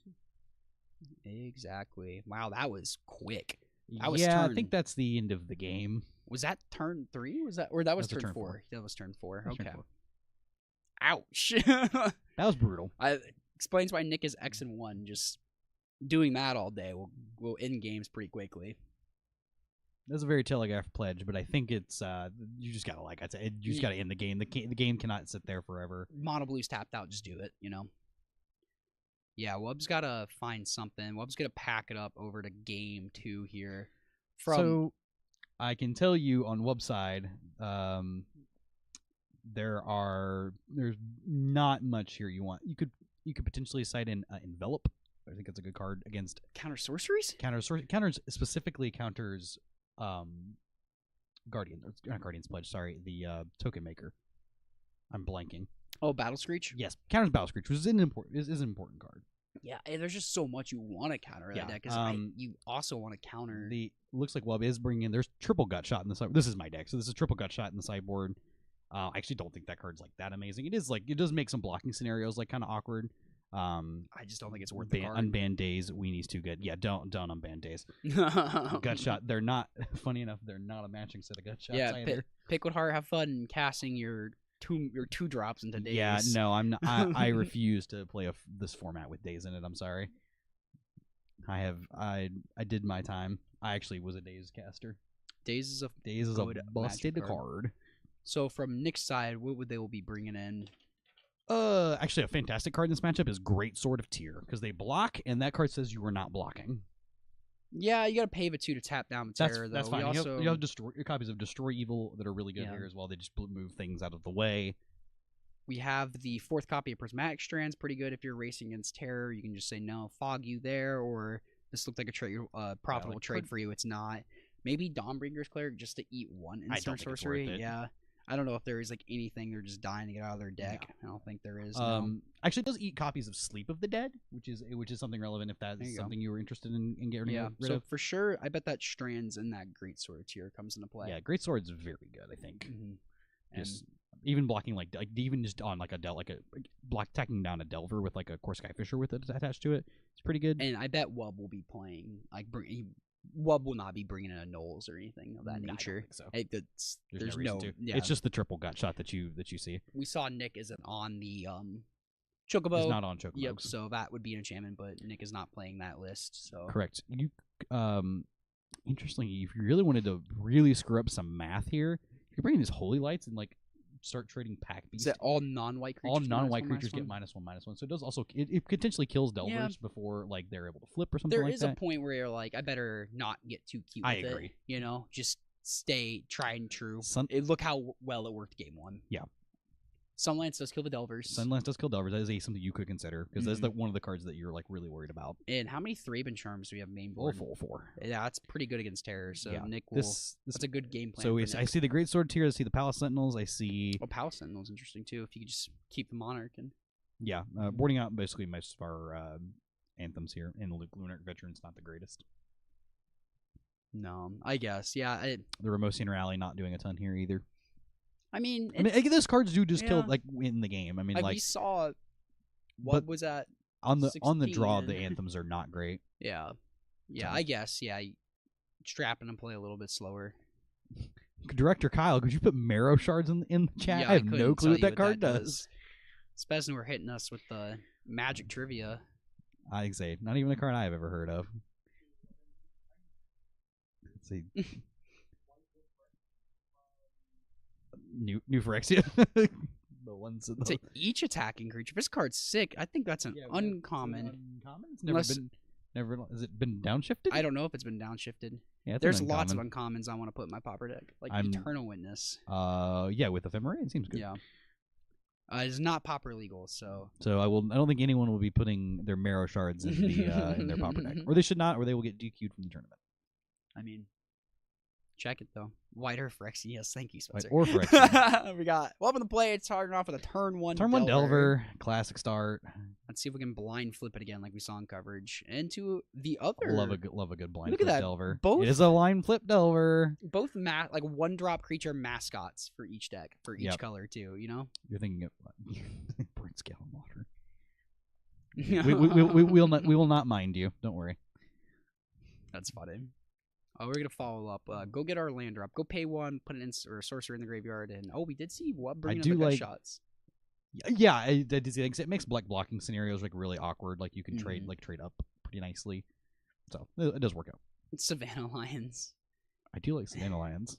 [SPEAKER 8] 2.
[SPEAKER 1] Exactly. Wow, that was quick. That was
[SPEAKER 8] yeah,
[SPEAKER 1] turn,
[SPEAKER 8] I think that's the end of the game.
[SPEAKER 1] Was that turn 3? Was that or that was
[SPEAKER 8] That's
[SPEAKER 1] turn
[SPEAKER 8] turn
[SPEAKER 1] 4?
[SPEAKER 8] four.
[SPEAKER 1] That was turn 4.
[SPEAKER 8] That's turn
[SPEAKER 1] Okay.
[SPEAKER 8] 4.
[SPEAKER 1] Ouch.
[SPEAKER 8] That was brutal.
[SPEAKER 1] Explains why Nick is X and 1. Just doing that all day will end games pretty quickly.
[SPEAKER 8] That's a very telegraphed pledge, but I think it's you just gotta like I said, you just gotta end the game. The game cannot sit there forever.
[SPEAKER 1] Mono Blue's tapped out. Just do it. You know. Yeah, Wub's gotta find something. Wub's gonna pack it up over to game 2 here.
[SPEAKER 8] So I can tell you on Wub side, there's not much here you want. You could potentially cite in Envelop. I think it's a good card against
[SPEAKER 1] counter sorceries.
[SPEAKER 8] Counters specifically counters Guardian's Pledge. Sorry, the Token Maker. I'm blanking.
[SPEAKER 1] Oh, Battle Screech.
[SPEAKER 8] Yes, counters Battle Screech, which is an important card.
[SPEAKER 1] Yeah, there's just so much you want to counter that deck. You also want to counter.
[SPEAKER 8] Looks like Wub is bringing in. There's triple gut shot in the sideboard. This is my deck, so this is triple gut shot in the sideboard. I actually don't think that card's like that amazing. It is like it does make some blocking scenarios like kind of awkward.
[SPEAKER 1] I just don't think it's worth the card.
[SPEAKER 8] Unban Days. Weenie's too good. Yeah, don't unban Days. Gut shot. They're not. Funny enough, they're not a matching set of gut shots.
[SPEAKER 1] Yeah,
[SPEAKER 8] either.
[SPEAKER 1] pick with heart. Have fun casting your two drops into Days.
[SPEAKER 8] Yeah, no, I'm not. I refuse to play this format with Days in it. I'm sorry. I did my time. I actually was a Days caster.
[SPEAKER 1] Days is a
[SPEAKER 8] busted card.
[SPEAKER 1] So from Nick's side, what would they will be bringing in?
[SPEAKER 8] Actually, a fantastic card in this matchup is Great Sword of Tyr because they block, and that card says you are not blocking.
[SPEAKER 1] Yeah, you got to pay the 2 to tap down the Terror.
[SPEAKER 8] That's fine. You have copies of Destroy Evil that are really good here as well. They just move things out of the way.
[SPEAKER 1] We have the 4th copy of Prismatic Strands, pretty good if you're racing against Terror. You can just say no, fog you there, or this looked like a profitable trade for you. It's not. Maybe Dawnbringer's Cleric just to eat 1 instant sorcery. Yeah. I don't know if there is like anything they're just dying to get out of their deck. No. I don't think there is.
[SPEAKER 8] Actually, it does eat copies of Sleep of the Dead, which is something relevant if that is something you were interested in getting rid of.
[SPEAKER 1] For sure, I bet that Strands in that Great Sword tier comes into play.
[SPEAKER 8] Yeah, Great Sword's very good, I think.
[SPEAKER 1] Mm-hmm.
[SPEAKER 8] Just even blocking like even just on like a block tacking down a Delver with like a Core Skyfisher with it attached to it. It's pretty good.
[SPEAKER 1] And I bet Wub will be playing like Wub will not be bringing in a Knowles or anything of that nature.
[SPEAKER 8] So.
[SPEAKER 1] There's no
[SPEAKER 8] yeah. It's just the triple gut shot that you see.
[SPEAKER 1] We saw Nick isn't on the Chocobo.
[SPEAKER 8] He's not on Chocobo.
[SPEAKER 1] Yep. So that would be an enchantment, but Nick is not playing that list. So
[SPEAKER 8] correct. You interestingly, if you really wanted to really screw up some math here, you could bring in these Holy Lights and like start trading Pack Beast.
[SPEAKER 1] Is that all non-white creatures?
[SPEAKER 8] All non-white creatures get -1/-1. So it does also it potentially kills Delvers before like they're able to flip or something like that.
[SPEAKER 1] There is a point where you're like, I better not get too cute with
[SPEAKER 8] I agree.
[SPEAKER 1] it. You know, just stay tried and true. Look how well it worked game 1.
[SPEAKER 8] Yeah.
[SPEAKER 1] Sunlance does kill the Delvers.
[SPEAKER 8] Sunlance does kill Delvers. That is something you could consider because that's one of the cards that you're like really worried about.
[SPEAKER 1] And how many Thraben Charms do we have main board?
[SPEAKER 8] 4.
[SPEAKER 1] Yeah, that's pretty good against Terror. So
[SPEAKER 8] yeah.
[SPEAKER 1] Nick will. That's a good game plan.
[SPEAKER 8] So I see the Great Sword tier. I see the Palace Sentinels. I see.
[SPEAKER 1] Well, Palace Sentinels interesting too. If you could just keep the Monarch and.
[SPEAKER 8] Yeah, boarding out basically most of our anthems here, and the Lunar Veteran's not the greatest.
[SPEAKER 1] No, I guess yeah.
[SPEAKER 8] The Ramosian Rally not doing a ton here either.
[SPEAKER 1] I mean,
[SPEAKER 8] those cards do just kill like in the game. I mean, like
[SPEAKER 1] we saw. What was that
[SPEAKER 8] on the draw? The anthems are not great.
[SPEAKER 1] Yeah, I guess strapping and play a little bit slower.
[SPEAKER 8] Director Kyle, could you put Marrow Shards in the chat?
[SPEAKER 1] Yeah,
[SPEAKER 8] I have no clue what that card does.
[SPEAKER 1] Especially when we're hitting us with the Magic trivia.
[SPEAKER 8] I say not even a card I've ever heard of. Let's see. New Phyrexia. The ones
[SPEAKER 1] to each attacking creature. This card's sick. I think that's an uncommon.
[SPEAKER 8] It's never has it been downshifted?
[SPEAKER 1] I don't know if it's been downshifted.
[SPEAKER 8] Yeah,
[SPEAKER 1] there's lots of uncommons I want to put in my Pauper deck, like Eternal Witness.
[SPEAKER 8] Yeah, with Ephemerate, it seems good.
[SPEAKER 1] Yeah. It's not Pauper legal, so.
[SPEAKER 8] So I don't think anyone will be putting their Marrow Shards in their Pauper deck, or they should not, or they will get DQ'd from the tournament.
[SPEAKER 1] I mean, Check it though. White or Phyrexian? Yes, thank you, Spencer.
[SPEAKER 8] Or Phyrexian.
[SPEAKER 1] We got welcome to play. It's starting off with a turn 1.
[SPEAKER 8] Turn 1 Delver, classic start.
[SPEAKER 1] Let's see if we can blind flip it again, like we saw in coverage. Into the other.
[SPEAKER 8] Love a good blind
[SPEAKER 1] Look at
[SPEAKER 8] flip
[SPEAKER 1] that.
[SPEAKER 8] Delver.
[SPEAKER 1] Both-
[SPEAKER 8] It is a line flip Delver.
[SPEAKER 1] Both like 1-drop creature mascots for each deck, for each color too. You know.
[SPEAKER 8] You're thinking of Burn Scale and Water. we will not mind you. Don't worry.
[SPEAKER 1] That's funny. Oh, we're gonna follow up. Go get our land drop. Go pay 1. Put an or a sorcerer in the graveyard, and we did see what bringing up the gut shots.
[SPEAKER 8] Yeah, I did see things. It makes blocking scenarios like really awkward. Like you can trade up pretty nicely. So it does work out.
[SPEAKER 1] It's Savannah Lions.
[SPEAKER 8] I do like Savannah Lions.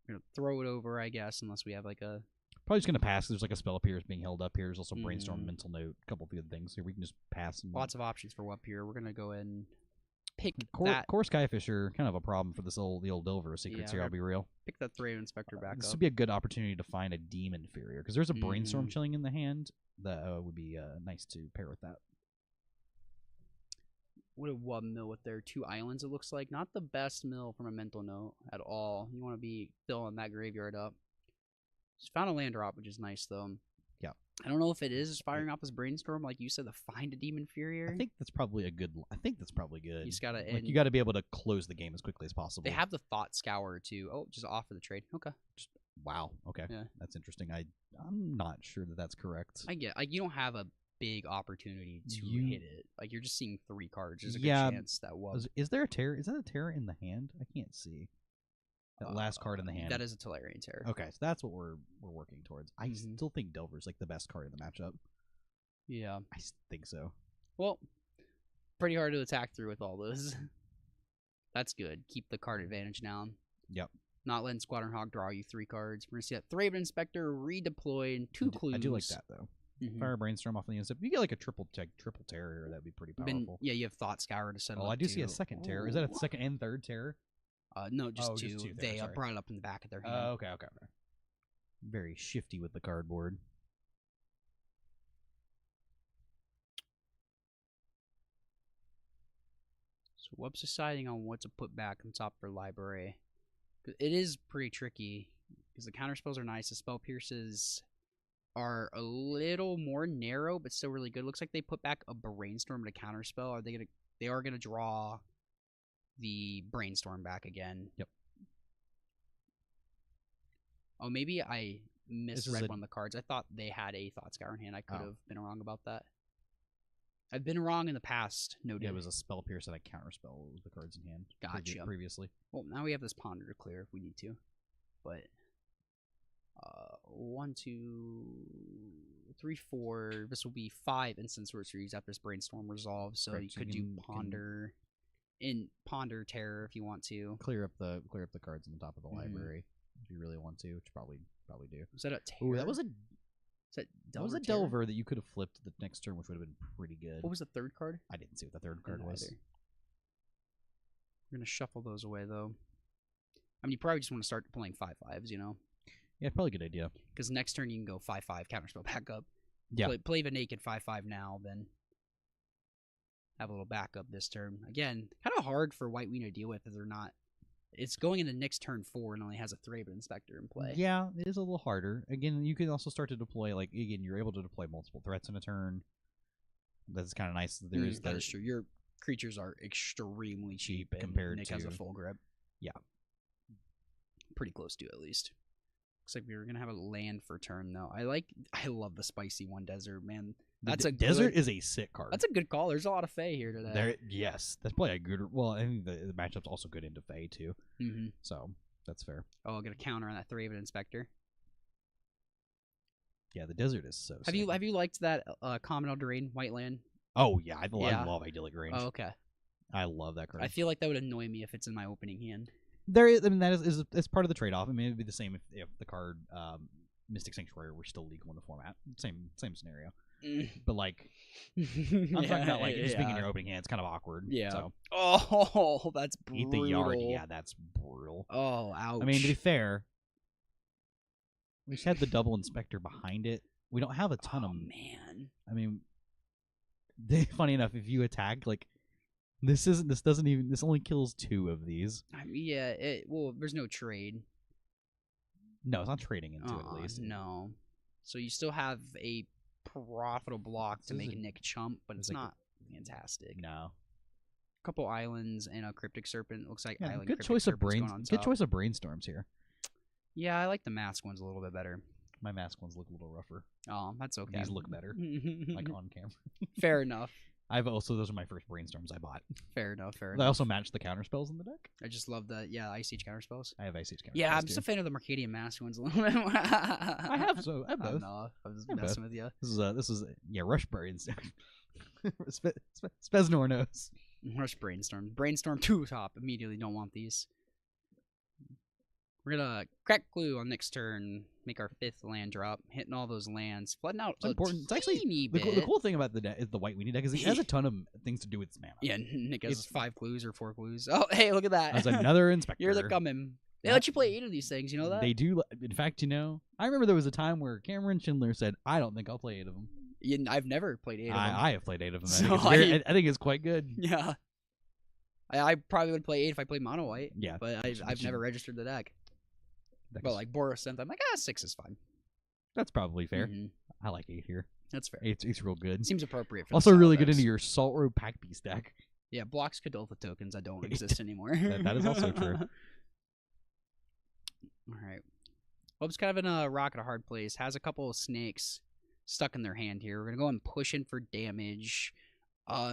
[SPEAKER 1] We're gonna throw it over, I guess, unless we have like a.
[SPEAKER 8] Probably just gonna pass. There's like a spell appears being held up here. There's also brainstorm, mental note, a couple of good things here. We can just pass. And
[SPEAKER 1] lots of options for up here. We're gonna go ahead and pick
[SPEAKER 8] that. Core Skyfisher, kind of a problem for the old Delver secrets here. I'll be real.
[SPEAKER 1] Pick that Thraven Inspector back
[SPEAKER 8] this
[SPEAKER 1] up.
[SPEAKER 8] would be a good opportunity to find a Demon Inferior because there's a brainstorm chilling in the hand that would be nice to pair with that.
[SPEAKER 1] What a mill with their 2 islands, it looks like. Not the best mill from a mental note at all. You want to be filling that graveyard up. Just found a land drop, which is nice, though.
[SPEAKER 8] Yeah.
[SPEAKER 1] I don't know if it is firing off his brainstorm, like you said, to find a Demon Inferior.
[SPEAKER 8] I think that's probably good. You
[SPEAKER 1] just gotta.
[SPEAKER 8] You got to be able to close the game as quickly as possible.
[SPEAKER 1] They have the Thought Scour too. Oh, just offer the trade. Okay.
[SPEAKER 8] Wow. Okay. Yeah. That's interesting. I'm not sure that that's correct.
[SPEAKER 1] I get. You don't have a big opportunity to hit it. Like you're just seeing 3 cards. There's a good chance that was.
[SPEAKER 8] Is there a terror? Is that a terror in the hand? I can't see. That last card in the hand.
[SPEAKER 1] That is a Tolarian Terror.
[SPEAKER 8] Okay, so that's what we're working towards. I still think Delver's like the best card in the matchup.
[SPEAKER 1] Yeah,
[SPEAKER 8] I think so.
[SPEAKER 1] Well, pretty hard to attack through with all those. That's good. Keep the card advantage now.
[SPEAKER 8] Yep.
[SPEAKER 1] Not letting Squadron Hawk draw you 3 cards. We're gonna see that Thraven Inspector redeploy and 2 clues.
[SPEAKER 8] I do like that though. Fire Brainstorm off the instant. You get like a triple terror. That'd be pretty powerful.
[SPEAKER 1] You have Thought Scour to set up.
[SPEAKER 8] I do see a second terror. Is that a second and third terror?
[SPEAKER 1] No, just 2. They brought it up in the back of their hand.
[SPEAKER 8] Okay. Very shifty with the cardboard.
[SPEAKER 1] So Web's deciding on what to put back on top of their library. It is pretty tricky because the counter spells are nice. The spell pierces are a little more narrow, but still really good. Looks like they put back a brainstorm and a counter spell. Are they gonna? They are gonna draw the brainstorm back again.
[SPEAKER 8] Yep.
[SPEAKER 1] Oh, maybe I misread one of the cards. I thought they had a Thought Scour in hand. I could have been wrong about that. I've been wrong in the past. No doubt.
[SPEAKER 8] Yeah, it was a spell pierce and a counter spell with the cards in hand.
[SPEAKER 1] Gotcha.
[SPEAKER 8] Previously.
[SPEAKER 1] Well, now we have this ponder to clear if we need to. But 1, 2, 3, 4. This will be 5 instant sorceries after this brainstorm resolves. So you could do ponder. In Ponder Terror if you want to.
[SPEAKER 8] Clear up the cards on the top of the library if you really want to, which you probably do.
[SPEAKER 1] Was that a Terror?
[SPEAKER 8] Ooh, that was a
[SPEAKER 1] Delver
[SPEAKER 8] Delver that you could have flipped the next turn, which would have been pretty good.
[SPEAKER 1] What was the 3rd card?
[SPEAKER 8] I didn't see what the 3rd card was.
[SPEAKER 1] Either. We're gonna shuffle those away though. I mean, you probably just want to start playing 5/5s, you know?
[SPEAKER 8] Yeah, probably a good idea.
[SPEAKER 1] Because next turn you can go 5/5 counterspell back up.
[SPEAKER 8] Yeah.
[SPEAKER 1] Play the naked 5/5 now, then have a little backup this turn. Again, kind of hard for White Wing to deal with if they're not. It's going into next turn 4 and only has a Thraben Inspector in play.
[SPEAKER 8] Yeah, it is a little harder. Again, you can also start to deploy, you're able to deploy multiple threats in a turn. That's kind of nice.
[SPEAKER 1] That is true. Your creatures are extremely cheap
[SPEAKER 8] compared
[SPEAKER 1] Nick
[SPEAKER 8] to...
[SPEAKER 1] has a full grip.
[SPEAKER 8] Yeah.
[SPEAKER 1] Pretty close to, at least. Looks like we were going to have a land for turn, though. I love the spicy 1 desert, man. That's a
[SPEAKER 8] desert is a sick card.
[SPEAKER 1] That's a good call. There's a lot of Fae here today.
[SPEAKER 8] Yes, that's probably a good. Well, I think the matchup's also good into Fae too.
[SPEAKER 1] Mm-hmm.
[SPEAKER 8] So that's fair.
[SPEAKER 1] Oh, I'll get a counter on that Thraben Inspector.
[SPEAKER 8] Yeah, the desert is so.
[SPEAKER 1] Have you liked that Common Eldraine White Land?
[SPEAKER 8] Oh yeah, I love Idyllic Range.
[SPEAKER 1] Oh, okay.
[SPEAKER 8] I love that card.
[SPEAKER 1] I feel like that would annoy me if it's in my opening hand.
[SPEAKER 8] That is part of the trade off. I mean, it'd be the same if the card Mystic Sanctuary were still legal in the format. Same scenario. But I'm talking about just being in your opening hand. It's kind of awkward.
[SPEAKER 1] Yeah.
[SPEAKER 8] So.
[SPEAKER 1] Oh, that's brutal.
[SPEAKER 8] Eat the yard. Yeah, that's brutal.
[SPEAKER 1] Oh, ouch.
[SPEAKER 8] I mean, to be fair, we just had the double inspector behind it. We don't have a ton of.
[SPEAKER 1] Man.
[SPEAKER 8] I mean, funny enough, if you attack This isn't. This doesn't even. This only kills 2 of these.
[SPEAKER 1] I mean, yeah. Well, there's no trade.
[SPEAKER 8] No, it's not trading into at least.
[SPEAKER 1] No. So you still have a profitable block to
[SPEAKER 8] This
[SPEAKER 1] make a
[SPEAKER 8] isn't-
[SPEAKER 1] Nick chump, but it's
[SPEAKER 8] like
[SPEAKER 1] not fantastic.
[SPEAKER 8] No.
[SPEAKER 1] Couple islands and a cryptic serpent. Looks like
[SPEAKER 8] Yeah,
[SPEAKER 1] island.
[SPEAKER 8] good
[SPEAKER 1] Cryptic
[SPEAKER 8] choice of
[SPEAKER 1] Serpent's
[SPEAKER 8] brains.
[SPEAKER 1] going on
[SPEAKER 8] Good
[SPEAKER 1] top.
[SPEAKER 8] choice of brainstorms here.
[SPEAKER 1] Yeah, I like the mask ones a little bit better.
[SPEAKER 8] My mask ones look a little rougher.
[SPEAKER 1] Oh, that's okay.
[SPEAKER 8] These look better, like on camera.
[SPEAKER 1] Fair enough.
[SPEAKER 8] Those are my first brainstorms I bought.
[SPEAKER 1] Fair enough. Fair
[SPEAKER 8] I
[SPEAKER 1] enough.
[SPEAKER 8] also matched the counter spells in the deck.
[SPEAKER 1] I just love the Ice Age counter spells.
[SPEAKER 8] I have Ice Age counter
[SPEAKER 1] Yeah,
[SPEAKER 8] spells
[SPEAKER 1] I'm just
[SPEAKER 8] too.
[SPEAKER 1] a fan of the Mercadian mask ones a little bit more.
[SPEAKER 8] I have both.
[SPEAKER 1] I'm just
[SPEAKER 8] I have
[SPEAKER 1] messing
[SPEAKER 8] both.
[SPEAKER 1] with you.
[SPEAKER 8] This is Rush Brainstorm. Speznor knows.
[SPEAKER 1] Rush Brainstorm. Brainstorm 2 top. Immediately don't want these. We're gonna crack glue on next turn, make our 5th land drop, hitting all those lands, flooding out
[SPEAKER 8] It's important. It's actually
[SPEAKER 1] teeny
[SPEAKER 8] the
[SPEAKER 1] bit.
[SPEAKER 8] cool thing about the deck is the white weenie deck is it has a ton of things to do with its mana.
[SPEAKER 1] Yeah, Nick has
[SPEAKER 8] It's-
[SPEAKER 1] 5 glues or 4 glues. Oh, hey, look at that.
[SPEAKER 8] As another inspector.
[SPEAKER 1] You're the coming. They
[SPEAKER 8] Yeah.
[SPEAKER 1] let you play 8 of these things, you know that?
[SPEAKER 8] They do. In fact, I remember there was a time where Cameron Schindler said, "I don't think I'll play 8 of them."
[SPEAKER 1] I've never played 8 of them.
[SPEAKER 8] I have played 8 of them.
[SPEAKER 1] So
[SPEAKER 8] I think it's quite good.
[SPEAKER 1] Yeah. I probably would play 8 if I played mono white.
[SPEAKER 8] Yeah,
[SPEAKER 1] But I've never registered the deck. But like Boros Synth, I'm like, 6 is fine.
[SPEAKER 8] that's probably fair.
[SPEAKER 1] Mhm.
[SPEAKER 8] I like 8 here.
[SPEAKER 1] That's fair.
[SPEAKER 8] It's real good.
[SPEAKER 1] It seems appropriate for the
[SPEAKER 8] Also,
[SPEAKER 1] style
[SPEAKER 8] really
[SPEAKER 1] of
[SPEAKER 8] good
[SPEAKER 1] decks.
[SPEAKER 8] into your Salt Road Pack Beast deck.
[SPEAKER 1] Yeah, blocks Kadoltha tokens that don't exist anymore.
[SPEAKER 8] That is also true.
[SPEAKER 1] Alright. Wub's kind of in a rock at a hard place. Has a couple of snakes stuck in their hand here. We're gonna go and push in for damage.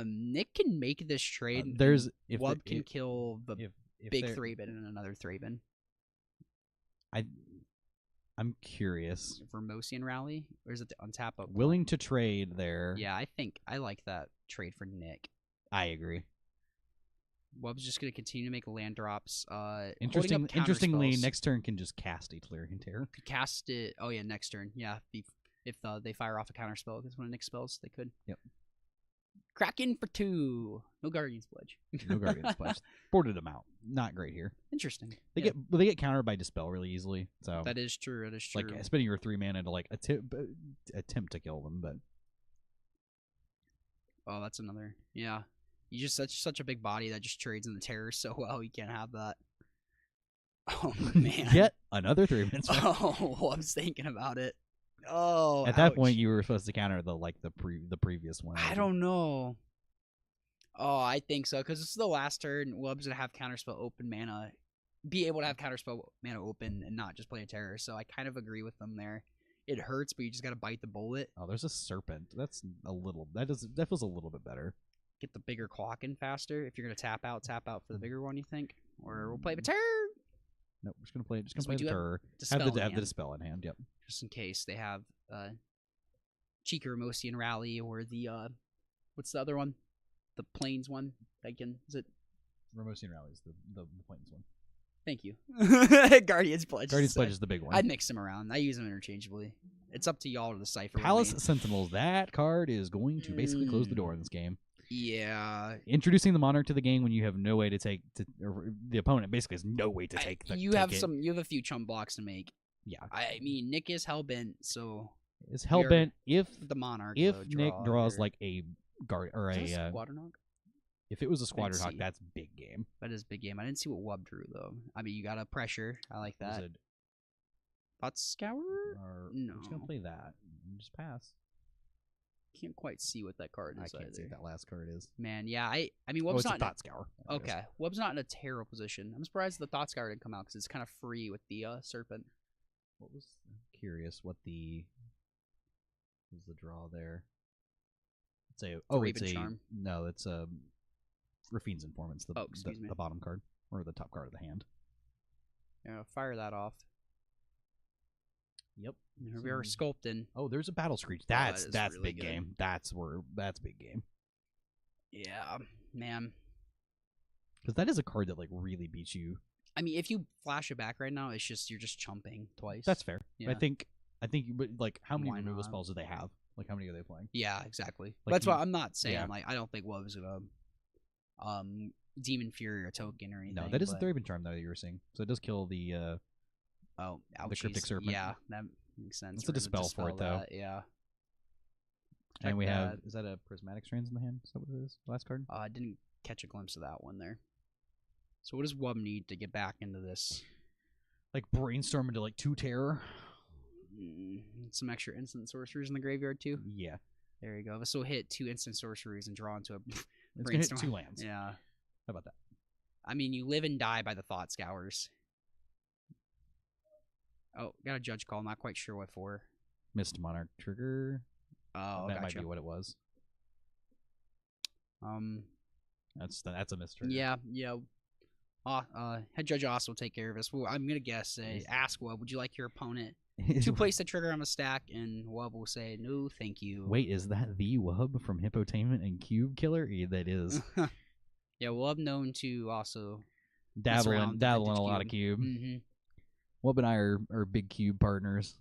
[SPEAKER 1] Nick can make this trade.
[SPEAKER 8] There's
[SPEAKER 1] and Wub can kill the
[SPEAKER 8] if
[SPEAKER 1] big
[SPEAKER 8] there-
[SPEAKER 1] Thraben and another Thraben.
[SPEAKER 8] I'm curious.
[SPEAKER 1] Vermosian Rally? Or is it on tap up?
[SPEAKER 8] Willing to trade there.
[SPEAKER 1] Yeah, I think I like that trade for Nick.
[SPEAKER 8] I agree.
[SPEAKER 1] Wub's just gonna continue to make land drops.
[SPEAKER 8] Interestingly, next turn can just cast a Cleric Terror.
[SPEAKER 1] Could cast it. Oh yeah, next turn. Yeah, if they fire off a counter spell against one of Nick's spells, they could.
[SPEAKER 8] Yep.
[SPEAKER 1] Kraken for 2. No Guardian's Pledge.
[SPEAKER 8] No Guardian's Pledge. Boarded them out. Not great here.
[SPEAKER 1] Interesting.
[SPEAKER 8] They get countered by Dispel really easily. So
[SPEAKER 1] That is true. That is true.
[SPEAKER 8] like spending your 3 mana to like attempt to kill them, but
[SPEAKER 1] Oh, that's another. Yeah. You just such a big body that just trades in the terror so well. You can't have that. Oh man.
[SPEAKER 8] yet another 3 mana.
[SPEAKER 1] Oh, I'm thinking about it. Oh.
[SPEAKER 8] At that
[SPEAKER 1] ouch.
[SPEAKER 8] point, you were supposed to counter the previous one.
[SPEAKER 1] I don't know. Oh, I think so because it's the last turn. Wub's gonna have counterspell open mana, be able to have counterspell mana open and not just play a terror. So I kind of agree with them there. It hurts, but you just gotta bite the bullet.
[SPEAKER 8] Oh, there's a serpent. That's a little. That feels a little bit better.
[SPEAKER 1] Get the bigger clock in faster. If you're gonna tap out for the bigger one. You think, or we'll play the terror
[SPEAKER 8] Nope, we're just gonna play.
[SPEAKER 1] we
[SPEAKER 8] the
[SPEAKER 1] do have
[SPEAKER 8] terror.
[SPEAKER 1] Dispel
[SPEAKER 8] Have
[SPEAKER 1] in
[SPEAKER 8] the
[SPEAKER 1] hand,
[SPEAKER 8] dispel in hand. Yep.
[SPEAKER 1] just in case they have Cheeker Mosian Rally or the what's the other one? The Plains one. Is it?
[SPEAKER 8] Ramosian Rally is the Plains one.
[SPEAKER 1] Thank you. Guardian's Pledge.
[SPEAKER 8] Guardian's Pledge is the big one.
[SPEAKER 1] I'd mix them around. I use them interchangeably. It's up to y'all to decipher. with
[SPEAKER 8] Palace
[SPEAKER 1] me.
[SPEAKER 8] Sentinels. That card is going to basically close the door in this game.
[SPEAKER 1] Yeah.
[SPEAKER 8] Introducing the Monarch to the game when you have no way to take or the opponent basically has no way to take.
[SPEAKER 1] You have a few chump blocks to make.
[SPEAKER 8] Yeah.
[SPEAKER 1] I mean, Nick is hellbent, so
[SPEAKER 8] Is hellbent if
[SPEAKER 1] the Monarch.
[SPEAKER 8] if
[SPEAKER 1] though,
[SPEAKER 8] Nick draws
[SPEAKER 1] or-
[SPEAKER 8] like a guard or
[SPEAKER 1] Is that
[SPEAKER 8] a
[SPEAKER 1] Squadron.
[SPEAKER 8] if it was a Squatter
[SPEAKER 1] see.
[SPEAKER 8] Hawk, that's big game.
[SPEAKER 1] That is a big game. I didn't see what Wub drew though. I mean, you got a pressure. I like that.
[SPEAKER 8] Is it-
[SPEAKER 1] Thought Scour?
[SPEAKER 8] or
[SPEAKER 1] No.
[SPEAKER 8] I'm just gonna play that and just pass.
[SPEAKER 1] Can't quite see what that card
[SPEAKER 8] I
[SPEAKER 1] is
[SPEAKER 8] can't
[SPEAKER 1] either.
[SPEAKER 8] see what that last card is.
[SPEAKER 1] Man, yeah. I mean,
[SPEAKER 8] Oh,
[SPEAKER 1] Wub's
[SPEAKER 8] it's a
[SPEAKER 1] not.
[SPEAKER 8] Thought Scour. There it is.
[SPEAKER 1] Okay, Wub's not in a terrible position. I'm surprised the Thought Scour didn't come out because it's kind of free with the Serpent.
[SPEAKER 8] What was I'm curious? What was the draw there? It's a
[SPEAKER 1] Raven Charm.
[SPEAKER 8] no, it's Rafine's Informants.
[SPEAKER 1] Oh, excuse me.
[SPEAKER 8] The bottom card or the top card of the hand.
[SPEAKER 1] Yeah, fire that off.
[SPEAKER 8] Yep.
[SPEAKER 1] Here we are sculpting.
[SPEAKER 8] Oh, there's a Battle Screech.
[SPEAKER 1] that
[SPEAKER 8] That's
[SPEAKER 1] is
[SPEAKER 8] that's
[SPEAKER 1] really
[SPEAKER 8] big
[SPEAKER 1] good.
[SPEAKER 8] game. That's big game.
[SPEAKER 1] Yeah, man.
[SPEAKER 8] Because that is a card that like really beats you.
[SPEAKER 1] I mean, if you flash it back right now, it's just you're just chumping twice.
[SPEAKER 8] That's fair.
[SPEAKER 1] Yeah.
[SPEAKER 8] I think but like how many
[SPEAKER 1] Why
[SPEAKER 8] removal
[SPEAKER 1] not?
[SPEAKER 8] spells do they have? Like how many are they playing?
[SPEAKER 1] Yeah, exactly.
[SPEAKER 8] Like
[SPEAKER 1] That's
[SPEAKER 8] you-
[SPEAKER 1] why I'm not saying
[SPEAKER 8] yeah.
[SPEAKER 1] like I don't think Wub is gonna Demon Fury or token or anything.
[SPEAKER 8] No, that is
[SPEAKER 1] but,
[SPEAKER 8] the Thraben Charm though that you were saying. So it does kill the
[SPEAKER 1] Oh,
[SPEAKER 8] the Cryptic
[SPEAKER 1] ouchies.
[SPEAKER 8] Serpent.
[SPEAKER 1] Yeah, that makes sense.
[SPEAKER 8] It's a
[SPEAKER 1] We're gonna
[SPEAKER 8] dispel for it, though.
[SPEAKER 1] that, Yeah.
[SPEAKER 8] and we
[SPEAKER 1] Check
[SPEAKER 8] have
[SPEAKER 1] that.
[SPEAKER 8] is that a Prismatic Strands in the hand? Is that what it is? Last card?
[SPEAKER 1] I didn't catch a glimpse of that one there. So what does Wub need to get back into this?
[SPEAKER 8] Like brainstorm into like 2 terror.
[SPEAKER 1] Some extra instant sorcerers in the graveyard too.
[SPEAKER 8] Yeah.
[SPEAKER 1] There you go. This will hit 2 instant sorceries and draw into a
[SPEAKER 8] It's gonna hit
[SPEAKER 1] brainstorm.
[SPEAKER 8] 2 lands.
[SPEAKER 1] Yeah.
[SPEAKER 8] How about that?
[SPEAKER 1] I mean, you live and die by the Thought Scours. Oh, got a judge call. Not quite sure what for.
[SPEAKER 8] Missed Monarch trigger.
[SPEAKER 1] Oh,
[SPEAKER 8] that
[SPEAKER 1] gotcha.
[SPEAKER 8] might be what it was. That's a mystery.
[SPEAKER 1] Yeah. Head judge also will take care of us. Well, I'm gonna guess ask Wub, would you like your opponent to place the trigger on a stack? And Wub will say, no, thank you.
[SPEAKER 8] Wait, is that the Wub from Hippotainment and Cube Killer? Yeah, that is.
[SPEAKER 1] Yeah, Wub known to also
[SPEAKER 8] dabble in a lot of Cube.
[SPEAKER 1] Mm-hmm.
[SPEAKER 8] Wub and I are big Cube partners.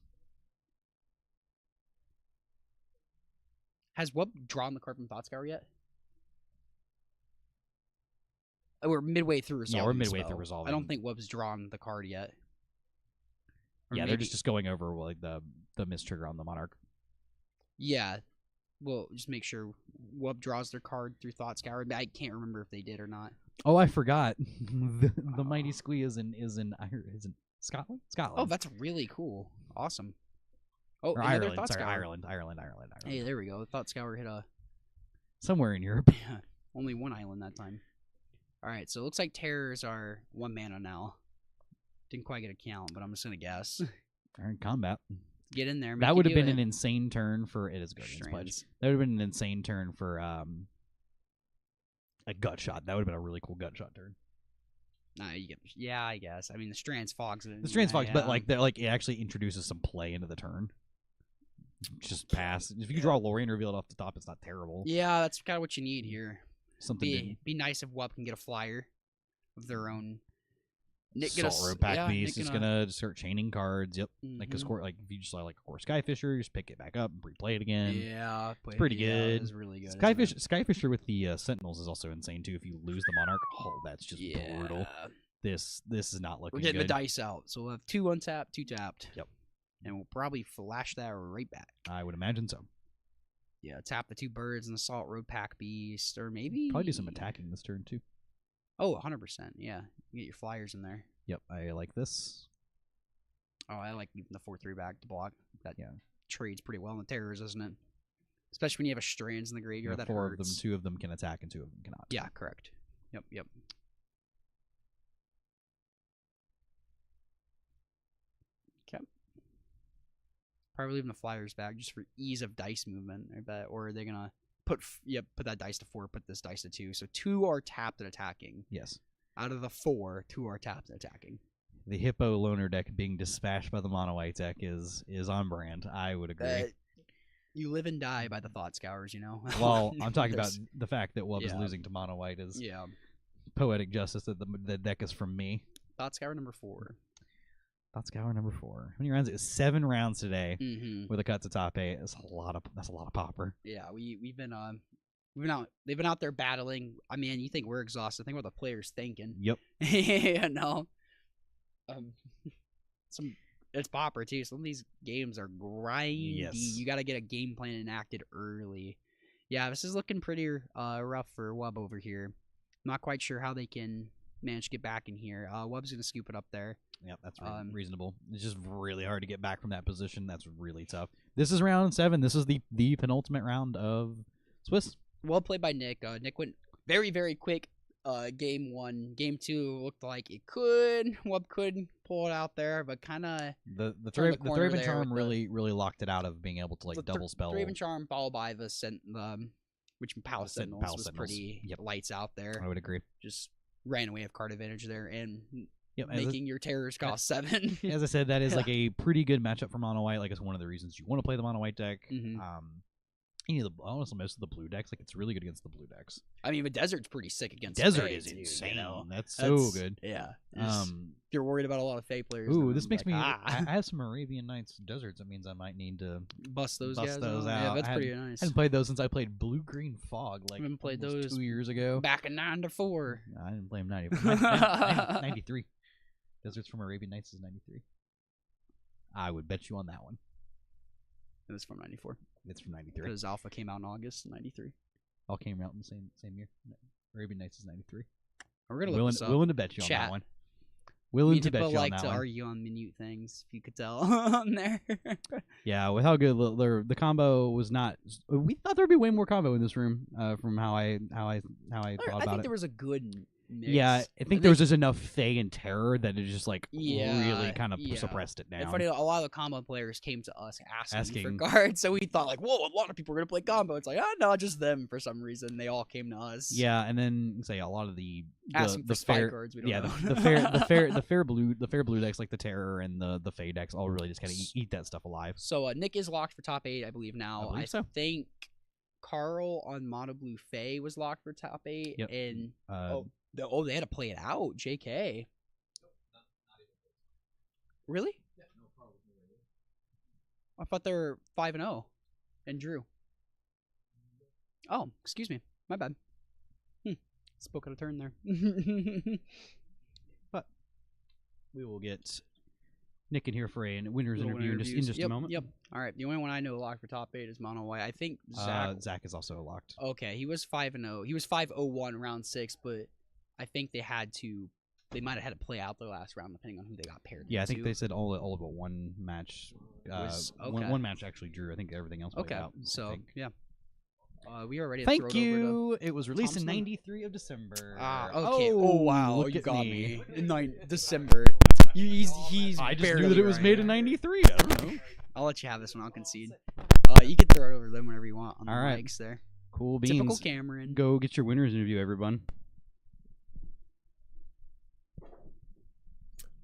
[SPEAKER 1] Has Wub drawn the card from Thought Scour yet? Oh, we're midway through resolving.
[SPEAKER 8] Yeah, we're midway
[SPEAKER 1] spell.
[SPEAKER 8] through resolving.
[SPEAKER 1] I don't think Wub's drawn the card yet. Or
[SPEAKER 8] Yeah,
[SPEAKER 1] maybe.
[SPEAKER 8] they're just going over like the miss trigger on the Monarch.
[SPEAKER 1] Yeah. Well, just make sure Wub draws their card through Thought Scour. I can't remember if they did or not.
[SPEAKER 8] Oh, I forgot. the Mighty Squee is in Scotland.
[SPEAKER 1] Oh, that's really cool. Awesome. Oh,
[SPEAKER 8] or
[SPEAKER 1] another
[SPEAKER 8] Ireland.
[SPEAKER 1] Thought
[SPEAKER 8] Sorry,
[SPEAKER 1] Scour.
[SPEAKER 8] Ireland.
[SPEAKER 1] Hey, there we go. Thought Scour hit
[SPEAKER 8] somewhere in Europe.
[SPEAKER 1] only 1 island that time. All right, so it looks like terrors are 1 mana now. Didn't quite get a count, but I'm just gonna guess.
[SPEAKER 8] They're in combat.
[SPEAKER 1] Get in there.
[SPEAKER 8] That would have been an insane turn for it. Is Guardian's Pledge.
[SPEAKER 1] Strands.
[SPEAKER 8] That would have been an insane turn for a gut shot. That would have been a really cool gut shot turn.
[SPEAKER 1] Nah, you get. Yeah, I guess. I mean, the Strands Fogs.
[SPEAKER 8] The Strands Fogs, but like they're like it actually introduces some play into the turn. Just pass. If you can draw Lorien revealed off the top, it's not terrible.
[SPEAKER 1] Yeah, that's kind of what you need here.
[SPEAKER 8] Something
[SPEAKER 1] be nice if Wub can get a flyer of their own. Nick
[SPEAKER 8] Salt Road Pack Beast is gonna start chaining cards. Yep, like a score. Like if you just saw like a Core Skyfisher, just pick it back up and replay it again.
[SPEAKER 1] Yeah,
[SPEAKER 8] it's pretty good.
[SPEAKER 1] It's really good.
[SPEAKER 8] Skyfisher with the Sentinels is also insane too. If you lose the Monarch, oh, that's just brutal. This is not looking.
[SPEAKER 1] We're getting
[SPEAKER 8] good.
[SPEAKER 1] the dice out, so we'll have 2 untapped, 2 tapped.
[SPEAKER 8] Yep,
[SPEAKER 1] and we'll probably flash that right back.
[SPEAKER 8] I would imagine so.
[SPEAKER 1] Yeah, tap the 2 birds and the Salt Road Pack Beast, or maybe
[SPEAKER 8] probably do some attacking this turn too.
[SPEAKER 1] Oh, 100%. Yeah, you get your flyers in there.
[SPEAKER 8] Yep, I like this.
[SPEAKER 1] Oh, I like keeping the 4/3 back to block. That trades pretty well in the terrors, doesn't it? Especially when you have a Strands in the graveyard. That
[SPEAKER 8] 4
[SPEAKER 1] hurts.
[SPEAKER 8] of them, 2 of them can attack and 2 of them cannot.
[SPEAKER 1] Yeah, correct. Yep. Okay. Probably leaving the flyers back just for ease of dice movement, I bet. Or are they gonna put that dice to 4, put this dice to 2. So 2 are tapped and attacking.
[SPEAKER 8] Yes.
[SPEAKER 1] Out of the 4, 2 are tapped and attacking.
[SPEAKER 8] The Hippo Loner deck being dispatched by the Mono White deck is on brand. I would agree.
[SPEAKER 1] You live and die by the Thought Scours, you know?
[SPEAKER 8] Well, I'm talking about the fact that Wub is losing to Mono White is poetic justice that the deck is from me.
[SPEAKER 1] Thought Scour number 4.
[SPEAKER 8] Thought Scour number 4. How many rounds? It was 7 rounds today with a cut to top 8. That's a lot of Pauper.
[SPEAKER 1] Yeah, we've been out. They've been out there battling. I mean, you think we're exhausted? Think what the players thinking.
[SPEAKER 8] Yep.
[SPEAKER 1] You know. It's Pauper too. Some of these games are grindy.
[SPEAKER 8] Yes.
[SPEAKER 1] You got to get a game plan enacted early. Yeah, this is looking pretty rough for Wub over here. Not quite sure how they can manage to get back in here. Wub's gonna scoop it up there.
[SPEAKER 8] Yep, that's reasonable. It's just really hard to get back from that position. That's really tough. This is round 7. This is the penultimate round of Swiss.
[SPEAKER 1] Well played by Nick. Nick went very, very quick. Game 1. Game 2 looked like Wub could pull it out there, but kind of
[SPEAKER 8] the Thraven Charm really locked it out of being able to like double spell.
[SPEAKER 1] Thraven Charm followed by the which Palace Sentinels was pretty lights out there.
[SPEAKER 8] I would agree.
[SPEAKER 1] Just ran away with card advantage there and
[SPEAKER 8] Yep,
[SPEAKER 1] making your terrors cost 7.
[SPEAKER 8] As I said, that is like a pretty good matchup for Mono White. Like it's one of the reasons you want to play the Mono White deck. Honestly, most of the blue decks, like it's really good against the blue decks.
[SPEAKER 1] I mean, but Desert's pretty sick against
[SPEAKER 8] Desert
[SPEAKER 1] Fae,
[SPEAKER 8] is
[SPEAKER 1] too,
[SPEAKER 8] insane.
[SPEAKER 1] You know?
[SPEAKER 8] That's so good.
[SPEAKER 1] Yeah. If you're worried about a lot of Fae players.
[SPEAKER 8] Ooh, this makes me. I have some Arabian Nights Deserts. That means I might need to
[SPEAKER 1] bust those guys
[SPEAKER 8] out.
[SPEAKER 1] Yeah, that's pretty nice.
[SPEAKER 8] I haven't played those since I played Blue Green Fog. Like
[SPEAKER 1] I haven't played those
[SPEAKER 8] 2 years ago.
[SPEAKER 1] Back in 9-4.
[SPEAKER 8] I didn't play them 93. Deserts from Arabian Nights is 93. I would bet you on that one.
[SPEAKER 1] It was from 94.
[SPEAKER 8] It's from 93.
[SPEAKER 1] Because Alpha came out in August 93.
[SPEAKER 8] All came out in the same year. Arabian Nights is 93.
[SPEAKER 1] We're gonna look this up.
[SPEAKER 8] Willing to bet you on
[SPEAKER 1] Chat.
[SPEAKER 8] that one. Willing to bet
[SPEAKER 1] People
[SPEAKER 8] you on
[SPEAKER 1] like
[SPEAKER 8] that
[SPEAKER 1] to
[SPEAKER 8] one.
[SPEAKER 1] argue on minute things, if you could tell on there.
[SPEAKER 8] Yeah, with how good the combo was not. We thought there'd be way more combo in this room. From how I thought
[SPEAKER 1] I
[SPEAKER 8] about
[SPEAKER 1] think
[SPEAKER 8] it.
[SPEAKER 1] there was a good mix.
[SPEAKER 8] Yeah, I think there was just enough Fae and Terror that it just like really kind of
[SPEAKER 1] yeah.
[SPEAKER 8] suppressed it down.
[SPEAKER 1] And funny, a lot of the combo players came to us asking for
[SPEAKER 8] Asking.
[SPEAKER 1] cards, so we thought like, whoa, a lot of people are gonna play combo. It's like, oh no, just them for some reason. They all came to us.
[SPEAKER 8] Yeah, and then say a lot of the
[SPEAKER 1] asking for spy
[SPEAKER 8] fair
[SPEAKER 1] cards. We don't
[SPEAKER 8] yeah
[SPEAKER 1] know.
[SPEAKER 8] the fair blue decks like the Terror and the Fae decks all really just kind of eat that stuff alive.
[SPEAKER 1] So Nick is locked for top 8, I believe now.
[SPEAKER 8] I believe so.
[SPEAKER 1] think Carl on Mono Blue Fae was locked for top 8,
[SPEAKER 8] Yep.
[SPEAKER 1] and they had to play it out. JK. Really? I thought they were 5-0 and drew. Oh, excuse me. My bad. Spoke out of turn there.
[SPEAKER 8] But we will get Nick in here for a winners interview in just a moment.
[SPEAKER 1] Yep. All right. The only one I know locked for top 8 is Mono White. I think Zach.
[SPEAKER 8] Zach is also locked.
[SPEAKER 1] Okay, he was 5-0. He was 5-0-1 round 6, but I think they might have had to play out the last round depending on who they got paired.
[SPEAKER 8] Yeah, I think
[SPEAKER 1] into.
[SPEAKER 8] they said all but one match. One match actually drew. I think everything else.
[SPEAKER 1] Okay,
[SPEAKER 8] out,
[SPEAKER 1] so yeah. We are ready to
[SPEAKER 8] Thank
[SPEAKER 1] throw it over
[SPEAKER 8] you. It was released
[SPEAKER 1] Thompson.
[SPEAKER 8] in 93 of December.
[SPEAKER 1] Okay. Oh, wow.
[SPEAKER 8] Look
[SPEAKER 1] You
[SPEAKER 8] at
[SPEAKER 1] got
[SPEAKER 8] me.
[SPEAKER 1] me. December. He's
[SPEAKER 8] I just
[SPEAKER 1] barely
[SPEAKER 8] knew that it was
[SPEAKER 1] right.
[SPEAKER 8] made in 93. I don't know.
[SPEAKER 1] I'll let you have this one. I'll concede. You can throw it over them whenever you want on the
[SPEAKER 8] All right.
[SPEAKER 1] mics there.
[SPEAKER 8] Cool beans.
[SPEAKER 1] Typical Cameron.
[SPEAKER 8] Go get your winners interview, everyone.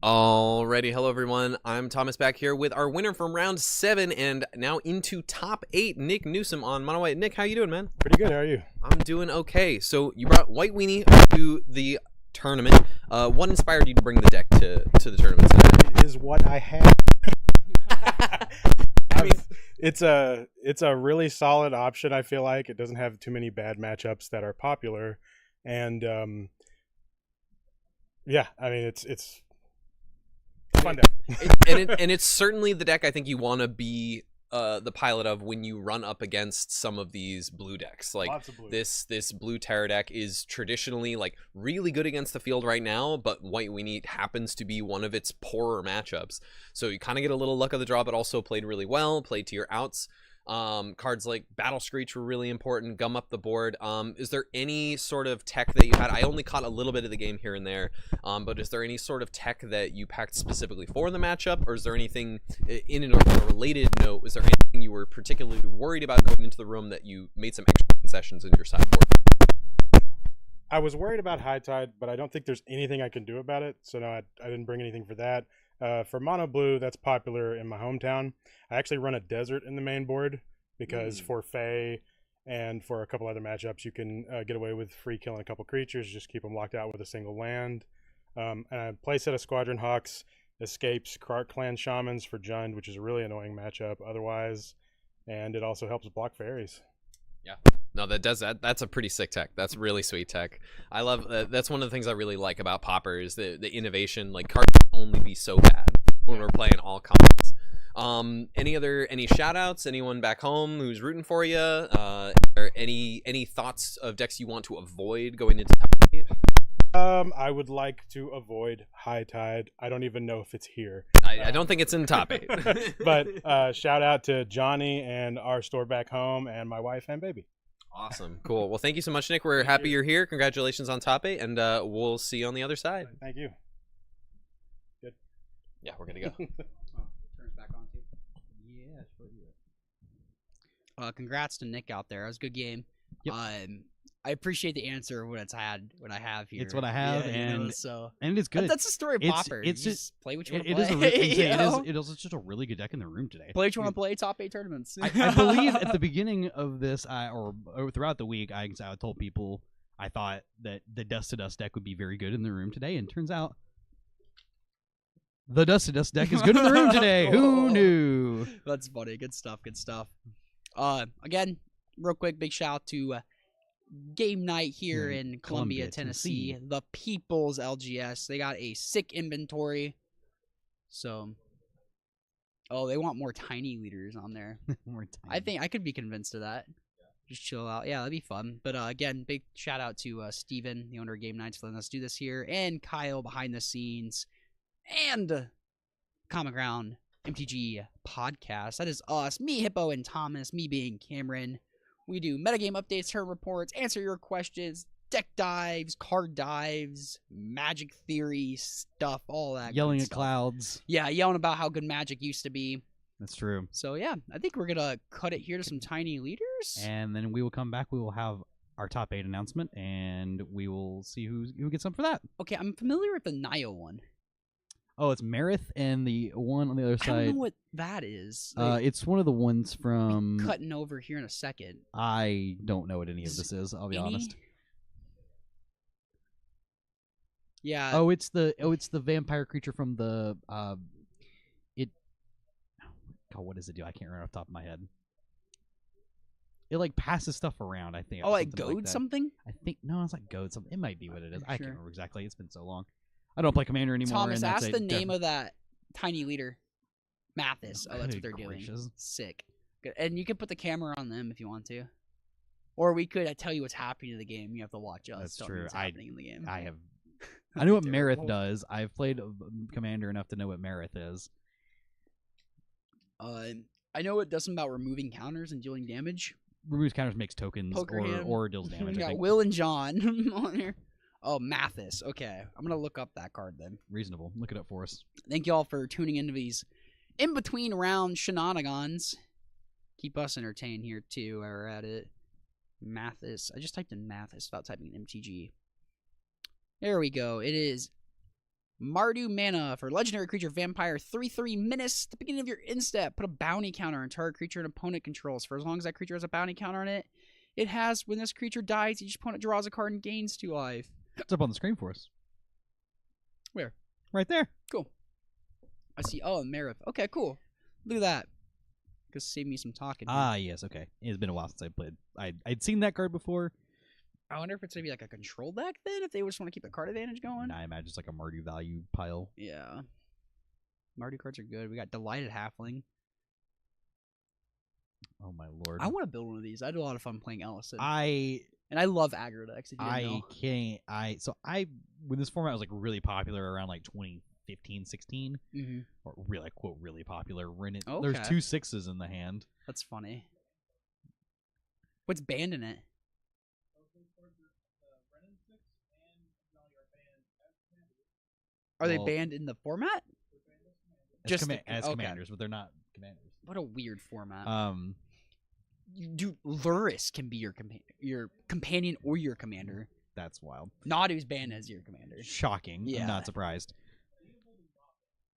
[SPEAKER 3] Alrighty, hello everyone. I'm Thomas back here with our winner from round 7 and now into top 8, Nick Newsom on Mono White. Nick, how you doing, man?
[SPEAKER 12] Pretty good. How are you?
[SPEAKER 3] I'm doing okay. So you brought White Weenie to the tournament. What inspired you to bring the deck to the tournament tonight?
[SPEAKER 12] It is what I have.
[SPEAKER 3] I mean,
[SPEAKER 12] it's a really solid option. I feel like it doesn't have too many bad matchups that are popular, and yeah, I mean it's fun deck.
[SPEAKER 3] and it's certainly the deck I think you want to be the pilot of when you run up against some of these blue decks. Like
[SPEAKER 12] Lots of blue.
[SPEAKER 3] this blue Terror deck is traditionally like really good against the field right now, but White Weenie happens to be one of its poorer matchups. So you kind of get a little luck of the draw, but also played really well, played to your outs. Cards like Battle Screech were really important, gum up the board. Is there any sort of tech that you had? I only caught a little bit of the game here and there, but is there any sort of tech that you packed specifically for the matchup, or is there anything in a related note? Was there anything you were particularly worried about going into the room that you made some extra concessions in your sideboard?
[SPEAKER 12] I was worried about High Tide, but I don't think there's anything I can do about it. So no, I didn't bring anything for that. For Mono Blue, that's popular in my hometown. I actually run a Desert in the main board because for Fae and for a couple other matchups, you can get away with free killing a couple creatures, just keep them locked out with a single land. And I play set of Squadron Hawks, Escapes, Krark Clan Shamans for Jund, which is a really annoying matchup otherwise. And it also helps block fairies.
[SPEAKER 3] Yeah. No, that does that. That's a pretty sick tech. That's really sweet tech. I love that's one of the things I really like about Pauper is the innovation. Like cards can only be so bad when we're playing all commons. Any shout outs? Anyone back home who's rooting for you? Or any thoughts of decks you want to avoid going into top 8?
[SPEAKER 12] I would like to avoid High Tide. I don't even know if it's here.
[SPEAKER 3] I don't think it's in top 8.
[SPEAKER 12] But shout out to Johnny and our store back home and my wife and baby.
[SPEAKER 3] Awesome. Cool. Well, thank you so much, Nick. We're happy you're here. Congratulations on top 8, and we'll see you on the other side.
[SPEAKER 12] Thank you.
[SPEAKER 3] Good. Yeah, we're good to go.
[SPEAKER 1] Turns back on too. Yeah, congrats to Nick out there. That was a good game.
[SPEAKER 8] Yep.
[SPEAKER 1] I appreciate the answer when I have here.
[SPEAKER 8] It's what I have,
[SPEAKER 1] yeah,
[SPEAKER 8] and
[SPEAKER 1] so
[SPEAKER 8] and it's good.
[SPEAKER 1] That's the story of Pauper.
[SPEAKER 8] It's
[SPEAKER 1] You
[SPEAKER 8] just
[SPEAKER 1] play what you want to
[SPEAKER 8] it
[SPEAKER 1] play.
[SPEAKER 8] it is just a really good deck in the room today.
[SPEAKER 1] Play what you want to play. Top 8 tournaments.
[SPEAKER 8] I believe at the beginning of this, or throughout the week, I told people I thought that the Dust to Dust deck would be very good in the room today, and turns out the Dust to Dust deck is good in the room today. Who knew?
[SPEAKER 1] That's funny. Good stuff. Good stuff. Again, real quick, big shout out to game night here in Columbia, Tennessee. The People's LGS. They got a sick inventory. So, they want more tiny leaders on there.
[SPEAKER 8] More tiny.
[SPEAKER 1] I think I could be convinced of that. Just chill out. Yeah, that'd be fun. But again, big shout out to Steven, the owner of Game Nights, for letting us do this here, and Kyle behind the scenes, and Common Ground MTG podcast. That is us, me, Hippo, and Thomas, me being Cameron. We do metagame updates, turn reports, answer your questions, deck dives, card dives, magic theory stuff, all that.
[SPEAKER 8] Yelling
[SPEAKER 1] good
[SPEAKER 8] at
[SPEAKER 1] stuff.
[SPEAKER 8] clouds.
[SPEAKER 1] Yeah, yelling about how good Magic used to be.
[SPEAKER 8] That's true.
[SPEAKER 1] So yeah, I think we're gonna cut it here to some tiny leaders.
[SPEAKER 8] And then we will come back. We will have our top 8 announcement, and we will see who gets up for that.
[SPEAKER 1] Okay, I'm familiar with the Nio one.
[SPEAKER 8] Oh, it's Marith, and the one on the other
[SPEAKER 1] I
[SPEAKER 8] side.
[SPEAKER 1] don't know what that is.
[SPEAKER 8] It's one of the ones from.
[SPEAKER 1] Cutting over here in a second.
[SPEAKER 8] I don't know what any of this is. I'll be honest.
[SPEAKER 1] Yeah.
[SPEAKER 8] Oh, it's the vampire creature from the God, what does it do? I can't remember off the top of my head. It like passes stuff around, I think.
[SPEAKER 1] Oh, like
[SPEAKER 8] something
[SPEAKER 1] goad
[SPEAKER 8] that.
[SPEAKER 1] something?
[SPEAKER 8] I think no, it's like goad something. It might be what it is. I
[SPEAKER 1] Sure.
[SPEAKER 8] can't remember exactly. It's been so long. I don't play Commander anymore.
[SPEAKER 1] Thomas,
[SPEAKER 8] and that's
[SPEAKER 1] ask the name of that tiny leader. Mathis. Oh, that's what they're doing. Sick. Good. And you can put the camera on them if you want to. Or we could tell you what's happening in the game. You have to watch us.
[SPEAKER 8] That's
[SPEAKER 1] tell me
[SPEAKER 8] true.
[SPEAKER 1] what's happening in the game.
[SPEAKER 8] I have. I know what Marith does. I've played Commander enough to know what Marith is.
[SPEAKER 1] I know it does something about removing counters and dealing damage.
[SPEAKER 8] Removes counters, makes tokens, or deals damage.
[SPEAKER 1] We
[SPEAKER 8] I
[SPEAKER 1] got
[SPEAKER 8] think.
[SPEAKER 1] Will and John on here. Oh, Mathis. Okay, I'm gonna look up that card then.
[SPEAKER 8] Reasonable. Look it up for us.
[SPEAKER 1] Thank you all for tuning into these in-between round shenanigans. Keep us entertained here too while we're at it. Mathis. I just typed in Mathis without typing in MTG. There we go. It is Mardu mana for legendary creature vampire 3/3 menace. At the beginning of your end step, put a bounty counter on target creature an opponent controls. For as long as that creature has a bounty counter on it, it has when this creature dies, each opponent draws a card and gains 2 life.
[SPEAKER 8] It's up on the screen for us.
[SPEAKER 1] Where?
[SPEAKER 8] Right there.
[SPEAKER 1] Cool. I see. Oh, Marith. Okay, cool. Look at that. Just save me some talking.
[SPEAKER 8] Ah, yes. Okay. It's been a while since I played. I'd seen that card before.
[SPEAKER 1] I wonder if it's gonna be like a control deck then, if they just want to keep the card advantage going.
[SPEAKER 8] And I imagine it's like a Mardu value pile.
[SPEAKER 1] Yeah. Mardu cards are good. We got Delighted Halfling.
[SPEAKER 8] Oh my lord.
[SPEAKER 1] I want to build one of these. I had a lot of fun playing Ellison.
[SPEAKER 8] And
[SPEAKER 1] I love aggro decks. If you didn't know.
[SPEAKER 8] can't. When this format was like really popular around like 2015, 16, or really quote really popular. There's 2 6s in the hand.
[SPEAKER 1] That's funny. What's banned in it? Are they banned in the format?
[SPEAKER 8] Just as commanders, but they're not commanders.
[SPEAKER 1] What a weird format. Dude, Luris can be your companion or your commander.
[SPEAKER 8] That's wild.
[SPEAKER 1] Nadu's banned as your commander.
[SPEAKER 8] Shocking.
[SPEAKER 1] Yeah.
[SPEAKER 8] I'm not surprised.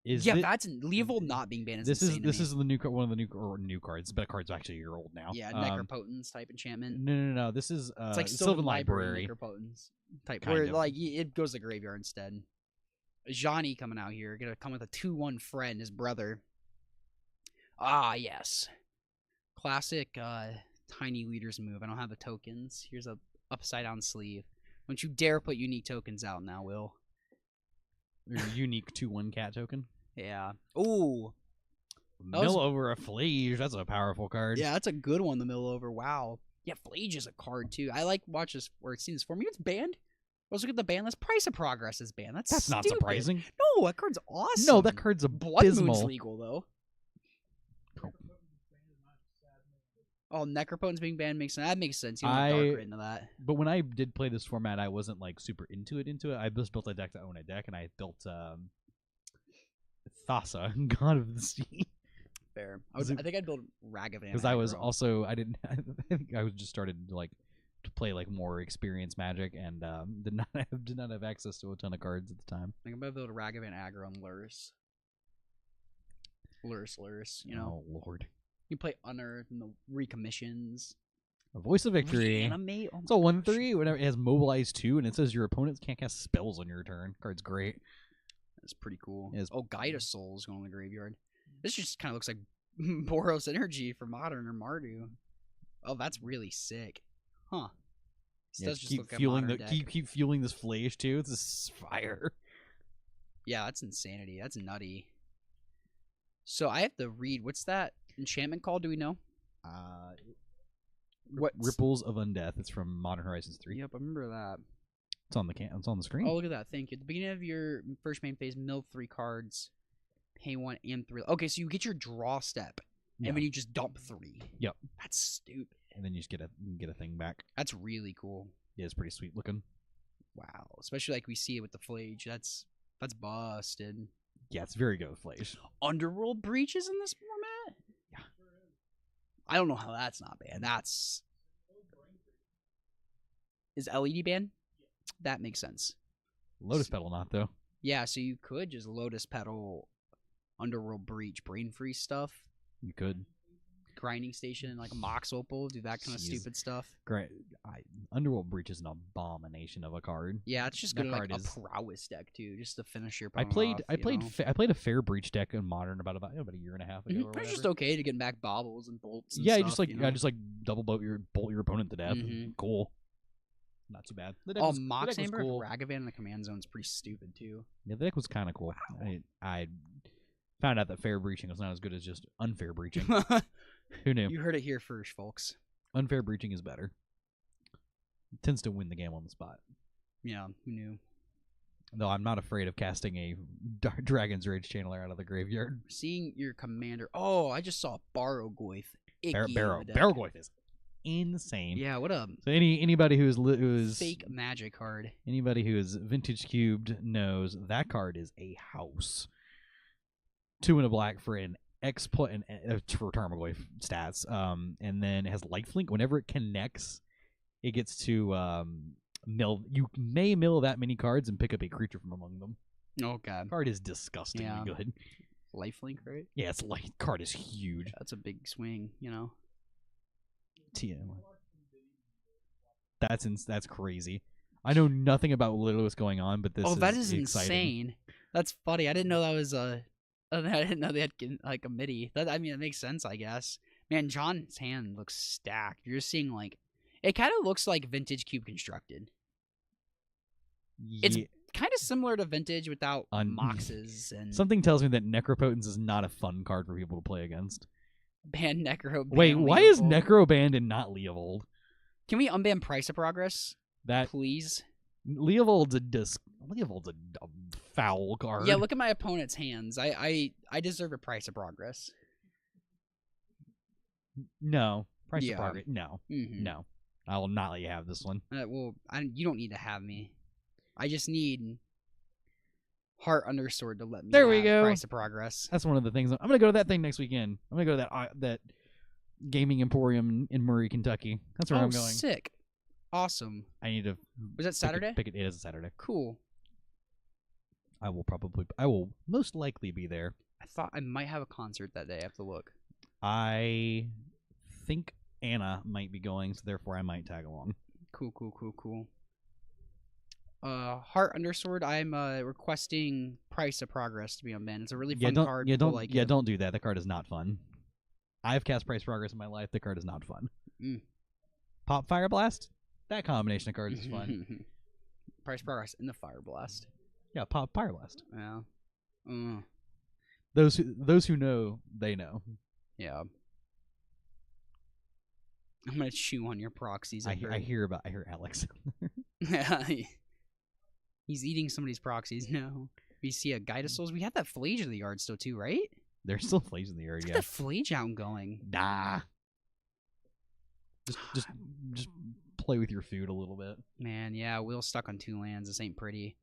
[SPEAKER 1] That's Leovold not being banned.
[SPEAKER 8] This is the new one of the new cards, but card's actually a year old now.
[SPEAKER 1] Yeah, Necropotence type enchantment.
[SPEAKER 8] No. This is
[SPEAKER 1] it's like
[SPEAKER 8] Sylvan Library.
[SPEAKER 1] Necropotence type, where like it goes to the graveyard instead. Johnny coming out here, gonna come with a 2/1 friend, his brother. Ah, yes. Classic tiny leaders move. I don't have the tokens. Here's a upside down sleeve. Don't you dare put unique tokens out now, Will.
[SPEAKER 8] Your unique 2/1 cat token.
[SPEAKER 1] Yeah. Ooh.
[SPEAKER 8] Mill over a Flage. That's a powerful card.
[SPEAKER 1] Yeah, that's a good one. The mill over. Wow. Yeah, Flage is a card too. I like watch this where it's seen this form. It's banned. Let's look at the ban list. Price of Progress is banned. That's
[SPEAKER 8] not
[SPEAKER 1] stupid.
[SPEAKER 8] surprising.
[SPEAKER 1] No, that card's awesome.
[SPEAKER 8] No, that card's
[SPEAKER 1] Blood Moon's
[SPEAKER 8] abysmal.
[SPEAKER 1] legal though. Oh, Necropotence being banned makes sense. That makes sense. You want darker into that.
[SPEAKER 8] But when I did play this format, I wasn't like super into it. I just built a deck to own a deck, and I built Thassa, God of the Sea.
[SPEAKER 1] Fair. I think I'd build Ragavan.
[SPEAKER 8] Because I was also I think I was just started to play like more experienced Magic, and did not have access to a ton of cards at the time.
[SPEAKER 1] I think I'm gonna build a Ragavan aggro on Luris. Luris. You know.
[SPEAKER 8] Oh Lord.
[SPEAKER 1] You play Unearth and the recommissions.
[SPEAKER 8] A Voice of Victory.
[SPEAKER 1] Reanimate? Oh
[SPEAKER 8] it's a 1/3. Whenever it has Mobilize 2, and it says your opponents can't cast spells on your turn. Card's great.
[SPEAKER 1] That's pretty cool.
[SPEAKER 8] Oh,
[SPEAKER 1] Guide of Souls going in the graveyard. This just kind of looks like Boros Energy for Modern or Mardu. Oh, that's really sick. Huh. This does just look like a modern deck.
[SPEAKER 8] Keep fueling this Flage too. This is fire.
[SPEAKER 1] Yeah, that's insanity. That's nutty. So I have to read. What's that enchantment called? Do we know?
[SPEAKER 8] Ripples of Undeath. It's from Modern Horizons 3.
[SPEAKER 1] Yep, I remember that.
[SPEAKER 8] It's on the It's on the screen.
[SPEAKER 1] Oh, look at that. Thank you. At the beginning of your first main phase, mill 3 cards, pay 1 and 3. Okay, so you get your draw step, and then you just dump 3.
[SPEAKER 8] Yep.
[SPEAKER 1] That's stupid.
[SPEAKER 8] And then you just get a thing back.
[SPEAKER 1] That's really cool.
[SPEAKER 8] Yeah, it's pretty sweet looking.
[SPEAKER 1] Wow, especially like we see it with the Flage. That's busted.
[SPEAKER 8] Yeah, it's very good with Flage.
[SPEAKER 1] Underworld breaches in this format?
[SPEAKER 8] Yeah.
[SPEAKER 1] I don't know how that's not banned. Is LED banned? That makes sense.
[SPEAKER 8] Lotus Petal not though.
[SPEAKER 1] Yeah, so you could just Lotus Petal Underworld Breach Brain Freeze stuff.
[SPEAKER 8] You could.
[SPEAKER 1] Grinding Station, like a Mox Opal, do that kind of stupid stuff.
[SPEAKER 8] Great. Underworld Breach is an abomination of a card.
[SPEAKER 1] Yeah, it's just
[SPEAKER 8] That
[SPEAKER 1] good
[SPEAKER 8] card
[SPEAKER 1] like
[SPEAKER 8] is-
[SPEAKER 1] a prowess deck too, just to finish your
[SPEAKER 8] I
[SPEAKER 1] opponent
[SPEAKER 8] played
[SPEAKER 1] off,
[SPEAKER 8] I
[SPEAKER 1] you
[SPEAKER 8] played
[SPEAKER 1] know?
[SPEAKER 8] I played a Fair Breach deck in Modern about a year and a half ago. Or
[SPEAKER 1] It's
[SPEAKER 8] whatever.
[SPEAKER 1] just okay to get back baubles and bolts. And
[SPEAKER 8] Yeah,
[SPEAKER 1] stuff,
[SPEAKER 8] you just like
[SPEAKER 1] you know?
[SPEAKER 8] double bolt your opponent to death.
[SPEAKER 1] Mhm.
[SPEAKER 8] Cool. Not too bad. The deck
[SPEAKER 1] Oh,
[SPEAKER 8] was- the
[SPEAKER 1] Mox
[SPEAKER 8] deck was
[SPEAKER 1] Amber,
[SPEAKER 8] cool.
[SPEAKER 1] Ragavan in the command zone is pretty stupid too.
[SPEAKER 8] Yeah, the deck was kind of cool. I found out that fair breaching was not as good as just unfair breaching. Who knew?
[SPEAKER 1] You heard it here first, folks.
[SPEAKER 8] Unfair breaching is better. It tends to win the game on the spot.
[SPEAKER 1] Yeah, who knew?
[SPEAKER 8] Though I'm not afraid of casting a Dragon's Rage Channeler out of the graveyard.
[SPEAKER 1] Seeing your commander. Oh, I just saw Barrogoyf.
[SPEAKER 8] Barrogoyf is insane.
[SPEAKER 1] Yeah, what a
[SPEAKER 8] So anybody who's
[SPEAKER 1] fake magic card.
[SPEAKER 8] Anybody who is vintage cubed knows that card is a house. 2 and a black for an for Tarmogoyf stats. And then it has lifelink. Whenever it connects, it gets to mill. You may mill that many cards and pick up a creature from among them.
[SPEAKER 1] Oh god.
[SPEAKER 8] Card is disgustingly good.
[SPEAKER 1] Lifelink, right?
[SPEAKER 8] Yeah, its card is huge.
[SPEAKER 1] That's a big swing, you know.
[SPEAKER 8] TM. That's crazy. I know nothing about literally what's going on, but this
[SPEAKER 1] that is
[SPEAKER 8] exciting.
[SPEAKER 1] insane. That's funny. I didn't know that was I didn't know they had like a MIDI. That it makes sense, I guess. Man, John's hand looks stacked. You're just seeing like it kind of looks like Vintage Cube constructed. It's kind of similar to Vintage without Moxes and
[SPEAKER 8] Something tells me that Necropotence is not a fun card for people to play against.
[SPEAKER 1] ban Necro.
[SPEAKER 8] Wait, why is Necro banned and not Leovold?
[SPEAKER 1] Can we unban Price of Progress?
[SPEAKER 8] That
[SPEAKER 1] please.
[SPEAKER 8] Leovold's a foul card.
[SPEAKER 1] Yeah, look at my opponent's hands. I deserve a Price of Progress.
[SPEAKER 8] No. Price of Progress. No.
[SPEAKER 1] Mm-hmm.
[SPEAKER 8] No. I will not let you have this one.
[SPEAKER 1] You don't need to have me. I just need Heart Undersword to let me
[SPEAKER 8] There we
[SPEAKER 1] have
[SPEAKER 8] go.
[SPEAKER 1] Price of Progress.
[SPEAKER 8] That's one of the things. I'm going to go to that thing next weekend. I'm going to go to that Gaming Emporium in Murray, Kentucky. That's where I'm going.
[SPEAKER 1] Sick. Awesome.
[SPEAKER 8] I need to...
[SPEAKER 1] Was that Saturday?
[SPEAKER 8] It is a Saturday.
[SPEAKER 1] Cool.
[SPEAKER 8] I will most likely be there.
[SPEAKER 1] I thought I might have a concert that day. I have to look.
[SPEAKER 8] I think Anna might be going, so therefore I might tag along.
[SPEAKER 1] Cool. Heart Undersword, I'm requesting Price of Progress to be unbanned. It's a really fun card.
[SPEAKER 8] Don't do that. The card is not fun. I've cast Price Progress in my life. The card is not fun. Pop Fire Blast? That combination of cards is fun.
[SPEAKER 1] Price Progress in the Fire Blast.
[SPEAKER 8] Yeah, Pop Fire Blast.
[SPEAKER 1] Yeah.
[SPEAKER 8] Those who know, they know.
[SPEAKER 1] Yeah. I'm gonna chew on your proxies.
[SPEAKER 8] I hear Alex.
[SPEAKER 1] He's eating somebody's proxies. No. We see a Guide of Souls. We have that Flage in the yard still too, right?
[SPEAKER 8] There's still Flage in the yard,
[SPEAKER 1] Let's
[SPEAKER 8] yeah.
[SPEAKER 1] get that Flage out and going.
[SPEAKER 8] Nah. Just play with your food a little bit.
[SPEAKER 1] Man, yeah, Will's stuck on 2 lands. This ain't pretty.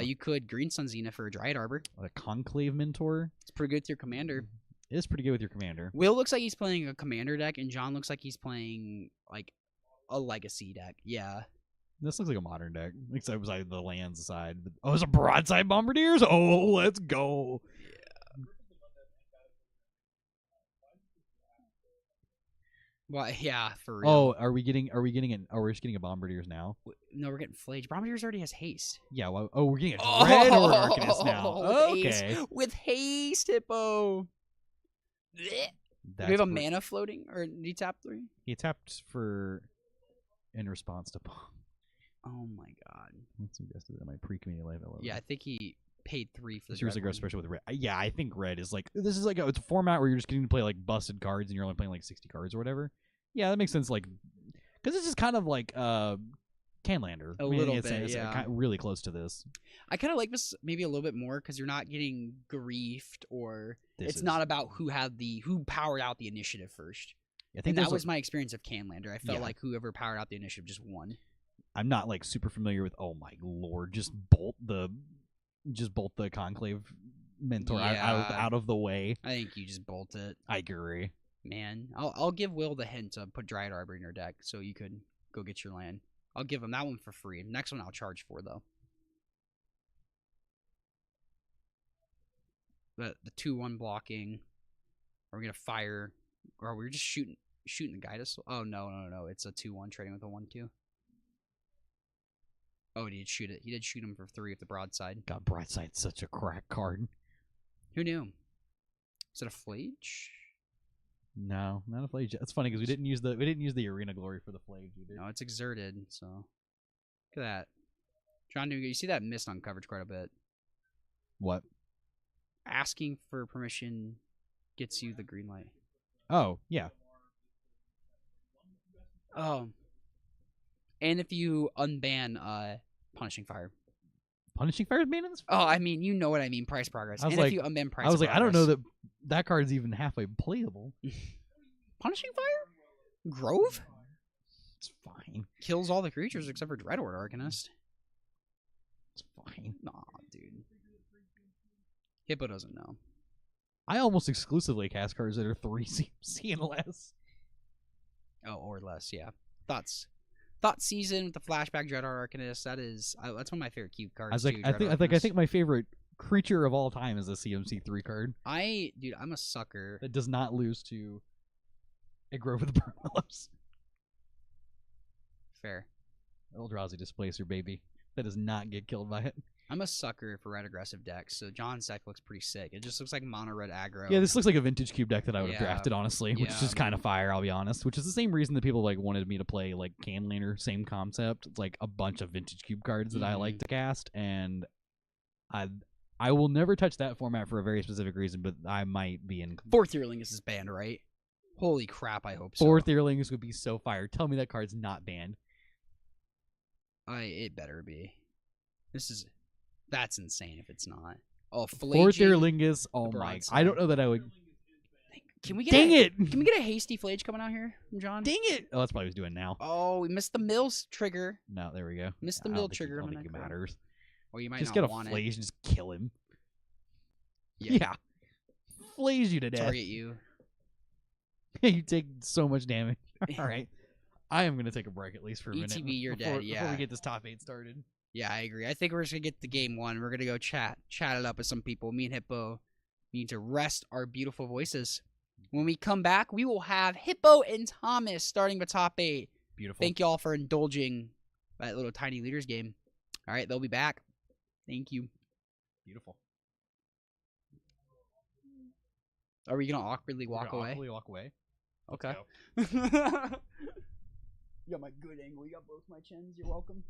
[SPEAKER 1] You could Green Sun Zenith for a Dryad Arbor.
[SPEAKER 8] A Conclave Mentor.
[SPEAKER 1] It's pretty good with your commander.
[SPEAKER 8] It is pretty good with your commander.
[SPEAKER 1] Will looks like he's playing a commander deck, and John looks like he's playing like a legacy deck. Yeah.
[SPEAKER 8] This looks like a modern deck, except besides the lands aside. Oh, it's a Broadside Bombardiers? Oh, let's go.
[SPEAKER 1] Well, yeah, for real.
[SPEAKER 8] Oh, are we just getting a Bombardiers now?
[SPEAKER 1] No, we're getting Flage. Bombardiers already has haste.
[SPEAKER 8] Yeah, well, we're getting a Dread or Arcanist now.
[SPEAKER 1] With
[SPEAKER 8] Okay.
[SPEAKER 1] haste. With haste, Hippo. Do we have a mana floating, or did he tap 3?
[SPEAKER 8] He tapped for in response to bomb.
[SPEAKER 1] Oh my god.
[SPEAKER 8] Let's suggest that my pre-community life.
[SPEAKER 1] Yeah, I think he paid 3 for the
[SPEAKER 8] Seriously,
[SPEAKER 1] red one.
[SPEAKER 8] especially with red. Yeah, I think red is like this is like it's a format where you're just getting to play like busted cards and you're only playing like 60 cards or whatever. Yeah, that makes sense. Like Because it's just kind of like Canlander.
[SPEAKER 1] A little bit,
[SPEAKER 8] it's
[SPEAKER 1] yeah.
[SPEAKER 8] really close to this.
[SPEAKER 1] I kind of like this maybe a little bit more because you're not getting griefed, or
[SPEAKER 8] This
[SPEAKER 1] it's not about who powered out the initiative first.
[SPEAKER 8] I think
[SPEAKER 1] And that was my experience of Canlander. I felt like whoever powered out the initiative just won.
[SPEAKER 8] I'm not like super familiar with. Oh my lord! Just bolt the Conclave Mentor out of the way.
[SPEAKER 1] I think you just bolt it.
[SPEAKER 8] I agree.
[SPEAKER 1] Man, I'll give Will the hint to put Dryad Arbor in your deck so you could go get your land. I'll give him that one for free. Next one I'll charge for though. The 2/1 blocking. Are we gonna fire? Or we're just shooting the guy to. Oh no! It's a 2/1 trading with a 1/2. Oh, he did shoot it. He did shoot him for 3 with the broadside.
[SPEAKER 8] God, broadside's such a crack card.
[SPEAKER 1] Who knew? Is it a Flage?
[SPEAKER 8] No, not a Flage. That's funny because we didn't use the Arena Glory for the Flage either.
[SPEAKER 1] No, it's exerted. So look at that. John, you see that missed on coverage quite a bit.
[SPEAKER 8] What?
[SPEAKER 1] Asking for permission gets you the green light.
[SPEAKER 8] Oh yeah.
[SPEAKER 1] Oh. And if you unban Punishing Fire.
[SPEAKER 8] Punishing Fire is banned in this?
[SPEAKER 1] Oh, I mean, you know what I mean. Price Progress. And if you unban Price Progress.
[SPEAKER 8] I was like, I don't know that card's even halfway playable.
[SPEAKER 1] Punishing Fire? Grove?
[SPEAKER 8] It's fine.
[SPEAKER 1] Kills all the creatures except for Dreadhorde Arcanist.
[SPEAKER 8] It's fine.
[SPEAKER 1] Nah, dude. Hippo doesn't know.
[SPEAKER 8] I almost exclusively cast cards that are 3 CMC and less.
[SPEAKER 1] Oh, or less, yeah. Thought Season with the flashback Dreadhorde Arcanist. That's one of my favorite cube cards.
[SPEAKER 8] I think my favorite creature of all time is a CMC 3 card.
[SPEAKER 1] Dude, I'm a sucker.
[SPEAKER 8] That does not lose to a Grove with Burn-Willows.
[SPEAKER 1] Fair.
[SPEAKER 8] Eldrazi Displacer, baby. That does not get killed by it.
[SPEAKER 1] I'm a sucker for red aggressive decks, so John's deck looks pretty sick. It just looks like mono red aggro.
[SPEAKER 8] Yeah, this looks like a vintage cube deck that I would have drafted, honestly, which is just kind of fire, I'll be honest. Which is the same reason that people wanted me to play Canlaner, same concept. It's like a bunch of vintage cube cards that I like to cast, and I will never touch that format for a very specific reason, but I might be in.
[SPEAKER 1] 4th Earlingus is banned, right? Holy crap, I hope so.
[SPEAKER 8] 4th Earlingus would be so fire. Tell me that card's not banned.
[SPEAKER 1] It better be. That's insane if it's not. Oh,
[SPEAKER 8] 4th Earlingus. Oh my! I don't know that I would.
[SPEAKER 1] Can we get?
[SPEAKER 8] Dang it!
[SPEAKER 1] Can we get a hasty Flage coming out here from John?
[SPEAKER 8] Dang it! Oh, that's probably what he's doing now.
[SPEAKER 1] Oh, we missed the Mills trigger.
[SPEAKER 8] No, there we go.
[SPEAKER 1] Missed the mill trigger.
[SPEAKER 8] I don't think it matters.
[SPEAKER 1] Or you might
[SPEAKER 8] just
[SPEAKER 1] not
[SPEAKER 8] get a
[SPEAKER 1] want
[SPEAKER 8] Flage and just kill him.
[SPEAKER 1] Yeah.
[SPEAKER 8] Flage you to death.
[SPEAKER 1] Target you.
[SPEAKER 8] You take so much damage. All right. I am going to take a break at least for a minute.
[SPEAKER 1] ETB, you're dead, yeah.
[SPEAKER 8] Before we get this top 8 started.
[SPEAKER 1] Yeah, I agree. I think we're just going to get to game 1. We're going to go chat it up with some people. Me and Hippo need to rest our beautiful voices. When we come back, we will have Hippo and Thomas starting the top 8.
[SPEAKER 8] Beautiful.
[SPEAKER 1] Thank you all for indulging that little tiny leaders game. All right, they'll be back. Thank you.
[SPEAKER 8] Beautiful.
[SPEAKER 1] Are we going to awkwardly walk away?
[SPEAKER 8] Awkwardly walk away.
[SPEAKER 1] Okay. You got my good angle. You got both my chins. You're welcome.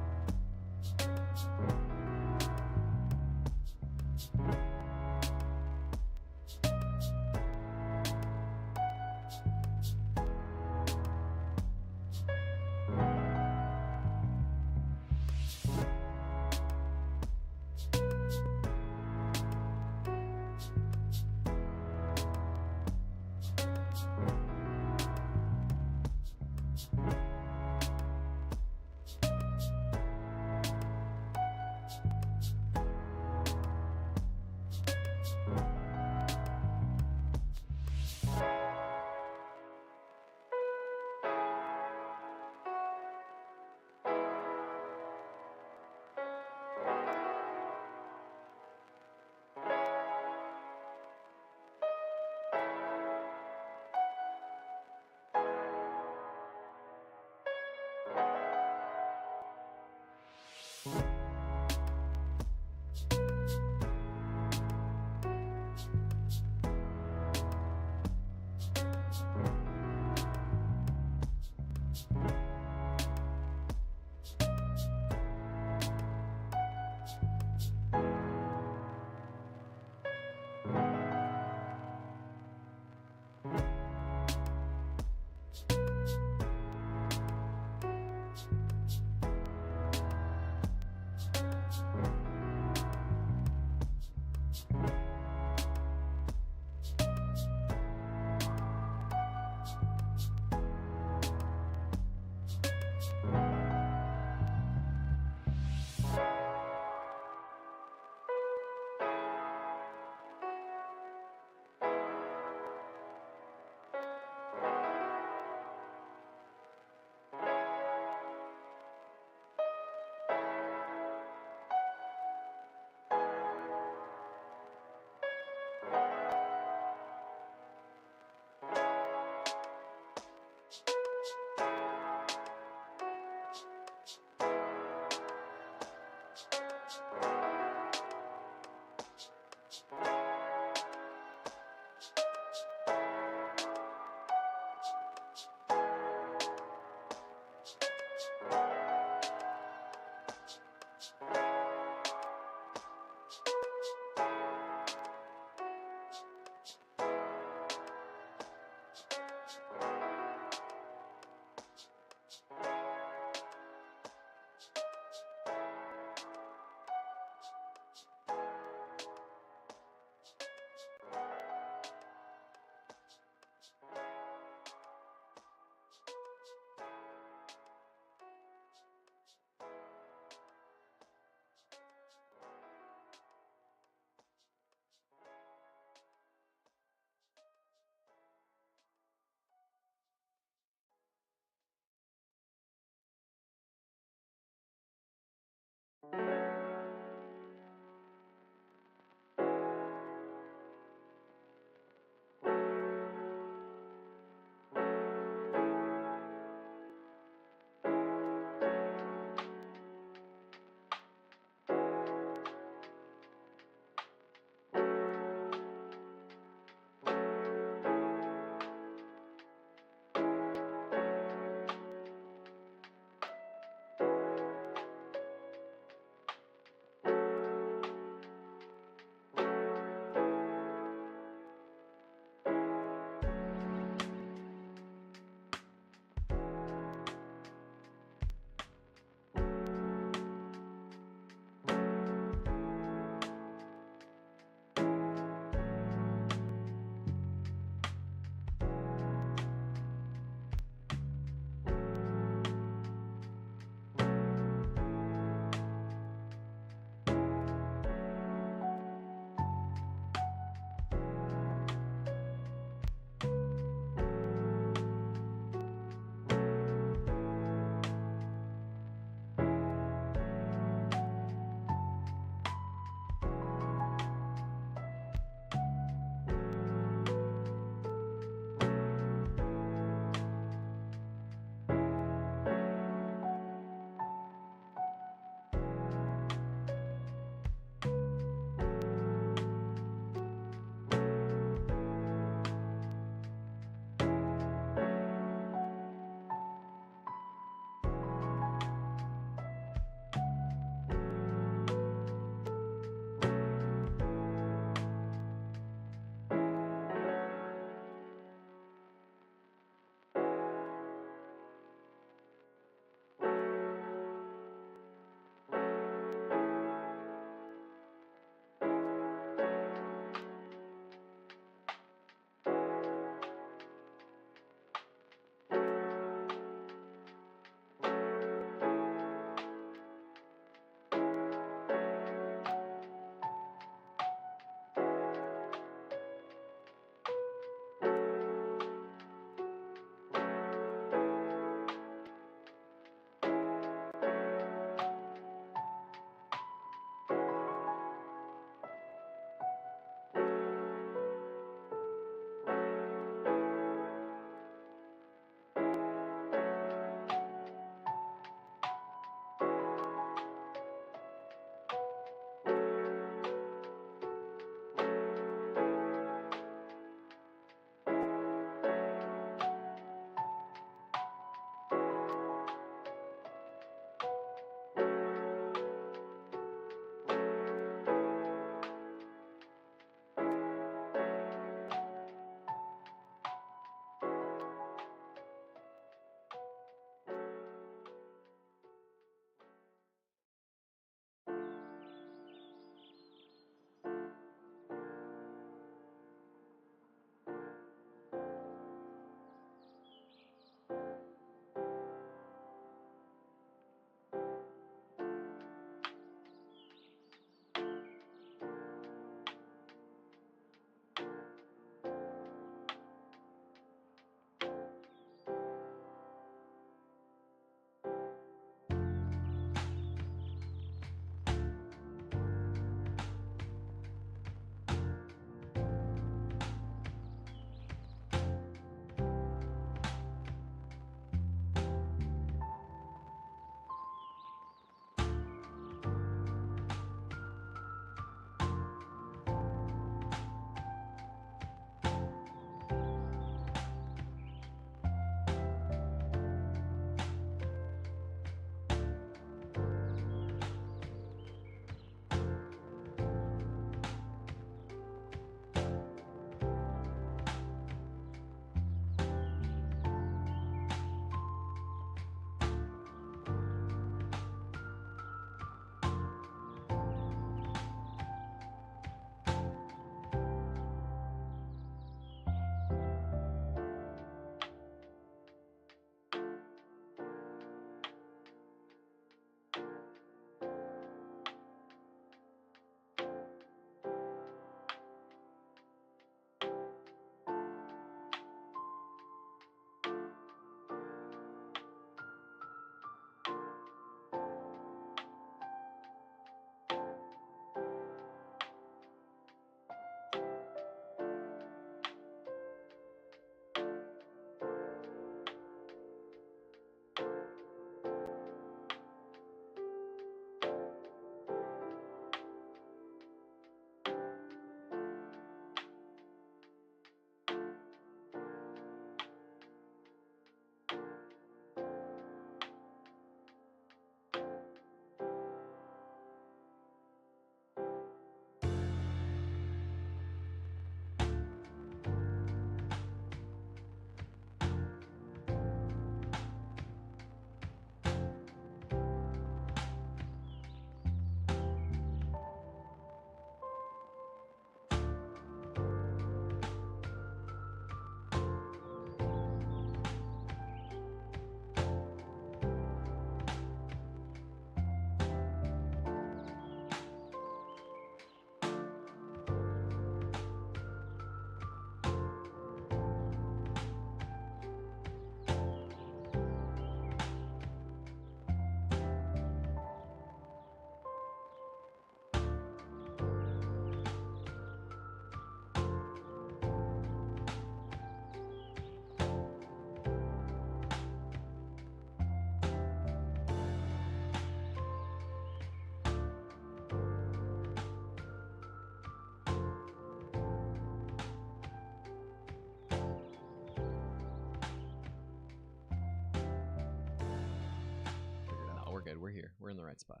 [SPEAKER 3] good. We're here. We're in the right spot.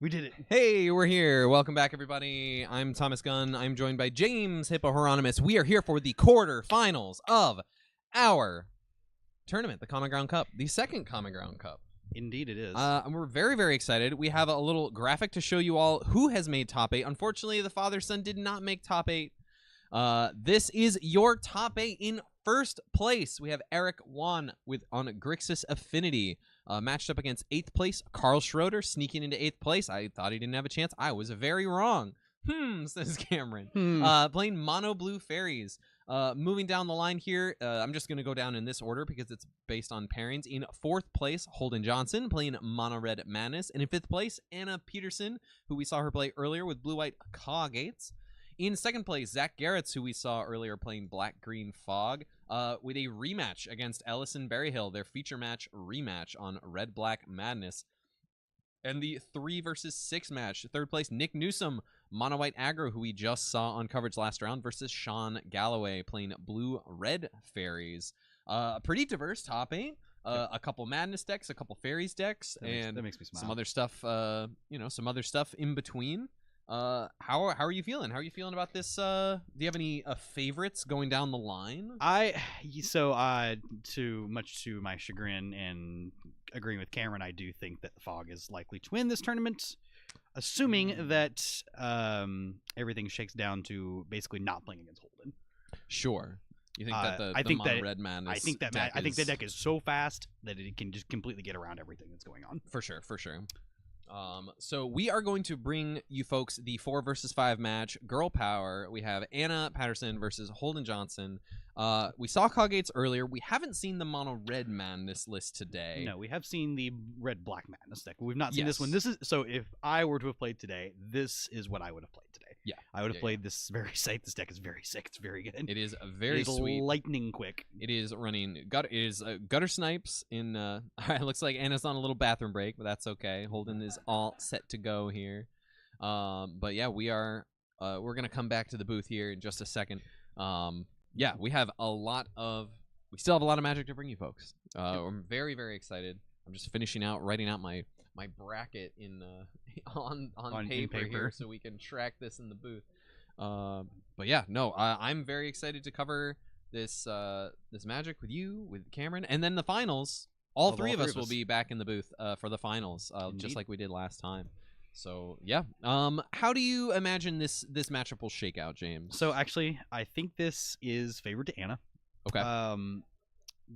[SPEAKER 2] We did it.
[SPEAKER 3] Hey, we're here. Welcome back, everybody. I'm Thomas Gunn. I'm joined by James Hippo Hieronymus. We are here for the quarterfinals of our tournament, the Common Ground Cup, the second Common Ground Cup.
[SPEAKER 2] Indeed, it is.
[SPEAKER 3] And we're very, very excited. We have a little graphic to show you all who has made top 8. Unfortunately, the father-son did not make top 8. This is your top 8 in first place. We have Eric Wan on Grixis Affinity, matched up against 8th place Carl Schroeder, sneaking into 8th place. I thought he didn't have a chance. I was very wrong. Says Cameron. Playing Mono Blue Fairies. Moving down the line here, I'm just going to go down in this order because it's based on pairings. In 4th place, Holden Johnson playing Mono Red Madness. And in 5th place, Anna Peterson, who we saw her play earlier with Blue White Cawgates. In 2nd place, Zach Garretts, who we saw earlier playing Black Green Fog, with a rematch against Ellison Berryhill, their feature match rematch on Red Black Madness. And the 3 versus 6 match, 3rd place, Nick Newsom, Mono White Aggro, who we just saw on coverage last round, versus Sean Galloway playing Blue Red Fairies. Pretty diverse top 8. A couple Madness decks, a couple Fairies decks, that makes me smile. Some other stuff, some other stuff in between. How are you feeling? How are you feeling about this? Do you have any favorites going down the line?
[SPEAKER 2] Too much to my chagrin and agreeing with Cameron, I do think that Fog is likely to win this tournament, assuming that everything shakes down to basically not playing against Holden.
[SPEAKER 3] Sure. You think that the Mono Red Madness?
[SPEAKER 2] I think the deck is so fast that it can just completely get around everything that's going on.
[SPEAKER 3] For sure. So we are going to bring you folks the 4 versus 5 match, Girl Power. We have Anna Patterson versus Holden Johnson. We saw Cawgates earlier. We haven't seen the Mono Red Madness list today.
[SPEAKER 2] No, we have seen the Red Black Madness deck. We've not seen this one. So if I were to have played today, this is what I would have played today.
[SPEAKER 3] Yeah,
[SPEAKER 2] I would have played this very sick. This deck is very sick. It's very good.
[SPEAKER 3] It is very sweet,
[SPEAKER 2] lightning quick.
[SPEAKER 3] It is running Gutter Snipes in. It looks like Anna's on a little bathroom break, but that's okay. Holden is all set to go here. But yeah, we're gonna come back to the booth here in just a second. Yeah, we still have a lot of Magic to bring you folks. I'm very, very excited. I'm just writing out my bracket on paper here so we can track this in the booth. But yeah, no, I'm very excited to cover this Magic with you, with Cameron, and then the finals. All three of us will be back in the booth for the finals, just like we did last time. So yeah, how do you imagine this matchup will shake out, James?
[SPEAKER 2] So actually, I think this is favored to Anna.
[SPEAKER 3] Okay.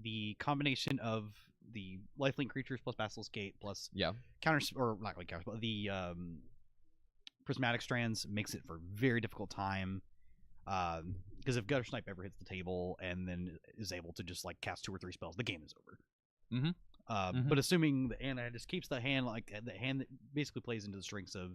[SPEAKER 2] The combination of the lifelink creatures plus Basilisk Gate plus counters, or not really counters, but the prismatic strands makes it for a very difficult time. Because if Gutter Snipe ever hits the table and then is able to just like cast 2 or 3 spells, the game is over. But assuming that Anna just keeps the hand the hand that basically plays into the strengths of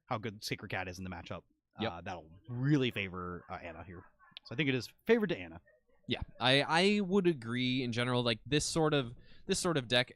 [SPEAKER 2] how good Sacred Cat is in the matchup, that'll really favor Anna here. So I think it is favored to Anna.
[SPEAKER 3] Yeah, I would agree in general. Like this sort of deck,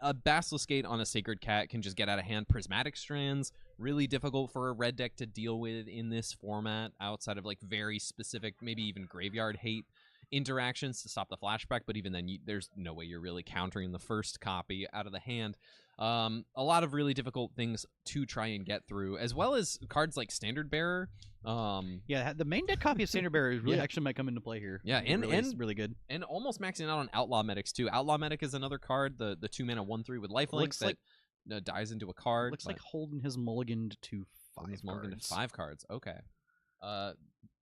[SPEAKER 3] a Basilisk Gate on a Sacred Cat can just get out of hand. Prismatic Strands, really difficult for a red deck to deal with in this format outside of like very specific, maybe even Graveyard Hate interactions to stop the flashback, but even then there's no way you're really countering the first copy out of the hand. A lot of really difficult things to try and get through, as well as cards like Standard Bearer.
[SPEAKER 2] The main deck copy of Standard Bearer is really actually might come into play here.
[SPEAKER 3] Yeah,
[SPEAKER 2] it's really good.
[SPEAKER 3] And almost maxing out on Outlaw Medics too. Outlaw Medic is another card, the 2-mana 1/3 with lifelink that dies into a card.
[SPEAKER 2] Looks like Holden has mulliganed to 5 cards.
[SPEAKER 3] 5 cards. Okay.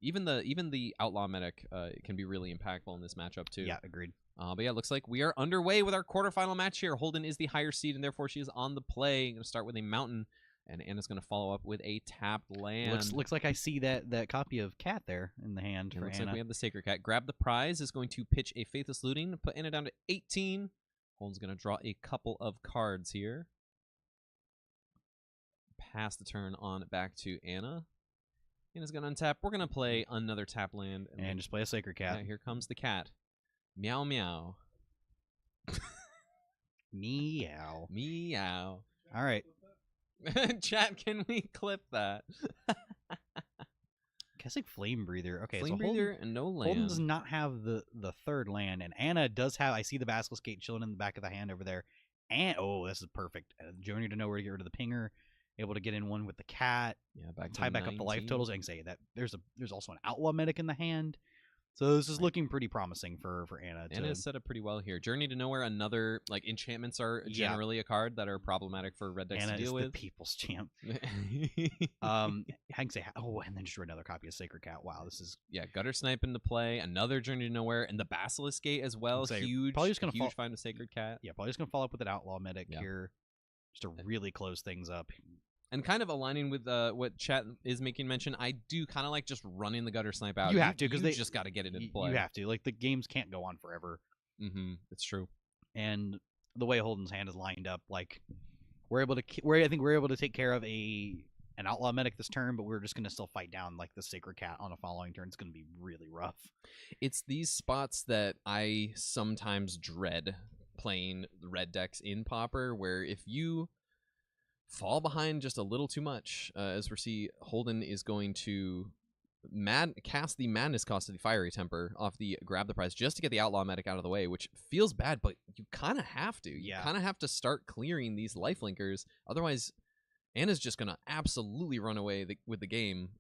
[SPEAKER 3] Even the Outlaw Medic can be really impactful in this matchup too.
[SPEAKER 2] Yeah, agreed.
[SPEAKER 3] But yeah, it looks like we are underway with our quarterfinal match here. Holden is the higher seed, and therefore she is on the play. Going to start with a mountain, and Anna's going to follow up with a tapped land.
[SPEAKER 2] Looks like I see that copy of Cat there in the hand for
[SPEAKER 3] looks
[SPEAKER 2] Anna.
[SPEAKER 3] like we have the Sacred Cat. Grab the prize is going to pitch a Faithless Looting, put Anna down to 18. Holden's going to draw a couple of cards here. Pass the turn on back to Anna. Anna's going to untap. We're going to play another tap land.
[SPEAKER 2] And just play a Sacred Cat.
[SPEAKER 3] Yeah, here comes the cat. Meow, meow.
[SPEAKER 2] Meow.
[SPEAKER 3] Meow.
[SPEAKER 2] All right.
[SPEAKER 3] Chat, can we clip that?
[SPEAKER 8] Guessing Flame Breather. Okay,
[SPEAKER 3] Flame
[SPEAKER 8] so
[SPEAKER 3] Breather and no land.
[SPEAKER 8] Holden does not have the third land, and Anna does have. I see the Basilisk Gate chilling in the back of the hand over there. And this is perfect. Journey to Nowhere to get rid of the pinger. Able to get in one with the cat.
[SPEAKER 3] Yeah,
[SPEAKER 8] tie back up the life
[SPEAKER 3] 19.
[SPEAKER 8] totals. I can say that there's also an Outlaw Medic in the hand. So this is looking pretty promising for Anna.
[SPEAKER 3] Anna's set up pretty well here. Journey to Nowhere, another, like, enchantments are generally a card that are problematic for red decks
[SPEAKER 8] Anna
[SPEAKER 3] to deal
[SPEAKER 8] is
[SPEAKER 3] with.
[SPEAKER 8] the people's champ. I can say, and then just another copy of Sacred Cat. Wow, this is
[SPEAKER 3] Gutter Snipe into play, another Journey to Nowhere, and the Basilisk Gate as well. Huge,
[SPEAKER 8] probably just gonna
[SPEAKER 3] huge find a Sacred Cat.
[SPEAKER 8] Yeah, probably just gonna follow up with an Outlaw Medic here, just to really close things up.
[SPEAKER 3] And kind of aligning with what chat is making mention, I do kind of like just running the Gutter Snipe out.
[SPEAKER 8] You have to, because they
[SPEAKER 3] just got to get it in play.
[SPEAKER 8] You have to. Like, the games can't go on forever.
[SPEAKER 3] It's true.
[SPEAKER 8] And the way Holden's hand is lined up, like, I think we're able to take care of an Outlaw Medic this turn, but we're just going to still fight down, like, the Sacred Cat on a following turn. It's going to be really rough.
[SPEAKER 3] It's these spots that I sometimes dread playing red decks in Pauper, where if you fall behind just a little too much, as we see, Holden is going to cast the Madness cost of the Fiery Temper off the Grab the Prize just to get the Outlaw Medic out of the way, which feels bad, but you kind of have to. You kind of have to start clearing these lifelinkers. Otherwise, Anna's just going to absolutely run away with the game,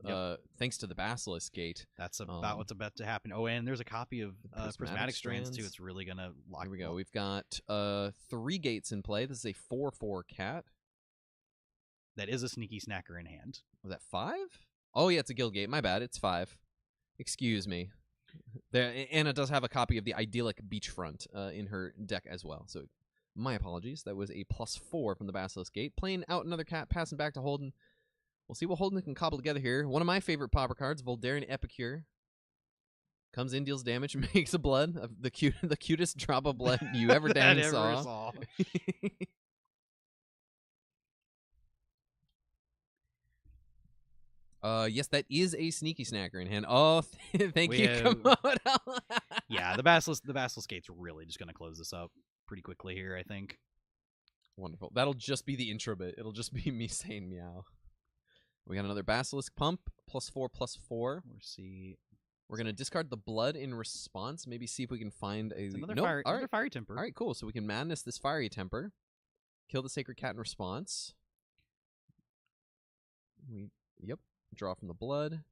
[SPEAKER 3] thanks to the Basilisk Gate.
[SPEAKER 8] That's about what's about to happen. Oh, and there's a copy of Prismatic Strands, too. It's really going to lock.
[SPEAKER 3] Here we go. We've got 3 gates in play. This is a 4/4 cat.
[SPEAKER 8] That is a Sneaky Snacker in hand.
[SPEAKER 3] Was that 5? Oh, yeah, it's a Guild Gate. My bad. It's 5. Excuse me. Anna does have a copy of the Idyllic Beachfront in her deck as well. So my apologies. That was a +4 from the Basilisk Gate. Playing out another cat, passing back to Holden. We'll see what Holden can cobble together here. One of my favorite Pauper cards, Voldaren Epicure. Comes in, deals damage, makes a blood. The cutest drop of blood you ever saw. Yes, that is a Sneaky Snacker in hand. Oh, thank you.
[SPEAKER 8] Yeah, the Basilisk Gate's really just going to close this up pretty quickly here, I think.
[SPEAKER 3] Wonderful. That'll just be the intro bit. It'll just be me saying meow. We got another Basilisk Pump, +4/+4. We're going to discard the blood in response. Maybe see if we can find
[SPEAKER 8] another Fiery Temper.
[SPEAKER 3] All right, cool. So we can Madness this Fiery Temper. Kill the Sacred Cat in response. Draw from the blood.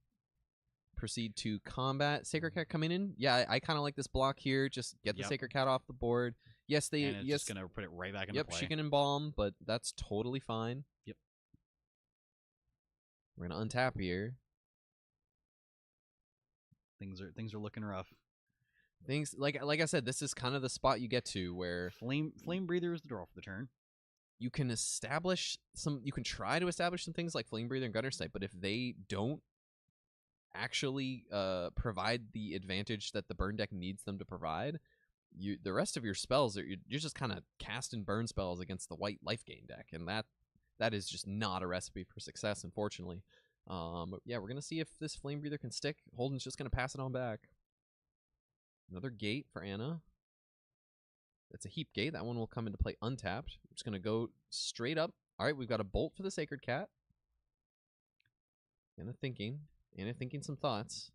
[SPEAKER 3] Proceed to combat. Sacred Cat coming in. Yeah, I kind of like this block here. Just get the Sacred Cat off the board. Yes,
[SPEAKER 8] just gonna put it right back into play.
[SPEAKER 3] She can embalm, but that's totally fine.
[SPEAKER 8] Yep.
[SPEAKER 3] We're gonna untap here.
[SPEAKER 8] Things are looking rough.
[SPEAKER 3] Things like I said, this is kind of the spot you get to where
[SPEAKER 8] Flame Breather is the draw for the turn.
[SPEAKER 3] You can try to establish some things like Flame Breather and Gutter Snipe, but if they don't actually provide the advantage that the burn deck needs them to provide, the rest of your spells you're just kind of casting burn spells against the white life gain deck, and that is just not a recipe for success, unfortunately. Yeah, we're gonna see if this Flame Breather can stick. Holden's just gonna pass it on back. Another gate for Anna. It's a heap gate. That one will come into play untapped. I'm just going to go straight up. All right, we've got a bolt for the Sacred Cat. Anna thinking some thoughts.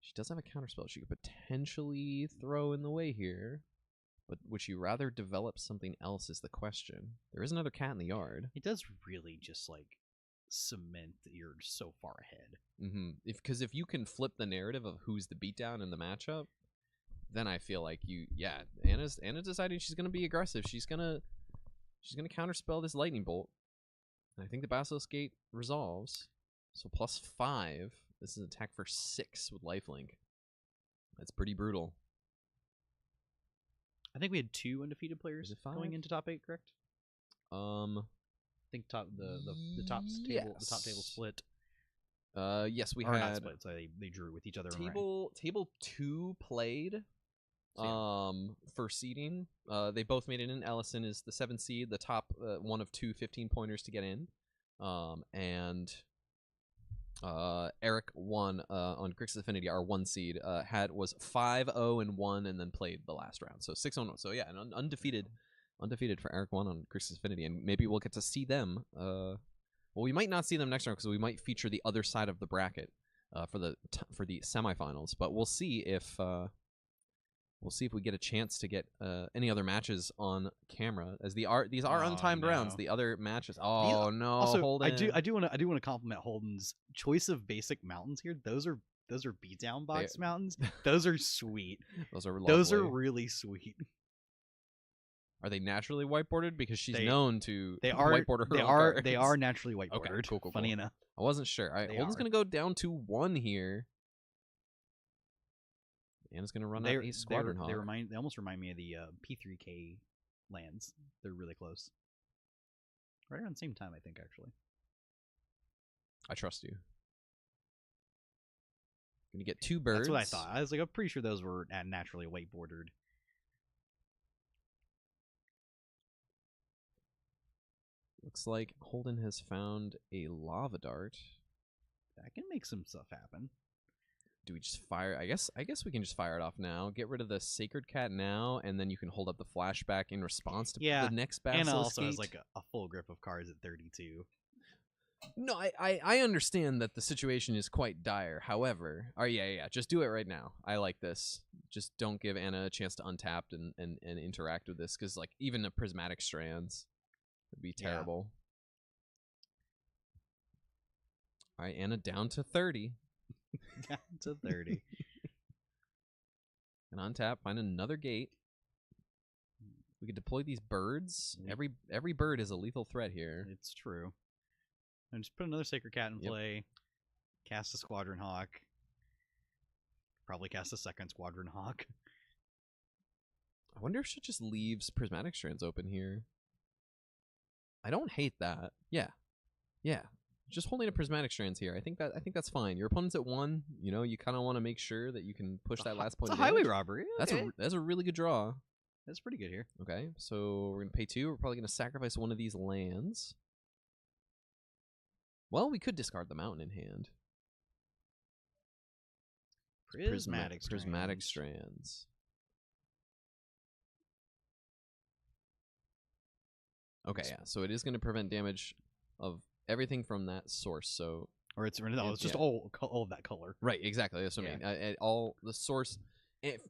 [SPEAKER 3] She does have a counterspell she could potentially throw in the way here. But would she rather develop something else is the question. There is another cat in the yard.
[SPEAKER 8] It does really just, like, cement that you're so far ahead.
[SPEAKER 3] Because if you can flip the narrative of who's the beatdown in the matchup, then I feel like Anna's deciding she's gonna be aggressive. She's gonna counterspell this lightning bolt. And I think the Basilisk Gate resolves. So +5. This is an attack for 6 with lifelink. That's pretty brutal.
[SPEAKER 8] I think we had 2 undefeated players going into top 8, correct? I think the top table split.
[SPEAKER 3] Yes, we
[SPEAKER 8] or
[SPEAKER 3] had
[SPEAKER 8] not split, so they drew with each other.
[SPEAKER 3] Table 2 played. For seeding, they both made it in. Ellison is the 7 seed, the top one of 2 15-pointers to get in. And Eric won on Grixis Affinity, our 1 seed, was 5-0-1 and then played the last round. So 6-0. So yeah, an undefeated for Eric 1 on Grixis Affinity, and maybe we'll get to see them. Well, we might not see them next round because we might feature the other side of the bracket. for the semifinals. But we'll see if we get a chance to get any other matches on camera, as these are untimed rounds. The other matches. Oh no!
[SPEAKER 2] Also,
[SPEAKER 3] Holden.
[SPEAKER 2] I do want to compliment Holden's choice of basic mountains here. Those are beatdown box mountains. Those are sweet.
[SPEAKER 3] Those are lovely.
[SPEAKER 2] Those are really sweet.
[SPEAKER 3] Are they naturally whiteboarded? Because she's known to whiteboard her own
[SPEAKER 2] They are naturally whiteboarded.
[SPEAKER 3] Okay, cool.
[SPEAKER 2] Funny enough.
[SPEAKER 3] I wasn't sure. All right, Holden's going to go down to 1 here. Anna's going to run out a Squadron Hawk.
[SPEAKER 2] They almost remind me of the P3K lands. They're really close. Right around the same time, I think, actually.
[SPEAKER 3] I trust you. Going to get 2 birds.
[SPEAKER 2] That's what I thought. I was like, I'm pretty sure those were naturally whiteboarded.
[SPEAKER 3] Looks like Holden has found a lava dart.
[SPEAKER 2] That can make some stuff happen.
[SPEAKER 3] Do we just fire? I guess we can just fire it off now. Get rid of the Sacred Cat now, and then you can hold up the flashback in response to the next Basilisk.
[SPEAKER 2] And also has like a full grip of cards at 32.
[SPEAKER 3] No, I understand that the situation is quite dire. However, just do it right now. I like this. Just don't give Anna a chance to untap and interact with this, because like even the Prismatic Strands would be terrible. All right, Anna down to 30.
[SPEAKER 2] Down to 30.
[SPEAKER 3] And untap, find another gate. We could deploy these birds. Every bird is a lethal threat here.
[SPEAKER 2] It's true. And just put another Sacred Cat in play. Cast a Squadron Hawk. Probably cast a second Squadron Hawk.
[SPEAKER 3] I wonder if she just leaves Prismatic Strands open here. I don't hate that. Yeah. Just holding a Prismatic Strands here. I think that's fine. Your opponent's at 1. You know, you kind of want to make sure that you can push that last point.
[SPEAKER 2] It's a highway robbery.
[SPEAKER 3] Okay. That's a really good draw.
[SPEAKER 2] That's pretty good here.
[SPEAKER 3] Okay, so we're gonna pay 2. We're probably gonna sacrifice one of these lands. Well, we could discard the mountain in hand.
[SPEAKER 2] Prismatic
[SPEAKER 3] Strands. Okay, yeah. So it is going to prevent damage of everything from that source. So,
[SPEAKER 2] or it's just all of that color.
[SPEAKER 3] Right. Exactly. That's what I mean. All the source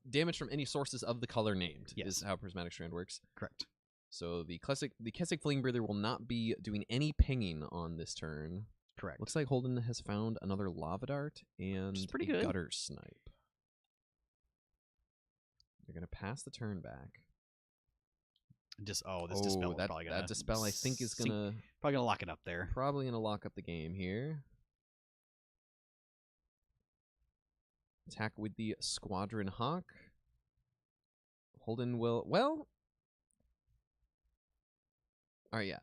[SPEAKER 3] damage from any sources of the color named is how Prismatic Strand works.
[SPEAKER 2] Correct.
[SPEAKER 3] So the Kessig Fleeing Breather will not be doing any pinging on this turn.
[SPEAKER 2] Correct.
[SPEAKER 3] Looks like Holden has found another Lava Dart and
[SPEAKER 2] pretty good.
[SPEAKER 3] Gutter Snipe. They're going to pass the turn back.
[SPEAKER 2] This Dispel is probably gonna...
[SPEAKER 3] That Dispel, I think, is
[SPEAKER 2] probably gonna lock it up there.
[SPEAKER 3] Probably gonna lock up the game here. Attack with the Squadron Hawk. Holden will... Well... Alright, yeah.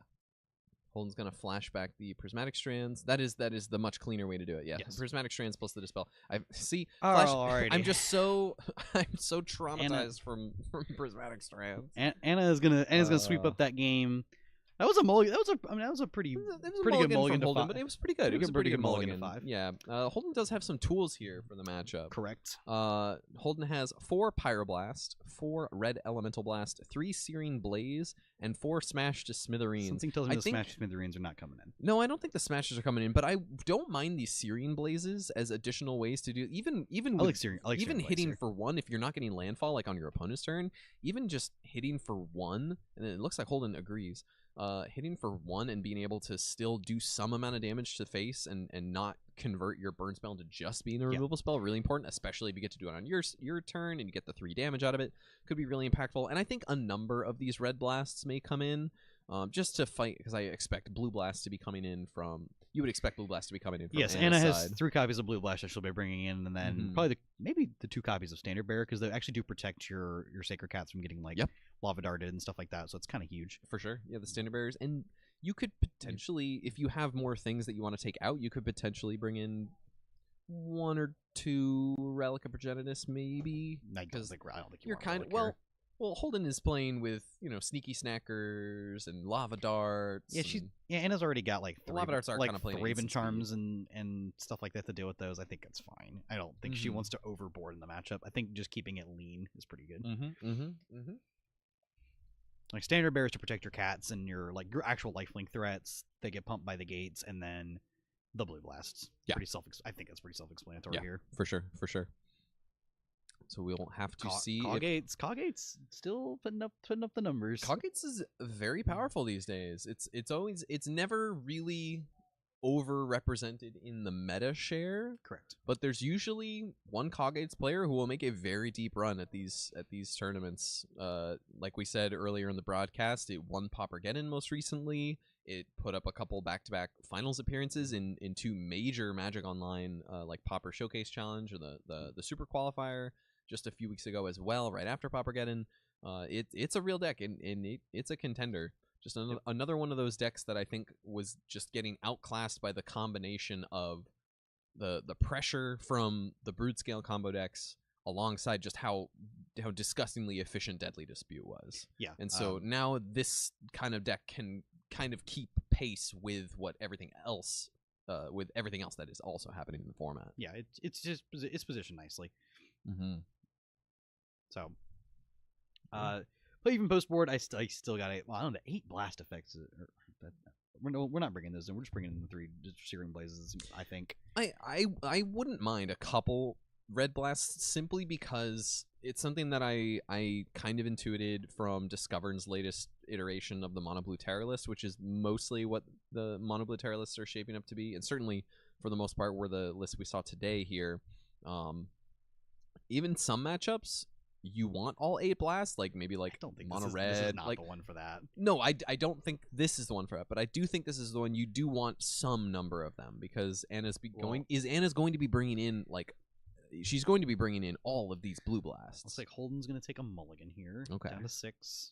[SPEAKER 3] Holden's gonna flash back the Prismatic Strands. That is the much cleaner way to do it. Yeah, yes. Prismatic Strands plus the Dispel. I'm just so traumatized from Prismatic Strands.
[SPEAKER 2] Anna is gonna sweep up that game. That was a mulligan. That was a pretty good mulligan to
[SPEAKER 3] Holden, but it was pretty good. It was a pretty good mulligan to
[SPEAKER 2] 5.
[SPEAKER 3] Yeah. Holden does have some tools here for the matchup.
[SPEAKER 2] Correct.
[SPEAKER 3] Holden has 4 Pyroblast, 4 Red Elemental Blast, 3 Searing Blaze, and 4 Smash to Smithereens.
[SPEAKER 2] Something tells me the Smash to Smithereens are not coming in.
[SPEAKER 3] No, I don't think the Smashes are coming in, but I don't mind these Searing Blazes as additional ways to do even
[SPEAKER 2] I like Searing
[SPEAKER 3] hitting for 1 if you're not getting landfall like on your opponent's turn, even just hitting for 1, and it looks like Holden agrees. Hitting for 1 and being able to still do some amount of damage to face and not convert your burn spell to just being a removal spell, really important, especially if you get to do it on your turn and you get the 3 damage out of it. Could be really impactful. And I think a number of these red blasts may come in just to fight, because I expect blue blast to be coming in from... You would expect blue blast to be coming in from
[SPEAKER 2] Yes, Anna has 3 copies of blue blast that she'll be bringing in, and then probably maybe the 2 copies of Standard Bearer, because they actually do protect your Sacred Cats from getting lava darted and stuff like that, so it's kind of huge.
[SPEAKER 3] For sure. Yeah, the Standard Bearers. And you could potentially, if you have more things that you want to take out, you could potentially bring in 1 or 2 Relic of Progenitus, maybe.
[SPEAKER 2] I don't think
[SPEAKER 3] you're kind of... Well, Holden is playing with, Sneaky Snackers and Lava Darts.
[SPEAKER 2] Yeah, Anna's already got like 3
[SPEAKER 3] Lava Darts are kind of playing
[SPEAKER 2] Raven Charms and stuff like that to deal with those. I think it's fine. I don't think she wants to overboard in the matchup. I think just keeping it lean is pretty good. Like Standard Bearers to protect your cats and your actual lifelink threats. They get pumped by the gates, and then the blue blasts.
[SPEAKER 3] Yeah.
[SPEAKER 2] I think that's pretty self-explanatory here.
[SPEAKER 3] For sure. So we'll have to see.
[SPEAKER 2] Coggate's still putting up the numbers.
[SPEAKER 3] Coggate's is very powerful these days. It's never really overrepresented in the meta share.
[SPEAKER 2] Correct.
[SPEAKER 3] But there's usually one Coggate's player who will make a very deep run at these tournaments. Like we said earlier in the broadcast, it won Pauper most recently. It put up a couple back-to-back finals appearances in two major Magic Online like Pauper Showcase Challenge or the Super Qualifier just a few weeks ago as well, right after Paupergeddon. It's a real deck, and it's a contender. Just another one of those decks that I think was just getting outclassed by the combination of the pressure from the Brood Scale combo decks alongside just how disgustingly efficient Deadly Dispute was.
[SPEAKER 2] Yeah.
[SPEAKER 3] And so now this kind of deck can kind of keep pace with everything else that is also happening in the format.
[SPEAKER 2] Yeah, it's positioned nicely.
[SPEAKER 3] Mm-hmm.
[SPEAKER 2] So, but even post board, I still got 8 blast effects. We're not bringing those in. We're just bringing in the 3 Searing Blazes. I think
[SPEAKER 3] I wouldn't mind a couple red blasts simply because it's something that I kind of intuited from Discovern's latest iteration of the Mono Blue Terror list, which is mostly what the Mono Blue Terror lists are shaping up to be, and certainly for the most part were the lists we saw today here. Even some matchups you want all 8 blasts, like maybe like mono red.
[SPEAKER 2] This is not
[SPEAKER 3] like
[SPEAKER 2] the one for that.
[SPEAKER 3] No, I don't think this is the one for that, but I do think this is the one you do want some number of them because Anna's going to be bringing in she's going to be bringing in all of these blue blasts.
[SPEAKER 2] Looks like Holden's going to take a mulligan here.
[SPEAKER 3] Okay.
[SPEAKER 2] Down to 6.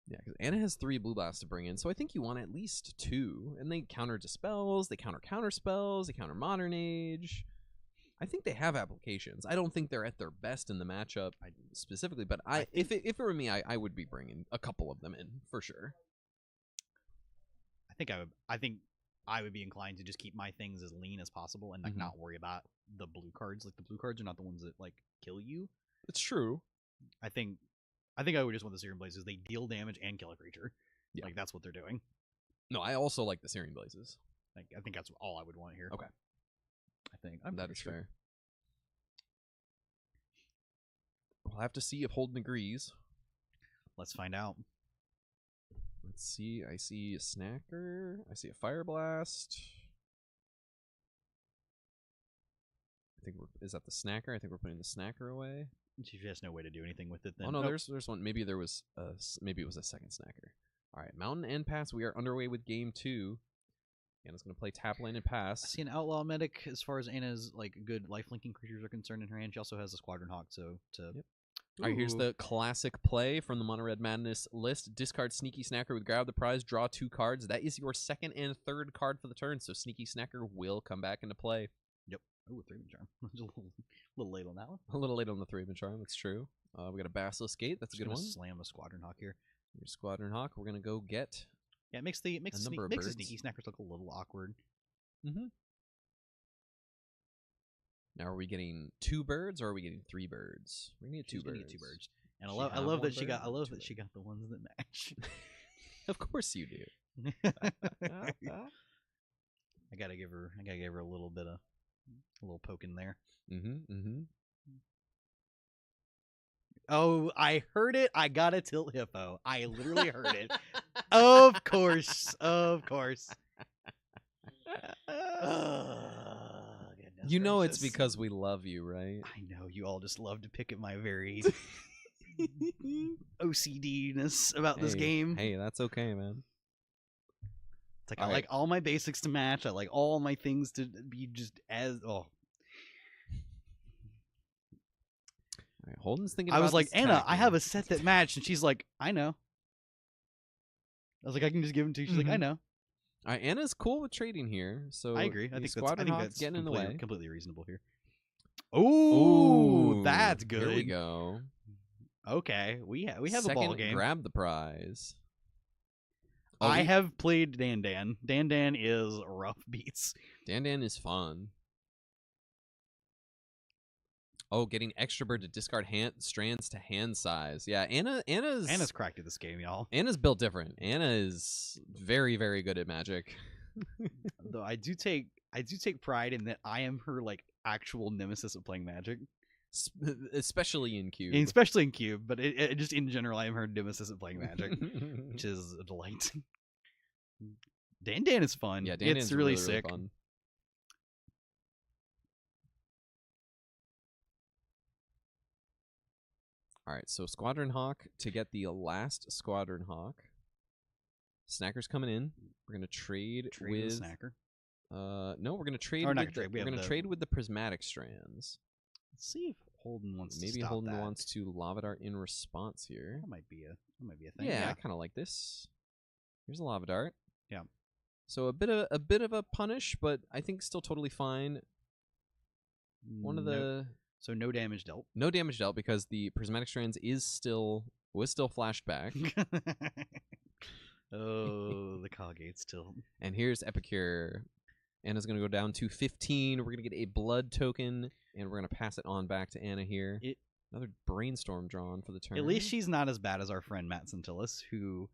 [SPEAKER 3] Yeah, because Anna has 3 blue blasts to bring in, so I think you want at least 2. And they counter Dispels, they counter spells, they counter Modern Age. I think they have applications. I don't think they're at their best in the matchup specifically, but if it were me, I would be bringing a couple of them in for sure.
[SPEAKER 2] I think I would be inclined to just keep my things as lean as possible and not worry about the blue cards. Like the blue cards are not the ones that kill you.
[SPEAKER 3] It's true.
[SPEAKER 2] I think I would just want the Searing Blazes. They deal damage and kill a creature. Yeah. That's what they're doing.
[SPEAKER 3] No, I also like the Searing Blazes.
[SPEAKER 2] I think that's all I would want here.
[SPEAKER 3] Okay.
[SPEAKER 2] I think
[SPEAKER 3] that is fair. We'll have to see if Holden agrees.
[SPEAKER 2] Let's find out.
[SPEAKER 3] Let's see. I see a Snacker. I see a Fire Blast. I think is that the Snacker? I think we're putting the Snacker away.
[SPEAKER 2] She has no way to do anything with it. Then
[SPEAKER 3] oh no, there's one. Maybe it was a second Snacker. All right, Mountain and Pass. We are underway with game 2. Anna's going to play tap lane and pass.
[SPEAKER 2] I see an Outlaw Medic as far as Anna's good life-linking creatures are concerned in her hand. She also has a Squadron Hawk, so
[SPEAKER 3] Yep. All right, here's the classic play from the Mono Red Madness list. Discard Sneaky Snacker with Grab the Prize, draw 2 cards. That is your second and third card for the turn, so Sneaky Snacker will come back into play.
[SPEAKER 2] Yep. Oh, a 3-man charm. a little late on that one.
[SPEAKER 3] A little late on the 3-man charm, that's true. We got a Basilisk Gate, that's a good one.
[SPEAKER 2] Slam a Squadron Hawk here.
[SPEAKER 3] Your Squadron Hawk, we're going to go get...
[SPEAKER 2] Yeah, it makes the Sneaky Snackers look a little awkward.
[SPEAKER 3] Mm-hmm. Now, are we getting 2 birds or are we getting 3 birds? We're gonna get 2 birds.
[SPEAKER 2] 2 birds. And I love that she got the ones that match.
[SPEAKER 3] Of course you do.
[SPEAKER 2] I gotta give her a little poke in there.
[SPEAKER 3] Mm-hmm.
[SPEAKER 2] Oh, I heard it. I got a Tilt Hippo. I literally heard it. Of course.
[SPEAKER 3] You know it's because we love you, right?
[SPEAKER 2] I know you all just love to pick at my very OCD-ness about this game.
[SPEAKER 3] Hey, that's okay, man.
[SPEAKER 2] It's like I like all my basics to match. I like all my things to be just as
[SPEAKER 3] All right, Holden's thinking.
[SPEAKER 2] I was like, Anna,
[SPEAKER 3] attacking.
[SPEAKER 2] I have a set that matched, and she's like, I know. I was like, I can just give them to you. She's like, I know.
[SPEAKER 3] All right, Anna's cool with trading here, so
[SPEAKER 2] I agree. I think that's
[SPEAKER 3] getting in the way.
[SPEAKER 2] Completely reasonable here. Ooh, that's good.
[SPEAKER 3] Here we go.
[SPEAKER 2] Okay, we have
[SPEAKER 3] Second,
[SPEAKER 2] a ball game.
[SPEAKER 3] Grab the Prize.
[SPEAKER 2] I have played Dan. Dan is rough beats.
[SPEAKER 3] Dan is fun. Oh, getting extra bird to discard strands to hand size. Yeah, Anna's
[SPEAKER 2] cracked at this game, y'all.
[SPEAKER 3] Anna's built different. Anna is very, very good at Magic.
[SPEAKER 2] Though I do take pride in that I am her like actual nemesis of playing Magic.
[SPEAKER 3] Especially in Cube.
[SPEAKER 2] Especially in Cube, but it just in general, I am her nemesis at playing Magic, which is a delight. Dan is fun.
[SPEAKER 3] Yeah, Dan
[SPEAKER 2] it's
[SPEAKER 3] is
[SPEAKER 2] really
[SPEAKER 3] really
[SPEAKER 2] sick.
[SPEAKER 3] fun. All right, so Squadron Hawk to get the last Squadron Hawk. Snacker's coming in. We're gonna trade with
[SPEAKER 2] Snacker.
[SPEAKER 3] No, we're gonna trade.
[SPEAKER 2] Or not
[SPEAKER 3] with
[SPEAKER 2] trade,
[SPEAKER 3] we're gonna trade with the prismatic strands.
[SPEAKER 2] Let's see if Holden wants to
[SPEAKER 3] Maybe
[SPEAKER 2] stop
[SPEAKER 3] Holden
[SPEAKER 2] that.
[SPEAKER 3] wants to Lava Dart in response here.
[SPEAKER 2] That might be a thing.
[SPEAKER 3] Yeah, I kind of like this. Here's a Lava Dart.
[SPEAKER 2] Yeah.
[SPEAKER 3] So a bit of a punish, but I think still totally fine. One of the
[SPEAKER 2] So no damage dealt.
[SPEAKER 3] no damage dealt because the prismatic strands was still flashed back.
[SPEAKER 2] Oh, the Colgate's tilt.
[SPEAKER 3] And here's Epicure. Anna's going to go down to 15. We're going to get a blood token, and we're going to pass it on back to Anna here. Another brainstorm drawn for the turn.
[SPEAKER 2] At least she's not as bad as our friend Matt Centillis, who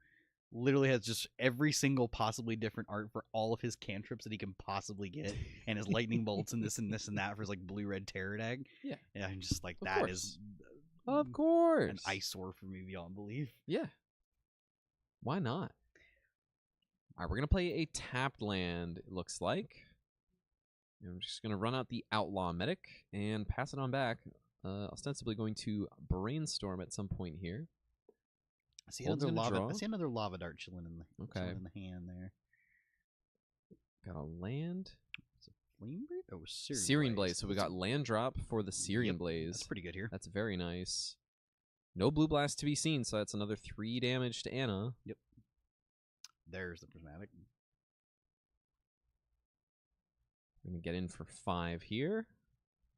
[SPEAKER 2] literally has just every single possibly different art for all of his cantrips that he can possibly get, and his lightning bolts and this and this and that for his like blue-red terror dag.
[SPEAKER 3] Yeah.
[SPEAKER 2] And I'm just like,
[SPEAKER 3] Of
[SPEAKER 2] that
[SPEAKER 3] course.
[SPEAKER 2] is
[SPEAKER 3] Of course.
[SPEAKER 2] an eyesore for me beyond belief.
[SPEAKER 3] Yeah. Why not? All right, we're going to play a tapped land, it looks like. And I'm just going to run out the Outlaw Medic and pass it on back. Ostensibly going to brainstorm at some point here.
[SPEAKER 2] I see
[SPEAKER 3] Holden's
[SPEAKER 2] another
[SPEAKER 3] gonna
[SPEAKER 2] lava.
[SPEAKER 3] draw.
[SPEAKER 2] I see another lava dart chilling in the chilling in the hand there.
[SPEAKER 3] Got a land.
[SPEAKER 2] Is it Flame Breath? Oh,
[SPEAKER 3] Searing Blaze. So we got land drop for the Searing Blaze.
[SPEAKER 2] That's pretty good here.
[SPEAKER 3] That's very nice. No Blue Blast to be seen, so that's another 3 damage to Anna.
[SPEAKER 2] Yep. There's the prismatic.
[SPEAKER 3] We're going to get in for 5 here.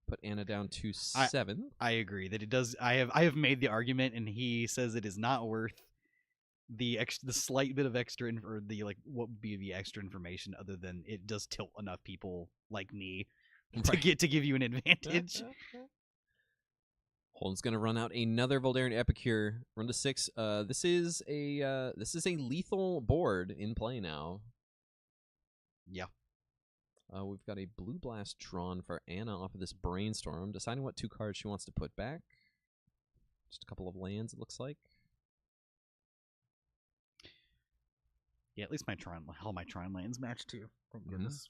[SPEAKER 3] Put Anna down to 7.
[SPEAKER 2] I agree that it does. I have made the argument, and he says it is not worth the slight bit of extra or the like what would be the extra information other than it does tilt enough people like me to give you an advantage.
[SPEAKER 3] Holden's gonna run out another Voldaren Epicure. Run to 6. This is a lethal board in play now.
[SPEAKER 2] Yeah.
[SPEAKER 3] We've got a Blue Blast drawn for Anna off of this Brainstorm, deciding what 2 cards she wants to put back. Just a couple of lands, it looks like.
[SPEAKER 2] Yeah, at least all my Trine lands match too. Thank goodness.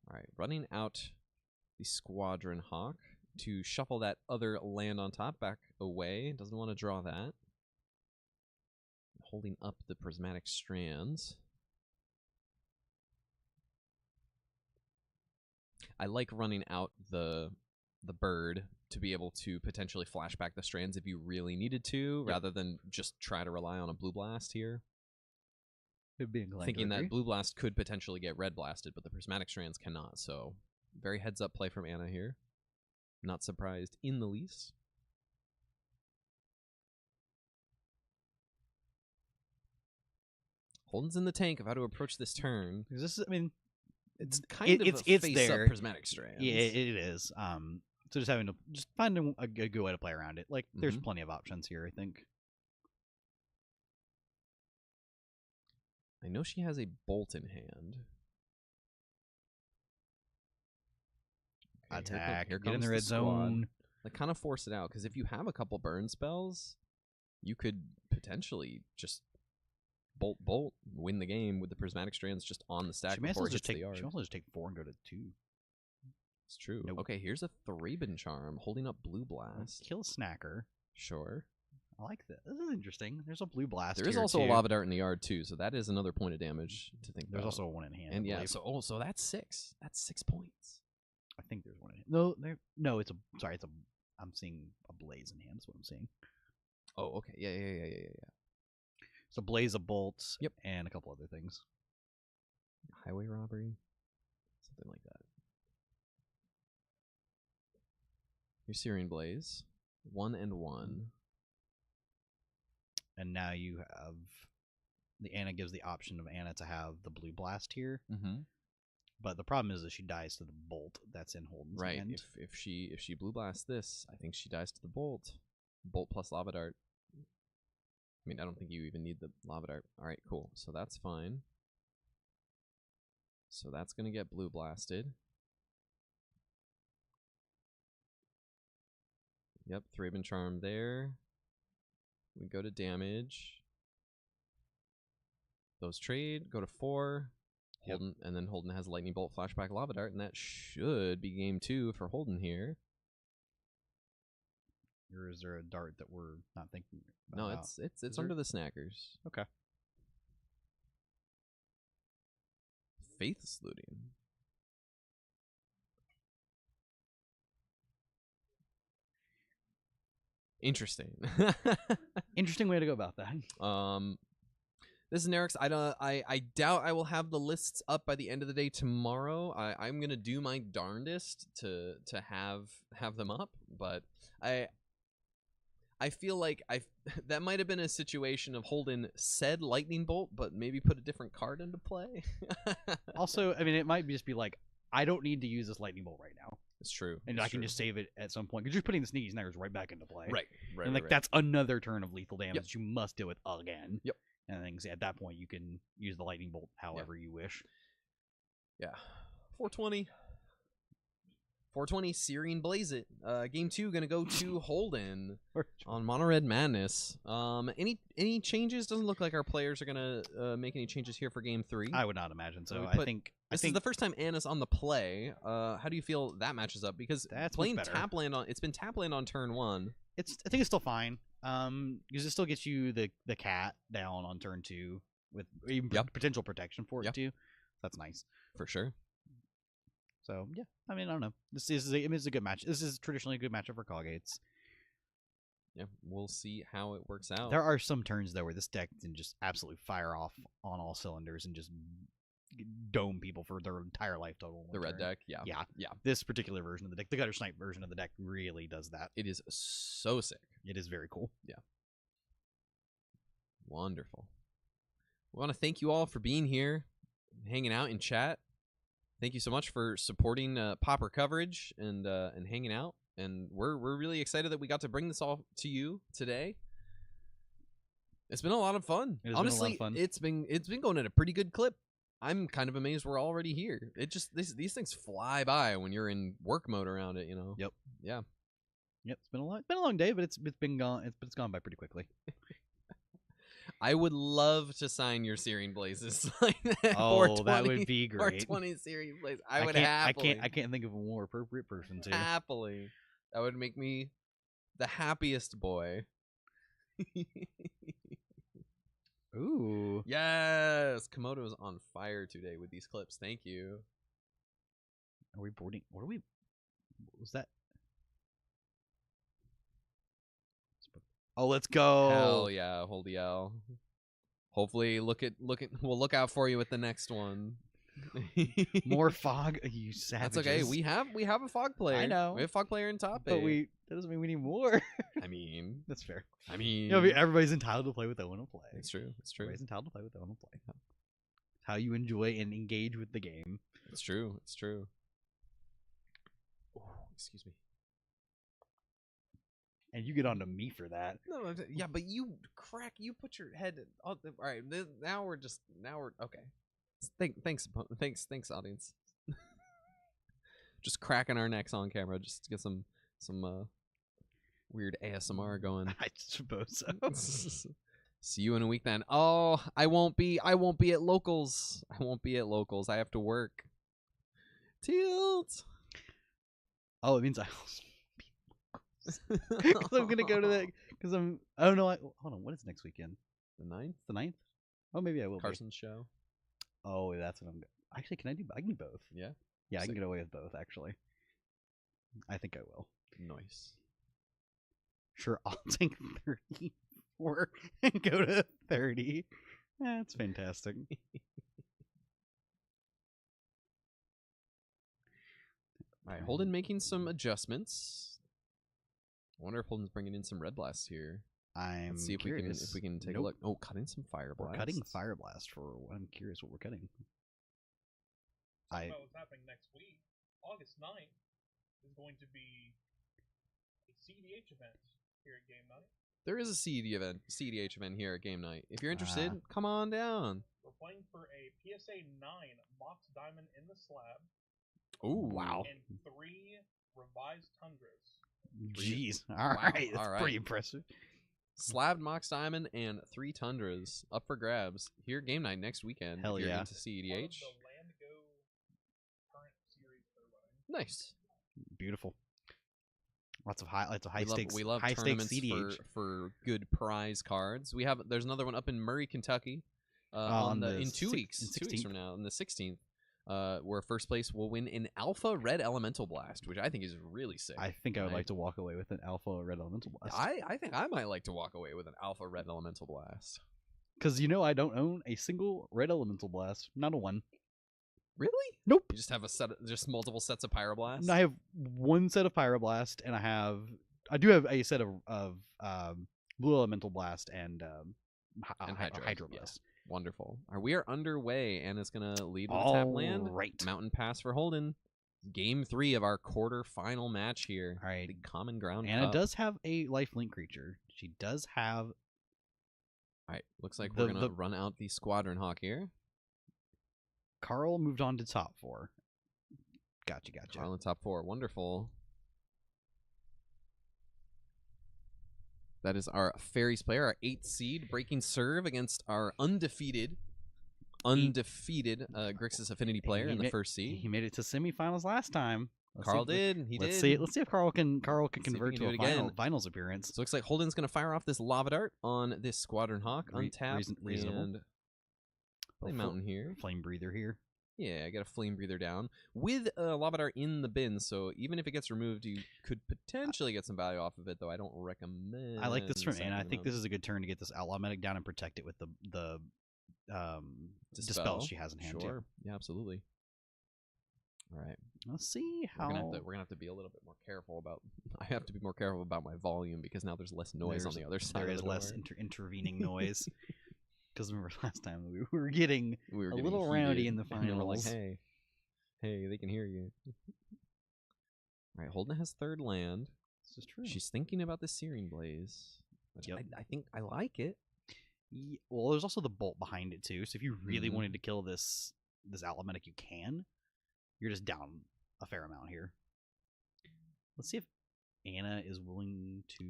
[SPEAKER 3] All right, running out the Squadron Hawk to shuffle that other land on top back away. Doesn't want to draw that. Holding up the Prismatic Strands. I like running out the bird to be able to potentially flash back the strands if you really needed to, rather than just try to rely on a Blue Blast here. Thinking that Blue Blast could potentially get Red Blasted, but the Prismatic Strands cannot, so very heads-up play from Anna here. Not surprised in the least. Holden's in the tank of how to approach this turn. It's kind of a face-up Prismatic Strands.
[SPEAKER 2] Yeah, it is. So just having to find a good way to play around it. Like, there's plenty of options here, I think.
[SPEAKER 3] I know she has a Bolt in hand. Okay,
[SPEAKER 2] Attack.
[SPEAKER 3] Here
[SPEAKER 2] Get in
[SPEAKER 3] comes
[SPEAKER 2] the red zone.
[SPEAKER 3] Like, kind of force it out, because if you have a couple burn spells, you could potentially just bolt, win the game with the Prismatic Strands just on the stack before it hits the yard.
[SPEAKER 2] She also just take 4 and go to 2.
[SPEAKER 3] It's true.
[SPEAKER 2] Nope.
[SPEAKER 3] Okay, here's a 3-bin charm holding up Blue Blast.
[SPEAKER 2] Kill Snacker.
[SPEAKER 3] Sure.
[SPEAKER 2] I like that. This is interesting. There's a Blue Blast.
[SPEAKER 3] There is
[SPEAKER 2] here,
[SPEAKER 3] also
[SPEAKER 2] too.
[SPEAKER 3] a Lava Dart in the yard too, so that is another point of damage to think
[SPEAKER 2] There's
[SPEAKER 3] about.
[SPEAKER 2] also a 1 in hand.
[SPEAKER 3] And
[SPEAKER 2] I
[SPEAKER 3] yeah,
[SPEAKER 2] believe.
[SPEAKER 3] so that's 6. That's 6 points.
[SPEAKER 2] I think there's 1 in hand. No, it's a. Sorry, it's a. I'm seeing a Blaze in hand. Is what I'm seeing.
[SPEAKER 3] Oh, okay. Yeah.
[SPEAKER 2] So Blaze of Bolts.
[SPEAKER 3] Yep.
[SPEAKER 2] And a couple other things.
[SPEAKER 3] Highway robbery, something like that. Your Syrian Blaze, 1 and 1.
[SPEAKER 2] And now you have the Anna gives the option of Anna to have the Blue Blast here.
[SPEAKER 3] Mm-hmm.
[SPEAKER 2] But the problem is that she dies to the Bolt that's in Holden's
[SPEAKER 3] Right.
[SPEAKER 2] hand.
[SPEAKER 3] If she Blue Blasts this, I think she dies to the Bolt. Bolt plus Lava Dart. I mean, I don't think you even need the Lava Dart. All right, cool. So that's fine. So that's going to get blue blasted. Yep, Thraben Charm there. We go to damage. Those trade, go to 4. Holden, and then Holden has Lightning Bolt, Flashback, Lava Dart, and that should be game 2 for Holden here.
[SPEAKER 8] Or is there a dart that we're not thinking about?
[SPEAKER 3] No, it's under the snackers.
[SPEAKER 8] Okay.
[SPEAKER 3] Faith's looting. Interesting.
[SPEAKER 8] Interesting way to go about that.
[SPEAKER 3] This is Nerix. I doubt I will have the lists up by the end of the day tomorrow. I'm gonna do my darndest to have them up, but I feel like that might have been a situation of Holden said Lightning Bolt, but maybe put a different card into play.
[SPEAKER 8] Also, I mean, it might just be like, I don't need to use this Lightning Bolt right now.
[SPEAKER 3] It's true.
[SPEAKER 8] And I can just save it at some point. Because you're putting the Sneaky Snaggers right back into play.
[SPEAKER 3] Right.
[SPEAKER 8] And like that's another turn of lethal damage
[SPEAKER 3] Yep.
[SPEAKER 8] that you must deal with again.
[SPEAKER 3] Yep.
[SPEAKER 8] And things at that point you can use the Lightning Bolt however you wish.
[SPEAKER 3] Yeah. 420. 420, Searing Blaze It. Game 2 gonna go to Holden on Mono Red Madness. Any changes? Doesn't look like our players are gonna make any changes here for Game 3.
[SPEAKER 8] I would not imagine so.
[SPEAKER 3] I think this is the first time Anna's on the play. How do you feel that matches up? Because
[SPEAKER 8] that's
[SPEAKER 3] playing
[SPEAKER 8] better.
[SPEAKER 3] Tapland on, it's been Tapland on turn 1.
[SPEAKER 8] I think it's still fine. Because it still gets you the cat down on turn 2 with even potential protection for it too. That's nice
[SPEAKER 3] for sure.
[SPEAKER 8] So yeah, I mean, I don't know. This is a good match. This is traditionally a good matchup for Coggates.
[SPEAKER 3] Yeah, we'll see how it works out.
[SPEAKER 8] There are some turns though where this deck can just absolutely fire off on all cylinders and just dome people for their entire life total.
[SPEAKER 3] The red deck, yeah.
[SPEAKER 8] This particular version of the deck, the Gutter Snipe version of the deck, really does that.
[SPEAKER 3] It is so sick.
[SPEAKER 8] It is very cool.
[SPEAKER 3] Yeah. Wonderful. We want to thank you all for being here, hanging out in chat. Thank you so much for supporting Pauper coverage and hanging out. And we're really excited that we got to bring this all to you today. It's been a lot of fun. Honestly, it's been going at a pretty good clip. I'm kind of amazed we're already here. It just these things fly by when you're in work mode around it, you know.
[SPEAKER 8] Yep.
[SPEAKER 3] Yeah.
[SPEAKER 8] Yep. It's been a long day, but it's been gone. It's gone by pretty quickly.
[SPEAKER 3] I would love to sign your Searing Blazes. Like that.
[SPEAKER 8] Oh, that would be great.
[SPEAKER 3] 420 Searing Blazes. I would happily.
[SPEAKER 8] I can't think of a more appropriate person to.
[SPEAKER 3] Happily. That would make me the happiest boy.
[SPEAKER 8] Ooh.
[SPEAKER 3] Yes. Komodo is on fire today with these clips. Thank you.
[SPEAKER 8] Are we boarding? What are we? What was that? Oh, let's go.
[SPEAKER 3] Hell yeah, hold the L. Hopefully we'll look out for you with the next one.
[SPEAKER 8] More fog, you savages.
[SPEAKER 3] That's okay. We have a fog player.
[SPEAKER 8] I know.
[SPEAKER 3] We have a fog player in top
[SPEAKER 8] but
[SPEAKER 3] 8.
[SPEAKER 8] that doesn't mean we need more.
[SPEAKER 3] I mean,
[SPEAKER 8] that's fair.
[SPEAKER 3] I mean,
[SPEAKER 8] you know, everybody's entitled to play what they want to play.
[SPEAKER 3] It's true. It's true.
[SPEAKER 8] Everybody's entitled to play what they want to play. How you enjoy and engage with the game.
[SPEAKER 3] It's true. It's true. Oh, excuse me.
[SPEAKER 8] And you get on to me for that.
[SPEAKER 3] No, yeah, but you put your head. All right, now we're okay. Thanks, audience. Just cracking our necks on camera, just to get some weird ASMR going.
[SPEAKER 8] I suppose so.
[SPEAKER 3] See you in a week then. Oh, I won't be at locals. I have to work. Tilt.
[SPEAKER 8] Oh, it means I. Because I'm gonna go to that. Because I'm. Oh no! Hold on. What is next weekend?
[SPEAKER 3] The 9th.
[SPEAKER 8] The 9th? Oh, maybe I will.
[SPEAKER 3] Carson's show.
[SPEAKER 8] Oh, that's what I'm. Actually, can I do? I can do both.
[SPEAKER 3] Yeah.
[SPEAKER 8] Yeah, I can get away with both. Actually, I think I will.
[SPEAKER 3] Nice.
[SPEAKER 8] Sure, I'll take 34 and go to 30. That's fantastic.
[SPEAKER 3] All right, Holden making some adjustments. I wonder if Holden's bringing in some red blasts here.
[SPEAKER 8] Let's
[SPEAKER 3] see if
[SPEAKER 8] curious.
[SPEAKER 3] we can take a look. Oh, cutting some fire blast.
[SPEAKER 8] We're cutting fire blast for. I'm curious what we're cutting.
[SPEAKER 13] About what's happening next week. August 9th is going to be a CDH event here at Game Night.
[SPEAKER 3] There is a CDH event here at Game Night. If you're interested, come on down.
[SPEAKER 13] We're playing for a PSA 9 Mox Diamond in the slab.
[SPEAKER 3] Ooh, wow.
[SPEAKER 13] And 3 revised Tundras.
[SPEAKER 8] Jeez. All
[SPEAKER 3] Wow,
[SPEAKER 8] right. That's
[SPEAKER 3] all right.
[SPEAKER 8] pretty impressive.
[SPEAKER 3] Slab Mox Diamond and 3 Tundras up for grabs. Here, game night next weekend.
[SPEAKER 8] Hell
[SPEAKER 3] if you're
[SPEAKER 8] yeah.
[SPEAKER 3] into CEDH.
[SPEAKER 13] The Land Go current series they're running.
[SPEAKER 3] Nice.
[SPEAKER 8] Beautiful. Lots of high stakes.
[SPEAKER 3] We love
[SPEAKER 8] high
[SPEAKER 3] tournaments
[SPEAKER 8] stakes CDH.
[SPEAKER 3] for good prize cards. There's another one up in Murray, Kentucky. In 2 weeks. 2 weeks from now, on the 16th. Where first place will win an Alpha Red Elemental Blast, which I think is really sick.
[SPEAKER 8] I think I would like to walk away with an Alpha Red Elemental Blast.
[SPEAKER 3] I think I might like to walk away with an Alpha Red Elemental Blast.
[SPEAKER 8] Because I don't own a single Red Elemental Blast. Not a one.
[SPEAKER 3] Really?
[SPEAKER 8] Nope.
[SPEAKER 3] You just have just multiple sets of Pyroblast?
[SPEAKER 8] I have one set of Pyroblast, and I do have a set of Blue Elemental Blast and Hydro Blast.
[SPEAKER 3] Yeah. Wonderful. We are underway. Anna's going to lead with a tap land.
[SPEAKER 8] Right.
[SPEAKER 3] Mountain Pass for Holden. Game 3 of our quarter-final match here.
[SPEAKER 8] All right.
[SPEAKER 3] The Common Ground
[SPEAKER 8] Anna
[SPEAKER 3] Cup.
[SPEAKER 8] does have a lifelink creature. She does have...
[SPEAKER 3] All right. Looks like we're going to run out the Squadron Hawk here.
[SPEAKER 8] Carl moved on to top 4. Gotcha.
[SPEAKER 3] Carl in top 4. Wonderful. That is our Fairies player, our 8th seed, breaking serve against our undefeated Grixis Affinity player in the first seed.
[SPEAKER 8] He made it to semifinals last time.
[SPEAKER 3] Let's
[SPEAKER 8] see if Carl can convert to a finals appearance.
[SPEAKER 3] So it looks like Holden's going to fire off this Lava Dart on this Squadron Hawk, untap,
[SPEAKER 8] reasonable.
[SPEAKER 3] And play Mountain here.
[SPEAKER 8] Flame Breather here.
[SPEAKER 3] Yeah, I got a Flame Breather down with a Lava Dart in the bin, so even if it gets removed, you could potentially get some value off of it, though I don't recommend.
[SPEAKER 8] I like this from Anna. I think this is a good turn to get this Outlaw Medic down and protect it with the Dispel she has in hand.
[SPEAKER 3] Sure.
[SPEAKER 8] Too.
[SPEAKER 3] Yeah, absolutely. All right.
[SPEAKER 8] Let's see how
[SPEAKER 3] we're gonna have to be a little bit more careful about. I have to be more careful about my volume because now there's less noise on the other side.
[SPEAKER 8] There is less intervening noise. Because remember last time we were getting a little rowdy in the finals.
[SPEAKER 3] And we're like, hey, they can hear you. All right, Holden has 3rd land.
[SPEAKER 8] This is true.
[SPEAKER 3] She's thinking about the Searing Blaze. Which I think I like it.
[SPEAKER 8] Yeah, well, there's also the bolt behind it too. So if you really wanted to kill this Outlaw Medic, you can. You're just down a fair amount here. Let's see if Anna is willing to.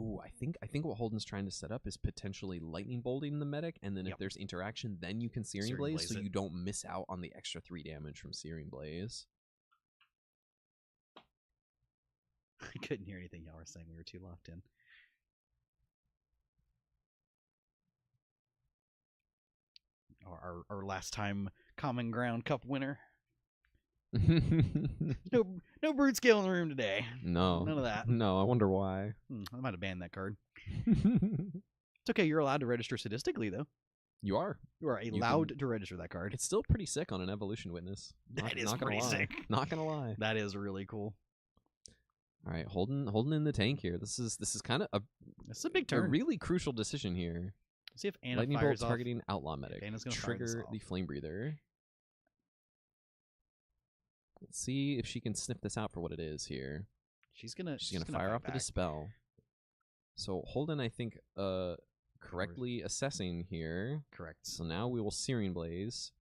[SPEAKER 3] Ooh, I think what Holden's trying to set up is potentially lightning bolting the medic, and then if there's interaction, then you can Searing Blaze, so you don't miss out on the extra 3 damage from Searing Blaze.
[SPEAKER 8] I couldn't hear anything y'all were saying. We were too locked in. Our last time Common Ground Cup winner. No brute scale in the room today.
[SPEAKER 3] No.
[SPEAKER 8] None of that.
[SPEAKER 3] No, I wonder why.
[SPEAKER 8] I might have banned that card. It's okay, you're allowed to register sadistically, though.
[SPEAKER 3] You are.
[SPEAKER 8] You are allowed to register that card.
[SPEAKER 3] It's still pretty sick on an Evolution Witness.
[SPEAKER 8] That is pretty sick.
[SPEAKER 3] Not gonna lie.
[SPEAKER 8] That is really cool.
[SPEAKER 3] All right, Holden in the tank here. This is kind of
[SPEAKER 8] It's a big turn.
[SPEAKER 3] A really crucial decision here.
[SPEAKER 8] Let's see if Anna
[SPEAKER 3] Lightning
[SPEAKER 8] fires
[SPEAKER 3] Bolt
[SPEAKER 8] off.
[SPEAKER 3] targeting Outlaw Medic.
[SPEAKER 8] Anna's gonna
[SPEAKER 3] trigger the Flame Breather. Let's see if she can sniff this out for what it is here.
[SPEAKER 8] She's gonna
[SPEAKER 3] fire off the Dispel. So Holden, I think, correctly assessing here.
[SPEAKER 8] Correct.
[SPEAKER 3] So now we will Searing Blaze,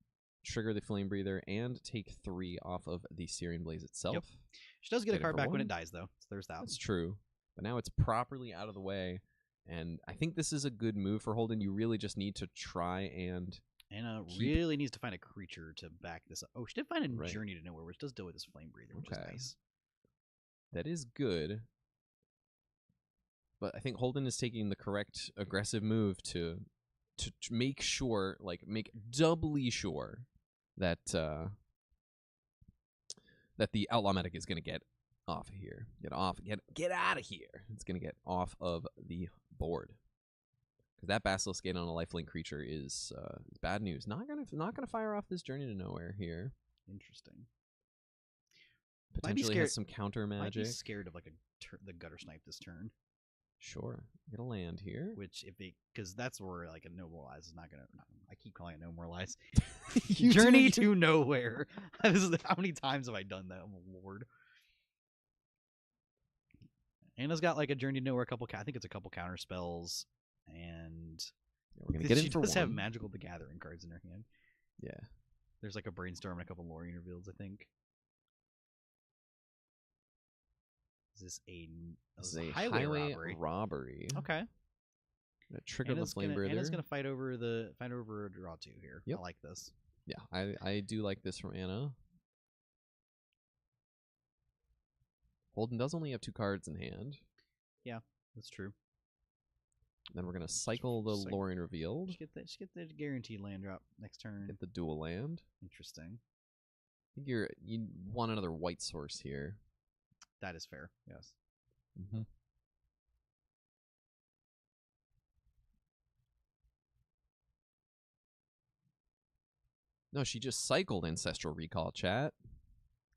[SPEAKER 3] trigger the Flame Breather, and take 3 off of the Searing Blaze itself.
[SPEAKER 8] Yep. She does get a card back when it dies, though. So there's that.
[SPEAKER 3] That's true. But now it's properly out of the way, and I think this is a good move for Holden. You really just need to try and.
[SPEAKER 8] Anna really needs to find a creature to back this up. Oh, she did find a Journey to Nowhere, which does deal with this Flame Breather, which is nice.
[SPEAKER 3] That is good. But I think Holden is taking the correct aggressive move to make sure, make doubly sure that that the Outlaw Medic is going to get off of here. Get out of here. It's going to get off of the board. Because that Basilisk Gate on a lifelink creature is bad news. Not gonna fire off this Journey to Nowhere here.
[SPEAKER 8] Interesting.
[SPEAKER 3] Potentially has some counter magic.
[SPEAKER 8] Might be scared of the Gutter Snipe this turn.
[SPEAKER 3] Sure, get a land here.
[SPEAKER 8] Which because that's where a No More Lies is not gonna. I keep calling it No More Lies.
[SPEAKER 3] You
[SPEAKER 8] Journey to Nowhere. How many times have I done that? Oh Lord. Anna's got a Journey to Nowhere, I think it's a couple counter spells. And
[SPEAKER 3] Yeah, we're gonna get
[SPEAKER 2] She
[SPEAKER 3] in for
[SPEAKER 2] does have
[SPEAKER 3] one.
[SPEAKER 2] Magical the Gathering cards in her hand.
[SPEAKER 3] Yeah.
[SPEAKER 2] There's like a Brainstorm and a couple Lorien reveals, I think. Is this
[SPEAKER 3] This is a
[SPEAKER 2] highway
[SPEAKER 3] highway
[SPEAKER 2] robbery? Okay.
[SPEAKER 3] Gonna trigger the Flame Breather.
[SPEAKER 2] Anna's gonna fight over a draw 2 here.
[SPEAKER 3] Yep.
[SPEAKER 2] I like this.
[SPEAKER 3] Yeah, I do like this from Anna. Holden does only have 2 cards in hand.
[SPEAKER 2] Yeah, that's true.
[SPEAKER 3] Then we're gonna cycle the Lorien Revealed.
[SPEAKER 2] Just get the guaranteed land drop next turn.
[SPEAKER 3] Get the dual land.
[SPEAKER 2] Interesting.
[SPEAKER 3] I think you want another white source here.
[SPEAKER 2] That is fair. Yes.
[SPEAKER 3] Mm-hmm. No, she just cycled Ancestral Recall, chat.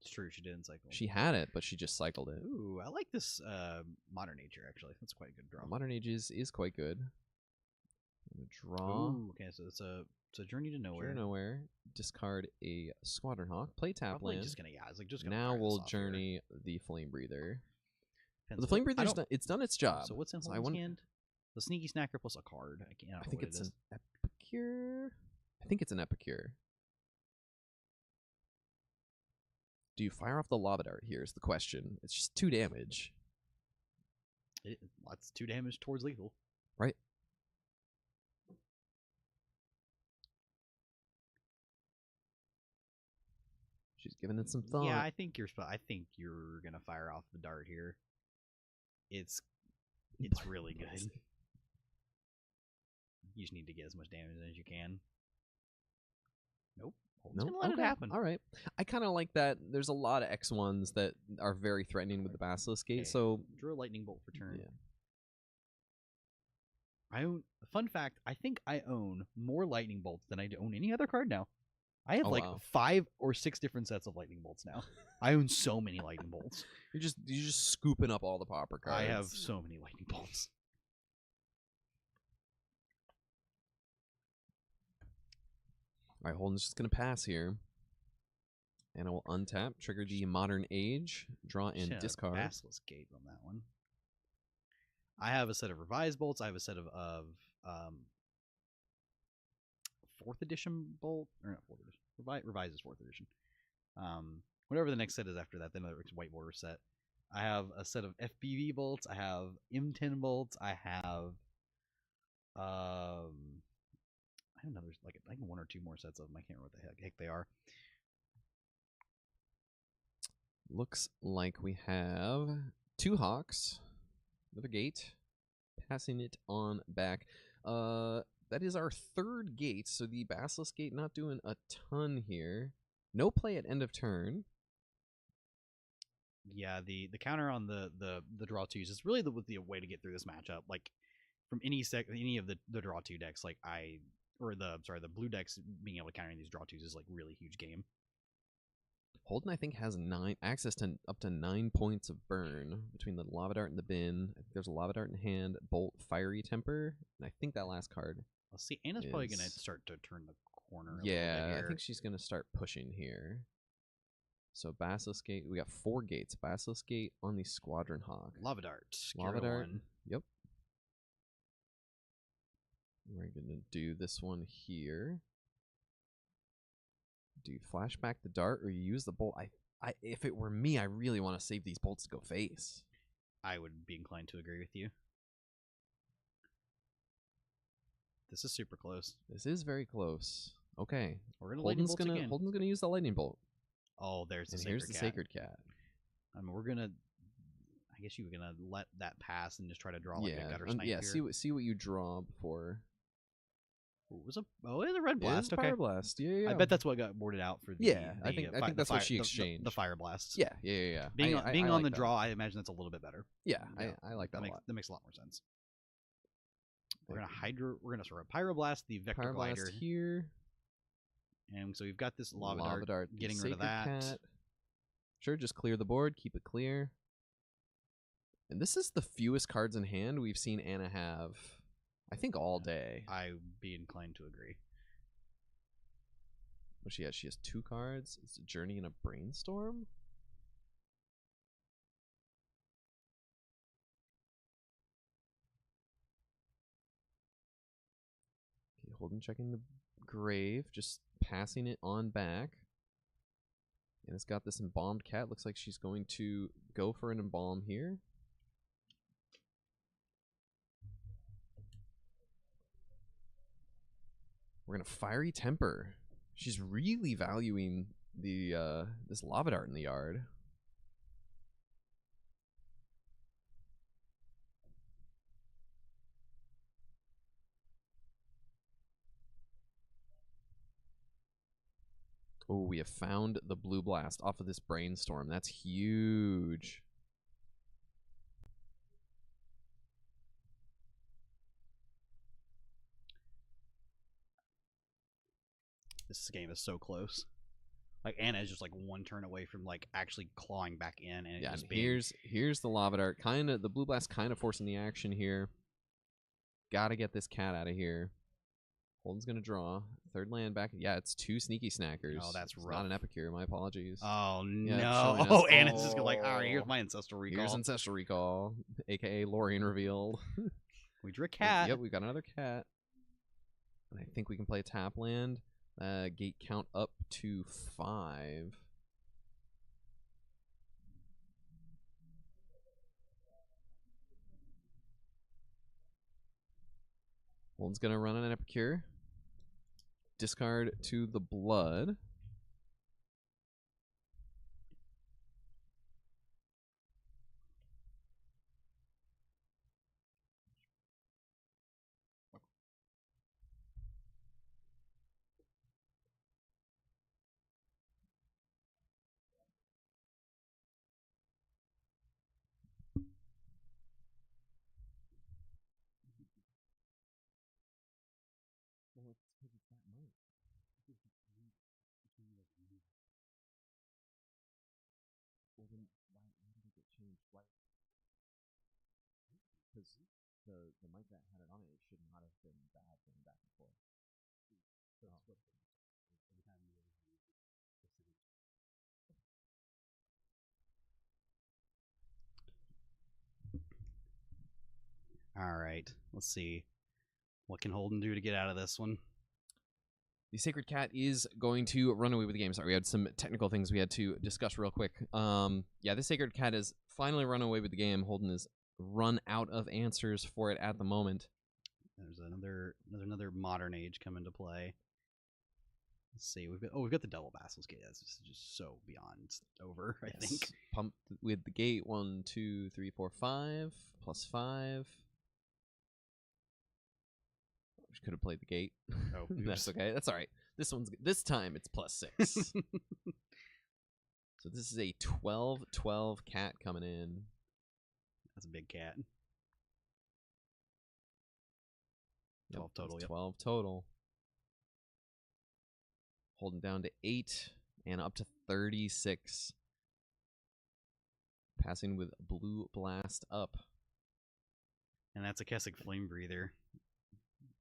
[SPEAKER 2] It's true, she didn't cycle.
[SPEAKER 3] She had it, but she just cycled it.
[SPEAKER 2] Ooh, I like this Modern Nature, actually. That's quite a good draw.
[SPEAKER 3] Modern Ages is quite good. I'm gonna draw.
[SPEAKER 2] Ooh, okay, so it's a Journey to Nowhere.
[SPEAKER 3] Journey to Nowhere. Discard a Squadron Hawk. Play tap
[SPEAKER 2] Probably
[SPEAKER 3] land.
[SPEAKER 2] just gonna, it's like just gonna
[SPEAKER 3] now
[SPEAKER 2] fire this
[SPEAKER 3] we'll
[SPEAKER 2] off here.
[SPEAKER 3] journey the Flame Breather.
[SPEAKER 2] Depends
[SPEAKER 3] The Flame
[SPEAKER 2] what- I
[SPEAKER 3] Breather's
[SPEAKER 2] don't-
[SPEAKER 3] it's done its job.
[SPEAKER 2] So what's in
[SPEAKER 3] So
[SPEAKER 2] Holden's hand? The Sneaky Snacker plus a card. I don't know
[SPEAKER 3] think
[SPEAKER 2] what
[SPEAKER 3] it's
[SPEAKER 2] it is.
[SPEAKER 3] an Epicure. I think it's an Epicure. Do you fire off the Lava Dart here is the question. It's just 2 damage.
[SPEAKER 2] That's 2 damage towards lethal.
[SPEAKER 3] Right. She's giving it some thought.
[SPEAKER 2] Yeah, I think you're gonna fire off the dart here. It's really good. You just need to get as much damage as you can. Nope. Holden's gonna let it happen.
[SPEAKER 3] All right. I kind of like that. There's a lot of X1s that are very threatening with the Basilisk Gate, so
[SPEAKER 2] Drew a lightning bolt for turn.
[SPEAKER 3] Yeah.
[SPEAKER 2] I own. Fun fact: I think I own more lightning bolts than I own any other card now. I have
[SPEAKER 3] wow.
[SPEAKER 2] 5 or 6 different sets of lightning bolts now. I own so many lightning bolts.
[SPEAKER 3] You're just scooping up all the Pauper cards.
[SPEAKER 2] I have so many lightning bolts.
[SPEAKER 3] All right, Holden's just gonna pass here, and I will untap, trigger the Modern Age, draw and discard.
[SPEAKER 2] Basilisk Gate on that one. I have a set of revised bolts. I have a set of 4th edition bolt, or not 4th edition. Revised is 4th edition. Whatever the next set is after that, then it's white border set. I have a set of FBV bolts. I have M10 bolts. I have I don't know. There's like 1 or 2 more sets of them. I can't remember what the heck they are.
[SPEAKER 3] Looks like we have 2 Hawks, another gate, passing it on back. That is our 3rd gate, so the Basilisk Gate not doing a ton here. No play at end of turn.
[SPEAKER 2] Yeah, the counter on the draw 2s is really the way to get through this matchup. Like from any of the draw 2 decks, like the blue decks being able to counter these draw 2s is like really huge game.
[SPEAKER 3] Holden, I think, has access to up to 9 points of burn between the Lava Dart and the bin. I think there's a Lava Dart in hand, Bolt, Fiery Temper, and I think that last card.
[SPEAKER 2] Let's see. Anna's probably going to start to turn the corner.
[SPEAKER 3] Yeah, I think she's going to start pushing here. So Basilisk Gate, we got 4 gates. Basilisk Gate on the Squadron Hawk.
[SPEAKER 2] Lava Dart.
[SPEAKER 3] Lava Dart.
[SPEAKER 2] 1.
[SPEAKER 3] Yep. We're going to do this one here. Do you flashback the dart or you use the bolt? If it were me, I really want to save these bolts to go face.
[SPEAKER 2] I would be inclined to agree with you. This is super close.
[SPEAKER 3] This is very close. Okay.
[SPEAKER 2] We're gonna lightning bolt again.
[SPEAKER 3] Holden's gonna use the lightning bolt.
[SPEAKER 2] Oh, there's the
[SPEAKER 3] and
[SPEAKER 2] sacred
[SPEAKER 3] here's the
[SPEAKER 2] cat.
[SPEAKER 3] Sacred Cat.
[SPEAKER 2] I mean, we're gonna. I guess you were gonna let that pass and just try to draw like a gutter snipe
[SPEAKER 3] yeah.
[SPEAKER 2] here.
[SPEAKER 3] See what you draw before.
[SPEAKER 2] It was a red blast. Okay,
[SPEAKER 3] fire blast. Yeah.
[SPEAKER 2] I bet that's what got boarded out for the.
[SPEAKER 3] Yeah, I think that's what she exchanged.
[SPEAKER 2] The fire blasts.
[SPEAKER 3] Yeah.
[SPEAKER 2] Being
[SPEAKER 3] I
[SPEAKER 2] on
[SPEAKER 3] like
[SPEAKER 2] the
[SPEAKER 3] that.
[SPEAKER 2] draw, I imagine that's a little bit better.
[SPEAKER 3] Yeah, I like that a lot.
[SPEAKER 2] That makes a lot more sense. We're gonna sort of pyroblast the vector
[SPEAKER 3] Pyroblast
[SPEAKER 2] glider
[SPEAKER 3] here,
[SPEAKER 2] and so we've got this lava dart getting rid of
[SPEAKER 3] Sacred
[SPEAKER 2] that.
[SPEAKER 3] Cat. Sure, just clear the board, keep it clear. And this is the fewest cards in hand we've seen Anna have, I think, all day.
[SPEAKER 2] I'd be inclined to agree.
[SPEAKER 3] What she has? She has 2 cards. It's a Journey and a Brainstorm. Holden checking the grave, just passing it on back. And it's got this embalmed cat. Looks like she's going to go for an embalm here. We're gonna Fiery Temper. She's really valuing the this lava dart in the yard. Oh, we have found the blue blast off of this brainstorm. That's huge.
[SPEAKER 2] This game is so close. Like Anna is just like one turn away from like actually clawing back in, and
[SPEAKER 3] Yeah,
[SPEAKER 2] just
[SPEAKER 3] and
[SPEAKER 2] being...
[SPEAKER 3] here's the lava dart. Kind of the blue blast, kind of forcing the action here. Got to get this cat out of here. Holden's gonna draw third land back. Yeah, it's 2 sneaky snackers.
[SPEAKER 2] Oh, that's
[SPEAKER 3] it's
[SPEAKER 2] rough.
[SPEAKER 3] not an epicure. My apologies.
[SPEAKER 2] Oh
[SPEAKER 3] Yeah,
[SPEAKER 2] no! Oh, Anna's just like, all right, here's my ancestral recall.
[SPEAKER 3] Here's ancestral recall, aka Lorien revealed.
[SPEAKER 2] We drew a cat.
[SPEAKER 3] Yep, we got another cat. And I think we can play a tap land. Gate count up to 5. Holden's gonna run an epicure. Discard to the blood. Because the mic that had it on it should not have been bad going back and forth.
[SPEAKER 2] All right, let's see. What can Holden do to get out of this one?
[SPEAKER 3] The Sacred Cat is going to run away with the game. Sorry, we had some technical things we had to discuss real quick. Yeah, the Sacred Cat has finally run away with the game. Holden is run out of answers for it at the moment.
[SPEAKER 2] There's another modern age come into play. Let's see. We've got the double Basilisk Gate. That's just so beyond over. I think.
[SPEAKER 3] Pump with the gate. 1, 2, 3, 4, 5 plus 5. Could have played the gate.
[SPEAKER 2] Oh,
[SPEAKER 3] that's okay. That's all right. This time it's plus 6. So this is a 12/12 cat coming in.
[SPEAKER 2] That's a big cat.
[SPEAKER 3] 12
[SPEAKER 2] total. Yep.
[SPEAKER 3] 12 total. Holding down to 8 and up to 36. Passing with Blue Blast up.
[SPEAKER 2] And that's a Kessig Flame Breather.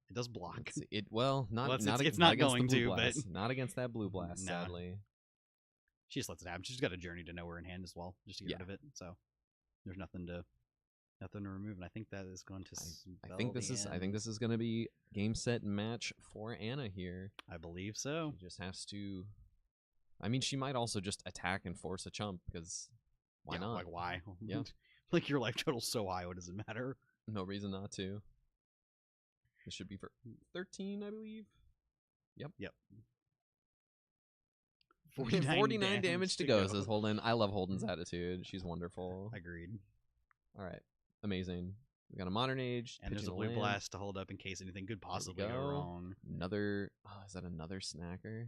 [SPEAKER 2] It does block.
[SPEAKER 3] It's not
[SPEAKER 2] going to, but
[SPEAKER 3] not against that blue blast,
[SPEAKER 2] nah.
[SPEAKER 3] sadly.
[SPEAKER 2] She just lets it happen. She's got a Journey to Nowhere in hand as well, just to get rid of it. So there's nothing to remove. And I think that is going to.
[SPEAKER 3] I think this is going to be game set match for Anna here.
[SPEAKER 2] I believe so.
[SPEAKER 3] She just has to. I mean, she might also just attack and force a chump because why not?
[SPEAKER 2] Like why?
[SPEAKER 3] Yeah.
[SPEAKER 2] Like your life total's so high. What does it matter?
[SPEAKER 3] No reason not to. This should be for 13, I believe. Yep. 49 damage to go, says Holden. I love Holden's attitude. She's wonderful.
[SPEAKER 2] Agreed.
[SPEAKER 3] All right. Amazing. We got a Modern Age.
[SPEAKER 2] And there's a blue blast to hold up in case anything could possibly go wrong.
[SPEAKER 3] Is that another snacker?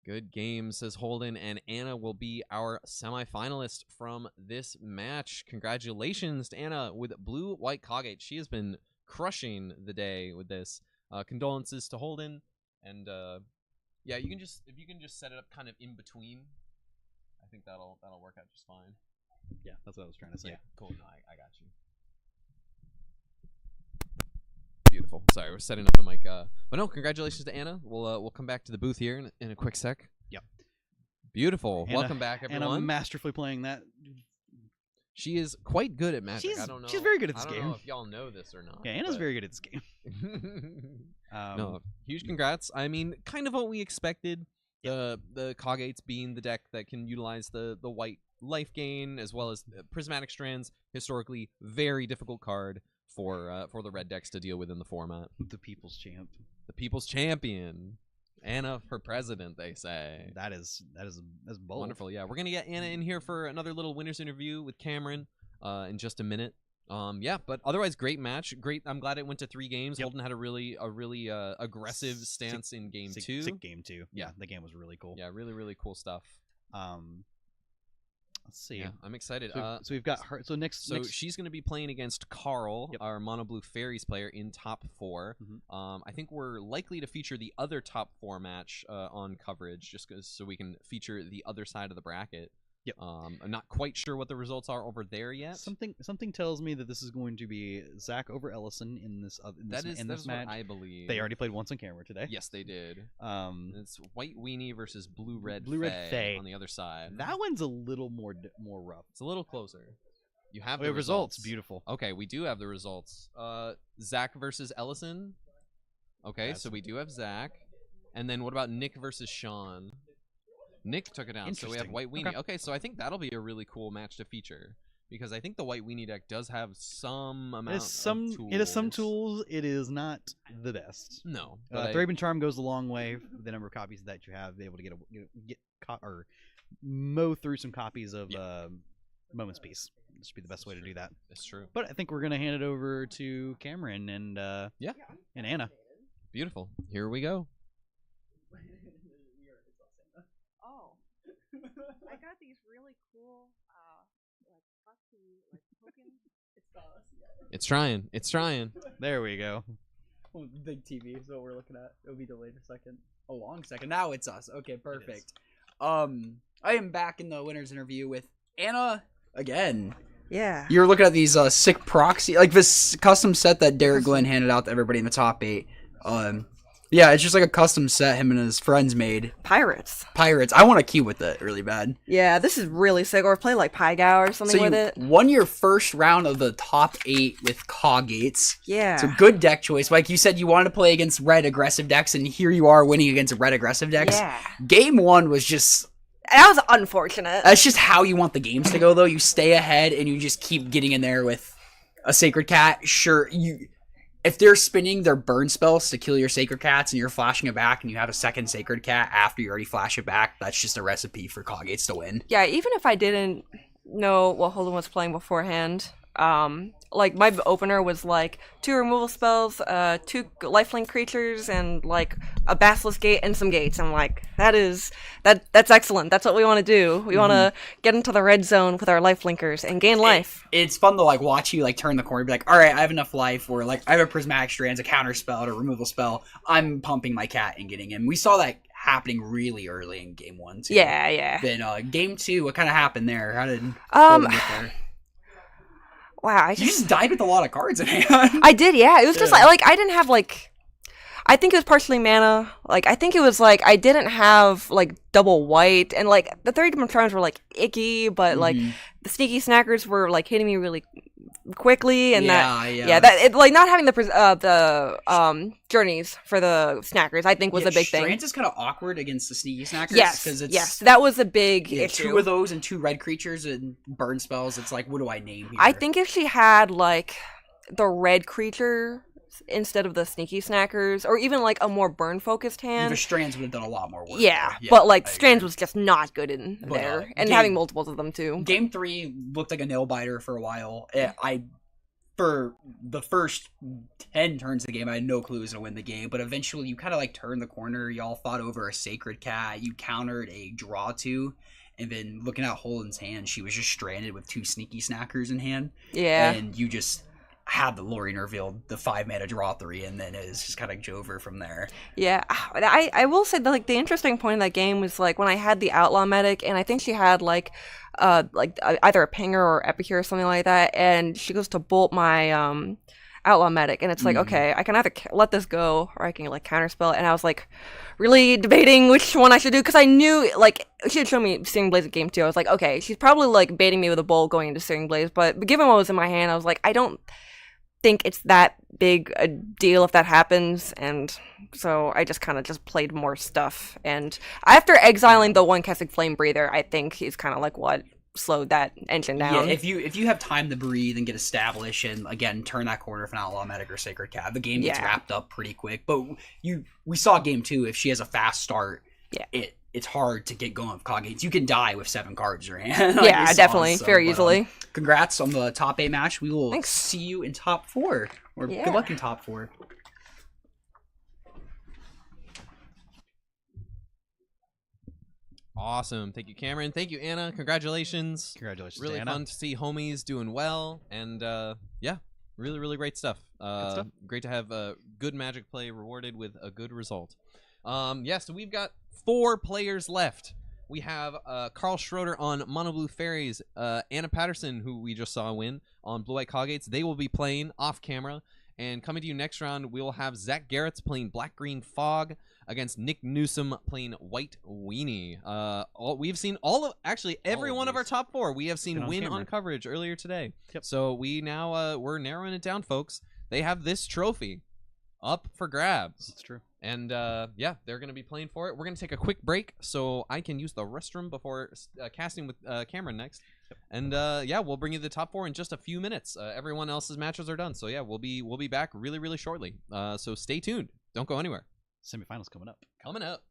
[SPEAKER 3] Good game, says Holden, and Anna will be our semifinalist from this match. Congratulations to Anna with Blue White Coggate. She has been crushing the day with this. Condolences to Holden, and yeah, if you can just set it up kind of in between, I think that'll work out just fine.
[SPEAKER 2] Yeah, that's what I was trying to say.
[SPEAKER 3] Yeah, cool. No, I got you. Beautiful. Sorry, we're setting up the mic. But no, congratulations to Anna. We'll come back to the booth here in a quick sec.
[SPEAKER 2] Yep.
[SPEAKER 3] Beautiful. Welcome back, everyone.
[SPEAKER 2] Anna masterfully playing that.
[SPEAKER 3] She is quite good at Magic.
[SPEAKER 2] She's
[SPEAKER 3] I don't know.
[SPEAKER 2] She's very good at this
[SPEAKER 3] game. I
[SPEAKER 2] game.
[SPEAKER 3] don't know if y'all know this or not.
[SPEAKER 2] Yeah, Anna's very good at this game.
[SPEAKER 3] No, huge congrats. I mean, kind of what we expected. The Coggates being the deck that can utilize the white life gain as well as prismatic strands. Historically, very difficult card for the red decks to deal with in the format.
[SPEAKER 2] The people's champ.
[SPEAKER 3] The people's champion. Anna for president, they say.
[SPEAKER 2] That's bold.
[SPEAKER 3] Wonderful. Yeah, we're gonna get Anna in here for another little winners interview with Cameron in just a minute. Yeah, but otherwise, great match. Great. I'm glad it went to 3 games. Holden had a really aggressive stance in game 2.
[SPEAKER 2] Sick game 2. Yeah, the game was really cool.
[SPEAKER 3] Yeah, really cool stuff.
[SPEAKER 2] Let's see.
[SPEAKER 3] Yeah, I'm excited.
[SPEAKER 2] So we've got her. So next,
[SPEAKER 3] she's going to be playing against Carl, our Mono Blue Fairies player, in top 4. I think we're likely to feature the other top 4 match on coverage, just so we can feature the other side of the bracket.
[SPEAKER 2] Yep.
[SPEAKER 3] I'm not quite sure what the results are over there yet.
[SPEAKER 2] Something tells me that this is going to be Zach over Ellison in this match.
[SPEAKER 3] What I believe.
[SPEAKER 2] They already played once on camera today.
[SPEAKER 3] Yes, they did. It's White Weenie versus Blue Red
[SPEAKER 2] Fae
[SPEAKER 3] on the other side.
[SPEAKER 2] That one's a little more rough.
[SPEAKER 3] It's a little closer. You have
[SPEAKER 2] the
[SPEAKER 3] the results.
[SPEAKER 2] Beautiful.
[SPEAKER 3] Okay, we do have the results. Zach versus Ellison. Okay, so we do have Zach. And then what about Nick versus Sean? Nick took it down, so we have White Weenie. Okay, so I think that'll be a really cool match to feature because I think the White Weenie deck does have some amount of tools.
[SPEAKER 2] It has some tools. It is not the best.
[SPEAKER 3] No,
[SPEAKER 2] Thraben Charm goes a long way. The number of copies that you have, be able to mow through some copies of Moment's Peace. This should be the best way to do that.
[SPEAKER 3] That's true.
[SPEAKER 2] But I think we're gonna hand it over to Cameron and and Anna.
[SPEAKER 3] Beautiful. Here we go.
[SPEAKER 9] I got these really cool tokens.
[SPEAKER 3] It's trying.
[SPEAKER 2] There we go.
[SPEAKER 1] Well, big TV is what we're looking at. It'll be delayed a second. A long second. Now it's us. Okay, perfect. I am back in the winner's interview with Anna again.
[SPEAKER 9] Yeah.
[SPEAKER 1] You're looking at these sick proxy, like this custom set that Derek Glenn handed out to everybody in the top 8. Yeah, it's just like a custom set him and his friends made.
[SPEAKER 9] Pirates.
[SPEAKER 1] I want to queue with it really bad.
[SPEAKER 9] Yeah, this is really sick. Or play like Pygow or something with it.
[SPEAKER 1] Won your first round of the top 8 with Coggates.
[SPEAKER 9] Yeah.
[SPEAKER 1] So good deck choice. Like you said, you wanted to play against red aggressive decks, and here you are winning against red aggressive decks.
[SPEAKER 9] Yeah.
[SPEAKER 1] Game 1 was just...
[SPEAKER 9] That was unfortunate.
[SPEAKER 1] That's just how you want the games to go, though. You stay ahead, and you just keep getting in there with a Sacred Cat. Sure, if they're spinning their burn spells to kill your Sacred Cats and you're flashing it back and you have a second Sacred Cat after you already flash it back, that's just a recipe for Coggates to win.
[SPEAKER 9] Yeah, even if I didn't know what Holden was playing beforehand, like my opener was like 2 removal spells, 2 lifelink creatures, and like a Basilisk Gate and some gates. I'm like, that's excellent. That's what we want to do. We want to get into the red zone with our lifelinkers and gain life.
[SPEAKER 1] It's fun to like watch you like turn the corner and be like, all right, I have enough life, or like I have a Prismatic Strands, a counter spell, or a removal spell. I'm pumping my cat and getting him. We saw that happening really early in game 1 too.
[SPEAKER 9] Yeah.
[SPEAKER 1] Then game 2, what kind of happened there? How did Holden get there?
[SPEAKER 9] Wow,
[SPEAKER 1] you just died with a lot of cards in hand.
[SPEAKER 9] I did, yeah. It was just like I didn't have like, I think it was partially mana. Like I think it was like I didn't have like double white, and like the 30 charms were like icky, but like the sneaky snackers were like hitting me really quickly, and like not having the journeys for the snackers, I think was a big thing.
[SPEAKER 1] Strands is kind of awkward against the sneaky snackers.
[SPEAKER 9] Yes, that was a big issue.
[SPEAKER 1] 2 of those and 2 red creatures and burn spells. It's like, what do I name here?
[SPEAKER 9] I think if she had like the red creature instead of the sneaky snackers, or even like a more burn focused hand,
[SPEAKER 1] the Strands would have done a lot more work.
[SPEAKER 9] Yeah, but like Strands was just not good in there, and having multiples of them too.
[SPEAKER 1] Game 3 looked like a nail biter for a while. For the first 10 turns of the game, I had no clue who was going to win the game, but eventually you kind of like turned the corner. Y'all fought over a Sacred Cat. You countered a draw 2, and then looking at Holden's hand, she was just stranded with 2 sneaky snackers in hand.
[SPEAKER 9] Yeah.
[SPEAKER 1] And you just had the Lorien revealed the 5 mana draw 3, and then it was just kind of Jover from there.
[SPEAKER 9] Yeah, I will say that like the interesting point of that game was like when I had the Outlaw Medic, and I think she had like either a Pinger or Epicure or something like that, and she goes to bolt my Outlaw Medic, and it's like, okay, I can either let this go or I can like counterspell, and I was like really debating which one I should do, because I knew like she had shown me Searing Blaze at game 2. I was like, okay, she's probably like baiting me with a bolt going into Searing Blaze, but given what was in my hand, I was like, I don't think it's that big a deal if that happens, and so I just kind of just played more stuff. And after exiling the one casting flame breather, I think is kind of like what slowed that engine down.
[SPEAKER 1] Yeah, if you have time to breathe and get established, and again turn that corner if an outlaw medic or sacred cav, the game gets wrapped up pretty quick. But we saw game 2. If she has a fast start, it's hard to get going with cog gates. You can die with 7 cards in your hand.
[SPEAKER 9] Yeah, definitely, very easily.
[SPEAKER 1] Congrats on the top 8 match. We will see you in top 4. Or good luck in top 4.
[SPEAKER 3] Awesome. Thank you, Cameron. Thank you, Anna. Congratulations.
[SPEAKER 2] Congratulations,
[SPEAKER 3] Really
[SPEAKER 2] Anna.
[SPEAKER 3] fun to see homies doing well. And yeah, really, really great stuff. Great to have good Magic play rewarded with a good result. Yeah, so we've got 4 players left. We have Carl Schroeder on Mono Blue Fairies, Anna Patterson, who we just saw win on Blue White Coggates. They will be playing off camera. And coming to you next round, we will have Zach Garrett's playing Black Green Fog against Nick Newsom playing White Weenie. We've seen every one of our top 4. We have seen win on coverage earlier today. Yep. So we now we're narrowing it down, folks. They have this trophy up for grabs.
[SPEAKER 2] That's true.
[SPEAKER 3] And yeah, they're going to be playing for it. We're going to take a quick break so I can use the restroom before casting with Cameron next. Yep. And yeah, we'll bring you the top 4 in just a few minutes. Everyone else's matches are done. So yeah, we'll be back really, really shortly. So stay tuned. Don't go anywhere.
[SPEAKER 2] Semifinals coming up.
[SPEAKER 3] Coming up.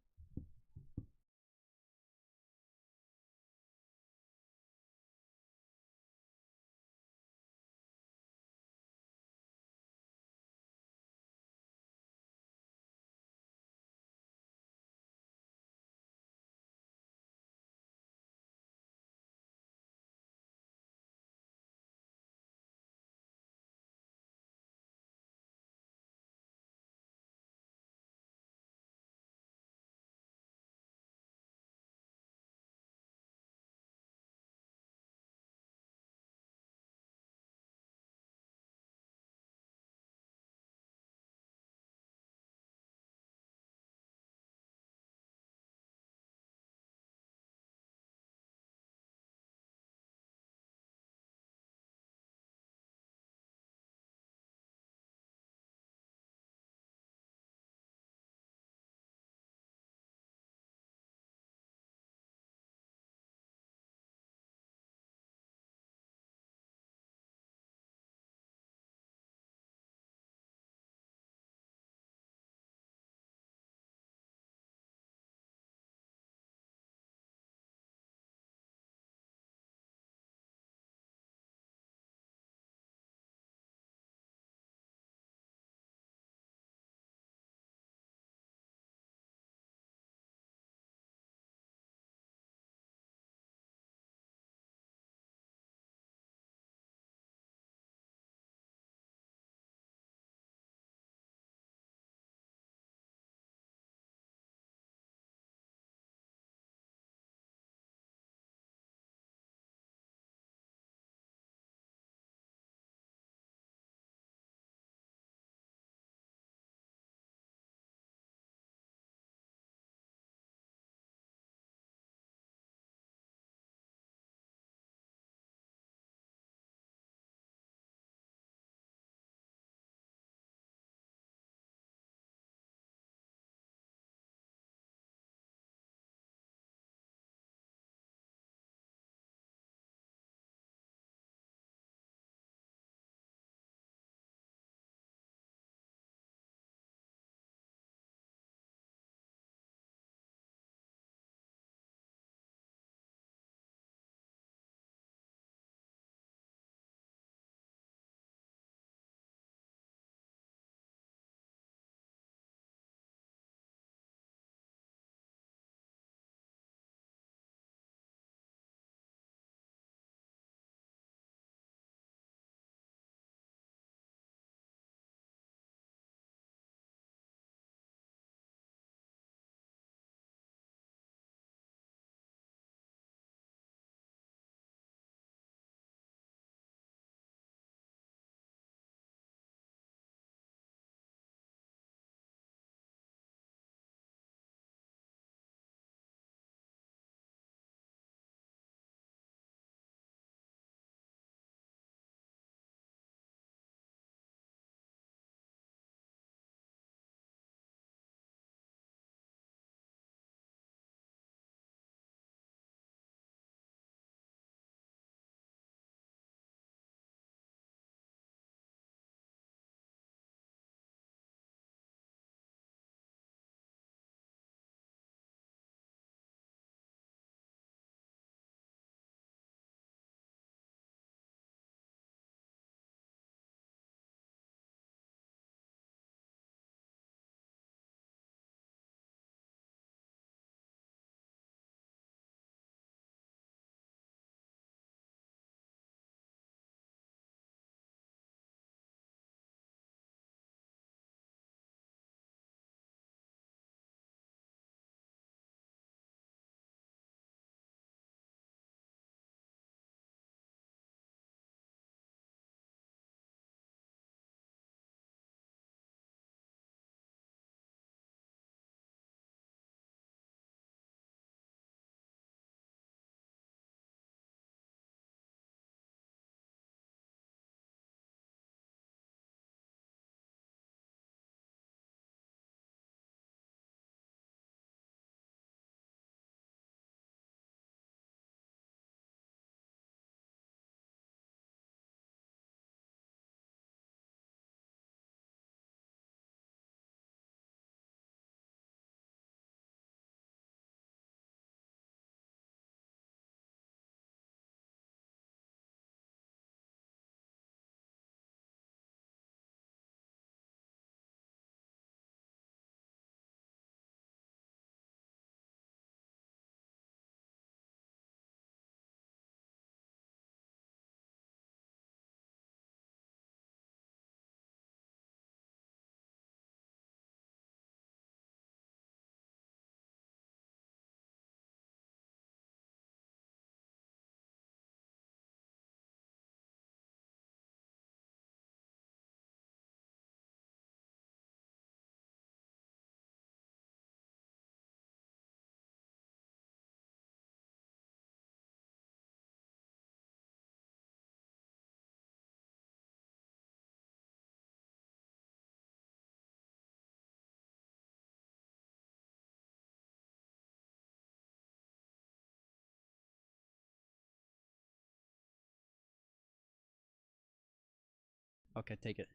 [SPEAKER 1] Okay, take it.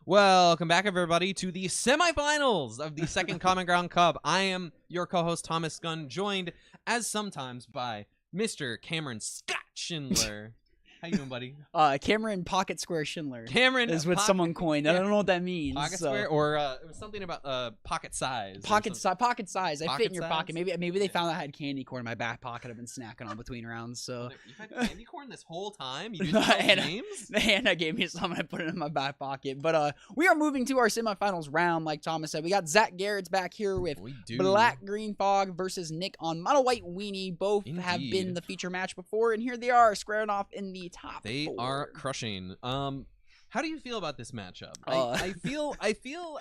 [SPEAKER 3] Welcome back, everybody, to the semifinals of the second Common Ground Cup. I am your co-host, Thomas Gunn, joined, as sometimes, by Mr. Cameron Scott Schindler. How you doing, buddy?
[SPEAKER 1] Cameron Pocket Square Schindler.
[SPEAKER 3] Cameron
[SPEAKER 1] is what someone coined. I don't know what that means.
[SPEAKER 3] Pocket square, or it was something about pocket size.
[SPEAKER 1] Pocket size. I fit in your
[SPEAKER 3] size?
[SPEAKER 1] pocket. Maybe they found I had candy corn in my back pocket. I've been snacking on between rounds. So
[SPEAKER 3] You've had candy corn this whole time. You didn't know names.
[SPEAKER 1] Hannah gave me some. I put it in my back pocket. But we are moving to our semifinals round. Like Thomas said, we got Zach Garrett's back here with Black Green Fog versus Nick on Mono White Weenie. Both have been the feature match before, and here they are squaring off in the top.
[SPEAKER 3] They are crushing. How do you feel about this matchup? I feel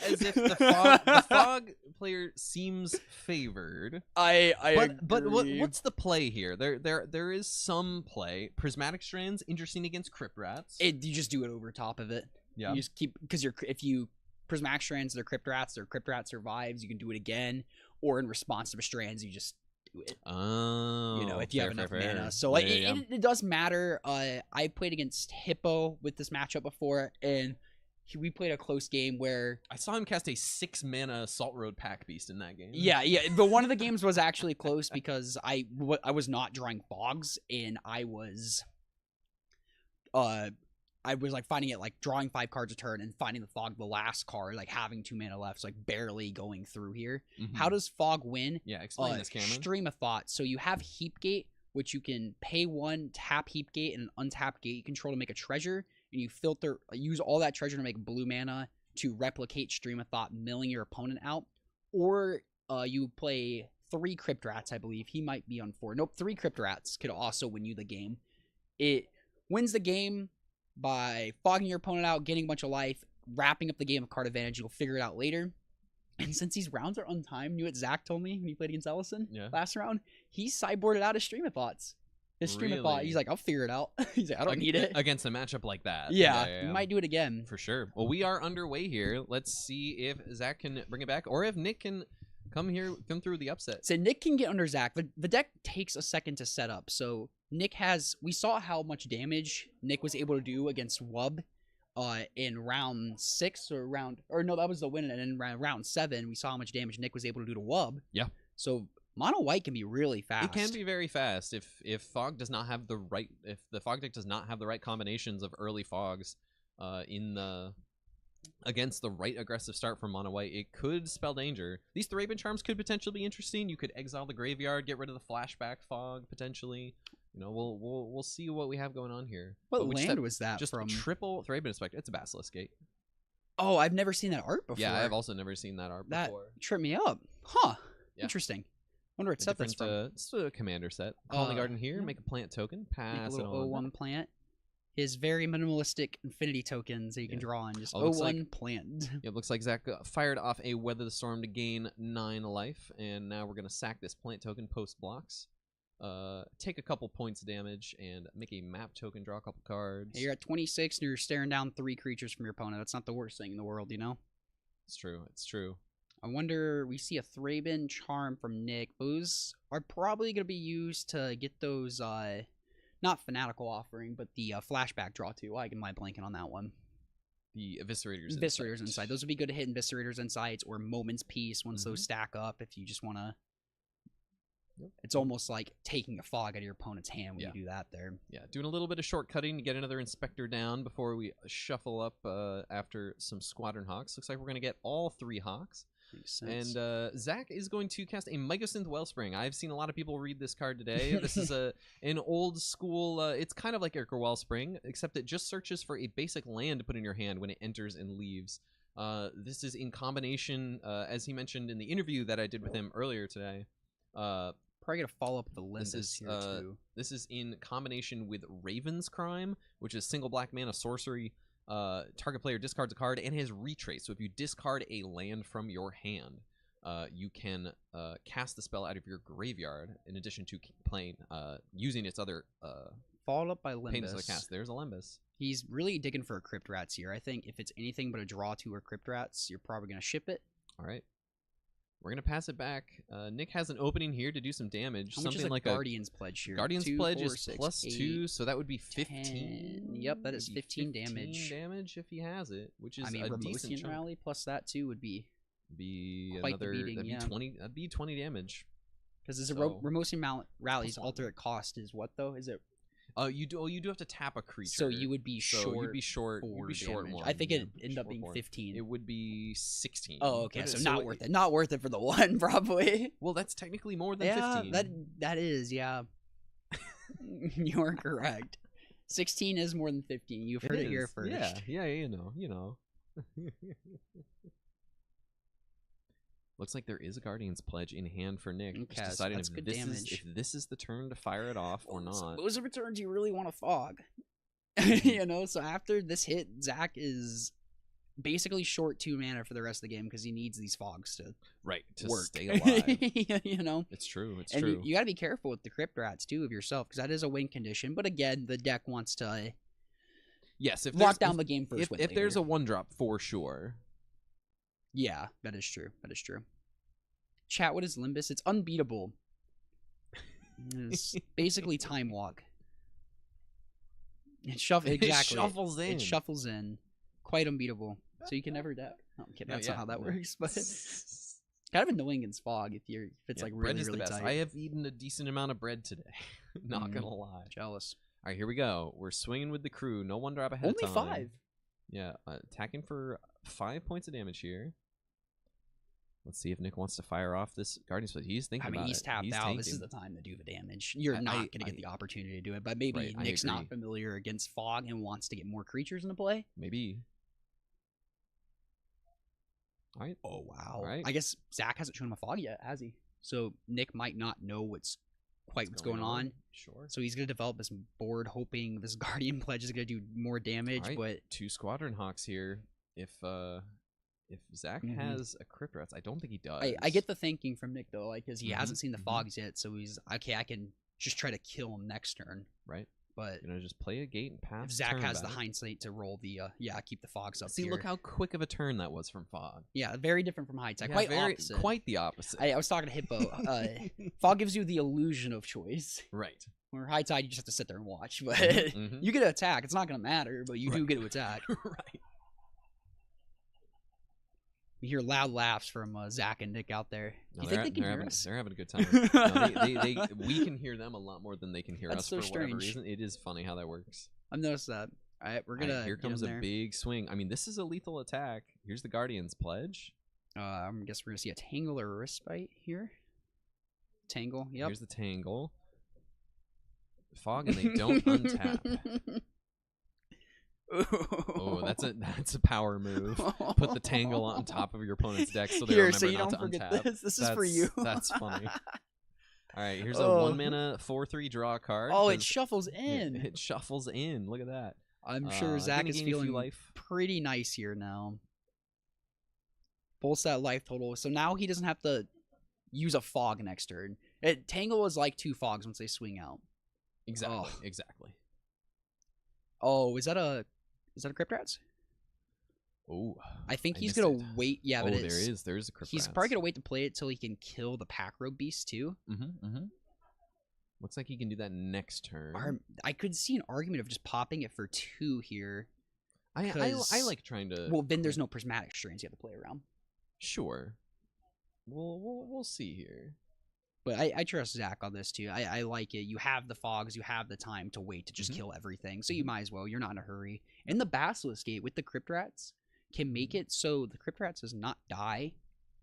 [SPEAKER 3] as if the Fog player seems favored. But what's the play here? There is some play. Prismatic Strands interesting against Crypt Rats.
[SPEAKER 1] You just do it over top of it.
[SPEAKER 3] Yeah.
[SPEAKER 1] You just keep, because if you Prismatic Strands, they're Crypt Rats. Their Crypt Rat survives. You can do it again, or in response to a Strands, you just do it.
[SPEAKER 3] Oh,
[SPEAKER 1] if you have enough mana. So it does matter. I played against Hippo with this matchup before, and we played a close game where
[SPEAKER 3] I saw him cast a 6-mana Salt Road Pack Beast in that game.
[SPEAKER 1] Yeah. But one of the games was actually close because I was not drawing fogs, and I was like finding it, like drawing 5 cards a turn and finding the fog the last card, like having 2 mana left, so like barely going through here. How does fog win?
[SPEAKER 3] Yeah, explain this, Cameron.
[SPEAKER 1] Stream of Thought. So you have Heapgate, which you can pay 1, tap Heapgate, and untap Gate control to make a treasure, and you use all that treasure to make blue mana to replicate Stream of Thought, milling your opponent out. Or you play 3 Crypt Rats, I believe. He might be on 4. Nope, 3 Crypt Rats could also win you the game. It wins the game by fogging your opponent out, getting a bunch of life, wrapping up the game of card advantage. You'll figure it out later. And since these rounds are untimed, you know what Zach told me when he played against Ellison last round? He sideboarded out his Stream of Thoughts. His Stream of Thought. He's like, I'll figure it out. He's like, I don't need it.
[SPEAKER 3] Against a matchup like that.
[SPEAKER 1] Yeah, you might do it again.
[SPEAKER 3] For sure. Well, we are underway here. Let's see if Zach can bring it back, or if Nick can come through the upset.
[SPEAKER 1] So Nick can get under Zach. The deck takes a second to set up, so Nick we saw how much damage Nick was able to do against Wub in round 6 that was the win, and in round 7 we saw how much damage Nick was able to do to Wub.
[SPEAKER 3] Yeah.
[SPEAKER 1] So Mono White can be really fast.
[SPEAKER 3] It can be very fast if Fog does not have if the Fog deck does not have the right combinations of early Fogs against the right aggressive start from Mono White. It could spell danger. These Thraben Charms could potentially be interesting. You could exile the graveyard, get rid of the flashback Fog potentially. You know, we'll see what we have going on here.
[SPEAKER 1] What land was that
[SPEAKER 3] just
[SPEAKER 1] from?
[SPEAKER 3] Triple Thraben Inspector. It's a Basilisk Gate.
[SPEAKER 1] Oh, I've never seen that art before.
[SPEAKER 3] Yeah, I've also never seen that art before.
[SPEAKER 1] That tripped me up. Huh. Yeah. Interesting. Wonder what set that's from.
[SPEAKER 3] It's a commander set. Call the Garden here, make a plant token, pass
[SPEAKER 1] make a little
[SPEAKER 3] it on.
[SPEAKER 1] 0-1 plant. His very minimalistic infinity tokens that you can draw on. Just 0-1 plant.
[SPEAKER 3] It looks like Zach fired off a Weather the Storm to gain 9 life, and now we're going to sack this plant token post blocks. Take a couple points of damage and make a map token, draw a couple cards.
[SPEAKER 1] Hey, you're at 26 and you're staring down 3 creatures from your opponent. That's not the worst thing in the world, you know?
[SPEAKER 3] It's true. It's true.
[SPEAKER 1] I wonder, we see a Thraben Charm from Nick. Those are probably going to be used to get those, not Fanatical Offering, but the flashback draw too. I can mind blanking on that one.
[SPEAKER 3] The Eviscerators
[SPEAKER 1] Insight. Those would be good to hit Eviscerators Insights or Moment's Peace once those stack up if you just want to. It's almost like taking a fog out of your opponent's hand when you do that there.
[SPEAKER 3] Yeah, doing a little bit of shortcutting to get another Inspector down before we shuffle up after some Squadron Hawks. Looks like we're going to get all 3 Hawks.
[SPEAKER 1] Makes sense.
[SPEAKER 3] And Zach is going to cast a Mycosynth Wellspring. I've seen a lot of people read this card today. This is an old school, it's kind of like Ichor Wellspring, except it just searches for a basic land to put in your hand when it enters and leaves. This is in combination, as he mentioned in the interview that I did with him earlier today.
[SPEAKER 1] Probably gonna follow up the Limbus here too.
[SPEAKER 3] This is in combination with Raven's Crime, which is single black mana sorcery. Target player discards a card and has Retrace. So if you discard a land from your hand, you can cast the spell out of your graveyard in addition to playing using its other
[SPEAKER 1] followed up by Limbus.
[SPEAKER 3] Painless the cast. There's a Limbus.
[SPEAKER 1] He's really digging for a Crypt Rats here. I think if it's anything but a draw 2 or Crypt Rats, you're probably gonna ship it.
[SPEAKER 3] All right. We're gonna pass it back. Nick has an opening here to do some damage.
[SPEAKER 1] How much
[SPEAKER 3] something
[SPEAKER 1] is a
[SPEAKER 3] like
[SPEAKER 1] Guardian's Pledge here?
[SPEAKER 3] Guardian's
[SPEAKER 1] 2,
[SPEAKER 3] Pledge
[SPEAKER 1] 4,
[SPEAKER 3] is
[SPEAKER 1] 6,
[SPEAKER 3] plus
[SPEAKER 1] 8,
[SPEAKER 3] 2, so that would be
[SPEAKER 1] 10.
[SPEAKER 3] 15.
[SPEAKER 1] Yep, that is
[SPEAKER 3] It'd be
[SPEAKER 1] 15 damage.
[SPEAKER 3] damage if he has it, which is
[SPEAKER 1] I mean,
[SPEAKER 3] a decent
[SPEAKER 1] Remosian
[SPEAKER 3] chunk.
[SPEAKER 1] Rally plus that too would be
[SPEAKER 3] Quite
[SPEAKER 1] the
[SPEAKER 3] another.
[SPEAKER 1] beating,
[SPEAKER 3] that'd be
[SPEAKER 1] yeah.
[SPEAKER 3] 20. That'd be 20 damage.
[SPEAKER 1] because is a
[SPEAKER 3] So-
[SPEAKER 1] Remosian Rally's alternate cost is what though? Is it?
[SPEAKER 3] You do have to tap a creature.
[SPEAKER 1] So you would be short.
[SPEAKER 3] So you'd be short. You'd
[SPEAKER 1] 4
[SPEAKER 3] be short
[SPEAKER 1] damage.
[SPEAKER 3] one.
[SPEAKER 1] I think
[SPEAKER 3] yeah,
[SPEAKER 1] it ended up
[SPEAKER 3] short
[SPEAKER 1] being
[SPEAKER 3] one.
[SPEAKER 1] 15.
[SPEAKER 3] It would be 16.
[SPEAKER 1] Oh, okay. So
[SPEAKER 3] So
[SPEAKER 1] not worth it. Not worth it for the one, probably.
[SPEAKER 3] Well, that's technically more than
[SPEAKER 1] Yeah,
[SPEAKER 3] 15.
[SPEAKER 1] that is, yeah. You're correct. 16 is more than 15. You've heard it here
[SPEAKER 3] is.
[SPEAKER 1] first.
[SPEAKER 3] Yeah, you know. Looks like there is a Guardian's Pledge in hand for Nick.
[SPEAKER 1] Okay,
[SPEAKER 3] Just
[SPEAKER 1] so
[SPEAKER 3] deciding
[SPEAKER 1] that's
[SPEAKER 3] if
[SPEAKER 1] good
[SPEAKER 3] this
[SPEAKER 1] damage.
[SPEAKER 3] is if this is the turn to fire it off or not.
[SPEAKER 1] So those are returns you really want to fog. You know, so after this hit, Zach is basically short 2 mana for the rest of the game because he needs these fogs to
[SPEAKER 3] to
[SPEAKER 1] work.
[SPEAKER 3] stay alive.
[SPEAKER 1] You know,
[SPEAKER 3] It's true. It's
[SPEAKER 1] and
[SPEAKER 3] true.
[SPEAKER 1] you got to be careful with the Crypt Rats too of yourself because that is a win condition. But again, the deck wants to
[SPEAKER 3] yes, if
[SPEAKER 1] lock
[SPEAKER 3] there's-
[SPEAKER 1] down the game first.
[SPEAKER 3] If there's a 1-drop for sure.
[SPEAKER 1] Yeah, that is true. That is true. Chat, what is Limbus? It's unbeatable. It's basically Time Walk. It exactly.
[SPEAKER 3] It shuffles in.
[SPEAKER 1] It shuffles in. Quite unbeatable. So you can never deck. No, I'm kidding.
[SPEAKER 3] No,
[SPEAKER 1] That's
[SPEAKER 3] yeah,
[SPEAKER 1] not how that
[SPEAKER 3] no.
[SPEAKER 1] works. But kind of annoying against fog if it's like
[SPEAKER 3] bread
[SPEAKER 1] really
[SPEAKER 3] is the
[SPEAKER 1] really
[SPEAKER 3] best.
[SPEAKER 1] tight.
[SPEAKER 3] I have eaten a decent amount of bread today. Not gonna lie.
[SPEAKER 1] Jealous.
[SPEAKER 3] All right, here we go. We're swinging with the crew. No 1-drop ahead
[SPEAKER 1] Only
[SPEAKER 3] of time.
[SPEAKER 1] 5.
[SPEAKER 3] Yeah, attacking for 5 points of damage here. Let's see if Nick wants to fire off this Guardian's Pledge. He's thinking
[SPEAKER 1] I mean,
[SPEAKER 3] about
[SPEAKER 1] he's
[SPEAKER 3] it.
[SPEAKER 1] tapped
[SPEAKER 3] He's
[SPEAKER 1] out. This is
[SPEAKER 3] tanking.
[SPEAKER 1] the time to do the damage. You're not going to get the opportunity to do it, but maybe
[SPEAKER 3] Right, I
[SPEAKER 1] Nick's not
[SPEAKER 3] agree.
[SPEAKER 1] familiar against fog and wants to get more creatures into play.
[SPEAKER 3] Maybe. All right.
[SPEAKER 1] Oh wow!
[SPEAKER 3] All right.
[SPEAKER 1] I guess Zach hasn't shown him a fog yet, has he? So Nick might not know what's going on.
[SPEAKER 3] Sure.
[SPEAKER 1] So he's gonna develop this board, hoping this Guardian Pledge is gonna do more damage.
[SPEAKER 3] All right,
[SPEAKER 1] But
[SPEAKER 3] 2 Squadron Hawks here. If Zach has a Crypt Rats, I don't think he does.
[SPEAKER 1] I get the thinking from Nick though, like because he
[SPEAKER 3] Mhm,
[SPEAKER 1] hasn't seen the
[SPEAKER 3] mhm.
[SPEAKER 1] fogs yet, so he's okay. I can just try to kill him next turn.
[SPEAKER 3] Right.
[SPEAKER 1] But
[SPEAKER 3] just play a gate and pass.
[SPEAKER 1] if Zach
[SPEAKER 3] turn
[SPEAKER 1] has the
[SPEAKER 3] back.
[SPEAKER 1] hindsight to roll the keep the fogs up.
[SPEAKER 3] See,
[SPEAKER 1] here.
[SPEAKER 3] look how quick of a turn that was from Fog.
[SPEAKER 1] Yeah, very different from high tech.
[SPEAKER 3] Yeah,
[SPEAKER 1] Quite opposite.
[SPEAKER 3] Quite the opposite.
[SPEAKER 1] I was talking to Hippo. Fog gives you the illusion of choice.
[SPEAKER 3] Right.
[SPEAKER 1] Where high tide, you just have to sit there and watch. But
[SPEAKER 3] Mhm.
[SPEAKER 1] you get to attack. It's not going to matter, but you do get to attack.
[SPEAKER 3] Right.
[SPEAKER 1] You hear loud laughs from Zach and Nick out there.
[SPEAKER 3] No,
[SPEAKER 1] You think they can hear
[SPEAKER 3] having,
[SPEAKER 1] us?
[SPEAKER 3] They're having a good time. No, we can hear them a lot more than they can hear
[SPEAKER 1] That's
[SPEAKER 3] us
[SPEAKER 1] so
[SPEAKER 3] for whatever
[SPEAKER 1] strange.
[SPEAKER 3] reason. It is funny how that works.
[SPEAKER 1] I've noticed that. All right, we're
[SPEAKER 3] All right,
[SPEAKER 1] gonna
[SPEAKER 3] here
[SPEAKER 1] get
[SPEAKER 3] comes
[SPEAKER 1] him
[SPEAKER 3] a
[SPEAKER 1] there.
[SPEAKER 3] big swing. I mean, this is a lethal attack. Here's the Guardian's Pledge.
[SPEAKER 1] I guess we're gonna see a Tangle or a Respite here. Tangle. Yep.
[SPEAKER 3] Here's the Tangle. Fog, and they don't untap. Oh, that's a power move. Put the Tangle on top of your opponent's deck so they
[SPEAKER 1] Here,
[SPEAKER 3] remember
[SPEAKER 1] so you
[SPEAKER 3] not
[SPEAKER 1] don't
[SPEAKER 3] to
[SPEAKER 1] forget
[SPEAKER 3] untap.
[SPEAKER 1] this. This is for you.
[SPEAKER 3] That's funny. All right, here's a
[SPEAKER 1] Oh.
[SPEAKER 3] 1-mana 4/3 draw card.
[SPEAKER 1] Oh, it
[SPEAKER 3] 'cause
[SPEAKER 1] shuffles in.
[SPEAKER 3] It shuffles in. Look at that.
[SPEAKER 1] I'm sure Zach
[SPEAKER 3] gonna
[SPEAKER 1] is
[SPEAKER 3] gain a few
[SPEAKER 1] feeling
[SPEAKER 3] life.
[SPEAKER 1] pretty nice here now. Bolts that life total. So now he doesn't have to use a fog next turn. Tangle is like 2 fogs once they swing out.
[SPEAKER 3] Exactly.
[SPEAKER 1] Oh.
[SPEAKER 3] Exactly.
[SPEAKER 1] Oh, is that a Crypt Rats?
[SPEAKER 3] Oh,
[SPEAKER 1] I think
[SPEAKER 3] I
[SPEAKER 1] he's
[SPEAKER 3] missed
[SPEAKER 1] gonna
[SPEAKER 3] it.
[SPEAKER 1] wait. Yeah,
[SPEAKER 3] Oh,
[SPEAKER 1] but
[SPEAKER 3] there is a Crypt
[SPEAKER 1] he's
[SPEAKER 3] Rats.
[SPEAKER 1] probably gonna wait to play it till he can kill the Pack Robe Beast too.
[SPEAKER 3] Mm-hmm. Looks like he can do that next turn.
[SPEAKER 1] I could see an argument of just popping it for 2 here.
[SPEAKER 3] I
[SPEAKER 1] 'cause-
[SPEAKER 3] like trying to.
[SPEAKER 1] Well, then there's no prismatic strains you have to play around.
[SPEAKER 3] Sure. We'll see here.
[SPEAKER 1] But I trust Zach on this too. I like it. You have the fogs, you have the time to wait to just kill everything. So you might as well. You're not in a hurry. And the Basilisk Gate with the Crypt Rats can make it so the Crypt Rats does not die,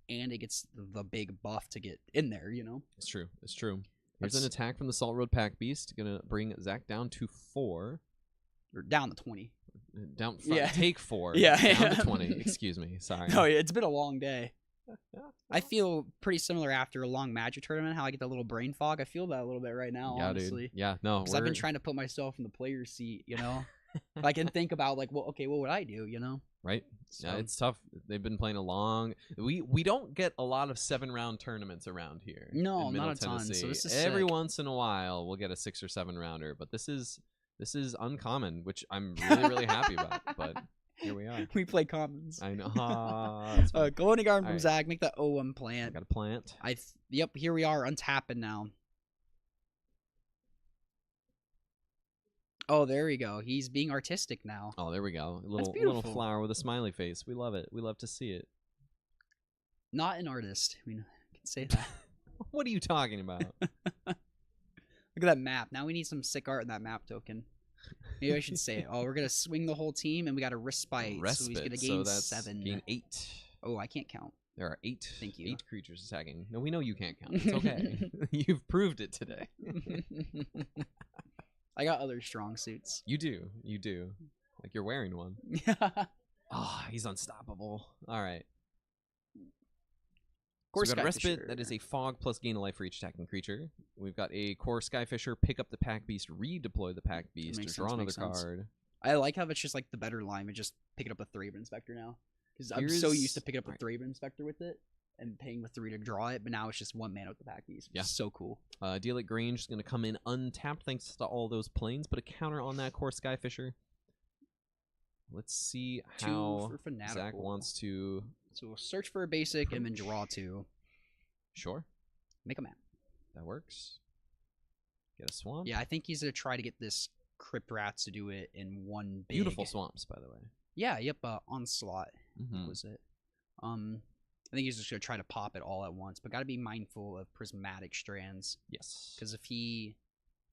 [SPEAKER 1] and it gets the big buff to get in there. You know.
[SPEAKER 3] It's true. It's true. Here's
[SPEAKER 1] That's-
[SPEAKER 3] an attack from the Salt Road Pack Beast. Gonna bring Zach down to 4.
[SPEAKER 1] Or down to 20.
[SPEAKER 3] Down.
[SPEAKER 1] Yeah.
[SPEAKER 3] Take 4.
[SPEAKER 1] Yeah,
[SPEAKER 3] Down
[SPEAKER 1] yeah.
[SPEAKER 3] to 20. Excuse me. Sorry.
[SPEAKER 1] No, it's been a long day. I feel pretty similar after a long Magic tournament. How I get that little brain fog. I feel that a little bit right now.
[SPEAKER 3] Yeah,
[SPEAKER 1] honestly.
[SPEAKER 3] dude. Yeah. No.
[SPEAKER 1] Because I've been trying to put myself in the player's seat. You know. I can think about like, well, okay, what would I do? You know.
[SPEAKER 3] Right.
[SPEAKER 1] So,
[SPEAKER 3] Yeah, it's tough. They've been playing a long. We don't get a lot of 7-round tournaments around here.
[SPEAKER 1] No,
[SPEAKER 3] in Middle
[SPEAKER 1] not a ton, so
[SPEAKER 3] Tennessee.
[SPEAKER 1] this is
[SPEAKER 3] Every
[SPEAKER 1] sick.
[SPEAKER 3] once in a while we'll get a 6 or 7 rounder, but this is uncommon, which I'm really happy about. But Here we are.
[SPEAKER 1] We play commons.
[SPEAKER 3] I know. That's fine.
[SPEAKER 1] Golden Garden from
[SPEAKER 3] Alright.
[SPEAKER 1] Zach. Make that O1
[SPEAKER 3] I
[SPEAKER 1] plant.
[SPEAKER 3] got a plant.
[SPEAKER 1] Yep, here we are untapping now. Oh, there we go. He's being artistic now.
[SPEAKER 3] Oh, there we go. A little
[SPEAKER 1] beautiful.
[SPEAKER 3] flower with a smiley face. We love it. We love to see it.
[SPEAKER 1] Not an artist. I mean, I can say that.
[SPEAKER 3] What are you talking about?
[SPEAKER 1] Look at that map. Now we need some sick art in that map token. Maybe I should say it. Oh, we're gonna swing the whole team, and we got a respite. So he's gonna gain
[SPEAKER 3] that's
[SPEAKER 1] 7.
[SPEAKER 3] Gain 8.
[SPEAKER 1] Oh, I can't count.
[SPEAKER 3] There are 8.
[SPEAKER 1] Thank you.
[SPEAKER 3] 8 creatures attacking. No, we know you can't count. It's okay. You've proved it today.
[SPEAKER 1] I got other strong suits.
[SPEAKER 3] You do. You do. Like you're wearing one. Oh, he's unstoppable. All right. So we've got a respite. That is a fog plus gain a life for each attacking creature. We've got a core Skyfisher. Pick up the Pack Beast. Redeploy the Pack Beast. Or draw another card.
[SPEAKER 1] I like how it's just like the better line. Just picking up a Thraben Inspector now. Because I'm so used to picking up a Thraben Inspector with it and paying with 3 to draw it, but now it's just 1 mana with the Pack Beast. Yeah, so cool.
[SPEAKER 3] Deal at Grange is going to come in untapped thanks to all those planes. Put a counter on that core Skyfisher. Let's see how Zach wants to.
[SPEAKER 1] So we'll search for a basic and then draw 2.
[SPEAKER 3] Sure.
[SPEAKER 1] Make a map.
[SPEAKER 3] That works. Get a swamp.
[SPEAKER 1] Yeah, I think he's going to try to get this Crypt Rats to do it in one big.
[SPEAKER 3] Beautiful swamps, by the way.
[SPEAKER 1] Yeah, yep, Onslaught. What was it? I think he's just going to try to pop it all at once, but got to be mindful of Prismatic Strands.
[SPEAKER 3] Yes.
[SPEAKER 1] Because if he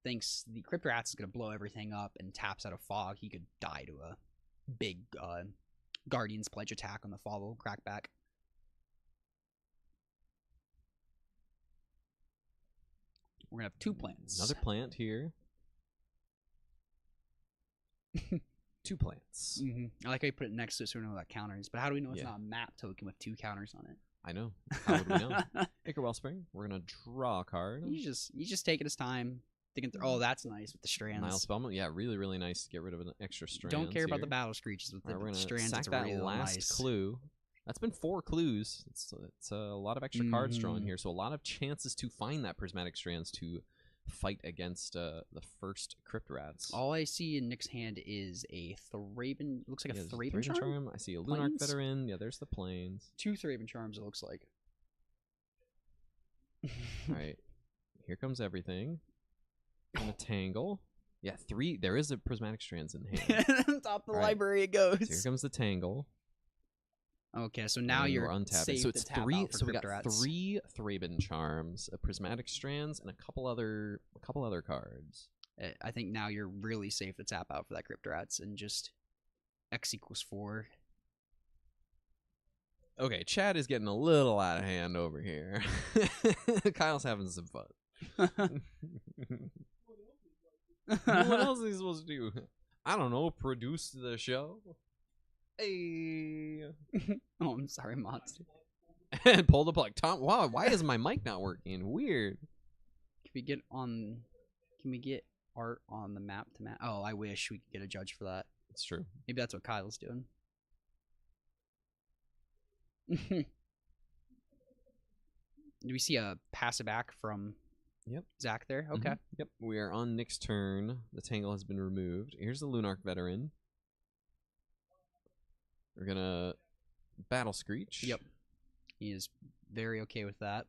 [SPEAKER 1] thinks the Crypt Rats is going to blow everything up and taps out of Fog, he could die to a big Guardian's Pledge attack on the follow crackback. We're going to have 2 plants.
[SPEAKER 3] Another plant here. 2 plants.
[SPEAKER 1] I like how you put it next to it so we know that counters. But how do we know it's not a map token with 2 counters on it?
[SPEAKER 3] I know. How would we know? Ichor Wellspring. We're going to draw a card.
[SPEAKER 1] He's just taking his time. Thinking oh, that's nice with the strands.
[SPEAKER 3] Nile Spellman. Yeah, really, really nice to get rid of an extra strand.
[SPEAKER 1] Don't care about the battle screeches with the strands.
[SPEAKER 3] Sack that
[SPEAKER 1] really
[SPEAKER 3] last
[SPEAKER 1] nice.
[SPEAKER 3] clue. That's been 4 clues. It's a lot of extra cards drawn here, so a lot of chances to find that Prismatic Strands to fight against the first Crypt Rats.
[SPEAKER 1] All I see in Nick's hand is a Thraben. Looks like a Thraben charm.
[SPEAKER 3] I see a Lunarch Veteran. Yeah, there's the planes.
[SPEAKER 1] 2 Thraben charms. It looks like.
[SPEAKER 3] All right, here comes everything. Gonna tangle. Yeah, 3. There is a Prismatic Strands in hand.
[SPEAKER 1] Top of the library it goes.
[SPEAKER 3] So here comes the tangle.
[SPEAKER 1] Okay, so now you're
[SPEAKER 3] untapping. So it's 3. So we got 3 Thraben charms, a Prismatic Strands, and a couple other cards.
[SPEAKER 1] I think now you're really safe to tap out for that Crypt Rats and just X = 4.
[SPEAKER 3] Okay, Chad is getting a little out of hand over here. Kyle's having some fun. What else is he supposed to do? I don't know. Produce the show. Hey.
[SPEAKER 1] Oh, I'm sorry, Monster.
[SPEAKER 3] And pull the plug. Tom, wow, why is my mic not working? Weird.
[SPEAKER 1] Can we get art on the map to map? Oh, I wish we could get a judge for that.
[SPEAKER 3] It's true.
[SPEAKER 1] Maybe that's what Kyle's doing. Do we see a pass it back from Zach there? Okay.
[SPEAKER 3] Yep. We are on Nick's turn. The tangle has been removed. Here's the Lunarch Veteran. We're gonna Battle Screech.
[SPEAKER 1] Yep. He is very okay with that.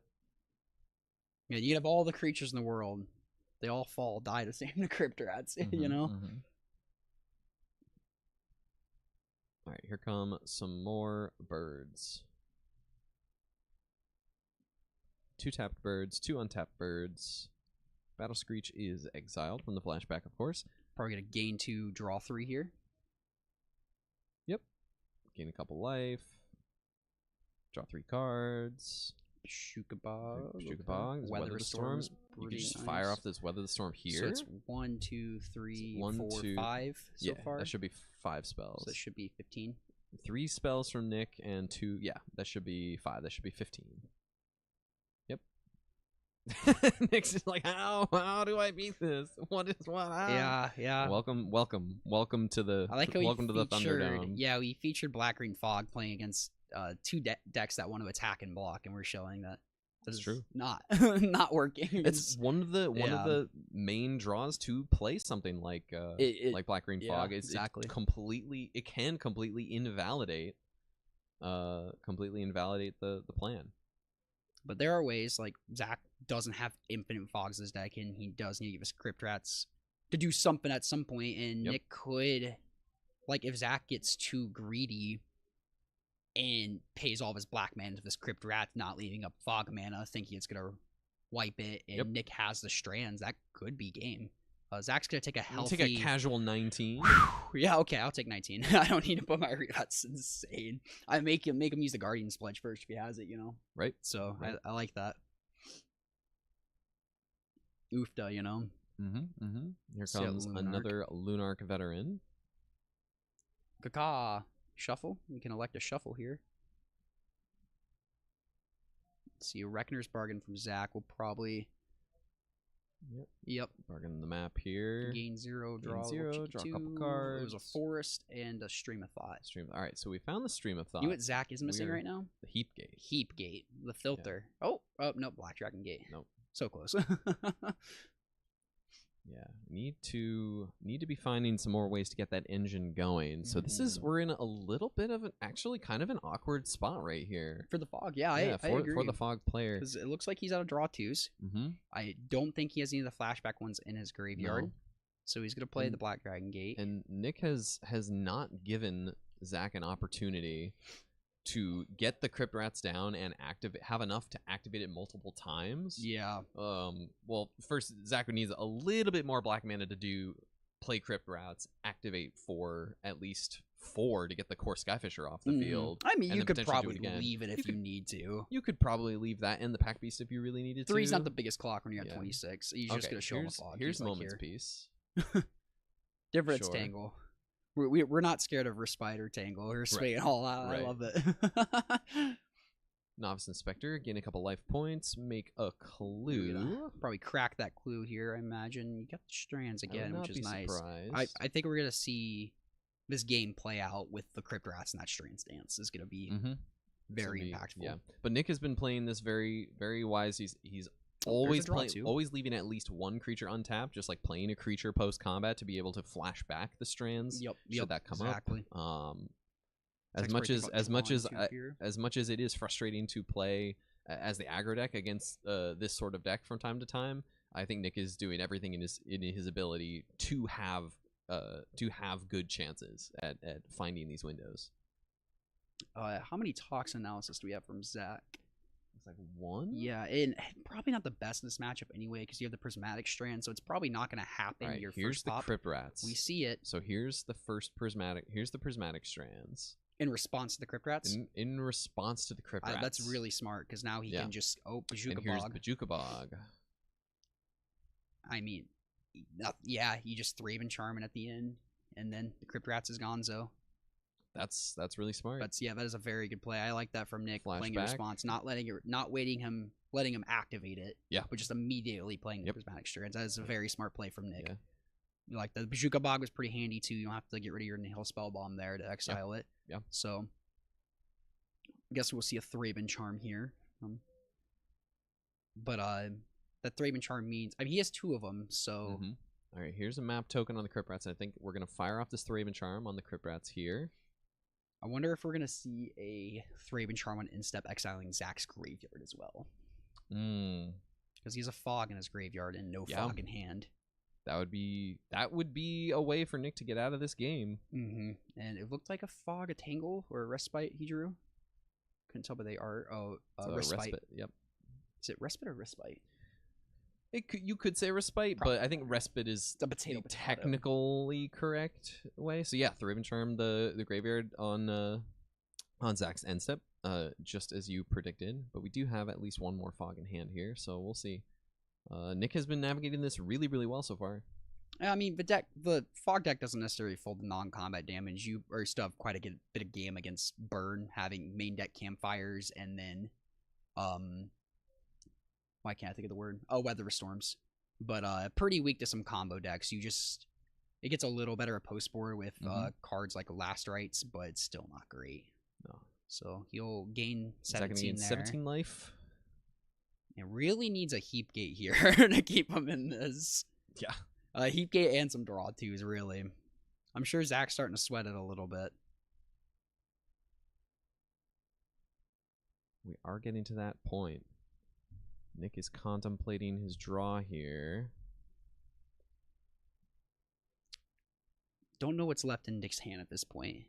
[SPEAKER 1] Yeah, you can have all the creatures in the world. They all fall, die the same to Crypt Rats, you know?
[SPEAKER 3] Alright, here come some more birds. 2 tapped birds, 2 untapped birds. Battle Screech is exiled from the flashback, of course.
[SPEAKER 1] Probably gonna gain 2, draw 3 here.
[SPEAKER 3] Yep. Gain a couple life. Draw 3 cards.
[SPEAKER 1] Shukabog.
[SPEAKER 3] Weather the Storm. You can just fire off this Weather the Storm here.
[SPEAKER 1] So it's 1, 2, 3, 4, 5 so far.
[SPEAKER 3] That should be 5 spells.
[SPEAKER 1] So that should be 15.
[SPEAKER 3] 3 spells from Nick and 2. Yeah, that should be 5. That should be 15. Yep. Nick's just like, how do I beat this? What is what?
[SPEAKER 1] Yeah.
[SPEAKER 3] Welcome to the.
[SPEAKER 1] I like how
[SPEAKER 3] welcome to the Thunderdome.
[SPEAKER 1] Yeah, we featured Black Green Fog playing against 2 decks that want to attack and block, and we're showing that
[SPEAKER 3] That's true.
[SPEAKER 1] Not not working.
[SPEAKER 3] It's one of the main draws to play something like Black Green Fog.
[SPEAKER 1] Exactly.
[SPEAKER 3] It can completely invalidate the plan.
[SPEAKER 1] But there are ways, like Zach doesn't have infinite fogs in his deck, and he does need to give his Crypt Rats to do something at some point, and Nick could, like, if Zach gets too greedy and pays all of his black mana to this Crypt Rat, not leaving up fog mana, thinking it's gonna wipe it, and Nick has the strands, that could be game. Zach's gonna take a healthy...
[SPEAKER 3] Take a casual 19.
[SPEAKER 1] Yeah, okay, I'll take 19. I don't need to put my... That's insane. I make him use the Guardian's Pledge first if he has it, you know?
[SPEAKER 3] Right.
[SPEAKER 1] So, right. I like that. Oofda, you know?
[SPEAKER 3] Here comes another Lunarch veteran.
[SPEAKER 1] Kaka. Shuffle. We can elect a shuffle here. Let's see, a Reckoner's Bargain from Zach will probably... Yep.
[SPEAKER 3] Bargain the map here.
[SPEAKER 1] Gain 0, draw
[SPEAKER 3] 0, draw a couple cards.
[SPEAKER 1] It was a Forest and a Stream of Thought.
[SPEAKER 3] All right, so we found the Stream of Thought.
[SPEAKER 1] You know what Zach is missing right now?
[SPEAKER 3] The Heap Gate.
[SPEAKER 1] Heap Gate. The filter. Yeah. Oh, no, Black Dragon Gate.
[SPEAKER 3] Nope.
[SPEAKER 1] So close.
[SPEAKER 3] Yeah, need to be finding some more ways to get that engine going. So we're in a little bit of actually kind of an awkward spot right here
[SPEAKER 1] for the Fog. Yeah, I agree.
[SPEAKER 3] For the Fog player,
[SPEAKER 1] because it looks like he's out of draw twos. I don't think he has any of the flashback ones in his graveyard, so he's gonna play the Black Dragon Gate.
[SPEAKER 3] And Nick has not given Zach an opportunity to get the Crypt Rats down and have enough to activate it multiple times.
[SPEAKER 1] Yeah.
[SPEAKER 3] Well, first Zach needs a little bit more black mana to play Crypt Rats, activate for at least 4 to get the core Skyfisher off the field.
[SPEAKER 1] I mean, you could probably leave it if you need to.
[SPEAKER 3] You could probably leave that and the Pack Beast if you really needed to.
[SPEAKER 1] 3's not the biggest clock when you're at 26. He's just gonna show him a Fog.
[SPEAKER 3] Here's Moment's Peace.
[SPEAKER 1] Difference Tangle. We're not scared of Respite or Tangle or Spade all out. I love it.
[SPEAKER 3] Novice Inspector, gain a couple life points, make a clue.
[SPEAKER 1] Probably crack that clue here, I imagine. You got the strands again, which is nice. I think we're going to see this game play out with the Crypt Rats and that strand stance is going to be very impactful.
[SPEAKER 3] Yeah, but Nick has been playing this very, very wise. He's always leaving at least one creature untapped, just like playing a creature post combat to be able to flash back the strands. Should that come up? As much as it is frustrating to play as the aggro deck against this sort of deck from time to time, I think Nick is doing everything in his ability to have good chances at finding these windows.
[SPEAKER 1] How many toxin analysis do we have from Zach?
[SPEAKER 3] Like 1?
[SPEAKER 1] Yeah, and probably not the best in this matchup anyway, because you have the Prismatic Strand, so it's probably not going to happen.
[SPEAKER 3] Right,
[SPEAKER 1] your
[SPEAKER 3] here's
[SPEAKER 1] first
[SPEAKER 3] the
[SPEAKER 1] pop.
[SPEAKER 3] Crypt Rats.
[SPEAKER 1] We see it.
[SPEAKER 3] So here's the Prismatic Strands.
[SPEAKER 1] In response to the Crypt Rats?
[SPEAKER 3] In response to the Crypt Rats.
[SPEAKER 1] That's really smart, because now he can just... Bajuka
[SPEAKER 3] and here's
[SPEAKER 1] Bog.
[SPEAKER 3] Bajuka Bog.
[SPEAKER 1] I mean, you just Thraben Charm at the end, and then the Crypt Rats is gonzo.
[SPEAKER 3] That's really smart.
[SPEAKER 1] That is a very good play. I like that from Nick.
[SPEAKER 3] Flashback.
[SPEAKER 1] Playing in response, not letting him activate it.
[SPEAKER 3] Yeah,
[SPEAKER 1] but just immediately playing the Prismatic Strands. That is a very smart play from Nick. Yeah. Like the Bajuka Bog was pretty handy too. You don't have to get rid of your Nihil Spellbomb there to exile it.
[SPEAKER 3] Yeah.
[SPEAKER 1] So I guess we'll see a Thraben Charm here. But that Thraben Charm means he has 2 of them. So
[SPEAKER 3] all right, here's a map token on the Crypt Rats. I think we're gonna fire off this Thraben Charm on the Crypt Rats here.
[SPEAKER 1] I wonder if we're going to see a Thraben Charm on Instep exiling Zach's graveyard as well. Because he has a Fog in his graveyard and no Fog in hand.
[SPEAKER 3] That would be a way for Nick to get out of this game.
[SPEAKER 1] And it looked like a Fog, a Tangle, or a Respite he drew. Couldn't tell by the art. Respite.
[SPEAKER 3] Yep.
[SPEAKER 1] Is it Respite or Respite?
[SPEAKER 3] You could say Respite, but I think Respite is the technically correct way. So yeah, Thraben Charm the graveyard on Zach's end step, just as you predicted. But we do have at least one more Fog in hand here, so we'll see. Nick has been navigating this really, really well so far.
[SPEAKER 1] I mean, the Fog deck doesn't necessarily fold the non-combat damage. You still have quite a bit of game against Burn, having main deck Campfires, and then why can't I think of the word? Weather Storms. But pretty weak to some combo decks. It gets a little better at post board with cards like Last Rites, but it's still not great.
[SPEAKER 3] No.
[SPEAKER 1] So he'll gain 17
[SPEAKER 3] gain
[SPEAKER 1] there.
[SPEAKER 3] 17 life.
[SPEAKER 1] It really needs a heap gate here to keep him in this.
[SPEAKER 3] Yeah.
[SPEAKER 1] Heap gate and some draw twos, really. I'm sure Zach's starting to sweat it a little bit.
[SPEAKER 3] We are getting to that point. Nick is contemplating his draw here.
[SPEAKER 1] Don't know what's left in Nick's hand at this point.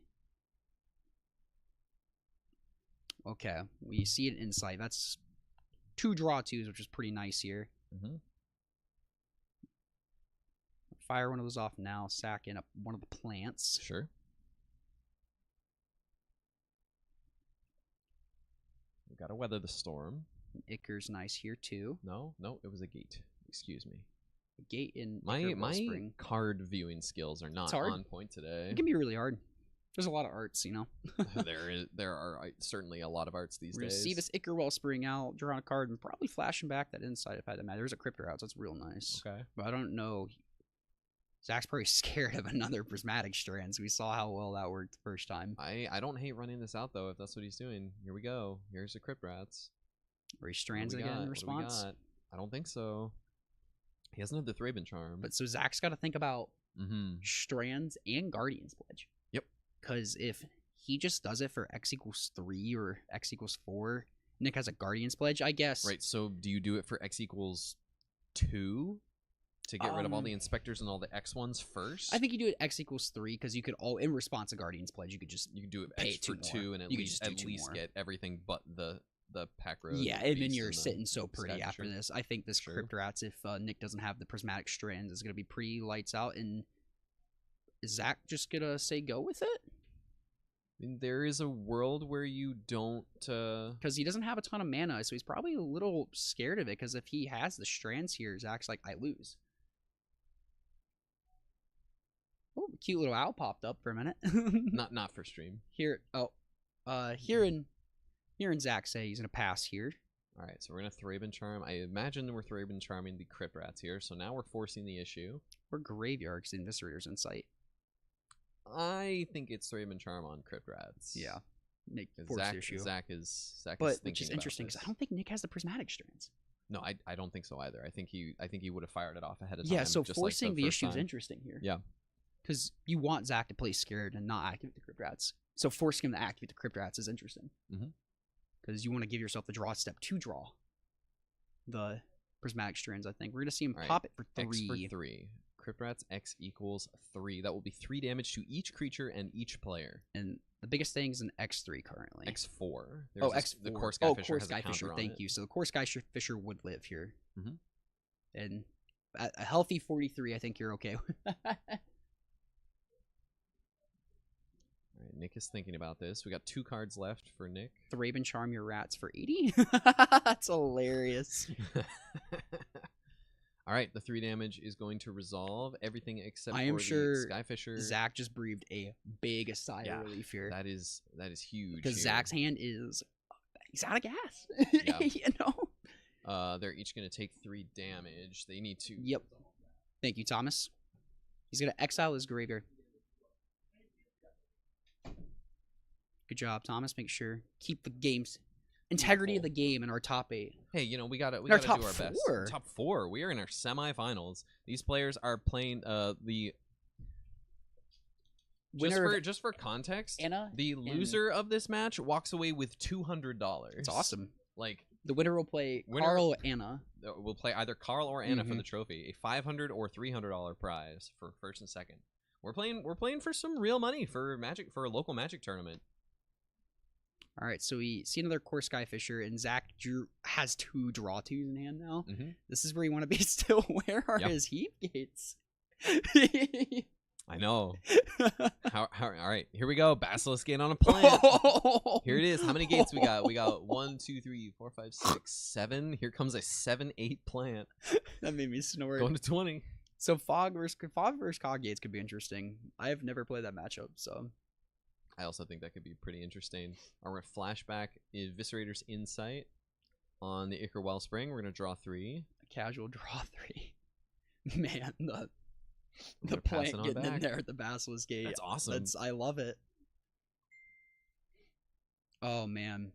[SPEAKER 1] Okay, we see an insight. That's 2 draw twos, which is pretty nice here. Fire one of those off now. Sack in up one of the plants.
[SPEAKER 3] Sure. We gotta weather the storm.
[SPEAKER 1] Icker's nice here too.
[SPEAKER 3] No, it was a gate. Excuse me.
[SPEAKER 1] A gate in
[SPEAKER 3] my
[SPEAKER 1] Spring.
[SPEAKER 3] card viewing skills are not on point today.
[SPEAKER 1] It can be really hard. There's a lot of arts, you know.
[SPEAKER 3] there are certainly a lot of arts these
[SPEAKER 1] We're
[SPEAKER 3] days.
[SPEAKER 1] Gonna see this Icker Wellspring out, draw a card, and probably flashing back that insight if I had to imagine. There's a Cryptor out, so that's real nice.
[SPEAKER 3] Okay.
[SPEAKER 1] But I don't know. Zach's probably scared of another Prismatic Strands. We saw how well that worked the first time.
[SPEAKER 3] I don't hate running this out, though, if that's what he's doing. Here we go. Here's the Crypt Rats.
[SPEAKER 1] Or he Strands again in response?
[SPEAKER 3] I don't think so. He doesn't have the Thraben Charm.
[SPEAKER 1] But so Zach's got to think about Strands and Guardian's Pledge.
[SPEAKER 3] Yep.
[SPEAKER 1] Because if he just does it for X equals 3 or X equals 4, Nick has a Guardian's Pledge, I guess.
[SPEAKER 3] Right, so do you do it for X equals 2? To get rid of all the inspectors and all the X ones first?
[SPEAKER 1] I think you do it X equals 3 because you could in response to Guardian's Pledge, you could do it
[SPEAKER 3] pay X for 2 and at least get everything but the pack road.
[SPEAKER 1] Yeah, and then you're sitting so pretty after this. I think this Crypt Rats, if Nick doesn't have the Prismatic Strands, is going to be pretty lights out. And is Zach just going to say go with it?
[SPEAKER 3] I mean, there is a world where you don't...
[SPEAKER 1] Because he doesn't have a ton of mana, so he's probably a little scared of it, because if he has the Strands here, Zach's like, I lose. Oh, cute little owl popped up for a minute.
[SPEAKER 3] not for stream.
[SPEAKER 1] Hearing Zach say he's gonna pass here.
[SPEAKER 3] All right, so we're gonna Thraben Charm. I imagine we're Thraben Charming the Crypt Rats here. So now we're forcing the issue.
[SPEAKER 1] Or Graveyard, because Inviscerator's Insight.
[SPEAKER 3] I think it's Thraben Charm on Crypt Rats.
[SPEAKER 1] Yeah, Nick
[SPEAKER 3] Zach
[SPEAKER 1] the issue.
[SPEAKER 3] Zach is
[SPEAKER 1] which is interesting because I don't think Nick has the Prismatic Strands.
[SPEAKER 3] No, I don't think so either. I think he would have fired it off ahead of time.
[SPEAKER 1] Yeah, so forcing the issue is interesting here.
[SPEAKER 3] Yeah.
[SPEAKER 1] Because you want Zach to play scared and not activate the Crypt Rats. So forcing him to activate the Crypt Rats is interesting. Because you want to give yourself the draw step to draw the Prismatic Strands, I think. We're going to see him pop it for 3.
[SPEAKER 3] X for 3. Crypt Rats X equals 3. That will be 3 damage to each creature and each player.
[SPEAKER 1] And the biggest thing is an X3 currently.
[SPEAKER 3] X4.
[SPEAKER 1] X4.
[SPEAKER 3] The Core Sky Fisher
[SPEAKER 1] Core
[SPEAKER 3] has
[SPEAKER 1] Sky
[SPEAKER 3] a counter
[SPEAKER 1] Fisher,
[SPEAKER 3] on
[SPEAKER 1] thank
[SPEAKER 3] it.
[SPEAKER 1] you. So the Core Sky Fisher would live here. And a healthy 43, I think you're okay with.
[SPEAKER 3] All right, Nick is thinking about this. We got 2 cards left for Nick.
[SPEAKER 1] Thraben Charm your rats for 80? That's hilarious.
[SPEAKER 3] All right, the 3 damage is going to resolve everything except
[SPEAKER 1] I am
[SPEAKER 3] for
[SPEAKER 1] sure
[SPEAKER 3] the Skyfisher.
[SPEAKER 1] Zach just breathed a big sigh of relief here.
[SPEAKER 3] That is huge.
[SPEAKER 1] Because Zach's hand is he's out of gas.
[SPEAKER 3] Yeah.
[SPEAKER 1] You know?
[SPEAKER 3] They're each going to take 3 damage. They need to.
[SPEAKER 1] Yep. Thank you, Thomas. He's going to exile his graveyard. Good job, Thomas. Make sure keep the game's integrity of the game in our top 8.
[SPEAKER 3] Hey, you know we gotta do
[SPEAKER 1] top
[SPEAKER 3] our best.
[SPEAKER 1] 4.
[SPEAKER 3] Top 4. We are in our semifinals. These players are playing the. Just for context,
[SPEAKER 1] Anna,
[SPEAKER 3] the loser of this match walks away with $200.
[SPEAKER 1] It's awesome.
[SPEAKER 3] Like
[SPEAKER 1] the winner will play Carl or Anna.
[SPEAKER 3] Will play either Carl or Anna for the trophy. A $500 or $300 prize for first and second. We're playing for some real money for a local Magic tournament.
[SPEAKER 1] All right, so we see another Core Sky Fisher, and Zach has 2 draw 2s in hand now. This is where you want to be still. Where are his heap gates?
[SPEAKER 3] I know. All right, here we go. Basilisk Gate on a plant. Here it is. How many gates we got? We got 1, 2, 3, 4, 5, 6, 7. Here comes a 7/8 plant.
[SPEAKER 1] That made me snort.
[SPEAKER 3] Going to 20.
[SPEAKER 1] So Fog versus Cog gates could be interesting. I have never played that matchup, so.
[SPEAKER 3] I also think that could be pretty interesting. We're going to flashback Eviscerator's Insight on the Ichor Wellspring. We're going to draw 3.
[SPEAKER 1] A casual draw 3. Man, the plant getting in there at the Basilisk Gate.
[SPEAKER 3] That's awesome.
[SPEAKER 1] I love it. Oh, man.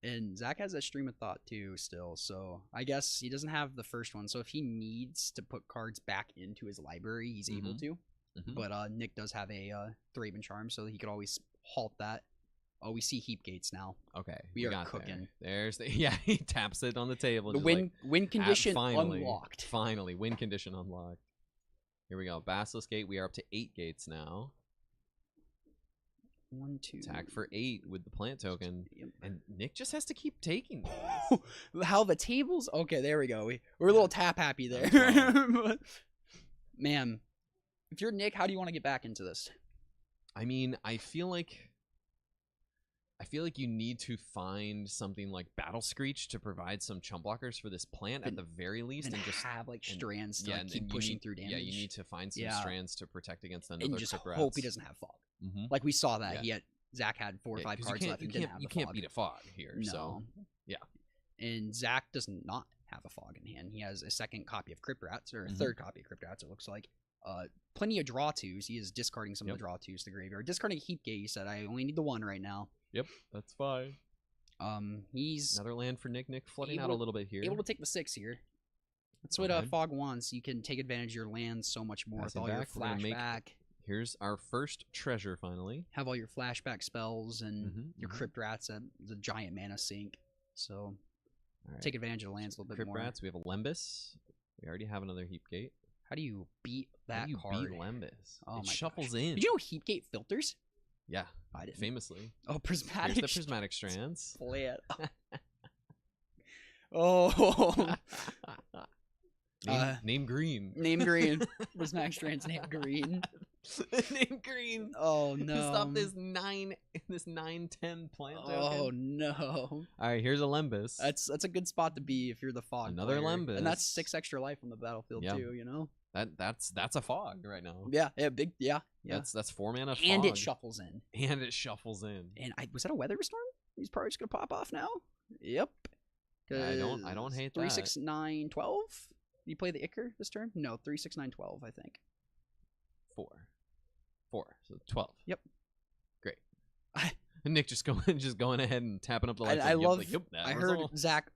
[SPEAKER 1] And Zach has that stream of thought too still, so I guess he doesn't have the first one. So if he needs to put cards back into his library, he's able to. But Nick does have a Thraben Charm, so he could always halt that. Oh, we see Heap Gates now.
[SPEAKER 3] Okay,
[SPEAKER 1] we are
[SPEAKER 3] got
[SPEAKER 1] cooking.
[SPEAKER 3] There's the he taps it on the table.
[SPEAKER 1] The win condition unlocked.
[SPEAKER 3] Finally, win condition unlocked. Here we go. Basilisk Gate. We are up to 8 gates now.
[SPEAKER 1] 1, 2.
[SPEAKER 3] Attack for 8 with the plant token, and Nick just has to keep taking these.
[SPEAKER 1] How the tables? Okay, there we go. We're a little tap happy there. Man, if you're Nick, how do you want to get back into this?
[SPEAKER 3] I mean, I feel like you need to find something like Battle Screech to provide some chump blockers for this plant at the very least, and just
[SPEAKER 1] have like strands to keep pushing through damage.
[SPEAKER 3] Yeah, you need to find some strands to protect against another.
[SPEAKER 1] And just hope he doesn't have fog. Like we saw that Zach had 4 or 5 cards left and didn't have the fog.
[SPEAKER 3] You can't beat a fog here.
[SPEAKER 1] No.
[SPEAKER 3] So yeah,
[SPEAKER 1] and Zach does not have a fog in hand. He has a second copy of Crypt Rats, or a third copy of Crypt Rats. It looks like. Plenty of draw twos. He is discarding some of the draw twos to the graveyard. Discarding Heap Gate. He said, "I only need the 1 right now."
[SPEAKER 3] Yep, that's fine.
[SPEAKER 1] He's
[SPEAKER 3] another land for Nick. Nick flooding out a little bit here.
[SPEAKER 1] Able to take the 6 here. That's what Fog wants. You can take advantage of your lands so much more with all your flashback.
[SPEAKER 3] Here's our first treasure finally.
[SPEAKER 1] Have all your flashback spells and your Crypt Rats at the giant mana sink. So take advantage of the lands a little bit more.
[SPEAKER 3] Crypt Rats. We have a Lembus. We already have another Heap Gate.
[SPEAKER 1] How do you beat that card?
[SPEAKER 3] How do you beat Lembus?
[SPEAKER 1] Oh
[SPEAKER 3] it shuffles in.
[SPEAKER 1] Did you know Heap Gate filters?
[SPEAKER 3] Yeah,
[SPEAKER 1] I didn't.
[SPEAKER 3] Famously.
[SPEAKER 1] Oh, prismatic.
[SPEAKER 3] Here's the prismatic strands.
[SPEAKER 1] Play it. Oh.
[SPEAKER 3] Name green.
[SPEAKER 1] Name green. Prismatic strands. Name green.
[SPEAKER 3] Name green.
[SPEAKER 1] Oh no.
[SPEAKER 3] Stop this 9/10 plant.
[SPEAKER 1] Oh no.
[SPEAKER 3] All right, here's a Lembus.
[SPEAKER 1] That's a good spot to be if you're the fog.
[SPEAKER 3] Another
[SPEAKER 1] player.
[SPEAKER 3] Lembus.
[SPEAKER 1] And that's 6 extra life on the battlefield too. You know.
[SPEAKER 3] That's a fog right now.
[SPEAKER 1] Yeah, big. Yeah.
[SPEAKER 3] That's 4 mana fog.
[SPEAKER 1] And it shuffles in.
[SPEAKER 3] And
[SPEAKER 1] Was that a Weather Storm? He's probably just gonna pop off now. Yep.
[SPEAKER 3] I don't hate
[SPEAKER 1] 3, 6, 9, 12. You play the Ichor this turn? No, 3, 6, 9, 12. I think.
[SPEAKER 3] 4, so 12.
[SPEAKER 1] Yep.
[SPEAKER 3] Great. Nick just going ahead and tapping up the lights.
[SPEAKER 1] I love.
[SPEAKER 3] Like, yep,
[SPEAKER 1] I heard Zach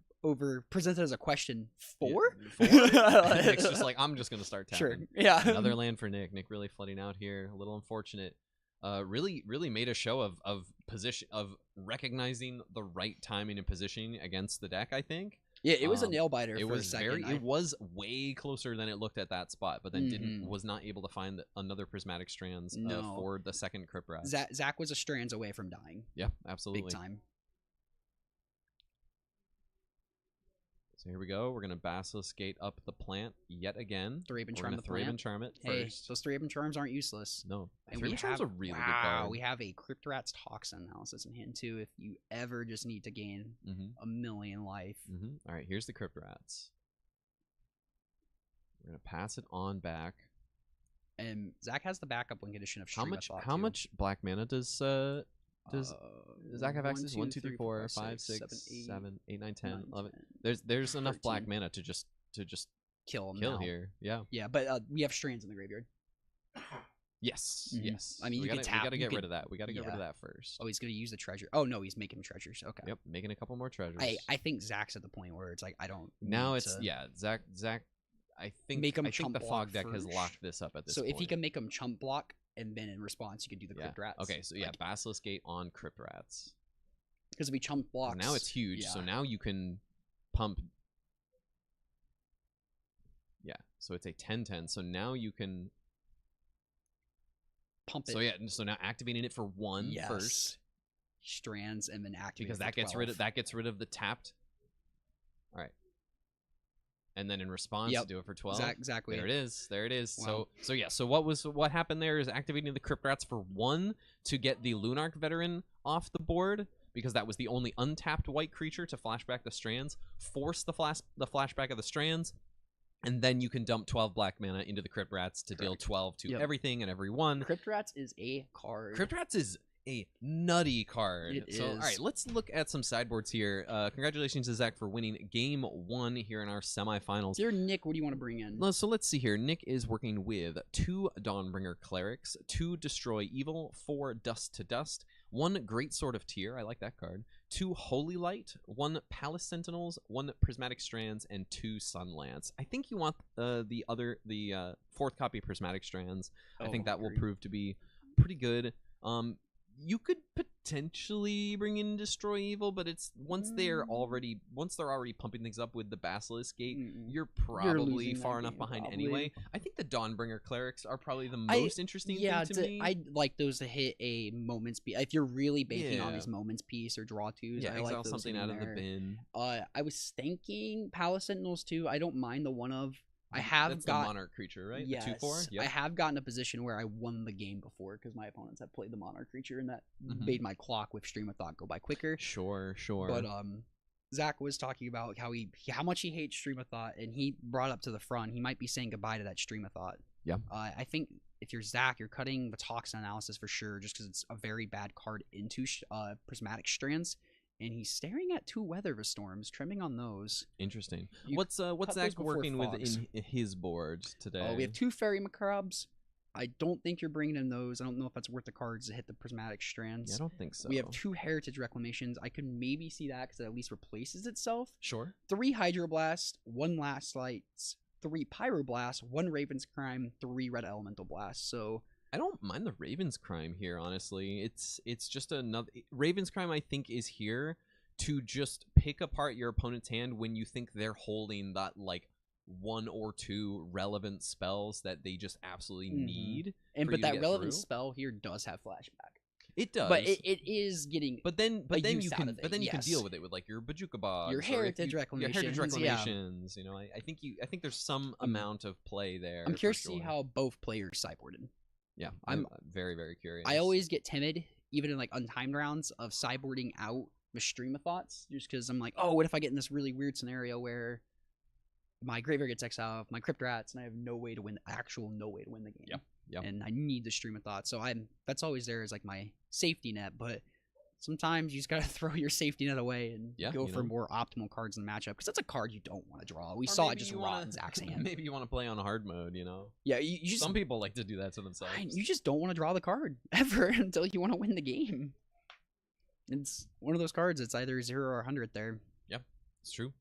[SPEAKER 1] presented as a question 4.
[SPEAKER 3] Yeah, 4. Nick's just like, I'm just gonna start tapping.
[SPEAKER 1] Sure. Yeah.
[SPEAKER 3] Another land for Nick. Nick really flooding out here. A little unfortunate. Really made a show of position, of recognizing the right timing and positioning against the deck. I think. Yeah,
[SPEAKER 1] it was a nail biter.
[SPEAKER 3] It
[SPEAKER 1] for
[SPEAKER 3] was
[SPEAKER 1] a second.
[SPEAKER 3] It was way closer than it looked at that spot, but then was not able to find another prismatic strands for the second Crypt Rat.
[SPEAKER 1] Zach was a strands away from dying.
[SPEAKER 3] Yeah, absolutely.
[SPEAKER 1] Big time.
[SPEAKER 3] So here we go. We're gonna Basilisk Gate up the plant yet again.
[SPEAKER 1] Thraben Charm the
[SPEAKER 3] plant. Charm it first.
[SPEAKER 1] Those Thraben Charms aren't useless.
[SPEAKER 3] No,
[SPEAKER 1] and
[SPEAKER 3] Thraben Charm's a really good card.
[SPEAKER 1] We have a Crypt Rat's Toxin Analysis in hand too. If you ever just need to gain a million life.
[SPEAKER 3] All right, here's the Crypt Rats. We're gonna pass it on back.
[SPEAKER 1] And Zach has the backup win condition of Stream of Thought,
[SPEAKER 3] How much black mana does Zach have access? 1, 2, 3, 4, 5, 6, 7, 8, 9, 10, 11. There's enough
[SPEAKER 1] 13.
[SPEAKER 3] black mana to just
[SPEAKER 1] kill him
[SPEAKER 3] here. Yeah.
[SPEAKER 1] Yeah, but we have strands in the graveyard.
[SPEAKER 3] Yes. Yes.
[SPEAKER 1] I mean,
[SPEAKER 3] we
[SPEAKER 1] you can tap.
[SPEAKER 3] We gotta get rid of that. We gotta get rid of that first.
[SPEAKER 1] Oh, he's gonna use the treasure. Oh no, he's making treasures. Okay.
[SPEAKER 3] Yep, making a couple more treasures.
[SPEAKER 1] I think Zach's at the point where it's like I don't.
[SPEAKER 3] Now it's Zach. I think the fog deck has locked this up at this point.
[SPEAKER 1] So if he can make him chump block, and then in response you can do the Crypt Rats.
[SPEAKER 3] Okay, so Basilisk Gate on Crypt Rats.
[SPEAKER 1] Because if he chump blocks,
[SPEAKER 3] now it's huge. So now you can pump. Yeah, so it's a 10/10. So now you can
[SPEAKER 1] pump it.
[SPEAKER 3] So so now activating it for 1 first.
[SPEAKER 1] Strands and then activate
[SPEAKER 3] because that gets rid of the tapped. All right. And then in response, do it for 12.
[SPEAKER 1] Exactly.
[SPEAKER 3] There it is.
[SPEAKER 1] Wow.
[SPEAKER 3] So what happened there is activating the Crypt Rats for 1 to get the Lunarch Veteran off the board, because that was the only untapped white creature to flashback the strands, force the flashback of the strands, and then you can dump 12 black mana into the Crypt Rats to deal 12 to everything and everyone.
[SPEAKER 1] Crypt Rats is a card.
[SPEAKER 3] Crypt Rats is a nutty card. All right, let's look at some sideboards here. Congratulations to Zach for winning game 1 here in our semifinals.
[SPEAKER 1] Dear Nick, what do you want to bring in?
[SPEAKER 3] So let's see here. Nick is working with 2 Dawnbringer Clerics, 2 Destroy Evil, 4 Dust to Dust, 1 Great Sword of Tyr, I like that card, 2 Holy Light, 1 Palace Sentinels, 1 Prismatic Strands, and 2 Sunlance. I think you want the 4th copy of Prismatic Strands. I think that will prove to be pretty good. You could potentially bring in Destroy Evil, but it's once they're already pumping things up with the Basilisk Gate, you're probably far enough behind anyway. I think the Dawnbringer Clerics are probably the most interesting thing to me.
[SPEAKER 1] I like those to hit a moments piece. If you're really banking on these moments piece or draw twos, I like those
[SPEAKER 3] something out of the bin.
[SPEAKER 1] I was thinking Palace Sentinels too. I don't mind the one of. That's
[SPEAKER 3] the Monarch creature, right?
[SPEAKER 1] Yes,
[SPEAKER 3] the 2/4?
[SPEAKER 1] Yep. I have gotten a position where I won the game before because my opponents have played the Monarch creature, and that made my clock with Stream of Thought go by quicker.
[SPEAKER 3] Sure.
[SPEAKER 1] But Zach was talking about how much he hates Stream of Thought, and he brought up to the front he might be saying goodbye to that Stream of Thought.
[SPEAKER 3] Yeah.
[SPEAKER 1] I think if you're Zach, you're cutting the Toxin Analysis for sure, just because it's a very bad card into Prismatic Strands. And he's staring at 2 Weather Storms, trimming on those.
[SPEAKER 3] Interesting. What's Zach working with in his board today?
[SPEAKER 1] We have 2 Fairy Macabres. I don't think you're bringing in those. I don't know if that's worth the cards to hit the Prismatic Strands.
[SPEAKER 3] Yeah, I don't think so.
[SPEAKER 1] We have 2 Heritage Reclamations. I could maybe see that because it at least replaces itself.
[SPEAKER 3] Sure.
[SPEAKER 1] 3 Hydroblast, 1 Last Lights, 3 Pyroblast, 1 Raven's Crime, 3 Red Elemental Blast. So
[SPEAKER 3] I don't mind the Raven's Crime here, honestly. It's just another Raven's Crime. I think is here to just pick apart your opponent's hand when you think they're holding that like 1 or 2 relevant spells that they just absolutely need.
[SPEAKER 1] But that relevant spell here does have flashback.
[SPEAKER 3] It does,
[SPEAKER 1] but it is getting.
[SPEAKER 3] But then you can deal with it with like your Bajuka Bogs,
[SPEAKER 1] your Heritage Reclamations.
[SPEAKER 3] Your Heritage Reclamations. Yeah. You know, I think there's some amount of play there.
[SPEAKER 1] I'm curious to see how both players sideboarded.
[SPEAKER 3] Yeah, I'm very, very curious.
[SPEAKER 1] I always get timid, even in like untimed rounds, of sideboarding out the Stream of Thoughts, just because I'm like, oh, what if I get in this really weird scenario where my graveyard gets exiled, my Crypt Rats, and I have no way to win the game.
[SPEAKER 3] Yeah.
[SPEAKER 1] And I need the Stream of Thoughts, so that's always there as like my safety net. But sometimes you just gotta throw your safety net away and go for more optimal cards in the matchup, because that's a card you don't want to draw. We saw it just rot in Zach's hand.
[SPEAKER 3] Maybe you want to play on hard mode, you know?
[SPEAKER 1] Yeah, you just,
[SPEAKER 3] some people like to do that to themselves.
[SPEAKER 1] You just don't want to draw the card ever until you want to win the game. It's one of those cards. It's either 0 or 100 there.
[SPEAKER 3] Yeah, it's true.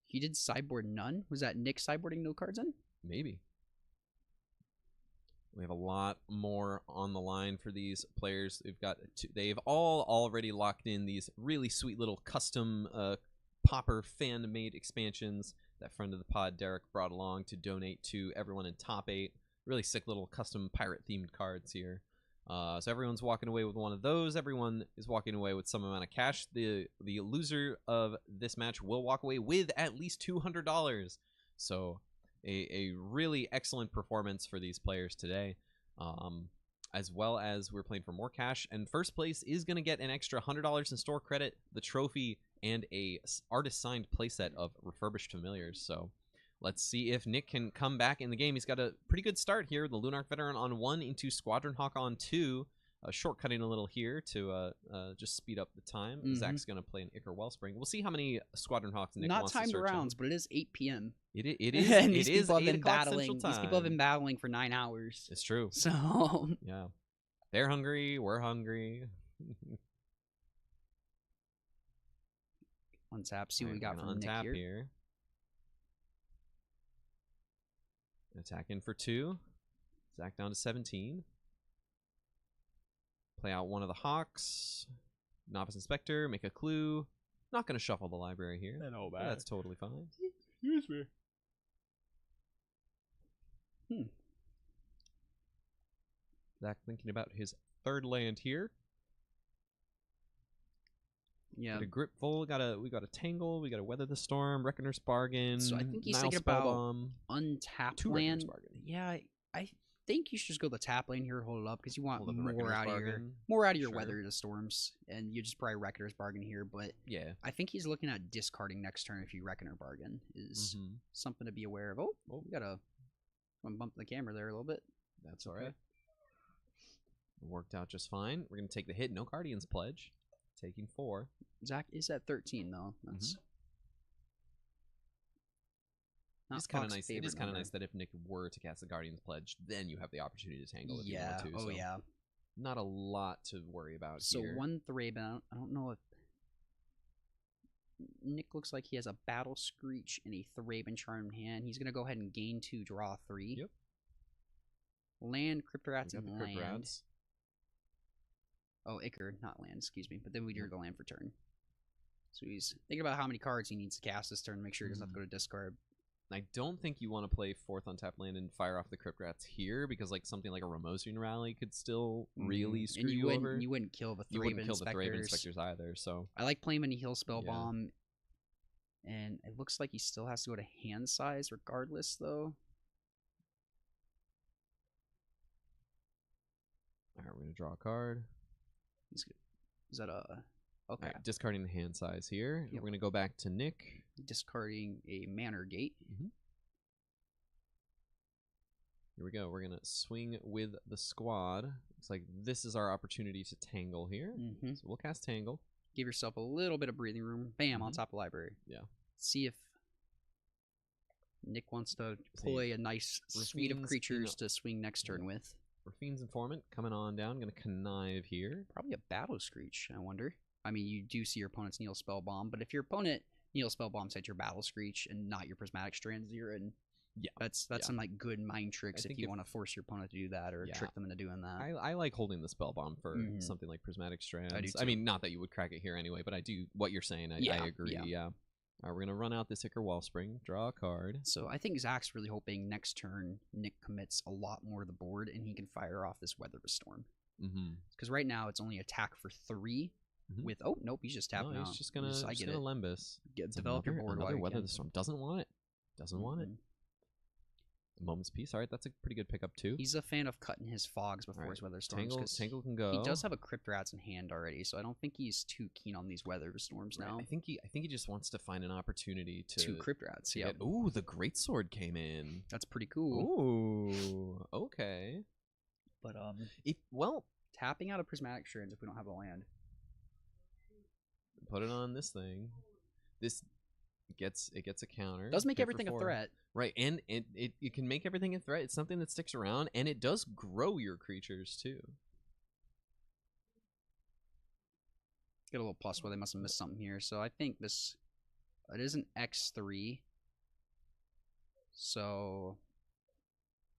[SPEAKER 1] He did sideboard none. Was that Nick sideboarding no cards in?
[SPEAKER 3] Maybe. We have a lot more on the line for these players. They've all already locked in these really sweet little custom Pauper fan-made expansions that friend of the pod Derek brought along to donate to everyone in top 8. Really sick little custom pirate-themed cards here. So everyone's walking away with one of those. Everyone is walking away with some amount of cash. The loser of this match will walk away with at least $200. So a really excellent performance for these players today, as well as we're playing for more cash. And first place is going to get an extra $100 in store credit, the trophy, and a artist-signed playset of refurbished familiars. So let's see if Nick can come back in the game. He's got a pretty good start here. The Lunarch Veteran on 1 into Squadron Hawk on 2. Shortcutting a little here to just speed up the time. Zach's going to play an Icar Wellspring. We'll see how many Squadron Hawks Nick wants to search.
[SPEAKER 1] Not timed rounds, but it is 8 p.m.
[SPEAKER 3] It is.
[SPEAKER 1] And
[SPEAKER 3] these people have been battling.
[SPEAKER 1] These people have been battling for 9 hours.
[SPEAKER 3] It's true.
[SPEAKER 1] So
[SPEAKER 3] yeah, they're hungry. We're hungry.
[SPEAKER 1] Untap. See what we got from Nick here.
[SPEAKER 3] Attack in for 2. Zach down to 17. Play out one of the Hawks. Novice Inspector. Make a clue. Not going to shuffle the library here. That's totally fine.
[SPEAKER 4] Excuse me.
[SPEAKER 3] Zach thinking about his 3rd land here.
[SPEAKER 1] Yeah.
[SPEAKER 3] Got a Gripful. We got a Tangle. We got to Weather the Storm. Reckoner's Bargain.
[SPEAKER 1] So I think he's thinking about untap land. Yeah, I think you should just go the tap lane here, hold it up, because you want more out of your Weather the Storms, and you just probably Reckoner's Bargain here. But
[SPEAKER 3] yeah,
[SPEAKER 1] I think he's looking at discarding next turn if you Reckoner Bargain is something to be aware of. Oh, we gotta bump the camera there a little bit.
[SPEAKER 3] That's all right. Worked out just fine. We're gonna take the hit. No Guardian's Pledge. Taking 4.
[SPEAKER 1] Zach is at 13 though. That's
[SPEAKER 3] it's kind of nice. It is kind of nice that if Nick were to cast the Guardian's Pledge, then you have the opportunity to tangle if you want to.
[SPEAKER 1] Yeah.
[SPEAKER 3] Not a lot to worry about
[SPEAKER 1] so
[SPEAKER 3] here.
[SPEAKER 1] So 1/3, but I don't know if Nick looks like he has a Battle Screech and a Thraben Charm in hand. He's going to go ahead and gain 2, draw 3.
[SPEAKER 3] Yep.
[SPEAKER 1] Land, Cryptorats,
[SPEAKER 3] We got
[SPEAKER 1] and
[SPEAKER 3] the
[SPEAKER 1] land.
[SPEAKER 3] Cryptorats.
[SPEAKER 1] Oh, Ichor, not land, excuse me. But then we drew the land for turn. So he's thinking about how many cards he needs to cast this turn to make sure he doesn't have to go to discard.
[SPEAKER 3] I don't think you want to play 4th untapped land and fire off the Cryptrats here because like something like a Ramosian Rally could still really screw
[SPEAKER 1] and
[SPEAKER 3] you over.
[SPEAKER 1] You wouldn't kill the
[SPEAKER 3] You wouldn't kill the
[SPEAKER 1] Thraben
[SPEAKER 3] Thraben
[SPEAKER 1] Specters.
[SPEAKER 3] Specters either. So
[SPEAKER 1] I like playing when he heals Spellbomb. And it looks like he still has to go to hand size regardless, though.
[SPEAKER 3] all right, we're gonna draw a card.
[SPEAKER 1] Is that a okay?
[SPEAKER 3] All right, discarding the hand size here.
[SPEAKER 1] Yep.
[SPEAKER 3] We're gonna go back to Nick.
[SPEAKER 1] Discarding a Manor Gate.
[SPEAKER 3] Here we go. We're gonna swing with the squad. Looks like this is our opportunity to tangle here. So we'll cast Tangle.
[SPEAKER 1] Give yourself a little bit of breathing room. Bam, on top of library.
[SPEAKER 3] Yeah.
[SPEAKER 1] See if Nick wants to play a nice suite of creatures to swing next turn with.
[SPEAKER 3] Rafine's Informant coming on down. Gonna connive here.
[SPEAKER 1] Probably a Battle Screech, I wonder. I mean, you do see your opponent's Neil Spellbomb, but if your opponent Neil Spellbombs at your Battle Screech and not your Prismatic Strands, you're in.
[SPEAKER 3] Yeah,
[SPEAKER 1] that's some like good mind tricks if you want to force your opponent to do that or trick them into doing that.
[SPEAKER 3] I like holding the Spellbomb for something like Prismatic Strands.
[SPEAKER 1] I do too.
[SPEAKER 3] I mean, not that you would crack it here anyway, but I do. What you're saying, I agree. Yeah. All right, we're gonna run out this Ichor Wellspring, draw a card.
[SPEAKER 1] So I think Zach's really hoping next turn Nick commits a lot more of the board and he can fire off this Weather Storm. Because right now it's only attack for 3 with he's just tapping out.
[SPEAKER 3] He's just gonna Lembus.
[SPEAKER 1] Develop your board.
[SPEAKER 3] Another Weather the Storm. Doesn't want it. Doesn't want it. A Moment's Peace. All right, that's a pretty good pickup too.
[SPEAKER 1] He's a fan of cutting his fogs before his Weather Storms.
[SPEAKER 3] Tangle can go.
[SPEAKER 1] He does have a Cryptorats in hand already, so I don't think he's too keen on these Weather Storms now.
[SPEAKER 3] I think he just wants to find an opportunity to
[SPEAKER 1] Cryptorats. Yeah.
[SPEAKER 3] Ooh, the Greatsword came in.
[SPEAKER 1] That's pretty cool.
[SPEAKER 3] Ooh, okay.
[SPEAKER 1] But
[SPEAKER 3] well,
[SPEAKER 1] tapping out of Prismatic Strands if we don't have a land.
[SPEAKER 3] Put it on this thing. This gets a counter.
[SPEAKER 1] Does make everything a threat.
[SPEAKER 3] Right, and it can make everything a threat. It's something that sticks around, and it does grow your creatures too.
[SPEAKER 1] Get a little plus where they must have missed something here. So I think it is an X3. So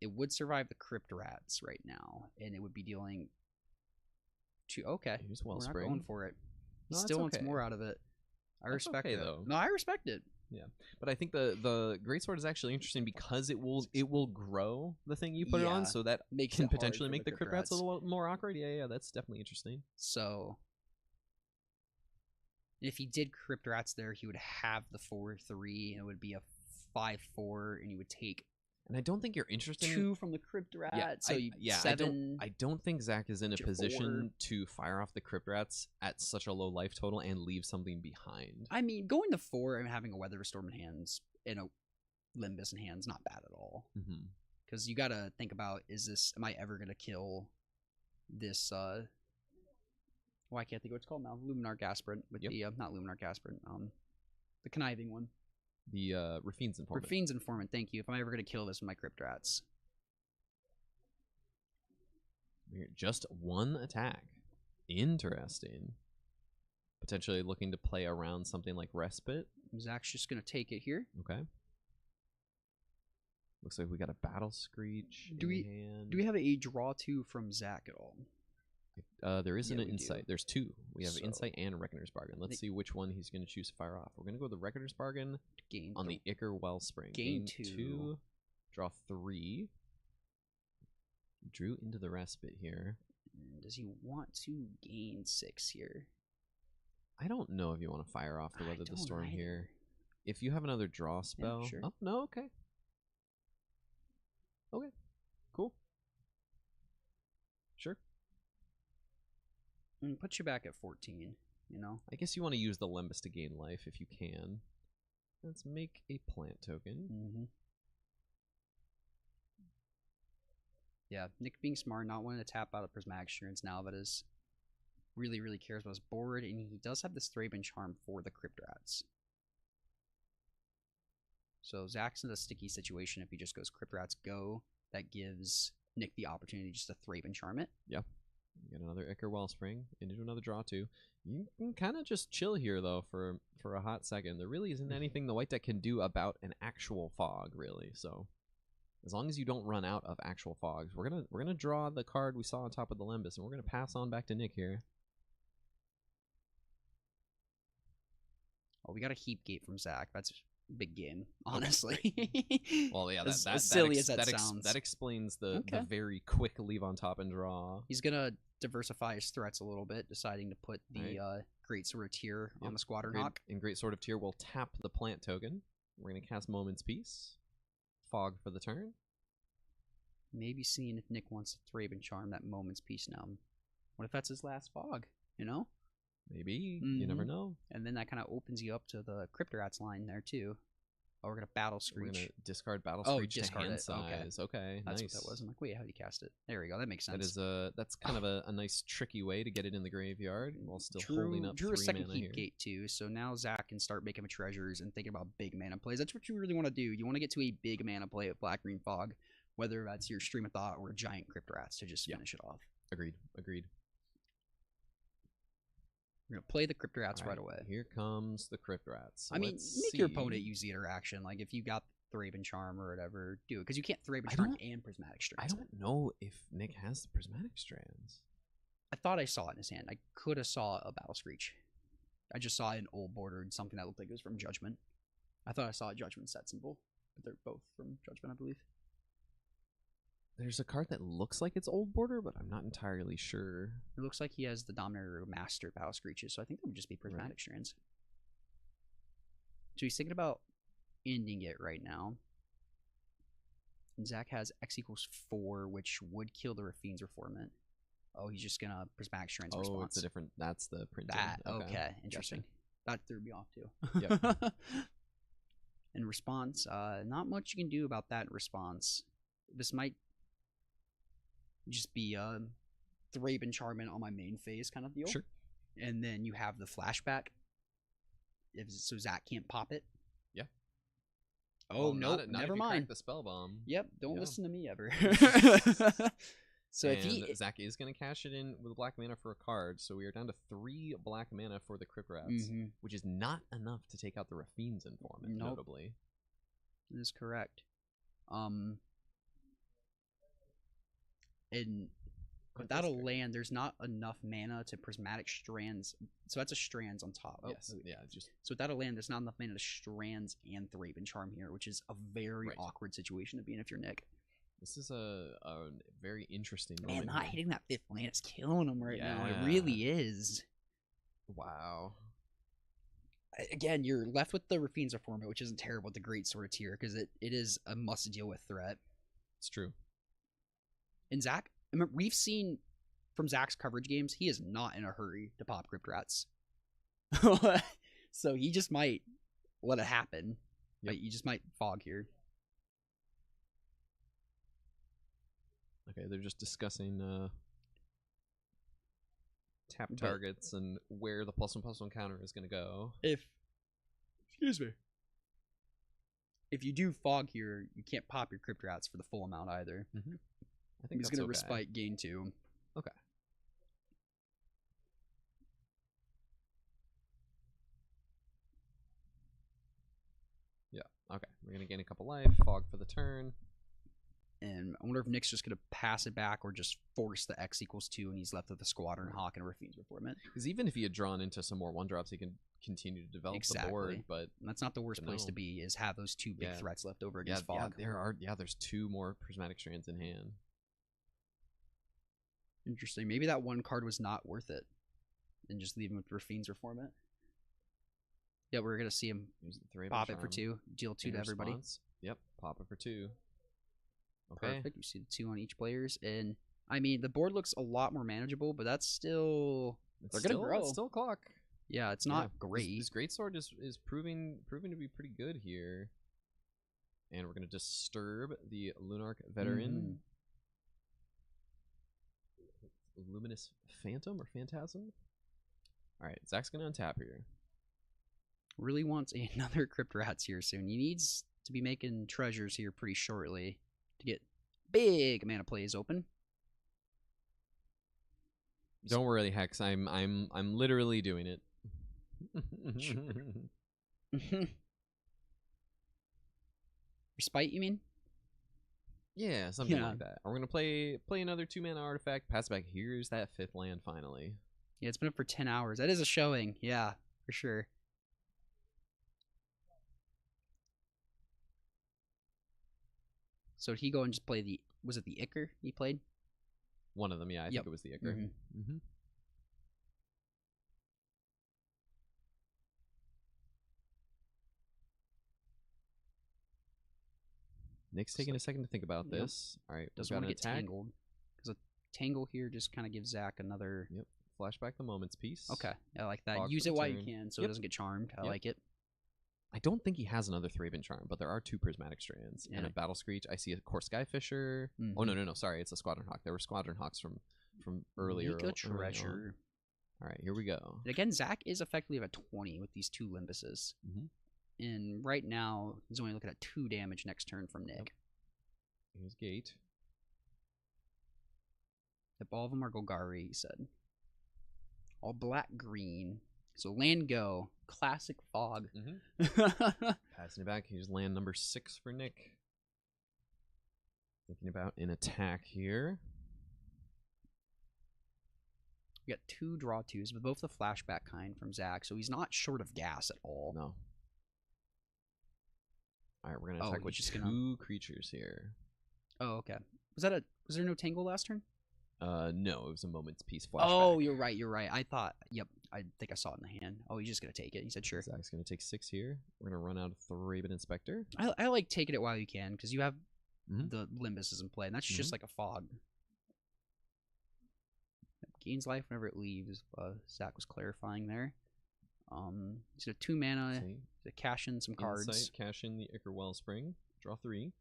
[SPEAKER 1] it would survive the Cryptorats right now, and it would be dealing 2. Okay,
[SPEAKER 3] here's
[SPEAKER 1] we're not
[SPEAKER 3] Wellspring.
[SPEAKER 1] Going for it. He
[SPEAKER 3] No,
[SPEAKER 1] still
[SPEAKER 3] that's
[SPEAKER 1] wants
[SPEAKER 3] okay.
[SPEAKER 1] more out of it. I
[SPEAKER 3] That's
[SPEAKER 1] respect
[SPEAKER 3] okay,
[SPEAKER 1] it.
[SPEAKER 3] though.
[SPEAKER 1] No, I respect it.
[SPEAKER 3] Yeah, but I think the Greatsword is actually interesting because it will grow the thing you put it on, so that
[SPEAKER 1] makes
[SPEAKER 3] can
[SPEAKER 1] it hard
[SPEAKER 3] potentially
[SPEAKER 1] for
[SPEAKER 3] make
[SPEAKER 1] the
[SPEAKER 3] the Cryptrats a
[SPEAKER 1] Cryptrats.
[SPEAKER 3] little more awkward. Yeah, that's definitely interesting.
[SPEAKER 1] So if he did Cryptorats there, he would have the 4/3, and it would be a 5/4, and you would take.
[SPEAKER 3] And I don't think you're interested
[SPEAKER 1] 2 from the Cryptorats.
[SPEAKER 3] Yeah,
[SPEAKER 1] so
[SPEAKER 3] I
[SPEAKER 1] 7.
[SPEAKER 3] don't think Zach is in a
[SPEAKER 1] your
[SPEAKER 3] position to fire off the Cryptrats at such a low life total and leave something behind.
[SPEAKER 1] I mean, going to 4 and having a Weather Storm in hands and a Limbus in hands, not bad at all. Because you got to think about: am I ever gonna kill this? I can't think of what it's called now. Luminar Gasprint with the not Luminar Gasprint. The conniving one.
[SPEAKER 3] The Rafine's Informant.
[SPEAKER 1] Rafine's Informant, thank you. If I'm ever going to kill this with my Cryptorats.
[SPEAKER 3] Just 1 attack. Interesting. Potentially looking to play around something like Respite.
[SPEAKER 1] Zach's just going to take it here.
[SPEAKER 3] Okay. Looks like we got a Battle Screech
[SPEAKER 1] Do we have a draw 2 from Zach at all?
[SPEAKER 3] There is an
[SPEAKER 1] we
[SPEAKER 3] Insight.
[SPEAKER 1] do.
[SPEAKER 3] There's 2. We have
[SPEAKER 1] So-
[SPEAKER 3] Insight and a Reckoner's Bargain. Let's see which one he's going to choose to fire off. We're going to go with the Reckoner's Bargain on the Ichor Wellspring.
[SPEAKER 1] Gain
[SPEAKER 3] 2. Draw 3. Drew into the Respite here.
[SPEAKER 1] Does he want to gain 6 here?
[SPEAKER 3] I don't know if you want to fire off the Weather the
[SPEAKER 1] don't
[SPEAKER 3] Storm
[SPEAKER 1] either.
[SPEAKER 3] here. If you have another draw spell.
[SPEAKER 1] sure.
[SPEAKER 3] Oh, no, okay. Okay. Cool. Sure.
[SPEAKER 1] And put you back at 14, you know?
[SPEAKER 3] I guess you want to use the Lembus to gain life if you can. Let's make a plant token.
[SPEAKER 1] Yeah, Nick being smart, not wanting to tap out of Prismatic Strands now that is really, really cares about his board, and he does have this Thraben Charm for the Cryptorats. So Zach's in a sticky situation if he just goes Cryptorats go. That gives Nick the opportunity just to Thraben Charm it.
[SPEAKER 3] Yeah. Get another Ichor Wellspring into another draw too. You can kind of just chill here though for a hot second. There really isn't anything the white deck can do about an actual fog, really. So as long as you don't run out of actual fogs, we're gonna draw the card we saw on top of the Limbus, and we're gonna pass on back to Nick here.
[SPEAKER 1] Oh, we got a heap gate from Zach. That's big game, honestly.
[SPEAKER 3] Well, yeah,
[SPEAKER 1] as silly as that sounds.
[SPEAKER 3] That explains the very quick leave on top and draw.
[SPEAKER 1] He's gonna diversify his threats a little bit, deciding to put the Great Sword of Tyr on the Squadron Hawk.
[SPEAKER 3] In Great Sword of Tyr, we'll tap the plant token. We're gonna cast Moment's Peace. Fog for the turn.
[SPEAKER 1] Maybe seeing if Nick wants to Thraben Charm that Moment's Peace now. What if that's his last fog, you know?
[SPEAKER 3] Maybe. You never know.
[SPEAKER 1] And then that kind of opens you up to the Cryptorats line there, too. Oh, we're going to Battle Screech.
[SPEAKER 3] We're going to discard Battle Screech to hand
[SPEAKER 1] it.
[SPEAKER 3] size. Okay,
[SPEAKER 1] That's
[SPEAKER 3] nice.
[SPEAKER 1] what that was. I'm like, wait, how do you cast it? There we go. That makes sense.
[SPEAKER 3] That's kind of a nice, tricky way to get it in the graveyard while still holding up
[SPEAKER 1] Drew
[SPEAKER 3] 3
[SPEAKER 1] a second
[SPEAKER 3] mana
[SPEAKER 1] heat
[SPEAKER 3] here.
[SPEAKER 1] gate, too, so now Zach can start making treasures and thinking about big mana plays. That's what you really want to do. You want to get to a big mana play with Black-Green Fog, whether that's your Stream of Thought or a giant Cryptorats to just finish it off.
[SPEAKER 3] Agreed.
[SPEAKER 1] We're going to play the Cryptorats right away.
[SPEAKER 3] Here comes the Cryptorats. So
[SPEAKER 1] I mean, make your opponent use the interaction. Like, if you got Thraben Charm or whatever, do it. Because you can't Thraben Charm and Prismatic Strands.
[SPEAKER 3] I don't know if Nick has the Prismatic Strands.
[SPEAKER 1] I thought I saw it in his hand. I could have saw a Battle Screech. I just saw an old border and something that looked like it was from Judgment. I thought I saw a Judgment set symbol. But they're both from Judgment, I believe.
[SPEAKER 3] There's a card that looks like it's Old Border, but I'm not entirely sure.
[SPEAKER 1] It looks like he has the Dominator Master Battle Screeches, so I think that would just be Prismatic Strands. So he's thinking about ending it right now. And Zach has X equals 4, which would kill the Rafine's Reformant. Oh, he's just gonna Prismatic Strands response.
[SPEAKER 3] Oh, it's a different. That's the printing.
[SPEAKER 1] That okay, interesting. Gotcha. That threw me off too.
[SPEAKER 3] Yep.
[SPEAKER 1] In response, not much you can do about that in response. This might just be Thraben Charmant on my main phase kind of deal.
[SPEAKER 3] Sure.
[SPEAKER 1] And then you have the flashback. So Zach can't pop it.
[SPEAKER 3] Yeah.
[SPEAKER 1] Oh, no, never mind.
[SPEAKER 3] The spell bomb.
[SPEAKER 1] Yep, don't listen to me ever. So
[SPEAKER 3] and
[SPEAKER 1] if he
[SPEAKER 3] Zach is going to cash it in with black mana for a card, so we are down to 3 black mana for the Cryptorats, which is not enough to take out the Rafine's Informant, notably.
[SPEAKER 1] That is correct. And without a land, there's not enough mana to Prismatic Strands. So that's a Strands on top.
[SPEAKER 3] Yes, yeah. Just
[SPEAKER 1] so without a land, there's not enough mana to Strands and Thraben Charm here, which is a very awkward situation to be in if you're Nick.
[SPEAKER 3] This is a very interesting
[SPEAKER 1] Man,
[SPEAKER 3] moment.
[SPEAKER 1] not
[SPEAKER 3] here.
[SPEAKER 1] hitting that 5th land is killing him right now. It really is.
[SPEAKER 3] Wow.
[SPEAKER 1] Again, you're left with the Rafine's Reformant, which isn't terrible with the Great Sword of Tyr, because it is a must-deal-with threat.
[SPEAKER 3] It's true.
[SPEAKER 1] And Zach, I mean, we've seen from Zach's coverage games, he is not in a hurry to pop Cryptorats. So he just might let it happen.
[SPEAKER 3] Yep.
[SPEAKER 1] You just might fog here.
[SPEAKER 3] Okay, they're just discussing tap targets and where the +1/+1 counter is going to go.
[SPEAKER 1] Excuse me. If you do fog here, you can't pop your Cryptorats for the full amount either.
[SPEAKER 3] I think
[SPEAKER 1] he's
[SPEAKER 3] that's
[SPEAKER 1] going to
[SPEAKER 3] okay.
[SPEAKER 1] respite gain 2.
[SPEAKER 3] Okay. Yeah, okay. We're going to gain a couple life, fog for the turn.
[SPEAKER 1] And I wonder if Nick's just going to pass it back or just force the X equals 2 and he's left with a Squadron Hawk and a Rafine's Reformant.
[SPEAKER 3] Because even if he had drawn into some more 1-drops, he can continue to develop the board. But
[SPEAKER 1] that's not the worst place to be, is have those 2 big threats left over against fog.
[SPEAKER 3] There's 2 more Prismatic Strands in hand.
[SPEAKER 1] Interesting. Maybe that one card was not worth it. And just leave him with Rafine's Reformant. Yeah, we're going to see him pop it for 2. Deal 2 to everybody.
[SPEAKER 3] Yep, pop it for 2. Okay.
[SPEAKER 1] Perfect. You see the 2 on each players. And, I mean, the board looks a lot more manageable, but that's still... They're going to grow.
[SPEAKER 3] It's still clock.
[SPEAKER 1] Yeah, it's not great.
[SPEAKER 3] This Greatsword is proving to be pretty good here. And we're going to disturb the Lunarch Veteran. Luminous Phantom or Phantasm? Alright, Zach's going to untap here.
[SPEAKER 1] Really wants another Cryptorats here soon. He needs to be making treasures here pretty shortly to get big mana plays open.
[SPEAKER 3] Don't worry, Hex. I'm literally doing it.
[SPEAKER 1] Respite, you mean?
[SPEAKER 3] Yeah, something like that. We're gonna play another 2-mana artifact. Pass it back. Here's that 5th land finally.
[SPEAKER 1] Yeah, it's been up for 10 hours. That is a showing. Yeah, for sure. So did he go and just play the? Was it the Icker he played?
[SPEAKER 3] One of them, yeah. I think it was the Icker. Nick's taking a second to think about this. All right,
[SPEAKER 1] doesn't want to get tangled because a tangle here just kind of gives Zach another.
[SPEAKER 3] Yep. Flashback the Moments piece.
[SPEAKER 1] Okay, I like that.
[SPEAKER 3] Fog
[SPEAKER 1] Use
[SPEAKER 3] for
[SPEAKER 1] it
[SPEAKER 3] the
[SPEAKER 1] while you
[SPEAKER 3] turn.
[SPEAKER 1] can, so it doesn't get charmed. I like it.
[SPEAKER 3] I don't think he has another Thraben Charm, but there are 2 Prismatic Strands and a Battle Screech. I see a Core Skyfisher. Oh no! Sorry, it's a Squadron Hawk. There were Squadron Hawks from earlier.
[SPEAKER 1] Mika Treasure.
[SPEAKER 3] All right, here we go.
[SPEAKER 1] And again, Zach is effectively at 20 with these 2 Limbuses. And right now, he's only looking at 2 damage next turn from Nick.
[SPEAKER 3] Here's Gate.
[SPEAKER 1] Yep, all of them are Golgari, he said. All black-green. So land go. Classic Fog.
[SPEAKER 3] Passing it back. Here's land number 6 for Nick. Thinking about an attack here.
[SPEAKER 1] We got 2 draw 2s, but both the flashback kind from Zach, so he's not short of gas at all.
[SPEAKER 3] No. All right, we're gonna attack with just 2 creatures here.
[SPEAKER 1] Oh, okay. Was there no tangle last turn?
[SPEAKER 3] No, it was a Moment's Peace flashback.
[SPEAKER 1] Oh, you're right. I thought, I think I saw it in the hand. Oh, he's just gonna take it. He said sure.
[SPEAKER 3] Zach's gonna take 6 here. We're gonna run out of Thraben Inspector.
[SPEAKER 1] I like taking it while you can, because you have the Limbus in play, and that's just like a fog. Gains life whenever it leaves. Zach was clarifying there. He's got 2 mana to cash in some cards.
[SPEAKER 3] Insight, cash in the Ichor Wellspring. Draw 3.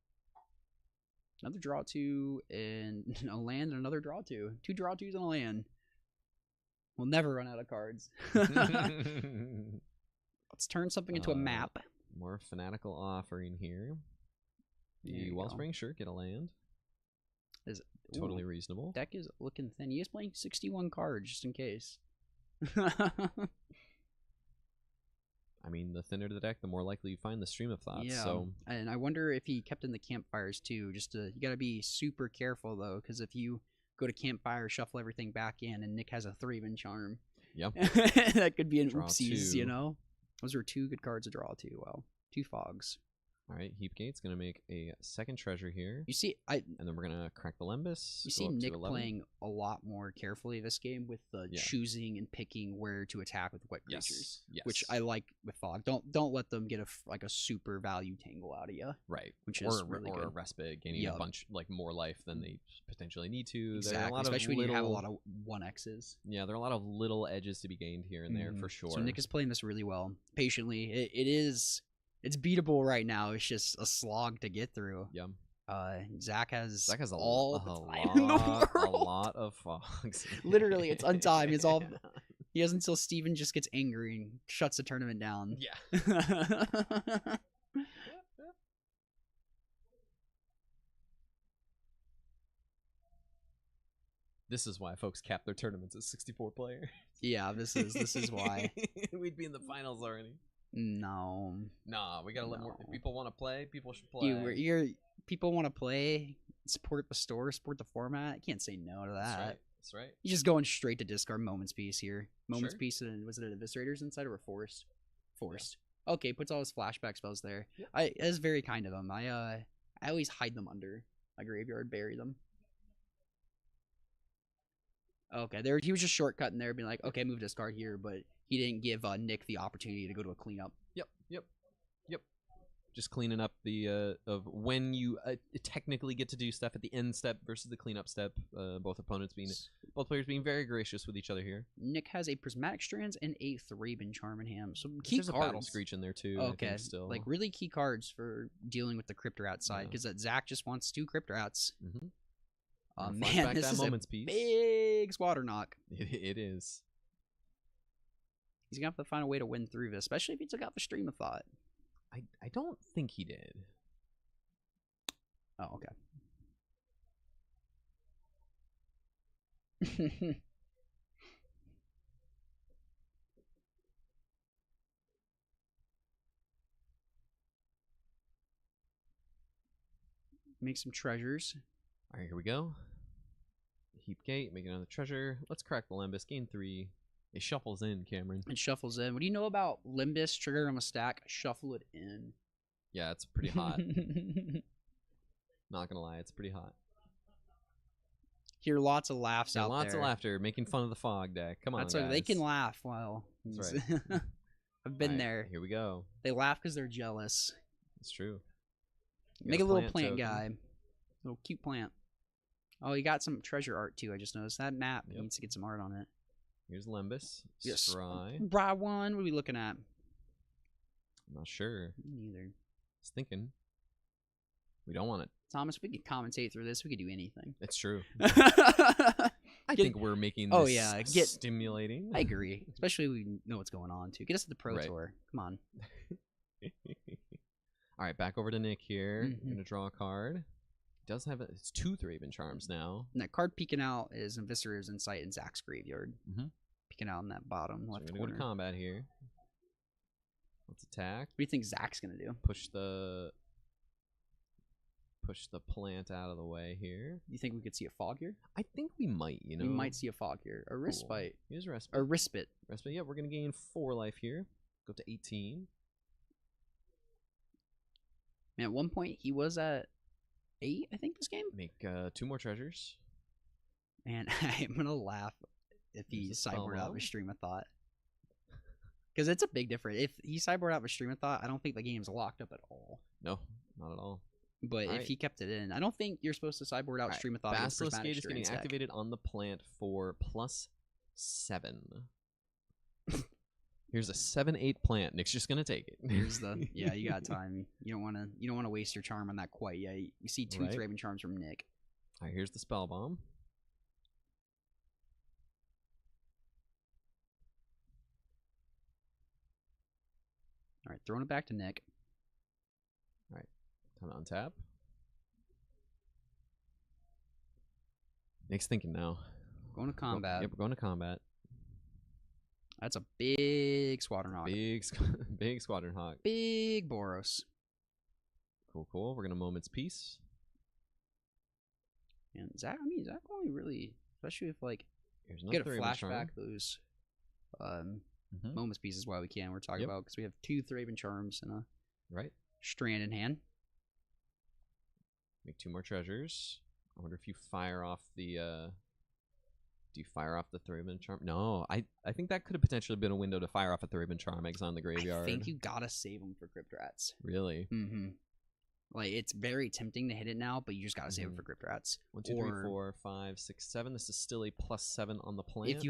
[SPEAKER 1] Another draw 2 and a land and another draw 2. 2 draw 2s and a land. We'll never run out of cards. Let's turn something into a map.
[SPEAKER 3] More fanatical offering here. The Wellspring, sure, get a land.
[SPEAKER 1] Is
[SPEAKER 3] totally reasonable.
[SPEAKER 1] Deck is looking thin. He is playing 61 cards just in case.
[SPEAKER 3] I mean, the thinner the deck, the more likely you find the Stream of Thoughts.
[SPEAKER 1] Yeah,
[SPEAKER 3] so.
[SPEAKER 1] And I wonder if he kept in the campfires too. You gotta be super careful though, because if you go to campfire, shuffle everything back in, and Nick has a Thraben Charm, that could be an
[SPEAKER 3] Draw
[SPEAKER 1] oopsies.
[SPEAKER 3] 2.
[SPEAKER 1] You know, those are 2 good cards to draw too. Well, 2 fogs.
[SPEAKER 3] All right, Heapgate's gonna make a 2nd treasure here.
[SPEAKER 1] You see,
[SPEAKER 3] and then we're gonna crack the Lembus.
[SPEAKER 1] You see Nick playing a lot more carefully this game with choosing and picking where to attack with what creatures, which I like with Fog. Don't let them get a super value tangle out of you,
[SPEAKER 3] right?
[SPEAKER 1] Which is really good.
[SPEAKER 3] Or a respite, gaining a bunch more life than they potentially need to.
[SPEAKER 1] Exactly,
[SPEAKER 3] there are a lot
[SPEAKER 1] especially
[SPEAKER 3] of
[SPEAKER 1] when you have a lot of 1X's.
[SPEAKER 3] Yeah, there are a lot of little edges to be gained here and there for sure.
[SPEAKER 1] So Nick is playing this really well, patiently. It's beatable right now. It's just a slog to get through.
[SPEAKER 3] Yeah.
[SPEAKER 1] Zach has
[SPEAKER 3] a
[SPEAKER 1] all the
[SPEAKER 3] lot,
[SPEAKER 1] time in the world.
[SPEAKER 3] a lot of fogs.
[SPEAKER 1] Literally, it's untimed. It's all. He has until Steven just gets angry and shuts the tournament down.
[SPEAKER 3] Yeah. This is why folks cap their tournaments at 64 players.
[SPEAKER 1] Yeah, this is why.
[SPEAKER 3] We'd be in the finals already.
[SPEAKER 1] No.
[SPEAKER 3] Nah, we gotta let more. If people want to play, people should play.
[SPEAKER 1] People want to play, support the store, support the format. I can't say no to that.
[SPEAKER 3] That's right.
[SPEAKER 1] You're just going straight to discard Moments Piece here. Moments Piece, and was it an Eviscerators inside or a Forest? Forest. Yeah. Okay, puts all his flashback spells there. Yep. That's very kind of him. I always hide them under my graveyard, bury them. Okay, he was just shortcutting there, being like, okay, move discard here, but he didn't give Nick the opportunity to go to a cleanup.
[SPEAKER 3] Yep. Just cleaning up the of when you technically get to do stuff at the end step versus the cleanup step. Both players being very gracious with each other here.
[SPEAKER 1] Nick has a Prismatic Strands and a Thraben Charm in hand. So key
[SPEAKER 3] There's
[SPEAKER 1] cards.
[SPEAKER 3] A Battle Screech in there too.
[SPEAKER 1] Okay,
[SPEAKER 3] I think still.
[SPEAKER 1] Like really key cards for dealing with the Cryptorats side, because Zach just wants 2 Cryptorats. Man, this is a big Squatter knock.
[SPEAKER 3] It is.
[SPEAKER 1] He's gonna have to find a way to win through this, especially if he took out the Stream of Thought.
[SPEAKER 3] I don't think he did.
[SPEAKER 1] Oh, okay. make some treasures.
[SPEAKER 3] All right, here we go. Heap gate, make another treasure. Let's crack the Limbus. Gain 3. It shuffles in, Cameron.
[SPEAKER 1] It shuffles in. What do you know about Limbus? Trigger on a stack, shuffle it in.
[SPEAKER 3] Yeah, it's pretty hot. Not gonna lie, it's pretty hot.
[SPEAKER 1] Hear lots of laughs out
[SPEAKER 3] Lots
[SPEAKER 1] there.
[SPEAKER 3] of laughter, making fun of the fog deck. Come on,
[SPEAKER 1] That's
[SPEAKER 3] guys.
[SPEAKER 1] right. They can laugh. Well,
[SPEAKER 3] That's right.
[SPEAKER 1] I've been
[SPEAKER 3] All right,
[SPEAKER 1] there.
[SPEAKER 3] Here we go.
[SPEAKER 1] They laugh because they're jealous.
[SPEAKER 3] It's true. You
[SPEAKER 1] Make
[SPEAKER 3] got
[SPEAKER 1] a little plant
[SPEAKER 3] token.
[SPEAKER 1] guy. Little cute plant. Oh, you got some treasure art too. I just noticed that map needs to get some art on it.
[SPEAKER 3] Here's Limbus.
[SPEAKER 1] Yes.
[SPEAKER 3] Scry.
[SPEAKER 1] Bra one. What are we looking at?
[SPEAKER 3] I'm not sure.
[SPEAKER 1] Neither.
[SPEAKER 3] Just thinking. We don't want it.
[SPEAKER 1] Thomas, if we could commentate through this, we could do anything.
[SPEAKER 3] It's true. I think we're making this stimulating.
[SPEAKER 1] I agree. Especially when we know what's going on too. Get us to the Pro Tour. Come on.
[SPEAKER 3] All right, back over to Nick here. I'm gonna draw a card. Does have it's 2 Thraben Charms now.
[SPEAKER 1] And that card peeking out is Inviscer's Insight in Zach's Graveyard. Peeking out in that bottom
[SPEAKER 3] So
[SPEAKER 1] left
[SPEAKER 3] we're gonna
[SPEAKER 1] corner.
[SPEAKER 3] go to combat here. Let's attack.
[SPEAKER 1] What do you think Zach's gonna do?
[SPEAKER 3] Push the plant out of the way here.
[SPEAKER 1] You think we could see a fog here?
[SPEAKER 3] I think we might. You know,
[SPEAKER 1] we might see a fog here. A respite.
[SPEAKER 3] Here's a respite.
[SPEAKER 1] A respite.
[SPEAKER 3] Respite. Yeah, we're gonna gain 4 life here. Go to 18.
[SPEAKER 1] Man, at one point he was at 8, I think, this game.
[SPEAKER 3] Make 2 more treasures.
[SPEAKER 1] Man, I'm gonna laugh if he
[SPEAKER 3] There's a
[SPEAKER 1] sideboard out of
[SPEAKER 3] spell
[SPEAKER 1] a Stream of Thought. Because it's a big difference. If he sideboard out of a Stream of Thought, I don't think the game's locked up at all.
[SPEAKER 3] No, not at all.
[SPEAKER 1] But if he kept it in, I don't think you're supposed to sideboard out Stream of Thought.
[SPEAKER 3] Basilisk Gate is getting activated on the plant for +7. Here's a 7/8 plant. Nick's just gonna take it.
[SPEAKER 1] Here's the you got time. You don't want to waste your charm on that quite yet. You see 2 Thraben Charms from Nick.
[SPEAKER 3] All right, here's the spell bomb.
[SPEAKER 1] All right, throwing it back to Nick.
[SPEAKER 3] All right, time to untap. Nick's thinking now.
[SPEAKER 1] Going to combat.
[SPEAKER 3] Yep, we're going to combat.
[SPEAKER 1] That's a big Squadron Hawk.
[SPEAKER 3] Big Squadron Hawk.
[SPEAKER 1] Big Boros.
[SPEAKER 3] Cool. We're gonna Moment's Peace.
[SPEAKER 1] And Zach only really, especially if like
[SPEAKER 3] Here's
[SPEAKER 1] get a
[SPEAKER 3] another Thraben Charm.
[SPEAKER 1] flashback those Moments Peace is why we can. We're talking about because we have 2 Thraben Charms and a strand in hand.
[SPEAKER 3] Make 2 more treasures. I wonder if you fire off the. Do you fire off the Thraben Charm? No, I think that could have potentially been a window to fire off a Thraben Charm exile in the graveyard.
[SPEAKER 1] I think you gotta save them for Crypt Rats.
[SPEAKER 3] Really?
[SPEAKER 1] Mm-hmm. Like it's very tempting to hit it now, but you just gotta save it for Crypt Rats.
[SPEAKER 3] 1, 2, 3, 4, 5, 6, 7. This is still a +7 on the plant.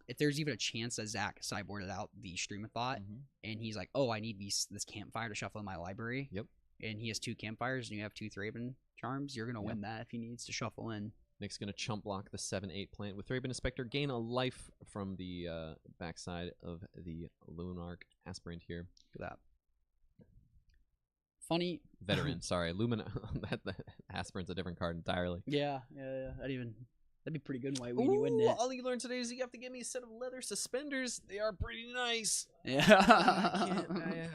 [SPEAKER 1] If there's even a chance that Zach sideboarded out the Stream of Thought, and he's like, oh, I need this campfire to shuffle in my library.
[SPEAKER 3] Yep.
[SPEAKER 1] And he has 2 campfires, and you have 2 Thraben Charms. You're gonna win that if he needs to shuffle in.
[SPEAKER 3] Nick's going to chump block the 7/8 plant with Thraben Inspector. Gain a life from the backside of the Lunarch Aspirant here.
[SPEAKER 1] Look at that. Funny.
[SPEAKER 3] Veteran, sorry. The Aspirant's a different card entirely.
[SPEAKER 1] Yeah. That'd be pretty good in White Weenie, wouldn't it?
[SPEAKER 3] All you learned today is you have to get me a set of leather suspenders. They are pretty nice.
[SPEAKER 1] Yeah.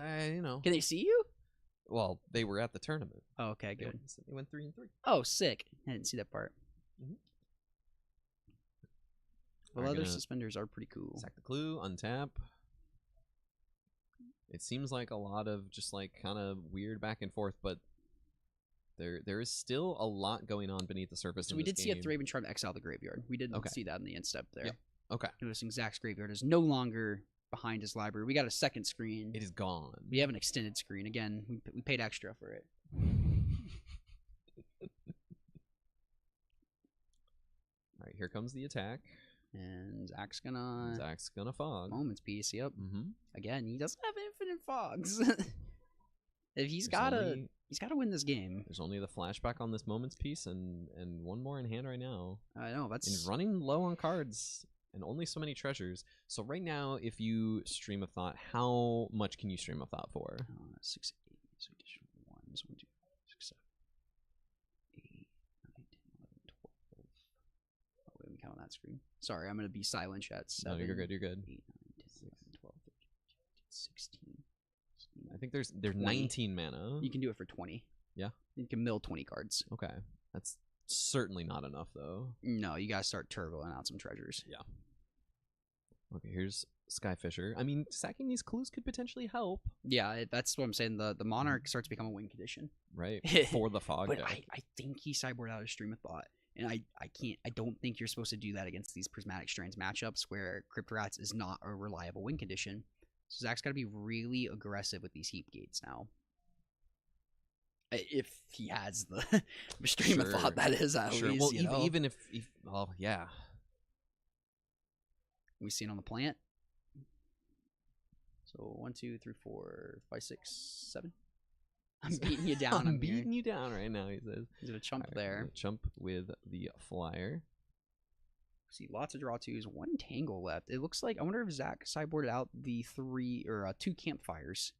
[SPEAKER 3] I you know.
[SPEAKER 1] Can they see you?
[SPEAKER 3] Well, they were at the tournament.
[SPEAKER 1] Oh, okay, good.
[SPEAKER 3] They went 3-3.
[SPEAKER 1] Oh, sick. I didn't see that part. The leather suspenders are pretty cool.
[SPEAKER 3] Sack the clue, untap. It seems like a lot of just like kind of weird back and forth, but there is still a lot going on beneath the surface.
[SPEAKER 1] So we did see a Thraben Charm exile the graveyard. We didn't see that in the end step there.
[SPEAKER 3] Yeah. Okay.
[SPEAKER 1] Noticing Zach's graveyard is no longer behind his library. We got a second screen.
[SPEAKER 3] It is gone.
[SPEAKER 1] We have an extended screen. Again, we paid extra for it.
[SPEAKER 3] All right, here comes the attack.
[SPEAKER 1] And Zach's gonna
[SPEAKER 3] fog.
[SPEAKER 1] Moments Peace, yep.
[SPEAKER 3] Mm-hmm.
[SPEAKER 1] Again, he doesn't have infinite fogs. If he's gotta win this game.
[SPEAKER 3] There's only the flashback on this Moment's Peace and 1 more in hand right now.
[SPEAKER 1] I know that's
[SPEAKER 3] and running low on cards and only so many treasures. So right now, if you Stream of Thought, how much can you Stream of Thought for?
[SPEAKER 1] 6, 8, so additional 1s, 1, 2, 6, 7, 8, 9, 10, 11, 12. Oh, wait, let me count on that screen. Sorry, I'm gonna be silent, chat. 7,
[SPEAKER 3] no, you're good. You're good.
[SPEAKER 1] 8, 9, 10, 11, 12, 13, 16.
[SPEAKER 3] I think there's 19 mana.
[SPEAKER 1] You can do it for 20.
[SPEAKER 3] Yeah.
[SPEAKER 1] You can mill 20 cards.
[SPEAKER 3] Okay. That's certainly not enough, though.
[SPEAKER 1] No, you gotta start turboing out some treasures.
[SPEAKER 3] Yeah. Okay, here's Skyfisher. I mean, sacking these clues could potentially help.
[SPEAKER 1] Yeah, that's what I'm saying. The Monarch starts to become a win condition.
[SPEAKER 3] Right. For the fog
[SPEAKER 1] But
[SPEAKER 3] deck.
[SPEAKER 1] I think he sideboarded out a Stream of Thought. And I don't think you're supposed to do that against these Prismatic Strands matchups where Crypt Rats is not a reliable win condition. So Zach's got to be really aggressive with these heap gates now. If he has the Stream of Thought, that is at least.
[SPEAKER 3] Well,
[SPEAKER 1] you know?
[SPEAKER 3] even if, well, yeah.
[SPEAKER 1] We see it on the plant. So 1, 2, 3, 4, 5, 6, 7. I'm beating you down.
[SPEAKER 3] I'm beating you down right now, he says.
[SPEAKER 1] He's gonna chump there.
[SPEAKER 3] Chump with the flyer.
[SPEAKER 1] See, lots of draw twos. 1 tangle left. It looks like, I wonder if Zach sideboarded out the 2 campfires.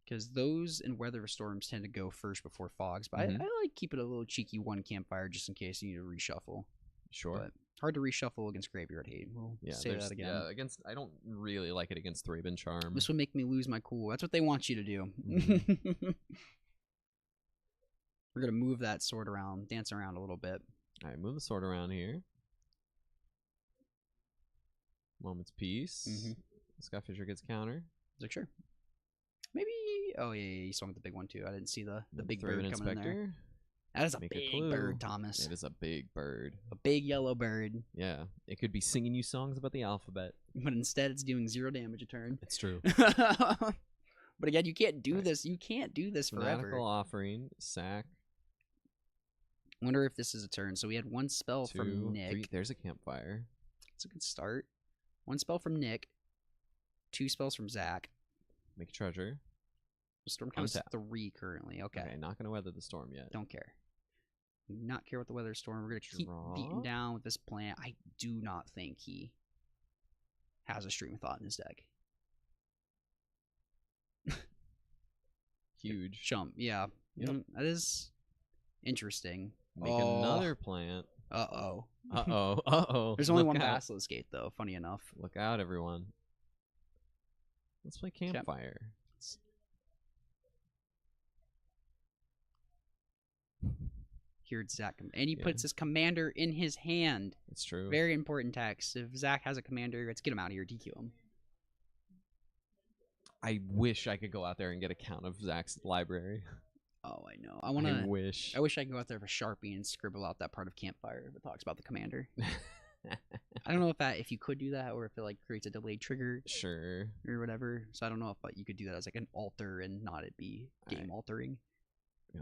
[SPEAKER 1] Because those and Weather Storms tend to go first before fogs. But I like keeping a little cheeky 1 campfire just in case you need to reshuffle.
[SPEAKER 3] Sure.
[SPEAKER 1] But hard to reshuffle against Graveyard Hate. We'll say that again.
[SPEAKER 3] Yeah, I don't really like it against Thraben Charm.
[SPEAKER 1] This would make me lose my cool. That's what they want you to do. We're going to move that sword around, dance around a little bit.
[SPEAKER 3] All right, move the sword around here. Moment's Peace. Skyfisher gets counter.
[SPEAKER 1] Is like, sure. Maybe. Oh, yeah, he swung with the big one, too. I didn't see the big bird
[SPEAKER 3] Thraben
[SPEAKER 1] coming in there. That is a big bird, Thomas.
[SPEAKER 3] It is a big bird.
[SPEAKER 1] A big yellow bird.
[SPEAKER 3] Yeah. It could be singing you songs about the alphabet.
[SPEAKER 1] But instead, it's doing 0 damage a turn.
[SPEAKER 3] It's true.
[SPEAKER 1] But again, you can't do this. You can't do this forever.
[SPEAKER 3] Fanatical Offering. Sack.
[SPEAKER 1] Wonder if this is a turn. So we had 1 spell from Nick.
[SPEAKER 3] 3. There's a campfire.
[SPEAKER 1] It's a good start. 1 spell from Nick. 2 spells from Zach.
[SPEAKER 3] Make a treasure.
[SPEAKER 1] The storm count is 3 currently. Okay.
[SPEAKER 3] Not going to weather the storm yet.
[SPEAKER 1] Don't care. Do not care what the weather storm. We're going to keep beating down with this plant. I do not think he has a Stream of Thought in his deck.
[SPEAKER 3] Huge.
[SPEAKER 1] Jump. Yeah.
[SPEAKER 3] Yep.
[SPEAKER 1] That is interesting.
[SPEAKER 3] Make another plant.
[SPEAKER 1] Uh-oh.
[SPEAKER 3] Uh-oh. Uh-oh.
[SPEAKER 1] There's only 1 Basilisk Gate, though. Funny enough.
[SPEAKER 3] Look out, everyone. Let's play Campfire.
[SPEAKER 1] Here's Zach. And he puts his commander in his hand.
[SPEAKER 3] It's true.
[SPEAKER 1] Very important text. If Zach has a commander, let's get him out of here. DQ him.
[SPEAKER 3] I wish I could go out there and get a count of Zach's library.
[SPEAKER 1] Oh, I know. I
[SPEAKER 3] wish
[SPEAKER 1] I could go out there with a Sharpie and scribble out that part of Campfire that talks about the commander. I don't know if you could do that or if it like creates a delayed trigger.
[SPEAKER 3] Sure.
[SPEAKER 1] Or whatever. So I don't know if you could do that as like an alter and not it be game altering.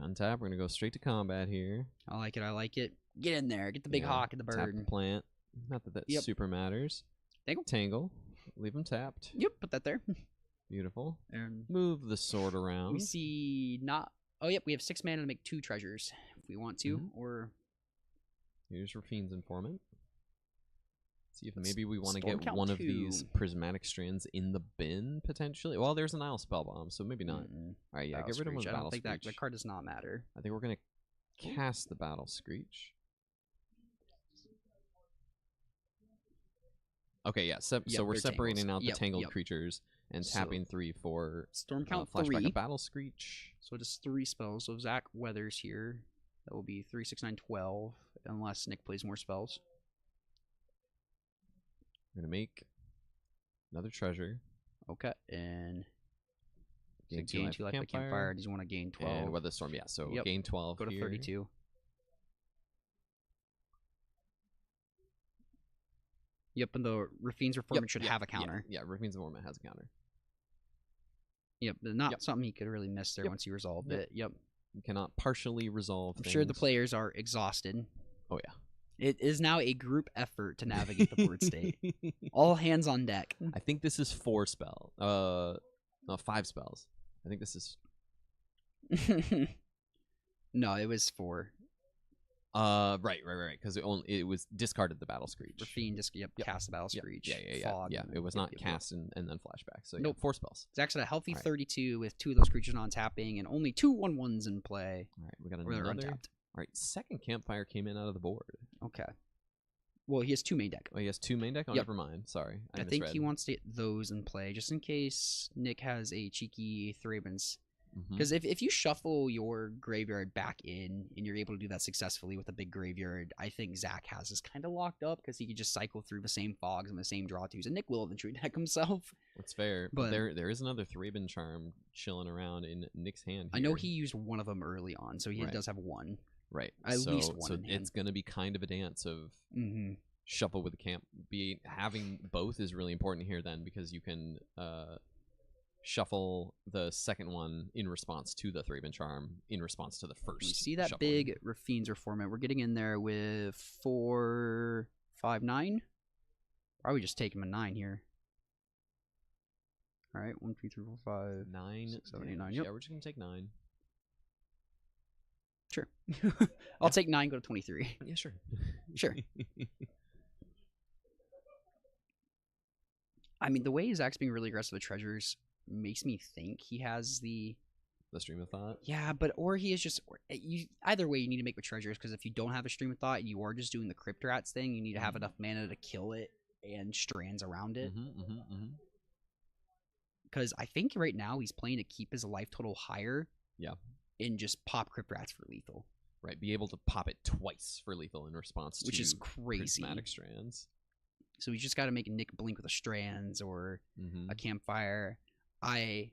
[SPEAKER 3] Untap. We're gonna go straight to combat here.
[SPEAKER 1] I like it. I like it. Get in there. Get the big hawk and the bird.
[SPEAKER 3] Tap the plant. Not that super matters. Tangle. Leave them tapped.
[SPEAKER 1] Yep. Put that there.
[SPEAKER 3] Beautiful.
[SPEAKER 1] And
[SPEAKER 3] move the sword around.
[SPEAKER 1] We see not. Oh, yep. We have 6 mana to make 2 treasures if we want to. Or
[SPEAKER 3] here's Rafine's Informant. See if maybe we want to get one of these Prismatic Strands in the bin, potentially. Well, there's an Isle Spellbomb, so maybe not. All right, yeah, get rid of one.
[SPEAKER 1] I don't think that card does not matter.
[SPEAKER 3] I think we're going to cast the Battle Screech. Okay, yeah, so we're separating out the tangled creatures and tapping 3 for
[SPEAKER 1] Storm count
[SPEAKER 3] flashback
[SPEAKER 1] 3.
[SPEAKER 3] A Battle Screech.
[SPEAKER 1] So just 3 spells. So if Zach weathers here, that will be 3, 6, 9, 12, unless Nick plays more spells.
[SPEAKER 3] We're going to make another treasure.
[SPEAKER 1] Okay, and
[SPEAKER 3] gain
[SPEAKER 1] 2 life by Campfire. Does you want to gain 12?
[SPEAKER 3] And Weather Storm, yeah, so gain 12
[SPEAKER 1] Go to
[SPEAKER 3] here.
[SPEAKER 1] 32. Yep, and the Rafine's Reformant should have a counter.
[SPEAKER 3] Yeah, Rafine's Informant has a counter.
[SPEAKER 1] Yep, but not something he could really miss there once he resolved it. Yep.
[SPEAKER 3] You cannot partially resolve things.
[SPEAKER 1] Sure the players are exhausted.
[SPEAKER 3] Oh, yeah.
[SPEAKER 1] It is now a group effort to navigate the board state. All hands on deck.
[SPEAKER 3] I think this is 4 spells. No, 5 spells. I think this is...
[SPEAKER 1] No, it was 4.
[SPEAKER 3] Right. Because it was discarded the Battle Screech.
[SPEAKER 1] Rafine just cast the Battle Screech.
[SPEAKER 3] Yeah. It was not cast and then flashback. So
[SPEAKER 1] nope.
[SPEAKER 3] 4 spells.
[SPEAKER 1] Zach's at a healthy 32 with 2 of those creatures non-tapping and only 2 1/1s in play.
[SPEAKER 3] All right, we got another.
[SPEAKER 1] Untapped.
[SPEAKER 3] All right, second Campfire came in out of the board.
[SPEAKER 1] Okay. Well, he has 2 main deck.
[SPEAKER 3] Oh, he has 2 main deck? Oh, never mind. Sorry. I
[SPEAKER 1] think he wants to get those in play just in case Nick has a cheeky Thraben's Because if you shuffle your graveyard back in and you're able to do that successfully with a big graveyard, I think Zach has this kind of locked up because he can just cycle through the same fogs and the same draw twos, and Nick will eventually deck himself.
[SPEAKER 3] That's fair.
[SPEAKER 1] But
[SPEAKER 3] there is another Thraben Charm chilling around in Nick's hand.
[SPEAKER 1] I know he used one of them early on, so he does have one.
[SPEAKER 3] Right.
[SPEAKER 1] At least one.
[SPEAKER 3] So it's going to be kind of a dance of shuffle with the camp. Having both is really important here then, because you can shuffle the second one in response to the Thraben Charm in response to the first.
[SPEAKER 1] You see that
[SPEAKER 3] shuffling.
[SPEAKER 1] big Rafine's Reformant? We're getting in there with 4, 5, 9. Probably just take him a 9 here. All right, 1, 2, 3, 4, 5,
[SPEAKER 3] 9,
[SPEAKER 1] 6, 7, 8, 9. Yep.
[SPEAKER 3] Yeah, we're just gonna take 9.
[SPEAKER 1] Sure. I'll take 9. Go to 23.
[SPEAKER 3] Yeah, sure.
[SPEAKER 1] Sure. I mean, the way Zach's being really aggressive with treasures makes me think he has the
[SPEAKER 3] stream of thought.
[SPEAKER 1] Yeah, but or he is just either way you need to make with treasures, because if you don't have a stream of thought and you are just doing the Crypt Rats thing, you need to have enough mana to kill it and strands around it. Because I think right now he's playing to keep his life total higher.
[SPEAKER 3] Yeah.
[SPEAKER 1] And just pop Crypt Rats for lethal.
[SPEAKER 3] Right, be able to pop it twice for lethal in response to
[SPEAKER 1] which is crazy.
[SPEAKER 3] Prismatic Strands.
[SPEAKER 1] So we just got to make Nick blink with a Strands or a Campfire. I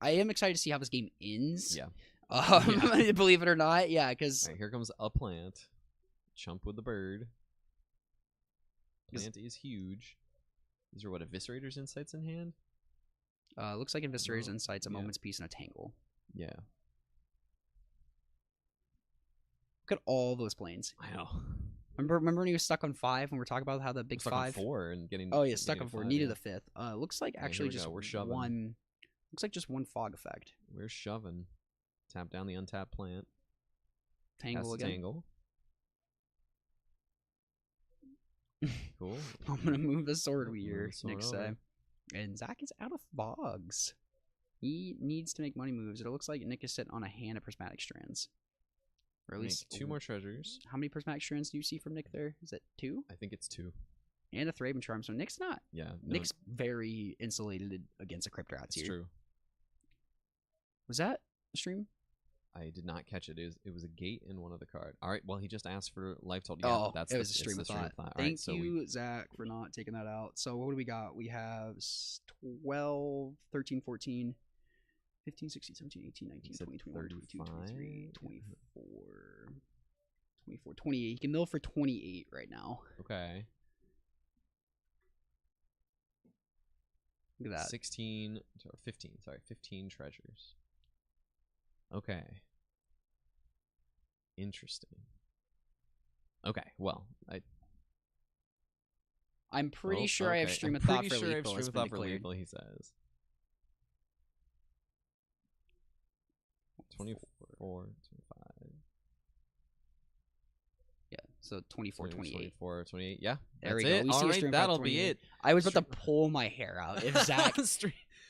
[SPEAKER 1] am excited to see how this game ends.
[SPEAKER 3] Yeah.
[SPEAKER 1] Believe it or not. Yeah, because
[SPEAKER 3] here comes a plant. Chump with the bird. Plant is huge. These are what, Eviscerator's Insights in hand?
[SPEAKER 1] Looks like Eviscerator's Insights, a Moment's Peace, and a Tangle.
[SPEAKER 3] Yeah.
[SPEAKER 1] Look at all those planes.
[SPEAKER 3] I know.
[SPEAKER 1] Remember when he was stuck on 5 when we were talking about how the big
[SPEAKER 3] stuck
[SPEAKER 1] 5?
[SPEAKER 3] on 4 and getting.
[SPEAKER 1] Oh yeah, stuck on 4. Needed
[SPEAKER 3] yeah.
[SPEAKER 1] a 5th. Looks like actually just
[SPEAKER 3] we're shoving.
[SPEAKER 1] one. Looks like just one fog effect.
[SPEAKER 3] We're shoving. Tap down the untapped plant.
[SPEAKER 1] Tangle again.
[SPEAKER 3] Tangle. Cool.
[SPEAKER 1] I'm gonna move the Sword Weaver.
[SPEAKER 3] Sword
[SPEAKER 1] Nick
[SPEAKER 3] over.
[SPEAKER 1] say. And Zach is out of fogs. He needs to make money moves. It looks like Nick is sitting on a hand of Prismatic Strands. Or at least
[SPEAKER 3] 2 more treasures.
[SPEAKER 1] How many Prismatic Strands do you see from Nick there? Is it 2?
[SPEAKER 3] I think it's 2.
[SPEAKER 1] And a Thraben Charm. So Nick's not.
[SPEAKER 3] Yeah.
[SPEAKER 1] Nick's very insulated against a Crypt Rats here.
[SPEAKER 3] It's true.
[SPEAKER 1] Was that a stream?
[SPEAKER 3] I did not catch it. It was a gate in one of the cards. All right. Well, he just asked for life total.
[SPEAKER 1] Yeah,
[SPEAKER 3] that's
[SPEAKER 1] it was a stream of thought.
[SPEAKER 3] All
[SPEAKER 1] Thank
[SPEAKER 3] right, so
[SPEAKER 1] you, Zach, for not taking that out. So what do we got? We have 12, 13, 14, 15, 16, 17, 18, 19, 20, 21, 22, 23, 24, 24, 28. He can mill for 28 right now.
[SPEAKER 3] Okay.
[SPEAKER 1] Look at that.
[SPEAKER 3] 16 or 15. Sorry, 15 treasures. Okay. Interesting. Okay, well,
[SPEAKER 1] I'm pretty sure I have Stream of Thought for lethal.
[SPEAKER 3] Stream of Thought for lethal, he says. 24, 25.
[SPEAKER 1] Yeah, so 24, 28.
[SPEAKER 3] 24, 28. Yeah,
[SPEAKER 1] there we
[SPEAKER 3] that's
[SPEAKER 1] go.
[SPEAKER 3] it.
[SPEAKER 1] We
[SPEAKER 3] All
[SPEAKER 1] see a
[SPEAKER 3] right,
[SPEAKER 1] Stream of
[SPEAKER 3] that'll
[SPEAKER 1] Thought
[SPEAKER 3] be
[SPEAKER 1] 28.
[SPEAKER 3] it.
[SPEAKER 1] I was about to pull my hair out if Zach.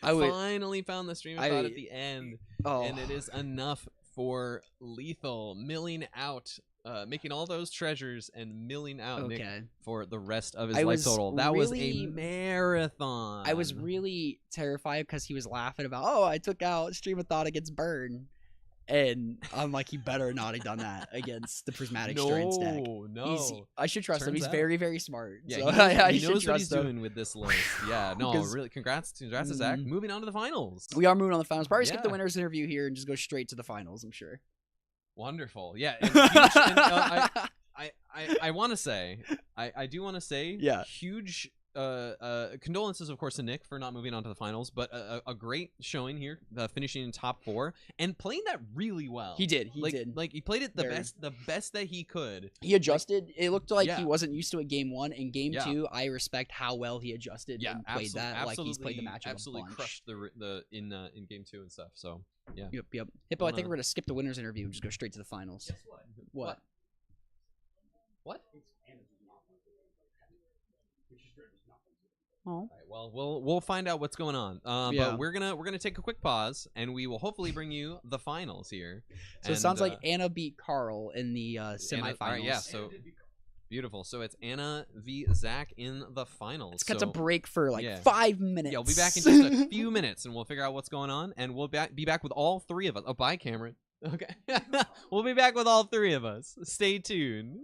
[SPEAKER 3] I would finally found the Stream of Thought at the end,
[SPEAKER 1] Oh.
[SPEAKER 3] and it is enough for lethal milling out, making all those treasures and milling out Nick for the rest of his life total. That was a marathon.
[SPEAKER 1] I was really terrified because he was laughing about, oh, I took out Stream of Thought against Burn. And I'm like, he better not have done that against the Prismatic Strands deck.
[SPEAKER 3] No,
[SPEAKER 1] I should trust him. He's very, very smart.
[SPEAKER 3] Yeah,
[SPEAKER 1] so
[SPEAKER 3] he knows what he's doing with this list. Yeah, no, really, congrats to Zach. Moving on to the finals.
[SPEAKER 1] We are moving on to the finals. Probably skip the winners interview here and just go straight to the finals, I'm sure.
[SPEAKER 3] Wonderful. Yeah. And huge, and, I want to say, I do want to say, huge condolences, of course, to Nick for not moving on to the finals, but a great showing here, finishing in top 4 and playing that really well.
[SPEAKER 1] He did. He did.
[SPEAKER 3] Like he played it the best that he could.
[SPEAKER 1] He adjusted. It looked like he wasn't used to it game 1 and game 2. I respect how well he adjusted and played that. Like he's played the match.
[SPEAKER 3] Absolutely crushed the in game 2 and stuff. So yeah.
[SPEAKER 1] Yep. Hippo, I think we're gonna skip the winners interview and just go straight to the finals.
[SPEAKER 13] Guess what?
[SPEAKER 1] What?
[SPEAKER 3] Oh. All right, well, we'll find out what's going on. But we're gonna take a quick pause, and we will hopefully bring you the finals here.
[SPEAKER 1] So it sounds like Anna beat Carl in the semifinals.
[SPEAKER 3] All right, yeah. So Beautiful. So it's Anna v. Zach in the finals.
[SPEAKER 1] Let's cut
[SPEAKER 3] so,
[SPEAKER 1] to break for like
[SPEAKER 3] yeah.
[SPEAKER 1] 5 minutes.
[SPEAKER 3] Yeah, we'll be back in just a few minutes, and we'll figure out what's going on, and we'll be back with all 3 of us. Oh, bye, Cameron. Okay. We'll be back with all 3 of us. Stay tuned.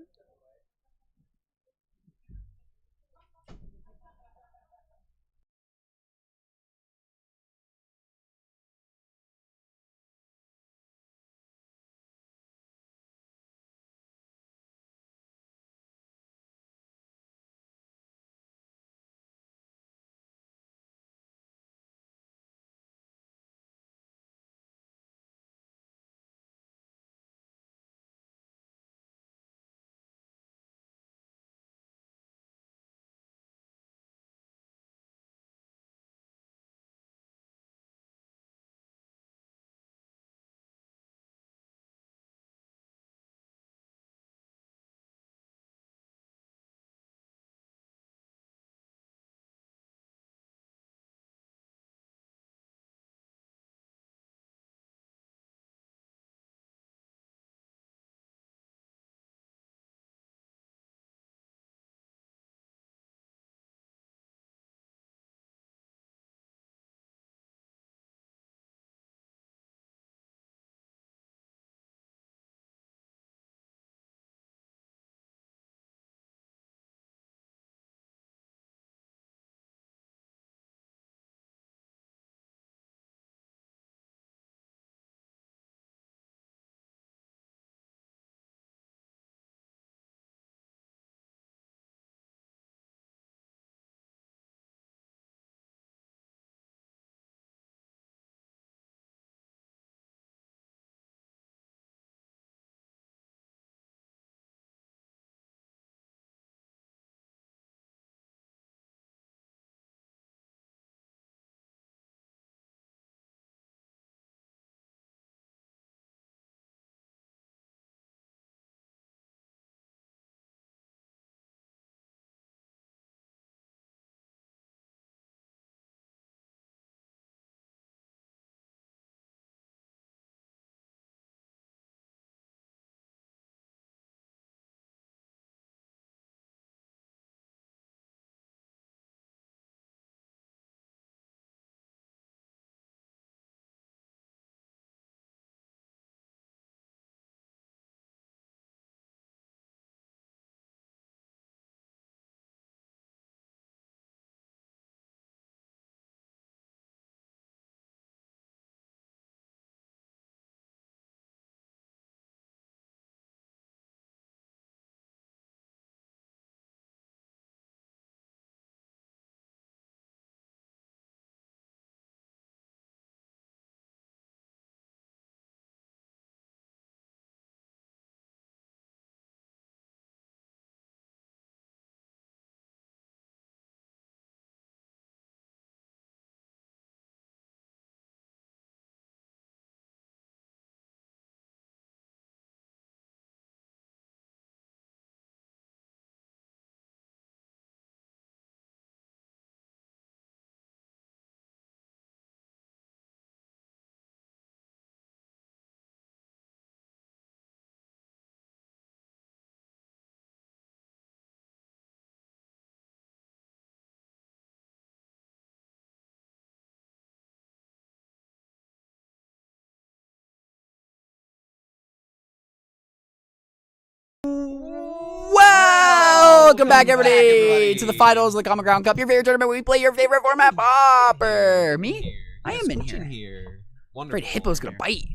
[SPEAKER 1] Welcome back, everybody, to the finals of the Common Ground Cup, your favorite tournament where we play your favorite format, Pauper. Me? I am in here.
[SPEAKER 3] Wonderful.
[SPEAKER 1] Afraid Hippo's gonna bite.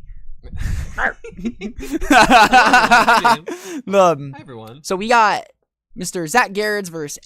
[SPEAKER 3] Hi, everyone.
[SPEAKER 1] So we got Mr. Zach Garrett's versus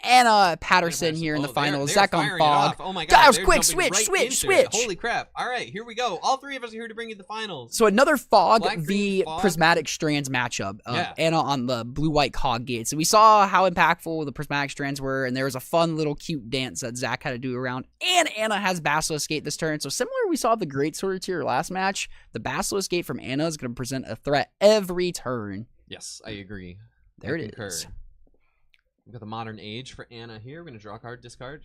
[SPEAKER 1] Anna Patterson here in the finals. Zach on Fog.
[SPEAKER 3] Oh my God,
[SPEAKER 1] Guys,
[SPEAKER 3] they're
[SPEAKER 1] quick,
[SPEAKER 3] jumping
[SPEAKER 1] switch,
[SPEAKER 3] right
[SPEAKER 1] switch,
[SPEAKER 3] into it.
[SPEAKER 1] switch.
[SPEAKER 3] Holy crap. All right, here we go. All 3 of us are here to bring you the finals.
[SPEAKER 1] So another Fog
[SPEAKER 3] Black,
[SPEAKER 1] v
[SPEAKER 3] green, Fog.
[SPEAKER 1] Prismatic Strands matchup.
[SPEAKER 3] Yeah.
[SPEAKER 1] Anna on the blue-white cog gate. So we saw how impactful the Prismatic Strands were, and there was a fun little cute dance that Zach had to do around. And Anna has Basilisk Gate this turn. So similar, we saw the Great Sword tier last match. The Basilisk Gate from Anna is going to present a threat every turn.
[SPEAKER 3] Yes, I agree.
[SPEAKER 1] There
[SPEAKER 3] I
[SPEAKER 1] it
[SPEAKER 3] concur.
[SPEAKER 1] is.
[SPEAKER 3] We've got the Modern Age for Anna here. We're gonna draw a card, discard.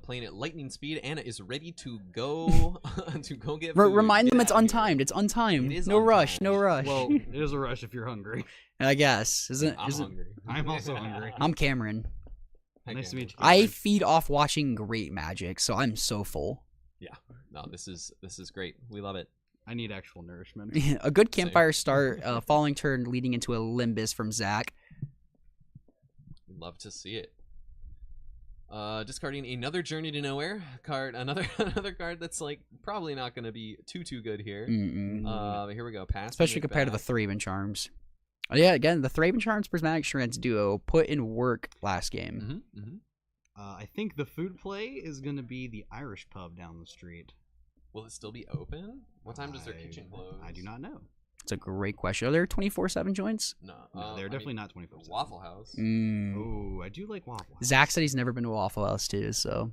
[SPEAKER 3] Playing at lightning speed. Anna is ready to go to go get food.
[SPEAKER 1] Remind them
[SPEAKER 3] Get
[SPEAKER 1] it's
[SPEAKER 3] out of
[SPEAKER 1] untimed.
[SPEAKER 3] here.
[SPEAKER 1] It's untimed.
[SPEAKER 3] It is
[SPEAKER 1] No rush. No
[SPEAKER 3] untimed.
[SPEAKER 1] rush.
[SPEAKER 2] Well, it is a rush if you're hungry.
[SPEAKER 1] I guess isn't
[SPEAKER 3] I'm hungry.
[SPEAKER 2] I'm also hungry.
[SPEAKER 1] I'm Cameron.
[SPEAKER 3] Hi,
[SPEAKER 2] Nice to
[SPEAKER 3] Cameron.
[SPEAKER 2] meet you.
[SPEAKER 1] I
[SPEAKER 2] Cameron.
[SPEAKER 1] feed off watching great magic, so I'm so full.
[SPEAKER 3] No, this is great. We love it.
[SPEAKER 2] I need actual nourishment.
[SPEAKER 1] A good campfire start, falling turn leading into a Limbus from Zach.
[SPEAKER 3] We'd love to see it. Discarding another Journey to Nowhere card, another card that's like probably not going to be too good here. Here we go. Pass.
[SPEAKER 1] Especially compared to the Thraben Charms. Oh, yeah, again, the Thraben Charms Prismatic Strands duo put in work last game.
[SPEAKER 2] I think the food play is going to be the Irish pub down the street.
[SPEAKER 3] Will it still be open? What time does their kitchen close?
[SPEAKER 2] I do not know.
[SPEAKER 1] It's a great question. Are there 24/7 joints?
[SPEAKER 3] No,
[SPEAKER 2] they're definitely not 24/7.
[SPEAKER 3] Waffle House.
[SPEAKER 2] Oh, I do like Waffle House.
[SPEAKER 1] Zach said he's never been to Waffle House too, so.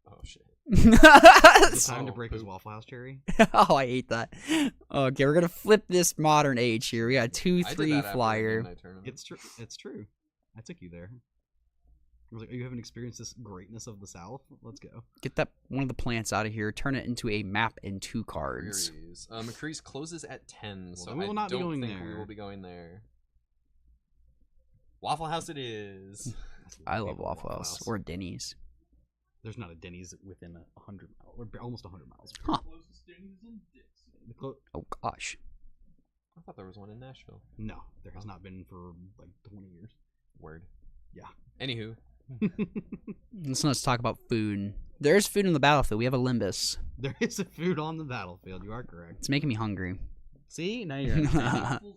[SPEAKER 3] Oh shit.
[SPEAKER 2] It's time to break his Waffle House cherry.
[SPEAKER 1] Oh, I hate that. Okay, we're gonna flip this Modern Age here. We got 2/3 flyer.
[SPEAKER 2] It's true. It's true. I took you there. I was like, you haven't experienced this greatness of the South? Let's go.
[SPEAKER 1] Get that one of the plants out of here. Turn it into a map and 2 cards.
[SPEAKER 3] McCree's closes at 10, so
[SPEAKER 2] then we will
[SPEAKER 3] I
[SPEAKER 2] not be
[SPEAKER 3] don't
[SPEAKER 2] going
[SPEAKER 3] think we
[SPEAKER 2] there.
[SPEAKER 3] will be going there. Waffle House it is.
[SPEAKER 1] I love Waffle House or Denny's.
[SPEAKER 2] There's not a Denny's within 100 miles, or almost 100 miles.
[SPEAKER 1] Huh. Oh gosh.
[SPEAKER 3] I thought there was one in Nashville.
[SPEAKER 2] No, there has not been for like 20 years.
[SPEAKER 3] Word.
[SPEAKER 2] Yeah.
[SPEAKER 3] Anywho.
[SPEAKER 1] Let's talk about food. There's food in the battlefield. We have a Limbus.
[SPEAKER 2] There is a food on the battlefield. You are correct.
[SPEAKER 1] It's making me hungry.
[SPEAKER 2] See, now you're understanding.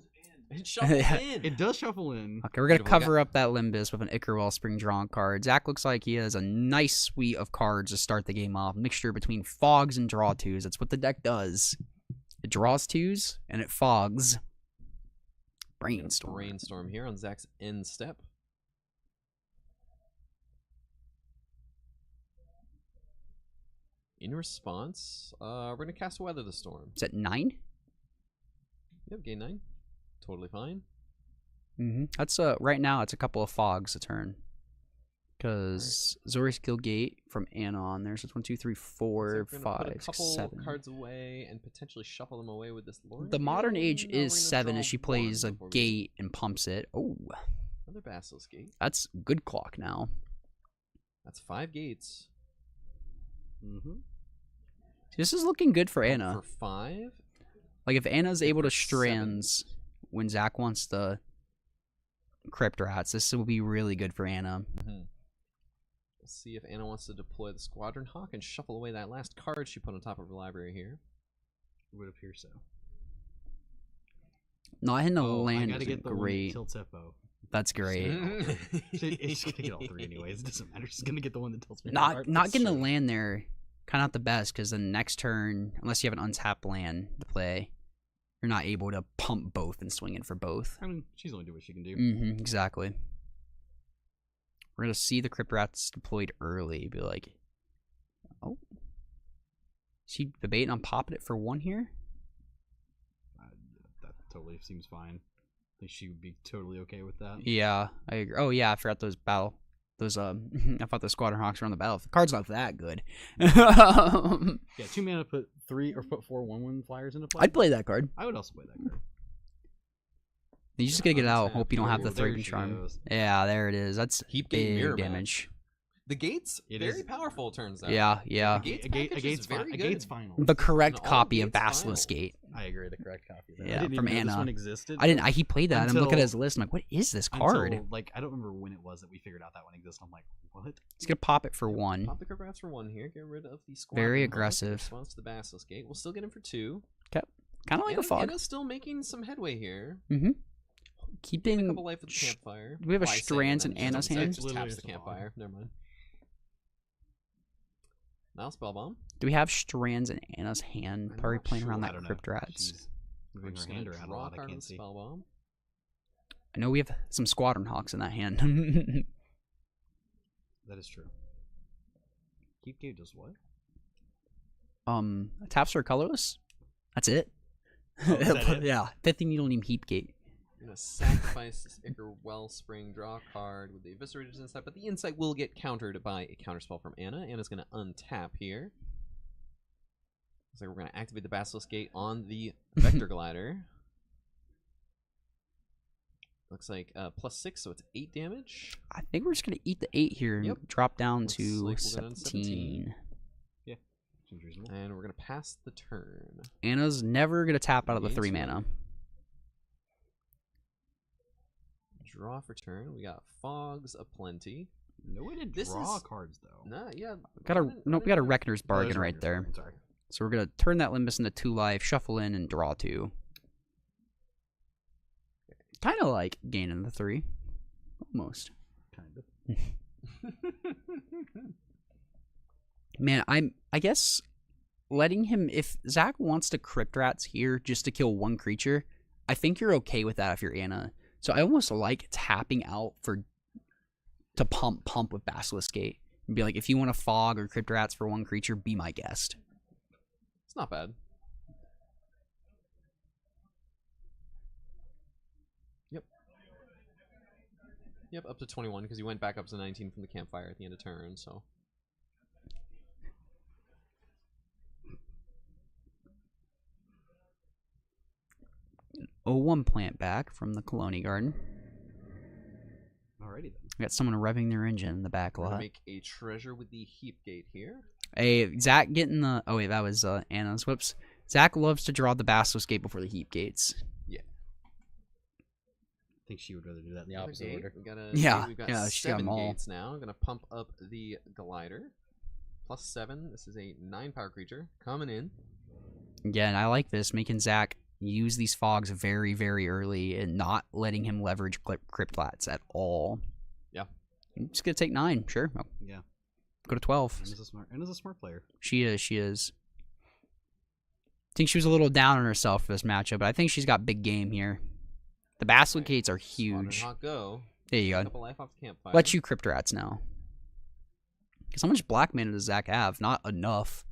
[SPEAKER 3] It shuffles in.
[SPEAKER 2] It does shuffle in.
[SPEAKER 1] Okay, we're gonna cover up that Limbus with an Icarwell Spring Drawn card. Zach looks like he has a nice suite of cards to start the game off. Mixture between fogs and draw twos. That's what the deck does. It draws twos and it fogs.
[SPEAKER 3] Brainstorm here on Zach's end step. In response, we're gonna cast Weather the Storm.
[SPEAKER 1] Is that 9?
[SPEAKER 3] Yep, gain 9. Totally fine.
[SPEAKER 1] That's right now it's a couple of fogs a turn. Because Zori's Guildgate from Anon. There's 1, 2, 3, 4,
[SPEAKER 3] So we're gonna
[SPEAKER 1] 5,
[SPEAKER 3] put a
[SPEAKER 1] 6,
[SPEAKER 3] couple
[SPEAKER 1] 7.
[SPEAKER 3] cards away and potentially shuffle them away with this Lord.
[SPEAKER 1] The Modern Age
[SPEAKER 3] No, we're
[SPEAKER 1] is
[SPEAKER 3] gonna
[SPEAKER 1] 7
[SPEAKER 3] draw
[SPEAKER 1] as she
[SPEAKER 3] one
[SPEAKER 1] plays a
[SPEAKER 3] before we-
[SPEAKER 1] gate and pumps it. Oh,
[SPEAKER 3] Another Basilisk Gate.
[SPEAKER 1] that's good clock now.
[SPEAKER 3] That's 5 gates.
[SPEAKER 1] This is looking good for
[SPEAKER 3] Oh,
[SPEAKER 1] Anna.
[SPEAKER 3] For 5?
[SPEAKER 1] Like if Anna's able to
[SPEAKER 3] for 7.
[SPEAKER 1] strands when Zach wants the Crypt Rats, this will be really good for Anna.
[SPEAKER 3] Let's see if Anna wants to deploy the Squadron Hawk and shuffle away that last card she put on top of her library here.
[SPEAKER 2] It would appear so.
[SPEAKER 1] Not hitting the
[SPEAKER 2] I
[SPEAKER 1] land
[SPEAKER 2] gotta
[SPEAKER 1] is
[SPEAKER 2] get the one that
[SPEAKER 1] great.
[SPEAKER 2] tilts FO.
[SPEAKER 1] That's great.
[SPEAKER 2] It's gonna get all 3 anyways. It doesn't matter. She's gonna get the one that tilts me.
[SPEAKER 1] Not getting the land there, kind of not the best because the next turn, unless you have an untapped land to play, you're not able to pump both and swing it for both.
[SPEAKER 2] I mean, she's only doing what she can do.
[SPEAKER 1] Exactly. We're gonna see the Crypt Rats deployed early. Be like, oh, is she debating on popping it for 1 here?
[SPEAKER 2] That totally seems fine. I think she would be totally okay with that.
[SPEAKER 1] Yeah, I agree. Oh yeah, I forgot those I thought the Squadron Hawks were on the battle. The card's not that good.
[SPEAKER 2] Yeah, 2 mana put 3 or put 4 1/1 flyers into play.
[SPEAKER 1] I'd play that card.
[SPEAKER 2] I would also play that card.
[SPEAKER 1] You just gotta get it out. Hope you don't have the
[SPEAKER 2] There
[SPEAKER 1] Thraben
[SPEAKER 2] she
[SPEAKER 1] Charm.
[SPEAKER 2] goes.
[SPEAKER 1] Yeah, there it is. That's
[SPEAKER 3] Heap Gate
[SPEAKER 1] big
[SPEAKER 3] mirror
[SPEAKER 1] damage.
[SPEAKER 3] The gates,
[SPEAKER 2] It
[SPEAKER 3] very
[SPEAKER 2] is-
[SPEAKER 3] powerful, turns out.
[SPEAKER 1] Yeah.
[SPEAKER 3] The gates
[SPEAKER 2] A
[SPEAKER 3] package is very good.
[SPEAKER 2] gate's final.
[SPEAKER 1] The correct
[SPEAKER 3] An all
[SPEAKER 1] copy of
[SPEAKER 3] gates
[SPEAKER 1] Basilisk
[SPEAKER 3] final.
[SPEAKER 1] Gate.
[SPEAKER 2] I agree. The correct copy. Of that.
[SPEAKER 1] Yeah,
[SPEAKER 2] I didn't
[SPEAKER 1] from
[SPEAKER 2] even know this
[SPEAKER 1] Anna.
[SPEAKER 2] one existed.
[SPEAKER 1] He played that. and I'm looking at his list. I'm like, what is this card?
[SPEAKER 2] Until, like, I don't remember when it was that we figured out that one existed. I'm like, what?
[SPEAKER 1] He's gonna pop it for 1.
[SPEAKER 3] Pop the Crypt Rats for 1 here. Get rid of the Squadron
[SPEAKER 1] Very
[SPEAKER 3] Hawk in
[SPEAKER 1] aggressive.
[SPEAKER 3] response to the Basilisk Gate. We'll still get him for 2.
[SPEAKER 1] Kind of like a fog.
[SPEAKER 3] Anna's still making some headway here.
[SPEAKER 1] Keeping
[SPEAKER 3] A couple life with the campfire.
[SPEAKER 1] Do we have a
[SPEAKER 3] Well, I say,
[SPEAKER 1] Strands
[SPEAKER 3] and
[SPEAKER 1] in
[SPEAKER 3] then
[SPEAKER 1] Anna's
[SPEAKER 3] just-
[SPEAKER 1] hand?
[SPEAKER 3] Just
[SPEAKER 2] Literally
[SPEAKER 3] taps the
[SPEAKER 2] just a fog.
[SPEAKER 3] campfire. Never mind. Now Spellbomb.
[SPEAKER 1] Do we have Strands in Anna's hand?
[SPEAKER 3] I'm
[SPEAKER 1] Probably
[SPEAKER 3] not
[SPEAKER 1] playing
[SPEAKER 3] sure.
[SPEAKER 1] around
[SPEAKER 2] I
[SPEAKER 1] that
[SPEAKER 2] don't know.
[SPEAKER 1] Crypt Rats.
[SPEAKER 2] She's
[SPEAKER 3] We're
[SPEAKER 2] moving her
[SPEAKER 3] just
[SPEAKER 2] hand
[SPEAKER 3] gonna
[SPEAKER 2] around a
[SPEAKER 3] draw
[SPEAKER 2] lot. I
[SPEAKER 3] card
[SPEAKER 2] can't
[SPEAKER 3] with
[SPEAKER 2] see.
[SPEAKER 3] Spellbomb.
[SPEAKER 1] I know we have some Squadron Hawks in that hand.
[SPEAKER 2] That is true. Keep Gate does what?
[SPEAKER 1] Taps are colorless. That's it.
[SPEAKER 2] Oh, is that it?
[SPEAKER 1] Yeah, 50 needle neem Heap Gate.
[SPEAKER 3] I'm gonna sacrifice this Ichor Wellspring, draw a card with the Eviscerated Insight, but the Insight will get countered by a counterspell from Anna. Anna's gonna untap here. Looks like we're gonna activate the Basilisk Gate on the Vector Glider. Looks like +6, so it's 8 damage.
[SPEAKER 1] I think we're just gonna eat the 8 here and drop down
[SPEAKER 3] Looks
[SPEAKER 1] to
[SPEAKER 3] like we'll go down to
[SPEAKER 1] 17.
[SPEAKER 3] Yeah, seems reasonable. And we're gonna pass the turn.
[SPEAKER 1] Anna's never gonna tap out of the
[SPEAKER 3] Gain
[SPEAKER 1] 3
[SPEAKER 3] 2.
[SPEAKER 1] mana.
[SPEAKER 3] Draw for turn. We got Fogs aplenty.
[SPEAKER 8] No way to
[SPEAKER 3] This
[SPEAKER 8] draw
[SPEAKER 3] is-
[SPEAKER 8] cards though.
[SPEAKER 3] Nah, yeah.
[SPEAKER 1] Got a we got a Reckoner's
[SPEAKER 8] Oh,
[SPEAKER 1] Bargain
[SPEAKER 8] there's
[SPEAKER 1] right
[SPEAKER 8] Reckoner's
[SPEAKER 1] there.
[SPEAKER 8] Bargain, sorry.
[SPEAKER 1] So we're gonna turn that Limbus into 2 life, shuffle in, and draw 2. Kind of like gaining the 3, almost.
[SPEAKER 8] Kind of.
[SPEAKER 1] Man, I guess letting him, if Zach wants to Crypt Rats here just to kill 1 creature, I think you're okay with that if you're Anna. So I almost like tapping out to pump with Basilisk Gate and be like, if you want to Fog or Crypt Rats for 1 creature, be my guest.
[SPEAKER 3] It's not bad. Yep, up to 21 because you went back up to 19 from the campfire at the end of turn, so.
[SPEAKER 1] One plant back from the Colony Garden.
[SPEAKER 8] Alrighty then.
[SPEAKER 1] I got someone revving their engine in the back
[SPEAKER 3] We're gonna
[SPEAKER 1] lot.
[SPEAKER 3] make a treasure with the Heap Gate here.
[SPEAKER 1] Hey, Zach getting the... Oh, wait, that was Anna's. Whoops. Zach loves to draw the Basilisk Gate before the Heap Gates.
[SPEAKER 3] Yeah.
[SPEAKER 8] I think she would rather do that in the
[SPEAKER 3] Another
[SPEAKER 8] opposite
[SPEAKER 3] gate.
[SPEAKER 8] order.
[SPEAKER 3] We got a
[SPEAKER 1] Yeah,
[SPEAKER 3] we've got
[SPEAKER 1] yeah, she got
[SPEAKER 3] 7
[SPEAKER 1] them all.
[SPEAKER 3] gates now. I'm gonna pump up the glider. +7. This is a 9 power creature coming in.
[SPEAKER 1] Again, I like this, making Zach use these fogs very, very early and not letting him leverage Cryptlats at all.
[SPEAKER 3] Yeah.
[SPEAKER 1] I'm just going to take 9, sure. I'll
[SPEAKER 8] Yeah.
[SPEAKER 1] go to 12.
[SPEAKER 8] Anna's a smart player.
[SPEAKER 1] She is. I think she was a little down on herself for this matchup, but I think she's got big game here. The Basilisk Gates are huge.
[SPEAKER 3] Hot go.
[SPEAKER 1] There you
[SPEAKER 3] A
[SPEAKER 1] go.
[SPEAKER 3] couple life off the campfire.
[SPEAKER 1] Let you Crypt Rats now. Because how much black mana does Zach have? Not enough.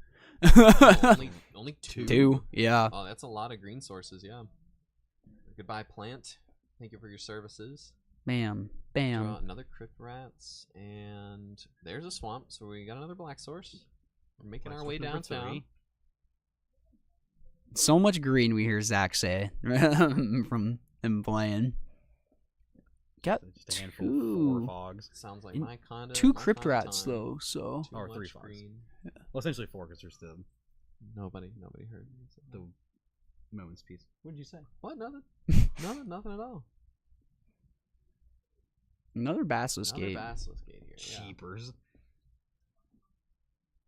[SPEAKER 3] only 2.
[SPEAKER 1] 2, yeah.
[SPEAKER 3] Oh, that's a lot of green sources, yeah. Goodbye, plant. Thank you for your services.
[SPEAKER 1] Bam.
[SPEAKER 3] Draw
[SPEAKER 1] Bam.
[SPEAKER 3] another Crypt Rats, and there's a swamp, so we got another black source. We're making our way downtown.
[SPEAKER 1] So much green we hear Zach say from him playing. Got
[SPEAKER 8] Just a handful,
[SPEAKER 1] 2.
[SPEAKER 8] 4 fogs.
[SPEAKER 3] Sounds like
[SPEAKER 1] And
[SPEAKER 3] my kind of
[SPEAKER 1] 2 Crypt Rats, though, so...
[SPEAKER 3] Too
[SPEAKER 8] Or
[SPEAKER 3] much
[SPEAKER 8] 3 fogs.
[SPEAKER 3] green.
[SPEAKER 8] Well, essentially 4 because there's the
[SPEAKER 3] Nobody heard me.
[SPEAKER 8] the moments piece. What did you say?
[SPEAKER 3] What? Nothing. Nothing at all.
[SPEAKER 1] Another Basilisk
[SPEAKER 3] Another
[SPEAKER 1] Gate.
[SPEAKER 3] Basilisk Gate here. Yeah.
[SPEAKER 8] Cheapers.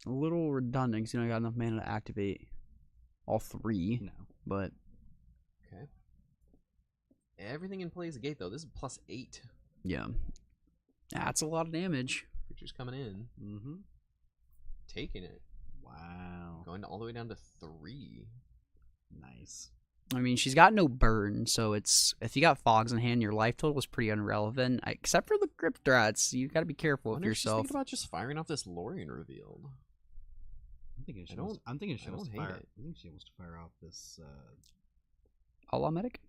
[SPEAKER 1] A little redundant because you don't got enough mana to activate all 3.
[SPEAKER 8] No.
[SPEAKER 1] But
[SPEAKER 3] Okay. Everything in play is a gate, though. This is +8.
[SPEAKER 1] yeah, that's a lot of damage.
[SPEAKER 3] Creatures coming in.
[SPEAKER 8] Mm-hmm.
[SPEAKER 3] Taking it.
[SPEAKER 8] Wow.
[SPEAKER 3] Going all the way down to 3.
[SPEAKER 8] Nice.
[SPEAKER 1] I mean, she's got no burn, so it's if you got fogs in hand, your life total is pretty irrelevant. Except for the Crypt Rats, you got to be careful of
[SPEAKER 3] Wonder if she's
[SPEAKER 1] yourself.
[SPEAKER 3] thinking about just firing off this Lorian revealed.
[SPEAKER 8] I'm thinking she
[SPEAKER 3] I
[SPEAKER 8] wants.
[SPEAKER 3] don't-
[SPEAKER 8] I'm thinking she
[SPEAKER 3] I
[SPEAKER 8] wants to
[SPEAKER 3] don't hate
[SPEAKER 8] fire.
[SPEAKER 3] it.
[SPEAKER 8] I think she wants to fire off this.
[SPEAKER 1] Allah Medic?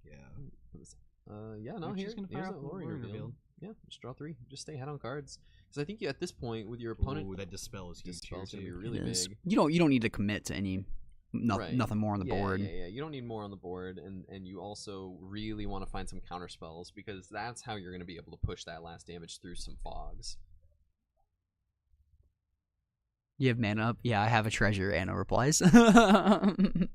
[SPEAKER 8] Yeah.
[SPEAKER 3] Yeah, no,
[SPEAKER 8] Maybe she's
[SPEAKER 3] here,
[SPEAKER 8] gonna fire
[SPEAKER 3] here's
[SPEAKER 8] off
[SPEAKER 3] that
[SPEAKER 8] the
[SPEAKER 3] Lorian
[SPEAKER 8] Lorian
[SPEAKER 3] revealed.
[SPEAKER 8] revealed.
[SPEAKER 3] Yeah, just draw 3. Just stay ahead on cards. Because I think you, at this point, with your opponent,
[SPEAKER 8] Ooh, that dispel is huge.
[SPEAKER 3] Dispel's
[SPEAKER 8] here,
[SPEAKER 3] gonna be
[SPEAKER 8] too.
[SPEAKER 3] really
[SPEAKER 1] It is.
[SPEAKER 3] big.
[SPEAKER 1] You don't need to commit to any
[SPEAKER 3] Right.
[SPEAKER 1] nothing more on the
[SPEAKER 3] Yeah,
[SPEAKER 1] board.
[SPEAKER 3] Yeah, you don't need more on the board, and you also really want to find some counter spells because that's how you're going to be able to push that last damage through some fogs.
[SPEAKER 1] You have mana up? Yeah, I have a treasure. Anna replies. That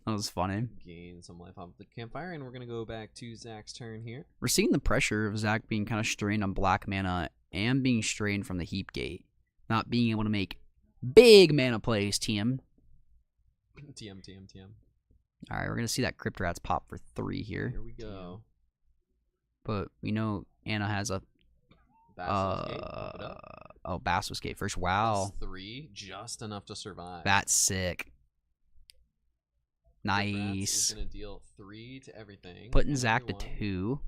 [SPEAKER 1] was funny.
[SPEAKER 3] Gain some life off the campfire, and we're going to go back to Zach's turn here.
[SPEAKER 1] We're seeing the pressure of Zach being kind of strained on black mana and being strained from the Heap Gate. Not being able to make big mana plays, TM.
[SPEAKER 3] TM.
[SPEAKER 1] Alright, we're going to see that Crypt Rats pop for 3 here.
[SPEAKER 3] Here we go.
[SPEAKER 1] But we know Anna has a...
[SPEAKER 3] Basilisk Gate, pump it up.
[SPEAKER 1] Oh, Basilisk Gate first. Wow.
[SPEAKER 3] +3, just enough to survive.
[SPEAKER 1] That's sick.
[SPEAKER 3] Rats is
[SPEAKER 1] Nice.
[SPEAKER 3] going to deal 3 to everything.
[SPEAKER 1] Putting Zach to
[SPEAKER 3] Everyone.
[SPEAKER 1] 2.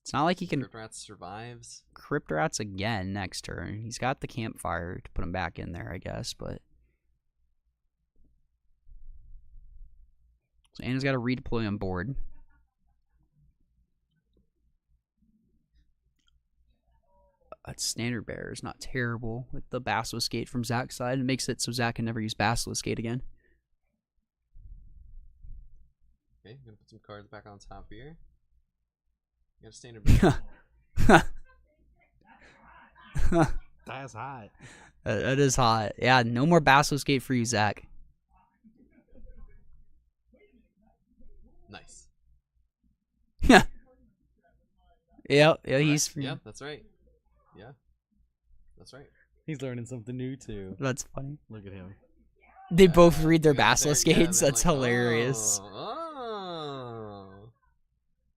[SPEAKER 1] It's not like he can
[SPEAKER 3] Crypt Rats survives.
[SPEAKER 1] Crypt Rats again next turn. He's got the campfire to put him back in there, I guess, but... So Anna's got to redeploy on board. That Standard Bearer is not terrible with the Basilisk Gate from Zach's side. It makes it so Zach can never use Basilisk Gate again.
[SPEAKER 3] Okay, I'm gonna put some cards back on top here. You got a Standard Bearer.
[SPEAKER 8] That's hot.
[SPEAKER 1] That is hot. Yeah, no more Basilisk Gate for you, Zach.
[SPEAKER 3] Nice.
[SPEAKER 1] Yeah, he's.
[SPEAKER 3] Yeah, that's right. Yeah, that's right.
[SPEAKER 2] He's learning something new too.
[SPEAKER 1] That's funny.
[SPEAKER 2] Look at him.
[SPEAKER 1] They both read their
[SPEAKER 3] Yeah,
[SPEAKER 1] Basilisk
[SPEAKER 3] yeah,
[SPEAKER 1] Gates.
[SPEAKER 3] they're
[SPEAKER 1] That's
[SPEAKER 3] like,
[SPEAKER 1] hilarious.
[SPEAKER 3] Oh.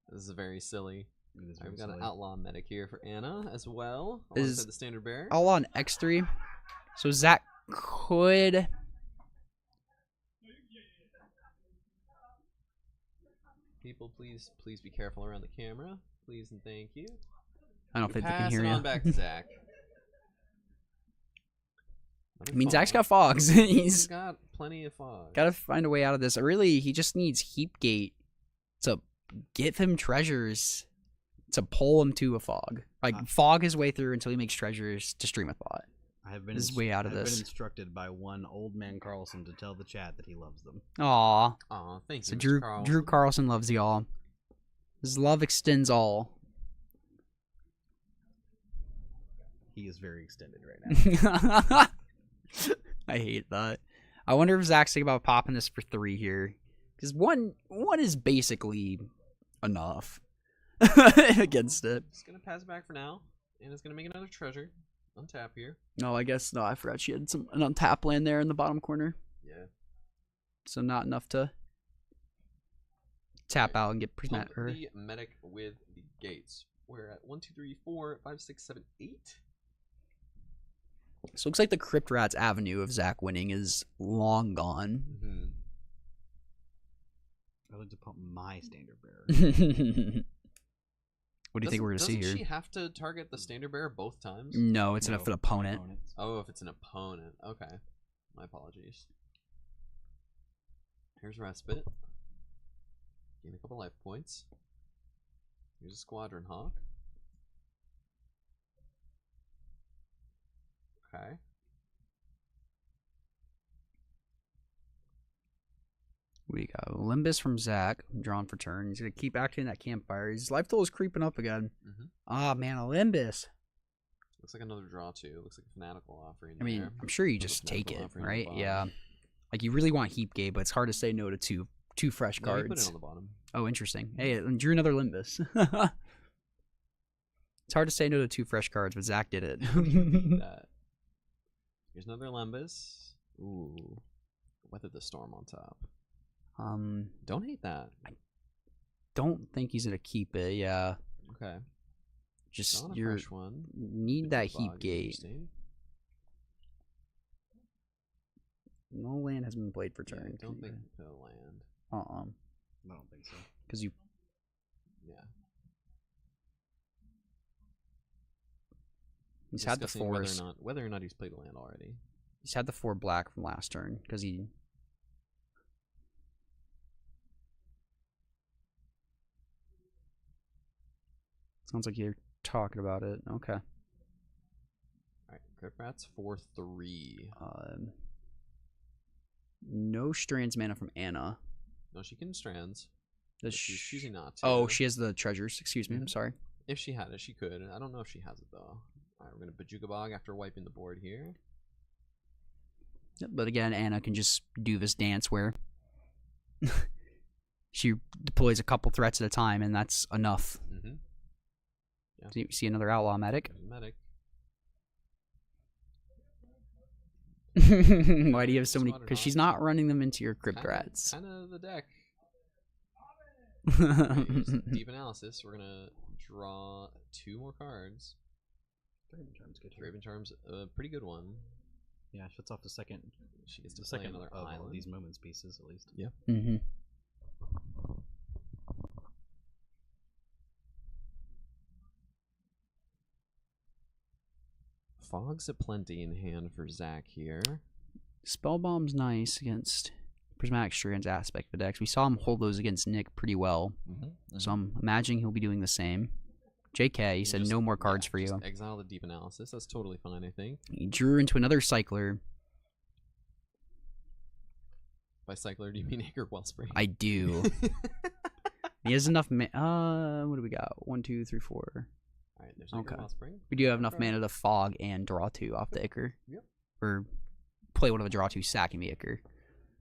[SPEAKER 3] This is very silly. We've got an Outlaw Medic here for Anna as well. Alongside the Standard Bearer.
[SPEAKER 1] All on X3. So Zach could.
[SPEAKER 3] People, please be careful around the camera. Please and thank you.
[SPEAKER 1] I don't think they can hear
[SPEAKER 3] Pass it
[SPEAKER 1] you.
[SPEAKER 3] on back to Zach.
[SPEAKER 1] I mean, Zach's got fogs. He's
[SPEAKER 3] got plenty of fog.
[SPEAKER 1] got to find a way out of this. Really, he just needs Heapgate to give him treasures to pull him to a fog. Like, fog his way through until he makes treasures to stream a thought.
[SPEAKER 2] I have been
[SPEAKER 1] His way out of
[SPEAKER 2] I've been
[SPEAKER 1] this.
[SPEAKER 2] instructed by one old man Carlson to tell the chat that he loves them.
[SPEAKER 1] Aw.
[SPEAKER 3] Aw, thank
[SPEAKER 1] So
[SPEAKER 3] you,
[SPEAKER 1] Drew
[SPEAKER 3] Mr. Carlson.
[SPEAKER 1] Drew Carlson loves y'all. His love extends all.
[SPEAKER 2] He is very extended right now.
[SPEAKER 1] I hate that. I wonder if Zach's thinking about popping this for 3 here. Because one is basically enough against it.
[SPEAKER 3] Just gonna pass it back for now. And it's gonna make another treasure. Untap here.
[SPEAKER 1] No, I guess no. I forgot she had an untap land there in the bottom corner.
[SPEAKER 3] Yeah.
[SPEAKER 1] So not enough to tap out and get
[SPEAKER 3] Pump
[SPEAKER 1] her.
[SPEAKER 3] the medic with the gates. We're at 1, 2, 3, 4, 5, 6, 7, 8.
[SPEAKER 1] So it looks like the Crypt Rats avenue of Zach winning is long gone.
[SPEAKER 3] Mm-hmm.
[SPEAKER 2] I like to pump my Standard Bearer.
[SPEAKER 1] What do you think we're going to see here?
[SPEAKER 3] Doesn't she have to target the Standard Bearer both times?
[SPEAKER 1] No, it's enough for an opponent.
[SPEAKER 3] Oh, if it's an opponent. Okay. My apologies. Here's Respite. Gain a couple life points. Here's a Squadron Hawk. Okay.
[SPEAKER 1] We got Limbus from Zach, drawn for turn. He's going to keep acting that campfire. His life total is creeping up again. Ah, man, a Limbus.
[SPEAKER 3] Looks like another draw, too. Looks like a Fanatical offering.
[SPEAKER 1] I mean,
[SPEAKER 3] there.
[SPEAKER 1] I'm sure you
[SPEAKER 3] Another
[SPEAKER 1] just take
[SPEAKER 3] Fanatical
[SPEAKER 1] it,
[SPEAKER 3] offering on the
[SPEAKER 1] right?
[SPEAKER 3] bottom.
[SPEAKER 1] Yeah. Like, you really want Heapgate, but it's hard to say no to two fresh
[SPEAKER 3] No, you
[SPEAKER 1] cards.
[SPEAKER 3] put it on the bottom.
[SPEAKER 1] Oh, interesting. Hey, I drew another Limbus. It's hard to say no to 2 fresh cards, but Zach did it.
[SPEAKER 3] That. Here's another Lembus. Ooh. Weather the Storm on top. Don't hate that.
[SPEAKER 1] I don't think he's gonna keep it. Yeah.
[SPEAKER 3] Okay.
[SPEAKER 1] Just
[SPEAKER 3] Not a
[SPEAKER 1] you
[SPEAKER 3] fresh one.
[SPEAKER 1] need that
[SPEAKER 3] Bog is
[SPEAKER 1] Heapgate.
[SPEAKER 3] interesting.
[SPEAKER 1] No land has been played for
[SPEAKER 3] Yeah,
[SPEAKER 1] turn.
[SPEAKER 3] I don't think he'll land.
[SPEAKER 2] I don't think so.
[SPEAKER 1] Because you.
[SPEAKER 3] Yeah.
[SPEAKER 1] He's had the
[SPEAKER 3] Discussing
[SPEAKER 1] 4s.
[SPEAKER 3] whether or not he's played a land already.
[SPEAKER 1] He's had the 4 black from last turn because he. Sounds like you're talking about it. Okay.
[SPEAKER 3] Alright, Crypt Rats 4/3.
[SPEAKER 1] No strands mana from Anna.
[SPEAKER 3] No, she can strands.
[SPEAKER 1] Does
[SPEAKER 3] She's
[SPEAKER 1] she-
[SPEAKER 3] choosing not to.
[SPEAKER 1] Oh, she has the treasures. Excuse me. I'm sorry.
[SPEAKER 3] If she had it, she could. I don't know if she has it though. Alright, we're gonna Bajuka Bog after wiping the board here.
[SPEAKER 1] Yep, but again, Anna can just do this dance where she deploys a couple threats at a time, and that's enough.
[SPEAKER 3] Mm-hmm. Yeah.
[SPEAKER 1] So you see another outlaw medic.
[SPEAKER 3] There's a medic.
[SPEAKER 1] Why do you have so many?
[SPEAKER 3] Squadron
[SPEAKER 1] Because
[SPEAKER 3] Hawk.
[SPEAKER 1] she's not running them into your Crypt Rats.
[SPEAKER 3] Kind of the deck. Alright, here's deep analysis. We're gonna draw 2 more cards.
[SPEAKER 2] Raven Charm's good.
[SPEAKER 3] Raven Charm's a pretty good one.
[SPEAKER 2] Yeah, shuts off the second.
[SPEAKER 3] She gets to
[SPEAKER 2] the
[SPEAKER 3] play
[SPEAKER 2] second
[SPEAKER 3] another
[SPEAKER 2] of
[SPEAKER 3] island.
[SPEAKER 2] these moments pieces at least.
[SPEAKER 3] Yeah.
[SPEAKER 1] Mm-hmm.
[SPEAKER 3] Fog's aplenty in hand for Zach here.
[SPEAKER 1] Spellbomb's nice against Prismatic Strands aspect of the decks. We saw him hold those against Nick pretty well.
[SPEAKER 3] Mm-hmm.
[SPEAKER 1] So I'm imagining he'll be doing the same. JK, he said
[SPEAKER 3] just-
[SPEAKER 1] no more cards
[SPEAKER 3] yeah,
[SPEAKER 1] for
[SPEAKER 3] just
[SPEAKER 1] you.
[SPEAKER 3] Exile the Deep Analysis. That's totally fine, I think.
[SPEAKER 1] He drew into another cycler.
[SPEAKER 3] By cycler, do you mean Acre Wellspring?
[SPEAKER 1] I do. He has enough what do we got? 1, 2, 3, 4.
[SPEAKER 3] All right, there's Acre Wellspring.
[SPEAKER 1] We do have enough mana to fog and draw 2 off the Ichor.
[SPEAKER 3] Yep.
[SPEAKER 1] Or play one of the draw 2 sacking the Ichor.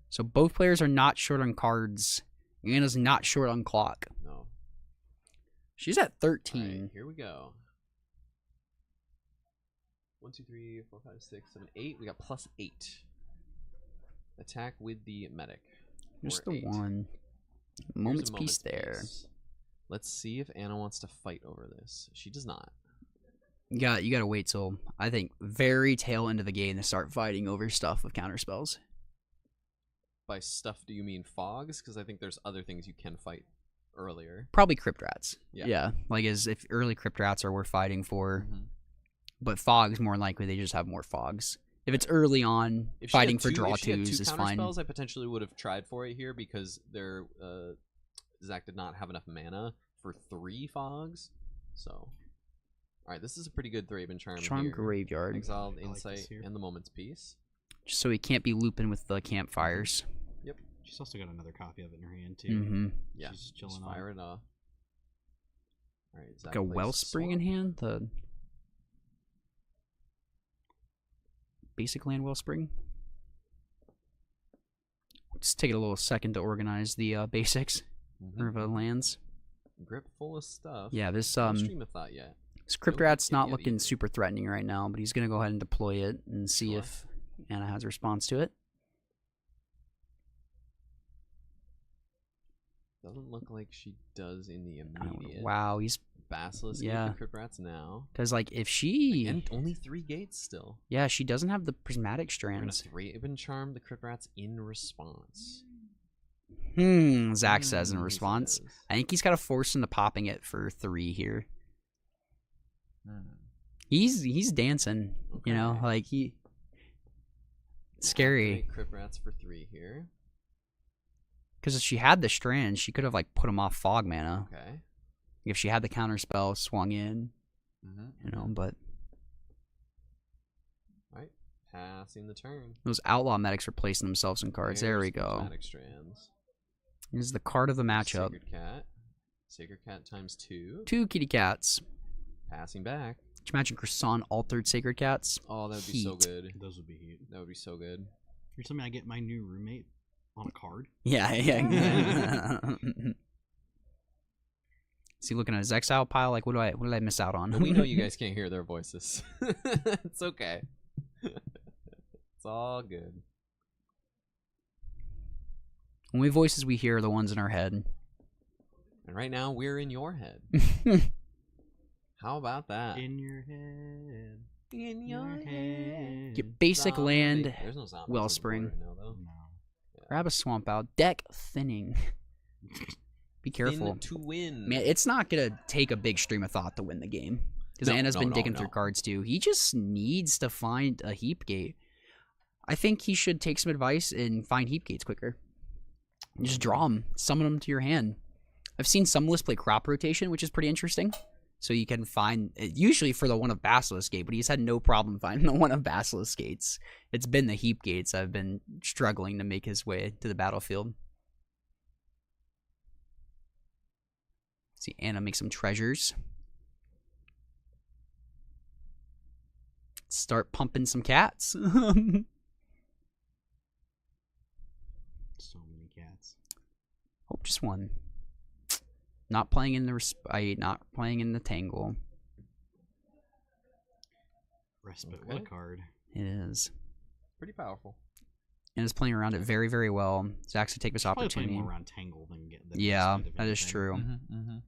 [SPEAKER 1] So both players are not short on cards. Anna's not short on clock.
[SPEAKER 3] No.
[SPEAKER 1] She's at 13.
[SPEAKER 3] All right, here we go. 1, 2, 3, 4, 5, 6, 7, 8. We got +8. Attack with the medic.
[SPEAKER 1] Just
[SPEAKER 3] Or
[SPEAKER 1] the
[SPEAKER 3] 8.
[SPEAKER 1] one.
[SPEAKER 3] Here's
[SPEAKER 1] Moment's
[SPEAKER 3] a
[SPEAKER 1] peace there.
[SPEAKER 3] piece. Let's see if Anna wants to fight over this. She does not.
[SPEAKER 1] You gotta wait till, I think, very tail end of the game to start fighting over stuff with counterspells.
[SPEAKER 3] By stuff, do you mean fogs? Because I think there's other things you can fight earlier.
[SPEAKER 1] Probably Crypt Rats.
[SPEAKER 3] Yeah.
[SPEAKER 1] Like as if early Crypt Rats are worth fighting for.
[SPEAKER 3] Mm-hmm.
[SPEAKER 1] But fogs, more likely, they just have more fogs. If it's early on,
[SPEAKER 3] If she had
[SPEAKER 1] fighting for
[SPEAKER 3] two-
[SPEAKER 1] draw
[SPEAKER 3] if she had
[SPEAKER 1] 2s
[SPEAKER 3] two
[SPEAKER 1] is
[SPEAKER 3] counter
[SPEAKER 1] fine.
[SPEAKER 3] spells, I potentially would have tried for it here because there, Zach did not have enough mana for 3 fogs. So, all right, this is a pretty good Thraben Charm.
[SPEAKER 1] Charm
[SPEAKER 3] here.
[SPEAKER 1] Graveyard.
[SPEAKER 3] Exiled
[SPEAKER 8] I like this
[SPEAKER 3] Insight
[SPEAKER 8] here.
[SPEAKER 3] and the Moment's Peace.
[SPEAKER 1] Just so he can't be looping with the campfires.
[SPEAKER 3] Yep.
[SPEAKER 8] She's also got another copy of it in her hand too.
[SPEAKER 1] Mm-hmm.
[SPEAKER 3] Yeah.
[SPEAKER 8] She's chilling
[SPEAKER 3] Just
[SPEAKER 8] on
[SPEAKER 3] fire it off. All right. Zach
[SPEAKER 1] Like a
[SPEAKER 3] plays
[SPEAKER 1] Wellspring in
[SPEAKER 3] Swamp.
[SPEAKER 1] hand? The basic land Wellspring? Just take it a little second to organize the basics of lands.
[SPEAKER 3] Grip full of stuff.
[SPEAKER 1] Yeah, this
[SPEAKER 3] No Stream of Thought yet.
[SPEAKER 1] this Crypt
[SPEAKER 3] No
[SPEAKER 1] Rat's
[SPEAKER 3] Crypt
[SPEAKER 1] not
[SPEAKER 3] yet
[SPEAKER 1] looking
[SPEAKER 3] either.
[SPEAKER 1] super threatening right now, but he's gonna go ahead and deploy it and see
[SPEAKER 3] Sure.
[SPEAKER 1] if Anna has a response to it.
[SPEAKER 3] Doesn't look like she does in the immediate.
[SPEAKER 1] Wow, he's
[SPEAKER 3] Basilisk
[SPEAKER 1] yeah.
[SPEAKER 3] the Crypt Rats now.
[SPEAKER 1] Because like if she
[SPEAKER 3] And only 3 gates still.
[SPEAKER 1] yeah, she doesn't have the prismatic
[SPEAKER 3] We're gonna
[SPEAKER 1] strands.
[SPEAKER 3] Thraben Charm the Crypt Rats in response.
[SPEAKER 1] Zach says in
[SPEAKER 3] he
[SPEAKER 1] response.
[SPEAKER 3] says.
[SPEAKER 1] I think he's got to force into popping it for 3 here. He's dancing, you know,
[SPEAKER 3] Okay.
[SPEAKER 1] like he.
[SPEAKER 3] Gonna
[SPEAKER 1] Scary.
[SPEAKER 3] activate Crypt Rats for 3 here.
[SPEAKER 1] Because if she had the strands, she could have like put him off fog mana.
[SPEAKER 3] Okay.
[SPEAKER 1] If she had the counter spell swung in, you know. But
[SPEAKER 3] Alright. Passing the turn.
[SPEAKER 1] those outlaw medics replacing themselves in cards. There we
[SPEAKER 3] There's
[SPEAKER 1] go.
[SPEAKER 3] Prismatic Strands.
[SPEAKER 1] This is the card of the matchup.
[SPEAKER 3] Sacred Cat. Sacred Cat times 2.
[SPEAKER 1] 2 kitty cats.
[SPEAKER 3] Passing back.
[SPEAKER 1] Could you imagine Croissant altered Sacred Cats?
[SPEAKER 3] Oh, that would be so
[SPEAKER 1] Heat.
[SPEAKER 3] good.
[SPEAKER 8] Those would be heat.
[SPEAKER 3] That would be so good.
[SPEAKER 8] You're telling me I get my new roommate on a card?
[SPEAKER 1] Yeah, yeah. Is he looking at his exile pile? Like, what did I miss out on?
[SPEAKER 3] We know you guys can't hear their voices. It's okay. It's all good.
[SPEAKER 1] Only voices we hear are the ones in our head.
[SPEAKER 3] And right now, we're in your head. How about that?
[SPEAKER 8] In your head.
[SPEAKER 3] In your head.
[SPEAKER 1] Get basic
[SPEAKER 3] Zombie.
[SPEAKER 1] land,
[SPEAKER 3] There's no zombies on the
[SPEAKER 1] Wellspring.
[SPEAKER 3] board right now, though.
[SPEAKER 1] Grab a swamp out. Deck thinning. Be careful.
[SPEAKER 3] Thin to win.
[SPEAKER 1] Man, it's not going to take a big stream of thought to win the game. Because
[SPEAKER 3] No,
[SPEAKER 1] Anna's
[SPEAKER 3] no,
[SPEAKER 1] been
[SPEAKER 3] no,
[SPEAKER 1] digging
[SPEAKER 3] no.
[SPEAKER 1] through cards too. He just needs to find a heap gate. I think he should take some advice and find heap gates quicker. And just draw them. Summon them to your hand. I've seen some lists play crop rotation, which is pretty interesting. So you can find, usually for the one of Basilisk Gate, but he's had no problem finding the one of Basilisk Gates. It's been the heap gates I've been struggling to make his way to the battlefield. See, Anna make some treasures. Start pumping some cats.
[SPEAKER 8] So many cats.
[SPEAKER 1] Hope just one. Not playing in the not playing in the tangle.
[SPEAKER 8] Respite.
[SPEAKER 3] Okay.
[SPEAKER 8] What a card.
[SPEAKER 1] It is.
[SPEAKER 3] Pretty powerful.
[SPEAKER 1] And is playing around it very, very well. Zach's to take this
[SPEAKER 8] Probably
[SPEAKER 1] opportunity.
[SPEAKER 8] playing more around Tangle than
[SPEAKER 1] Yeah,
[SPEAKER 8] Respite, if
[SPEAKER 1] that is
[SPEAKER 8] anything.
[SPEAKER 1] true.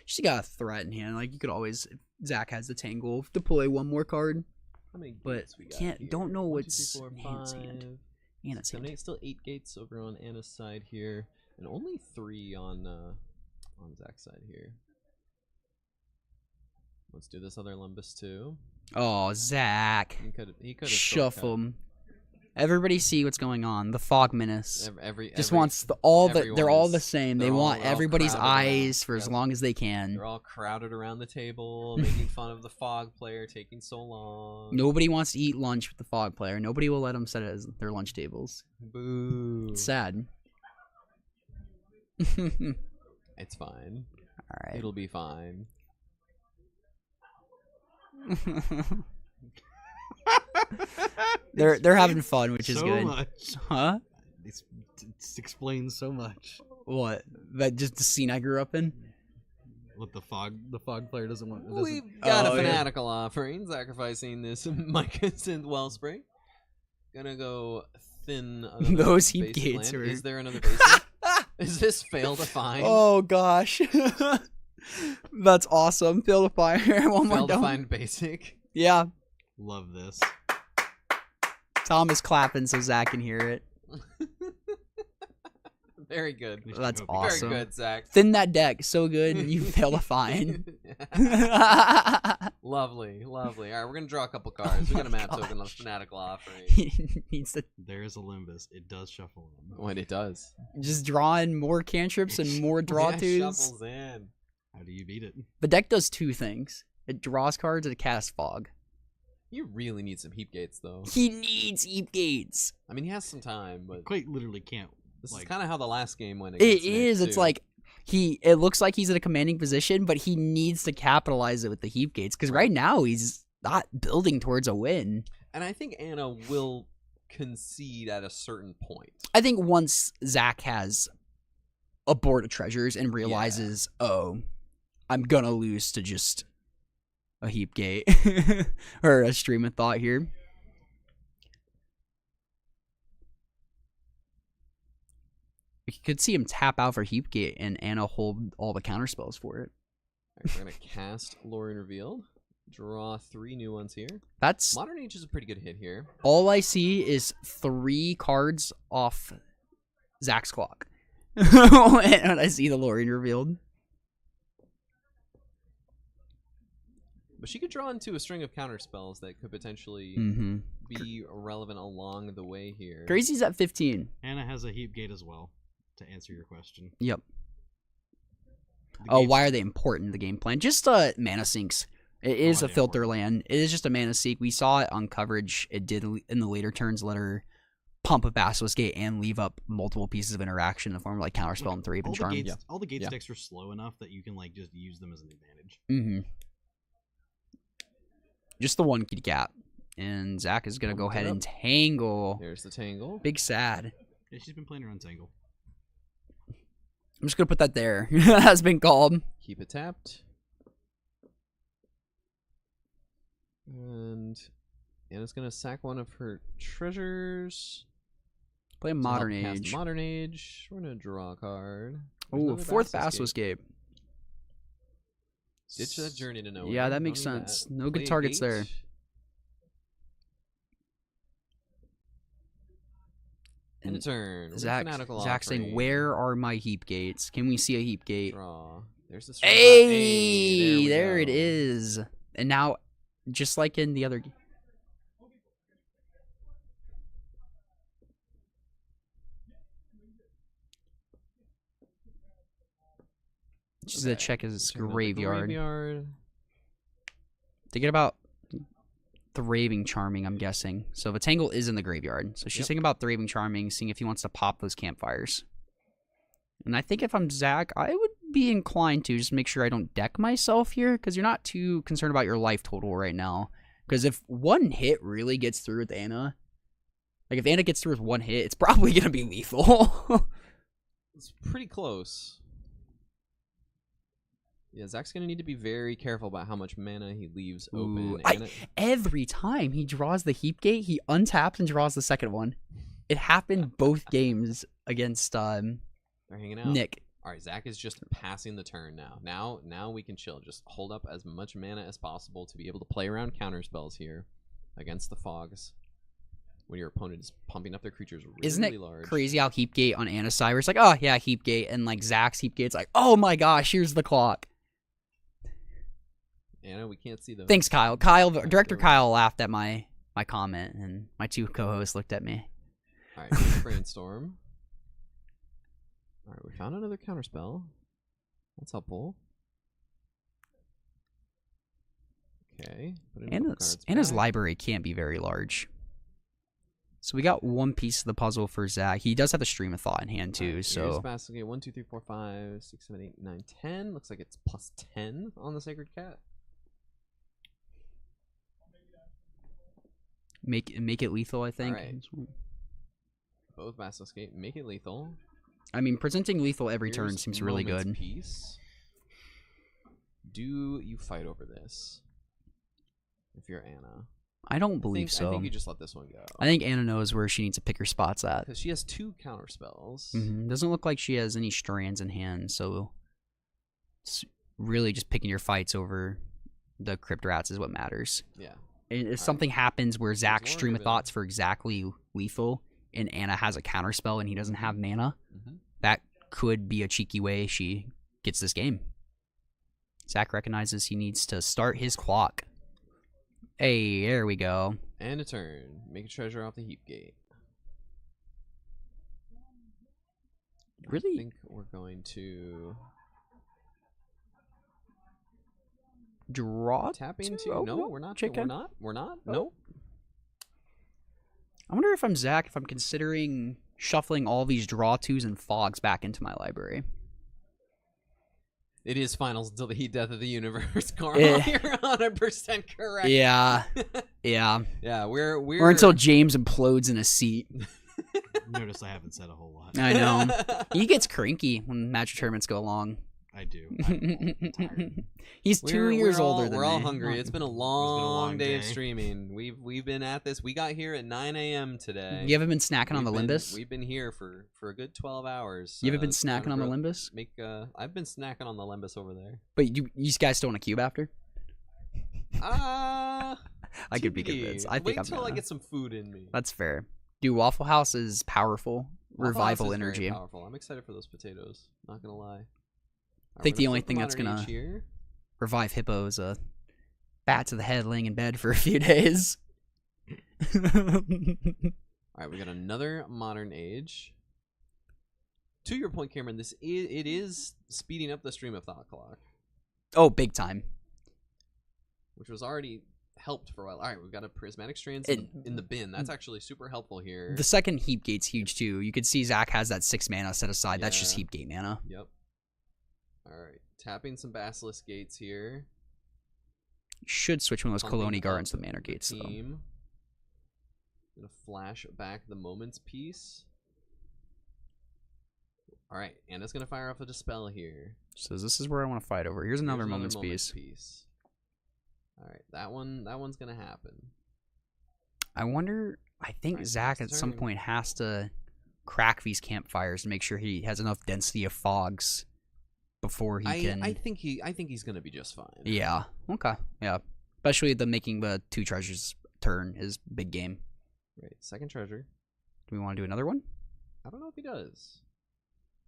[SPEAKER 1] She's got a threat in hand. Like you could always, if Zach has the tangle, deploy one more card.
[SPEAKER 3] How many
[SPEAKER 1] But
[SPEAKER 3] gates we got
[SPEAKER 1] can't
[SPEAKER 3] here?
[SPEAKER 1] don't know
[SPEAKER 3] 1, 2,
[SPEAKER 1] what's
[SPEAKER 3] 3, 4,
[SPEAKER 1] in Anna's hand.
[SPEAKER 3] 5,
[SPEAKER 1] Anna's
[SPEAKER 3] 7,
[SPEAKER 1] hand.
[SPEAKER 3] 8. Still 8 gates over on Anna's side here, and only 3 on Zach's side here. Let's do this other Lumbus too.
[SPEAKER 1] Oh, Zach.
[SPEAKER 3] He could have
[SPEAKER 1] Shuffle him. Everybody see what's going on. The Fog Menace just
[SPEAKER 3] every-
[SPEAKER 1] wants they're
[SPEAKER 3] everyone
[SPEAKER 1] all
[SPEAKER 3] is-
[SPEAKER 1] the same. They
[SPEAKER 3] they're
[SPEAKER 1] want
[SPEAKER 3] all
[SPEAKER 1] everybody's
[SPEAKER 3] crowded around.
[SPEAKER 1] eyes for as
[SPEAKER 3] Yep.
[SPEAKER 1] long as they can.
[SPEAKER 3] They're all crowded around the table, making fun of the Fog player taking so long.
[SPEAKER 1] Nobody wants to eat lunch with the Fog player. Nobody will let them set it as their lunch tables.
[SPEAKER 3] Boo.
[SPEAKER 1] It's sad.
[SPEAKER 3] It's fine.
[SPEAKER 1] All right.
[SPEAKER 3] It'll be fine.
[SPEAKER 1] They're having fun, which is
[SPEAKER 8] so
[SPEAKER 1] good.
[SPEAKER 8] Much.
[SPEAKER 1] Huh?
[SPEAKER 8] It explains so much.
[SPEAKER 1] What? That just the scene I grew up in?
[SPEAKER 8] What the fog player doesn't want.
[SPEAKER 3] We've got
[SPEAKER 1] Oh,
[SPEAKER 3] a
[SPEAKER 1] yeah.
[SPEAKER 3] fanatical offering, sacrificing this Micah Synth Wellspring. Gonna go thin. another
[SPEAKER 1] Those heap
[SPEAKER 3] basic
[SPEAKER 1] gates
[SPEAKER 3] land.
[SPEAKER 1] are-
[SPEAKER 3] Is there another basic? Is this fail to find?
[SPEAKER 1] Oh gosh. That's awesome. Fail to fire. One more
[SPEAKER 3] fail to
[SPEAKER 1] down.
[SPEAKER 3] find basic.
[SPEAKER 1] Yeah.
[SPEAKER 8] Love this.
[SPEAKER 1] Tom is clapping so Zach can hear it.
[SPEAKER 3] Very good.
[SPEAKER 1] That's awesome.
[SPEAKER 3] Very good, Zach.
[SPEAKER 1] Thin that deck. So good. You fail to find.
[SPEAKER 3] Lovely, lovely. All right, we're gonna draw a couple cards. We got a map token on the fanatical offering.
[SPEAKER 1] He needs to
[SPEAKER 8] There's a Limbus. It does shuffle in.
[SPEAKER 3] What it does.
[SPEAKER 1] just draw in more cantrips and more draw
[SPEAKER 3] Yeah,
[SPEAKER 1] twos.
[SPEAKER 3] shuffles in.
[SPEAKER 8] How do you beat it?
[SPEAKER 1] The deck does two things. It draws cards and it casts fog.
[SPEAKER 3] You really need some heap gates, though.
[SPEAKER 1] He needs heap gates.
[SPEAKER 3] I mean, he has some time, but
[SPEAKER 8] Quite literally can't.
[SPEAKER 3] this
[SPEAKER 8] like-
[SPEAKER 3] is kind of how the last game went.
[SPEAKER 1] It
[SPEAKER 3] against Nick,
[SPEAKER 1] is. It's
[SPEAKER 3] too.
[SPEAKER 1] like it looks like he's in a commanding position, but he needs to capitalize it with the heap gates because right now he's not building towards a win.
[SPEAKER 3] And I think Anna will concede at a certain point.
[SPEAKER 1] I think once Zach has a board of treasures and realizes, oh, I'm gonna lose to just a heap gate or a stream of thought here. We could see him tap out for Heapgate and Anna hold all the counter spells for it.
[SPEAKER 3] All right, we're gonna cast Lorien Revealed. Draw 3 new ones here.
[SPEAKER 1] That's
[SPEAKER 3] Modern Age is a pretty good hit here.
[SPEAKER 1] all I see is 3 cards off Zach's clock. when I see the Lorien revealed.
[SPEAKER 3] But she could draw into a string of counter spells that could potentially be relevant along the way here.
[SPEAKER 1] Crazy's at 15.
[SPEAKER 8] Anna has a heap gate as well, to answer your question.
[SPEAKER 1] Yep.
[SPEAKER 8] The
[SPEAKER 1] Oh,
[SPEAKER 8] gates-
[SPEAKER 1] why are they important in the game plan? Just mana sinks. It is
[SPEAKER 8] are
[SPEAKER 1] a
[SPEAKER 8] they
[SPEAKER 1] filter land. It is just a mana sink. We saw it on coverage. It did in the later turns let her pump a Basilisk Gate and leave up multiple pieces of interaction in the form of like Counterspell and Thraven Charm.
[SPEAKER 8] All the gates
[SPEAKER 1] Yeah.
[SPEAKER 8] decks are slow enough that you can like just use them as an advantage.
[SPEAKER 1] Mm-hmm. Just the one kitty cat. And Zach is going to go ahead and tangle.
[SPEAKER 3] There's the tangle.
[SPEAKER 1] Big sad.
[SPEAKER 8] Yeah, she's been playing her Untangle.
[SPEAKER 1] I'm just going to put that there. That has been called.
[SPEAKER 3] Keep it tapped. And Anna's going to sack one of her treasures.
[SPEAKER 1] Play a
[SPEAKER 3] to
[SPEAKER 1] Modern
[SPEAKER 3] help cast
[SPEAKER 1] Age.
[SPEAKER 3] Modern Age. We're going to draw a card. There's
[SPEAKER 1] Ooh,
[SPEAKER 3] another
[SPEAKER 1] 4th
[SPEAKER 3] Basilisk
[SPEAKER 1] Basilisk
[SPEAKER 3] Gate.
[SPEAKER 1] Gate.
[SPEAKER 3] Ditch that journey to nowhere.
[SPEAKER 1] Yeah, that
[SPEAKER 3] Don't
[SPEAKER 1] makes
[SPEAKER 3] need
[SPEAKER 1] sense.
[SPEAKER 3] that.
[SPEAKER 1] No
[SPEAKER 3] Play
[SPEAKER 1] good
[SPEAKER 3] a
[SPEAKER 1] targets
[SPEAKER 3] gate.
[SPEAKER 1] there.
[SPEAKER 3] And a turn. With
[SPEAKER 1] Zach,
[SPEAKER 3] Fanatical
[SPEAKER 1] Zach saying,
[SPEAKER 3] Offering.
[SPEAKER 1] where are my heap gates? Can we see a heap gate?
[SPEAKER 3] Draw. There's the
[SPEAKER 1] Hey,
[SPEAKER 3] we
[SPEAKER 1] there it
[SPEAKER 3] go.
[SPEAKER 1] is. And now, just like in the other... Just to check his
[SPEAKER 3] Turn up the
[SPEAKER 1] graveyard.
[SPEAKER 3] graveyard.
[SPEAKER 1] Thinking about Thraving Charming, I'm guessing. So Vatangle is in the graveyard. So she's
[SPEAKER 3] Yep.
[SPEAKER 1] thinking about Thraving Charming, seeing if he wants to pop those campfires. And I think if I'm Zach, I would be inclined to just make sure I don't deck myself here, because you're not too concerned about your life total right now. Because if one hit really gets through with Anna, like if Anna gets through with one hit, it's probably going to be lethal.
[SPEAKER 3] It's pretty close. Yeah, Zach's going to need to be very careful about how much mana he leaves open.
[SPEAKER 1] Ooh,
[SPEAKER 3] And
[SPEAKER 1] every time he draws the heap gate, he untaps and draws the second one. It happened both games against
[SPEAKER 3] they're hanging out.
[SPEAKER 1] Nick.
[SPEAKER 3] All right, Zach is just passing the turn now. Now we can chill. Just hold up as much mana as possible to be able to play around counter spells here against the fogs. When your opponent is pumping up their creatures really,
[SPEAKER 1] Isn't it
[SPEAKER 3] really large.
[SPEAKER 1] crazy how Heapgate on Anna's side, where it's like, oh yeah, Heapgate, and like Zach's Heapgate's like, oh my gosh, here's the clock.
[SPEAKER 3] Anna, we can't see those.
[SPEAKER 1] Thanks, Kyle. Director Kyle laughed at my my comment, and my 2 co-hosts looked at me.
[SPEAKER 3] All right, brainstorm. All right, we found another counterspell. That's helpful. Okay.
[SPEAKER 1] Anna's library can't be very large. So we got one piece of the puzzle for Zach. He does have a Stream of Thought in hand too.
[SPEAKER 3] Right,
[SPEAKER 1] so
[SPEAKER 3] okay, 1, 2, 3, 4, 5, 6, 7, 8, 9, 10. Looks like it's plus 10 on the Sacred Cat.
[SPEAKER 1] Make it lethal, I think.
[SPEAKER 3] Right. Both Basilisk Gate, make it lethal.
[SPEAKER 1] I mean, presenting lethal every turn seems really good.
[SPEAKER 3] Peace. Do you fight over this? If you're Anna.
[SPEAKER 1] I don't believe so.
[SPEAKER 3] I think you just let this one go.
[SPEAKER 1] I think Anna knows where she needs to pick her spots at.
[SPEAKER 3] Because she has 2 counter spells.
[SPEAKER 1] Doesn't look like she has any strands in hand, so it's really just picking your fights over the Crypt Rats is what matters.
[SPEAKER 3] Yeah.
[SPEAKER 1] And if something happens where Zach's Stream of Thoughts for exactly lethal, and Anna has a counter spell and he doesn't have mana, that could be a cheeky way she gets this game. Zach recognizes he needs to start his clock. Hey, there we go.
[SPEAKER 3] And a turn. Make a treasure off the heap gate.
[SPEAKER 1] Really?
[SPEAKER 3] I think we're going to
[SPEAKER 1] draw.
[SPEAKER 3] Tap into.
[SPEAKER 1] Oh,
[SPEAKER 3] no, we're not.
[SPEAKER 1] Chicken.
[SPEAKER 3] We're not.
[SPEAKER 1] Oh.
[SPEAKER 3] No.
[SPEAKER 1] I wonder if I'm Zach, if I'm considering shuffling all these draw 2s and fogs back into my library.
[SPEAKER 3] It is finals until the heat death of the universe, Carl. You're 100% correct.
[SPEAKER 1] Yeah. Yeah.
[SPEAKER 3] Yeah, we're
[SPEAKER 1] Or until James implodes in a seat.
[SPEAKER 8] Notice I haven't said a whole lot.
[SPEAKER 1] I know. He gets cranky when Magic tournaments go long.
[SPEAKER 8] I do.
[SPEAKER 1] He's 2 years older than me.
[SPEAKER 3] We're all hungry. It's been a long day of streaming. We've been at this. We got here at 9 a.m. today.
[SPEAKER 1] You haven't been snacking on the Limbus?
[SPEAKER 3] We've been here for a good 12 hours.
[SPEAKER 1] You haven't been snacking on the Limbus?
[SPEAKER 3] I've been snacking on the Limbus over there.
[SPEAKER 1] But you guys still want a cube after?
[SPEAKER 3] I
[SPEAKER 1] could be convinced. I think
[SPEAKER 3] wait till I get some food in me.
[SPEAKER 1] That's fair. Dude, Waffle House is powerful. Revival energy.
[SPEAKER 3] Very powerful. I'm excited for those potatoes. Not gonna lie.
[SPEAKER 1] I think the only thing that's gonna revive Hippo is a bat to the head laying in bed for a few days.
[SPEAKER 3] All right, we got another Modern Age. To your point, Cameron, it is speeding up the Stream of Thought clock.
[SPEAKER 1] Oh, big time.
[SPEAKER 3] Which was already helped for a while. All right, we've got a Prismatic Strands in the bin. That's actually super helpful here.
[SPEAKER 1] The second Heap Gate's huge too. You could see Zach has that 6 mana set aside. That's just Heap Gate mana.
[SPEAKER 3] Yep. All right, tapping some Basilisk Gates here.
[SPEAKER 1] You should switch one of those Colony Gardens to Manor Gates, though.
[SPEAKER 3] Gonna flash back the Moments piece. All right, Anna's gonna fire off a Dispel here.
[SPEAKER 1] So this is where I want to fight over. Here's another Moments piece.
[SPEAKER 3] All right, that one's gonna happen.
[SPEAKER 1] I wonder. I think Zach at some point has to crack these campfires to make sure he has enough density of fogs before he can.
[SPEAKER 3] I think he's gonna be just fine.
[SPEAKER 1] Yeah. Okay. Yeah. Especially making the 2 treasures turn is big game.
[SPEAKER 3] Right. Second treasure.
[SPEAKER 1] Do we want to do another one?
[SPEAKER 3] I don't know if he does.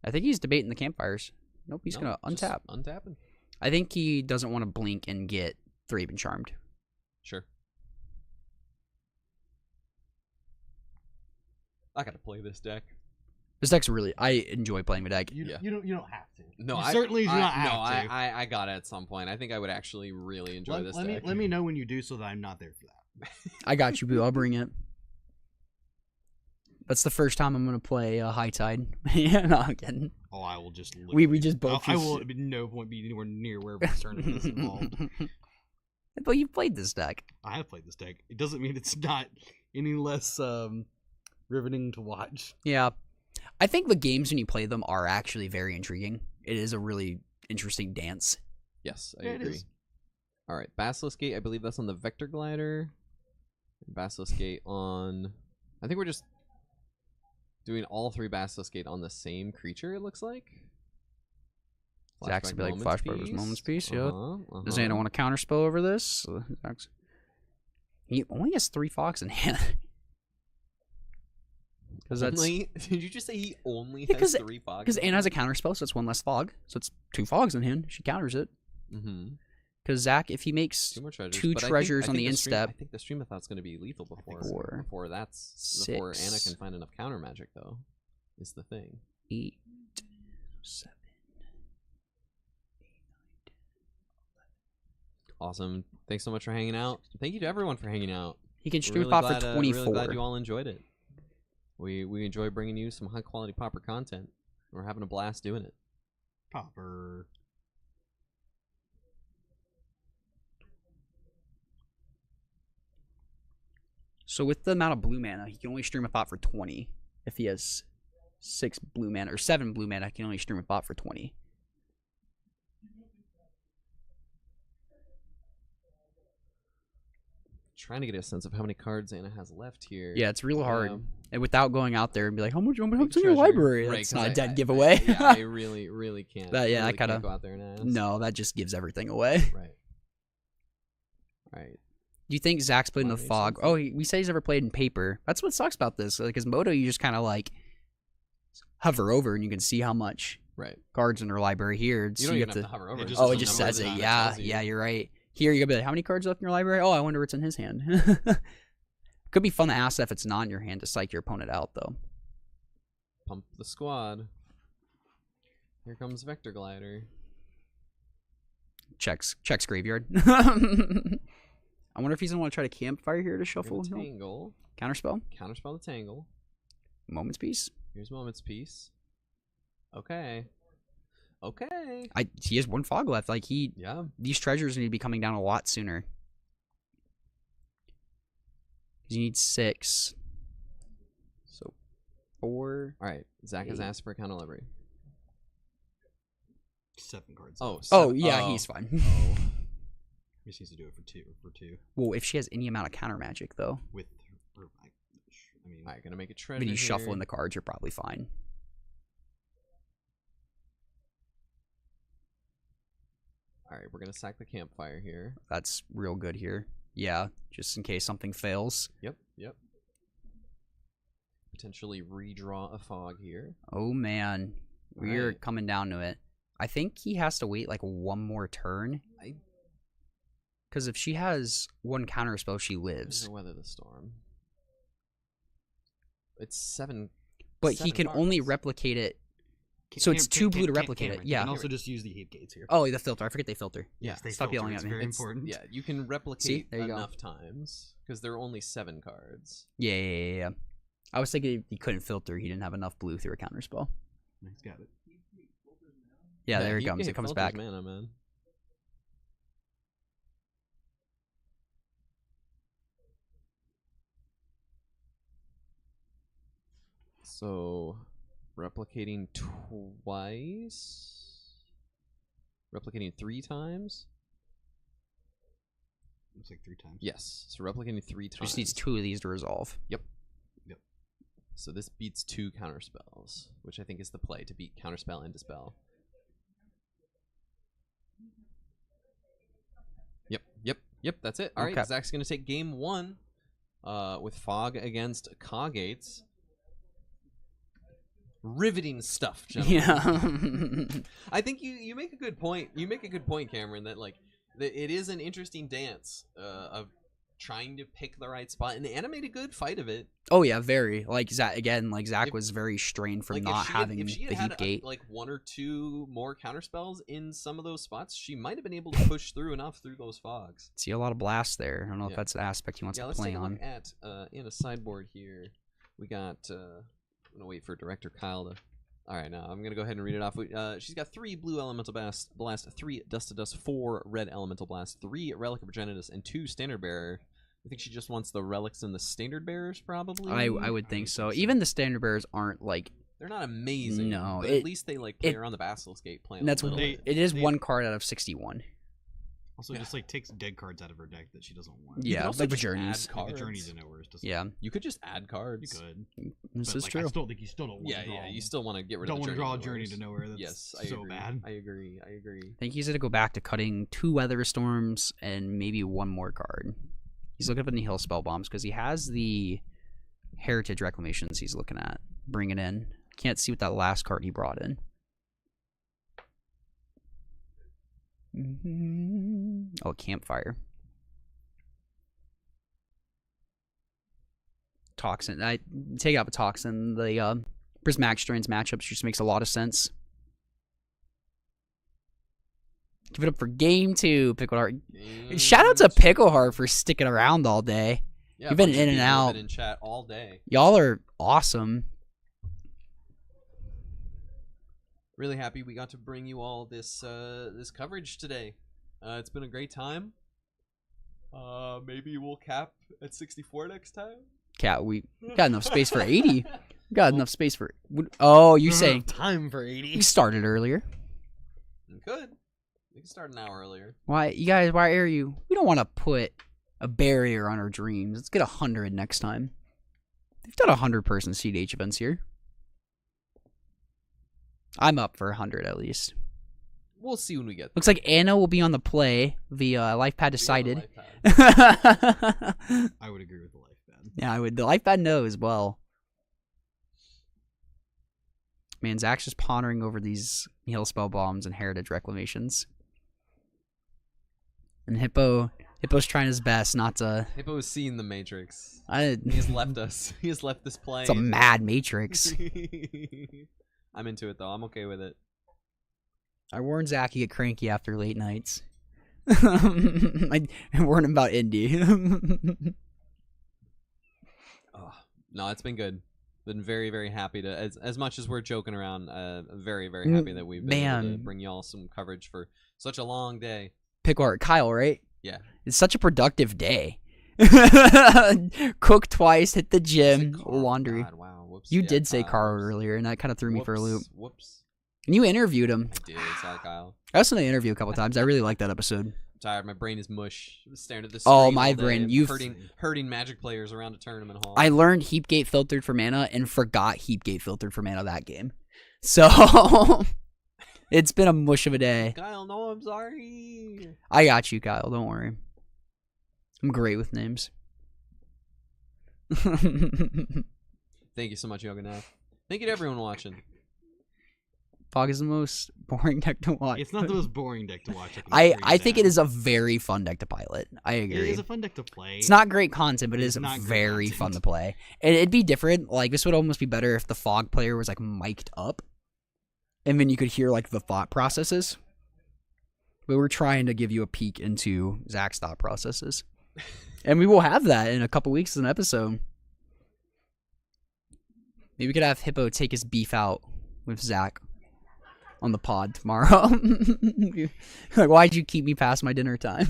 [SPEAKER 1] I think he's debating the campfires. Nope. He's gonna untap.
[SPEAKER 3] Untapping.
[SPEAKER 1] I think he doesn't want to blink and get Thraben Charmed.
[SPEAKER 3] Sure. I gotta play this deck.
[SPEAKER 1] This deck's really. I enjoy playing the deck.
[SPEAKER 8] You don't have to.
[SPEAKER 3] No,
[SPEAKER 8] you certainly do not have to.
[SPEAKER 3] No, I got it at some point. I think I would actually really enjoy this deck.
[SPEAKER 8] Let me know when you do, so that I'm not there for that.
[SPEAKER 1] I got you, Boo. I'll bring it. That's the first time I'm gonna play High Tide. Yeah, no, I'm kidding.
[SPEAKER 8] Oh, I will just.
[SPEAKER 1] We just both.
[SPEAKER 8] I will at no point be anywhere near wherever this tournament is involved.
[SPEAKER 1] But you've played this deck.
[SPEAKER 8] I have played this deck. It doesn't mean it's not any less riveting to watch.
[SPEAKER 1] Yeah. I think the games when you play them are actually very intriguing. It is a really interesting dance.
[SPEAKER 3] Yes, I agree. All right, Basilisk Gate, I believe that's on the Vector Glider. Basilisk Gate on... I think we're just doing all 3 Basilisk Gate on the same creature, it looks like.
[SPEAKER 1] Zach's gonna be like Flashback Moments piece, yeah. Does anyone want to counterspell over this? He only has 3 fogs in hand.
[SPEAKER 3] Did you just say he only has 3 fogs?
[SPEAKER 1] Because Anna has a counterspell, so it's 1 less fog. So it's 2 fogs in hand. She counters it.
[SPEAKER 3] Mm-hmm.
[SPEAKER 1] Because Zach, if he makes
[SPEAKER 3] Two more treasures.
[SPEAKER 1] two
[SPEAKER 3] but
[SPEAKER 1] treasures on the
[SPEAKER 3] I
[SPEAKER 1] instep,
[SPEAKER 3] think the stream of thought's going to be lethal before
[SPEAKER 1] Four,
[SPEAKER 3] before Anna
[SPEAKER 1] six,
[SPEAKER 3] can find enough counter magic though. Is the thing.
[SPEAKER 1] 8, 7.
[SPEAKER 3] Awesome. Thanks so much for hanging out. Thank you to everyone for hanging out.
[SPEAKER 1] He can
[SPEAKER 3] We're
[SPEAKER 1] stream
[SPEAKER 3] really
[SPEAKER 1] off for
[SPEAKER 3] glad,
[SPEAKER 1] 24.
[SPEAKER 3] Really glad you all enjoyed it. We enjoy bringing you some high quality Pauper content. We're having a blast doing it.
[SPEAKER 8] Pauper.
[SPEAKER 1] So with the amount of blue mana, he can only stream a thought for 20. If he has 6 blue mana or 7 blue mana, he can only stream a thought for 20.
[SPEAKER 3] Trying to get a sense of how many cards Anna has left here.
[SPEAKER 1] Yeah, it's real hard. And without going out there and be like, what's in your
[SPEAKER 3] treasure.
[SPEAKER 1] library?
[SPEAKER 3] Right,
[SPEAKER 1] That's
[SPEAKER 3] 'cause
[SPEAKER 1] not a dead giveaway.
[SPEAKER 3] I really can't.
[SPEAKER 1] That, yeah,
[SPEAKER 3] really
[SPEAKER 1] I kind
[SPEAKER 3] can't
[SPEAKER 1] of
[SPEAKER 3] go out there and ask.
[SPEAKER 1] No, that just gives everything away.
[SPEAKER 3] Right. Right.
[SPEAKER 1] Do you think Zach's played in the fog? Oh, we say he's never played in paper. That's what sucks about this. Like, as Moto, you just kind of like hover over and you can see how much cards in their library. Here,
[SPEAKER 3] You don't even have to hover over.
[SPEAKER 1] It just says it. Yeah, yeah, you're right. Here, you're gonna be like, how many cards left in your library? Oh, I wonder what's in his hand. Could be fun to ask that if it's not in your hand to psych your opponent out, though.
[SPEAKER 3] Pump the squad. Here comes Vector Glider.
[SPEAKER 1] Checks graveyard. I wonder if he's gonna want to try to campfire here to shuffle.
[SPEAKER 3] Tangle.
[SPEAKER 1] Counterspell.
[SPEAKER 3] Counterspell the Tangle.
[SPEAKER 1] Moment's Peace.
[SPEAKER 3] Here's Moment's Peace. Okay. Okay.
[SPEAKER 1] He has 1 fog left. Like
[SPEAKER 3] Yeah.
[SPEAKER 1] These treasures need to be coming down a lot sooner. You need 6. So 4.
[SPEAKER 3] All right. Zach has asked for a counter library.
[SPEAKER 8] 7 cards.
[SPEAKER 3] Oh,
[SPEAKER 1] yeah, he's fine.
[SPEAKER 8] He just needs to do it for two.
[SPEAKER 1] Well, if she has any amount of counter magic, though.
[SPEAKER 8] With, I mean,
[SPEAKER 3] all right, gonna make a treasure.
[SPEAKER 1] But you
[SPEAKER 3] here.
[SPEAKER 1] shuffle in the cards, you're probably fine.
[SPEAKER 3] All right, we're gonna sack the campfire here.
[SPEAKER 1] That's real good here. Yeah, just in case something fails.
[SPEAKER 3] Yep. Potentially redraw a fog here.
[SPEAKER 1] Oh man, we're coming down to it. I think he has to wait like 1 more turn. Because if she has 1 counter spell, she lives.
[SPEAKER 3] Weather the storm. It's 7.
[SPEAKER 1] But he can only replicate it. So it's 2 blue to replicate it. Yeah.
[SPEAKER 8] You can also just use the heat gates here.
[SPEAKER 1] Oh, the filter. I forget they filter.
[SPEAKER 3] Yeah,
[SPEAKER 8] they
[SPEAKER 1] Stop
[SPEAKER 8] filter.
[SPEAKER 1] yelling
[SPEAKER 8] It's
[SPEAKER 1] at me.
[SPEAKER 8] very important.
[SPEAKER 3] Yeah, you can replicate
[SPEAKER 1] See? There you go.
[SPEAKER 3] enough times because there are only 7 cards.
[SPEAKER 1] Yeah. I was thinking if he couldn't filter, he didn't have enough blue through a counter spell.
[SPEAKER 8] He's got it.
[SPEAKER 1] Yeah, there it comes. It comes back.
[SPEAKER 3] Mana, man. So, replicating twice? Replicating 3 times?
[SPEAKER 8] Looks like 3 times.
[SPEAKER 3] Yes, so replicating 3 times.
[SPEAKER 1] Just needs 2 of these to resolve.
[SPEAKER 3] Yep. So this beats 2 counterspells, which I think is the play, to beat counterspell and dispel. Yep, that's it. All right, Zach's going to take game 1 with Fog against Kagates. Riveting stuff, gentlemen.
[SPEAKER 1] Yeah.
[SPEAKER 3] I think you make a good point. You make a good point, Cameron, that like it is an interesting dance of trying to pick the right spot, and Anna made a good fight of it.
[SPEAKER 1] Oh yeah, very. Like Zach again. Like Zach was very strained from not having the heat gate.
[SPEAKER 3] Like 1 or 2 more counterspells in some of those spots, she might have been able to push through enough through those fogs.
[SPEAKER 1] See a lot of blasts there. I don't know if that's the aspect he wants to play on.
[SPEAKER 3] Let's take a look at in a sideboard here. We got. I'm gonna wait for Director Kyle to. All right, now I'm gonna go ahead and read it off. She's got 3 blue elemental blast, 3 dust to dust, 4 red elemental blast, 3 relic of Progenitus, and 2 standard bearer. I think she just wants the relics and the standard bearers, probably.
[SPEAKER 1] I would think so. Even the standard bearers aren't like.
[SPEAKER 3] They're not amazing.
[SPEAKER 1] No,
[SPEAKER 3] but at least they like play around the Basilisk Gate.
[SPEAKER 1] That's what it is. 1 card out of 61.
[SPEAKER 8] Also, just like takes dead cards out of her deck that she doesn't want.
[SPEAKER 1] Yeah, like the journeys.
[SPEAKER 8] Like the journeys to nowhere.
[SPEAKER 1] Yeah,
[SPEAKER 3] you could just add cards.
[SPEAKER 8] You could.
[SPEAKER 1] This is true.
[SPEAKER 8] I still think you still don't want to draw.
[SPEAKER 3] Yeah, you still want to get rid
[SPEAKER 8] of the
[SPEAKER 3] journey.
[SPEAKER 8] Don't want to draw a journey to nowhere. That's
[SPEAKER 3] yes,
[SPEAKER 8] so bad.
[SPEAKER 3] I agree.
[SPEAKER 1] I think he's going to go back to cutting 2 Weather Storms and maybe 1 more card. He's looking for the Hill Spell Bombs because he has the Heritage Reclamations he's looking at. Bring it in. Can't see what that last card he brought in. Oh, campfire. Toxin. I take out the Toxin. The Prismatic Strands matchups just makes a lot of sense. Give it up for game 2, Pickleheart. Shout out to Pickleheart for sticking around all day.
[SPEAKER 3] Yeah,
[SPEAKER 1] You've been
[SPEAKER 3] bunch of
[SPEAKER 1] in and
[SPEAKER 3] people have
[SPEAKER 1] out.
[SPEAKER 3] been in chat all day.
[SPEAKER 1] Y'all are awesome.
[SPEAKER 3] Really happy we got to bring you all this this coverage today. It's been a great time. Maybe we'll cap at 64 next time.
[SPEAKER 1] Cat, we got enough space for 80. We got enough space for. Oh, you saying
[SPEAKER 2] time for 80?
[SPEAKER 1] We started earlier.
[SPEAKER 3] Good. We can start an hour earlier.
[SPEAKER 1] Why, you guys? Why are you? We don't want to put a barrier on our dreams. Let's get 100 next time. We've done 100-person CDH events here. I'm up for 100 at least.
[SPEAKER 3] We'll see when we get there.
[SPEAKER 1] Looks like Anna will be on the play via LifePad decided.
[SPEAKER 2] I would agree with the LifePad.
[SPEAKER 1] Yeah, I would. The LifePad no as well. Man, Zach's just pondering over these Heal Spell Bombs and Heritage Reclamations. And Hippo's trying his best not to...
[SPEAKER 3] Hippo is seeing the Matrix.
[SPEAKER 1] He
[SPEAKER 3] has left us. He has left this plane.
[SPEAKER 1] It's a mad Matrix.
[SPEAKER 3] I'm into it, though. I'm okay with it.
[SPEAKER 1] I warned Zach he'd get cranky after late nights. I warned him about Indy.
[SPEAKER 3] Oh, no, it's been good. Been very, very happy to, as much as we're joking around, very, very happy that we've been able to bring y'all some coverage for such a long day.
[SPEAKER 1] Pickleheart, Kyle, right?
[SPEAKER 3] Yeah.
[SPEAKER 1] It's such a productive day. Cook twice, hit the gym, laundry.
[SPEAKER 3] God, wow. Whoops.
[SPEAKER 1] You
[SPEAKER 3] Yeah,
[SPEAKER 1] did say
[SPEAKER 3] Kyle.
[SPEAKER 1] Carl earlier, and that kind of threw me for a loop.
[SPEAKER 3] Whoops.
[SPEAKER 1] And you interviewed him.
[SPEAKER 3] I did. Sorry, Kyle.
[SPEAKER 1] I listened to the interview a couple times. I really liked that episode.
[SPEAKER 3] I'm tired. My brain is mush. I'm staring at this.
[SPEAKER 1] Oh,
[SPEAKER 3] screen
[SPEAKER 1] my
[SPEAKER 3] all day,
[SPEAKER 1] brain. You've
[SPEAKER 3] hurting Magic players around a tournament hall.
[SPEAKER 1] I learned Heapgate filtered for mana and forgot Heapgate filtered for mana that game. So it's been a mush of a day.
[SPEAKER 3] Kyle, no, I'm sorry.
[SPEAKER 1] I got you, Kyle. Don't worry. I'm great with names.
[SPEAKER 3] Thank you so much, Yoganeth. Thank you to everyone watching.
[SPEAKER 1] Fog is the most boring deck to watch.
[SPEAKER 2] It's not the most boring deck to watch.
[SPEAKER 1] I think it is a very fun deck to pilot. I agree.
[SPEAKER 2] It is a fun deck to play.
[SPEAKER 1] It's not great content, but it is
[SPEAKER 2] not
[SPEAKER 1] very
[SPEAKER 2] great
[SPEAKER 1] fun to play. And it'd be different. Like, this would almost be better if the Fog player was, like, mic'd up. And then you could hear, like, the thought processes. But we're trying to give you a peek into Zach's thought processes. And we will have that in a couple weeks as an episode. Maybe we could have Hippo take his beef out with Zach on the pod tomorrow. Like, why'd you keep me past my dinner time?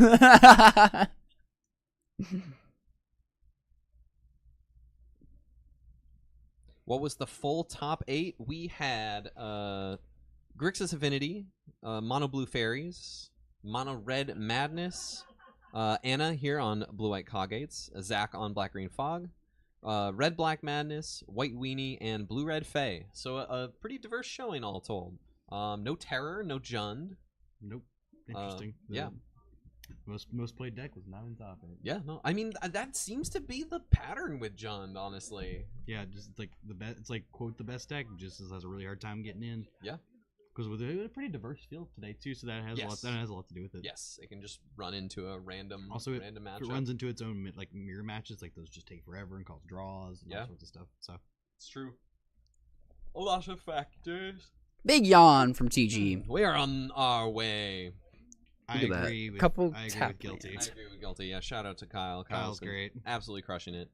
[SPEAKER 3] What was the full top 8? We had Grixis Affinity, Mono Blue Fairies, Mono Red Madness, Anna here on Blue White Coggates, Zach on Black Green Fog, Red Black Madness, White Weenie, and Blue Red Fae. So a pretty diverse showing all told. No Terror, no Jund.
[SPEAKER 2] Nope. Interesting.
[SPEAKER 3] Yeah.
[SPEAKER 2] Most played deck was not in top 8.
[SPEAKER 3] Yeah, no. I mean, that seems to be the pattern with Jund, honestly.
[SPEAKER 2] Yeah, just like the best. It's like quote the best deck. Just has a really hard time getting in.
[SPEAKER 3] Yeah.
[SPEAKER 2] Because with a pretty diverse field today too, so that has a lot. That has a lot to do with it.
[SPEAKER 3] Yes, it can just run into a random.
[SPEAKER 2] Also,
[SPEAKER 3] random matchup.
[SPEAKER 2] If it runs into its own like mirror matches, like those just take forever and cause draws and all sorts of stuff. So
[SPEAKER 3] it's true. A lot of factors.
[SPEAKER 1] Big yawn from TG.
[SPEAKER 3] We are on our way.
[SPEAKER 2] I agree with
[SPEAKER 1] Couple
[SPEAKER 2] I agree
[SPEAKER 1] tap
[SPEAKER 2] with Guilty.
[SPEAKER 3] I agree with Guilty. Yeah, shout out to Kyle.
[SPEAKER 2] Kyle's
[SPEAKER 3] been
[SPEAKER 2] great.
[SPEAKER 3] Absolutely crushing it.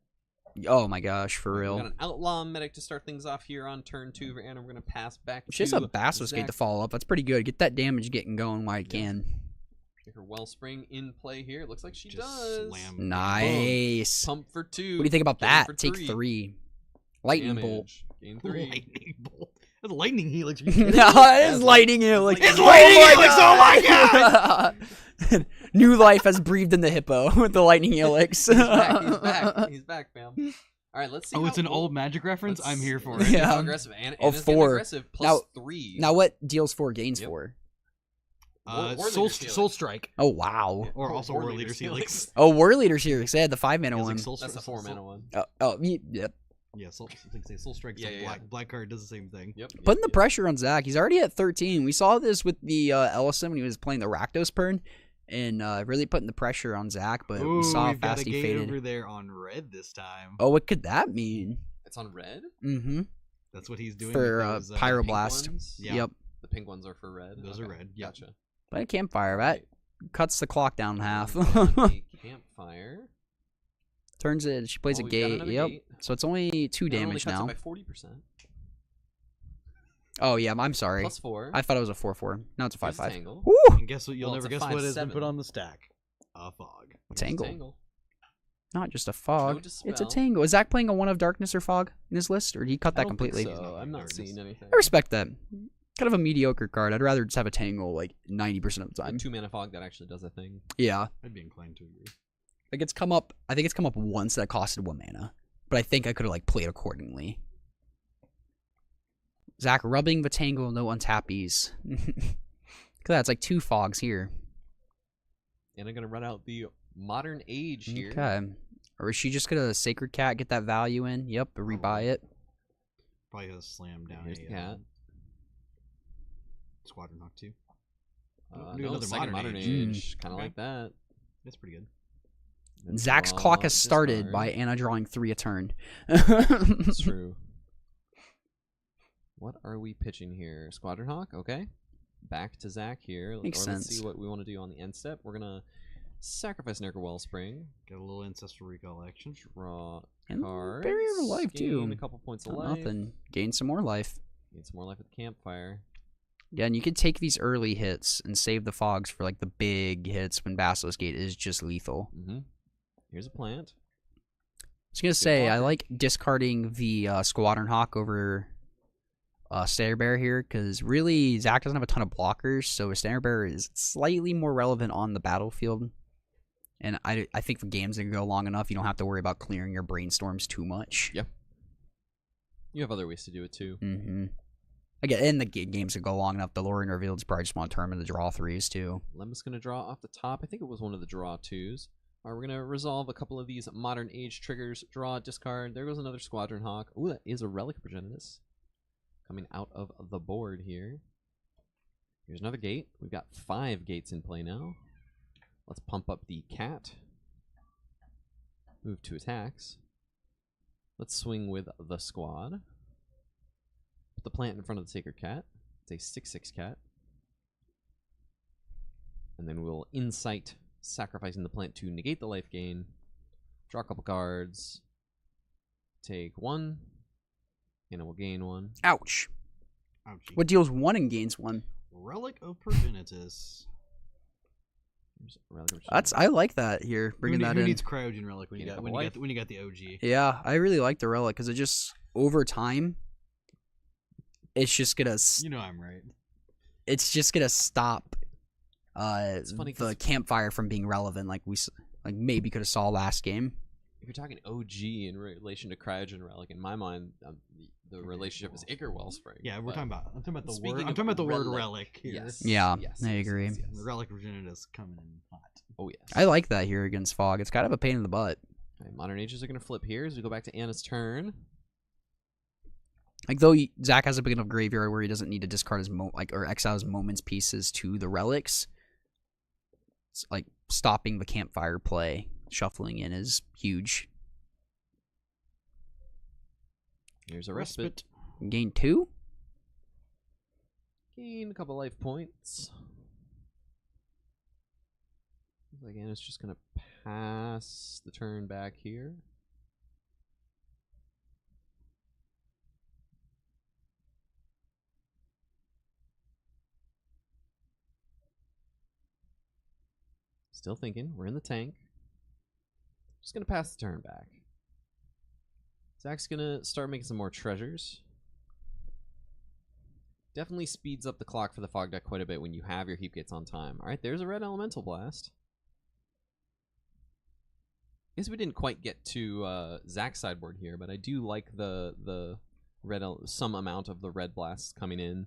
[SPEAKER 1] Oh my gosh, for
[SPEAKER 3] We
[SPEAKER 1] real.
[SPEAKER 3] got an Outlaw medic to start things off here on turn 2, and we're going to pass back
[SPEAKER 1] She has
[SPEAKER 3] to
[SPEAKER 1] a Basilisk Gate
[SPEAKER 3] Zach.
[SPEAKER 1] to follow up. That's pretty good. Get that damage getting going while you can.
[SPEAKER 3] Get her Wellspring in play here. Looks like she
[SPEAKER 2] Just
[SPEAKER 3] does.
[SPEAKER 2] slam.
[SPEAKER 1] Nice.
[SPEAKER 3] Pump for 2.
[SPEAKER 1] What do you think about
[SPEAKER 3] Get in
[SPEAKER 1] that?
[SPEAKER 3] for
[SPEAKER 1] Take 3. Lightning bolt.
[SPEAKER 3] Damage. Gain 3.
[SPEAKER 2] Lightning bolt. That's a lightning helix.
[SPEAKER 1] No, it is lightning helix.
[SPEAKER 2] It's lightning helix. Oh my god!
[SPEAKER 1] New life has breathed in the Hippo with the lightning helix.
[SPEAKER 3] He's back. He's back. He's back, fam. All right, let's see.
[SPEAKER 2] Oh,
[SPEAKER 3] how
[SPEAKER 2] it's an
[SPEAKER 3] we'll-
[SPEAKER 2] old Magic reference. I'm here for it.
[SPEAKER 1] Yeah.
[SPEAKER 3] How aggressive. And,
[SPEAKER 1] Oh,
[SPEAKER 3] Anna's getting
[SPEAKER 1] 4.
[SPEAKER 3] aggressive. Plus 3.
[SPEAKER 1] Now what deals 4 gains
[SPEAKER 3] Yep.
[SPEAKER 1] for?
[SPEAKER 3] War
[SPEAKER 2] Soul,
[SPEAKER 3] Leader's Helix.
[SPEAKER 2] Soul Strike,
[SPEAKER 1] Oh wow.
[SPEAKER 2] or also
[SPEAKER 3] War
[SPEAKER 2] War
[SPEAKER 3] Leader's
[SPEAKER 2] Leader's Helix.
[SPEAKER 1] Oh, War Leader's Helix. They had the 5 mana
[SPEAKER 2] It's
[SPEAKER 1] one.
[SPEAKER 2] like Soul
[SPEAKER 3] That's the
[SPEAKER 2] Strike-
[SPEAKER 3] 4 mana one.
[SPEAKER 1] Yep.
[SPEAKER 2] Yeah, Soul, like say Soul Strike.
[SPEAKER 3] Yeah,
[SPEAKER 2] Like
[SPEAKER 3] yeah,
[SPEAKER 2] black card does the same thing.
[SPEAKER 3] Yep.
[SPEAKER 1] Putting the pressure on Zach. He's already at 13. We saw this with the Ellison when he was playing the Rakdos Pern. and really putting the pressure on Zach, but
[SPEAKER 8] Ooh,
[SPEAKER 1] we saw how
[SPEAKER 8] we've got
[SPEAKER 1] fast
[SPEAKER 8] a
[SPEAKER 1] he
[SPEAKER 8] gate
[SPEAKER 1] faded.
[SPEAKER 8] over there on red this time.
[SPEAKER 1] Oh, what could that mean?
[SPEAKER 3] It's on red.
[SPEAKER 1] Mm-hmm.
[SPEAKER 8] That's what he's doing
[SPEAKER 1] For
[SPEAKER 8] with those,
[SPEAKER 1] Pyroblast.
[SPEAKER 3] Pink ones?
[SPEAKER 8] Yeah.
[SPEAKER 1] Yep.
[SPEAKER 3] The pink ones are for red.
[SPEAKER 8] Those are red. Yep.
[SPEAKER 3] Gotcha.
[SPEAKER 1] But a campfire, that cuts the clock down in half.
[SPEAKER 3] And a campfire.
[SPEAKER 1] Turns it. She plays
[SPEAKER 3] Oh,
[SPEAKER 1] a
[SPEAKER 3] we've got
[SPEAKER 1] gate.
[SPEAKER 3] another
[SPEAKER 1] Yep.
[SPEAKER 3] gate.
[SPEAKER 1] So it's only 2
[SPEAKER 3] That only
[SPEAKER 1] damage
[SPEAKER 3] cuts it
[SPEAKER 1] now.
[SPEAKER 3] by 40%.
[SPEAKER 1] Oh yeah, I'm sorry.
[SPEAKER 3] Plus 4.
[SPEAKER 1] I thought it was a 4/4. Now it's a
[SPEAKER 3] Here's a
[SPEAKER 1] 5/5.
[SPEAKER 3] tangle.
[SPEAKER 1] Woo!
[SPEAKER 8] And guess what? You'll
[SPEAKER 3] Well,
[SPEAKER 8] never
[SPEAKER 3] it's a
[SPEAKER 8] guess what has been
[SPEAKER 3] 5/7.
[SPEAKER 8] put on the stack. A fog.
[SPEAKER 1] A tangle.
[SPEAKER 3] Tangle.
[SPEAKER 1] Not just a fog. It's a
[SPEAKER 3] dispel.
[SPEAKER 1] tangle. Is Zach playing a one of darkness or fog in his list, or did he cut
[SPEAKER 3] I
[SPEAKER 1] that
[SPEAKER 3] don't think
[SPEAKER 1] completely?
[SPEAKER 3] so. I'm not seeing anything.
[SPEAKER 1] I respect that. Kind of a mediocre card. I'd rather just have a tangle like 90% of the
[SPEAKER 3] A
[SPEAKER 1] time.
[SPEAKER 3] 2-mana fog that actually does a thing.
[SPEAKER 1] Yeah.
[SPEAKER 8] I'd be inclined to agree.
[SPEAKER 1] Like it's come up. I think it's come up once that costed 1 mana, but I think I could have like played accordingly. Zach rubbing the tangle, no untappies. Look at that. It's like 2 fogs here.
[SPEAKER 3] And I'm gonna run out the modern age here.
[SPEAKER 1] Okay. Or is she just gonna Sacred Cat, get that value in? Yep, rebuy it.
[SPEAKER 8] Probably gonna slam down
[SPEAKER 3] Here's the
[SPEAKER 8] a
[SPEAKER 3] cat.
[SPEAKER 8] Squadron Hawk 2. Do
[SPEAKER 3] No,
[SPEAKER 8] another
[SPEAKER 3] second modern age. Kind of
[SPEAKER 8] Okay.
[SPEAKER 3] like that.
[SPEAKER 8] That's pretty good.
[SPEAKER 3] Then
[SPEAKER 1] Zach's
[SPEAKER 3] draw
[SPEAKER 1] clock has
[SPEAKER 3] this
[SPEAKER 1] started
[SPEAKER 3] card.
[SPEAKER 1] by Anna drawing 3 a turn.
[SPEAKER 3] That's true. What are we pitching here? Squadron Hawk? Okay. Back to Zach here.
[SPEAKER 1] Makes
[SPEAKER 3] Let's
[SPEAKER 1] sense.
[SPEAKER 3] see what we want to do on the end step. We're going to sacrifice Nurgle Wellspring.
[SPEAKER 8] Got a little ancestral recollection.
[SPEAKER 3] Draw
[SPEAKER 1] And
[SPEAKER 3] cards.
[SPEAKER 1] barrier of life too.
[SPEAKER 3] Gain a couple points of
[SPEAKER 1] Not
[SPEAKER 3] life.
[SPEAKER 1] nothing. Gain some more life.
[SPEAKER 3] Gain some more life with the campfire.
[SPEAKER 1] Yeah, and you can take these early hits and save the fogs for like the big hits when Basilisk Gate is just lethal.
[SPEAKER 3] Mm-hmm. Here's a plant.
[SPEAKER 1] I was gonna say I like discarding the Squadron Hawk over Snare Bear here because really Zach doesn't have a ton of blockers, so Snare Bear is slightly more relevant on the battlefield. And I think the game's gonna go long enough. You don't have to worry about clearing your brainstorms too much.
[SPEAKER 3] Yep. You have other ways to do it too.
[SPEAKER 1] Mm-hmm. Again, and the games could go long enough. The Lorien Revealed is probably just want to turn in the draw 3s too.
[SPEAKER 3] Lemma's going to draw off the top. I think it was one of the draw 2s. All right, we're going to resolve a couple of these modern age triggers. Draw, discard. There goes another Squadron Hawk. Ooh, that is a Relic Progenitus coming out of the board here. Here's another gate. We've got 5 gates in play now. Let's pump up the cat. Move to attacks. Let's swing with the squad. Put the plant in front of the Sacred Cat. It's a 6/6 cat. And then we'll Insight, sacrificing the plant to negate the life gain. Draw a couple cards. Take 1. And it will gain 1.
[SPEAKER 1] Ouch.
[SPEAKER 8] Ouchie.
[SPEAKER 1] What deals 1 and gains 1?
[SPEAKER 8] Relic of Progenitus.
[SPEAKER 1] I like that here. Bringing that
[SPEAKER 8] who
[SPEAKER 1] in.
[SPEAKER 8] needs Cryogen Relic when you
[SPEAKER 3] Gain a
[SPEAKER 8] got
[SPEAKER 3] couple
[SPEAKER 8] when you
[SPEAKER 3] life.
[SPEAKER 8] got when you got the OG?
[SPEAKER 1] Yeah, I really like the Relic because it just over time, it's just gonna.
[SPEAKER 8] You know I'm right.
[SPEAKER 1] It's just gonna stop
[SPEAKER 3] funny 'cause-
[SPEAKER 1] the campfire from being relevant, like maybe could have saw last game.
[SPEAKER 3] If you're talking OG in relation to Cryogen Relic, in my mind, the relationship is Ichor Wellspring.
[SPEAKER 8] Yeah,
[SPEAKER 3] but
[SPEAKER 8] I'm talking about the
[SPEAKER 3] speaking
[SPEAKER 8] word. I'm
[SPEAKER 3] of
[SPEAKER 8] talking about the word
[SPEAKER 3] relic,
[SPEAKER 8] relic here.
[SPEAKER 3] Yes.
[SPEAKER 1] Yeah,
[SPEAKER 3] yes,
[SPEAKER 1] I
[SPEAKER 3] yes,
[SPEAKER 1] agree.
[SPEAKER 3] yes, yes.
[SPEAKER 8] The Relic Progenitus coming in hot.
[SPEAKER 3] Oh yes.
[SPEAKER 1] I like that here against Fog. It's kind of a pain in the butt.
[SPEAKER 3] All right, Modern Ages are going to flip here as we go back to Anna's turn.
[SPEAKER 1] Like though Zach has a big enough graveyard where he doesn't need to discard his or exile his moments pieces to the relics. It's like stopping the campfire play, shuffling in is huge.
[SPEAKER 3] Here's a respite.
[SPEAKER 1] Gain 2.
[SPEAKER 3] Gain a couple life points. Looks like Anna's just going to pass the turn back here. Still thinking. We're in the tank. Just going to pass the turn back. Zach's going to start making some more treasures. Definitely speeds up the clock for the Fog deck quite a bit when you have your heap gates on time. Alright, there's a red Elemental Blast. Guess we didn't quite get to Zach's sideboard here, but I do like the red some amount of the red blasts coming in.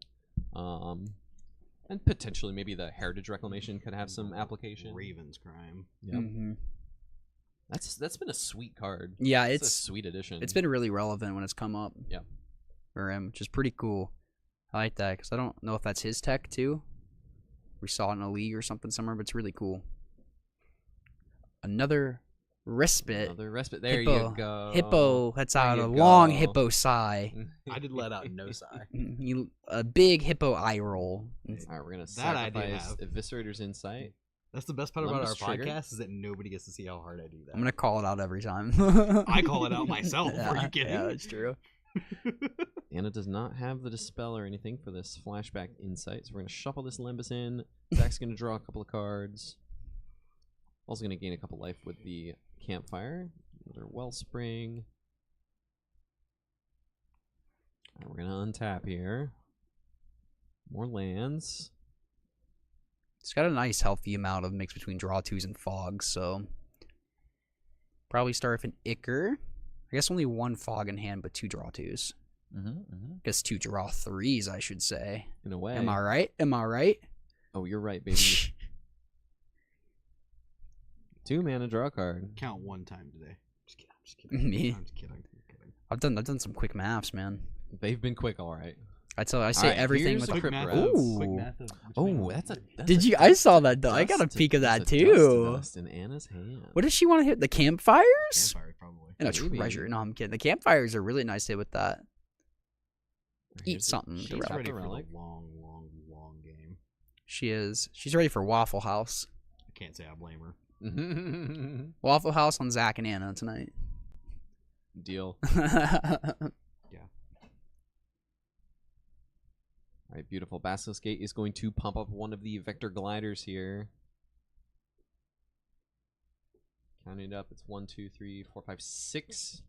[SPEAKER 3] And potentially maybe the Heritage Reclamation could have some application.
[SPEAKER 8] Raven's Crime.
[SPEAKER 3] Yep.
[SPEAKER 1] Mm-hmm.
[SPEAKER 3] That's been a sweet card.
[SPEAKER 1] Yeah,
[SPEAKER 3] it's a
[SPEAKER 1] it's
[SPEAKER 3] sweet addition.
[SPEAKER 1] It's been really relevant when it's come up.
[SPEAKER 3] Yeah.
[SPEAKER 1] For him, which is pretty cool. I like that because I don't know if that's his tech too. We saw it in a league or something somewhere, but it's really cool. Another respite.
[SPEAKER 3] Another respite. There
[SPEAKER 1] hippo.
[SPEAKER 3] you go.
[SPEAKER 1] Hippo. That's
[SPEAKER 3] There
[SPEAKER 1] out
[SPEAKER 3] you
[SPEAKER 1] a long
[SPEAKER 3] go.
[SPEAKER 1] hippo sigh.
[SPEAKER 8] I did let out no sigh.
[SPEAKER 1] A big hippo eye roll.
[SPEAKER 3] All right, we're gonna
[SPEAKER 8] That I did
[SPEAKER 3] sacrifice
[SPEAKER 8] have.
[SPEAKER 3] Eviscerator's Insight.
[SPEAKER 8] That's the best part about our
[SPEAKER 3] Lumbus trigger.
[SPEAKER 8] podcast is that nobody gets to see how hard I do that.
[SPEAKER 1] I'm gonna call it out every time.
[SPEAKER 8] I call it out myself.
[SPEAKER 1] Yeah,
[SPEAKER 8] Are you kidding?
[SPEAKER 1] Yeah, that's true.
[SPEAKER 3] Anna does not have the Dispel or anything for this Flashback Insight, so we're gonna shuffle this Limbus in. Zach's gonna draw a couple of cards. Also gonna gain a couple life with the Campfire. Another Wellspring. All right, we're gonna untap here. More lands.
[SPEAKER 1] It's got a nice healthy amount of mix between draw twos and fogs, so probably start with an Icker. I guess only one fog in hand, but 2 draw twos. Guess 2 draw threes, I should say.
[SPEAKER 3] In a way.
[SPEAKER 1] Am I right? Am I right?
[SPEAKER 3] Oh, you're right, baby. 2 mana, draw a card.
[SPEAKER 8] Count 1 time today. I'm just kidding.
[SPEAKER 1] Me?
[SPEAKER 8] I'm just kidding.
[SPEAKER 1] I've done some quick maths, man.
[SPEAKER 3] They've been quick, all right.
[SPEAKER 1] I say
[SPEAKER 3] All right,
[SPEAKER 1] everything
[SPEAKER 3] here's
[SPEAKER 1] with
[SPEAKER 3] a
[SPEAKER 8] Quick
[SPEAKER 3] Crypt
[SPEAKER 8] math.
[SPEAKER 3] Rats.
[SPEAKER 1] Ooh.
[SPEAKER 8] Quick math of
[SPEAKER 3] Oh, that's a.
[SPEAKER 1] Did you? I saw that though. I got a peek of that too.
[SPEAKER 3] Dust in Anna's hand.
[SPEAKER 1] What does she want to hit? The campfires?
[SPEAKER 8] Campfire, probably.
[SPEAKER 1] And a
[SPEAKER 3] Maybe.
[SPEAKER 1] treasure. No, I'm kidding. The campfires are really nice to hit with that. Eat
[SPEAKER 3] Here's a-
[SPEAKER 1] something. with the
[SPEAKER 8] She's
[SPEAKER 1] relic.
[SPEAKER 8] ready for the
[SPEAKER 3] relic.
[SPEAKER 8] long game.
[SPEAKER 1] She is. She's ready for Waffle House.
[SPEAKER 8] I can't say I blame her.
[SPEAKER 1] Waffle House on Zach and Anna tonight.
[SPEAKER 3] Deal.
[SPEAKER 8] Yeah.
[SPEAKER 3] All right, beautiful. Basilisk Gate is going to pump up one of the Vector Gliders here. Counting it up, it's 1, 2, 3, 4, 5, 6.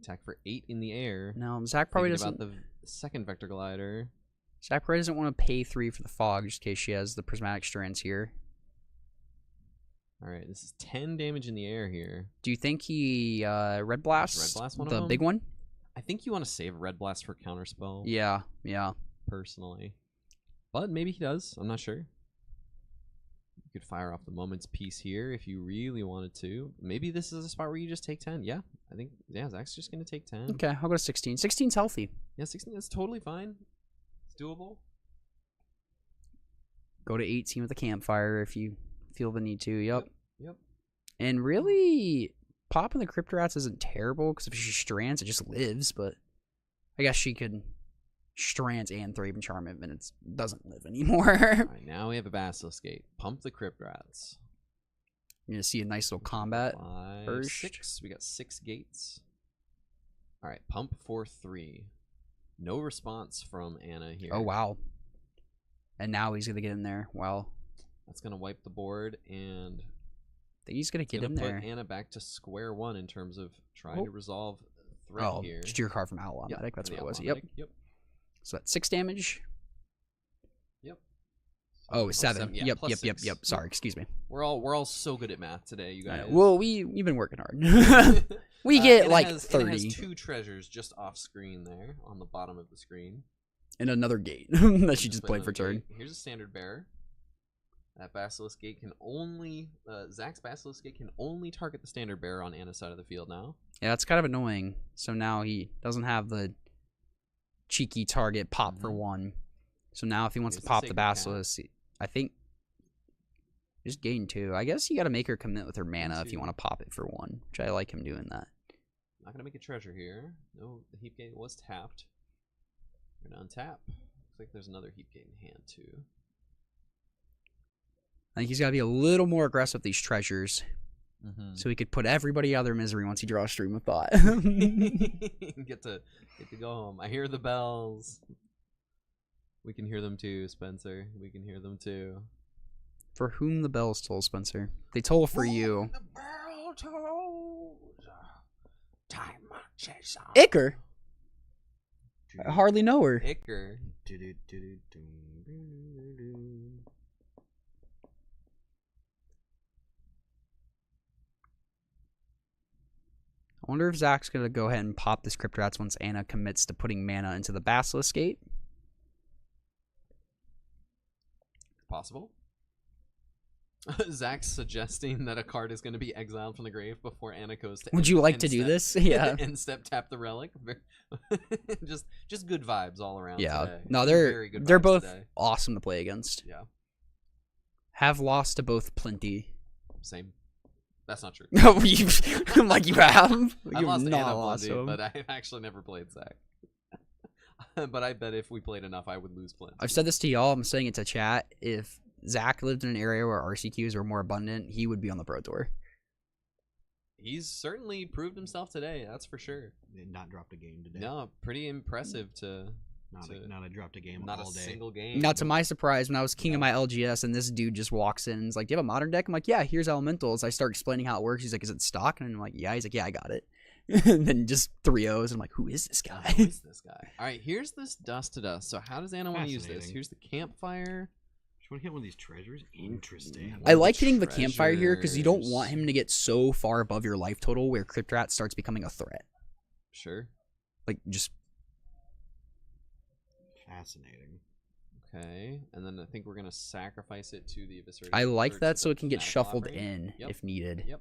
[SPEAKER 3] Attack for 8 in the air.
[SPEAKER 1] No, Zach probably
[SPEAKER 3] Thinking
[SPEAKER 1] doesn't.
[SPEAKER 3] about the second Vector Glider.
[SPEAKER 1] Zach probably doesn't want to pay 3 for the fog, just in case she has the prismatic strands here.
[SPEAKER 3] All right, this is 10 damage in the air here.
[SPEAKER 1] Do you think he Red Blast?
[SPEAKER 3] Red Blast one of
[SPEAKER 1] the
[SPEAKER 3] them?
[SPEAKER 1] big one?
[SPEAKER 3] I think you want to save Red Blast for Counterspell.
[SPEAKER 1] Yeah, yeah.
[SPEAKER 3] Personally, but maybe he does. I'm not sure. You could fire off the Moment's Piece here if you really wanted to. Maybe this is a spot where you just take 10. Yeah, I think Zach's just gonna take 10.
[SPEAKER 1] Okay, I'll go to 16. 16's healthy.
[SPEAKER 3] Yeah, 16 is totally fine. It's doable.
[SPEAKER 1] Go to 18 with a campfire if you feel the need to. Yep.
[SPEAKER 3] Yep.
[SPEAKER 1] And really, popping the Crypt Rats isn't terrible because if she strands, it just lives. But I guess she could strands and Thraven Charm it, and it doesn't live anymore.
[SPEAKER 3] All right, now we have a Basilisk Gate. Pump the Crypt Rats.
[SPEAKER 1] You're gonna see a nice little combat.
[SPEAKER 3] 5,
[SPEAKER 1] first.
[SPEAKER 3] 6. We got 6 gates. All right, pump for 3. No response from Anna here.
[SPEAKER 1] Oh wow! And now he's gonna get in there. Wow.
[SPEAKER 3] That's gonna wipe the board, and
[SPEAKER 1] I think he's gonna get in
[SPEAKER 3] put
[SPEAKER 1] there.
[SPEAKER 3] Anna back to square one in terms of trying to resolve threat
[SPEAKER 1] Oh,
[SPEAKER 3] here.
[SPEAKER 1] just your card from Outlaw
[SPEAKER 3] Yep,
[SPEAKER 1] Medic. That's
[SPEAKER 3] for
[SPEAKER 1] what
[SPEAKER 3] the
[SPEAKER 1] it was.
[SPEAKER 3] Outlaw
[SPEAKER 1] Yep.
[SPEAKER 3] Medic, Yep.
[SPEAKER 1] So that's 6 damage.
[SPEAKER 3] Yep.
[SPEAKER 1] Oh, it's 7.
[SPEAKER 3] Yeah,
[SPEAKER 1] Yep.
[SPEAKER 3] plus
[SPEAKER 1] Yep.
[SPEAKER 3] 6.
[SPEAKER 1] Yep. Sorry. Excuse me.
[SPEAKER 3] We're all so good at math today, you guys.
[SPEAKER 1] Well, we've been working hard. We get
[SPEAKER 3] Anna
[SPEAKER 1] like
[SPEAKER 3] Anna
[SPEAKER 1] 30
[SPEAKER 3] has 2 treasures just off screen there on the bottom of the screen.
[SPEAKER 1] and another gate that she
[SPEAKER 3] Just
[SPEAKER 1] just
[SPEAKER 3] put
[SPEAKER 1] played for
[SPEAKER 3] another
[SPEAKER 1] turn.
[SPEAKER 3] gate. Here's a Standard Bearer. That Basilisk Gate can only Zach's Basilisk Gate can only target the Standard Bearer on Anna's side of the field now.
[SPEAKER 1] Yeah, it's kind of annoying. So now he doesn't have the cheeky target pop for 1. So now if he wants
[SPEAKER 3] Here's
[SPEAKER 1] to
[SPEAKER 3] the
[SPEAKER 1] pop the
[SPEAKER 3] Sacred Cat.
[SPEAKER 1] Basilisk, I think just gain 2. I guess you got to make her commit with her mana if you
[SPEAKER 3] 2.
[SPEAKER 1] want to pop it for 1, which I like him doing that.
[SPEAKER 3] Not gonna make a treasure here. No, the Heap Gate was tapped. We're gonna untap. Looks like there's another Heap Gate in hand too.
[SPEAKER 1] I think he's got to be a little more aggressive with these treasures,
[SPEAKER 3] Mm-hmm.
[SPEAKER 1] so he could put everybody out of their misery once he draws Stream of Thought.
[SPEAKER 3] get to go home. I hear the bells. We can hear them too, Spencer. We can hear them too.
[SPEAKER 1] For whom the bells toll, Spencer? They toll for you.
[SPEAKER 3] The bell tolls. Time marches on.
[SPEAKER 1] Icker. I hardly know her.
[SPEAKER 3] Icker.
[SPEAKER 1] I wonder if Zach's going to go ahead and pop this Crypt Rats once Anna commits to putting mana into the Basilisk Gate.
[SPEAKER 3] Possible. Zach's suggesting that a card is going to be exiled from the grave before Anna goes to.
[SPEAKER 1] Would you like to do this? Yeah.
[SPEAKER 3] And step tap the relic. just good vibes all around.
[SPEAKER 1] Yeah.
[SPEAKER 3] Today.
[SPEAKER 1] No,
[SPEAKER 3] Very good
[SPEAKER 1] they're
[SPEAKER 3] vibes
[SPEAKER 1] both
[SPEAKER 3] today.
[SPEAKER 1] awesome to play against.
[SPEAKER 3] Yeah.
[SPEAKER 1] Have lost to both plenty.
[SPEAKER 3] Same. That's not true.
[SPEAKER 1] No, I'm like you have.
[SPEAKER 3] I
[SPEAKER 1] You've
[SPEAKER 3] lost
[SPEAKER 1] not
[SPEAKER 3] Anna
[SPEAKER 1] lost
[SPEAKER 3] plenty,
[SPEAKER 1] him.
[SPEAKER 3] but I've actually never played Zach. But I bet if we played enough, I would lose plenty.
[SPEAKER 1] I've said this to y'all. I'm saying it to chat. If Zach lived in an area where RCQs are more abundant, he would be on the Pro Tour.
[SPEAKER 3] He's certainly proved himself today. That's for sure.
[SPEAKER 8] Not dropped a game today.
[SPEAKER 3] No, pretty impressive to.
[SPEAKER 8] Not a dropped a game
[SPEAKER 3] not
[SPEAKER 8] all
[SPEAKER 3] a
[SPEAKER 8] day.
[SPEAKER 3] single game.
[SPEAKER 1] Now, to my surprise, when I was king of my LGS and this dude just walks in and is like, "Do you have a modern deck?" I'm like, "Yeah, here's elementals." I start explaining how it works. He's like, "Is it stock?" And I'm like, "Yeah." He's like, "Yeah, I got it." And then just 3-0s. I'm like, "Who is this guy?"
[SPEAKER 3] Who is this guy? All right, here's this dust to dust. So how does Anna want to use this?
[SPEAKER 8] Fascinating.
[SPEAKER 3] Here's the campfire.
[SPEAKER 8] Just want to hit one of these treasures. Interesting.
[SPEAKER 1] I like hitting the campfire here because you don't want him to get so far above your life total where Cryptrat starts becoming a threat.
[SPEAKER 3] Sure.
[SPEAKER 1] Like, just...
[SPEAKER 8] Fascinating.
[SPEAKER 3] Okay, and then I think we're gonna sacrifice it to the evisceration.
[SPEAKER 1] I like
[SPEAKER 3] or
[SPEAKER 1] that
[SPEAKER 3] to
[SPEAKER 1] so
[SPEAKER 3] the
[SPEAKER 1] it can get
[SPEAKER 3] fanatic
[SPEAKER 1] shuffled
[SPEAKER 3] offering.
[SPEAKER 1] in
[SPEAKER 3] Yep.
[SPEAKER 1] if needed.
[SPEAKER 3] Yep.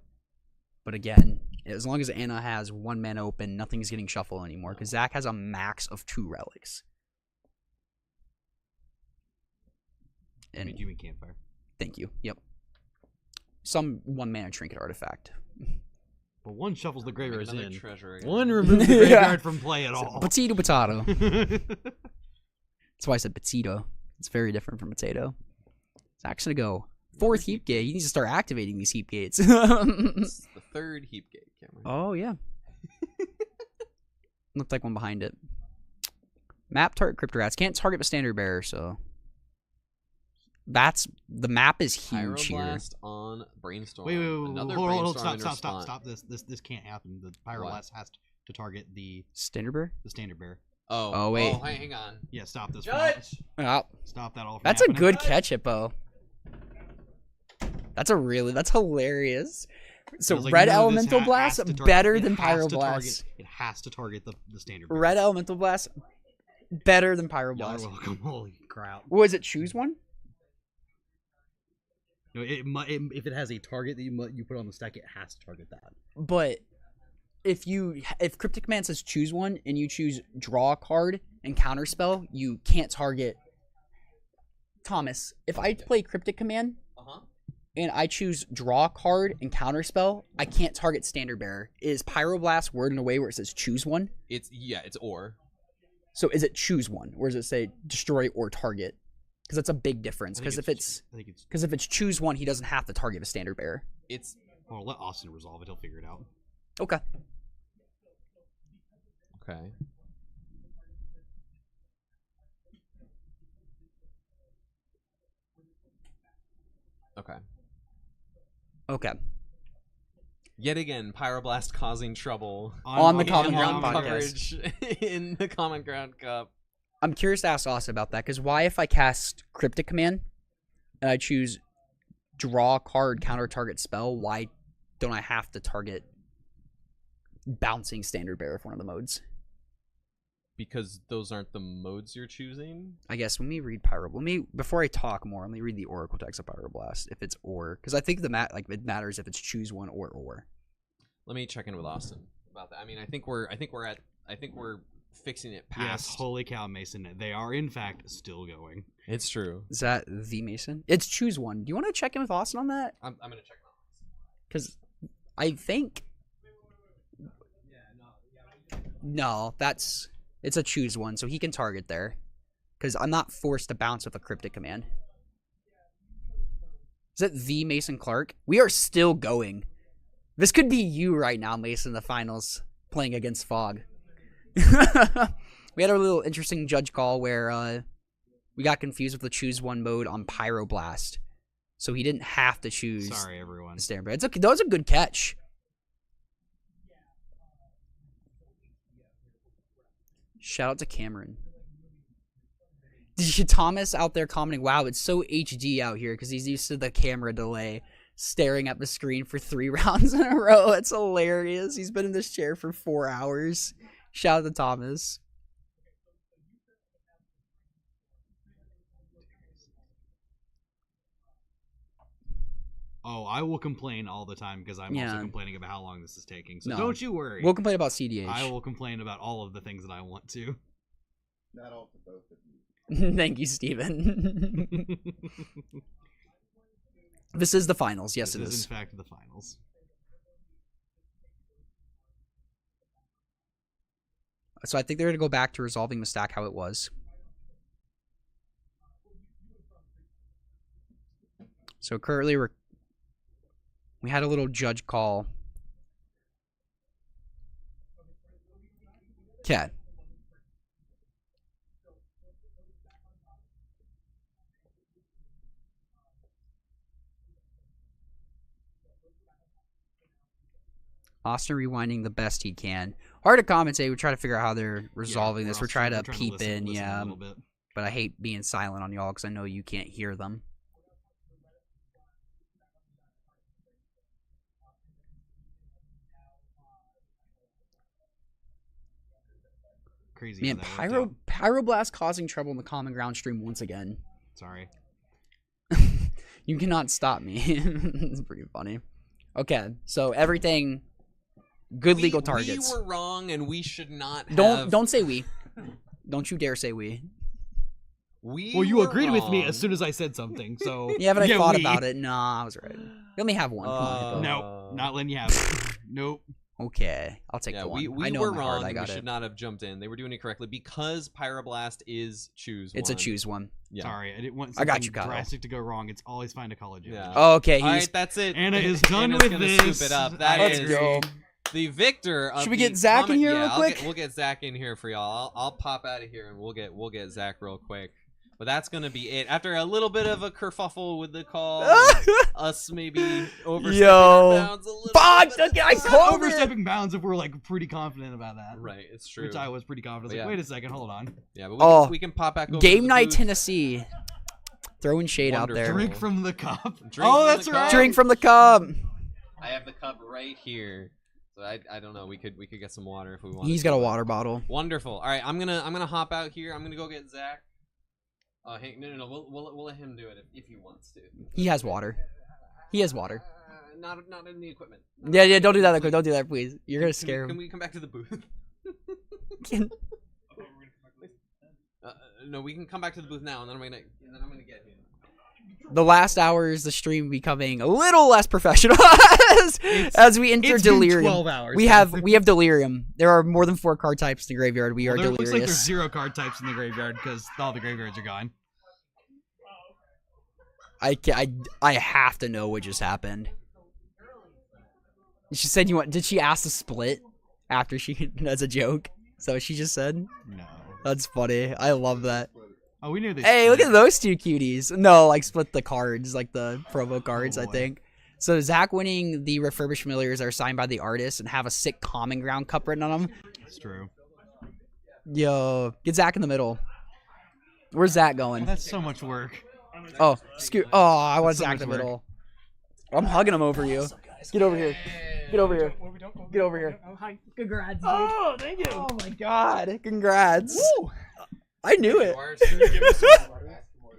[SPEAKER 1] But again, as long as Anna has 1 mana open, nothing's getting shuffled anymore because Zach has a max of 2 relics. And
[SPEAKER 8] You mean campfire?
[SPEAKER 1] thank you. Yep. Some 1 mana trinket artifact.
[SPEAKER 8] But one shuffles the graveyard
[SPEAKER 3] another
[SPEAKER 8] in.
[SPEAKER 3] treasure again.
[SPEAKER 8] One removes the graveyard from play at all.
[SPEAKER 1] Potato, potato. That's why I said potato. It's very different from potato. Zach's gonna go 4th heap gate. He needs to start activating these heap gates.
[SPEAKER 3] It's the 3rd heap gate, Cameron.
[SPEAKER 1] Oh, yeah. Looked like one behind it. Map target Cryptorats. Can't target the standard bearer, so... The map is huge here.
[SPEAKER 3] Pyroblast on Brainstorm.
[SPEAKER 8] Wait,
[SPEAKER 3] Another
[SPEAKER 8] hold,
[SPEAKER 3] Brainstorm
[SPEAKER 8] stop. This can't happen. The Pyroblast has to target the
[SPEAKER 1] standard bearer.
[SPEAKER 8] The standard bearer.
[SPEAKER 3] Oh,
[SPEAKER 1] wait.
[SPEAKER 3] Oh, hang on.
[SPEAKER 8] Yeah, stop this.
[SPEAKER 3] Judge!
[SPEAKER 1] Oh.
[SPEAKER 8] Stop that all.
[SPEAKER 1] That's a good catch, Hippo. That's hilarious. So
[SPEAKER 8] Like,
[SPEAKER 1] red
[SPEAKER 8] no, this
[SPEAKER 1] elemental
[SPEAKER 8] has
[SPEAKER 1] blast
[SPEAKER 8] to target-
[SPEAKER 1] better
[SPEAKER 8] it
[SPEAKER 1] than
[SPEAKER 8] has to
[SPEAKER 1] pyroblast.
[SPEAKER 8] It has to target the standard bearer.
[SPEAKER 1] Red elemental blast better than
[SPEAKER 8] Y'all are
[SPEAKER 1] pyroblast.
[SPEAKER 8] welcome. Holy crap.
[SPEAKER 1] Was it choose one?
[SPEAKER 8] No, if it has a target that you put on the stack, it has to target that.
[SPEAKER 1] But if Cryptic Command says choose one and you choose draw a card and counterspell, you can't target. Thomas, if I play Cryptic Command and I choose draw a card and counterspell, I can't target standard bearer. Is Pyroblast worded in a way where it says choose one?
[SPEAKER 3] It's or.
[SPEAKER 1] So is it choose one, or does it say destroy or target? Because that's a big difference. Because if it's choose one, he doesn't have to target a standard bearer.
[SPEAKER 8] Well, let Austin resolve it. He'll figure it out.
[SPEAKER 1] Okay.
[SPEAKER 3] Okay. Okay.
[SPEAKER 1] Okay.
[SPEAKER 3] Yet again, Pyroblast causing trouble
[SPEAKER 1] on the Common Ground
[SPEAKER 3] coverage in the Common Ground Cup.
[SPEAKER 1] I'm curious to ask Austin about that, because why if I cast Cryptic Command and I choose draw a card, counter target spell, why don't I have to target bouncing standard bearer for one of the modes?
[SPEAKER 3] Because those aren't the modes you're choosing?
[SPEAKER 1] I guess, let me read before I talk more, let me read the Oracle text of Pyroblast, if it's or. Because I think it matters if it's choose one or.
[SPEAKER 3] Let me check in with Austin about that. I mean, I think we're fixing it past.
[SPEAKER 8] Yes, holy cow, Mason. They are, in fact, still going.
[SPEAKER 3] It's true.
[SPEAKER 1] Is that the Mason? It's choose one. Do you want to check in with Austin on that?
[SPEAKER 3] I'm going to check on Austin.
[SPEAKER 1] Because I think... No, it's a choose one, so he can target there. Because I'm not forced to bounce with a Cryptic Command. Is that the Mason Clark? We are still going. This could be you right now, Mason, in the finals, playing against Fog. We had a little interesting judge call where we got confused with the choose one mode on Pyroblast, so he didn't have to choose.
[SPEAKER 8] Sorry, everyone.
[SPEAKER 1] The standard. It's okay. That was a good catch. Shout out to Cameron. Thomas out there commenting, "Wow, it's so HD out here," because he's used to the camera delay, staring at the screen for 3 rounds in a row. It's hilarious. He's been in this chair for 4 hours. Shout out to Thomas.
[SPEAKER 2] Oh, I will complain all the time because I'm also complaining about how long this is taking. So don't you worry.
[SPEAKER 1] We'll complain about CDH.
[SPEAKER 2] I will complain about all of the things that I want to.
[SPEAKER 11] Not all for both of you.
[SPEAKER 1] Thank you, Steven. This is the finals. Yes, it is.
[SPEAKER 2] This is, in fact, the finals.
[SPEAKER 1] So I think they're going to go back to resolving the stack how it was. So currently we had a little judge call. Okay. Austin rewinding the best he can. Hard to commentate. We try to figure out how they're resolving this. We're trying to peep in, yeah. But I hate being silent on y'all because I know you can't hear them.
[SPEAKER 2] Crazy.
[SPEAKER 1] Man, Pyroblast causing trouble in the Common Ground stream once again.
[SPEAKER 2] Sorry.
[SPEAKER 1] You cannot stop me. It's pretty funny. Okay, so everything... Good legal targets.
[SPEAKER 3] We were wrong, and we should not have...
[SPEAKER 1] Don't say we. Don't you dare say we.
[SPEAKER 2] Well, you agreed with me as soon as I said something, so...
[SPEAKER 1] Yeah, but I thought about it. Nah, I was right. Let me have one. Come on,
[SPEAKER 2] no, not letting you have it. Nope.
[SPEAKER 1] Okay, I'll take the one.
[SPEAKER 3] We
[SPEAKER 1] know
[SPEAKER 3] were
[SPEAKER 1] in my
[SPEAKER 3] wrong,
[SPEAKER 1] heart I
[SPEAKER 3] and
[SPEAKER 1] got
[SPEAKER 3] we
[SPEAKER 1] it.
[SPEAKER 3] should not have jumped in. They were doing it correctly because Pyroblast is choose one.
[SPEAKER 1] It's a choose one.
[SPEAKER 3] Yeah.
[SPEAKER 2] Sorry, I didn't want
[SPEAKER 1] I
[SPEAKER 2] something
[SPEAKER 1] got you, Kyle.
[SPEAKER 2] drastic to go wrong. It's always fine to call it.
[SPEAKER 3] Yeah.
[SPEAKER 1] Oh, okay.
[SPEAKER 3] All right, that's it.
[SPEAKER 2] Anna is done
[SPEAKER 3] Anna's
[SPEAKER 2] with
[SPEAKER 3] gonna
[SPEAKER 2] this.
[SPEAKER 3] Scoop it up. That
[SPEAKER 1] Let's
[SPEAKER 3] is
[SPEAKER 1] go.
[SPEAKER 3] the victor of
[SPEAKER 1] Should we
[SPEAKER 3] the
[SPEAKER 1] get Zach in
[SPEAKER 3] comment-
[SPEAKER 1] here
[SPEAKER 3] yeah,
[SPEAKER 1] real quick?
[SPEAKER 3] We'll get Zach in here for y'all. I'll pop out of here and we'll get Zach real quick. But that's gonna be it. After a little bit of a kerfuffle with the call, us maybe overstepping our bounds a little.
[SPEAKER 1] Fuck! I called
[SPEAKER 2] overstepping bounds if we're like pretty confident about that.
[SPEAKER 3] Right, it's true.
[SPEAKER 2] Which I was pretty confident.
[SPEAKER 3] But
[SPEAKER 2] Like, wait a second, hold on.
[SPEAKER 3] Yeah, but we can pop back over
[SPEAKER 1] Game
[SPEAKER 3] to the
[SPEAKER 1] night
[SPEAKER 3] booth.
[SPEAKER 1] Tennessee. Throwing shade out there.
[SPEAKER 2] Drink from the cup.
[SPEAKER 3] Drink
[SPEAKER 2] Oh,
[SPEAKER 3] from
[SPEAKER 2] that's
[SPEAKER 3] the
[SPEAKER 2] right.
[SPEAKER 3] cup.
[SPEAKER 1] Drink from the cup.
[SPEAKER 3] I have the cup right here. So I don't know. We could get some water if we want.
[SPEAKER 1] He's got a water bottle.
[SPEAKER 3] Wonderful. All right, I'm gonna hop out here. I'm gonna go get Zach. Hey, no. We'll let him do it if he wants to.
[SPEAKER 1] He has water. He has water.
[SPEAKER 3] Not in the equipment.
[SPEAKER 1] Yeah. Don't do that. Don't do that, please. You're gonna scare
[SPEAKER 3] Can
[SPEAKER 1] him.
[SPEAKER 3] we come back to the booth? No, we can come back to the booth now, and then I'm gonna get him.
[SPEAKER 1] The last hours, the stream becoming a little less professional as we enter
[SPEAKER 2] it's been
[SPEAKER 1] delirium.
[SPEAKER 2] 12 hours.
[SPEAKER 1] We have delirium. There are more than 4 card types in the graveyard. We are
[SPEAKER 2] There looks
[SPEAKER 1] delirious.
[SPEAKER 2] like there's 0 card types in the graveyard because all the graveyards are gone.
[SPEAKER 1] I have to know what just happened. She said you want. Did she ask to split after she as a joke? So she just said.
[SPEAKER 2] No.
[SPEAKER 1] That's funny. I love that.
[SPEAKER 2] Oh, we knew this.
[SPEAKER 1] Hey, look at those 2 cuties. No, like split the cards, like the promo cards, I think. So Zach winning the refurbished familiars are signed by the artist and have a sick Common Ground cup written on them.
[SPEAKER 2] It's true.
[SPEAKER 1] Yo, get Zach in the middle. Where's Zach going?
[SPEAKER 2] Oh, that's so much work.
[SPEAKER 1] Oh, I want
[SPEAKER 2] so
[SPEAKER 1] Zach in the
[SPEAKER 2] much work.
[SPEAKER 1] middle. I'm hugging him over you. Get over here. Get over here. Get over here.
[SPEAKER 7] Oh, hi.
[SPEAKER 1] Congrats, dude.
[SPEAKER 7] Oh, thank you.
[SPEAKER 1] Oh my god. Congrats. Woo. I knew it.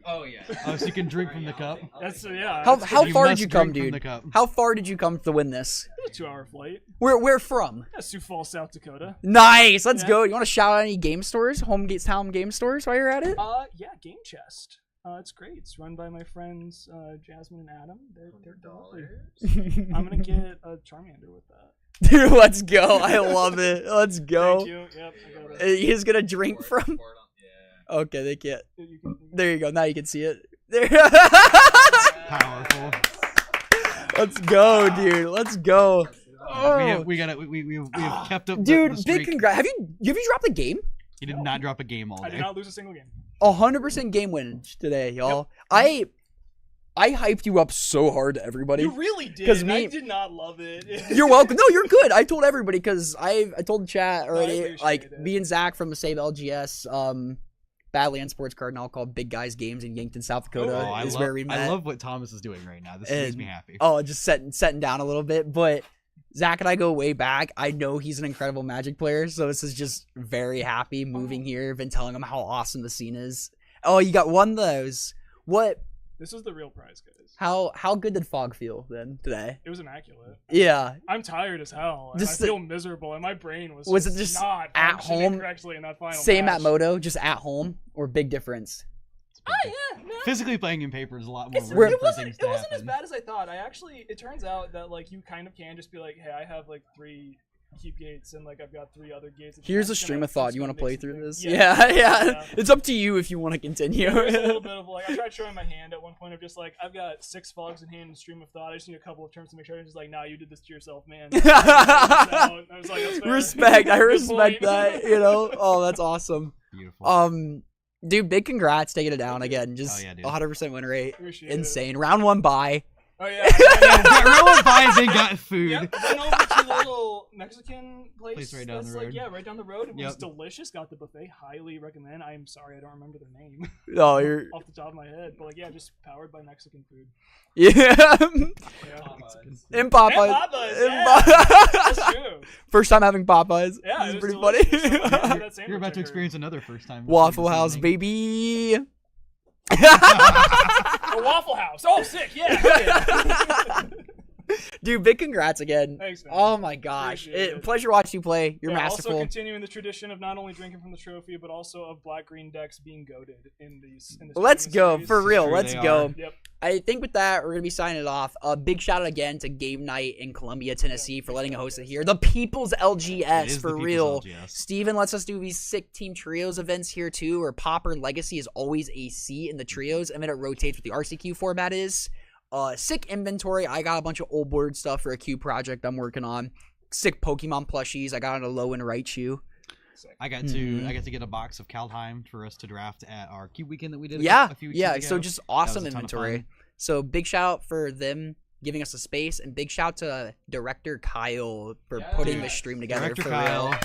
[SPEAKER 3] Oh yeah.
[SPEAKER 2] Oh, so you can drink from the cup.
[SPEAKER 7] That's yeah.
[SPEAKER 1] How
[SPEAKER 2] You
[SPEAKER 1] far did
[SPEAKER 2] must
[SPEAKER 1] you come,
[SPEAKER 2] drink from
[SPEAKER 1] dude?
[SPEAKER 2] the cup.
[SPEAKER 1] How far did you come to win this?
[SPEAKER 7] A 2-hour flight.
[SPEAKER 1] Where from?
[SPEAKER 7] Yeah, Sioux Falls, South Dakota.
[SPEAKER 1] Nice. Let's
[SPEAKER 7] Yeah.
[SPEAKER 1] go. You want to shout out any game stores? Hometown game stores while you're at it?
[SPEAKER 7] Yeah, Game Chest. It's great. It's run by my friends Jasmine and Adam. They're lovely. I'm gonna get a Charmander with that.
[SPEAKER 1] Dude, let's go. I love it. Let's go.
[SPEAKER 7] Thank you. Yep, I got it.
[SPEAKER 1] He's gonna drink from. Okay, they can't. There you go. Now you can see it. There.
[SPEAKER 2] Powerful.
[SPEAKER 1] Let's go, dude. Let's go.
[SPEAKER 2] We have kept up.
[SPEAKER 1] Dude,
[SPEAKER 2] the
[SPEAKER 1] big
[SPEAKER 2] streak.
[SPEAKER 1] congrats. Have you dropped a game?
[SPEAKER 2] He did not drop a game all
[SPEAKER 7] I
[SPEAKER 2] day.
[SPEAKER 7] did not lose a single game.
[SPEAKER 1] 100% game win today, y'all. Yep. I hyped you up so hard to everybody.
[SPEAKER 7] You really did.
[SPEAKER 1] 'Cause
[SPEAKER 7] I did not love it.
[SPEAKER 1] You're welcome. No, you're good. I told everybody because I told the chat
[SPEAKER 7] I
[SPEAKER 1] already.
[SPEAKER 7] appreciate
[SPEAKER 1] Like
[SPEAKER 7] it.
[SPEAKER 1] me and Zach from the same LGS Badlands Sports Card now called Big Guys Games in Yankton, South Dakota is where we met.
[SPEAKER 2] I love what Thomas is doing right now. This makes me happy.
[SPEAKER 1] Oh, just setting down a little bit. But Zach and I go way back. I know he's an incredible Magic player, so this is just very happy moving here. Been telling him how awesome the scene is. Oh, you got one of those. What
[SPEAKER 7] This was the real prize, guys.
[SPEAKER 1] How good did Fog feel then today?
[SPEAKER 7] It was immaculate.
[SPEAKER 1] Yeah.
[SPEAKER 7] I'm tired as hell. And I
[SPEAKER 1] Just
[SPEAKER 7] feel miserable, and my brain was
[SPEAKER 1] it just
[SPEAKER 7] not
[SPEAKER 1] at
[SPEAKER 7] functioning
[SPEAKER 1] home?
[SPEAKER 7] correctly in that final
[SPEAKER 1] Same
[SPEAKER 7] match.
[SPEAKER 1] at Moto, just at home, or big difference?
[SPEAKER 7] Oh yeah, no.
[SPEAKER 2] Physically playing in paper is a lot more
[SPEAKER 7] It
[SPEAKER 2] room for
[SPEAKER 7] wasn't.
[SPEAKER 2] things
[SPEAKER 7] It
[SPEAKER 2] to
[SPEAKER 7] wasn't as
[SPEAKER 2] happen.
[SPEAKER 7] bad as I thought. It turns out that like you kind of can just be like, hey, I have like 3 keep gates, and like I've got 3 other gates.
[SPEAKER 1] Here's a
[SPEAKER 7] Just
[SPEAKER 1] stream
[SPEAKER 7] gonna-
[SPEAKER 1] of thought.
[SPEAKER 7] just
[SPEAKER 1] You want
[SPEAKER 7] gonna
[SPEAKER 1] to play
[SPEAKER 7] mix
[SPEAKER 1] through
[SPEAKER 7] things.
[SPEAKER 1] this?
[SPEAKER 7] Yeah.
[SPEAKER 1] Yeah. It's up to you if you want to continue.
[SPEAKER 7] There's a little bit of like I tried showing my hand at one point of just like I've got 6 fogs in hand and stream of thought. I just need a couple of turns to make sure. I was just like, nah, you did this to yourself, man. I was like, that's fair.
[SPEAKER 1] Respect. I
[SPEAKER 7] Good
[SPEAKER 1] respect
[SPEAKER 7] point.
[SPEAKER 1] that. You know. Oh, that's awesome.
[SPEAKER 2] Beautiful.
[SPEAKER 1] Dude, big congrats taking it down again. Just
[SPEAKER 2] yeah, dude.
[SPEAKER 1] 100% win rate.
[SPEAKER 7] Appreciate
[SPEAKER 1] Insane. Round 1 bye.
[SPEAKER 7] Oh yeah.
[SPEAKER 2] Rowan buys and got food.
[SPEAKER 7] Yep, went over to the little Mexican place
[SPEAKER 2] right down
[SPEAKER 7] that's
[SPEAKER 2] the road.
[SPEAKER 7] like right down the road. It was
[SPEAKER 2] Yep.
[SPEAKER 7] delicious. Got the buffet. Highly recommend. I'm sorry I don't remember their name.
[SPEAKER 1] Oh, you're
[SPEAKER 7] off the top of my head, but like just powered by Mexican food.
[SPEAKER 1] yeah.
[SPEAKER 7] Yeah.
[SPEAKER 1] In Popeyes.
[SPEAKER 7] Popeyes,
[SPEAKER 1] In
[SPEAKER 7] yeah.
[SPEAKER 1] Popeyes.
[SPEAKER 7] That's true.
[SPEAKER 1] First time having Popeyes.
[SPEAKER 7] Yeah,
[SPEAKER 1] This
[SPEAKER 7] it
[SPEAKER 1] is
[SPEAKER 7] was
[SPEAKER 1] pretty funny.
[SPEAKER 7] delicious. That
[SPEAKER 2] You're
[SPEAKER 7] sandwich
[SPEAKER 2] about
[SPEAKER 7] I
[SPEAKER 2] to
[SPEAKER 7] heard.
[SPEAKER 2] experience another first time.
[SPEAKER 1] Waffle
[SPEAKER 2] this
[SPEAKER 1] House,
[SPEAKER 2] evening.
[SPEAKER 1] baby.
[SPEAKER 7] A Waffle House. Oh, sick. Yeah. Hell yeah.
[SPEAKER 1] Dude, big congrats again.
[SPEAKER 7] Thanks, man.
[SPEAKER 1] Oh my gosh.
[SPEAKER 7] Appreciate it.
[SPEAKER 1] Pleasure watching you play. You're
[SPEAKER 7] Yeah,
[SPEAKER 1] masterful.
[SPEAKER 7] Also continuing the tradition of not only drinking from the trophy, but also of black-green decks being goaded in these. In this
[SPEAKER 1] Let's
[SPEAKER 7] training
[SPEAKER 1] go.
[SPEAKER 7] series.
[SPEAKER 1] For real.
[SPEAKER 2] Sure
[SPEAKER 1] Let's
[SPEAKER 2] they
[SPEAKER 1] go.
[SPEAKER 2] are.
[SPEAKER 7] Yep.
[SPEAKER 1] I think with that, we're going to be signing it off. A big shout out again to Game Night in Columbia, Tennessee for letting us host it here. The People's
[SPEAKER 2] It
[SPEAKER 1] LGS,
[SPEAKER 2] is the
[SPEAKER 1] for
[SPEAKER 2] People's
[SPEAKER 1] real.
[SPEAKER 2] LGS.
[SPEAKER 1] Steven lets us do these sick Team Trios events here too, where Pauper and Legacy is always a C in the Trios, and then it rotates what the RCQ format is. Sick inventory. I got a bunch of old board stuff for a Q project I'm working on. Sick Pokemon plushies. I got on a low and Raichu.
[SPEAKER 2] I got to get a box of Kaldheim for us to draft at our Cube weekend that we did.
[SPEAKER 1] Yeah,
[SPEAKER 2] a few weeks
[SPEAKER 1] yeah.
[SPEAKER 2] ago.
[SPEAKER 1] So just
[SPEAKER 2] That
[SPEAKER 1] awesome
[SPEAKER 2] was a ton of
[SPEAKER 1] inventory.
[SPEAKER 2] fun.
[SPEAKER 1] So big shout out for them giving us a space, and big shout to director Kyle for putting the stream together.
[SPEAKER 2] Director
[SPEAKER 1] for
[SPEAKER 2] Kyle.
[SPEAKER 1] real.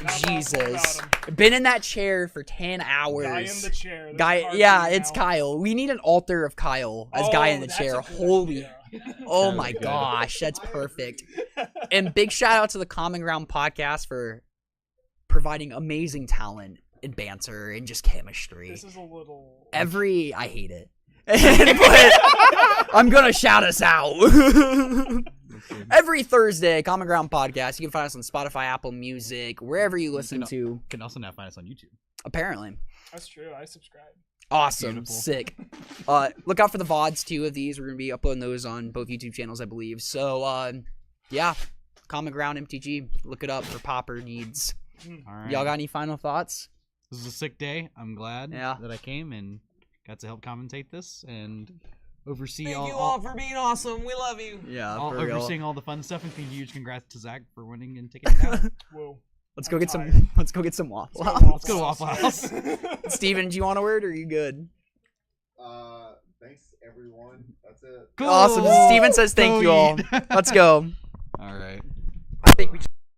[SPEAKER 7] Not
[SPEAKER 1] Jesus,
[SPEAKER 7] about
[SPEAKER 1] been in that chair for 10 hours.
[SPEAKER 7] Guy in the chair. There's
[SPEAKER 1] Guy,
[SPEAKER 7] cards
[SPEAKER 1] yeah,
[SPEAKER 7] right
[SPEAKER 1] it's
[SPEAKER 7] now.
[SPEAKER 1] Kyle. We need an altar of Kyle as guy in the
[SPEAKER 7] that's
[SPEAKER 1] chair.
[SPEAKER 7] a good
[SPEAKER 1] Holy,
[SPEAKER 7] idea.
[SPEAKER 1] oh
[SPEAKER 2] That
[SPEAKER 1] my
[SPEAKER 2] was good.
[SPEAKER 1] gosh, that's perfect. And big shout out to the Common Ground podcast for providing amazing talent and banter and just chemistry.
[SPEAKER 7] This is a little.
[SPEAKER 1] I hate it. But I'm gonna shout us out. Every Thursday, Common Ground Podcast. You can find us on Spotify, Apple Music, wherever you listen to.
[SPEAKER 2] You can also now find us on YouTube.
[SPEAKER 1] Apparently.
[SPEAKER 7] That's true. I subscribe.
[SPEAKER 1] Awesome.
[SPEAKER 2] Beautiful.
[SPEAKER 1] Sick. Look out for the VODs too of these. We're gonna be uploading those on both YouTube channels, I believe. So yeah. Common Ground MTG. Look it up for Pauper needs.
[SPEAKER 2] All right.
[SPEAKER 1] Y'all got any final thoughts?
[SPEAKER 2] This is a sick day. I'm glad
[SPEAKER 1] Yeah.
[SPEAKER 2] that I came and got to help commentate this and oversee
[SPEAKER 3] Thank
[SPEAKER 2] all,
[SPEAKER 3] you all for being awesome. We love you.
[SPEAKER 1] Yeah,
[SPEAKER 2] all
[SPEAKER 1] for real.
[SPEAKER 2] overseeing all the fun stuff. And huge congrats to Zach for winning and taking it down.
[SPEAKER 7] Whoa.
[SPEAKER 1] Let's go
[SPEAKER 7] I'm
[SPEAKER 1] get
[SPEAKER 7] tired.
[SPEAKER 1] some. Let's go get some waffle.
[SPEAKER 2] Let's go to Waffle House.
[SPEAKER 1] Steven, do you want a word or are you good?
[SPEAKER 11] Thanks everyone. That's it.
[SPEAKER 2] Cool.
[SPEAKER 1] Awesome. Steven says thank you all. Let's go.
[SPEAKER 2] All right.